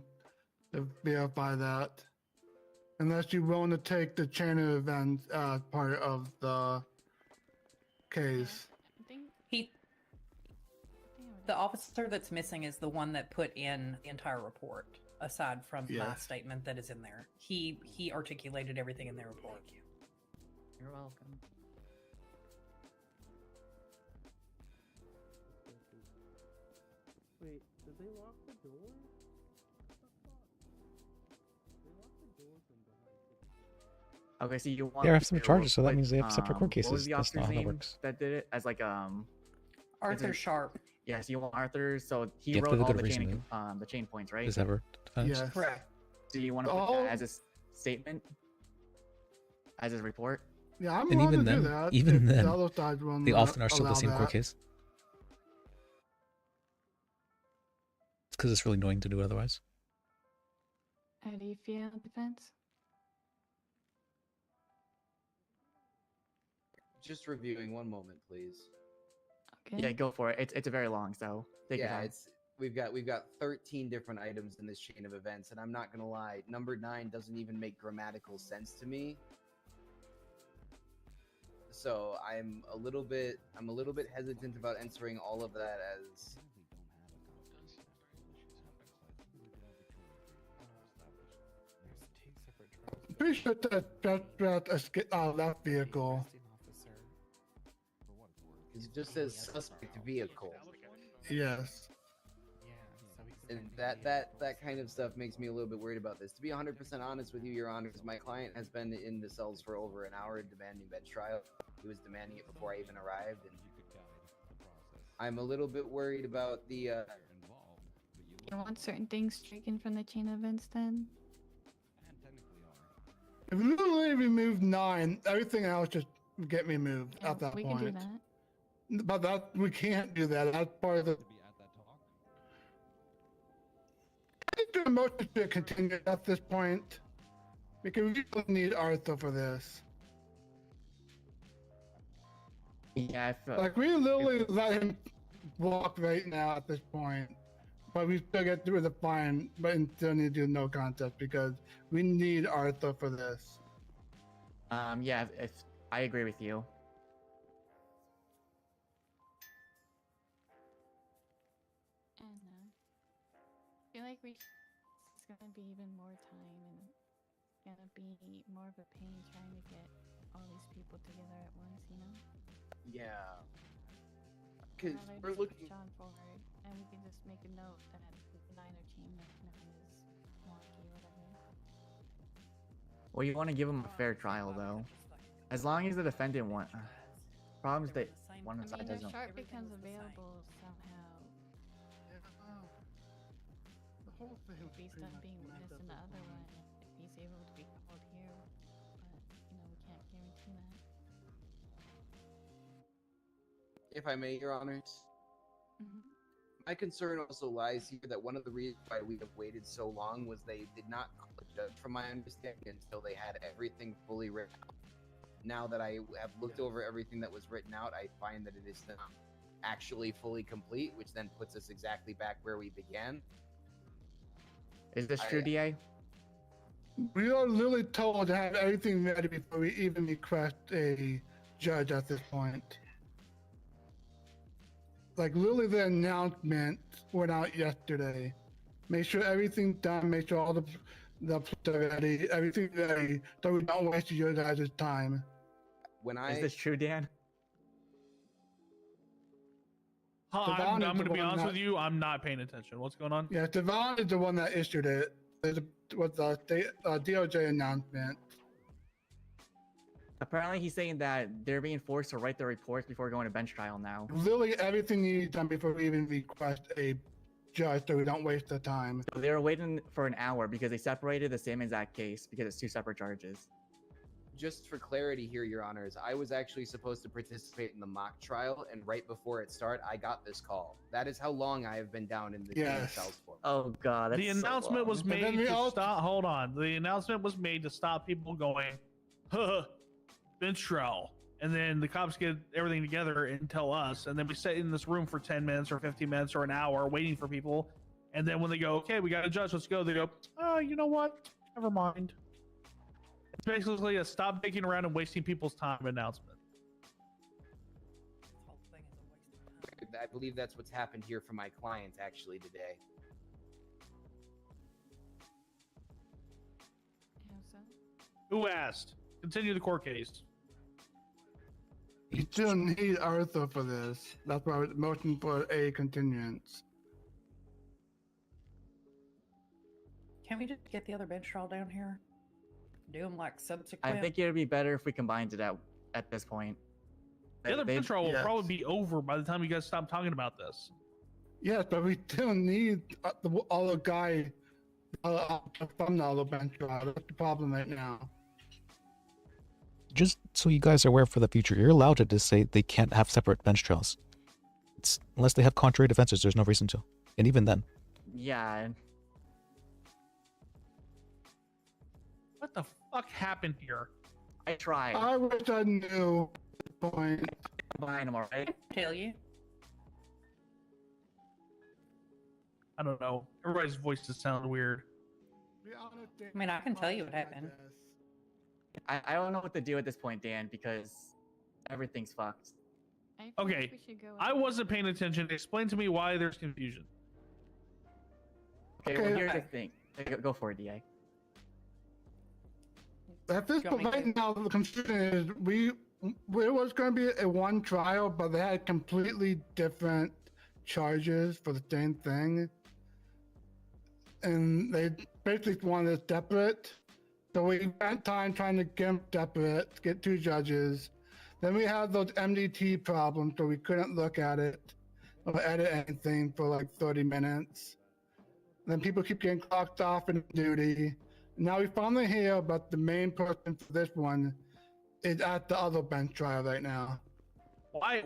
to verify that. Unless you're willing to take the chain of events as part of the case. The officer that's missing is the one that put in the entire report, aside from my Yes. statement that is in there. He articulated everything in the report. You're welcome. Wait, did they lock the door? They locked the door from behind. Okay, so you want Yeah, I have some to charges, so that put, means they have separate court what was cases. the That's not officer's how that name works. that did it as like Arthur is it- Sharp. Yeah, so you want Arthur. So he Yeah, for wrote the all good the reason, chain points, right? Is ever defense. Yes. Correct. Do you want to put Oh. that as a statement, as his report? Yeah, I'm And willing even to do then, that. even if then, the other side will they not often are still the allow same court that. case. It's because it's really annoying to do it otherwise. How do you feel, defense? Just reviewing. One moment, please. Okay. Yeah, go for it. It's a very long, so take your Yeah, time. we've got 13 different items in this chain of events, and I'm not gonna lie, number 9 doesn't even make grammatical sense to me. So I'm a little bit hesitant about answering all of that as Pretty sure that left vehicle. it just says suspect vehicle. Yes. And that kind of stuff makes me a little bit worried about this. To be 100% honest with you, Your Honors, my client has been in the cells for over an hour demanding bench trial. He was demanding it before I even arrived, and I'm a little bit worried about the. You want certain things stricken from the chain of events then? If we literally remove 9, everything else just get removed Yeah, at that we point. can do that. But that we can't do that. That's part of the. I think the motion should continue at this point because we don't need Arthur for this. Yeah, Like we literally let him walk right now at this point, but we still get through the fine, but still need to do no contest because we need Arthur for this. Yeah, if I agree with you. And I feel like it's gonna be even more time and it's gonna be more of a pain trying to get all these people together at once, you know? Yeah. I'd Because rather we're just looking. push on forward and we can just make a note that the niner chain is wonky, whatever. Well, you want to give him a fair trial, though. As long as the defendant wants. Problems that one I side mean, if doesn't. Sharp becomes available somehow, The whole thing. if he's done being witness in the other one, if he's able to be called here, but, you know, we can't guarantee that. If I may, Your Honors. My concern also lies here that one of the reasons why we have waited so long was they did not call a judge, from my understanding, until they had everything fully written out. Now that I have looked over everything that was written out, I find that it is not. actually fully complete, which then puts us exactly back where we began. Is this true, DA? We are literally told to have everything ready before we even request a judge at this point. Like literally the announcement went out yesterday. Make sure everything's done, make sure all the are ready, everything ready, so we don't waste your guys' time. Is this true, Dan? I'm going to be honest with you. I'm not paying attention. What's going on? Yeah, Devon is the one that issued it. It was the DOJ announcement. Apparently, he's saying that they're being forced to write their reports before going to bench trial now. Literally everything needs done before we even request a judge, so we don't waste the time. So they were waiting for an hour because they separated the same exact case because it's 2 separate charges. Just for clarity here, Your Honors, I was actually supposed to participate in the mock trial, and right before it started, I got this call. That is how long I have been down in the cells for. Oh God, that's The announcement was made to all... stop. Hold on. The announcement was made to stop people going, huh, bench trial. And then the cops get everything together and tell us. And then we sit in this room for 10 minutes or 15 minutes or an hour waiting for people. And then when they go, okay, we got a judge, let's go. They go, oh, you know what? Never mind. It's basically a stop digging around and wasting people's time announcement. I believe that's what's happened here for my client actually today. Who asked? Continue the court case. You still need Arthur for this. That's why we're motion for a continuance. Can we just get the other bench trial down here? Do them like subsequent. I think it would be better if we combined it at this point. The other bench trial will probably be over by the time you guys stop talking about this. Yes, but we still need all the guy from the other bench trial. That's the problem right now. Just so you guys are aware for the future, you're allowed to just say they can't have separate bench trials. Unless they have contrary defenses, there's no reason to. And even then. Yeah. What the fuck happened here? I tried. I wish I knew the point. Combine them, alright? Tell you. I don't know. Everybody's voices sound weird. I mean, I can tell you what happened. I don't know what to do at this point, Dan, because everything's fucked. Okay, I wasn't paying attention. Explain to me why there's confusion. Okay, well, here's the thing. Go for it, DA. At this point right now, the confusion is it was going to be a one trial, but they had completely different charges for the same thing. And they basically wanted it separate. So we spent time trying to get them separate, get 2 judges. Then we had those MDT problems, so we couldn't look at it or edit anything for like 30 minutes. Then people keep getting clocked off in duty. Now we finally hear, but the main person for this one is at the other bench trial right now. What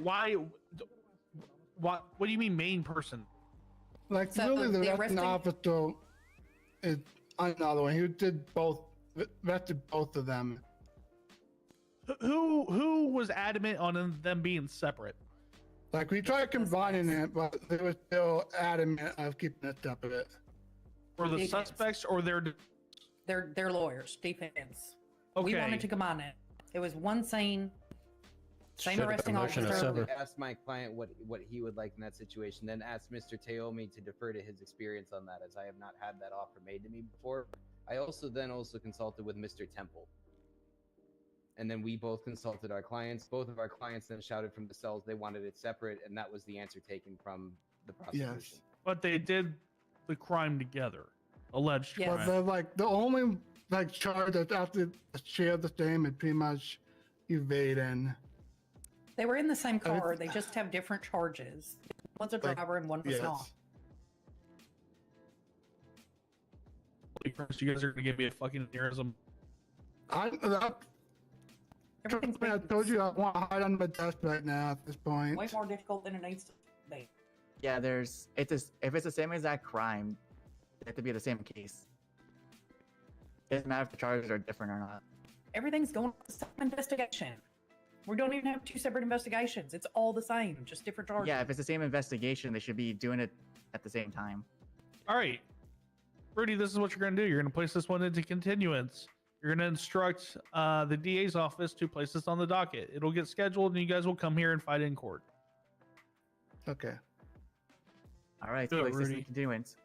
do you mean main person? Like So really, the the arresting arresting- officer is another one. He did arrested both of them. Who was adamant on them being separate? Like we tried combining it, but they were still adamant of keeping it separate. Or the Defense. suspects or their They're lawyers, defense. We Okay. wanted to combine it. It was one scene, same Should've arresting been motion to officer. sever. Asked my client what he would like in that situation, then asked Mr. Taomi to defer to his experience on that, as I have not had that offer made to me before. I also consulted with Mr. Temple. And then we both consulted our clients. Both of our clients then shouted from the cells they wanted it separate, and that was the answer taken from the prosecution. Yes. But they did the crime together. Alleged Yes. But crime. they're like the only charge that's after share the same is pretty much evading. They were in the same car. They just have different charges. One's a Like, driver and one was not. First, you guys are gonna give me a fucking aneurysm. I told you I want to hide on my desk right now at this point. Way more difficult than it needs to be. Yeah, if it's the same exact crime, it have to be the same case. It doesn't matter if the charges are different or not. Everything's going to the same investigation. We don't even have two separate investigations. It's all the same, just different charges. Yeah, if it's the same investigation, they should be doing it at the same time. All right, Rudy, this is what you're going to do. You're going to place this one into continuance. You're going to instruct the DA's office to place this on the docket. It'll get scheduled, and you guys will come here and fight in court. Okay. All right, Do it, place this in Rudy. continuance.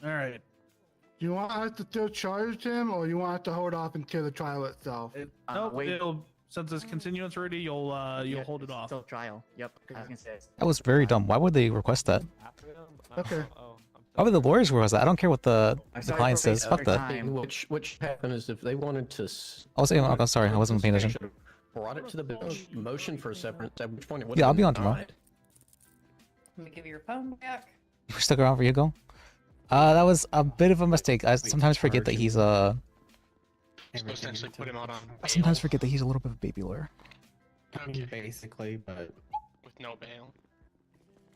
All right. Do you want us to still charge him, or you want us to hold off until the trial itself? Nope, wait. since it's continuance, Rudy, you'll hold it off. Still trial. Yep. I was gonna say. That was very dumb. Why would they request that? Okay. Why would the lawyers request that? I don't care what the client says. Fuck that. Which happened is if they wanted to. I was saying, oh, sorry, I wasn't paying attention. Brought it to the bench, motion for severance. At which point it would. Yeah, I'll be on tomorrow. Let me give you your phone back. You stuck around for Hugo? That was a bit of a mistake. I sometimes forget that he's So essentially put him out on I sometimes forget that he's a little bit of a baby lawyer. Basically, but with no bail.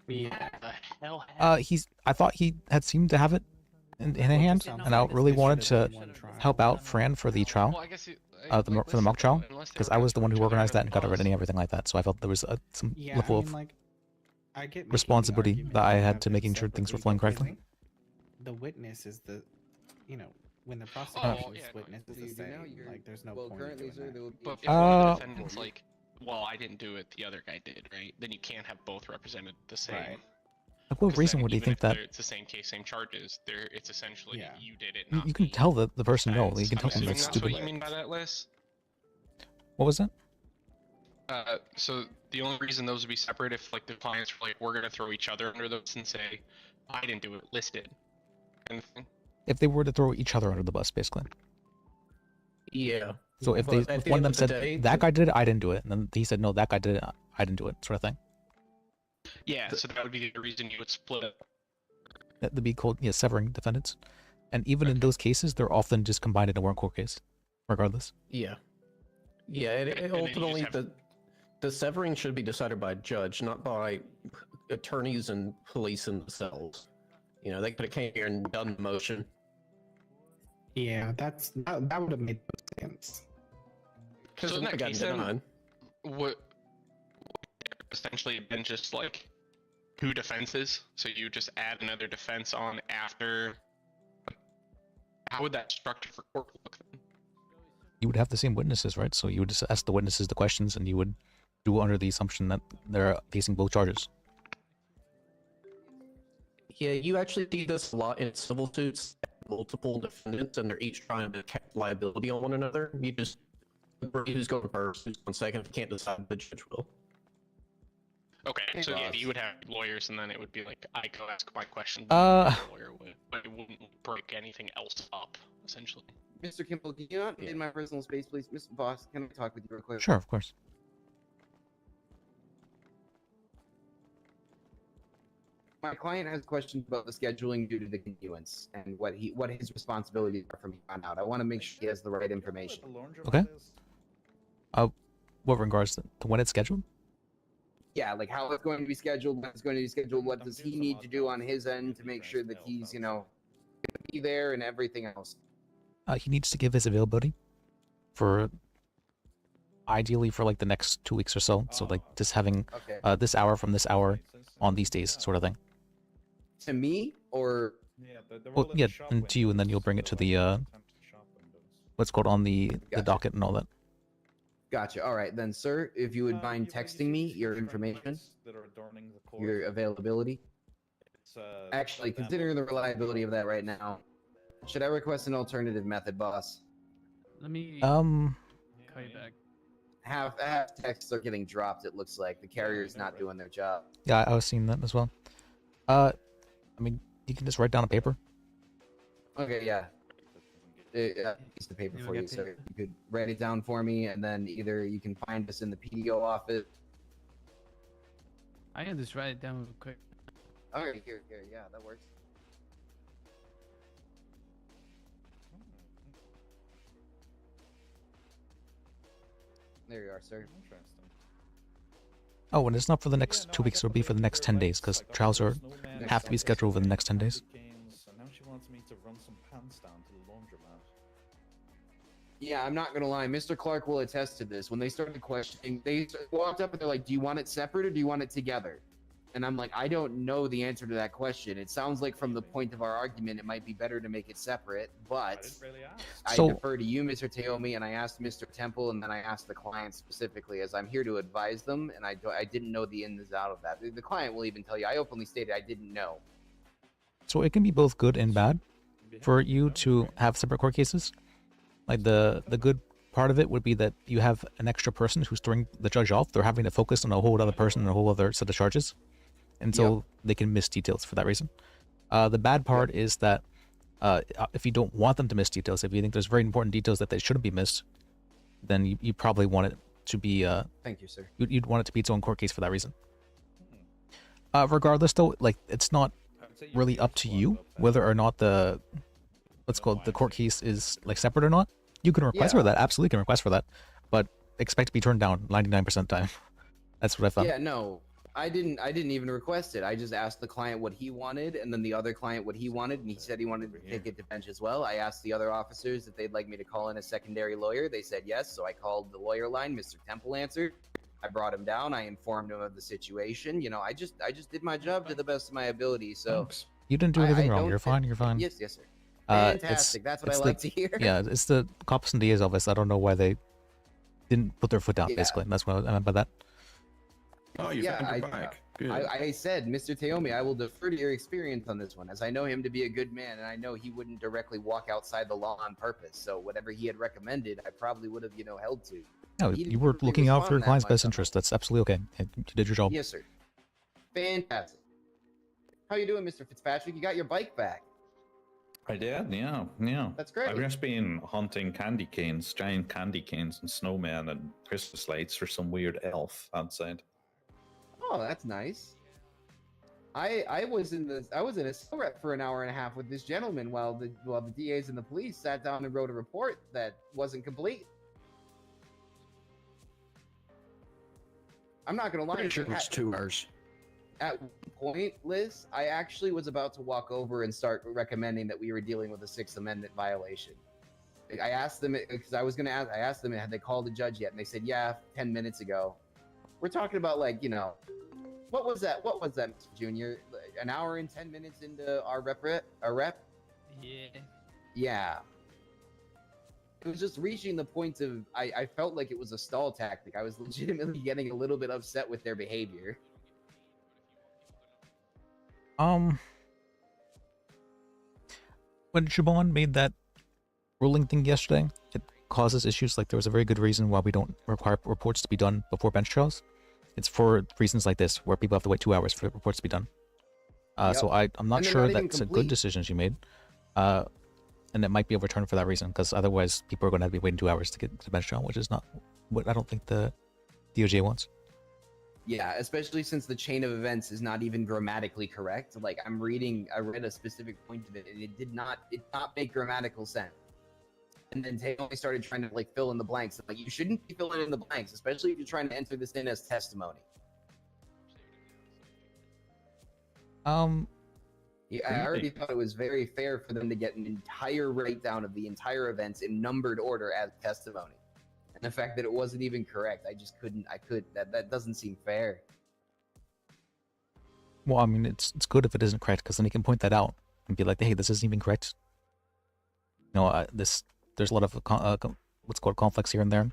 yeah. The hell? I thought he had seemed to have it in hand, and I really wanted to help out Fran for the trial, Well, I guess for the mock trial, because I was the one who organized that and got it ready and everything like that. So I felt there was some level of I get responsibility that I had to making sure things were flowing correctly. The witness is the, when the Oh, prosecution's yeah. witness is the same. Like, there's no point in doing that. But if one of the defendants like, well, I didn't do it, the other guy did, right? Then you can't have both represented the same. Right. Like, what 'Cause reason then would he even think if that? it's the same case, same charges. It's essentially you did it. You can tell the person no. You can tell them I'm that's assuming stupid. what you mean by that, Liz? What was that? So the only reason those would be separate if like the clients were like, we're gonna throw each other under those and say, I didn't do it, listed. Kind of thing. If they were to throw each other under the bus, basically. Yeah. So if But they, at if the one end of them of the said day, that guy did it, I didn't do it, and then he said no, that guy did it, I didn't do it, sort of thing. Yeah, so that would be the reason you would split it. That'd be called severing defendants, and even in those cases, they're often just combined into one court case, regardless. Yeah. Yeah. It ultimately the severing should be decided by a judge, not by attorneys and police themselves. They could have came here and done the motion. Yeah, that would have made no sense. Because So in it that got case, denied. then, would essentially been just like 2 defenses? So you just add another defense on after. How would that structure for court look then? You would have the same witnesses, right? So you would just ask the witnesses the questions, and you would do under the assumption that they're facing both charges. Yeah, you actually see this a lot in civil suits. Multiple defendants, and they're each trying to cast liability on one another. You just agree who's going first, who's going second. If you can't decide, the judge will. Okay, so yeah, you would have lawyers, and then it would be like I go ask my question. Uh. The lawyer would, but it wouldn't break anything else up, essentially. Mr. Kimball, can you not in my personal space, please? Mr. Boss, can I talk with you real quick? Sure, of course. My client has questions about the scheduling due to the continuance and what his responsibilities are from here on out. I want to make sure he has the right information. Okay. What regards to when it's scheduled? Yeah, like how it's going to be scheduled, when it's going to be scheduled, what does he need to do on his end to make sure that he's, gonna be there and everything else. He needs to give his availability for ideally for like the next 2 weeks or so. So like just having this hour from this hour on these days, sort of thing. To me, or Well, yeah, and to you, and then you'll bring it to the what's called on the docket and all that. Gotcha. All right, then, sir, if you would mind texting me your information, your availability. Actually, considering the reliability of that right now, should I request an alternative method, boss? Let me call you back. Half texts are getting dropped. It looks like the carrier's not doing their job. Yeah, I was seeing that as well. I mean, you can just write down a paper. Okay, yeah. Piece of paper for you, sir. You could write it down for me, and then either you can find us in the PDO office. I can just write it down real quick. Okay, here, yeah, that works. There you are, sir. Oh, and it's not for the next 2 weeks. It'll be for the next 10 days, because trials have to be scheduled within the next 10 days. And now she wants me to run some pants down to the laundromat. Yeah, I'm not gonna lie. Mr. Clark will attest to this. When they started questioning, they walked up and they're like, "Do you want it separate or do you want it together?" And I'm like, "I don't know the answer to that question. It sounds like from the point of our argument, it might be better to make it separate." But I So- defer to you, Mr. Taomi, and I asked Mr. Temple, and then I asked the client specifically, as I'm here to advise them, and I didn't know the ins and out of that. The client will even tell you. I openly stated I didn't know. So it can be both good and bad for you to have separate court cases. Like the good part of it would be that you have an extra person who's throwing the judge off. They're having to focus on a whole other person and a whole other set of charges, and so they can miss details for that reason. The bad part is that if you don't want them to miss details, if you think there's very important details that they shouldn't be missed, then you probably want it to be. Thank you, sir. You'd want it to be its own court case for that reason. Regardless, though, like it's not really up to you whether or not the court case is like separate or not. You can request for that, absolutely can request for that, but expect to be turned down 99% of the time. That's what I found. Yeah, no, I didn't even request it. I just asked the client what he wanted, and then the other client what he wanted, and he said he wanted to take it to bench as well. I asked the other officers if they'd like me to call in a secondary lawyer. They said yes, so I called the lawyer line. Mr. Temple answered. I brought him down. I informed him of the situation. You know, I just did my job to the best of my ability. So You didn't do anything I wrong. don't You're fine. You're fine. Yes, sir. Fantastic. That's what I it's like the- to hear. Yeah, it's the cops and DA's office. I don't know why they didn't put their foot down. Basically, that's what I meant by that. Oh, you found your bike. Good. I said, Mr. Taomi, I will defer to your experience on this one, as I know him to be a good man, and I know he wouldn't directly walk outside the law on purpose. So whatever he had recommended, I probably would have, held to. No, He you didn't were really looking out for your respond that client's much best on interest. That's absolutely okay. You did your job. Yes, sir. Fantastic. How you doing, Mr. Fitzpatrick? You got your bike back. I did, yeah. That's great. I've just been hunting candy canes, giant candy canes, and snowmen and Christmas lights for some weird elf outside. Oh, that's nice. I was in a cell rep for an hour and a half with this gentleman while the DAs and the police sat down and wrote a report that wasn't complete. I'm not gonna lie. Pretty sure it's 2 hours. At one point, Liz, I actually was about to walk over and start recommending that we were dealing with a Sixth Amendment violation. I asked them because I was gonna ask. I asked them had they called the judge yet, and they said, "Yeah, 10 minutes ago." We're talking about what was that? What was that, Mr. Junior? An hour and 10 minutes into our rep? Yeah. Yeah. It was just reaching the point of I felt like it was a stall tactic. I was legitimately getting a little bit upset with their behavior. When Siobhan made that ruling thing yesterday, it causes issues. Like there was a very good reason why we don't require reports to be done before bench trials. It's for reasons like this, where people have to wait 2 hours for reports to be done. So I'm not And they're sure not even that's a good complete. decision she made. And it might be overturned for that reason, because otherwise people are going to have to be waiting 2 hours to get to bench trial, which is not what I don't think the DOJ wants. Yeah, especially since the chain of events is not even grammatically correct. Like I read a specific point of it, and it did not make grammatical sense. And then Taylor started trying to fill in the blanks. Like you shouldn't be filling in the blanks, especially if you're trying to enter this in as testimony. Yeah, I already thought it was very fair for them to get an entire breakdown of the entire events in numbered order as testimony. And the fact that it wasn't even correct, that doesn't seem fair. Well, I mean, it's good if it isn't correct, because then you can point that out and be like, hey, this isn't even correct. There's a lot of what's called conflicts here and there.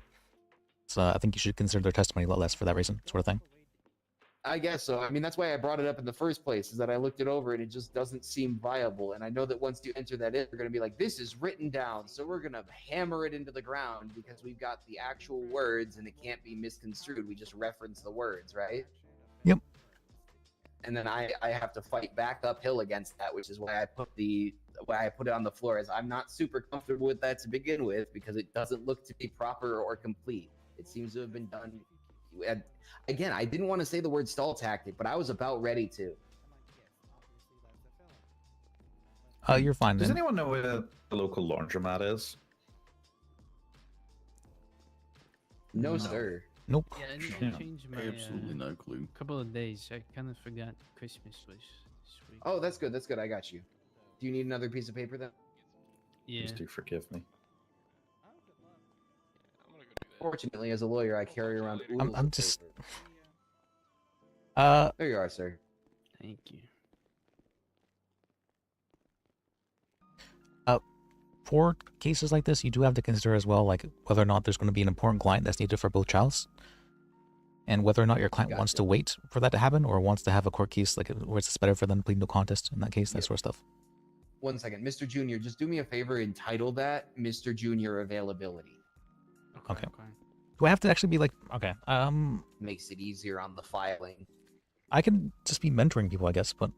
So I think you should consider their testimony a lot less for that reason, sort of thing. I guess so. I mean, that's why I brought it up in the first place, is that I looked it over and it just doesn't seem viable. And I know that once you enter that in, they're going to be like, this is written down, so we're going to hammer it into the ground because we've got the actual words and it can't be misconstrued. We just reference the words, right? Yep. And then I have to fight back uphill against that, which is why I put it on the floor, as I'm not super comfortable with that to begin with, because it doesn't look to be proper or complete. It seems to have been done. Again, I didn't want to say the word stall tactic, but I was about ready to. You're fine. Does then. anyone know where the local laundromat is? No, sir. Nope. Yeah, I need to change my. Absolutely no clue. Couple of days. I kind of forgot Christmas was this week. Oh, that's good. That's good. I got you. Do you need another piece of paper then? Yeah. Please do forgive me. Unfortunately, as a lawyer, I carry around. I'm oodles of just. paper. There you are, sir. Thank you. For cases like this, you do have to consider as well, like whether or not there's going to be an important client that's needed for both trials, and whether or not your client wants to wait for that to happen or wants to have a court case, like where it's better for them to plead no contest in that case, that sort of stuff. 1 second, Mr. Junior, just do me a favor and title that Mr. Junior availability. Okay. Do I have to actually be like, okay, Makes it easier on the filing. I can just be mentoring people, I guess, but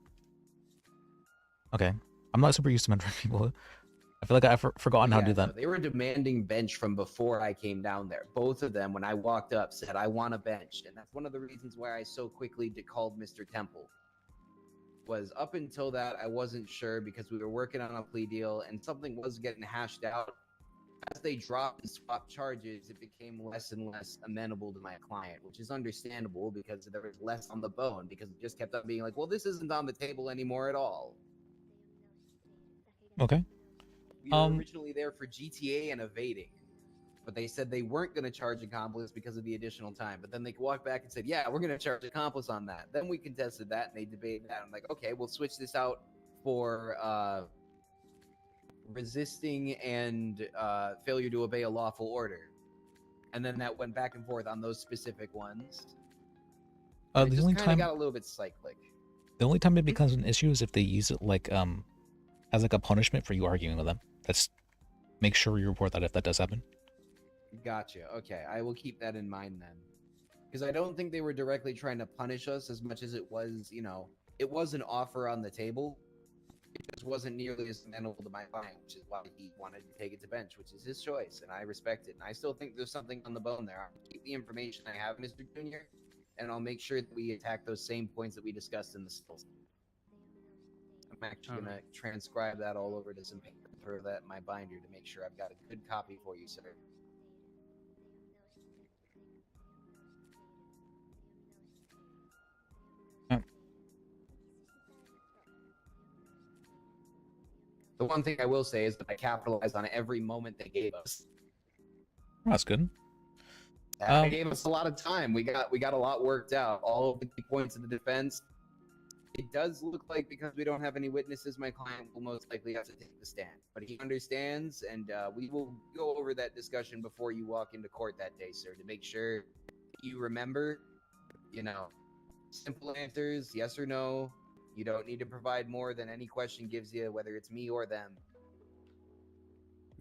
okay. I'm not super used to mentoring people. I feel like I've forgotten how to do that. No, they were demanding bench from before I came down there. Both of them, when I walked up, said, I want a bench. And that's one of the reasons why I so quickly called Mr. Temple. Was up until that, I wasn't sure because we were working on a plea deal and something was getting hashed out. As they dropped and swapped charges, it became less and less amenable to my client, which is understandable because there was less on the bone because it just kept on being like, well, this isn't on the table anymore at all. Okay. We were originally there for GTA and evading, but they said they weren't going to charge accomplice because of the additional time. But then they walked back and said, yeah, we're going to charge accomplice on that. Then we contested that and they debated that. I'm like, okay, we'll switch this out for resisting and failure to obey a lawful order. And then that went back and forth on those specific ones. The just only kind of time got a little bit cyclic. the only time it becomes an issue is if they use it like as like a punishment for you arguing with them. That's make sure you report that if that does happen. Gotcha. Okay, I will keep that in mind then. Because I don't think they were directly trying to punish us as much as it was, you know, it was an offer on the table. It just wasn't nearly as amenable to my client, which is why he wanted to take it to bench, which is his choice, and I respect it. And I still think there's something on the bone there. I'll keep the information I have, Mr. Junior, and I'll make sure that we attack those same points that we discussed in the stills. I'm actually going to transcribe that all over to some paper and throw that in my binder to make sure I've got a good copy for you, sir. The one thing I will say is that I capitalized on every moment they gave us. Well, that's good. They gave us a lot of time. We got a lot worked out. All of the key points of the defense. It does look like because we don't have any witnesses, my client will most likely have to take the stand. But he understands, and we will go over that discussion before you walk into court that day, sir, to make sure you remember, you know, simple answers, yes or no. You don't need to provide more than any question gives you, whether it's me or them.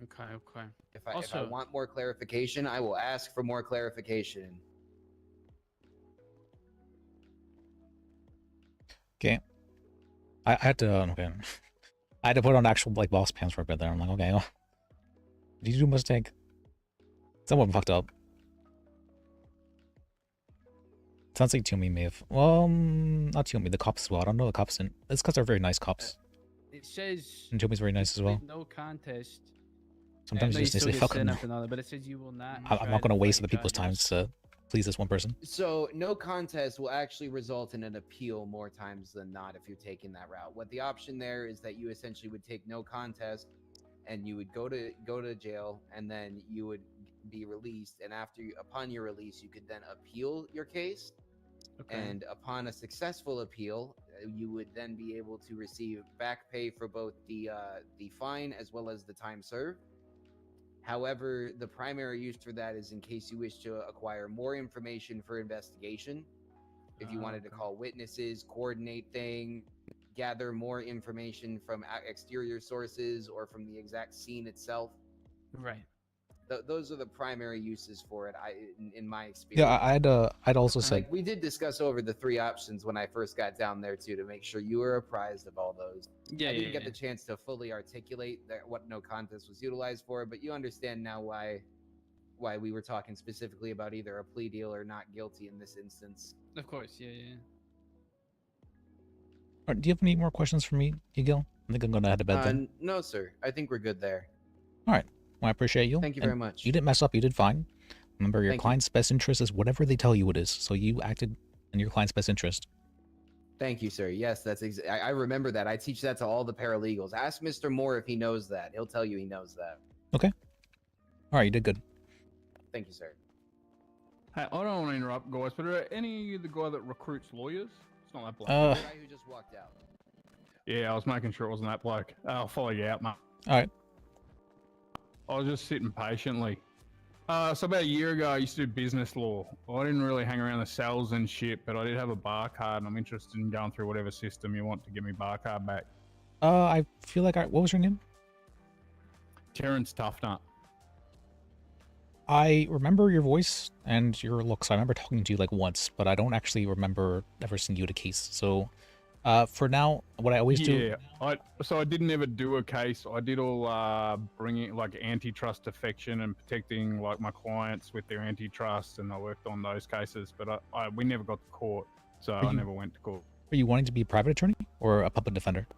Okay. If I want more clarification, I will ask for more clarification. Okay. I had to okay. I had to put on actual like boss pants for a bit there. I'm like, okay, well, did you do a mistake? Someone fucked up. Sounds like Tiomi may have. Well, not Tiomi, the cops as well. I don't know the cops. It's because they're very nice cops. It says. And Tiomi's very nice as well. No contest. Sometimes you just say fucking. But it says you will not. I'm not going to waste other people's time to please this one person. So no contest will actually result in an appeal more times than not if you're taking that route. What the option there is that you essentially would take no contest, and you would go to jail, and then you would be released. And upon your release, you could then appeal your case. Okay. And upon a successful appeal, you would then be able to receive back pay for both the fine as well as the time served. However, the primary use for that is in case you wish to acquire more information for investigation. If you wanted to call witnesses, coordinate things, gather more information from exterior sources or from the exact scene itself. Right. Those are the primary uses for it, in my experience. Yeah, I'd also said we did discuss over the three options when I first got down there too, to make sure you were apprised of all those. I didn't get the chance to fully articulate what no contest was utilized for, but you understand now why we were talking specifically about either a plea deal or not guilty in this instance. Of course, yeah. Alright, do you have any more questions for me, Gil? I think I'm going to head to bed then. No, sir. I think we're good there. All right. Well, I appreciate you. Thank you very much. You didn't mess up. You did fine. Remember, your Thank you. client's best interest is whatever they tell you it is. So you acted in your client's best interest. Thank you, sir. Yes, that's I remember that. I teach that to all the paralegals. Ask Mr. Moore if he knows that. He'll tell you he knows that. Okay. All right, you did good. Thank you, sir. Hey, I don't want to interrupt, guys, but are any of the guy that recruits lawyers? It's not that bloke. The guy who just walked out. Yeah, I was making sure it wasn't that bloke. I'll follow you out, mate. All right. I was just sitting patiently. So about a year ago, I used to do business law. I didn't really hang around the cells and shit, but I did have a bar card, and I'm interested in going through whatever system you want to get me bar card back. I feel like what was your name? Terrence Toughnut. I remember your voice and your looks. I remember talking to you like once, but I don't actually remember ever seeing you at a case. So, for now, what I always do. Yeah, so I didn't ever do a case. I did all bringing like antitrust defection and protecting like my clients with their antitrust, and I worked on those cases. But we never got to court, so I never went to court. Are you wanting to be a private attorney or a public defender?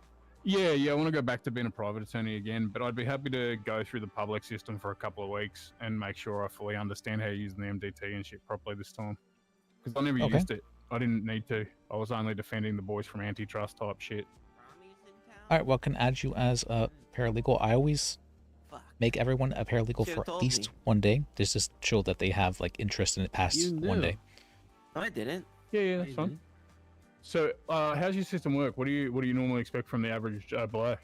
Yeah, I want to go back to being a private attorney again, but I'd be happy to go through the public system for a couple of weeks and make sure I fully understand how you're using the MDT and shit properly this time. Because I never used it. I didn't need to. I was only defending the boys from antitrust type shit. All right, well, I can add you as a paralegal. I always make everyone a paralegal for at least one day. This just show that they have like interest in it past one day. I didn't. Yeah, that's fine. So, how's your system work? What do you normally expect from the average blow?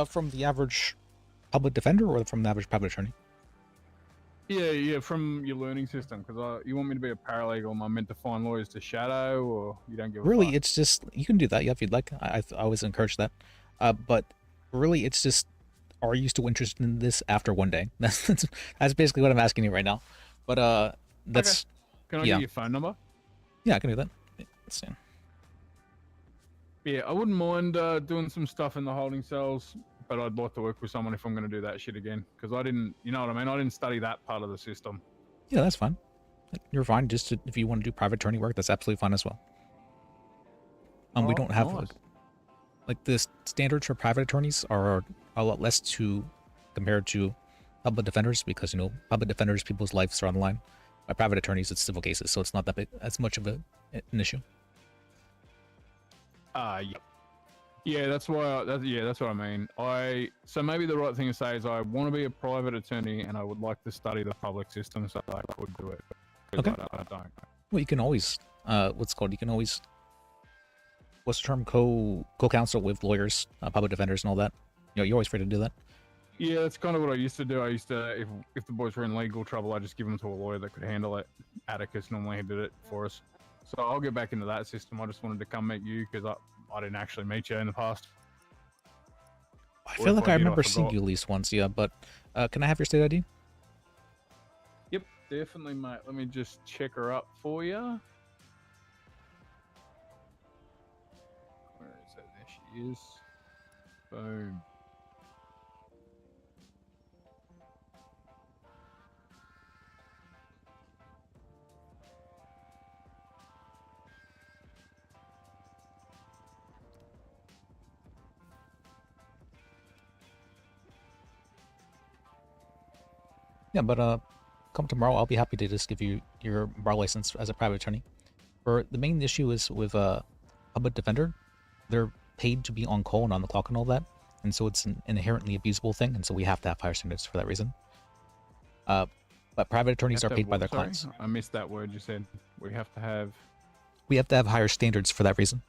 From the average public defender or from the average private attorney? Yeah, from your learning system. Because you want me to be a paralegal, am I meant to find lawyers to shadow, or you don't give a Really, fuck? it's just, you can do that if you'd like. I always encourage that. But really, it's just, are you still interested in this after one day? That's basically what I'm asking you right now. But that's... Okay. Can I get your phone number? Yeah, I can do that. Let's see. Yeah, I wouldn't mind doing some stuff in the holding cells, but I'd like to work with someone if I'm going to do that shit again. Because I didn't, you know what I mean? I didn't study that part of the system. Yeah, that's fine. You're fine. Just if you want to do private attorney work, that's absolutely fine as well. We don't have like the standards for private attorneys are a lot less compared to public defenders, because public defenders, people's lives are on the line. By private attorneys, it's civil cases, so it's not that big, as much of an issue. Yeah, that's why. That's what I mean. So maybe the right thing to say is I want to be a private attorney, and I would like to study the public system so I could do it. Okay. I don't. Well, you can always, what's the term, co-counsel with lawyers, public defenders, and all that. You're always free to do that. Yeah, that's kind of what I used to do. I used to, if the boys were in legal trouble, I'd just give them to a lawyer that could handle it. Atticus normally did it for us. So I'll get back into that system. I just wanted to come meet you because I didn't actually meet you in the past. I feel like I remember seeing you at least once, yeah, but can I have your state ID? Yep, definitely, mate. Let me just check her up for you. Where is that? There she is. Boom. Yeah, but come tomorrow, I'll be happy to just give you your bar license as a private attorney. For the main issue is with a public defender, they're paid to be on call and on the clock and all that, and so it's an inherently abusable thing, and so we have to have higher standards for that reason. But private attorneys are paid by their clients. I missed that word you said. We have to have higher standards for that reason.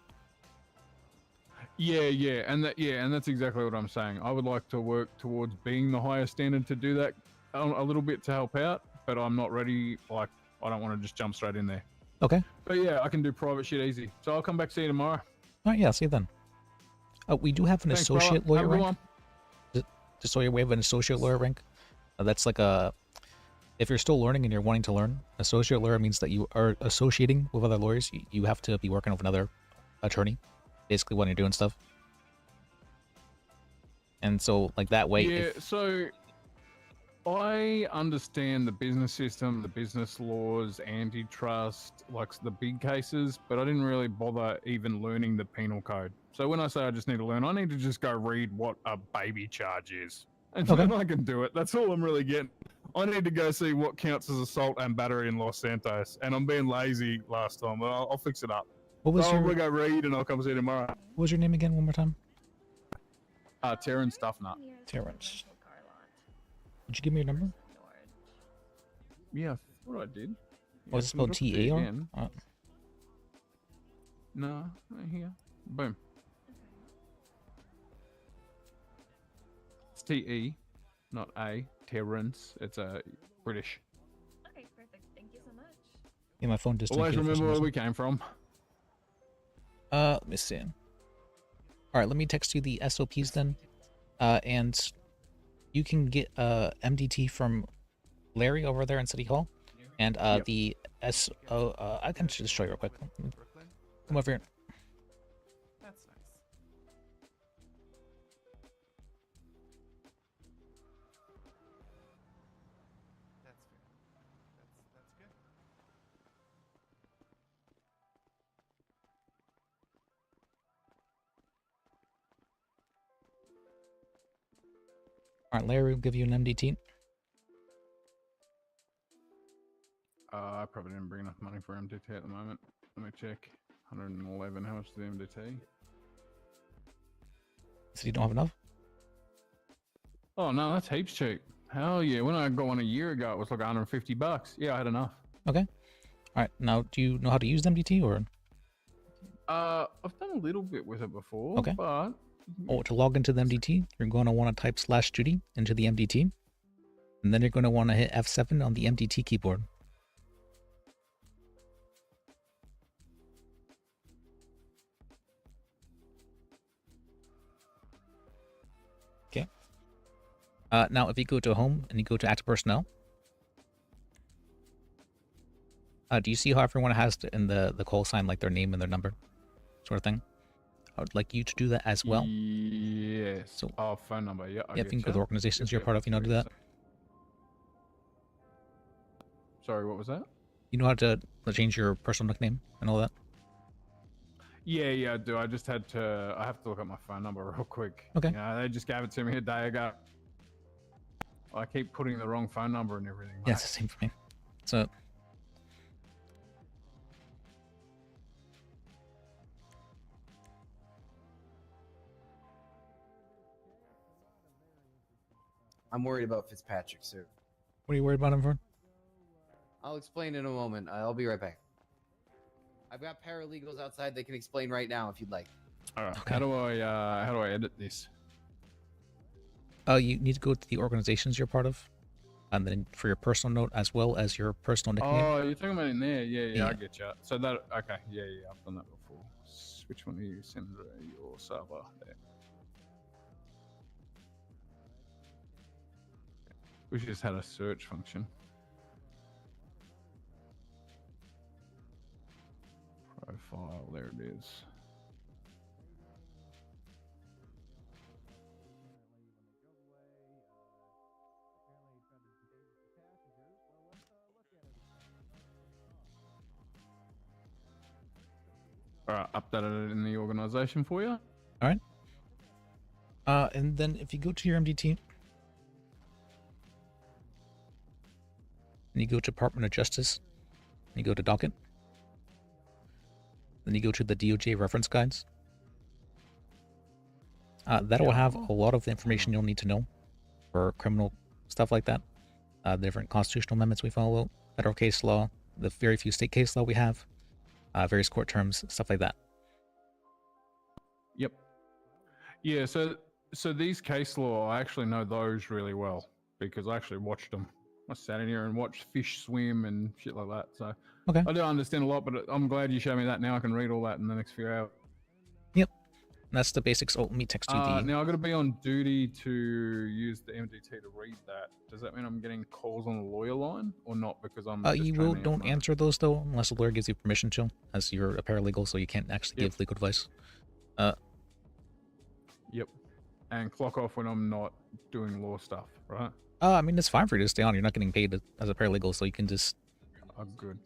Yeah, and that's exactly what I'm saying. I would like to work towards being the higher standard to do that a little bit to help out, but I'm not ready. Like, I don't want to just jump straight in there. Okay. But yeah, I can do private shit easy. So I'll come back see you tomorrow. All right, yeah, see you then. We do have an Thanks, associate brother. lawyer Have a rank. good Just so you're aware, we have an associate lawyer rank. That's like if you're still learning and you're wanting to learn, associate lawyer means that you are associating with other lawyers. You have to be working with another attorney, basically when you're doing stuff. And so, like that way. Yeah, so I understand the business system, the business laws, antitrust, like the big cases, but I didn't really bother even learning the penal code. So when I say I just need to learn, I need to just go read what a baby charge is. And then I can do it. That's all I'm really getting. I need to go see what counts as assault and battery in Los Santos. And I'm being lazy last time, but I'll fix it up. What was so your... I'm going to go read and I'll come see you tomorrow. What was your name again one more time? Terrence Stuffnut. Terrence. Would you give me your number? Yeah, I thought I did. Oh, is it spelled T-A-R? No, right here. Boom. It's T-E, not A. Terrence. It's a British. Okay, perfect. Thank you so much. Yeah, my phone just. Always remember where we came from. Let me see. All right, let me text you the SOPs then, and you can get MDT from Larry over there in City Hall, and the SO. I can just show you real quick. Come over here. That's nice. That's fair. That's good. All right, Larry will give you an MDT. I probably didn't bring enough money for MDT at the moment. Let me check. 111. How much is the MDT? So you don't have enough? Oh no, that's heaps cheap. Hell yeah! When I got one a year ago, it was like $150. Yeah, I had enough. Okay. All right. Now, do you know how to use MDT or? I've done a little bit with it before. Okay. But Oh, to log into the MDT, you're going to want to type /Judy into the MDT, and then you're going to want to hit F7 on the MDT keyboard. Okay. Now, if you go to Home and you go to Active Personnel, do you see how everyone has in the call sign like their name and their number, sort of thing? I would like you to do that as well. yes. So, phone number. Yeah. yeah, if you can go to the organizations you're part of, you know, do that. Sorry, what was that? You know how to change your personal nickname and all that? Yeah, I do. I just had to. I have to look up my phone number real quick. Okay. You know, they just gave it to me a day ago. I keep putting the wrong phone number and everything. Yeah, it's the same for me. So. I'm worried about Fitzpatrick, sir. What are you worried about him for? I'll explain in a moment. I'll be right back. I've got paralegals outside. They can explain right now if you'd like. All right. Okay. How do I edit this? You need to go to the organizations you're part of, and then for your personal note as well as your personal nickname. Oh, you're talking about in there? Yeah, I get you. So that okay? Yeah, I've done that before. Which one are you sending to your server? There. We just had a search function. Profile, there it is. All right, updated it in the organization for you. All right. And then if you go to your MDT, and you go to Department of Justice, and you go to Docket, then you go to the DOJ reference guides. That will have a lot of the information you'll need to know for criminal stuff like that. The different constitutional amendments we follow, federal case law, the very few state case law we have, various court terms, stuff like that. Yep. Yeah, so these case law, I actually know those really well because I actually watched them. I sat in here and watched fish swim and shit like that. So okay. I don't understand a lot, but I'm glad you showed me that. Now I can read all that in the next few hours. Yep. That's the basics. Oh, let me text you the... Now I've got to be on duty to use the MDT to read that. Does that mean I'm getting calls on the lawyer line or not? Because I'm just you will don't answer those though unless the lawyer gives you permission to, as you're a paralegal, so you can't actually give legal advice. Yep. And clock off when I'm not doing law stuff, right? I mean, it's fine for you to stay on. You're not getting paid as a paralegal, so you can just... Oh, good.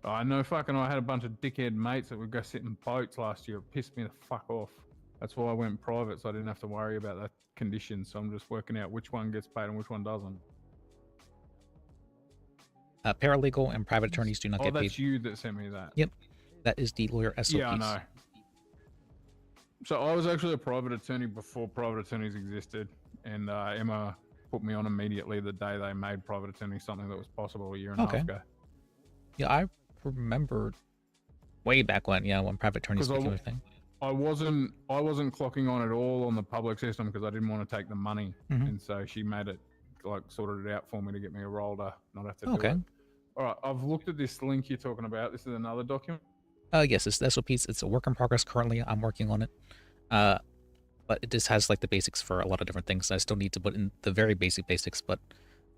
I know I had a bunch of dickhead mates that would go sit in boats last year. It pissed me the fuck off. That's why I went private, so I didn't have to worry about that condition. So I'm just working out which one gets paid and which one doesn't. Paralegal and private attorneys do not get paid. Oh, that's you that sent me that. Yep. That is the lawyer SOPs. Yeah, I know. So I was actually a private attorney before private attorneys existed. And Emma put me on immediately the day they made private attorney something that was possible a year and a Okay. half ago. Yeah, I remember way back when, yeah, when private attorneys 'Cause I became a w- thing. I wasn't clocking on at all on the public system because I didn't want to take the money, Mhm. and so she made it like sorted it out for me to get me a role to not have to Okay. do it. All right, I've looked at this link you're talking about. This is another document. Yes, it's the SOPs. It's a work in progress currently. I'm working on it. But it just has like the basics for a lot of different things. I still need to put in the very basics, but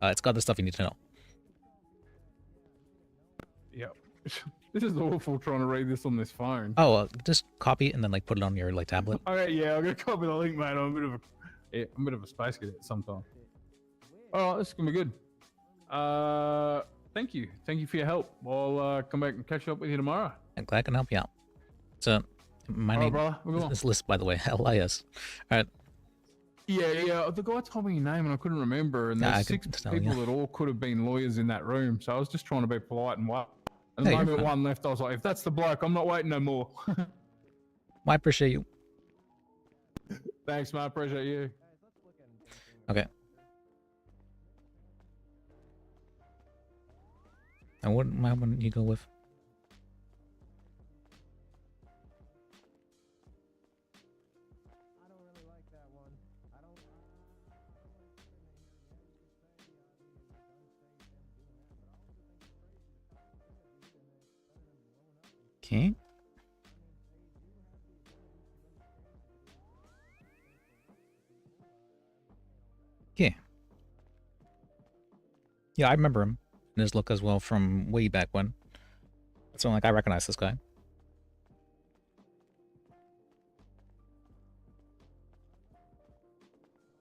it's got the stuff you need to know. Yeah, this is awful trying to read this on this phone. Oh, just copy it and then like put it on your like tablet. All right, yeah, I'm gonna copy the link, mate. I'm a bit of a space cadet sometimes. All right, this is gonna be good. Thank you for your help. I'll come back and catch up with you tomorrow. I'm glad I can help you out. So, my All right, name brother, we're going. is Lis, by the way. L-I-S. All right. Yeah. The guy told me your name and I couldn't remember. And Yeah, there's I could 6 tell, people yeah. that all could have been lawyers in that room. So I was just trying to be polite and wait. And Yeah, the you're moment fine. one left, I was like, if that's the bloke, I'm not waiting no more. Well, I appreciate you. Thanks, mate. Appreciate you. Okay. And what one you go with? Okay. Okay. Yeah, I remember him and his look as well from way back when. So like I recognize this guy.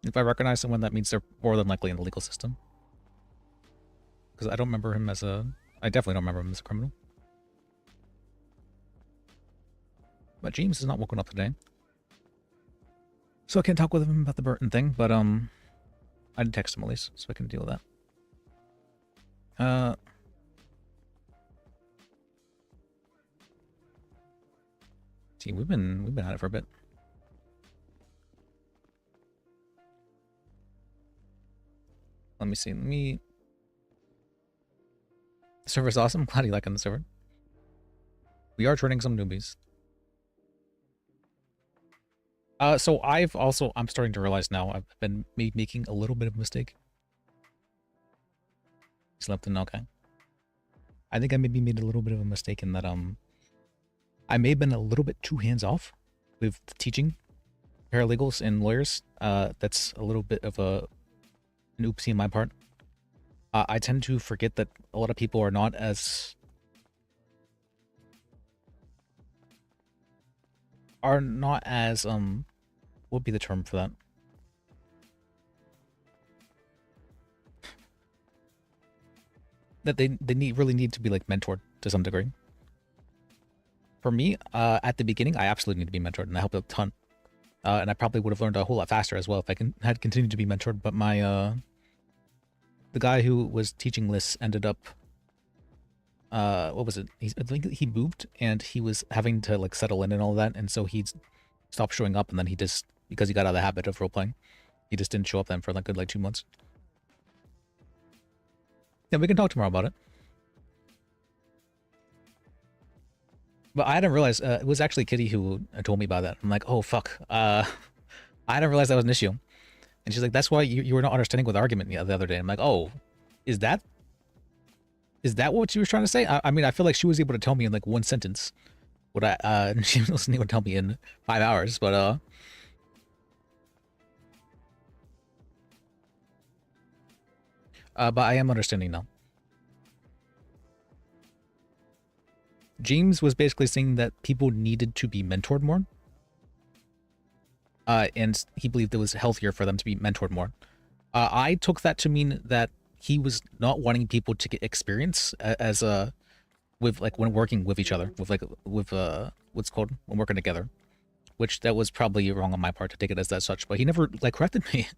If I recognize someone, that means they're more than likely in the legal system. Because I don't remember him as a... I definitely don't remember him as a criminal. But James is not woken up today. So I can't talk with him about the Burton thing, but I did text him at least, so I can deal with that. See, we've been at it for a bit. Let me see. The server's awesome. Glad you like on the server. We are training some newbies. So I'm starting to realize now I've been making a little bit of a mistake. Slept in, okay. I think I maybe made a little bit of a mistake in that I may have been a little bit too hands-off with teaching paralegals and lawyers. That's a little bit of an oopsie on my part. I tend to forget that a lot of people are not as what would be the term for that? That they really need to be like mentored to some degree. For me, at the beginning, I absolutely need to be mentored, and I helped a ton. And I probably would have learned a whole lot faster as well if I had continued to be mentored. But my the guy who was teaching Lis ended up what was it? I think he moved, and he was having to like settle in and all that, and so he stopped showing up, and then he just, because he got out of the habit of role playing, he just didn't show up then for like good 2 months. Yeah, we can talk tomorrow about it. But I hadn't realized, it was actually Kitty who told me about that. I'm like, oh, fuck. I hadn't realized that was an issue. And she's like, that's why you were not understanding with the argument the other day. I'm like, oh, is that what she was trying to say? I mean, I feel like she was able to tell me in like one sentence what she wasn't able to tell me in 5 hours, but I am understanding now. James was basically saying that people needed to be mentored more. And he believed it was healthier for them to be mentored more. I took that to mean that he was not wanting people to get experience as with like when working with each other, with what's called when working together, which that was probably wrong on my part to take it as that such. But he never like corrected me,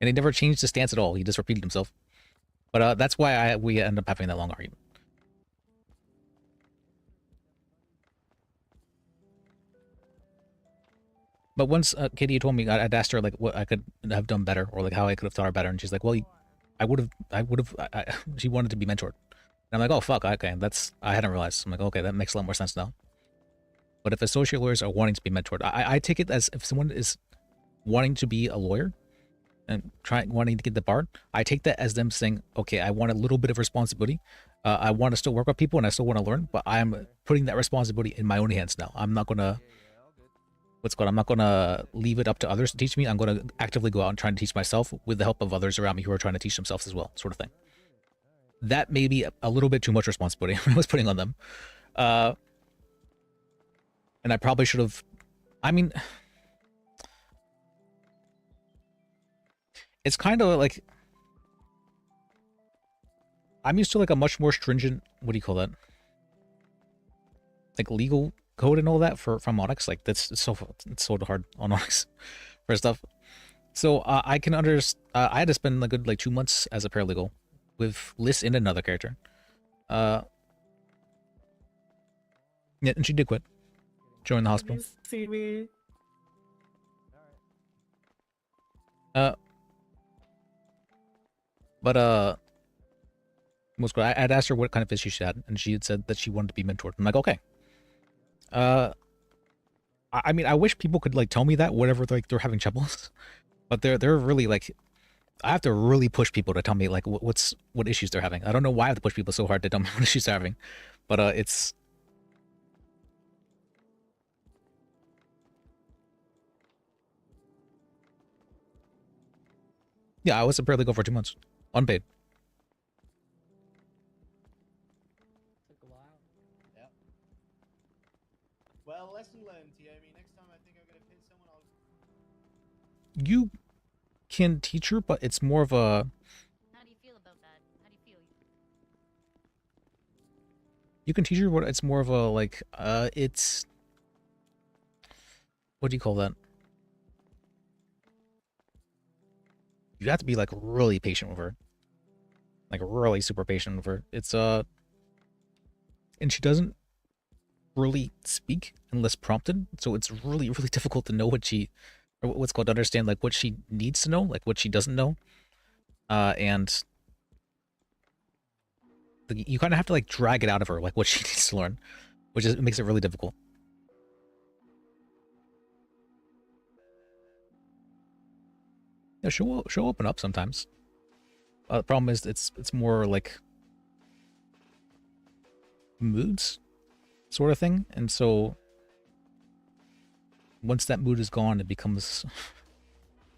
and he never changed his stance at all. He just repeated himself. But that's why we end up having that long argument. But once Katie told me, I'd asked her like what I could have done better, or like how I could have taught her better, and she's like, "Well, I would have." She wanted to be mentored, and I'm like, "Oh fuck, okay, I hadn't realized." I'm like, "Okay, that makes a lot more sense now." But if associate lawyers are wanting to be mentored, I take it as if someone is wanting to be a lawyer and wanting to get the bar, I take that as them saying, "Okay, I want a little bit of responsibility. I want to still work with people, and I still want to learn, but I'm putting that responsibility in my own hands now. I'm not gonna." I'm not going to leave it up to others to teach me. I'm going to actively go out and try to teach myself with the help of others around me who are trying to teach themselves as well, sort of thing. That may be a little bit too much responsibility I was putting on them. And I probably should have, I mean, it's kind of like, I'm used to like a much more stringent, what do you call that? Like legal code and all that from Onyx. Like it's so hard on Onyx for stuff. So I can understand. I had to spend a good like 2 months as a paralegal with Lis and another character. Yeah, and she did quit. Join the hospital. See me. But what's good? I'd asked her what kind of issues she had, and she had said that she wanted to be mentored. I'm like, okay. I mean, I wish people could like tell me that whatever like they're having troubles, but they're really like, I have to really push people to tell me like what issues they're having. I don't know why I have to push people so hard to tell me what issues they're having, but it's. Yeah, I was a paralegal for 2 months, unpaid. Well, lesson learned, Tiomi. Next time I think I'm gonna pin someone, I'll... You can teach her, but it's more of a... How do you feel about that? How do you feel? You can teach her, but it's more of a, like, it's... What do you call that? You have to be, like, really patient with her. Like, really super patient with her. It's, And she doesn't really speak unless prompted, so it's really difficult to know what she, or what's called, to understand like what she needs to know, like what she doesn't know, and you kind of have to like drag it out of her, like what she needs to learn, which makes it really difficult. Yeah, she'll open up sometimes. The problem is it's more like moods sort of thing, and so once that mood is gone, it becomes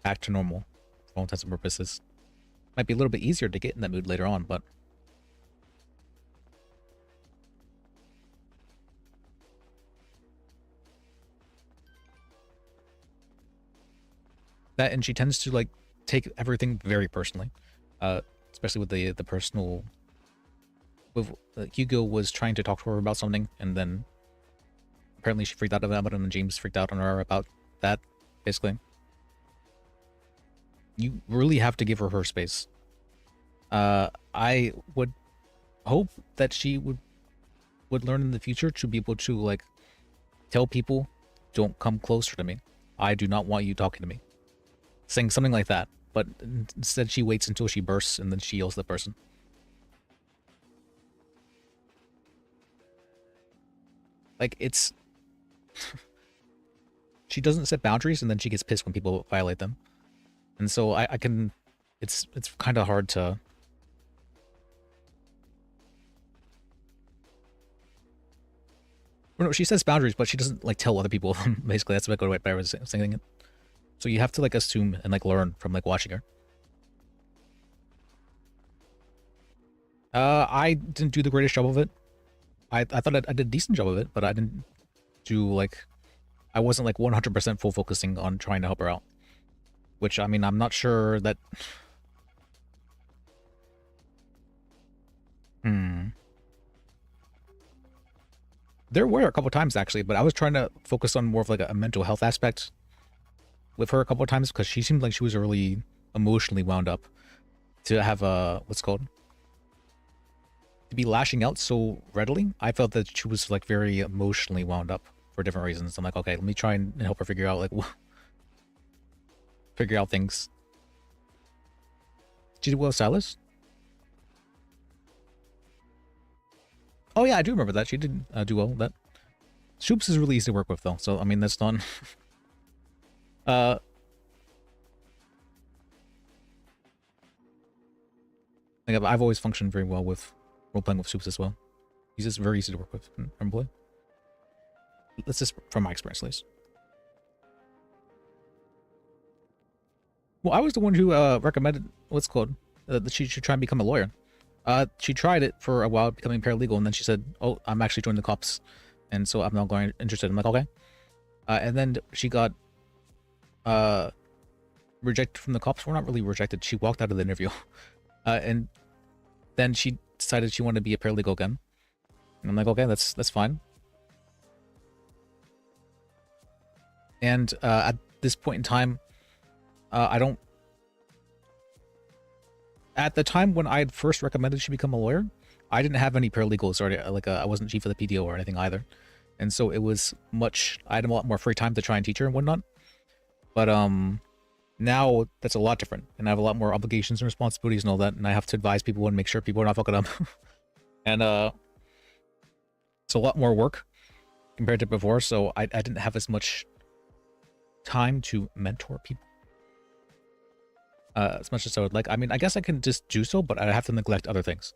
back to normal for all intents and purposes. Might be a little bit easier to get in that mood later on, but that, and she tends to like take everything very personally, especially with the personal. With Hugo was trying to talk to her about something, and then apparently she freaked out about it, and James freaked out on her about that. Basically, you really have to give her space. I would hope that she would learn in the future to be able to like tell people, "Don't come closer to me. I do not want you talking to me." Saying something like that, but instead she waits until she bursts and then she yells at the person. Like, it's... she doesn't set boundaries, and then she gets pissed when people violate them. And so I can... It's kind of hard to... Well, no, she sets boundaries, but she doesn't, like, tell other people. Basically, that's what I go by saying it. So you have to, like, assume and, like, learn from, like, watching her. I didn't do the greatest job of it. I thought I did a decent job of it, but I didn't do, like... I wasn't, like, 100% full focusing on trying to help her out. Which, I mean, I'm not sure that... There were a couple times, actually, but I was trying to focus on more of, like, a mental health aspect with her a couple of times, because she seemed like she was really emotionally wound up to have a... what's it called? To be lashing out so readily. I felt that she was like very emotionally wound up for different reasons. I'm like, okay, let me try and help her figure out like figure out things. Did you do well, Silas? Oh yeah, I do remember that. She did do well with that. Shoops is really easy to work with, though. So I mean, that's done. I've always functioned very well with role-playing with Shoops as well. He's just very easy to work with and play. That's just from my experience, at least. Well, I was the one who recommended what's called that she should try and become a lawyer. She tried it for a while, becoming paralegal, and then she said, "Oh, I'm actually joining the cops, and so I'm not going interested." I'm like, "Okay," and then she got rejected from the cops. Well, not really rejected. She walked out of the interview, and then she decided she wanted to be a paralegal again. And I'm like, "Okay, that's fine." And at this point in time, I don't. At the time when I had first recommended she become a lawyer, I didn't have any paralegals or like I wasn't chief of the PDO or anything either, and so it was I had a lot more free time to try and teach her and whatnot. But now that's a lot different, and I have a lot more obligations and responsibilities and all that, and I have to advise people and make sure people are not fucking up, and it's a lot more work compared to before. So I didn't have as much time to mentor people. As much as I would like. I mean, I guess I can just do so, but I have to neglect other things.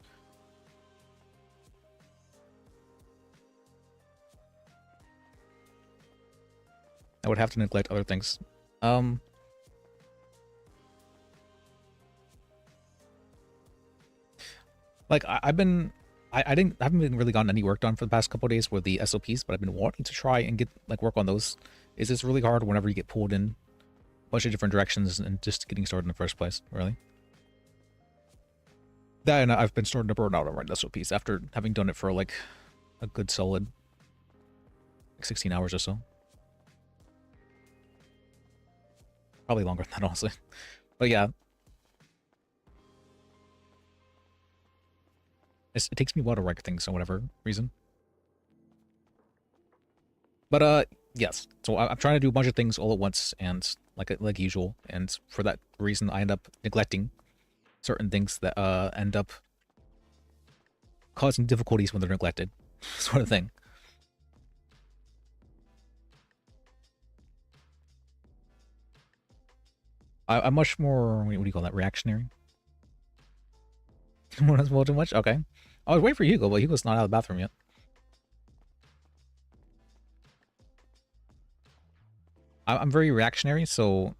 I would have to neglect other things. Like I haven't really gotten any work done for the past couple of days with the SOPs, but I've been wanting to try and get work on those. It's just really hard whenever you get pulled in bunch of different directions and just getting started in the first place, really. That, and I've been starting to burn out on writing SOPs after having done it for like a good solid 16 hours or so. Probably longer than that, honestly. But yeah. It takes me a while to write things for whatever reason. But yes. So I'm trying to do a bunch of things all at once, and like usual, and for that reason I end up neglecting certain things that end up causing difficulties when they're neglected, sort of thing. I'm much more, what do you call that, reactionary? When I spoil too much? Okay. I was waiting for Hugo, but Hugo's not out of the bathroom yet. I'm very reactionary, so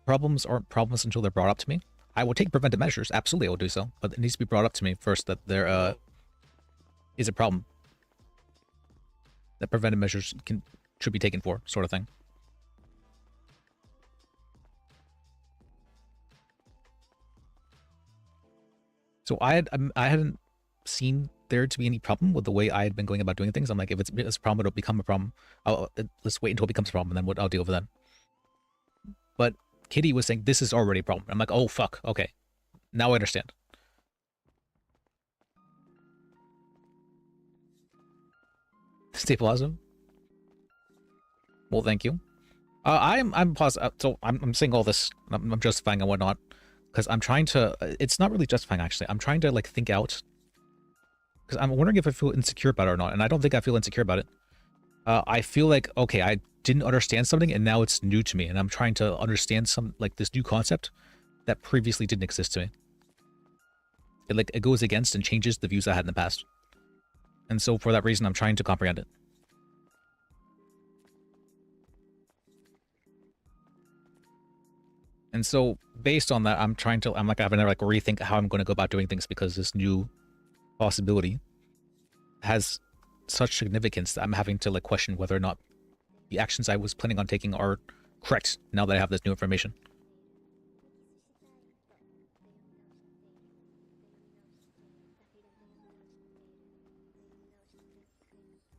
problems aren't problems until they're brought up to me. I will take preventive measures, absolutely I will do so, but it needs to be brought up to me first that there is a problem that preventive measures should be taken for, sort of thing. So I hadn't seen there to be any problem with the way I had been going about doing things. I'm like, if it's a problem, it'll become a problem. Let's wait until it becomes a problem, and then I'll deal with that. But Kitty was saying, this is already a problem. I'm like, oh, fuck. Okay. Now I understand. Stay positive. Well, thank you. I'm positive. So I'm saying all this. I'm justifying and whatnot. Because I'm trying to... It's not really justifying, actually. I'm trying to, like, think out. Because I'm wondering if I feel insecure about it or not. And I don't think I feel insecure about it. I feel like, okay, I didn't understand something and now it's new to me. And I'm trying to understand this new concept that previously didn't exist to me. It goes against and changes the views I had in the past. And so for that reason, I'm trying to comprehend it. And so based on that, I'm having to rethink how I'm going to go about doing things, because this new possibility has such significance that I'm having to question whether or not the actions I was planning on taking are correct now that I have this new information.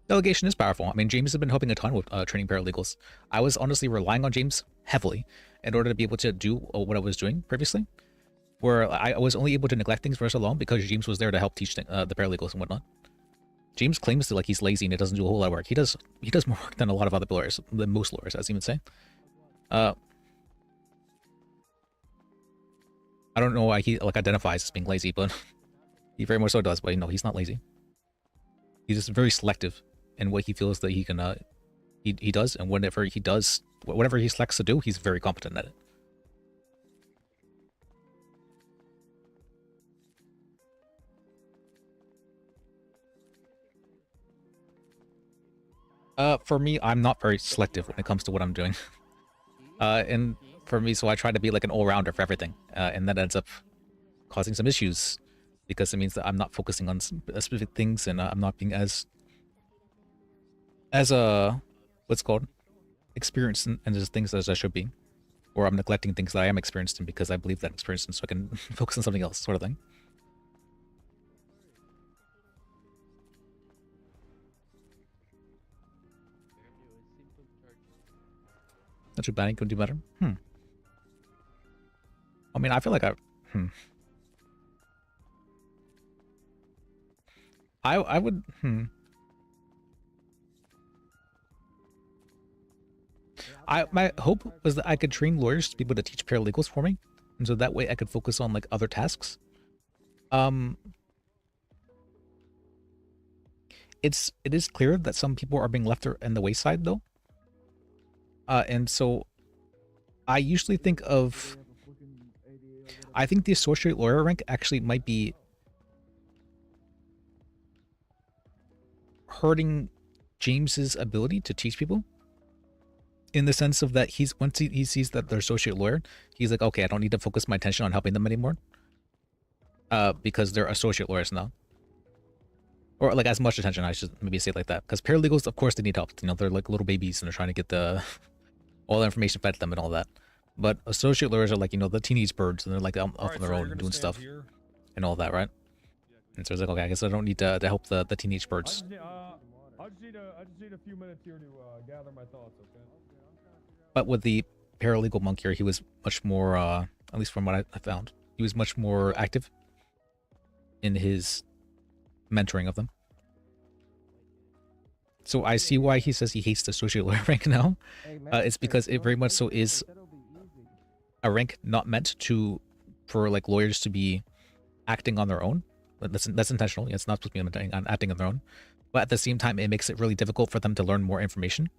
Delegation is powerful. I mean, James has been helping a ton with training paralegals. I was honestly relying on James heavily in order to be able to do what I was doing previously, where I was only able to neglect things for so long because James was there to help teach the paralegals and whatnot. James claims that he's lazy and it doesn't do a whole lot of work. He does more work than a lot of other lawyers, than most lawyers, as he would say. I don't know why he like identifies as being lazy, but he very much so does. But he's not lazy. He's just very selective in what he feels that he can he does, and whatever he does, whatever he selects to do, he's very competent at it. For me, I'm not very selective when it comes to what I'm doing. And for me, so I try to be like an all-rounder for everything, and that ends up causing some issues because it means that I'm not focusing on specific things, and I'm not being as what's called experienced in those things as I should be, or I'm neglecting things that I am experienced in because I believe that I'm experienced in, so I can focus on something else, sort of thing. Not too bad. You can do better. I mean, I feel like I would. My hope was that I could train lawyers to be able to teach paralegals for me, and so that way I could focus on like other tasks. It is clear that some people are being left in the wayside though. And so I usually think of, I think the associate lawyer rank actually might be hurting James's ability to teach people, in the sense of that once he sees that they're associate lawyer, he's like, okay, I don't need to focus my attention on helping them anymore, because they're associate lawyers now. Or like as much attention, I should maybe say it like that, because paralegals, of course, they need help. They're like little babies and they're trying to get all the information fed to them and all that. But associate lawyers are like, the teenage birds, and they're like off on their own doing stuff and all that, right? And so it's like, okay, I guess I don't need to help the teenage birds. I just need a few minutes here to gather my thoughts, okay? But with the paralegal monk here, he was much more, at least from what I found, he was much more active in his mentoring of them. So I see why he says he hates the associate lawyer rank now. It's because it very much so is a rank not meant for like lawyers to be acting on their own. That's intentional. It's not supposed to be acting on their own. But at the same time, it makes it really difficult for them to learn more information.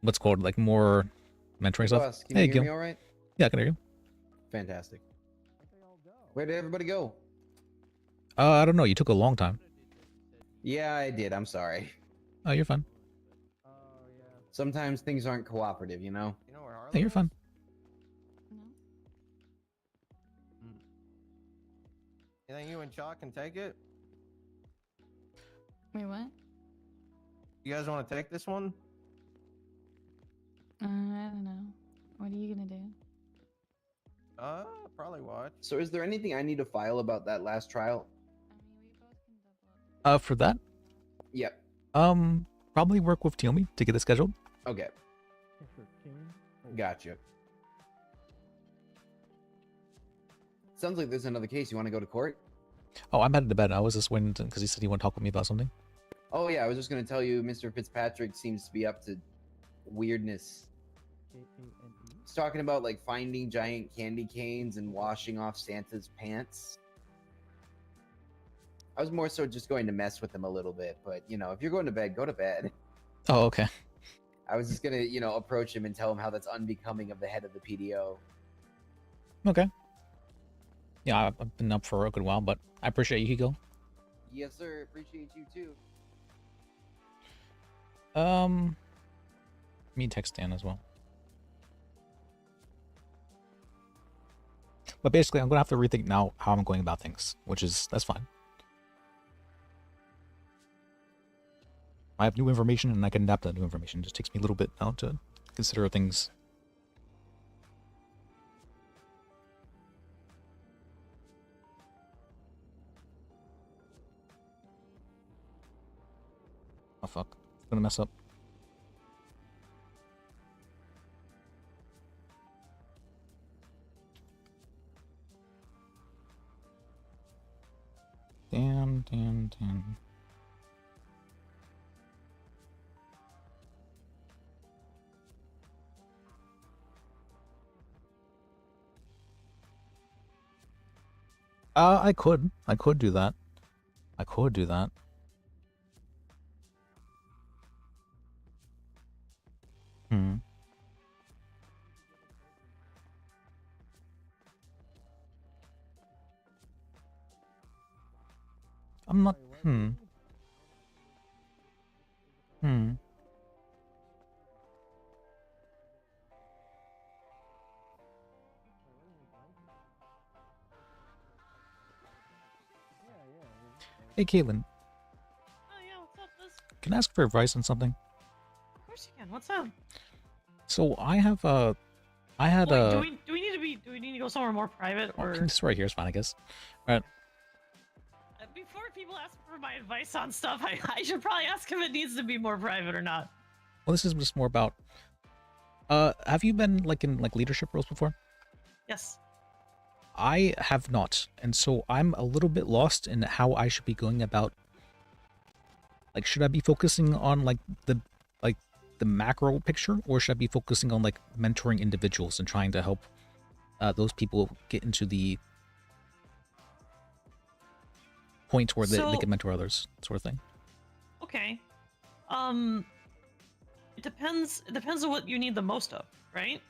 What's called like more mentoring stuff. Can you hear me all right? Yeah, I can hear you. Fantastic. Where did everybody go? I don't know. You took a long time. Yeah, I did. I'm sorry. Oh, you're fine. Sometimes things aren't cooperative, you know? Hey, you're fine. You think you and Chalk can take it? Wait, what? You guys want to take this one? I don't know. What are you gonna do? Probably watch. So is there anything I need to file about that last trial? For that? Yep. Probably work with Tiomi to get it scheduled. Okay. Gotcha. Sounds like there's another case. You want to go to court? Oh, I'm headed to bed. I was just waiting because he said he wanted to talk with me about something. Oh yeah, I was just gonna tell you, Mr. Fitzpatrick seems to be up to weirdness. He's talking about like finding giant candy canes and washing off Santa's pants. I was more so just going to mess with him a little bit, but if you're going to bed, go to bed. Oh, okay. I was just gonna, approach him and tell him how that's unbecoming of the head of the PDO. Okay. Yeah, I've been up for a good while, but I appreciate you, Hugo. Yes, sir. Appreciate you too. Me text Dan as well. But basically, I'm gonna have to rethink now how I'm going about things, that's fine. I have new information and I can adapt that new information. It just takes me a little bit now to consider things. Oh fuck, it's gonna mess up. Dan. I could do that. I could do that. Hmm. I'm not. Hmm. Hmm. Hey, Caitlin. Oh yeah, what's up, Liz? Can I ask for advice on something? Of course you can. What's up? So I have I had Wait, a. do we need to go somewhere more private or This right here is fine, I guess. All right. before people ask for my advice on stuff, I should probably ask if it needs to be more private or not. Well, this is just more about. Have you been like in like leadership roles before? Yes. I have not, and so I'm a little bit lost in how I should be going about. Like, should I be focusing on like the macro picture, or should I be focusing on like mentoring individuals and trying to help those people get into the point where they can mentor others, sort of thing? Okay. It depends on what you need the most of, right?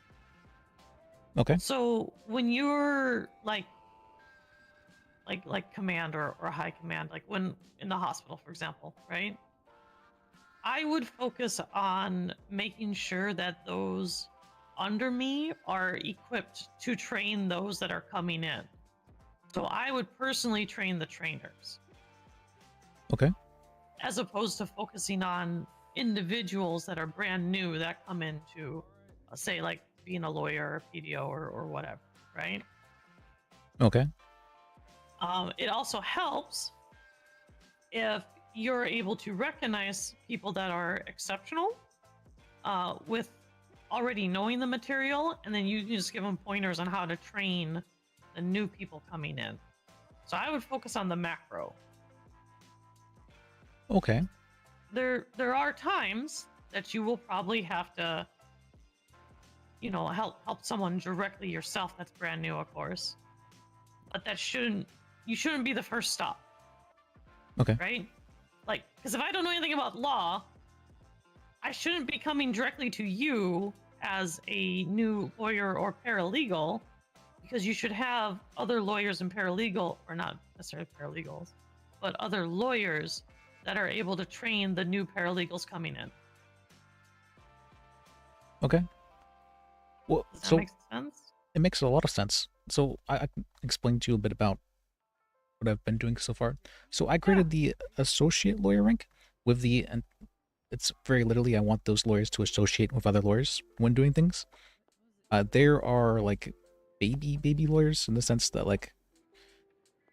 Okay. So when you're like command or high command, like when in the hospital, for example, right? I would focus on making sure that those under me are equipped to train those that are coming in. So I would personally train the trainers. Okay. As opposed to focusing on individuals that are brand new that come into, say, like being a lawyer or PDO or whatever, right? Okay. It also helps if you're able to recognize people that are exceptional with already knowing the material, and then you can just give them pointers on how to train the new people coming in. So I would focus on the macro. Okay. There are times that you will probably have to, help someone directly yourself that's brand new, of course. But you shouldn't be the first stop. Okay. Right? Like, because if I don't know anything about law, I shouldn't be coming directly to you as a new lawyer or paralegal, because you should have other lawyers and paralegal, or not necessarily paralegals, but other lawyers that are able to train the new paralegals coming in. Okay. Well, Does that so make sense? it makes a lot of sense. So I can explain to you a bit about what I've been doing so far. So I created the associate lawyer rank with the, and it's very literally, I want those lawyers to associate with other lawyers when doing things. There are like baby lawyers in the sense that like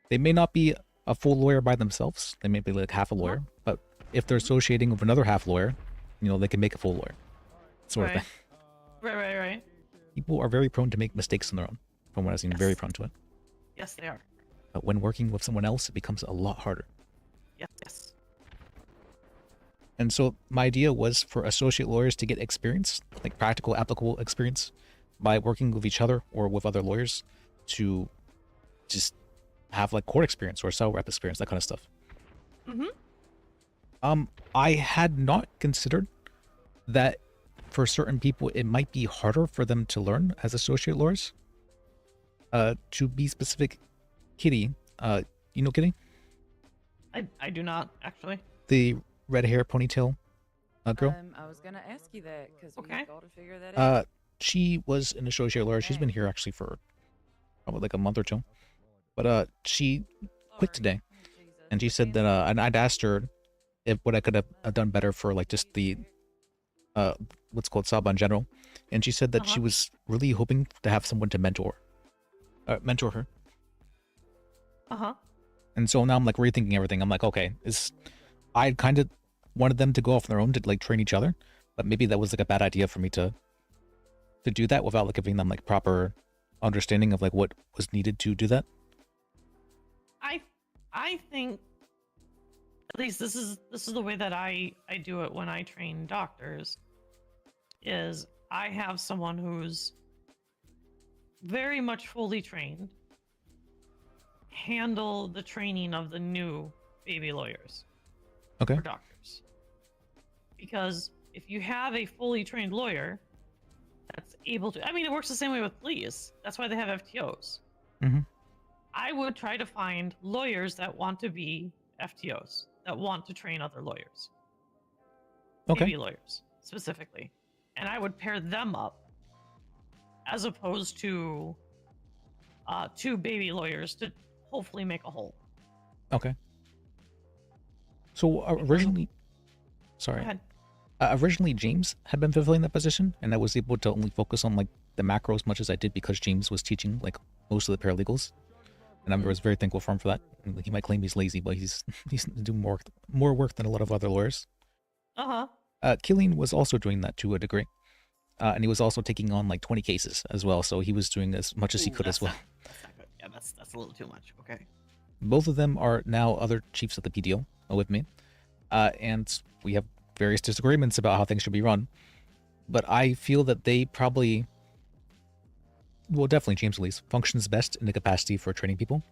they may not be a full lawyer by themselves. They may be like half a lawyer, but if they're associating with another half lawyer, they can make a full lawyer, sort of thing. Right. People are very prone to make mistakes on their own, from what I've seen. Very prone to it. Yes, they are. But when working with someone else, it becomes a lot harder. Yes. And so my idea was for associate lawyers to get experience, like practical, applicable experience, by working with each other or with other lawyers to just have like court experience or cell rep experience, that kind of stuff. Mm-hmm. I had not considered that for certain people, it might be harder for them to learn as associate lawyers. To be specific, Kitty, you know Kitty? I do not, actually. The red hair ponytail girl? I was gonna ask you that because we got to figure that out. She was an associate lawyer. She's been here actually for probably like a month or two. But she quit today, and she said that and I'd asked her if what I could have done better for like just the what's called Saba in general, and she said that she was really hoping to have someone to mentor her. And so now I'm like rethinking everything. I'm like, okay, I kind of wanted them to go off on their own to like train each other, but maybe that was like a bad idea for me to do that without like giving them like proper understanding of like what was needed to do that. I think at least this is the way that I do it when I train doctors, is I have someone who's very much fully trained, handle the training of the new baby lawyers Okay. or doctors. Because if you have a fully trained lawyer that's able to, I mean, it works the same way with police. That's why they have FTOs. Mhm. I would try to find lawyers that want to be FTOs, that want to train other lawyers. Okay. Baby lawyers, specifically. And I would pair them up as opposed to 2 baby lawyers to hopefully make a whole. Okay. So originally, sorry. Go ahead. Originally James had been fulfilling that position, and I was able to only focus on like the macro as much as I did because James was teaching like most of the paralegals, and I was very thankful for him for that. And he might claim he's lazy, but he's doing more work than a lot of other lawyers. Killian was also doing that to a degree, and he was also taking on like 20 cases as well, so he was doing as much as he could as well. That's not good. Yeah, that's a little too much. Okay. Both of them are now other chiefs of the PDO with me, and we have various disagreements about how things should be run. But I feel that they probably, well, definitely James at least, functions best in the capacity for training people.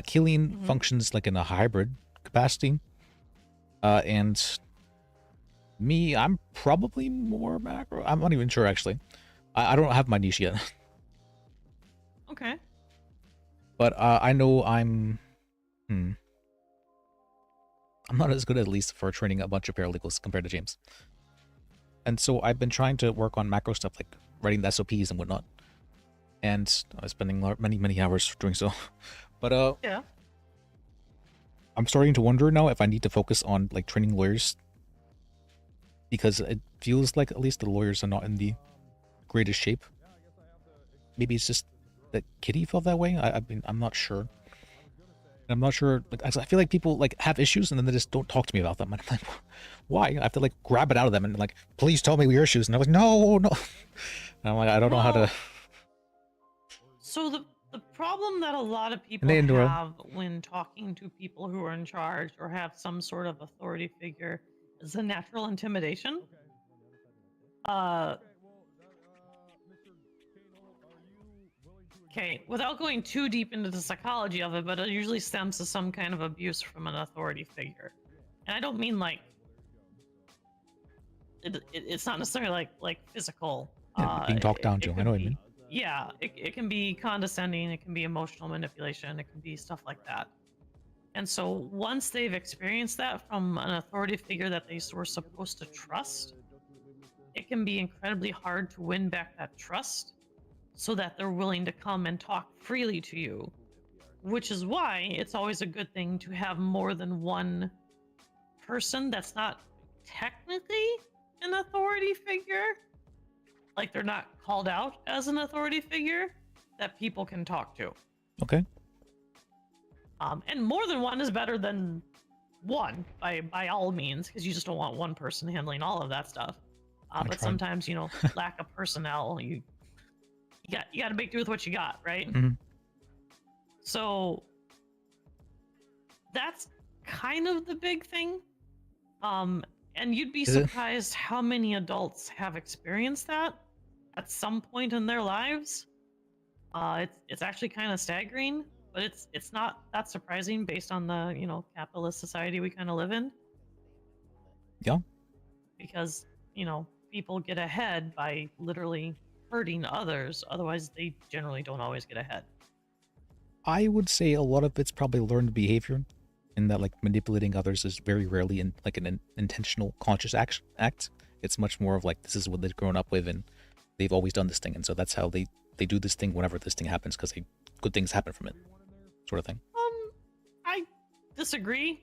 Killian functions like in a hybrid capacity, and me, I'm probably more macro. I'm not even sure actually. I don't have my niche yet. Okay. But I know I'm not as good at least for training a bunch of paralegals compared to James. And so I've been trying to work on macro stuff like writing the SOPs and whatnot. And I was spending many hours doing so. But yeah. I'm starting to wonder now if I need to focus on like training lawyers, because it feels like at least the lawyers are not in the greatest shape. Maybe it's just that Kitty felt that way. I'm not sure. I'm not sure. Like, I feel like people like have issues and then they just don't talk to me about them. And I'm like, why? I have to like grab it out of them and like, please tell me your issues. And I'm like, no. And I'm like, I don't know how to. So the problem that a lot of people Hey, Indra. have when talking to people who are in charge or have some sort of authority figure is a natural intimidation. Okay, without going too deep into the psychology of it, but it usually stems to some kind of abuse from an authority figure. And I don't mean like it's not necessarily like physical. Being talked down to. I know what you mean. Yeah, it can be condescending, it can be emotional manipulation, it can be stuff like that. And so once they've experienced that from an authority figure that they were supposed to trust, it can be incredibly hard to win back that trust so that they're willing to come and talk freely to you. Which is why it's always a good thing to have more than one person that's not technically an authority figure. Like they're not called out as an authority figure that people can talk to. Okay. And more than one is better than one by all means, because you just don't want one person handling all of that stuff. But sometimes, you know, lack of personnel, you got to make do with what you got, right? So that's kind of the big thing. And you'd be surprised how many adults have experienced that at some point in their lives. It's actually kind of staggering, but it's not that surprising based on the, you know, capitalist society we kind of live in. Yeah. Because, you know, people get ahead by literally hurting others. Otherwise, they generally don't always get ahead. I would say a lot of it's probably learned behavior, in that like manipulating others is very rarely in like an intentional conscious act. It's much more of like, this is what they've grown up with and they've always done this thing, and so that's how they do this thing whenever this thing happens, because good things happen from it, sort of thing. I disagree.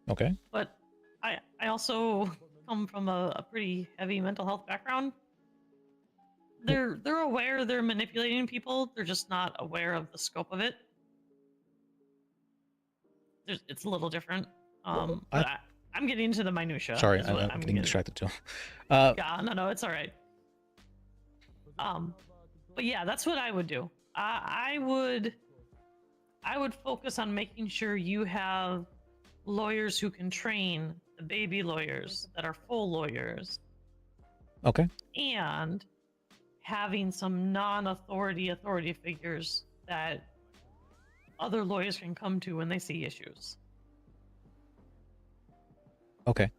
Okay. But I also come from a pretty heavy mental health background. They're aware they're manipulating people. They're just not aware of the scope of it. It's a little different. But I'm getting into the minutia. Sorry, I'm getting distracted too. Yeah, no, it's all right. But yeah, that's what I would do. I would focus on making sure you have lawyers who can train the baby lawyers that are full lawyers. Okay. And having some non-authority figures that other lawyers can come to when they see issues. Okay.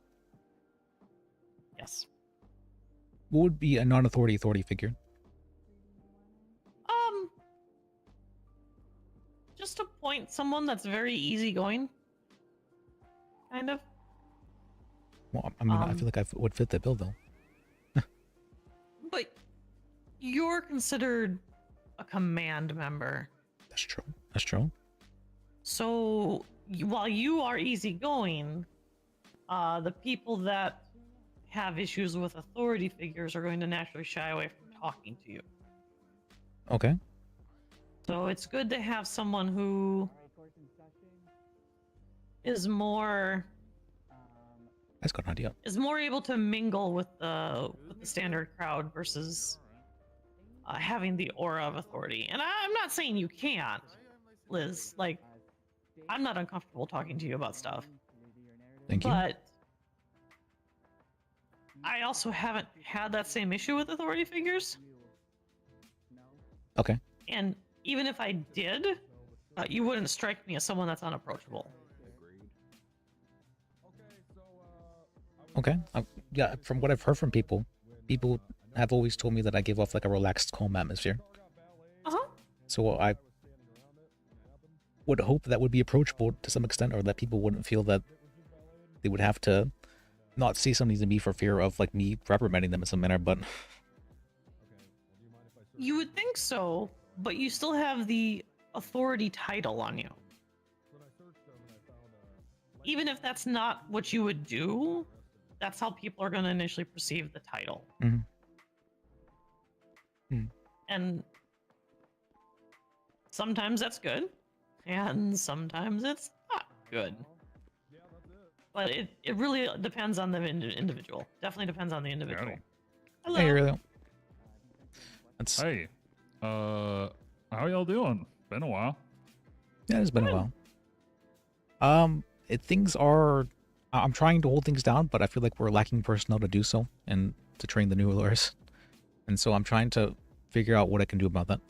Yes. What would be a non-authority figure? Just appoint someone that's very easygoing. Kind of. Well, I mean, I feel like I would fit that bill though. But you're considered a command member. That's true. That's true. So while you are easygoing, the people that have issues with authority figures are going to naturally shy away from talking to you. Okay. So it's good to have someone who is more That's got an idea. is more able to mingle with the standard crowd versus having the aura of authority. And I'm not saying you can't, Liz. Like, I'm not uncomfortable talking to you about stuff. Thank you. But I also haven't had that same issue with authority figures. Okay. And even if I did, you wouldn't strike me as someone that's unapproachable. Okay. Yeah, from what I've heard from people have always told me that I give off like a relaxed, calm atmosphere. Uh-huh. So I would hope that would be approachable to some extent, or that people wouldn't feel that they would have to not say something to me for fear of like me reprimanding them in some manner, but You would think so, but you still have the authority title on you. Even if that's not what you would do, that's how people are going to initially perceive the title. And sometimes that's good, and sometimes it's not good. But it really depends on the individual. Definitely depends on the individual. Hello. Hey, really. That's... Hey, how y'all doing? Been a while. Yeah, it's been a while. Things are. I'm trying to hold things down, but I feel like we're lacking personnel to do so and to train the new lawyers. And so I'm trying to figure out what I can do about that.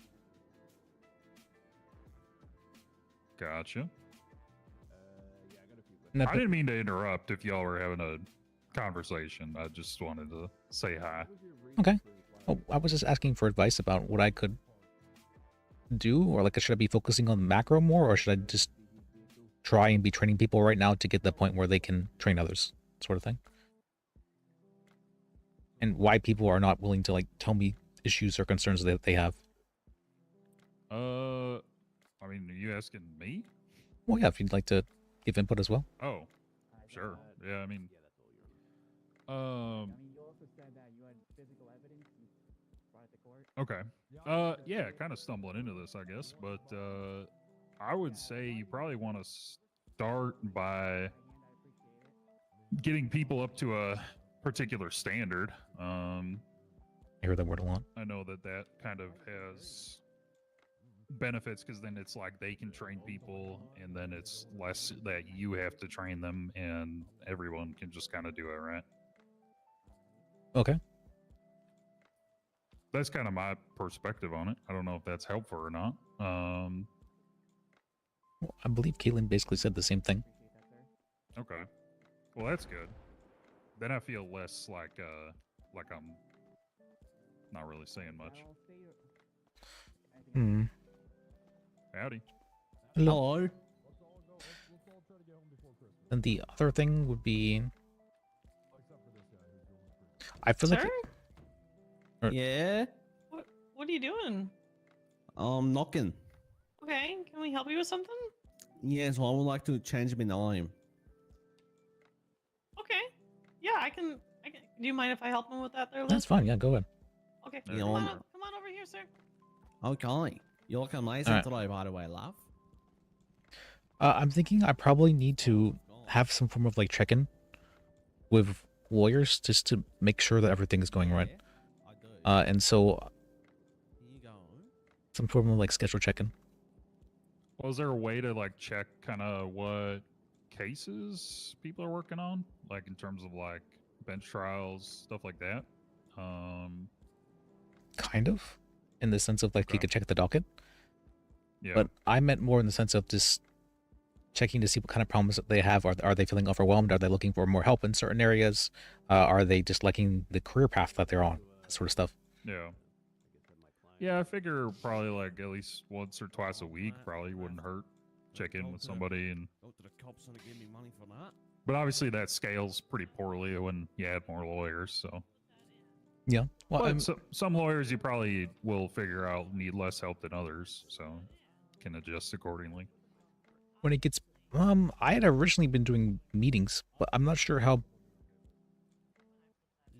Gotcha. No, I didn't mean to interrupt if y'all were having a conversation. I just wanted to say hi. Okay. Oh, I was just asking for advice about what I could do, or like, should I be focusing on macro more, or should I just try and be training people right now to get the point where they can train others, sort of thing? And why people are not willing to like tell me issues or concerns that they have. I mean, are you asking me? Well, yeah, if you'd like to give input as well. Oh, sure. Yeah, I mean, okay. Yeah, kind of stumbling into this, I guess, but I would say you probably want to start by getting people up to a particular standard. I hear that word a lot. I know that kind of has benefits because then it's like they can train people, and then it's less that you have to train them, and everyone can just kind of do it, right? Okay. That's kind of my perspective on it. I don't know if that's helpful or not. Well, I believe Caitlin basically said the same thing. Okay. Well, that's good. Then I feel less like I'm not really saying much. Hmm. Howdy. Hello. And the other thing would be, I feel Sir? like Yeah? What are you doing? I'm knocking. Okay, can we help you with something? Yes, well, I would like to change my name. Okay. Yeah, I can. Do you mind if I help him with that there, Liz? that's fine. Yeah, go ahead. Okay. Yeah, Come on I'm- over here, sir. Okay. You look amazing Alright. today, by the way, love. I'm thinking I probably need to have some form of like check-in with lawyers just to make sure that everything is going right. And so some form of like schedule check-in. Well, is there a way to like check kind of what cases people are working on, like in terms of like bench trials, stuff like that? Kind of, in the sense of like you could check the docket. Yeah. But I meant more in the sense of just checking to see what kind of problems that they have. Are they feeling overwhelmed? Are they looking for more help in certain areas? Are they just liking the career path that they're on? That sort of stuff. Yeah. Yeah, I figure probably like at least once or twice a week probably wouldn't hurt. Check in with somebody and. Go to the cops and give me money for that. But obviously that scales pretty poorly when you add more lawyers. So. Yeah. Well, but some lawyers you probably will figure out need less help than others, so can adjust accordingly. When it gets, I had originally been doing meetings, but I'm not sure how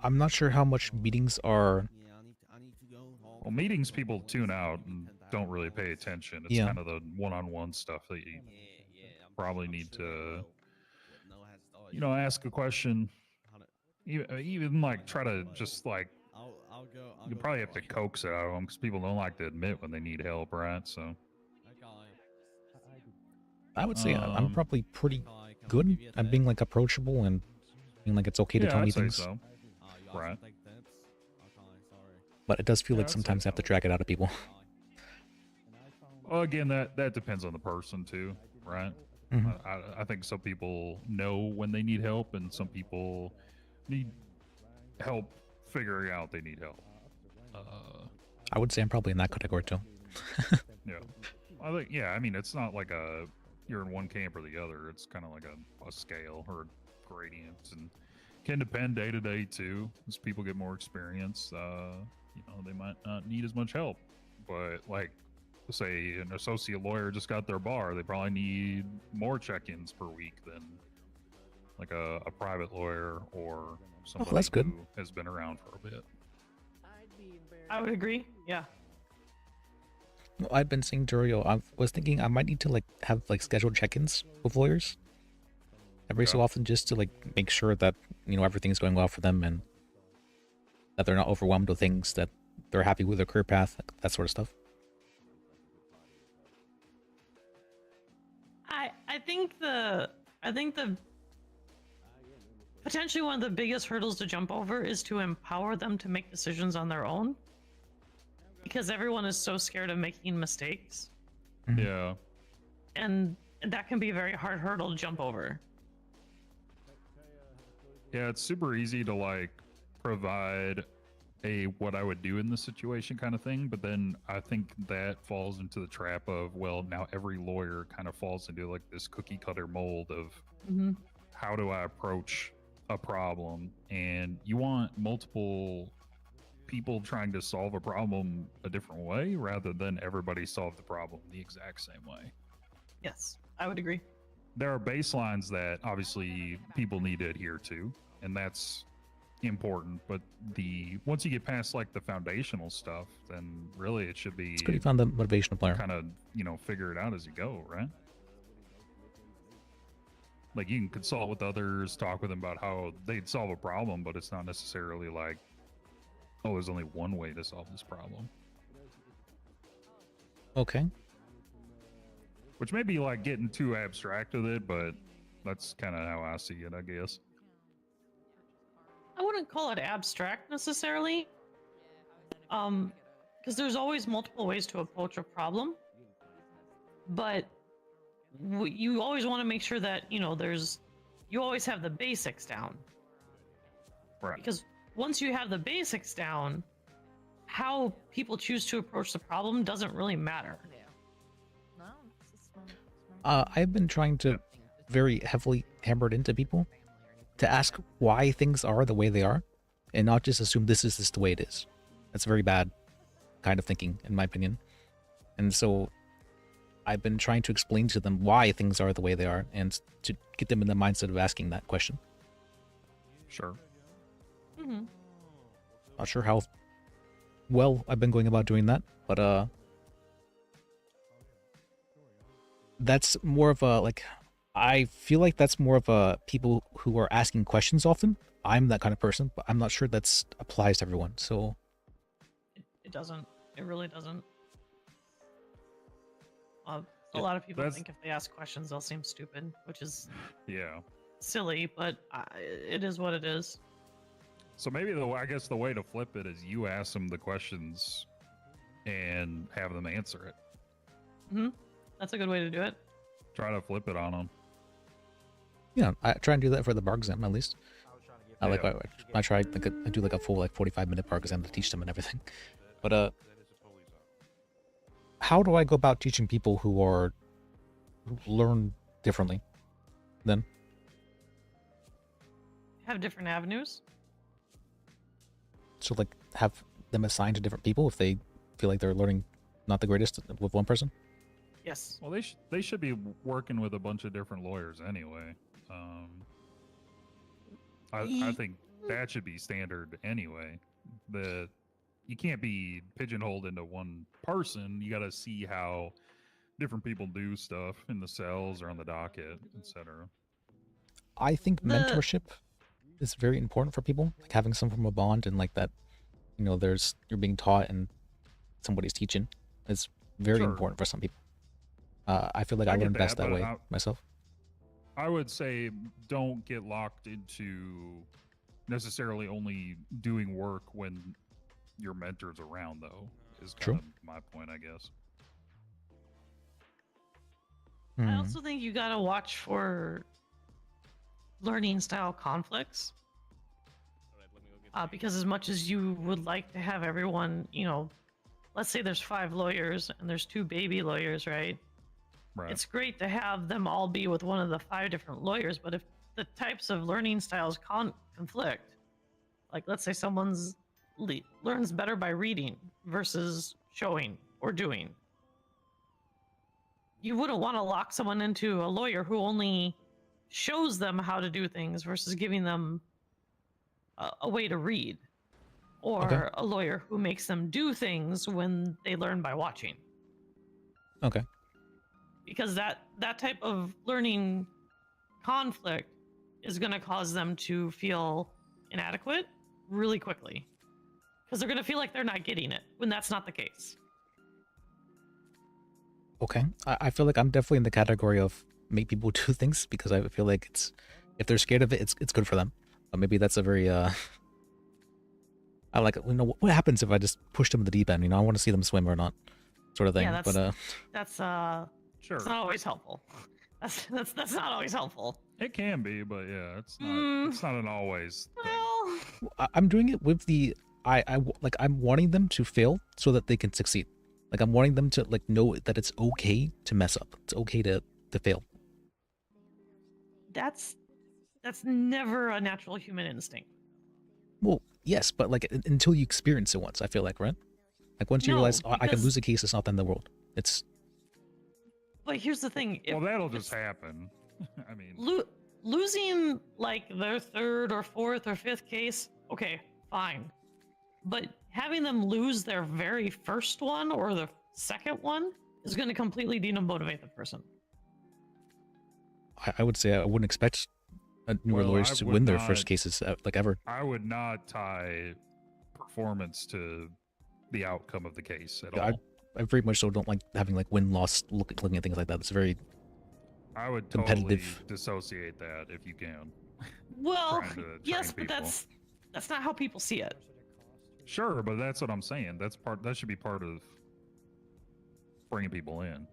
much meetings are. Well, meetings people tune out and don't really pay attention. It's kind of the one-on-one stuff that you probably need to, ask a question. Even like try to just like. You probably have to coax it out of them because people don't like to admit when they need help, right? So. I would say I'm probably pretty good at being like approachable and being like it's okay to tell me things. So. Right. But it does feel like sometimes I have to drag it out of people. Well, again, that depends on the person too, right? Mm-hmm. I think some people know when they need help, and some people need help figuring out they need help. I would say I'm probably in that category too. Yeah, I think I mean it's not like you're in one camp or the other. It's kind of like a scale or a gradient, and can depend day to day too. As people get more experience, they might not need as much help. But like, say an associate lawyer just got their bar, they probably need more check-ins per week than like a private lawyer or somebody that's good. who has been around for a bit. I would agree. Yeah. Well, I've been saying to Uriel, I was thinking I might need to like have like scheduled check-ins with lawyers every so often, just to like make sure that everything's going well for them and that they're not overwhelmed with things, that they're happy with their career path, that sort of stuff. I think the potentially one of the biggest hurdles to jump over is to empower them to make decisions on their own, because everyone is so scared of making mistakes. Yeah. And that can be a very hard hurdle to jump over. Yeah, it's super easy to like provide what I would do in this situation kind of thing, but then I think that falls into the trap of, well, now every lawyer kind of falls into like this cookie cutter mold of how do I approach a problem, and you want multiple people trying to solve a problem a different way rather than everybody solve the problem the exact same way. Yes, I would agree. There are baselines that obviously people need to adhere to, and that's important, but once you get past like the foundational stuff, then really it should be, it's good you found the motivational player. Kind of figure it out as you go, right? Like you can consult with others, talk with them about how they'd solve a problem, but it's not necessarily like, oh, there's only one way to solve this problem. Okay. Which may be like getting too abstract with it, but that's kind of how I see it, I guess. I wouldn't call it abstract necessarily, because there's always multiple ways to approach a problem, but you always want to make sure that you always have the basics down. Right. Because once you have the basics down, how people choose to approach the problem doesn't really matter. I've been trying to very heavily hammer it into people to ask why things are the way they are, and not just assume this is just the way it is. That's very bad kind of thinking, in my opinion. And so I've been trying to explain to them why things are the way they are, and to get them in the mindset of asking that question. Sure. Mm-hmm. Not sure how well I've been going about doing that, but that's more of a, like, I feel like that's more of a people who are asking questions often. I'm that kind of person, but I'm not sure that applies to everyone. So it doesn't. It really doesn't. A lot of people think if they ask questions, they'll seem stupid, which is silly, but it is what it is. So maybe I guess the way to flip it is you ask them the questions and have them answer it. That's a good way to do it. Try to flip it on them. Yeah, I try and do that for the bar exam at least. I try I do like a full 45-minute bar exam to teach them and everything. But how do I go about teaching people who learn differently? Then Have different avenues. so like have them assigned to different people if they feel like they're learning not the greatest with one person. Yes. Well, they should be working with a bunch of different lawyers anyway. I think that should be standard anyway. You can't be pigeonholed into one person. You got to see how different people do stuff in the cells or on the docket, etc. I think mentorship is very important for people, like having some form of bond and like that, you're being taught and somebody's teaching is very important for some people. I feel like I learned best that way myself. I would say don't get locked into necessarily only doing work when your mentor's around, though, is kind of my point, I guess. I also think you gotta watch for learning style conflicts. Because as much as you would like to have everyone, let's say there's 5 lawyers and there's 2 baby lawyers, right? Right. It's great to have them all be with one of the 5 different lawyers, but if the types of learning styles conflict, like let's say someone's learns better by reading versus showing or doing, you wouldn't want to lock someone into a lawyer who only shows them how to do things versus giving them a way to read, or a lawyer who makes them do things when they learn by watching. Okay. Because that type of learning conflict is going to cause them to feel inadequate really quickly, because they're going to feel like they're not getting it when that's not the case. Okay, I feel like I'm definitely in the category of make people do things because I feel like if they're scared of it, it's good for them. But maybe that's a very I like, what happens if I just push them in the deep end? I want to see them swim or not, sort of thing. Yeah, that's sure. It's not always helpful. That's not always helpful. It can be, but yeah, it's not. It's not an always thing. I'm doing it with I'm wanting them to fail so that they can succeed. Like I'm wanting them to know that it's okay to mess up. It's okay to fail. That's never a natural human instinct. Well, yes, but until you experience it once, I feel like, right? Like once you realize, I can lose a case, it's not the end of the world. It's. But here's the thing. Well, that'll just happen. I mean, losing their 3rd or 4th or 5th case, okay, fine. But having them lose their very first one or the second one is going to completely demotivate the person. I would say I wouldn't expect newer lawyers to win their first cases ever. I would not tie performance to the outcome of the case at all. I very much so don't like having win-loss looking at things like that. It's very I would competitive. Totally dissociate that if you can. Well, yes, but that's not how people see it. Sure, but that's what I'm saying. That should be part of bringing people in.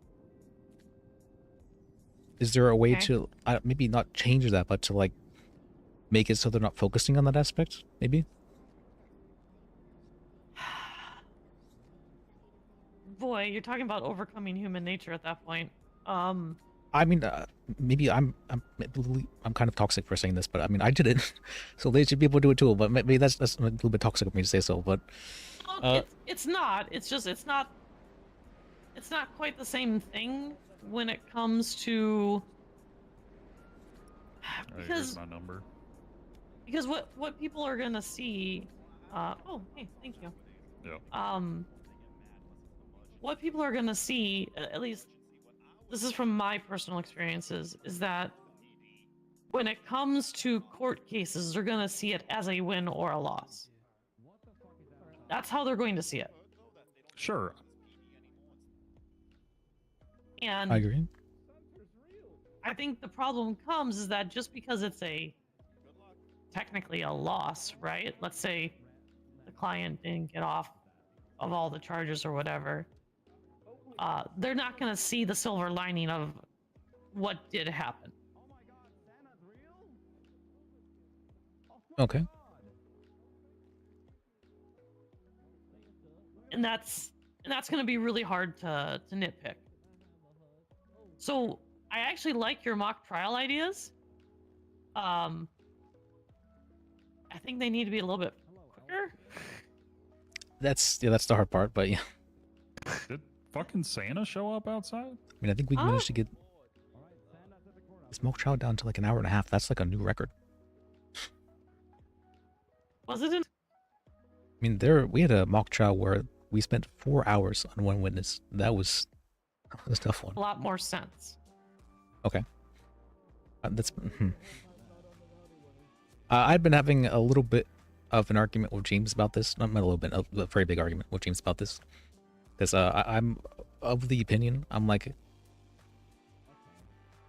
Is there a way to maybe not change that, but to make it so they're not focusing on that aspect? Maybe. Boy, you're talking about overcoming human nature at that point. I mean, maybe I'm kind of toxic for saying this, but I mean, I did it, so lazy people do it too. But maybe that's a little bit toxic of me to say so. But it's not. It's just it's not quite the same thing when it comes to here's my number. Because what people are gonna see. Oh, hey, thank you. Yeah. What people are gonna see, at least. This is from my personal experiences, is that when it comes to court cases, they're going to see it as a win or a loss. That's how they're going to see it. Sure. And I agree. I think the problem comes is that just because it's technically a loss, right? Let's say the client didn't get off of all the charges or whatever. they're not going to see the silver lining of what did happen. Okay. And that's going to be really hard to nitpick. So I actually like your mock trial ideas. I think they need to be a little bit quicker. That's the hard part, but yeah. Did fucking Santa show up outside? I mean, I think we managed to get this mock trial down to like an hour and a half. That's like a new record. Was it? I mean, we had a mock trial where we spent 4 hours on one witness. That was a tough one. A lot more sense. Okay. I've been having a little bit of an argument with James about this. Not a little bit, a very big argument with James about this. Because I'm of the opinion, I'm like...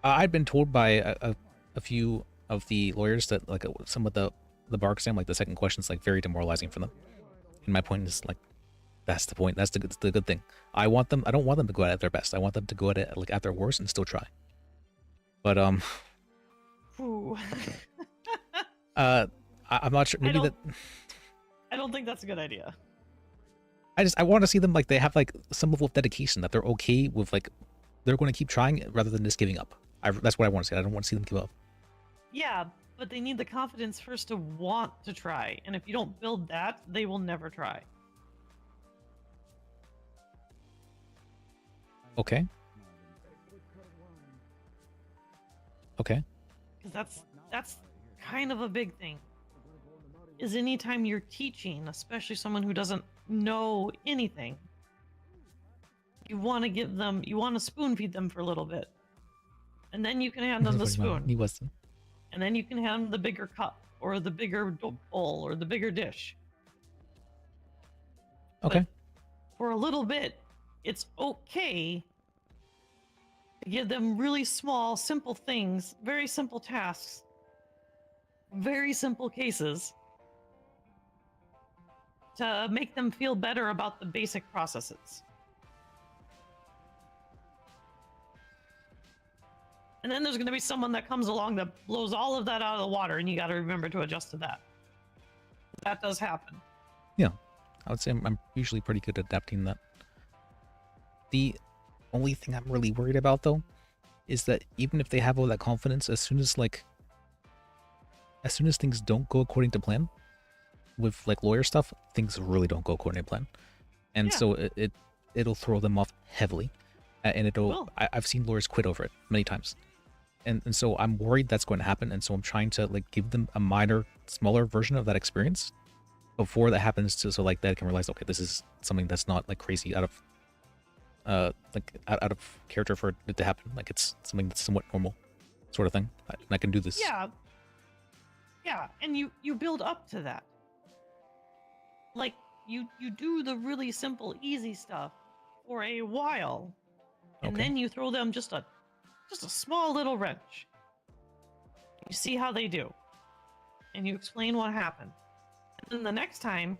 I'd been told by a few of the lawyers that like some of the bar exam, like the second question is like very demoralizing for them. And my point is like, that's the point. That's the good thing. I don't want them to go at their best. I want them to go at it like at their worst and still try. But Ooh. I'm not sure. Maybe I don't think that's a good idea. I want to see them like they have like some level of dedication, that they're okay with like they're going to keep trying rather than just giving up. That's what I want to see. I don't want to see them give up. Yeah, but they need the confidence first to want to try, and if you don't build that, they will never try. Okay. Okay. Because that's kind of a big thing. Is anytime you're teaching, especially someone who doesn't know anything, you want to spoon feed them for a little bit, and then you can hand them the spoon. He wasn't. And then you can hand them the bigger cup, or the bigger bowl, or the bigger dish. Okay. But for a little bit, it's okay to give them really small, simple things, very simple tasks, very simple cases, to make them feel better about the basic processes. And then there's going to be someone that comes along that blows all of that out of the water, and you got to remember to adjust to that. That does happen. Yeah, I would say I'm usually pretty good at adapting that. The only thing I'm really worried about, though, is that even if they have all that confidence, as soon as things don't go according to plan, with like lawyer stuff, things really don't go according to plan, and so it'll throw them off heavily, and I've seen lawyers quit over it many times. And so I'm worried that's going to happen, and so I'm trying to like give them a minor, smaller version of that experience before that happens, so like they can realize, okay, this is something that's not like crazy out of out of character for it to happen. Like it's something that's somewhat normal, sort of thing. I can do this. Yeah, and you build up to that. Like you do the really simple, easy stuff for a while, and then you throw them just a small little wrench. You see how they do, and you explain what happened. And then the next time,